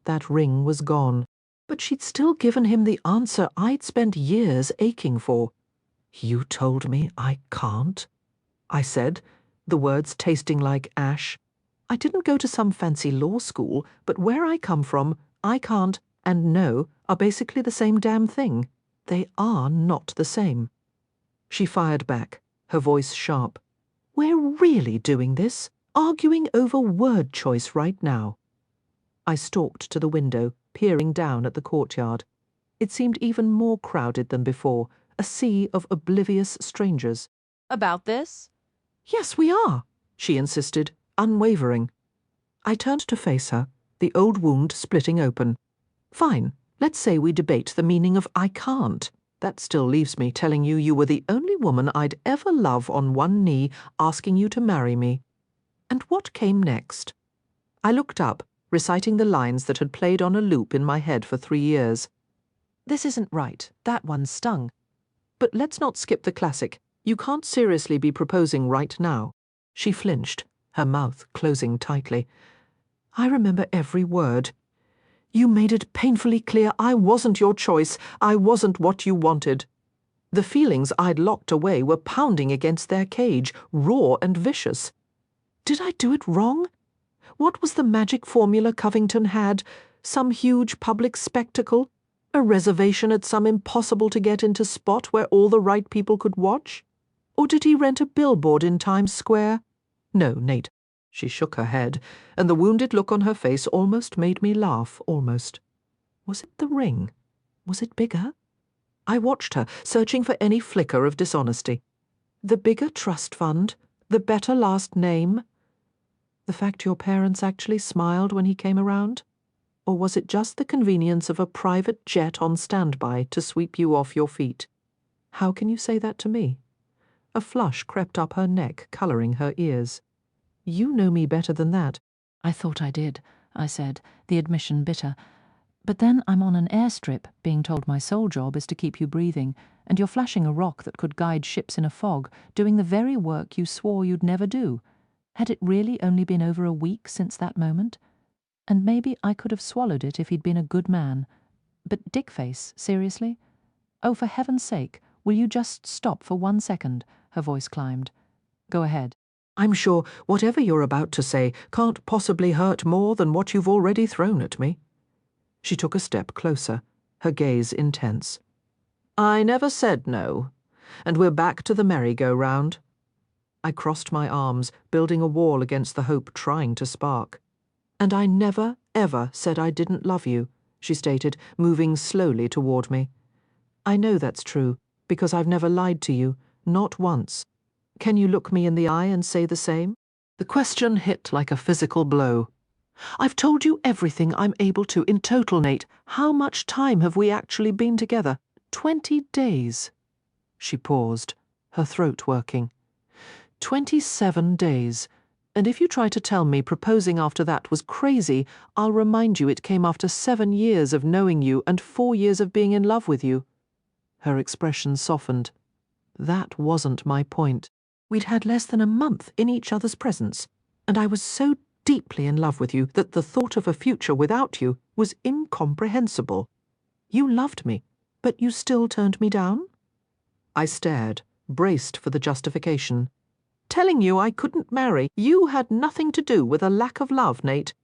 That ring was gone. But she'd still given him the answer I'd spent years aching for. You told me I can't? I said, the words tasting like ash. I didn't go to some fancy law school, but where I come from, I can't and no are basically the same damn thing. They are not the same. She fired back, her voice sharp. We're really doing this? Arguing over word choice right now. I stalked to the window, peering down at the courtyard. It seemed even more crowded than before, a sea of oblivious strangers. About this? Yes, we are, she insisted, unwavering. I turned to face her, the old wound splitting open. Fine, let's say we debate the meaning of I can't. That still leaves me telling you you were the only woman I'd ever love on one knee, asking you to marry me. And what came next? I looked up, reciting the lines that had played on a loop in my head for 3 years. This isn't right. That one stung. But let's not skip the classic. You can't seriously be proposing right now. She flinched, her mouth closing tightly. I remember every word. You made it painfully clear I wasn't your choice. I wasn't what you wanted. The feelings I'd locked away were pounding against their cage, raw and vicious. Did I do it wrong? What was the magic formula Covington had? Some huge public spectacle? A reservation at some impossible-to-get-into spot where all the right people could watch? Or did he rent a billboard in Times Square? No, Nate. She shook her head, and the wounded look on her face almost made me laugh, almost. Was it the ring? Was it bigger? I watched her, searching for any flicker of dishonesty. The bigger trust fund? The better last name? The fact your parents actually smiled when he came around? Or was it just the convenience of a private jet on standby to sweep you off your feet? How can you say that to me? A flush crept up her neck, colouring her ears. You know me better than that. I thought I did, I said, the admission bitter. But then I'm on an airstrip, being told my sole job is to keep you breathing, and you're flashing a rock that could guide ships in a fog, doing the very work you swore you'd never do. Had it really only been over a week since that moment? And maybe I could have swallowed it if he'd been a good man. But Dickface, seriously? Oh, for heaven's sake, will you just stop for 1 second? Her voice climbed. Go ahead. I'm sure whatever you're about to say can't possibly hurt more than what you've already thrown at me. She took a step closer, her gaze intense. I never said no, and we're back to the merry-go-round. I crossed my arms, building a wall against the hope trying to spark. And I never, ever said I didn't love you, she stated, moving slowly toward me. I know that's true, because I've never lied to you, not once. Can you look me in the eye and say the same? The question hit like a physical blow. I've told you everything I'm able to in total, Nate. How much time have we actually been together? 20 days. She paused, her throat working. 27 days. And if you try to tell me proposing after that was crazy, I'll remind you it came after 7 years of knowing you and 4 years of being in love with you. Her expression softened. That wasn't my point. We'd had less than a month in each other's presence, and I was so deeply in love with you that the thought of a future without you was incomprehensible. You loved me, but you still turned me down? I stared, braced for the justification. Telling you I couldn't marry, you had nothing to do with a lack of love, Nate.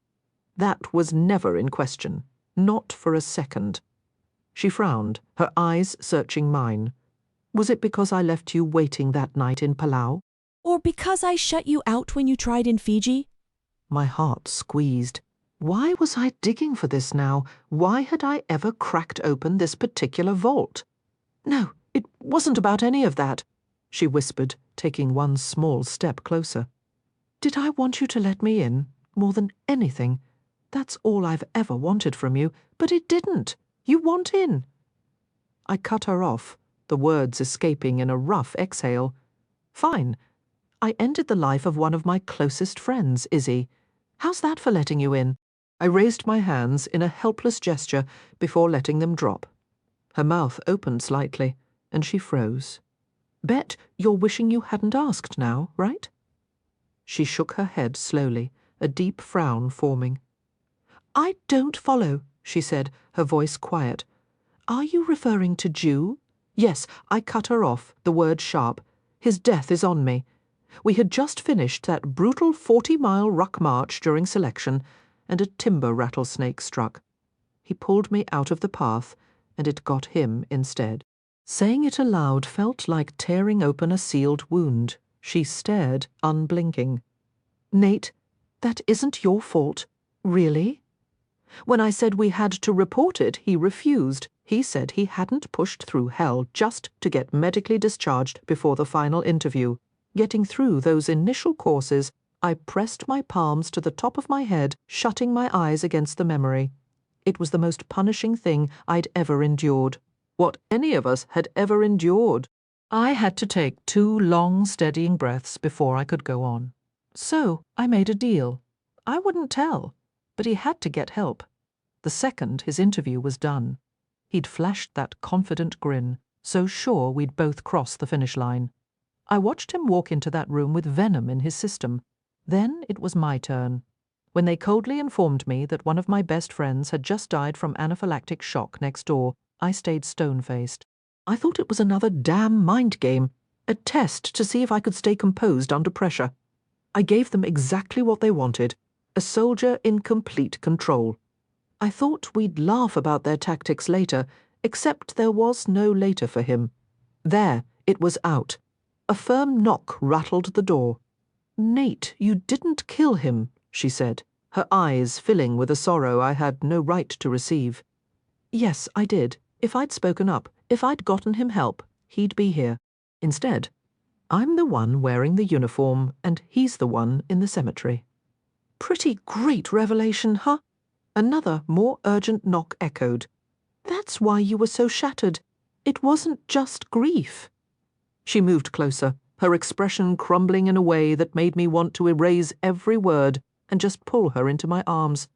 That was never in question, not for a second. She frowned, her eyes searching mine. Was it because I left you waiting that night in Palau? Or because I shut you out when you tried in Fiji? My heart squeezed. Why was I digging for this now? Why had I ever cracked open this particular vault? No, it wasn't about any of that, she whispered, taking one small step closer. Did I want you to let me in, more than anything? That's all I've ever wanted from you, but it didn't. You want in. I cut her off, the words escaping in a rough exhale. Fine. I ended the life of one of my closest friends, Izzy. How's that for letting you in? I raised my hands in a helpless gesture before letting them drop. Her mouth opened slightly, and she froze. Bet you're wishing you hadn't asked now, right? She shook her head slowly, a deep frown forming. I don't follow, she said, her voice quiet. Are you referring to Jew? Yes, I cut her off, the word sharp. His death is on me. We had just finished that brutal 40-mile ruck march during selection, and a timber rattlesnake struck. He pulled me out of the path, and it got him instead. Saying it aloud felt like tearing open a sealed wound. She stared, unblinking. Nate, that isn't your fault. Really? When I said we had to report it, he refused. He said he hadn't pushed through hell just to get medically discharged before the final interview. Getting through those initial courses, I pressed my palms to the top of my head, shutting my eyes against the memory. It was the most punishing thing I'd ever endured. What any of us had ever endured. I had to take 2 long, steadying breaths before I could go on. So I made a deal. I wouldn't tell, but he had to get help. The second his interview was done. He'd flashed that confident grin, so sure we'd both cross the finish line. I watched him walk into that room with venom in his system. Then it was my turn. When they coldly informed me that one of my best friends had just died from anaphylactic shock next door, I stayed stone-faced. I thought it was another damn mind game, a test to see if I could stay composed under pressure. I gave them exactly what they wanted, a soldier in complete control. I thought we'd laugh about their tactics later, except there was no later for him. There, it was out. A firm knock rattled the door. "Nate, you didn't kill him," she said, her eyes filling with a sorrow I had no right to receive. "Yes, I did. If I'd spoken up, if I'd gotten him help, he'd be here. Instead, I'm the one wearing the uniform, and he's the one in the cemetery." Pretty great revelation, huh? Another, more urgent knock echoed. "That's why you were so shattered. It wasn't just grief." She moved closer, her expression crumbling in a way that made me want to erase every word and just pull her into my arms.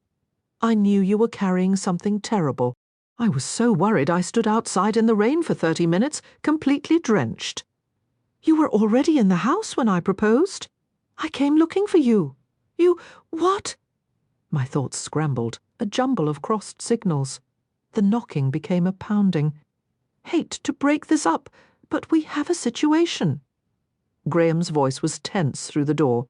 "I knew you were carrying something terrible. I was so worried I stood outside in the rain for 30 minutes, completely drenched. You were already in the house when I proposed. I came looking for you. You... what?" My thoughts scrambled, a jumble of crossed signals. The knocking became a pounding. "Hate to break this up, but we have a situation." Graham's voice was tense through the door.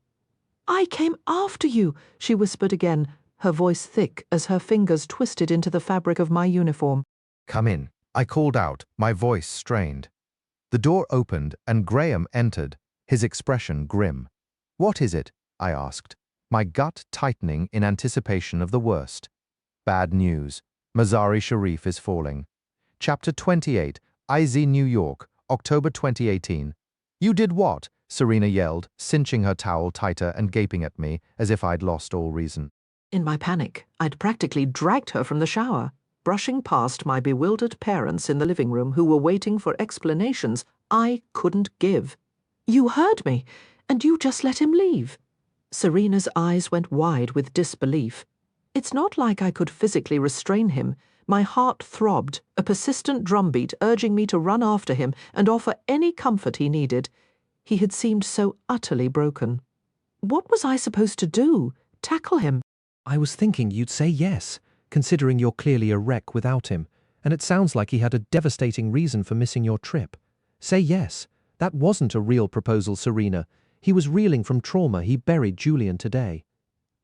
"I came after you," she whispered again, her voice thick as her fingers twisted into the fabric of my uniform. "Come in," I called out, my voice strained. The door opened and Graham entered, his expression grim. "What is it?" I asked, my gut tightening in anticipation of the worst. "Bad news. Mazari Sharif is falling." Chapter 28, IZ, New York, October 2018. "You did what?" Serena yelled, cinching her towel tighter and gaping at me as if I'd lost all reason. In my panic, I'd practically dragged her from the shower, brushing past my bewildered parents in the living room who were waiting for explanations I couldn't give. "You heard me, and you just let him leave." Serena's eyes went wide with disbelief. It's not like I could physically restrain him. My heart throbbed, a persistent drumbeat urging me to run after him and offer any comfort he needed. He had seemed so utterly broken. What was I supposed to do? Tackle him? "I was thinking you'd say yes, considering you're clearly a wreck without him, and it sounds like he had a devastating reason for missing your trip. Say yes. That wasn't a real proposal, Serena. He was reeling from trauma. He buried Julian today."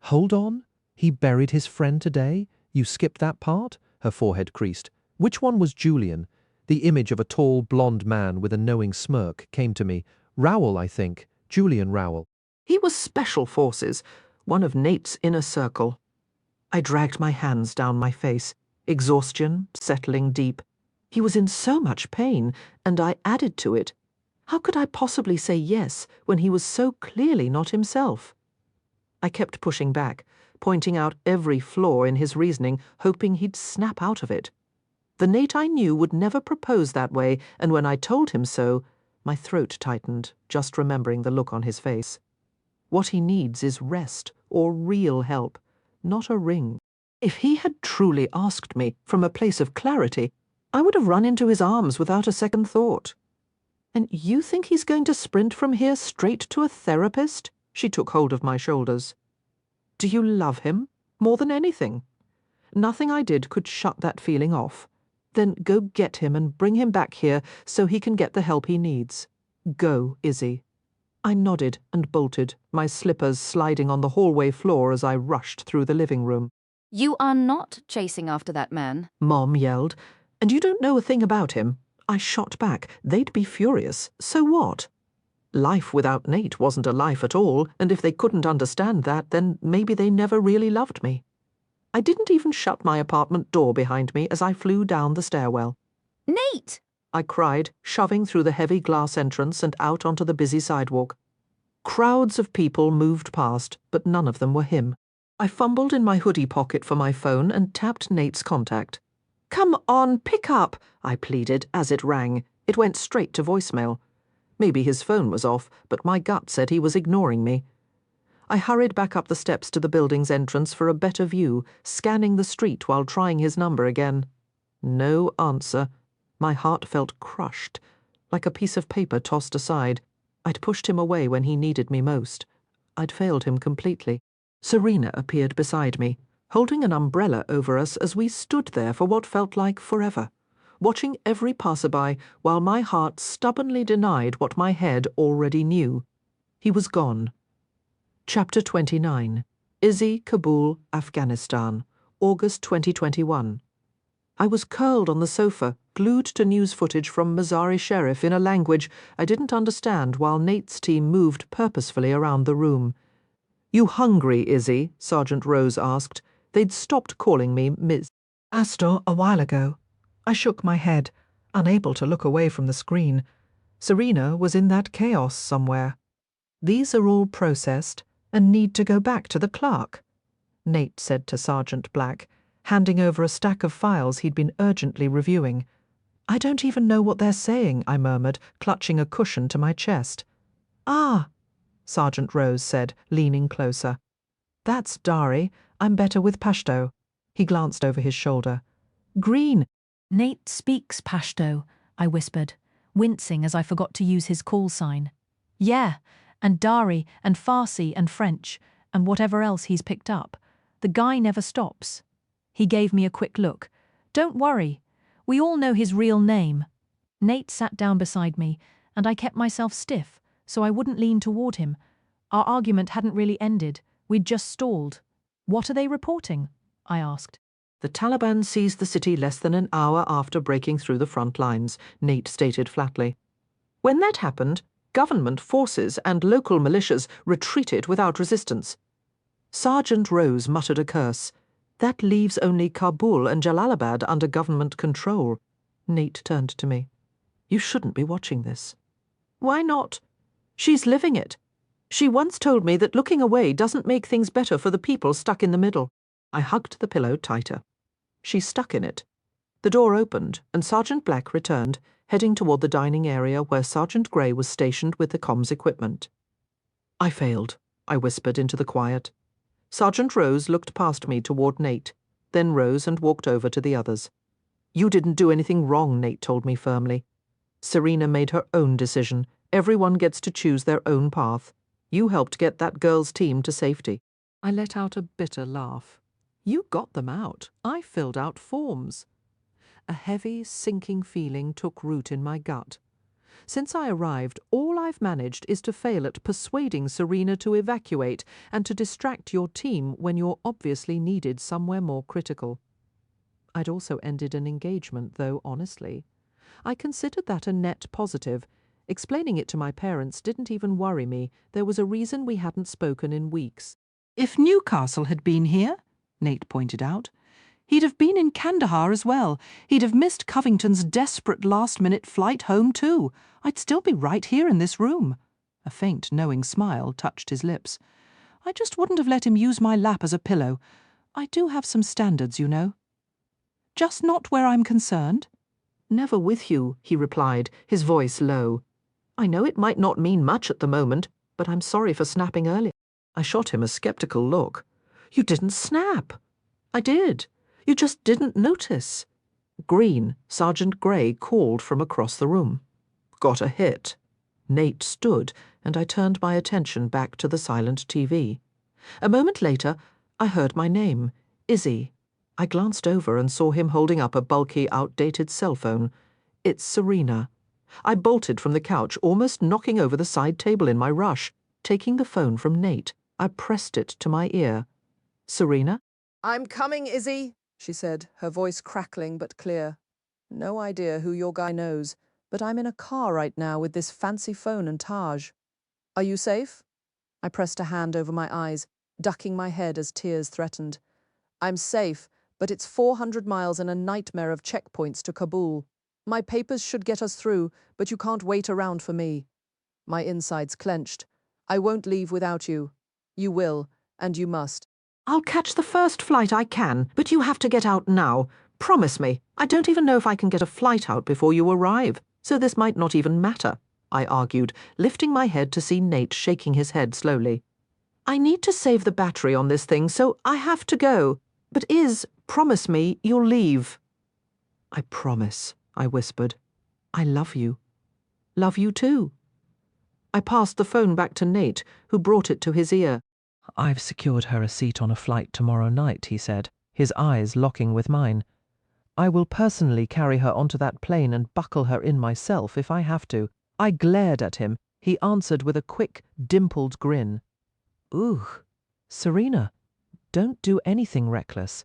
"Hold on? He buried his friend today? You skipped that part?" Her forehead creased. "Which one was Julian?" The image of a tall, blonde man with a knowing smirk came to me. "Rowell, I think. Julian Rowell." He was Special Forces, one of Nate's inner circle. I dragged my hands down my face, exhaustion settling deep. He was in so much pain, and I added to it. How could I possibly say yes when he was so clearly not himself? I kept pushing back, pointing out every flaw in his reasoning, hoping he'd snap out of it. The Nate I knew would never propose that way, and when I told him so, my throat tightened, just remembering the look on his face. What he needs is rest, or real help, not a ring. If he had truly asked me from a place of clarity, I would have run into his arms without a second thought. "And you think he's going to sprint from here straight to a therapist?" She took hold of my shoulders. "Do you love him? More than anything?" Nothing I did could shut that feeling off. "Then go get him and bring him back here so he can get the help he needs. Go, Izzy." I nodded and bolted, my slippers sliding on the hallway floor as I rushed through the living room. "You are not chasing after that man," Mom yelled. "And you don't know a thing about him." I shot back. They'd be furious. So what? Life without Nate wasn't a life at all, and if they couldn't understand that, then maybe they never really loved me. I didn't even shut my apartment door behind me as I flew down the stairwell. "Nate!" I cried, shoving through the heavy glass entrance and out onto the busy sidewalk. Crowds of people moved past, but none of them were him. I fumbled in my hoodie pocket for my phone and tapped Nate's contact. "Come on, pick up," I pleaded as it rang. It went straight to voicemail. Maybe his phone was off, but my gut said he was ignoring me. I hurried back up the steps to the building's entrance for a better view, scanning the street while trying his number again. No answer. My heart felt crushed, like a piece of paper tossed aside. I'd pushed him away when he needed me most. I'd failed him completely. Serena appeared beside me, holding an umbrella over us as we stood there for what felt like forever, watching every passerby while my heart stubbornly denied what my head already knew. He was gone. Chapter 29. Izzy, Kabul, Afghanistan, August 2021. I was curled on the sofa, glued to news footage from Mazari Sheriff in a language I didn't understand while Nate's team moved purposefully around the room. "You hungry, Izzy?" Sergeant Rose asked. They'd stopped calling me Ms. Astor a while ago. I shook my head, unable to look away from the screen. Serena was in that chaos somewhere. "These are all processed and need to go back to the clerk," Nate said to Sergeant Black, handing over a stack of files he'd been urgently reviewing. "I don't even know what they're saying," I murmured, clutching a cushion to my chest. "Ah," Sergeant Rose said, leaning closer. "That's Dari. I'm better with Pashto." He glanced over his shoulder. "Green." "Nate speaks Pashto," I whispered, wincing as I forgot to use his call sign. "Yeah, and Dari and Farsi and French, and whatever else he's picked up. The guy never stops." He gave me a quick look. "Don't worry. We all know his real name." Nate sat down beside me, and I kept myself stiff so I wouldn't lean toward him. Our argument hadn't really ended. We'd just stalled. "What are they reporting?" I asked. "The Taliban seized the city less than an hour after breaking through the front lines," Nate stated flatly. "When that happened, government forces and local militias retreated without resistance." Sergeant Rose muttered a curse. "That leaves only Kabul and Jalalabad under government control." Nate turned to me. "You shouldn't be watching this." "Why not? She's living it. She once told me that looking away doesn't make things better for the people stuck in the middle." I hugged the pillow tighter. She's stuck in it. The door opened, and Sergeant Black returned, heading toward the dining area where Sergeant Grey was stationed with the comms equipment. "I failed," I whispered into the quiet. Sergeant Rose looked past me toward Nate, then rose and walked over to the others. "You didn't do anything wrong," Nate told me firmly. "Serena made her own decision. Everyone gets to choose their own path. You helped get that girl's team to safety." I let out a bitter laugh. "You got them out. I filled out forms." A heavy, sinking feeling took root in my gut. Since I arrived, all I've managed is to fail at persuading Serena to evacuate and to distract your team when you're obviously needed somewhere more critical. I'd also ended an engagement, though, honestly. I considered that a net positive. Explaining it to my parents didn't even worry me. There was a reason we hadn't spoken in weeks. "If Newcastle had been here," Nate pointed out, "he'd have been in Kandahar as well. He'd have missed Covington's desperate last-minute flight home too. I'd still be right here in this room." A faint, knowing smile touched his lips. "I just wouldn't have let him use my lap as a pillow. I do have some standards, you know." "Just not where I'm concerned." "Never with you," he replied, his voice low. "I know it might not mean much at the moment, but I'm sorry for snapping earlier." I shot him a skeptical look. "You didn't snap." "I did. You just didn't notice." Green, Sergeant Grey, called from across the room. "Got a hit." Nate stood, and I turned my attention back to the silent TV. A moment later, I heard my name, Izzy. I glanced over and saw him holding up a bulky, outdated cell phone. "It's Serena." I bolted from the couch, almost knocking over the side table in my rush. Taking the phone from Nate, I pressed it to my ear. "Serena?" "I'm coming, Izzy," she said, her voice crackling but clear. "No idea who your guy knows, but I'm in a car right now with this fancy phone and Taj. Are you safe?" I pressed a hand over my eyes, ducking my head as tears threatened. "I'm safe, but it's 400 miles and a nightmare of checkpoints to Kabul. My papers should get us through, but you can't wait around for me." My insides clenched. "I won't leave without you. You will, and you must." "I'll catch the first flight I can, but you have to get out now. Promise me. I don't even know if I can get a flight out before you arrive, so this might not even matter," I argued, lifting my head to see Nate shaking his head slowly. "I need to save the battery on this thing, so I have to go. But promise me you'll leave." "I promise," I whispered. "I love you. Love you too." I passed the phone back to Nate, who brought it to his ear. "I've secured her a seat on a flight tomorrow night," he said, his eyes locking with mine. "I will personally carry her onto that plane and buckle her in myself if I have to." I glared at him. He answered with a quick, dimpled grin. "Ooh, Serena, Don't do anything reckless.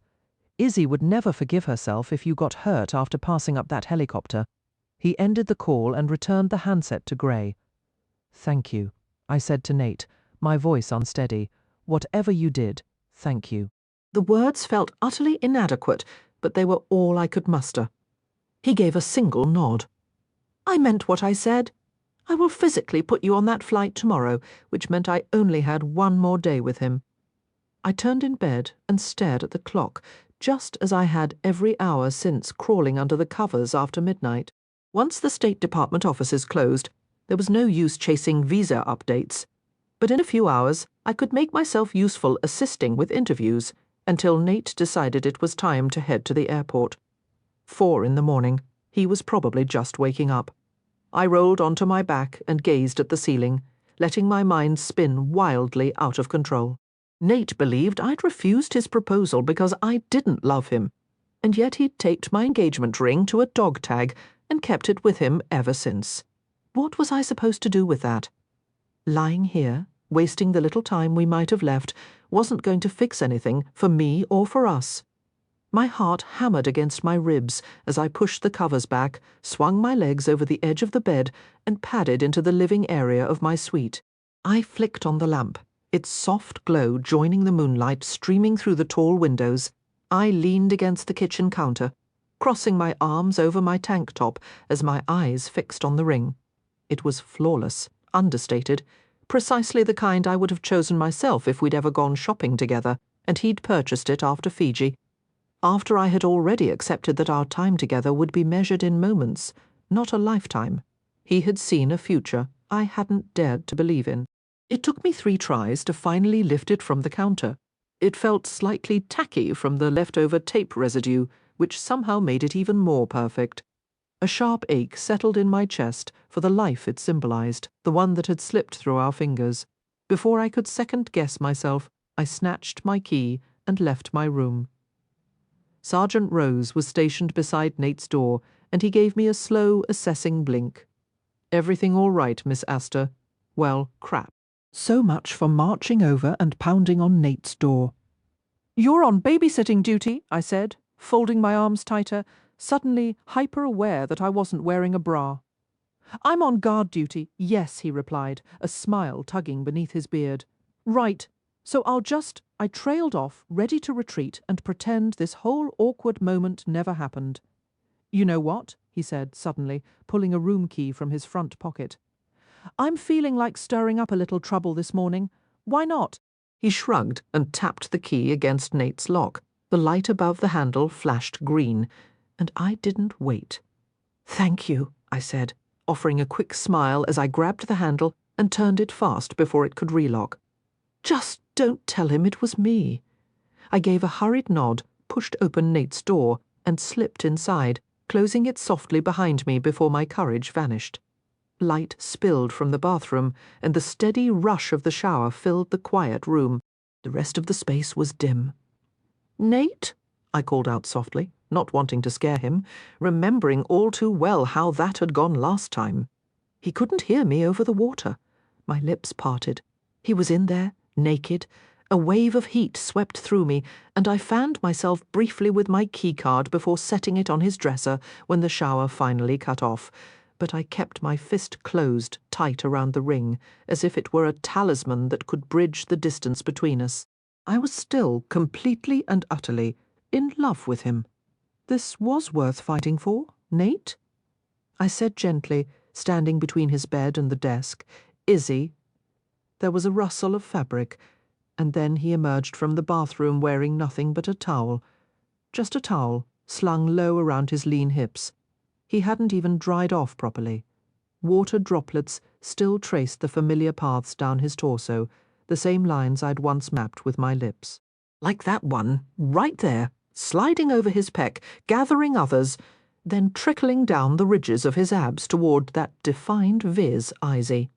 Izzy would never forgive herself if you got hurt after passing up that helicopter. He ended the call and returned the handset to Gray. Thank you, I said to Nate, my voice unsteady. Whatever you did, thank you. The words felt utterly inadequate, but they were all I could muster. He gave a single nod. I meant what I said. I will physically put you on that flight tomorrow, which meant I only had one more day with him. I turned in bed and stared at the clock, just as I had every hour since crawling under the covers after midnight. Once the State Department offices closed, there was no use chasing visa updates. But in a few hours, I could make myself useful assisting with interviews until Nate decided it was time to head to the airport. 4 in the morning. He was probably just waking up. I rolled onto my back and gazed at the ceiling, letting my mind spin wildly out of control. Nate believed I'd refused his proposal because I didn't love him, and yet he'd taped my engagement ring to a dog tag and kept it with him ever since. What was I supposed to do with that? Lying here, wasting the little time we might have left, wasn't going to fix anything for me or for us. My heart hammered against my ribs as I pushed the covers back, swung my legs over the edge of the bed, and padded into the living area of my suite. I flicked on the lamp, its soft glow joining the moonlight streaming through the tall windows. I leaned against the kitchen counter, crossing my arms over my tank top as my eyes fixed on the ring. It was flawless, understated, precisely the kind I would have chosen myself if we'd ever gone shopping together, and he'd purchased it after Fiji. After I had already accepted that our time together would be measured in moments, not a lifetime. He had seen a future I hadn't dared to believe in. It took me 3 tries to finally lift it from the counter. It felt slightly tacky from the leftover tape residue, which somehow made it even more perfect. A sharp ache settled in my chest for the life it symbolized, the one that had slipped through our fingers. Before I could second-guess myself, I snatched my key and left my room. Sergeant Rose was stationed beside Nate's door, and he gave me a slow, assessing blink. Everything all right, Miss Astor? Well, crap. So much for marching over and pounding on Nate's door. You're on babysitting duty, I said, folding my arms tighter, suddenly hyper-aware that I wasn't wearing a bra. I'm on guard duty, yes, he replied, a smile tugging beneath his beard. Right. So I trailed off, ready to retreat and pretend this whole awkward moment never happened. You know what? He said suddenly, pulling a room key from his front pocket. I'm feeling like stirring up a little trouble this morning. Why not? He shrugged and tapped the key against Nate's lock. The light above the handle flashed green, and I didn't wait. Thank you, I said, offering a quick smile as I grabbed the handle and turned it fast before it could relock. Just don't tell him it was me. I gave a hurried nod, pushed open Nate's door, and slipped inside, closing it softly behind me before my courage vanished. Light spilled from the bathroom, and the steady rush of the shower filled the quiet room. The rest of the space was dim. Nate? I called out softly, not wanting to scare him, remembering all too well how that had gone last time. He couldn't hear me over the water. My lips parted. He was in there, naked. A wave of heat swept through me, and I fanned myself briefly with my keycard before setting it on his dresser when the shower finally cut off. But I kept my fist closed tight around the ring, as if it were a talisman that could bridge the distance between us. I was still completely and utterly in love with him. This was worth fighting for, Nate? I said gently, standing between his bed and the desk, Izzy. There was a rustle of fabric, and then he emerged from the bathroom wearing nothing but a towel. Just a towel, slung low around his lean hips. He hadn't even dried off properly. Water droplets still traced the familiar paths down his torso, the same lines I'd once mapped with my lips. Like that one, right there, sliding over his pec, gathering others, then trickling down the ridges of his abs toward that defined viz Izzy.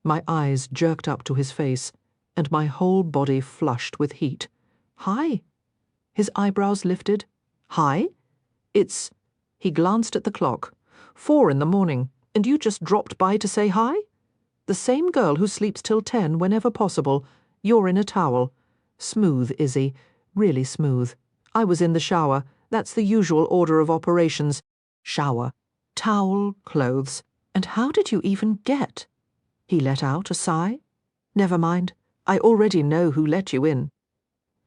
My eyes jerked up to his face, and my whole body flushed with heat. Hi? His eyebrows lifted. Hi? It's... He glanced at the clock. 4 in the morning, and you just dropped by to say hi? The same girl who sleeps till 10 whenever possible. You're in a towel. Smooth, Izzy. Really smooth. I was in the shower. That's the usual order of operations. Shower, towel, clothes. And how did you even get? He let out a sigh. Never mind. I already know who let you in.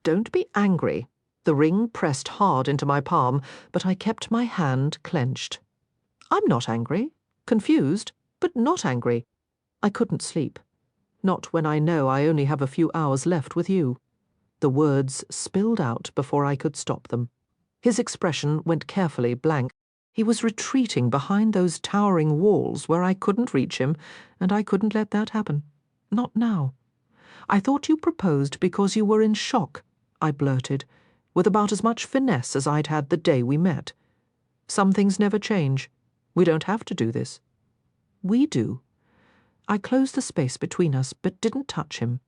Don't be angry. The ring pressed hard into my palm, but I kept my hand clenched. I'm not angry. Confused, but not angry. I couldn't sleep. Not when I know I only have a few hours left with you. The words spilled out before I could stop them. His expression went carefully blank. He was retreating behind those towering walls where I couldn't reach him, and I couldn't let that happen. Not now. I thought you proposed because you were in shock, I blurted, with about as much finesse as I'd had the day we met. Some things never change. We don't have to do this. We do. I closed the space between us, but didn't touch him.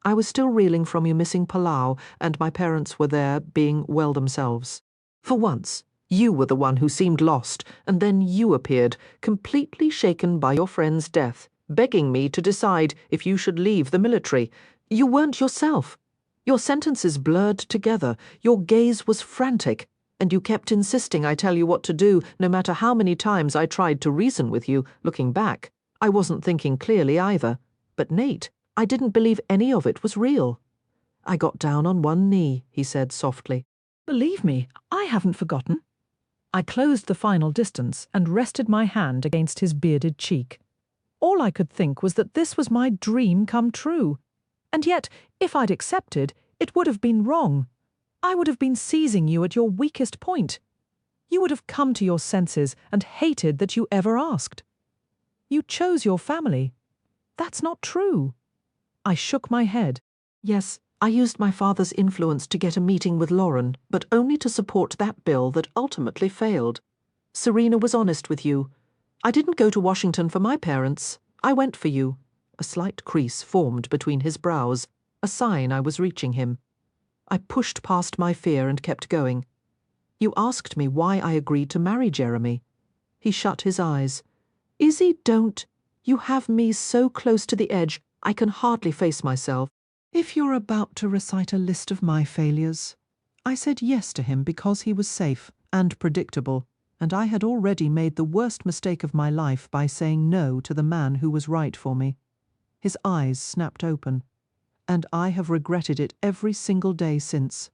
I was still reeling from you missing Palau, and my parents were there, being well themselves. For once, you were the one who seemed lost, and then you appeared, completely shaken by your friend's death, begging me to decide if you should leave the military. You weren't yourself. Your sentences blurred together, your gaze was frantic, and you kept insisting I tell you what to do, no matter how many times I tried to reason with you, looking back. I wasn't thinking clearly either. But Nate, I didn't believe any of it was real. I got down on one knee, he said softly. Believe me, I haven't forgotten. I closed the final distance and rested my hand against his bearded cheek. All I could think was that this was my dream come true. And yet, if I'd accepted, it would have been wrong. I would have been seizing you at your weakest point. You would have come to your senses and hated that you ever asked. You chose your family. That's not true. I shook my head. Yes, I used my father's influence to get a meeting with Lauren, but only to support that bill that ultimately failed. Serena was honest with you. I didn't go to Washington for my parents. I went for you. A slight crease formed between his brows, a sign I was reaching him. I pushed past my fear and kept going. You asked me why I agreed to marry Jeremy. He shut his eyes. Izzy, don't. You have me so close to the edge, I can hardly face myself. If you're about to recite a list of my failures, I said yes to him because he was safe and predictable, and I had already made the worst mistake of my life by saying no to the man who was right for me. His eyes snapped open, and I have regretted it every single day since.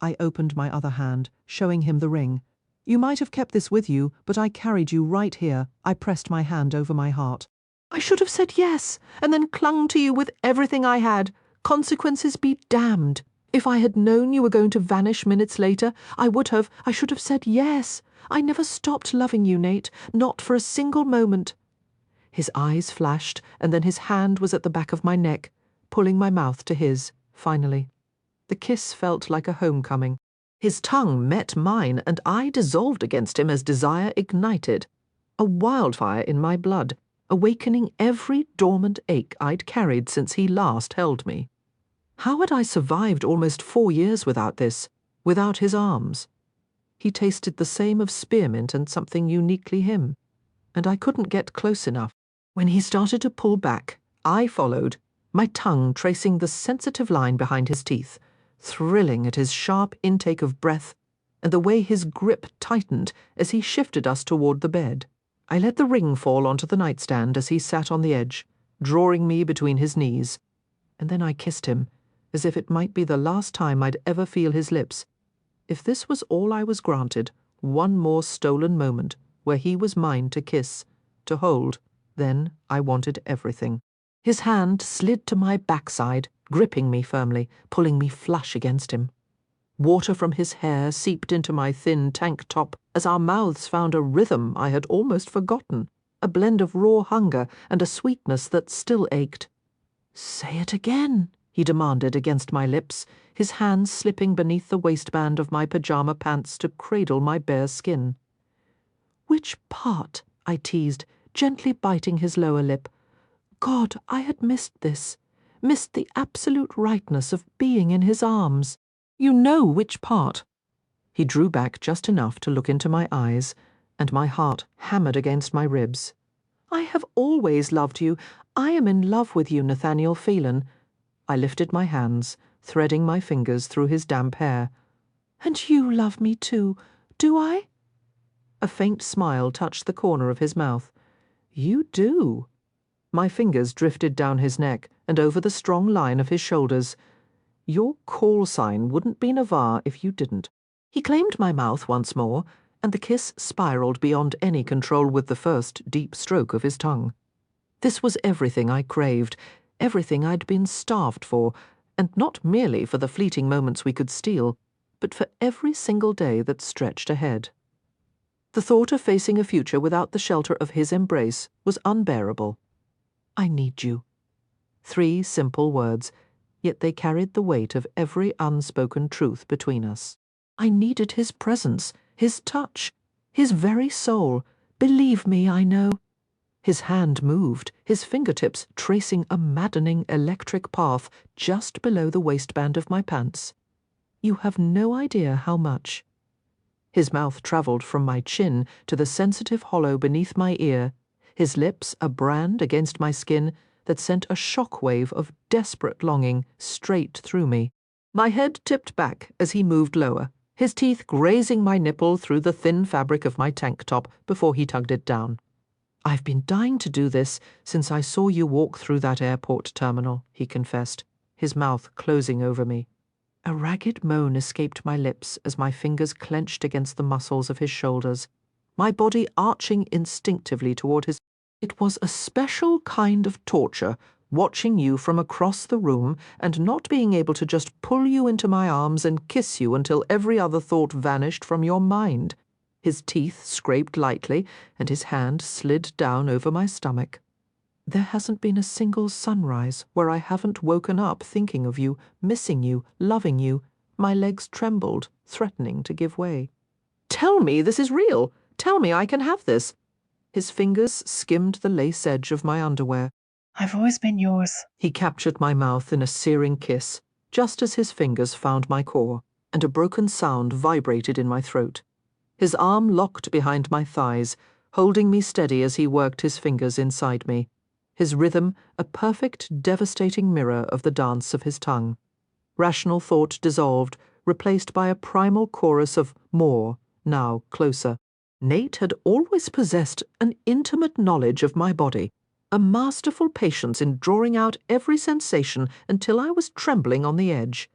I opened my other hand, showing him the ring. You might have kept this with you, but I carried you right here. I pressed my hand over my heart. I should have said yes, and then clung to you with everything I had. Consequences be damned. If I had known you were going to vanish minutes later, I should have said yes. I never stopped loving you, Nate, not for a single moment. His eyes flashed, and then his hand was at the back of my neck, pulling my mouth to his, finally. The kiss felt like a homecoming. His tongue met mine, and I dissolved against him as desire ignited. A wildfire in my blood, awakening every dormant ache I'd carried since he last held me. How had I survived almost 4 years without this, without his arms? He tasted the same of spearmint and something uniquely him, and I couldn't get close enough. When he started to pull back, I followed, my tongue tracing the sensitive line behind his teeth, thrilling at his sharp intake of breath and the way his grip tightened as he shifted us toward the bed. I let the ring fall onto the nightstand as he sat on the edge, drawing me between his knees, and then I kissed him, as if it might be the last time I'd ever feel his lips. If this was all I was granted, one more stolen moment where he was mine to kiss, to hold, then I wanted everything. His hand slid to my backside, gripping me firmly, pulling me flush against him. Water from his hair seeped into my thin tank top as our mouths found a rhythm I had almost forgotten, a blend of raw hunger and a sweetness that still ached. "Say it again," he demanded against my lips, his hands slipping beneath the waistband of my pajama pants to cradle my bare skin. "Which part?" I teased, gently biting his lower lip. God, I had missed this, missed the absolute rightness of being in his arms. "You know which part." He drew back just enough to look into my eyes, and my heart hammered against my ribs. "I have always loved you. I am in love with you, Nathaniel Phelan." I lifted my hands, threading my fingers through his damp hair. "And you love me too, do I?" A faint smile touched the corner of his mouth. "You do." My fingers drifted down his neck and over the strong line of his shoulders. "Your call sign wouldn't be Navarre if you didn't." He claimed my mouth once more, and the kiss spiraled beyond any control with the first deep stroke of his tongue. This was everything I craved, everything I'd been starved for, and not merely for the fleeting moments we could steal, but for every single day that stretched ahead. The thought of facing a future without the shelter of his embrace was unbearable. "I need you." 3 simple words, yet they carried the weight of every unspoken truth between us. I needed his presence, his touch, his very soul. Believe me, I know. His hand moved, his fingertips tracing a maddening electric path just below the waistband of my pants. You have no idea how much. His mouth travelled from my chin to the sensitive hollow beneath my ear, his lips a brand against my skin that sent a shock wave of desperate longing straight through me. My head tipped back as he moved lower, his teeth grazing my nipple through the thin fabric of my tank top before he tugged it down. "I've been dying to do this since I saw you walk through that airport terminal," he confessed, his mouth closing over me. A ragged moan escaped my lips as my fingers clenched against the muscles of his shoulders, my body arching instinctively toward his. It was a special kind of torture, watching you from across the room and not being able to just pull you into my arms and kiss you until every other thought vanished from your mind. His teeth scraped lightly, and his hand slid down over my stomach. There hasn't been a single sunrise where I haven't woken up thinking of you, missing you, loving you. My legs trembled, threatening to give way. "Tell me this is real! Tell me I can have this!" His fingers skimmed the lace edge of my underwear. "I've always been yours." He captured my mouth in a searing kiss, just as his fingers found my core, and a broken sound vibrated in my throat. His arm locked behind my thighs, holding me steady as he worked his fingers inside me, his rhythm a perfect, devastating mirror of the dance of his tongue. Rational thought dissolved, replaced by a primal chorus of more, now closer. Nate had always possessed an intimate knowledge of my body, a masterful patience in drawing out every sensation until I was trembling on the edge.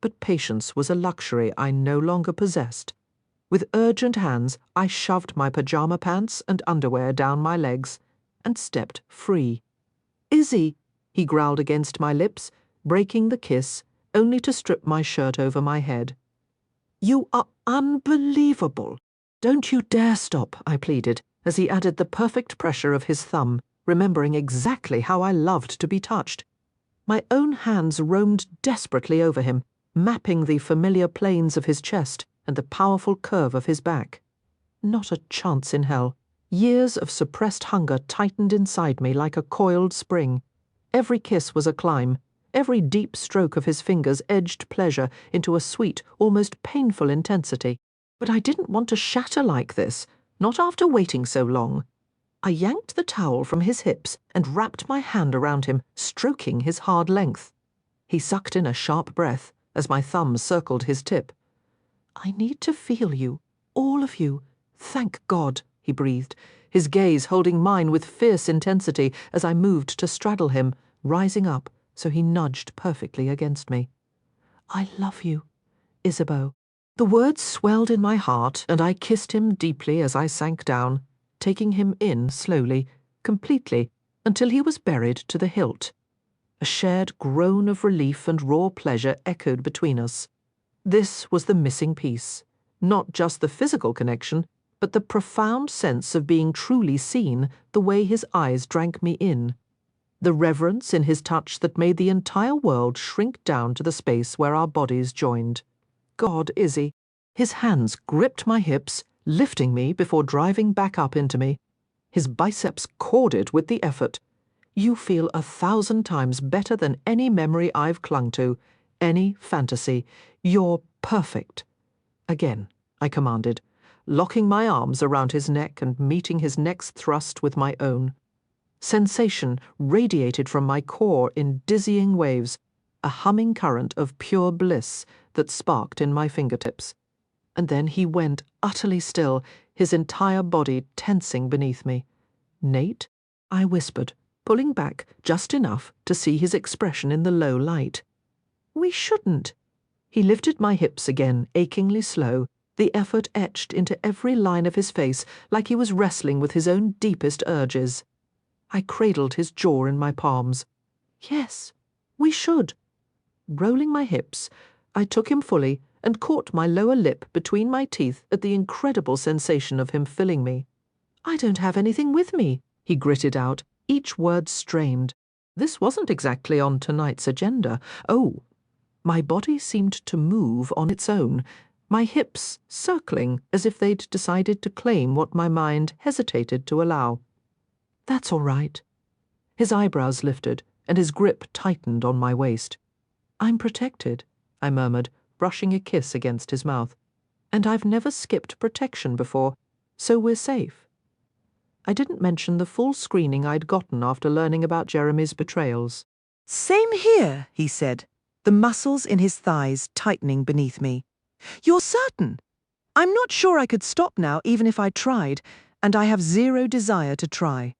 But patience was a luxury I no longer possessed. With urgent hands, I shoved my pajama pants and underwear down my legs and stepped free. "Izzy," he growled against my lips, breaking the kiss, only to strip my shirt over my head. "You are unbelievable." "Don't you dare stop," I pleaded, as he added the perfect pressure of his thumb, remembering exactly how I loved to be touched. My own hands roamed desperately over him, mapping the familiar planes of his chest and the powerful curve of his back. Not a chance in hell. Years of suppressed hunger tightened inside me like a coiled spring. Every kiss was a climb. Every deep stroke of his fingers edged pleasure into a sweet, almost painful intensity. But I didn't want to shatter like this, not after waiting so long. I yanked the towel from his hips and wrapped my hand around him, stroking his hard length. He sucked in a sharp breath as my thumb circled his tip. "I need to feel you, all of you. Thank God," he breathed, his gaze holding mine with fierce intensity as I moved to straddle him, rising up so he nudged perfectly against me. "I love you, Isabeau." The words swelled in my heart, and I kissed him deeply as I sank down, taking him in slowly, completely, until he was buried to the hilt. A shared groan of relief and raw pleasure echoed between us. This was the missing piece, not just the physical connection, but the profound sense of being truly seen the way his eyes drank me in. The reverence in his touch that made the entire world shrink down to the space where our bodies joined. God, Izzy. His hands gripped my hips, lifting me before driving back up into me. His biceps corded with the effort. "You feel 1,000 times better than any memory I've clung to, any fantasy. You're perfect." "Again," I commanded, locking my arms around his neck and meeting his next thrust with my own. Sensation radiated from my core in dizzying waves. a humming current of pure bliss that sparked in my fingertips. And then he went utterly still, his entire body tensing beneath me. "Nate?" I whispered, pulling back just enough to see his expression in the low light. "We shouldn't." He lifted my hips again, achingly slow, the effort etched into every line of his face like he was wrestling with his own deepest urges. I cradled his jaw in my palms. "Yes, we should." Rolling my hips, I took him fully and caught my lower lip between my teeth at the incredible sensation of him filling me. "I don't have anything with me," he gritted out, each word strained. This wasn't exactly on tonight's agenda. Oh, my body seemed to move on its own, my hips circling as if they'd decided to claim what my mind hesitated to allow. "That's all right." His eyebrows lifted, and his grip tightened on my waist. "I'm protected," I murmured, brushing a kiss against his mouth. "And I've never skipped protection before, so we're safe." I didn't mention the full screening I'd gotten after learning about Jeremy's betrayals. "Same here," he said, the muscles in his thighs tightening beneath me. "You're certain?" "I'm not sure I could stop now even if I tried, and I have zero desire to try."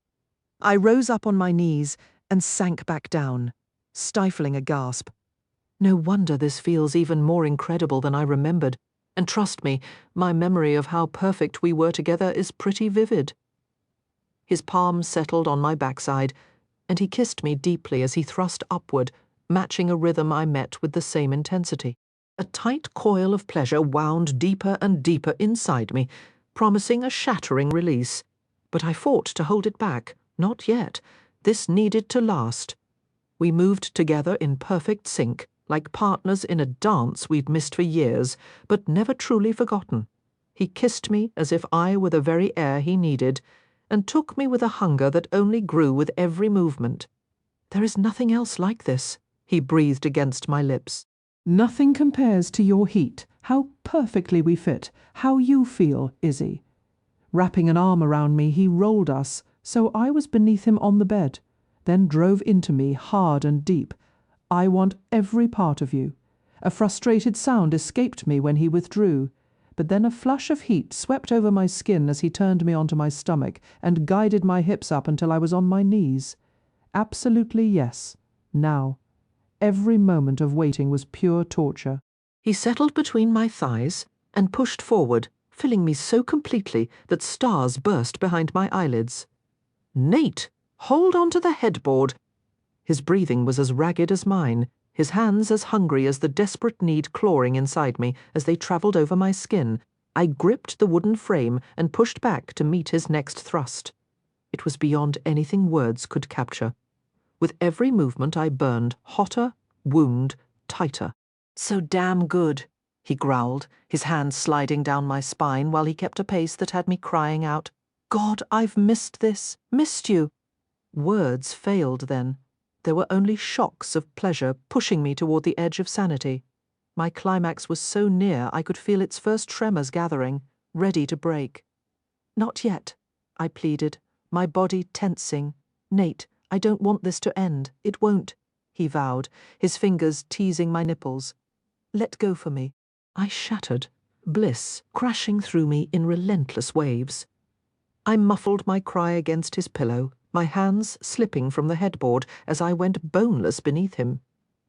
I rose up on my knees and sank back down, stifling a gasp. No wonder this feels even more incredible than I remembered, and trust me, my memory of how perfect we were together is pretty vivid. His palm settled on my backside, and he kissed me deeply as he thrust upward, matching a rhythm I met with the same intensity. A tight coil of pleasure wound deeper and deeper inside me, promising a shattering release. But I fought to hold it back. Not yet. This needed to last. We moved together in perfect sync, like partners in a dance we'd missed for years, but never truly forgotten. He kissed me as if I were the very air he needed, and took me with a hunger that only grew with every movement. "There is nothing else like this," he breathed against my lips. "Nothing compares to your heat. How perfectly we fit. How you feel, Izzy." Wrapping an arm around me, he rolled us, so I was beneath him on the bed, then drove into me hard and deep. "I want every part of you." A frustrated sound escaped me when he withdrew, but then a flush of heat swept over my skin as he turned me onto my stomach and guided my hips up until I was on my knees. Absolutely yes. Now. Every moment of waiting was pure torture. He settled between my thighs and pushed forward, filling me so completely that stars burst behind my eyelids. "Nate, hold on to the headboard." His breathing was as ragged as mine, his hands as hungry as the desperate need clawing inside me as they travelled over my skin. I gripped the wooden frame and pushed back to meet his next thrust. It was beyond anything words could capture. With every movement I burned hotter, wound, tighter. "So damn good," he growled, his hand sliding down my spine while he kept a pace that had me crying out, "God, I've missed this, missed you." Words failed then. There were only shocks of pleasure pushing me toward the edge of sanity. My climax was so near I could feel its first tremors gathering, ready to break. "Not yet," I pleaded, my body tensing. "Nate, I don't want this to end. It won't," he vowed, his fingers teasing my nipples. "Let go for me." I shattered, bliss crashing through me in relentless waves. I muffled my cry against his pillow, my hands slipping from the headboard as I went boneless beneath him.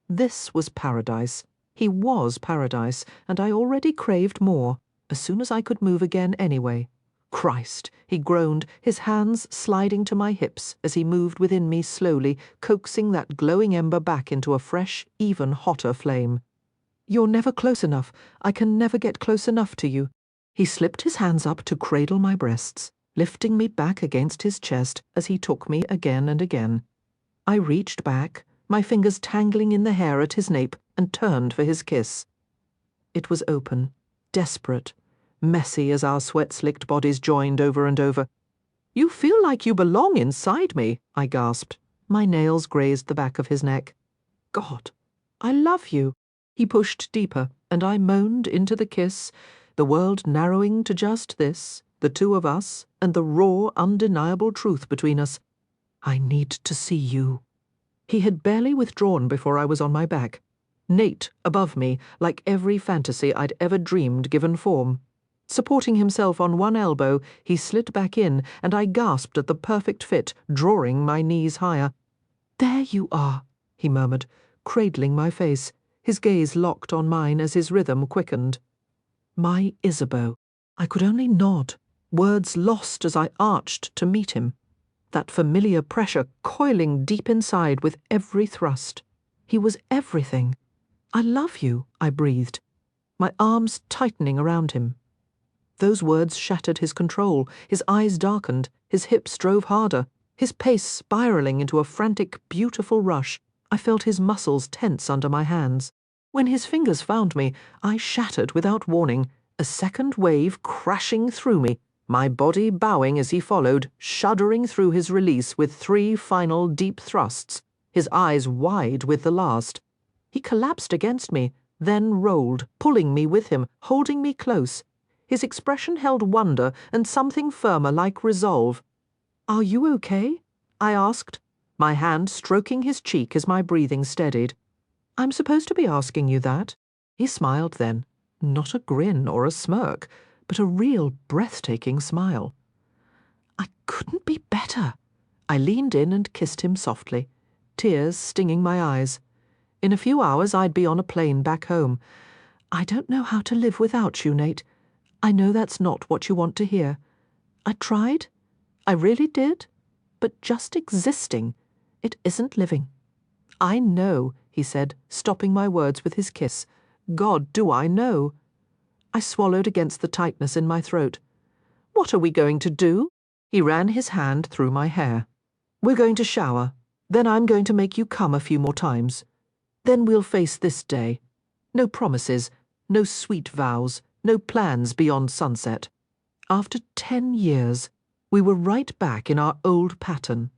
This was paradise. He was paradise, and I already craved more, as soon as I could move again anyway. "Christ," he groaned, his hands sliding to my hips as he moved within me slowly, coaxing that glowing ember back into a fresh, even hotter flame. "You're never close enough. I can never get close enough to you." He slipped his hands up to cradle my breasts, lifting me back against his chest as he took me again and again. I reached back, my fingers tangling in the hair at his nape, and turned for his kiss. It was open, desperate, messy as our sweat-slicked bodies joined over and over. "You feel like you belong inside me," I gasped. My nails grazed the back of his neck. "God, I love you." He pushed deeper, and I moaned into the kiss, the world narrowing to just this, the two of us, and the raw, undeniable truth between us. "I need to see you." He had barely withdrawn before I was on my back. Nate above me, like every fantasy I'd ever dreamed given form. Supporting himself on one elbow, he slid back in, and I gasped at the perfect fit, drawing my knees higher. "There you are," he murmured, cradling my face, his gaze locked on mine as his rhythm quickened. My Isabeau. I could only nod, words lost as I arched to meet him. That familiar pressure coiling deep inside with every thrust. He was everything. "I love you," I breathed, my arms tightening around him. Those words shattered his control. His eyes darkened, his hips drove harder, his pace spiraling into a frantic, beautiful rush. I felt his muscles tense under my hands. When his fingers found me, I shattered without warning, a second wave crashing through me, my body bowing as he followed, shuddering through his release with 3 final deep thrusts, his eyes wide with the last. He collapsed against me, then rolled, pulling me with him, holding me close. His expression held wonder and something firmer like resolve. "Are you okay?" I asked, my hand stroking his cheek as my breathing steadied. "I'm supposed to be asking you that." He smiled then, not a grin or a smirk, but a real breathtaking smile. "I couldn't be better." I leaned in and kissed him softly, tears stinging my eyes. In a few hours I'd be on a plane back home. "I don't know how to live without you, Nate. I know that's not what you want to hear. I tried. I really did. But just existing, it isn't living." "I know," he said, stopping my words with his kiss. "God, do I know." I swallowed against the tightness in my throat. "What are we going to do?" He ran his hand through my hair. "We're going to shower. Then I'm going to make you come a few more times. Then we'll face this day. No promises, no sweet vows, no plans beyond sunset. After 10 years, we were right back in our old pattern."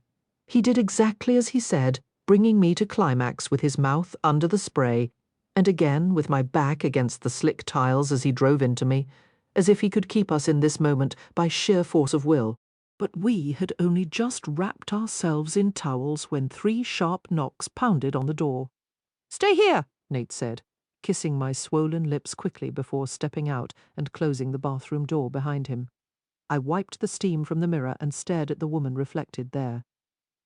He did exactly as he said, bringing me to climax with his mouth under the spray, and again with my back against the slick tiles as he drove into me, as if he could keep us in this moment by sheer force of will. But we had only just wrapped ourselves in towels when 3 sharp knocks pounded on the door. "Stay here," Nate said, kissing my swollen lips quickly before stepping out and closing the bathroom door behind him. I wiped the steam from the mirror and stared at the woman reflected there.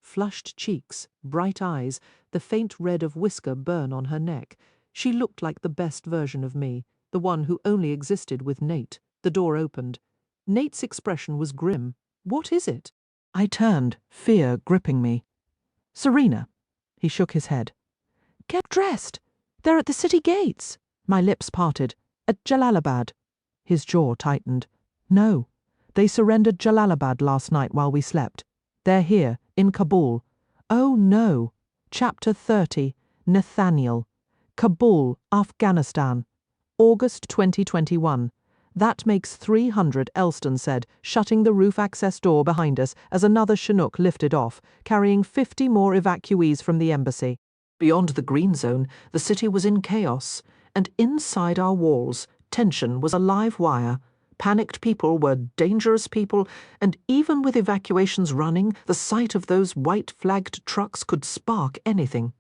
Flushed cheeks, bright eyes, the faint red of whisker burn on her neck. She looked like the best version of me, the one who only existed with Nate. The door opened. Nate's expression was grim. "What is it?" I turned, fear gripping me. "Serena." He shook his head. "Get dressed. They're at the city gates." My lips parted. "At Jalalabad." His jaw tightened. "No. They surrendered Jalalabad last night while we slept. They're here, in Kabul. Oh no. Chapter 30. Nathaniel. Kabul, Afghanistan. August 2021. That makes 300, Elston said, shutting the roof access door behind us as another Chinook lifted off, carrying 50 more evacuees from the embassy. Beyond the green zone, the city was in chaos, and inside our walls, tension was a live wire. Panicked people were dangerous people, and even with evacuations running, the sight of those white-flagged trucks could spark anything.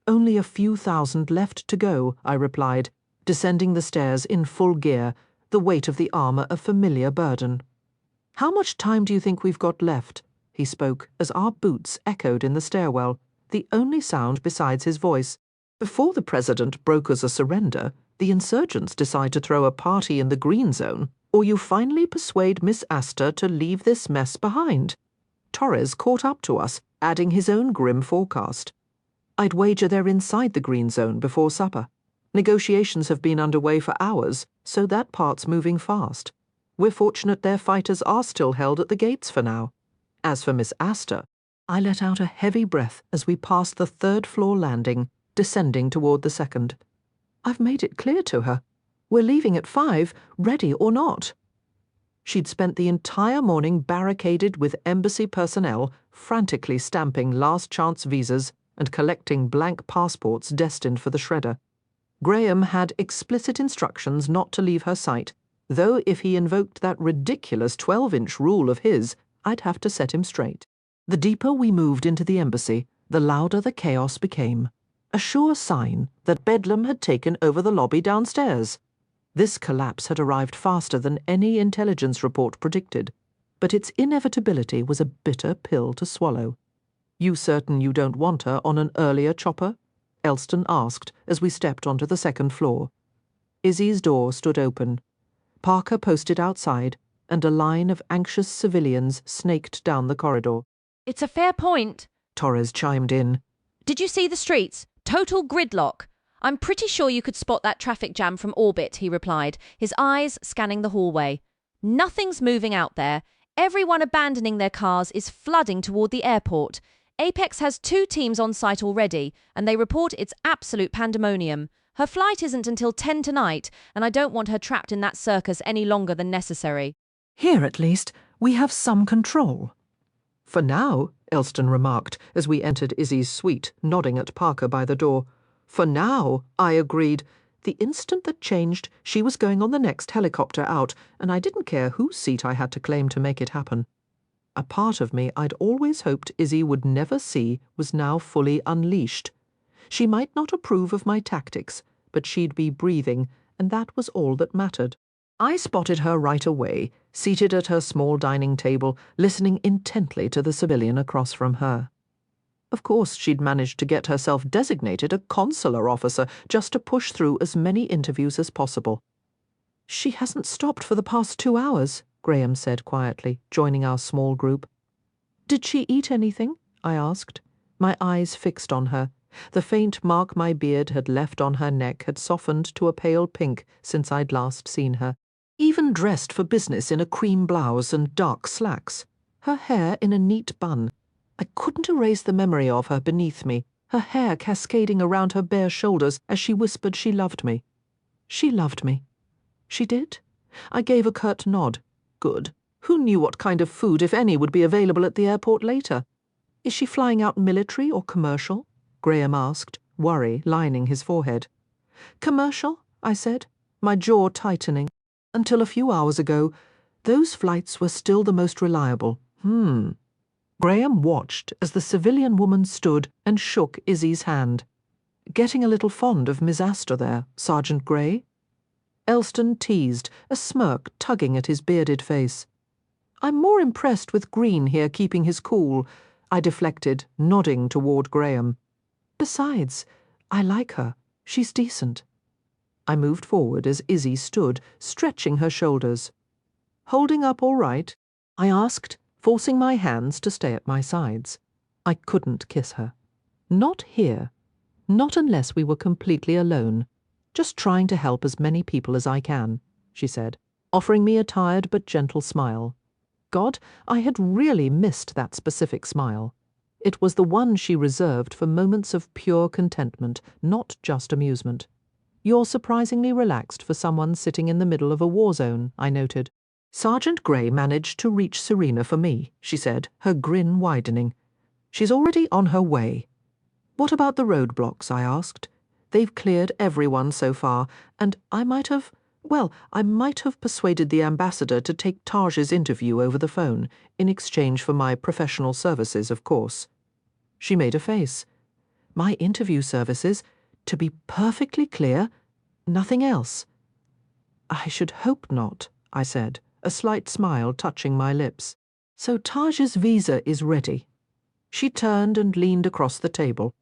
"Only a few thousand left to go," I replied, descending the stairs in full gear, the weight of the armor a familiar burden. "How much time do you think we've got left?" he spoke as our boots echoed in the stairwell, the only sound besides his voice. "Before the president brokers a surrender, the insurgents decide to throw a party in the green zone, or you finally persuade Miss Astor to leave this mess behind." Torres caught up to us, adding his own grim forecast. "I'd wager they're inside the green zone before supper. Negotiations have been underway for hours, so that part's moving fast. We're fortunate their fighters are still held at the gates for now. As for Miss Astor," I let out a heavy breath as we passed the 3rd-floor landing, descending toward the 2nd. "I've made it clear to her. We're leaving at 5, ready or not." She'd spent the entire morning barricaded with embassy personnel, frantically stamping last-chance visas and collecting blank passports destined for the shredder. Graham had explicit instructions not to leave her sight, though if he invoked that ridiculous 12-inch rule of his, I'd have to set him straight. The deeper we moved into the embassy, the louder the chaos became, a sure sign that Bedlam had taken over the lobby downstairs. This collapse had arrived faster than any intelligence report predicted, but its inevitability was a bitter pill to swallow. "You certain you don't want her on an earlier chopper?" Elston asked as we stepped onto the second floor. Izzy's door stood open. Parker posted outside, and a line of anxious civilians snaked down the corridor. "It's a fair point," Torres chimed in. "Did you see the streets? Total gridlock. I'm pretty sure you could spot that traffic jam from orbit," he replied, his eyes scanning the hallway. "Nothing's moving out there. Everyone abandoning their cars is flooding toward the airport. Apex has 2 teams on site already, and they report it's absolute pandemonium. Her flight isn't until 10 tonight, and I don't want her trapped in that circus any longer than necessary." "Here, at least, we have some control." "For now," Elston remarked as we entered Izzy's suite, nodding at Parker by the door. "For now," I agreed. The instant that changed, she was going on the next helicopter out, and I didn't care whose seat I had to claim to make it happen. A part of me I'd always hoped Izzy would never see was now fully unleashed. She might not approve of my tactics, but she'd be breathing, and that was all that mattered. I spotted her right away, seated at her small dining table, listening intently to the civilian across from her. Of course, she'd managed to get herself designated a consular officer just to push through as many interviews as possible. "She hasn't stopped for the past 2 hours," Graham said quietly, joining our small group. "Did she eat anything?" I asked, my eyes fixed on her. The faint mark my beard had left on her neck had softened to a pale pink since I'd last seen her. Even dressed for business in a cream blouse and dark slacks, her hair in a neat bun. I couldn't erase the memory of her beneath me, her hair cascading around her bare shoulders as she whispered she loved me. She loved me. She did? I gave a curt nod. Good. Who knew what kind of food, if any, would be available at the airport later? "Is she flying out military or commercial?" Graham asked, worry lining his forehead. "Commercial," I said, my jaw tightening. "Until a few hours ago, those flights were still the most reliable." Graham watched as the civilian woman stood and shook Izzy's hand. "Getting a little fond of Miss Astor there, Sergeant Grey?" Elston teased, a smirk tugging at his bearded face. "I'm more impressed with Green here keeping his cool," I deflected, nodding toward Graham. "Besides, I like her. She's decent." I moved forward as Izzy stood, stretching her shoulders. "Holding up all right?" I asked, forcing my hands to stay at my sides. I couldn't kiss her. Not here. Not unless we were completely alone. "Just trying to help as many people as I can," she said, offering me a tired but gentle smile. God, I had really missed that specific smile. It was the one she reserved for moments of pure contentment, not just amusement. "You're surprisingly relaxed for someone sitting in the middle of a war zone," I noted. "Sergeant Grey managed to reach Serena for me," she said, her grin widening. "She's already on her way." "What about the roadblocks?" I asked. "They've cleared everyone so far, and I might have persuaded the ambassador to take Taj's interview over the phone, in exchange for my professional services, of course." She made a face. "My interview services? To be perfectly clear, nothing else?" "I should hope not," I said, a slight smile touching my lips. "So Taj's visa is ready." She turned and leaned across the table.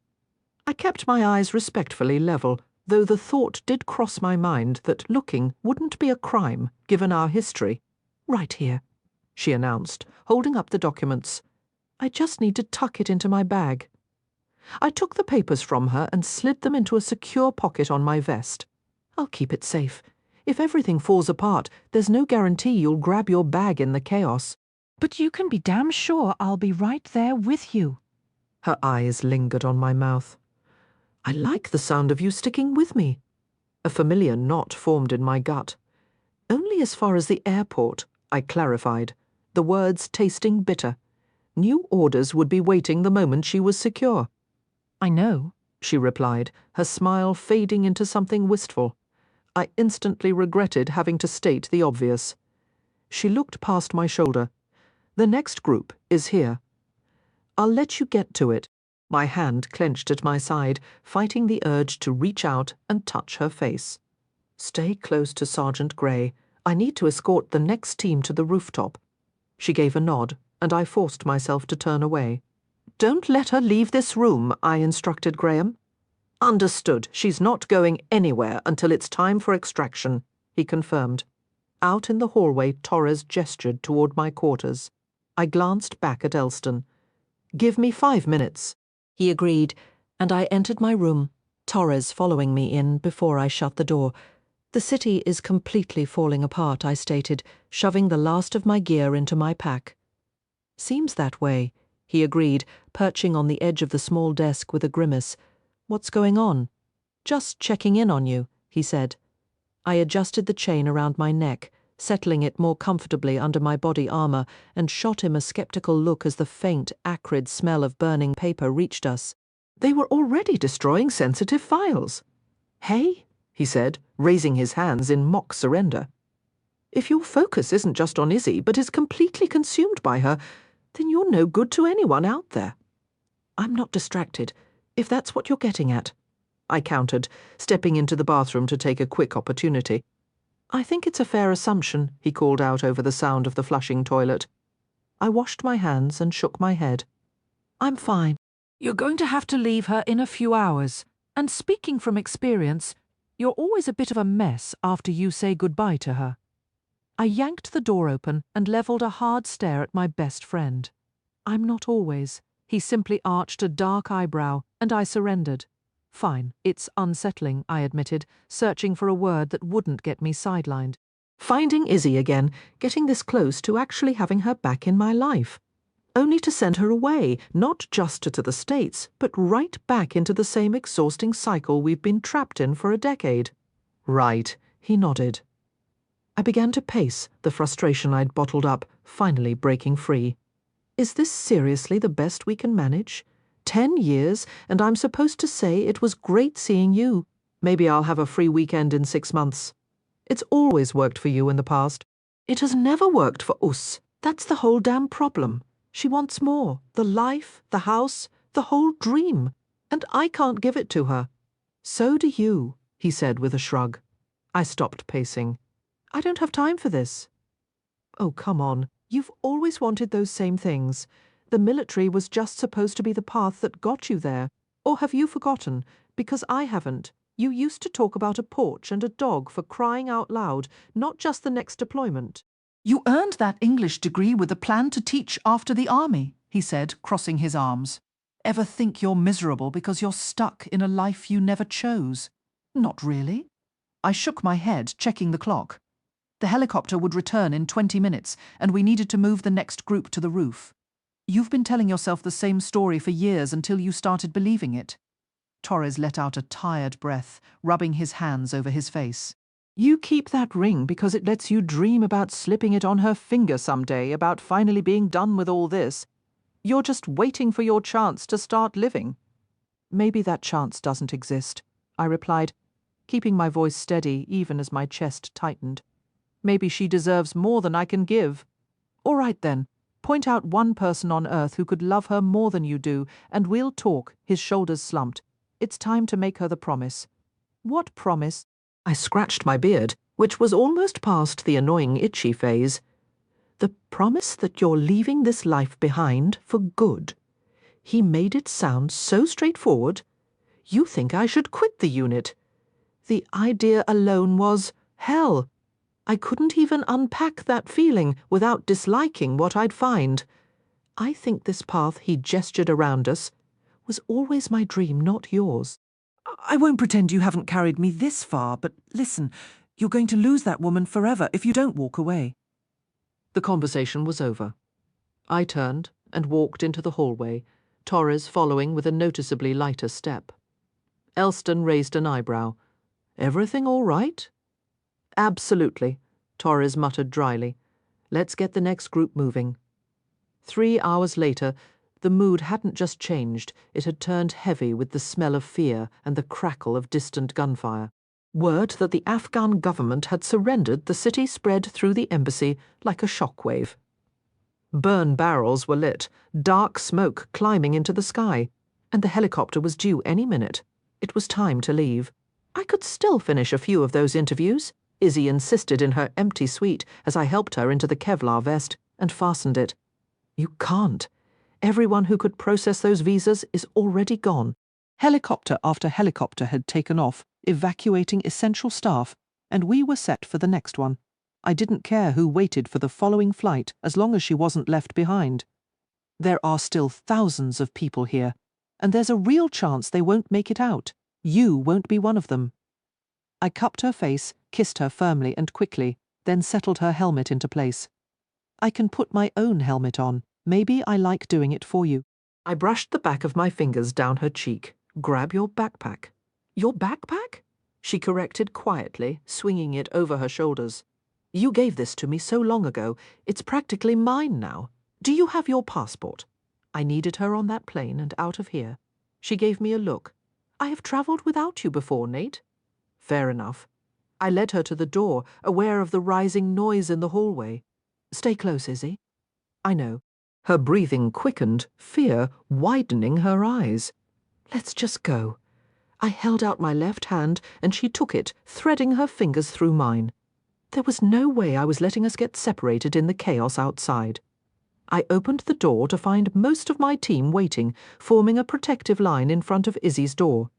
I kept my eyes respectfully level, though the thought did cross my mind that looking wouldn't be a crime, given our history. "Right here," she announced, holding up the documents. "I just need to tuck it into my bag." I took the papers from her and slid them into a secure pocket on my vest. "I'll keep it safe. If everything falls apart, there's no guarantee you'll grab your bag in the chaos." "But you can be damn sure I'll be right there with you." Her eyes lingered on my mouth. "I like the sound of you sticking with me." A familiar knot formed in my gut. "Only as far as the airport," I clarified, the words tasting bitter. New orders would be waiting the moment she was secure. "I know," she replied, her smile fading into something wistful. I instantly regretted having to state the obvious. She looked past my shoulder. "The next group is here. I'll let you get to it. My hand clenched at my side, fighting the urge to reach out and touch her face. Stay close to Sergeant Grey. I need to escort the next team to the rooftop. She gave a nod, and I forced myself to turn away. Don't let her leave this room, I instructed Graham. Understood. She's not going anywhere until it's time for extraction, he confirmed. Out in the hallway, Torres gestured toward my quarters. I glanced back at Elston. Give me 5 minutes. He agreed, and I entered my room, Torres following me in before I shut the door. The city is completely falling apart, I stated, shoving the last of my gear into my pack. Seems that way, he agreed, perching on the edge of the small desk with a grimace. What's going on? Just checking in on you, he said. I adjusted the chain around my neck, settling it more comfortably under my body armor, and shot him a skeptical look as the faint, acrid smell of burning paper reached us. They were already destroying sensitive files. Hey, he said, raising his hands in mock surrender. If your focus isn't just on Izzy, but is completely consumed by her, then you're no good to anyone out there. I'm not distracted, if that's what you're getting at, I countered, stepping into the bathroom to take a quick opportunity. I think it's a fair assumption, he called out over the sound of the flushing toilet. I washed my hands and shook my head. I'm fine. You're going to have to leave her in a few hours. And speaking from experience, you're always a bit of a mess after you say goodbye to her. I yanked the door open and levelled a hard stare at my best friend. I'm not always. He simply arched a dark eyebrow, and I surrendered. Fine, it's unsettling, I admitted, searching for a word that wouldn't get me sidelined. Finding Izzy again, getting this close to actually having her back in my life. Only to send her away, not just to the States, but right back into the same exhausting cycle we've been trapped in for a decade. Right, he nodded. I began to pace, the frustration I'd bottled up, finally breaking free. Is this seriously the best we can manage? 10 years, and I'm supposed to say it was great seeing you. Maybe I'll have a free weekend in 6 months. It's always worked for you in the past. It has never worked for us. That's the whole damn problem. She wants more. The life, the house, the whole dream. And I can't give it to her. So do you, he said with a shrug. I stopped pacing. I don't have time for this. Oh, come on. You've always wanted those same things. The military was just supposed to be the path that got you there. Or have you forgotten? Because I haven't. You used to talk about a porch and a dog for crying out loud, not just the next deployment. You earned that English degree with a plan to teach after the army, he said, crossing his arms. Ever think you're miserable because you're stuck in a life you never chose? Not really. I shook my head, checking the clock. The helicopter would return in 20 minutes, and we needed to move the next group to the roof. You've been telling yourself the same story for years until you started believing it. Torres let out a tired breath, rubbing his hands over his face. You keep that ring because it lets you dream about slipping it on her finger someday, about finally being done with all this. You're just waiting for your chance to start living. Maybe that chance doesn't exist, I replied, keeping my voice steady even as my chest tightened. Maybe she deserves more than I can give. All right then, point out one person on Earth who could love her more than you do, and we'll talk, his shoulders slumped. It's time to make her the promise. What promise? I scratched my beard, which was almost past the annoying itchy phase. The promise that you're leaving this life behind for good. He made it sound so straightforward. You think I should quit the unit. The idea alone was hell. I couldn't even unpack that feeling without disliking what I'd find. I think this path he gestured around us was always my dream, not yours. I won't pretend you haven't carried me this far, but listen, you're going to lose that woman forever if you don't walk away. The conversation was over. I turned and walked into the hallway, Torres following with a noticeably lighter step. Elston raised an eyebrow. Everything all right? Absolutely, Torres muttered dryly. Let's get the next group moving. 3 hours later, the mood hadn't just changed, it had turned heavy with the smell of fear and the crackle of distant gunfire. Word that the Afghan government had surrendered the city spread through the embassy like a shockwave. Burn barrels were lit, dark smoke climbing into the sky. and the helicopter was due any minute. It was time to leave. I could still finish a few of those interviews. Izzy insisted in her empty suite as I helped her into the Kevlar vest and fastened it. You can't. Everyone who could process those visas is already gone. Helicopter after helicopter had taken off, evacuating essential staff, and we were set for the next one. I didn't care who waited for the following flight as long as she wasn't left behind. There are still thousands of people here, and there's a real chance they won't make it out. You won't be one of them. I cupped her face, kissed her firmly and quickly, then settled her helmet into place. I can put my own helmet on. Maybe I like doing it for you. I brushed the back of my fingers down her cheek. Grab your backpack. Your backpack? She corrected quietly, swinging it over her shoulders. You gave this to me so long ago. It's practically mine now. Do you have your passport? I needed her on that plane and out of here. She gave me a look. I have travelled without you before, Nate. Fair enough. I led her to the door, aware of the rising noise in the hallway. Stay close, Izzy. I know. Her breathing quickened, fear widening her eyes. Let's just go. I held out my left hand, and she took it, threading her fingers through mine. There was no way I was letting us get separated in the chaos outside. I opened the door to find most of my team waiting, forming a protective line in front of Izzy's door.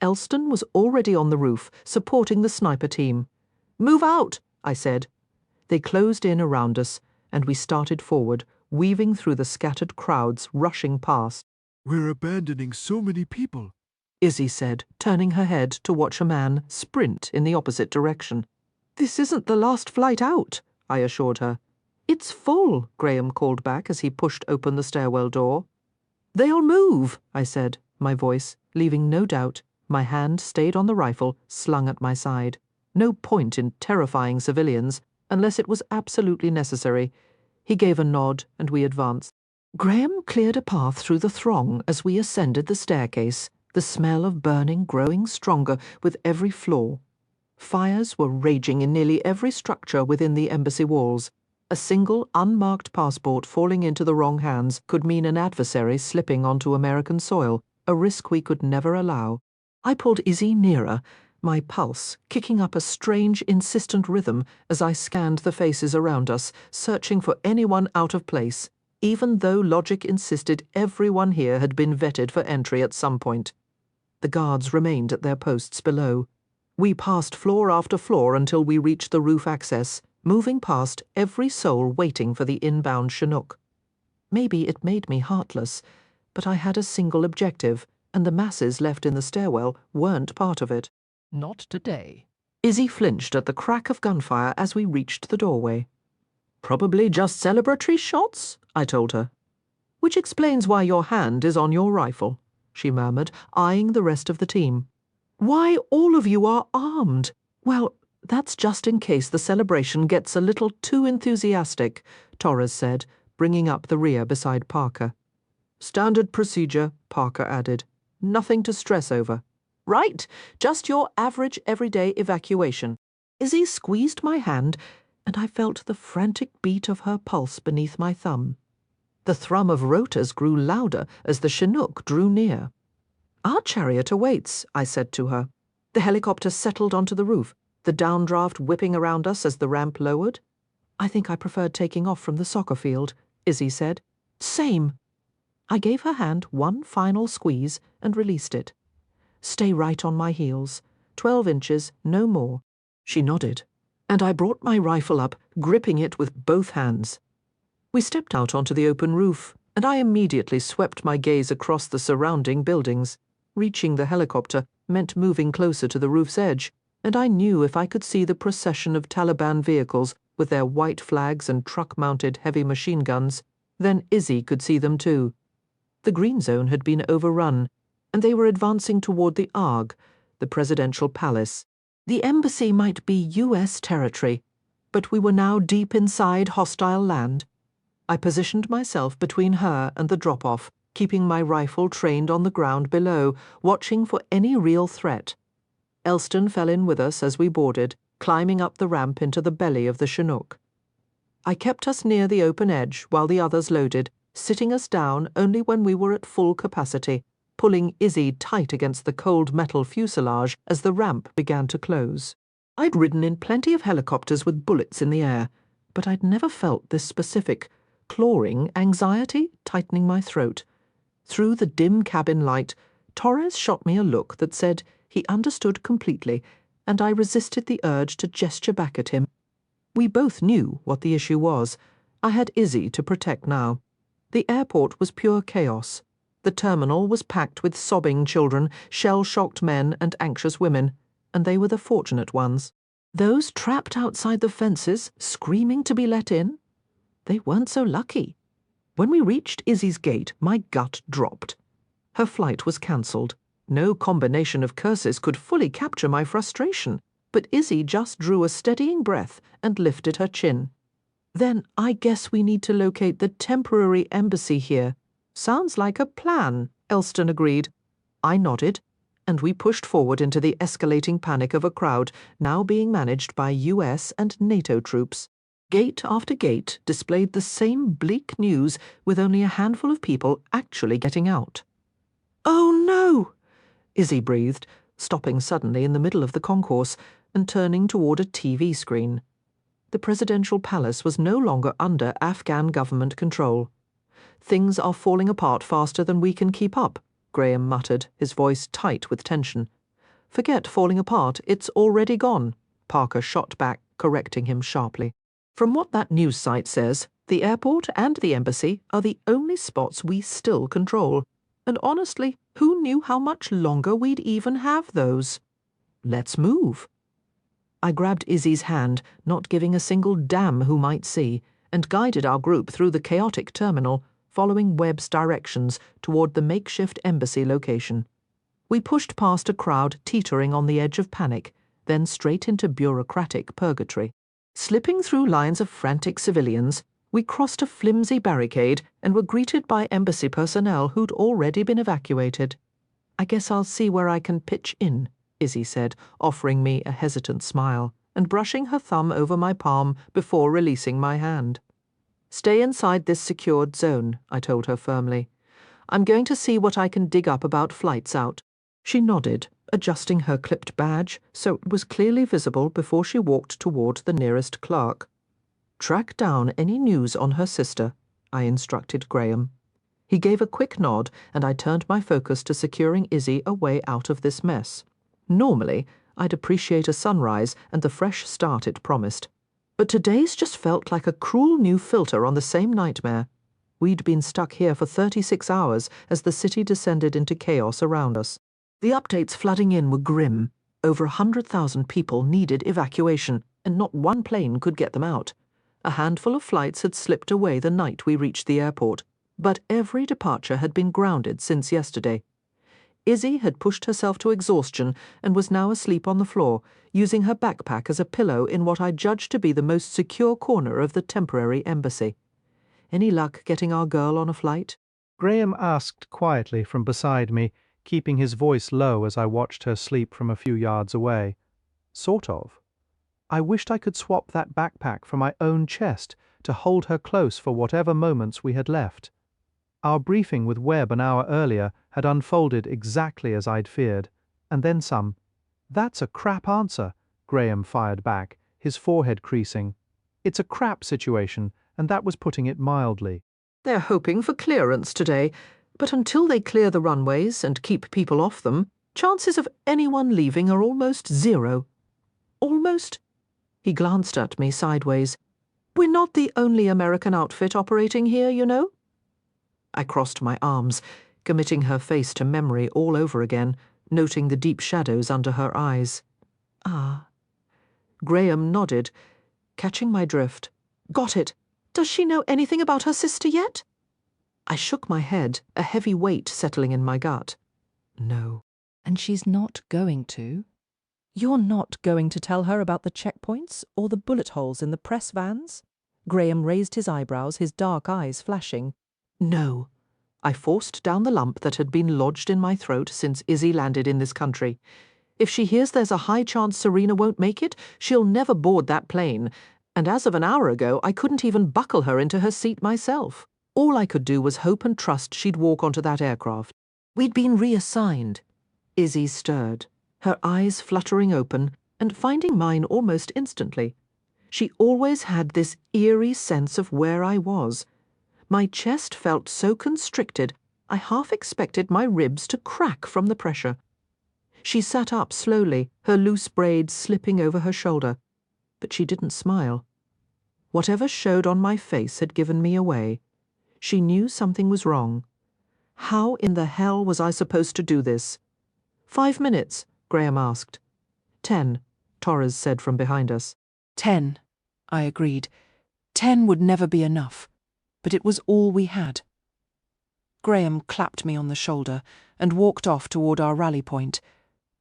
Elston was already on the roof, supporting the sniper team. Move out, I said. They closed in around us, and we started forward, weaving through the scattered crowds rushing past. We're abandoning so many people, Izzy said, turning her head to watch a man sprint in the opposite direction. This isn't the last flight out, I assured her. It's full, Graham called back as he pushed open the stairwell door. They'll move, I said, my voice, leaving no doubt. My hand stayed on the rifle, slung at my side. No point in terrifying civilians, unless it was absolutely necessary. He gave a nod, and we advanced. Graham cleared a path through the throng as we ascended the staircase, the smell of burning growing stronger with every floor. Fires were raging in nearly every structure within the embassy walls. A single unmarked passport falling into the wrong hands could mean an adversary slipping onto American soil, a risk we could never allow. I pulled Izzy nearer, my pulse kicking up a strange, insistent rhythm as I scanned the faces around us, searching for anyone out of place, even though logic insisted everyone here had been vetted for entry at some point. The guards remained at their posts below. We passed floor after floor until we reached the roof access, moving past every soul waiting for the inbound Chinook. Maybe it made me heartless, but I had a single objective, and the masses left in the stairwell weren't part of it. Not today. Izzy flinched at the crack of gunfire as we reached the doorway. Probably just celebratory shots, I told her. Which explains why your hand is on your rifle, she murmured, eyeing the rest of the team. Why all of you are armed? Well, that's just in case the celebration gets a little too enthusiastic, Torres said, bringing up the rear beside Parker. Standard procedure, Parker added. Nothing to stress over. Right, just your average everyday evacuation. Izzy squeezed my hand, and I felt the frantic beat of her pulse beneath my thumb. The thrum of rotors grew louder as the Chinook drew near. Our chariot awaits, I said to her. The helicopter settled onto the roof, the downdraft whipping around us as the ramp lowered. I think I preferred taking off from the soccer field, Izzy said. Same. I gave her hand one final squeeze and released it. Stay right on my heels. 12 inches, no more. She nodded, and I brought my rifle up, gripping it with both hands. We stepped out onto the open roof, and I immediately swept my gaze across the surrounding buildings. Reaching the helicopter meant moving closer to the roof's edge, and I knew if I could see the procession of Taliban vehicles with their white flags and truck-mounted heavy machine guns, then Izzy could see them too. The green zone had been overrun, and they were advancing toward the ARG, the presidential palace. The embassy might be U.S. territory, but we were now deep inside hostile land. I positioned myself between her and the drop-off, keeping my rifle trained on the ground below, watching for any real threat. Elston fell in with us as we boarded, climbing up the ramp into the belly of the Chinook. I kept us near the open edge while the others loaded, sitting us down only when we were at full capacity. pulling Izzy tight against the cold metal fuselage as the ramp began to close. I'd ridden in plenty of helicopters with bullets in the air, but I'd never felt this specific, clawing anxiety tightening my throat. Through the dim cabin light, Torres shot me a look that said he understood completely, and I resisted the urge to gesture back at him. We both knew what the issue was. I had Izzy to protect now. The airport was pure chaos. The terminal was packed with sobbing children, shell-shocked men, and anxious women, and they were the fortunate ones. Those trapped outside the fences, screaming to be let in? They weren't so lucky. When we reached Izzy's gate, my gut dropped. Her flight was cancelled. No combination of curses could fully capture my frustration, but Izzy just drew a steadying breath and lifted her chin. Then I guess we need to locate the temporary embassy here. Sounds like a plan, Elston agreed. I nodded, and we pushed forward into the escalating panic of a crowd now being managed by US and NATO troops. Gate after gate displayed the same bleak news, with only a handful of people actually getting out. "Oh no!" Izzy breathed, stopping suddenly in the middle of the concourse and turning toward a TV screen. The presidential palace was no longer under Afghan government control. "Things are falling apart faster than we can keep up," Graham muttered, his voice tight with tension. "Forget falling apart, it's already gone," Parker shot back, correcting him sharply. "From what that news site says, the airport and the embassy are the only spots we still control. And honestly, who knew how much longer we'd even have those? Let's move." I grabbed Izzy's hand, not giving a single damn who might see, and guided our group through the chaotic terminal, following Webb's directions toward the makeshift embassy location. We pushed past a crowd teetering on the edge of panic, then straight into bureaucratic purgatory. Slipping through lines of frantic civilians, we crossed a flimsy barricade and were greeted by embassy personnel who'd already been evacuated. "I guess I'll see where I can pitch in," Izzy said, offering me a hesitant smile and brushing her thumb over my palm before releasing my hand. "Stay inside this secured zone," I told her firmly. "I'm going to see what I can dig up about flights out." She nodded, adjusting her clipped badge so it was clearly visible before she walked toward the nearest clerk. "Track down any news on her sister," I instructed Graham. He gave a quick nod, and I turned my focus to securing Izzy a way out of this mess. Normally, I'd appreciate a sunrise and the fresh start it promised. But today's just felt like a cruel new filter on the same nightmare. We'd been stuck here for 36 hours as the city descended into chaos around us. The updates flooding in were grim. Over 100,000 people needed evacuation, and not one plane could get them out. A handful of flights had slipped away the night we reached the airport, but every departure had been grounded since yesterday. Izzy had pushed herself to exhaustion and was now asleep on the floor, using her backpack as a pillow in what I judged to be the most secure corner of the temporary embassy. "Any luck getting our girl on a flight?" Graham asked quietly from beside me, keeping his voice low as I watched her sleep from a few yards away. Sort of. I wished I could swap that backpack for my own chest to hold her close for whatever moments we had left. Our briefing with Webb an hour earlier had unfolded exactly as I'd feared, and then some. "That's a crap answer," Graham fired back, his forehead creasing. "It's a crap situation, and that was putting it mildly." "They're hoping for clearance today, but until they clear the runways and keep people off them, chances of anyone leaving are almost zero." "Almost?" He glanced at me sideways. "We're not the only American outfit operating here, you know." I crossed my arms, committing her face to memory all over again, noting the deep shadows under her eyes. "Ah." Graham nodded, catching my drift. "Got it. Does she know anything about her sister yet?" I shook my head, a heavy weight settling in my gut. "No." "And she's not going to?" "You're not going to tell her about the checkpoints or the bullet holes in the press vans?" Graham raised his eyebrows, his dark eyes flashing. "No." I forced down the lump that had been lodged in my throat since Izzy landed in this country. "If she hears there's a high chance Serena won't make it, she'll never board that plane. And as of an hour ago, I couldn't even buckle her into her seat myself. All I could do was hope and trust she'd walk onto that aircraft." We'd been reassigned. Izzy stirred, her eyes fluttering open and finding mine almost instantly. She always had this eerie sense of where I was. My chest felt so constricted, I half expected my ribs to crack from the pressure. She sat up slowly, her loose braids slipping over her shoulder, but she didn't smile. Whatever showed on my face had given me away. She knew something was wrong. How in the hell was I supposed to do this? 5 minutes, Graham asked. 10, Torres said from behind us. 10, I agreed. 10 would never be enough, but it was all we had. Graham clapped me on the shoulder and walked off toward our rally point.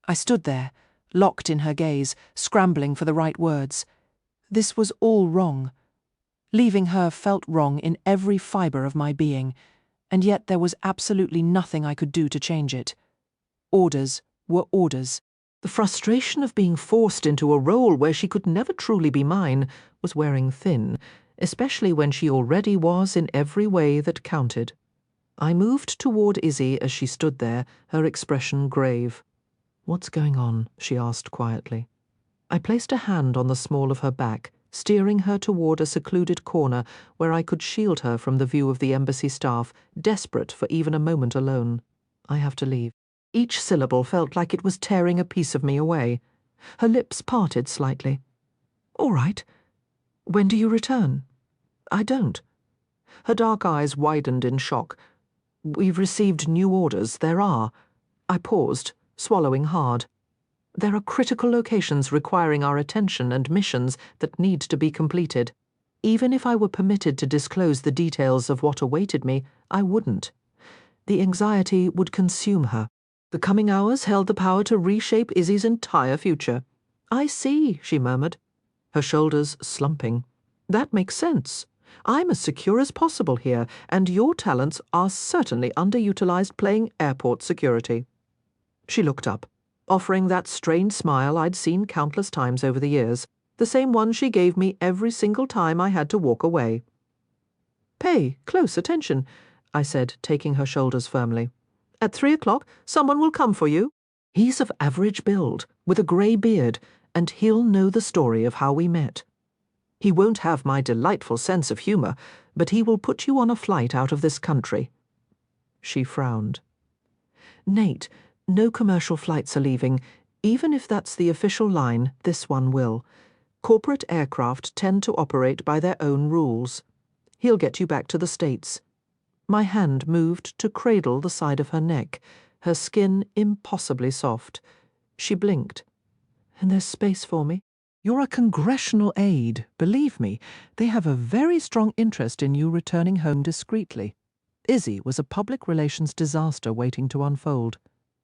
I stood there, locked in her gaze, scrambling for the right words. This was all wrong. Leaving her felt wrong in every fibre of my being, and yet there was absolutely nothing I could do to change it. Orders were orders. The frustration of being forced into a role where she could never truly be mine was wearing thin, especially when she already was in every way that counted. I moved toward Izzy as she stood there, her expression grave. "What's going on?" she asked quietly. I placed a hand on the small of her back, steering her toward a secluded corner where I could shield her from the view of the embassy staff, desperate for even a moment alone. "I have to leave." Each syllable felt like it was tearing a piece of me away. Her lips parted slightly. "All right. When do you return?" "I don't." Her dark eyes widened in shock. "We've received new orders. There are." I paused, swallowing hard. "There are critical locations requiring our attention and missions that need to be completed. Even if I were permitted to disclose the details of what awaited me, I wouldn't. The anxiety would consume her. The coming hours held the power to reshape Izzy's entire future. "I see," she murmured, her shoulders slumping. "That makes sense. I'm as secure as possible here, and your talents are certainly underutilized playing airport security." She looked up, offering that strained smile I'd seen countless times over the years, the same one she gave me every single time I had to walk away. "Pay close attention," I said, taking her shoulders firmly. "At 3 o'clock, someone will come for you. He's of average build, with a grey beard, and he'll know the story of how we met. He won't have my delightful sense of humour, but he will put you on a flight out of this country." She frowned. "Nate, no commercial flights are leaving. Even if that's the official line, this one will. Corporate aircraft tend to operate by their own rules. He'll get you back to the States." My hand moved to cradle the side of her neck, her skin impossibly soft. She blinked. "And there's space for me?" "You're a congressional aide. Believe me, they have a very strong interest in you returning home discreetly." Izzy was a public relations disaster waiting to unfold.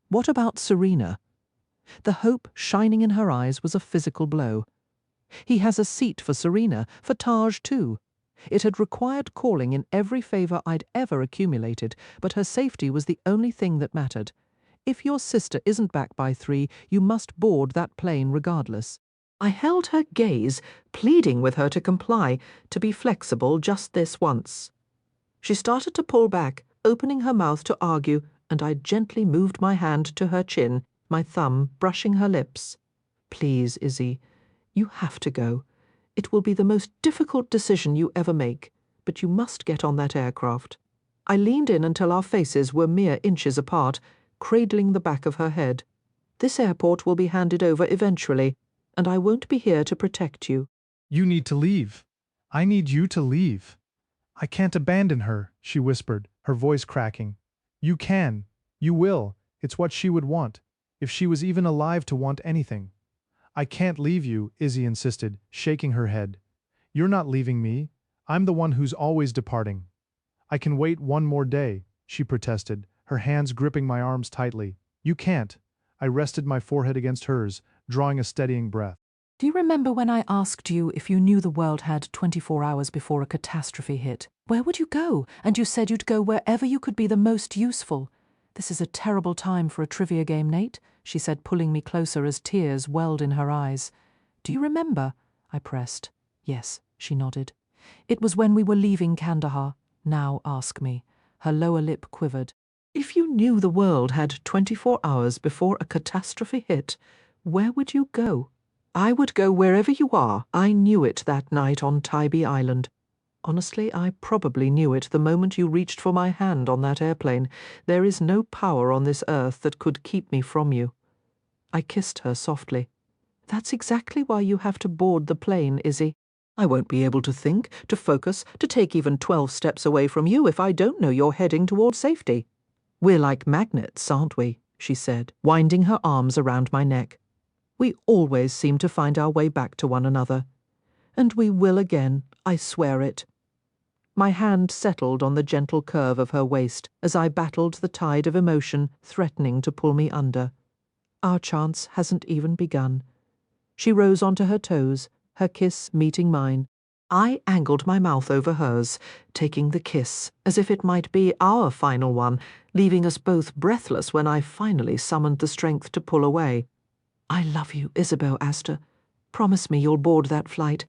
What about Serena? The hope shining in her eyes was a physical blow. He has a seat for Serena, for Taj too. It had required calling in every favour I'd ever accumulated, but her safety was the only thing that mattered. If your sister isn't back by 3, you must board that plane regardless. I held her gaze, pleading with her to comply, to be flexible just this once. She started to pull back, opening her mouth to argue, and I gently moved my hand to her chin, my thumb brushing her lips. "Please, Izzy, you have to go. It will be the most difficult decision you ever make, but you must get on that aircraft." I leaned in until our faces were mere inches apart, cradling the back of her head. "This airport will be handed over eventually, and I won't be here to protect you." "You need to leave. I need you to leave. I can't abandon her," she whispered, her voice cracking. "You can. You will. It's what she would want, if she was even alive to want anything." "I can't leave you," Izzy insisted, shaking her head. "You're not leaving me. I'm the one who's always departing." "I can wait one more day," she protested, her hands gripping my arms tightly. "You can't." I rested my forehead against hers, drawing a steadying breath. Do you remember when I asked you if you knew the world had 24 hours before a catastrophe hit? Where would you go? And you said you'd go wherever you could be the most useful. "This is a terrible time for a trivia game, Nate," she said, pulling me closer as tears welled in her eyes. "Do you remember?" I pressed. "Yes," she nodded. "It was when we were leaving Kandahar. Now ask me." Her lower lip quivered. If you knew the world had 24 hours before a catastrophe hit, where would you go? I would go wherever you are. I knew it that night on Tybee Island. Honestly, I probably knew it the moment you reached for my hand on that airplane. There is no power on this earth that could keep me from you. I kissed her softly. That's exactly why you have to board the plane, Izzy. I won't be able to think, to focus, to take even 12 steps away from you if I don't know you're heading toward safety. We're like magnets, aren't we? She said, winding her arms around my neck. We always seem to find our way back to one another. And we will again, I swear it. My hand settled on the gentle curve of her waist as I battled the tide of emotion threatening to pull me under. Our chance hasn't even begun. She rose onto her toes, her kiss meeting mine. I angled my mouth over hers, taking the kiss, as if it might be our final one, leaving us both breathless when I finally summoned the strength to pull away. I love you, Isabeau Astor. Promise me you'll board that flight.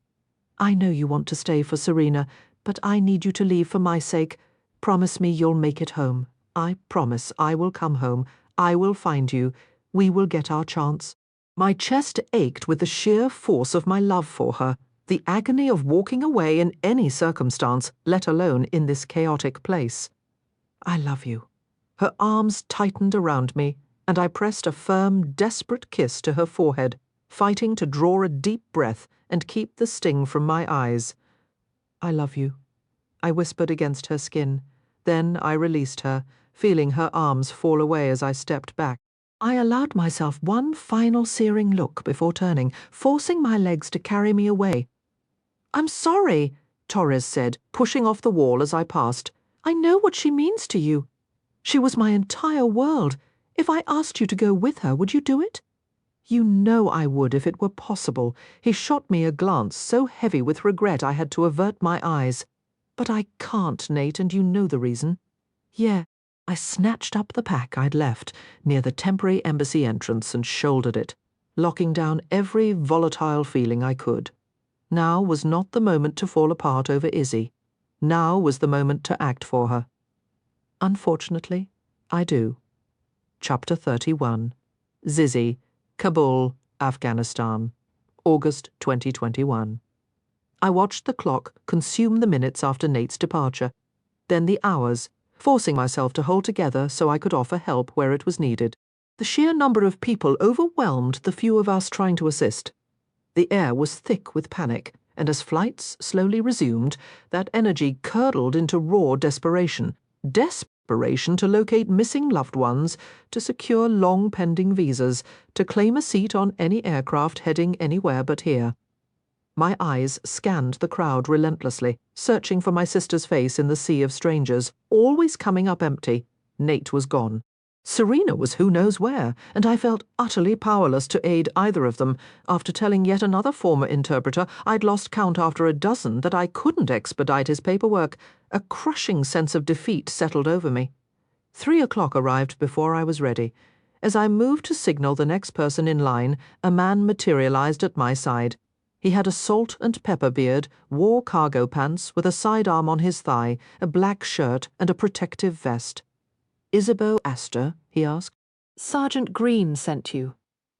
I know you want to stay for Serena, but I need you to leave for my sake. Promise me you'll make it home. I promise I will come home. I will find you. We will get our chance. My chest ached with the sheer force of my love for her, the agony of walking away in any circumstance, let alone in this chaotic place. I love you. Her arms tightened around me, and I pressed a firm, desperate kiss to her forehead, fighting to draw a deep breath and keep the sting from my eyes. I love you, I whispered against her skin. Then I released her, feeling her arms fall away as I stepped back. I allowed myself one final searing look before turning, forcing my legs to carry me away. I'm sorry, Torres said, pushing off the wall as I passed. I know what she means to you. She was my entire world. If I asked you to go with her, would you do it? You know I would if it were possible. He shot me a glance so heavy with regret I had to avert my eyes. But I can't, Nate, and you know the reason. Yeah. I snatched up the pack I'd left near the temporary embassy entrance and shouldered it, locking down every volatile feeling I could. Now was not the moment to fall apart over Izzy. Now was the moment to act for her. Unfortunately, I do. Chapter 31. Zizi, Kabul, Afghanistan, August 2021. I watched the clock consume the minutes after Nate's departure, then the hours, forcing myself to hold together so I could offer help where it was needed. The sheer number of people overwhelmed the few of us trying to assist. The air was thick with panic, and as flights slowly resumed, that energy curdled into raw desperation. Desperation to locate missing loved ones, to secure long-pending visas, to claim a seat on any aircraft heading anywhere but here. My eyes scanned the crowd relentlessly, searching for my sister's face in the sea of strangers, always coming up empty. Nate was gone. Serena was who knows where, and I felt utterly powerless to aid either of them. After telling yet another former interpreter I'd lost count after a dozen that I couldn't expedite his paperwork, a crushing sense of defeat settled over me. 3 o'clock arrived before I was ready. As I moved to signal the next person in line, a man materialized at my side. He had a salt and pepper beard, wore cargo pants with a sidearm on his thigh, a black shirt, and a protective vest. Isabeau Astor? He asked. Sergeant Green sent you,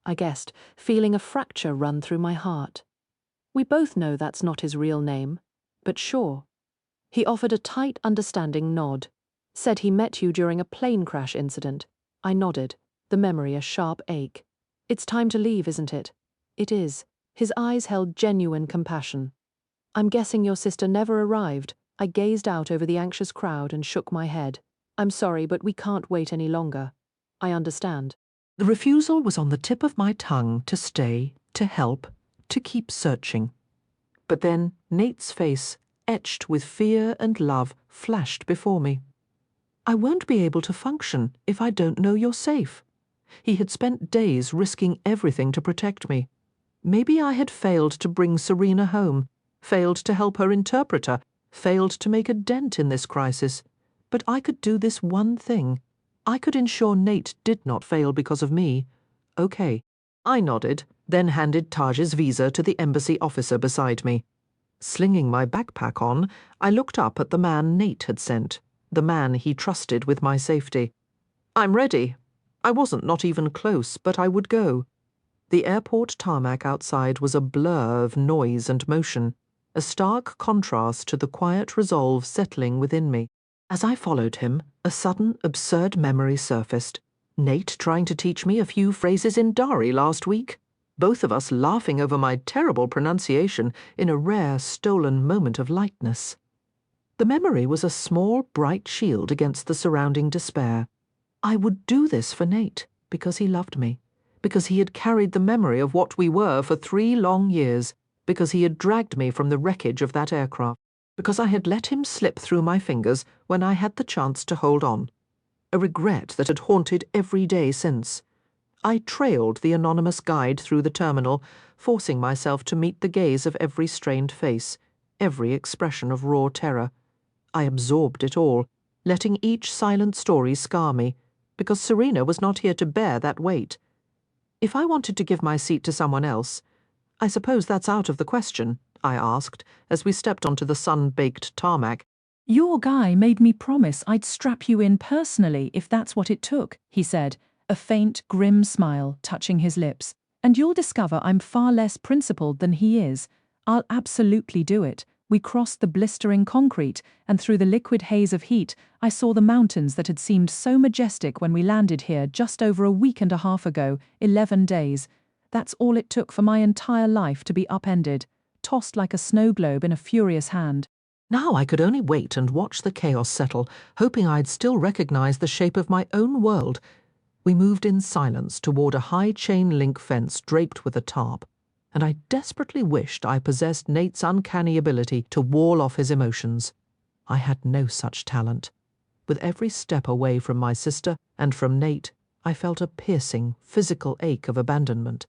I guessed, feeling a fracture run through my heart. We both know that's not his real name, but sure. He offered a tight, understanding nod. Said he met you during a plane crash incident. I nodded, the memory a sharp ache. It's time to leave, isn't it? It is. His eyes held genuine compassion. I'm guessing your sister never arrived. I gazed out over the anxious crowd and shook my head. I'm sorry, but we can't wait any longer. I understand. The refusal was on the tip of my tongue to stay, to help, to keep searching. But then Nate's face, etched with fear and love, flashed before me. I won't be able to function if I don't know you're safe. He had spent days risking everything to protect me. Maybe I had failed to bring Serena home, failed to help her interpreter, failed to make a dent in this crisis. But I could do this one thing. I could ensure Nate did not fail because of me. Okay. I nodded, then handed Taj's visa to the embassy officer beside me. Slinging my backpack on, I looked up at the man Nate had sent, the man he trusted with my safety. I'm ready. I wasn't not even close, but I would go. The airport tarmac outside was a blur of noise and motion, a stark contrast to the quiet resolve settling within me. As I followed him, a sudden, absurd memory surfaced. Nate trying to teach me a few phrases in Dari last week. Both of us laughing over my terrible pronunciation in a rare, stolen moment of lightness. The memory was a small, bright shield against the surrounding despair. I would do this for Nate, because he loved me, because he had carried the memory of what we were for 3 long years, because he had dragged me from the wreckage of that aircraft, because I had let him slip through my fingers when I had the chance to hold on. A regret that had haunted every day since. I trailed the anonymous guide through the terminal, forcing myself to meet the gaze of every strained face, every expression of raw terror. I absorbed it all, letting each silent story scar me, because Serena was not here to bear that weight. If I wanted to give my seat to someone else, I suppose that's out of the question, I asked, as we stepped onto the sun-baked tarmac. Your guy made me promise I'd strap you in personally if that's what it took, he said, a faint, grim smile touching his lips. And you'll discover I'm far less principled than he is. I'll absolutely do it. We crossed the blistering concrete, and through the liquid haze of heat, I saw the mountains that had seemed so majestic when we landed here just over a week and a half ago, 11 days. That's all it took for my entire life to be upended, tossed like a snow globe in a furious hand. Now I could only wait and watch the chaos settle, hoping I'd still recognize the shape of my own world. We moved in silence toward a high chain-link fence draped with a tarp, and I desperately wished I possessed Nate's uncanny ability to wall off his emotions. I had no such talent. With every step away from my sister and from Nate, I felt a piercing, physical ache of abandonment.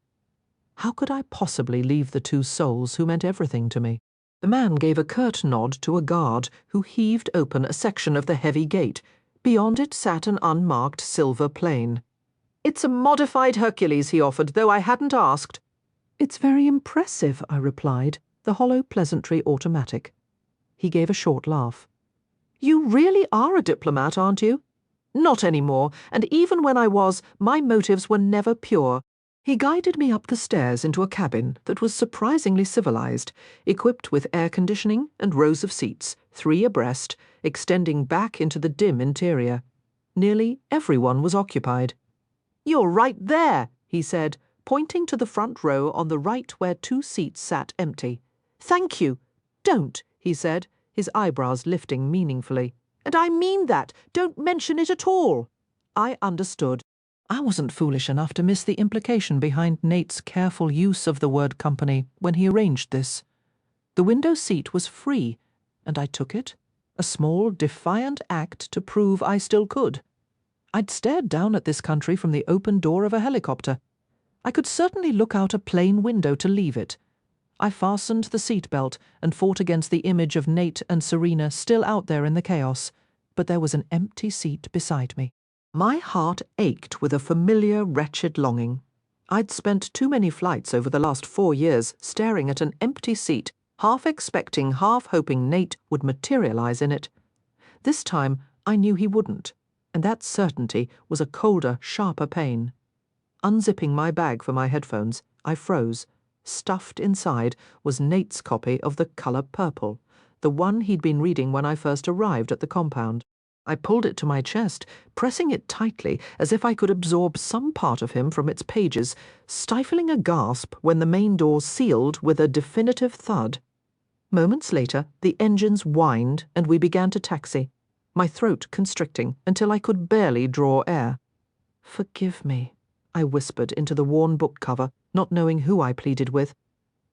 How could I possibly leave the two souls who meant everything to me? The man gave a curt nod to a guard who heaved open a section of the heavy gate. Beyond it sat an unmarked silver plane. "It's a modified Hercules," he offered, though I hadn't asked. "It's very impressive," I replied, the hollow pleasantry automatic. He gave a short laugh. "You really are a diplomat, aren't you?" "Not anymore, and even when I was, my motives were never pure." He guided me up the stairs into a cabin that was surprisingly civilized, equipped with air conditioning and rows of seats, 3 abreast, extending back into the dim interior. Nearly everyone was occupied. "You're right there," he said, pointing to the front row on the right where 2 seats sat empty. "Thank you." "Don't," he said, his eyebrows lifting meaningfully. "And I mean that. Don't mention it at all." I understood. I wasn't foolish enough to miss the implication behind Nate's careful use of the word company when he arranged this. The window seat was free, and I took it, a small, defiant act to prove I still could. I'd stared down at this country from the open door of a helicopter. I could certainly look out a plane window to leave it. I fastened the seatbelt and fought against the image of Nate and Serena still out there in the chaos, but there was an empty seat beside me. My heart ached with a familiar, wretched longing. I'd spent too many flights over the last 4 years staring at an empty seat, half expecting, half hoping Nate would materialize in it. This time, I knew he wouldn't, and that certainty was a colder, sharper pain. Unzipping my bag for my headphones, I froze. Stuffed inside was Nate's copy of The Colour Purple, the one he'd been reading when I first arrived at the compound. I pulled it to my chest, pressing it tightly as if I could absorb some part of him from its pages, stifling a gasp when the main door sealed with a definitive thud. Moments later, the engines whined and we began to taxi, my throat constricting until I could barely draw air. "Forgive me," I whispered into the worn book cover, not knowing who I pleaded with.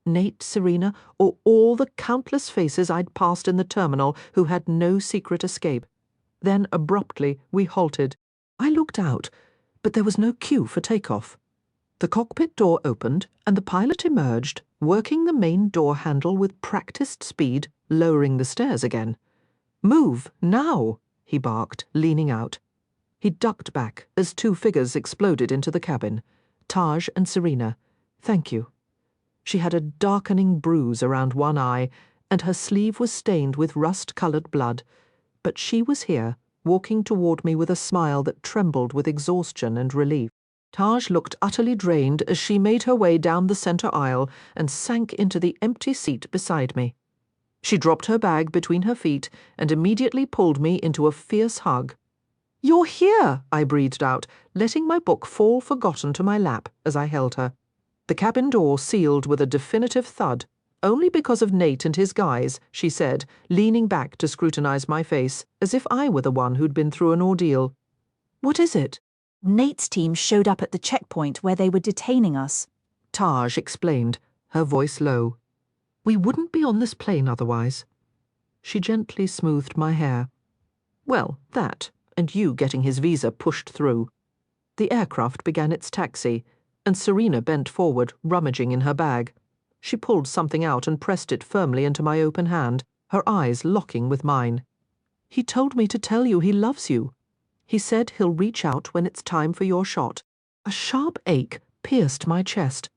Nate, Serena, or all the countless faces I'd passed in the terminal who had no secret escape. Then, abruptly, we halted. I looked out, but there was no cue for takeoff. The cockpit door opened, and the pilot emerged, working the main door handle with practiced speed, lowering the stairs again. "Move, now," he barked, leaning out. He ducked back as 2 figures exploded into the cabin. Taj and Serena. "Thank you." She had a darkening bruise around one eye, and her sleeve was stained with rust-coloured blood. But she was here, walking toward me with a smile that trembled with exhaustion and relief. Taj looked utterly drained as she made her way down the center aisle and sank into the empty seat beside me. She dropped her bag between her feet and immediately pulled me into a fierce hug. "You're here," I breathed out, letting my book fall forgotten to my lap as I held her. The cabin door sealed with a definitive thud. "Only because of Nate and his guys," she said, leaning back to scrutinize my face, as if I were the one who'd been through an ordeal. "What is it?" "Nate's team showed up at the checkpoint where they were detaining us," Taj explained, her voice low. "We wouldn't be on this plane otherwise." She gently smoothed my hair. "Well, that, and you getting his visa pushed through." The aircraft began its taxi, and Serena bent forward, rummaging in her bag. She pulled something out and pressed it firmly into my open hand, her eyes locking with mine. "He told me to tell you he loves you. He said he'll reach out when it's time for your shot." A sharp ache pierced my chest.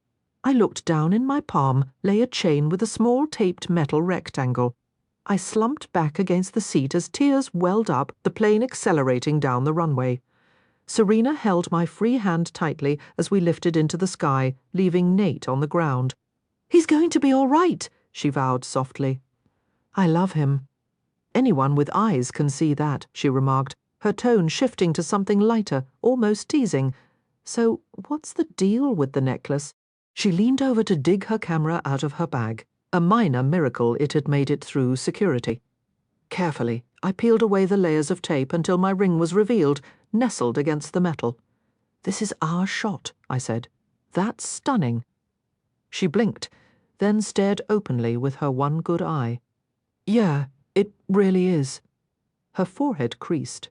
I looked down. In my palm lay a chain with a small taped metal rectangle. I slumped back against the seat as tears welled up, the plane accelerating down the runway. Serena held my free hand tightly as we lifted into the sky, leaving Nate on the ground. "He's going to be all right," she vowed softly. "I love him." "Anyone with eyes can see that," she remarked, her tone shifting to something lighter, almost teasing. "So what's the deal with the necklace?" She leaned over to dig her camera out of her bag. A minor miracle it had made it through security. Carefully, I peeled away the layers of tape until my ring was revealed, nestled against the metal. "This is our shot," I said. "That's stunning." She blinked, then stared openly with her one good eye. "Yeah, it really is." Her forehead creased.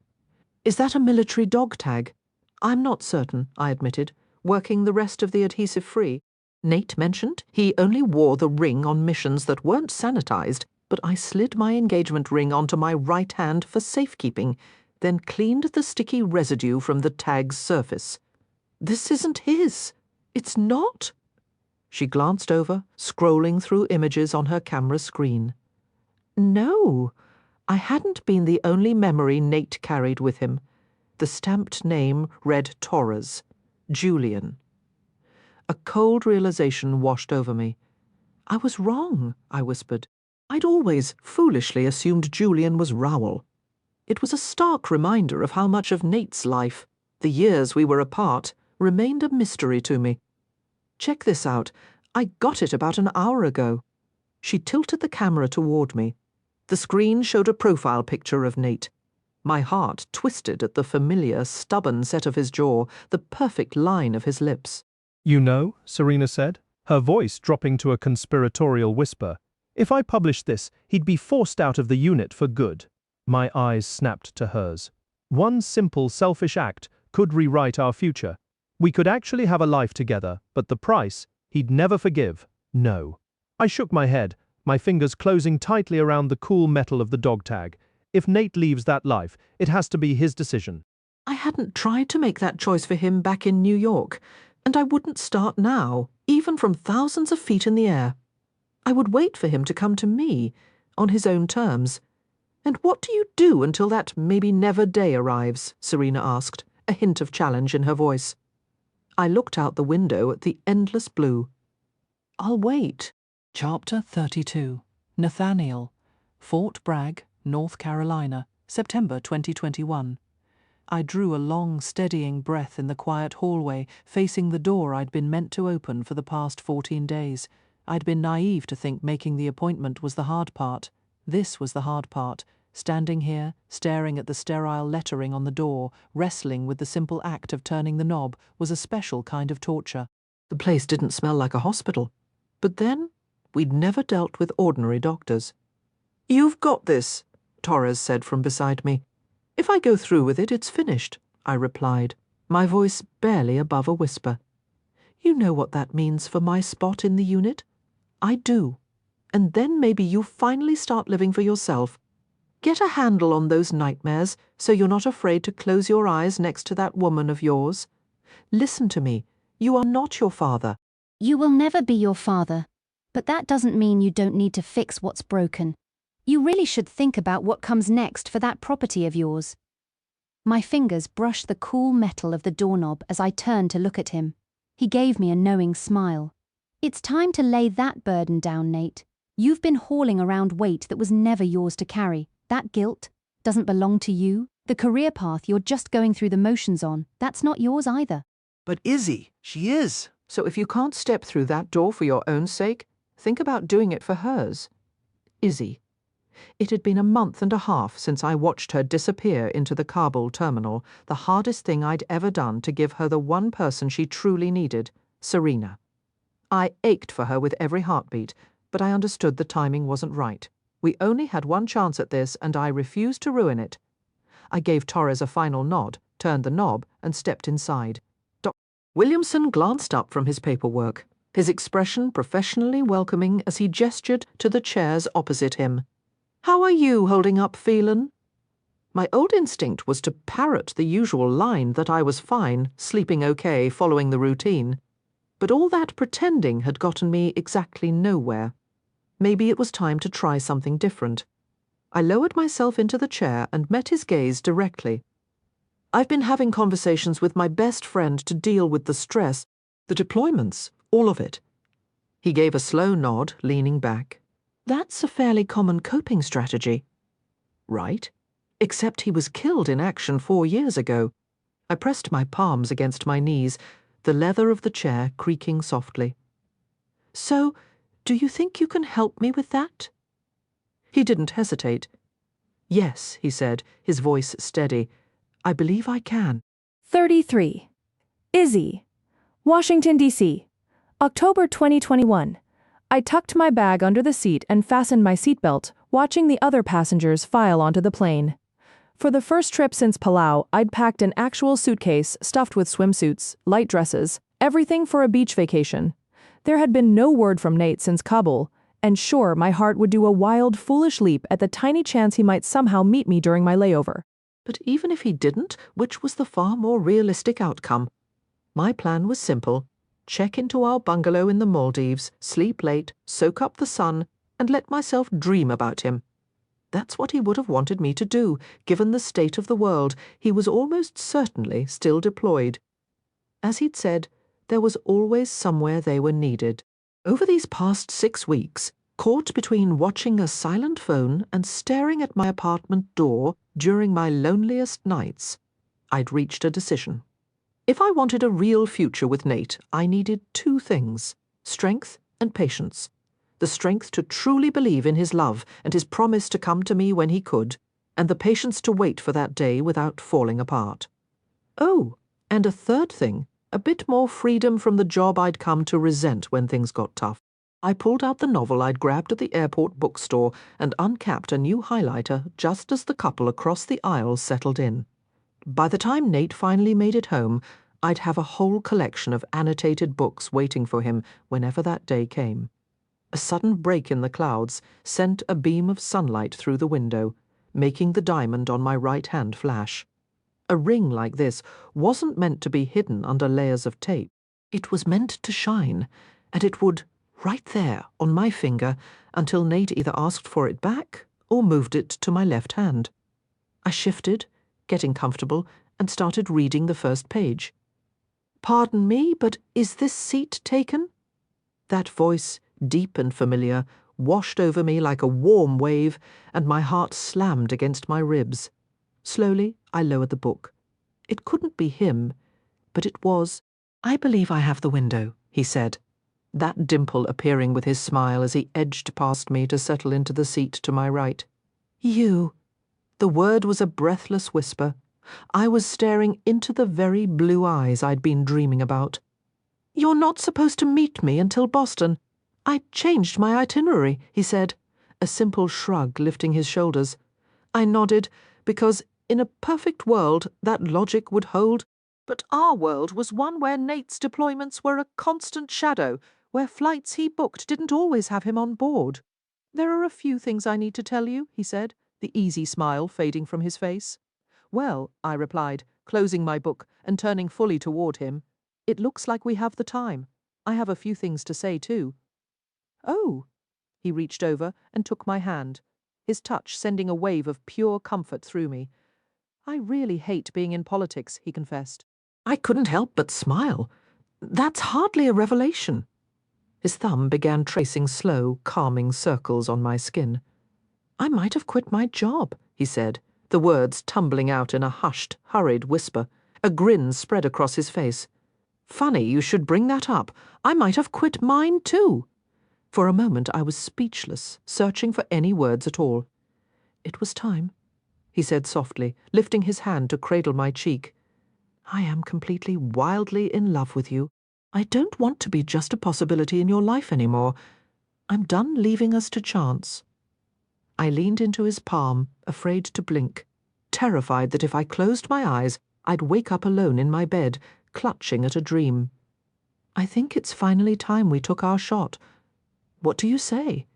"Is that a military dog tag?" "I'm not certain," I admitted, working the rest of the adhesive free. Nate mentioned he only wore the ring on missions that weren't sanitized, but I slid my engagement ring onto my right hand for safekeeping, then cleaned the sticky residue from the tag's surface. "This isn't his. It's not." She glanced over, scrolling through images on her camera screen. No, I hadn't been the only memory Nate carried with him. The stamped name read Torres, Julian. A cold realization washed over me. "I was wrong," I whispered. "I'd always foolishly assumed Julian was Rowell." It was a stark reminder of how much of Nate's life, the years we were apart, remained a mystery to me. "Check this out. I got it about an hour ago." She tilted the camera toward me. The screen showed a profile picture of Nate. My heart twisted at the familiar, stubborn set of his jaw, the perfect line of his lips. "You know," Serena said, her voice dropping to a conspiratorial whisper, "if I published this, he'd be forced out of the unit for good." My eyes snapped to hers. One simple, selfish act could rewrite our future. We could actually have a life together, but the price, he'd never forgive. No. I shook my head, my fingers closing tightly around the cool metal of the dog tag. If Nate leaves that life, it has to be his decision. I hadn't tried to make that choice for him back in New York, and I wouldn't start now, even from thousands of feet in the air. I would wait for him to come to me, on his own terms. "And what do you do until that maybe never day arrives?" Serena asked, a hint of challenge in her voice. I looked out the window at the endless blue. "I'll wait." Chapter 32. Nathaniel, Fort Bragg, North Carolina, September 2021. I drew a long, steadying breath in the quiet hallway, facing the door I'd been meant to open for the past 14 days. I'd been naive to think making the appointment was the hard part. This was the hard part. Standing here, staring at the sterile lettering on the door, wrestling with the simple act of turning the knob, was a special kind of torture. The place didn't smell like a hospital. But then, we'd never dealt with ordinary doctors. "You've got this," Torres said from beside me. "If I go through with it, it's finished," I replied, my voice barely above a whisper. "You know what that means for my spot in the unit? I do. And then maybe you finally start living for yourself. Get a handle on those nightmares so you're not afraid to close your eyes next to that woman of yours. Listen to me. You are not your father." You will never be your father, but that doesn't mean you don't need to fix what's broken. You really should think about what comes next for that property of yours. My fingers brushed the cool metal of the doorknob as I turned to look at him. He gave me a knowing smile. It's time to lay that burden down, Nate. You've been hauling around weight that was never yours to carry. That guilt doesn't belong to you. The career path you're just going through the motions on, that's not yours either. But Izzy, she is. So if you can't step through that door for your own sake, think about doing it for hers. Izzy. It had been a month and a half since I watched her disappear into the Kabul terminal, the hardest thing I'd ever done to give her the one person she truly needed, Serena. I ached for her with every heartbeat, but I understood the timing wasn't right. We only had one chance at this, and I refused to ruin it. I gave Torres a final nod, turned the knob, and stepped inside. Williamson glanced up from his paperwork, his expression professionally welcoming as he gestured to the chairs opposite him. "How are you holding up, Phelan?" My old instinct was to parrot the usual line that I was fine, sleeping okay, following the routine. But all that pretending had gotten me exactly nowhere. Maybe it was time to try something different. I lowered myself into the chair and met his gaze directly. "I've been having conversations with my best friend to deal with the stress, the deployments, all of it." He gave a slow nod, leaning back. "That's a fairly common coping strategy." "Right. Except he was killed in action 4 years ago." I pressed my palms against my knees, the leather of the chair creaking softly. "So, do you think you can help me with that?" He didn't hesitate. "Yes," he said, his voice steady. "I believe I can." 33. Izzy, Washington, D.C., October 2021. I tucked my bag under the seat and fastened my seatbelt, watching the other passengers file onto the plane. For the first trip since Palau, I'd packed an actual suitcase stuffed with swimsuits, light dresses, everything for a beach vacation. There had been no word from Nate since Kabul, and sure, my heart would do a wild, foolish leap at the tiny chance he might somehow meet me during my layover. But even if he didn't, which was the far more realistic outcome? My plan was simple. Check into our bungalow in the Maldives, sleep late, soak up the sun, and let myself dream about him. That's what he would have wanted me to do, given the state of the world. He was almost certainly still deployed. As he'd said, there was always somewhere they were needed. Over these past 6 weeks, caught between watching a silent phone and staring at my apartment door during my loneliest nights, I'd reached a decision. If I wanted a real future with Nate, I needed 2 things: strength and patience. The strength to truly believe in his love and his promise to come to me when he could, and the patience to wait for that day without falling apart. Oh, and a third thing, a bit more freedom from the job I'd come to resent when things got tough. I pulled out the novel I'd grabbed at the airport bookstore and uncapped a new highlighter just as the couple across the aisle settled in. By the time Nate finally made it home, I'd have a whole collection of annotated books waiting for him whenever that day came. A sudden break in the clouds sent a beam of sunlight through the window, making the diamond on my right hand flash. A ring like this wasn't meant to be hidden under layers of tape. It was meant to shine, and it would, right there on my finger, until Nate either asked for it back or moved it to my left hand. I shifted, getting comfortable, and started reading the first page. "Pardon me, but is this seat taken?" That voice, deep and familiar, washed over me like a warm wave, and my heart slammed against my ribs. Slowly, I lowered the book. It couldn't be him, but it was. "I believe I have the window," he said, that dimple appearing with his smile as he edged past me to settle into the seat to my right. "You." The word was a breathless whisper. I was staring into the very blue eyes I'd been dreaming about. "You're not supposed to meet me until Boston. I changed my itinerary," he said, a simple shrug lifting his shoulders. I nodded, because in a perfect world that logic would hold, but our world was one where Nate's deployments were a constant shadow, where flights he booked didn't always have him on board. "There are a few things I need to tell you," he said, the easy smile fading from his face. "Well," I replied, closing my book and turning fully toward him, "it looks like we have the time. I have a few things to say, too." "Oh." He reached over and took my hand, his touch sending a wave of pure comfort through me. I really hate being in politics, he confessed. I couldn't help but smile. That's hardly a revelation. His thumb began tracing slow, calming circles on my skin. I might have quit my job, he said, the words tumbling out in a hushed, hurried whisper. A grin spread across his face. Funny you should bring that up. I might have quit mine too. For a moment I was speechless, searching for any words at all. It was time, he said softly, lifting his hand to cradle my cheek. I am completely, wildly in love with you. I don't want to be just a possibility in your life anymore. I'm done leaving us to chance. I leaned into his palm, afraid to blink, terrified that if I closed my eyes, I'd wake up alone in my bed, clutching at a dream. I think it's finally time we took our shot. What do you say?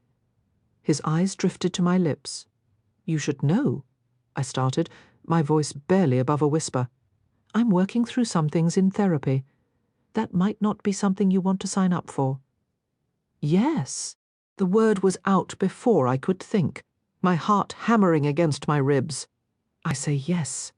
His eyes drifted to my lips. You should know, I started, my voice barely above a whisper. I'm working through some things in therapy. That might not be something you want to sign up for. Yes. The word was out before I could think, my heart hammering against my ribs. I say yes.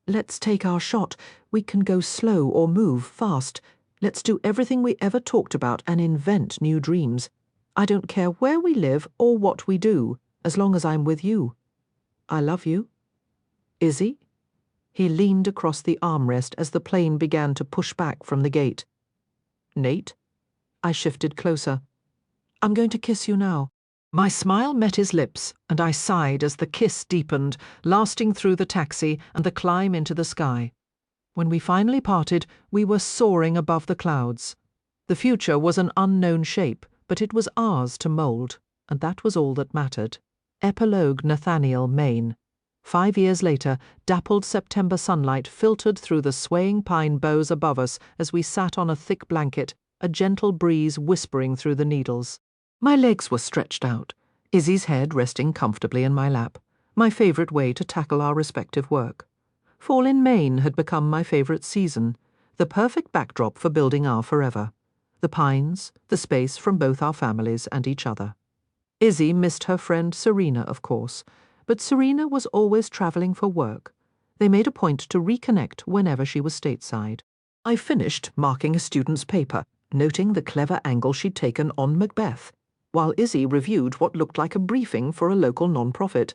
Let's take our shot. We can go slow or move fast. Let's do everything we ever talked about and invent new dreams. I don't care where we live or what we do, as long as I'm with you. I love you. Izzy? He leaned across the armrest as the plane began to push back from the gate. Nate? I shifted closer. I'm going to kiss you now. My smile met his lips, and I sighed as the kiss deepened, lasting through the taxi and the climb into the sky. When we finally parted, we were soaring above the clouds. The future was an unknown shape, but it was ours to mould, and that was all that mattered. Epilogue, Nathaniel, Maine. 5 years later, dappled September sunlight filtered through the swaying pine boughs above us as we sat on a thick blanket, a gentle breeze whispering through the needles. My legs were stretched out, Izzy's head resting comfortably in my lap, my favourite way to tackle our respective work. Fall in Maine had become my favourite season, the perfect backdrop for building our forever. The pines, the space from both our families and each other. Izzy missed her friend Serena, of course, but Serena was always travelling for work. They made a point to reconnect whenever she was stateside. I finished marking a student's paper, noting the clever angle she'd taken on Macbeth, while Izzy reviewed what looked like a briefing for a local non-profit.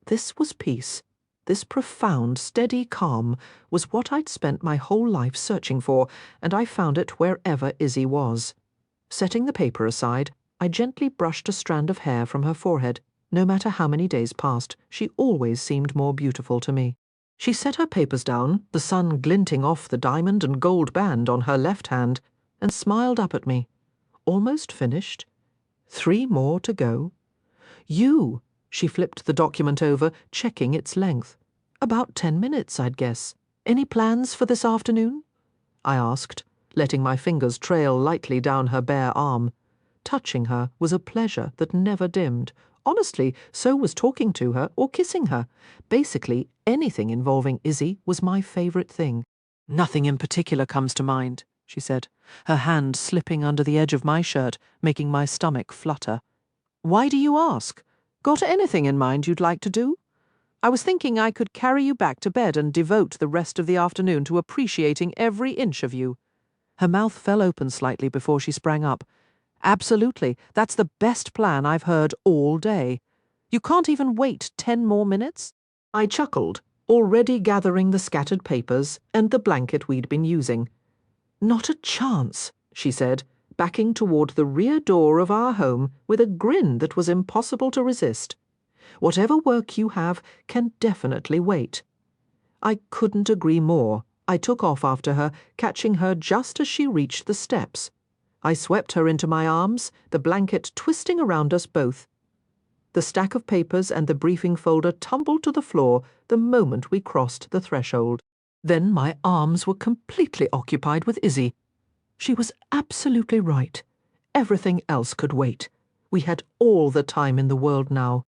This was peace. This profound, steady calm was what I'd spent my whole life searching for, and I found it wherever Izzy was. Setting the paper aside, I gently brushed a strand of hair from her forehead. No matter how many days passed, she always seemed more beautiful to me. She set her papers down, the sun glinting off the diamond and gold band on her left hand, and smiled up at me. Almost finished. 3 more to go. You, she flipped the document over, checking its length. About 10 minutes, I'd guess. Any plans for this afternoon? I asked, letting my fingers trail lightly down her bare arm. Touching her was a pleasure that never dimmed. Honestly, so was talking to her or kissing her. Basically, anything involving Izzy was my favourite thing. Nothing in particular comes to mind, she said, her hand slipping under the edge of my shirt, making my stomach flutter. Why do you ask? Got anything in mind you'd like to do? I was thinking I could carry you back to bed and devote the rest of the afternoon to appreciating every inch of you. Her mouth fell open slightly before she sprang up. Absolutely, that's the best plan I've heard all day. You can't even wait 10 more minutes? I chuckled, already gathering the scattered papers and the blanket we'd been using. Not a chance, she said, backing toward the rear door of our home with a grin that was impossible to resist. Whatever work you have can definitely wait. I couldn't agree more. I took off after her, catching her just as she reached the steps. I swept her into my arms, the blanket twisting around us both. The stack of papers and the briefing folder tumbled to the floor the moment we crossed the threshold. Then my arms were completely occupied with Izzy. She was absolutely right. Everything else could wait. We had all the time in the world now.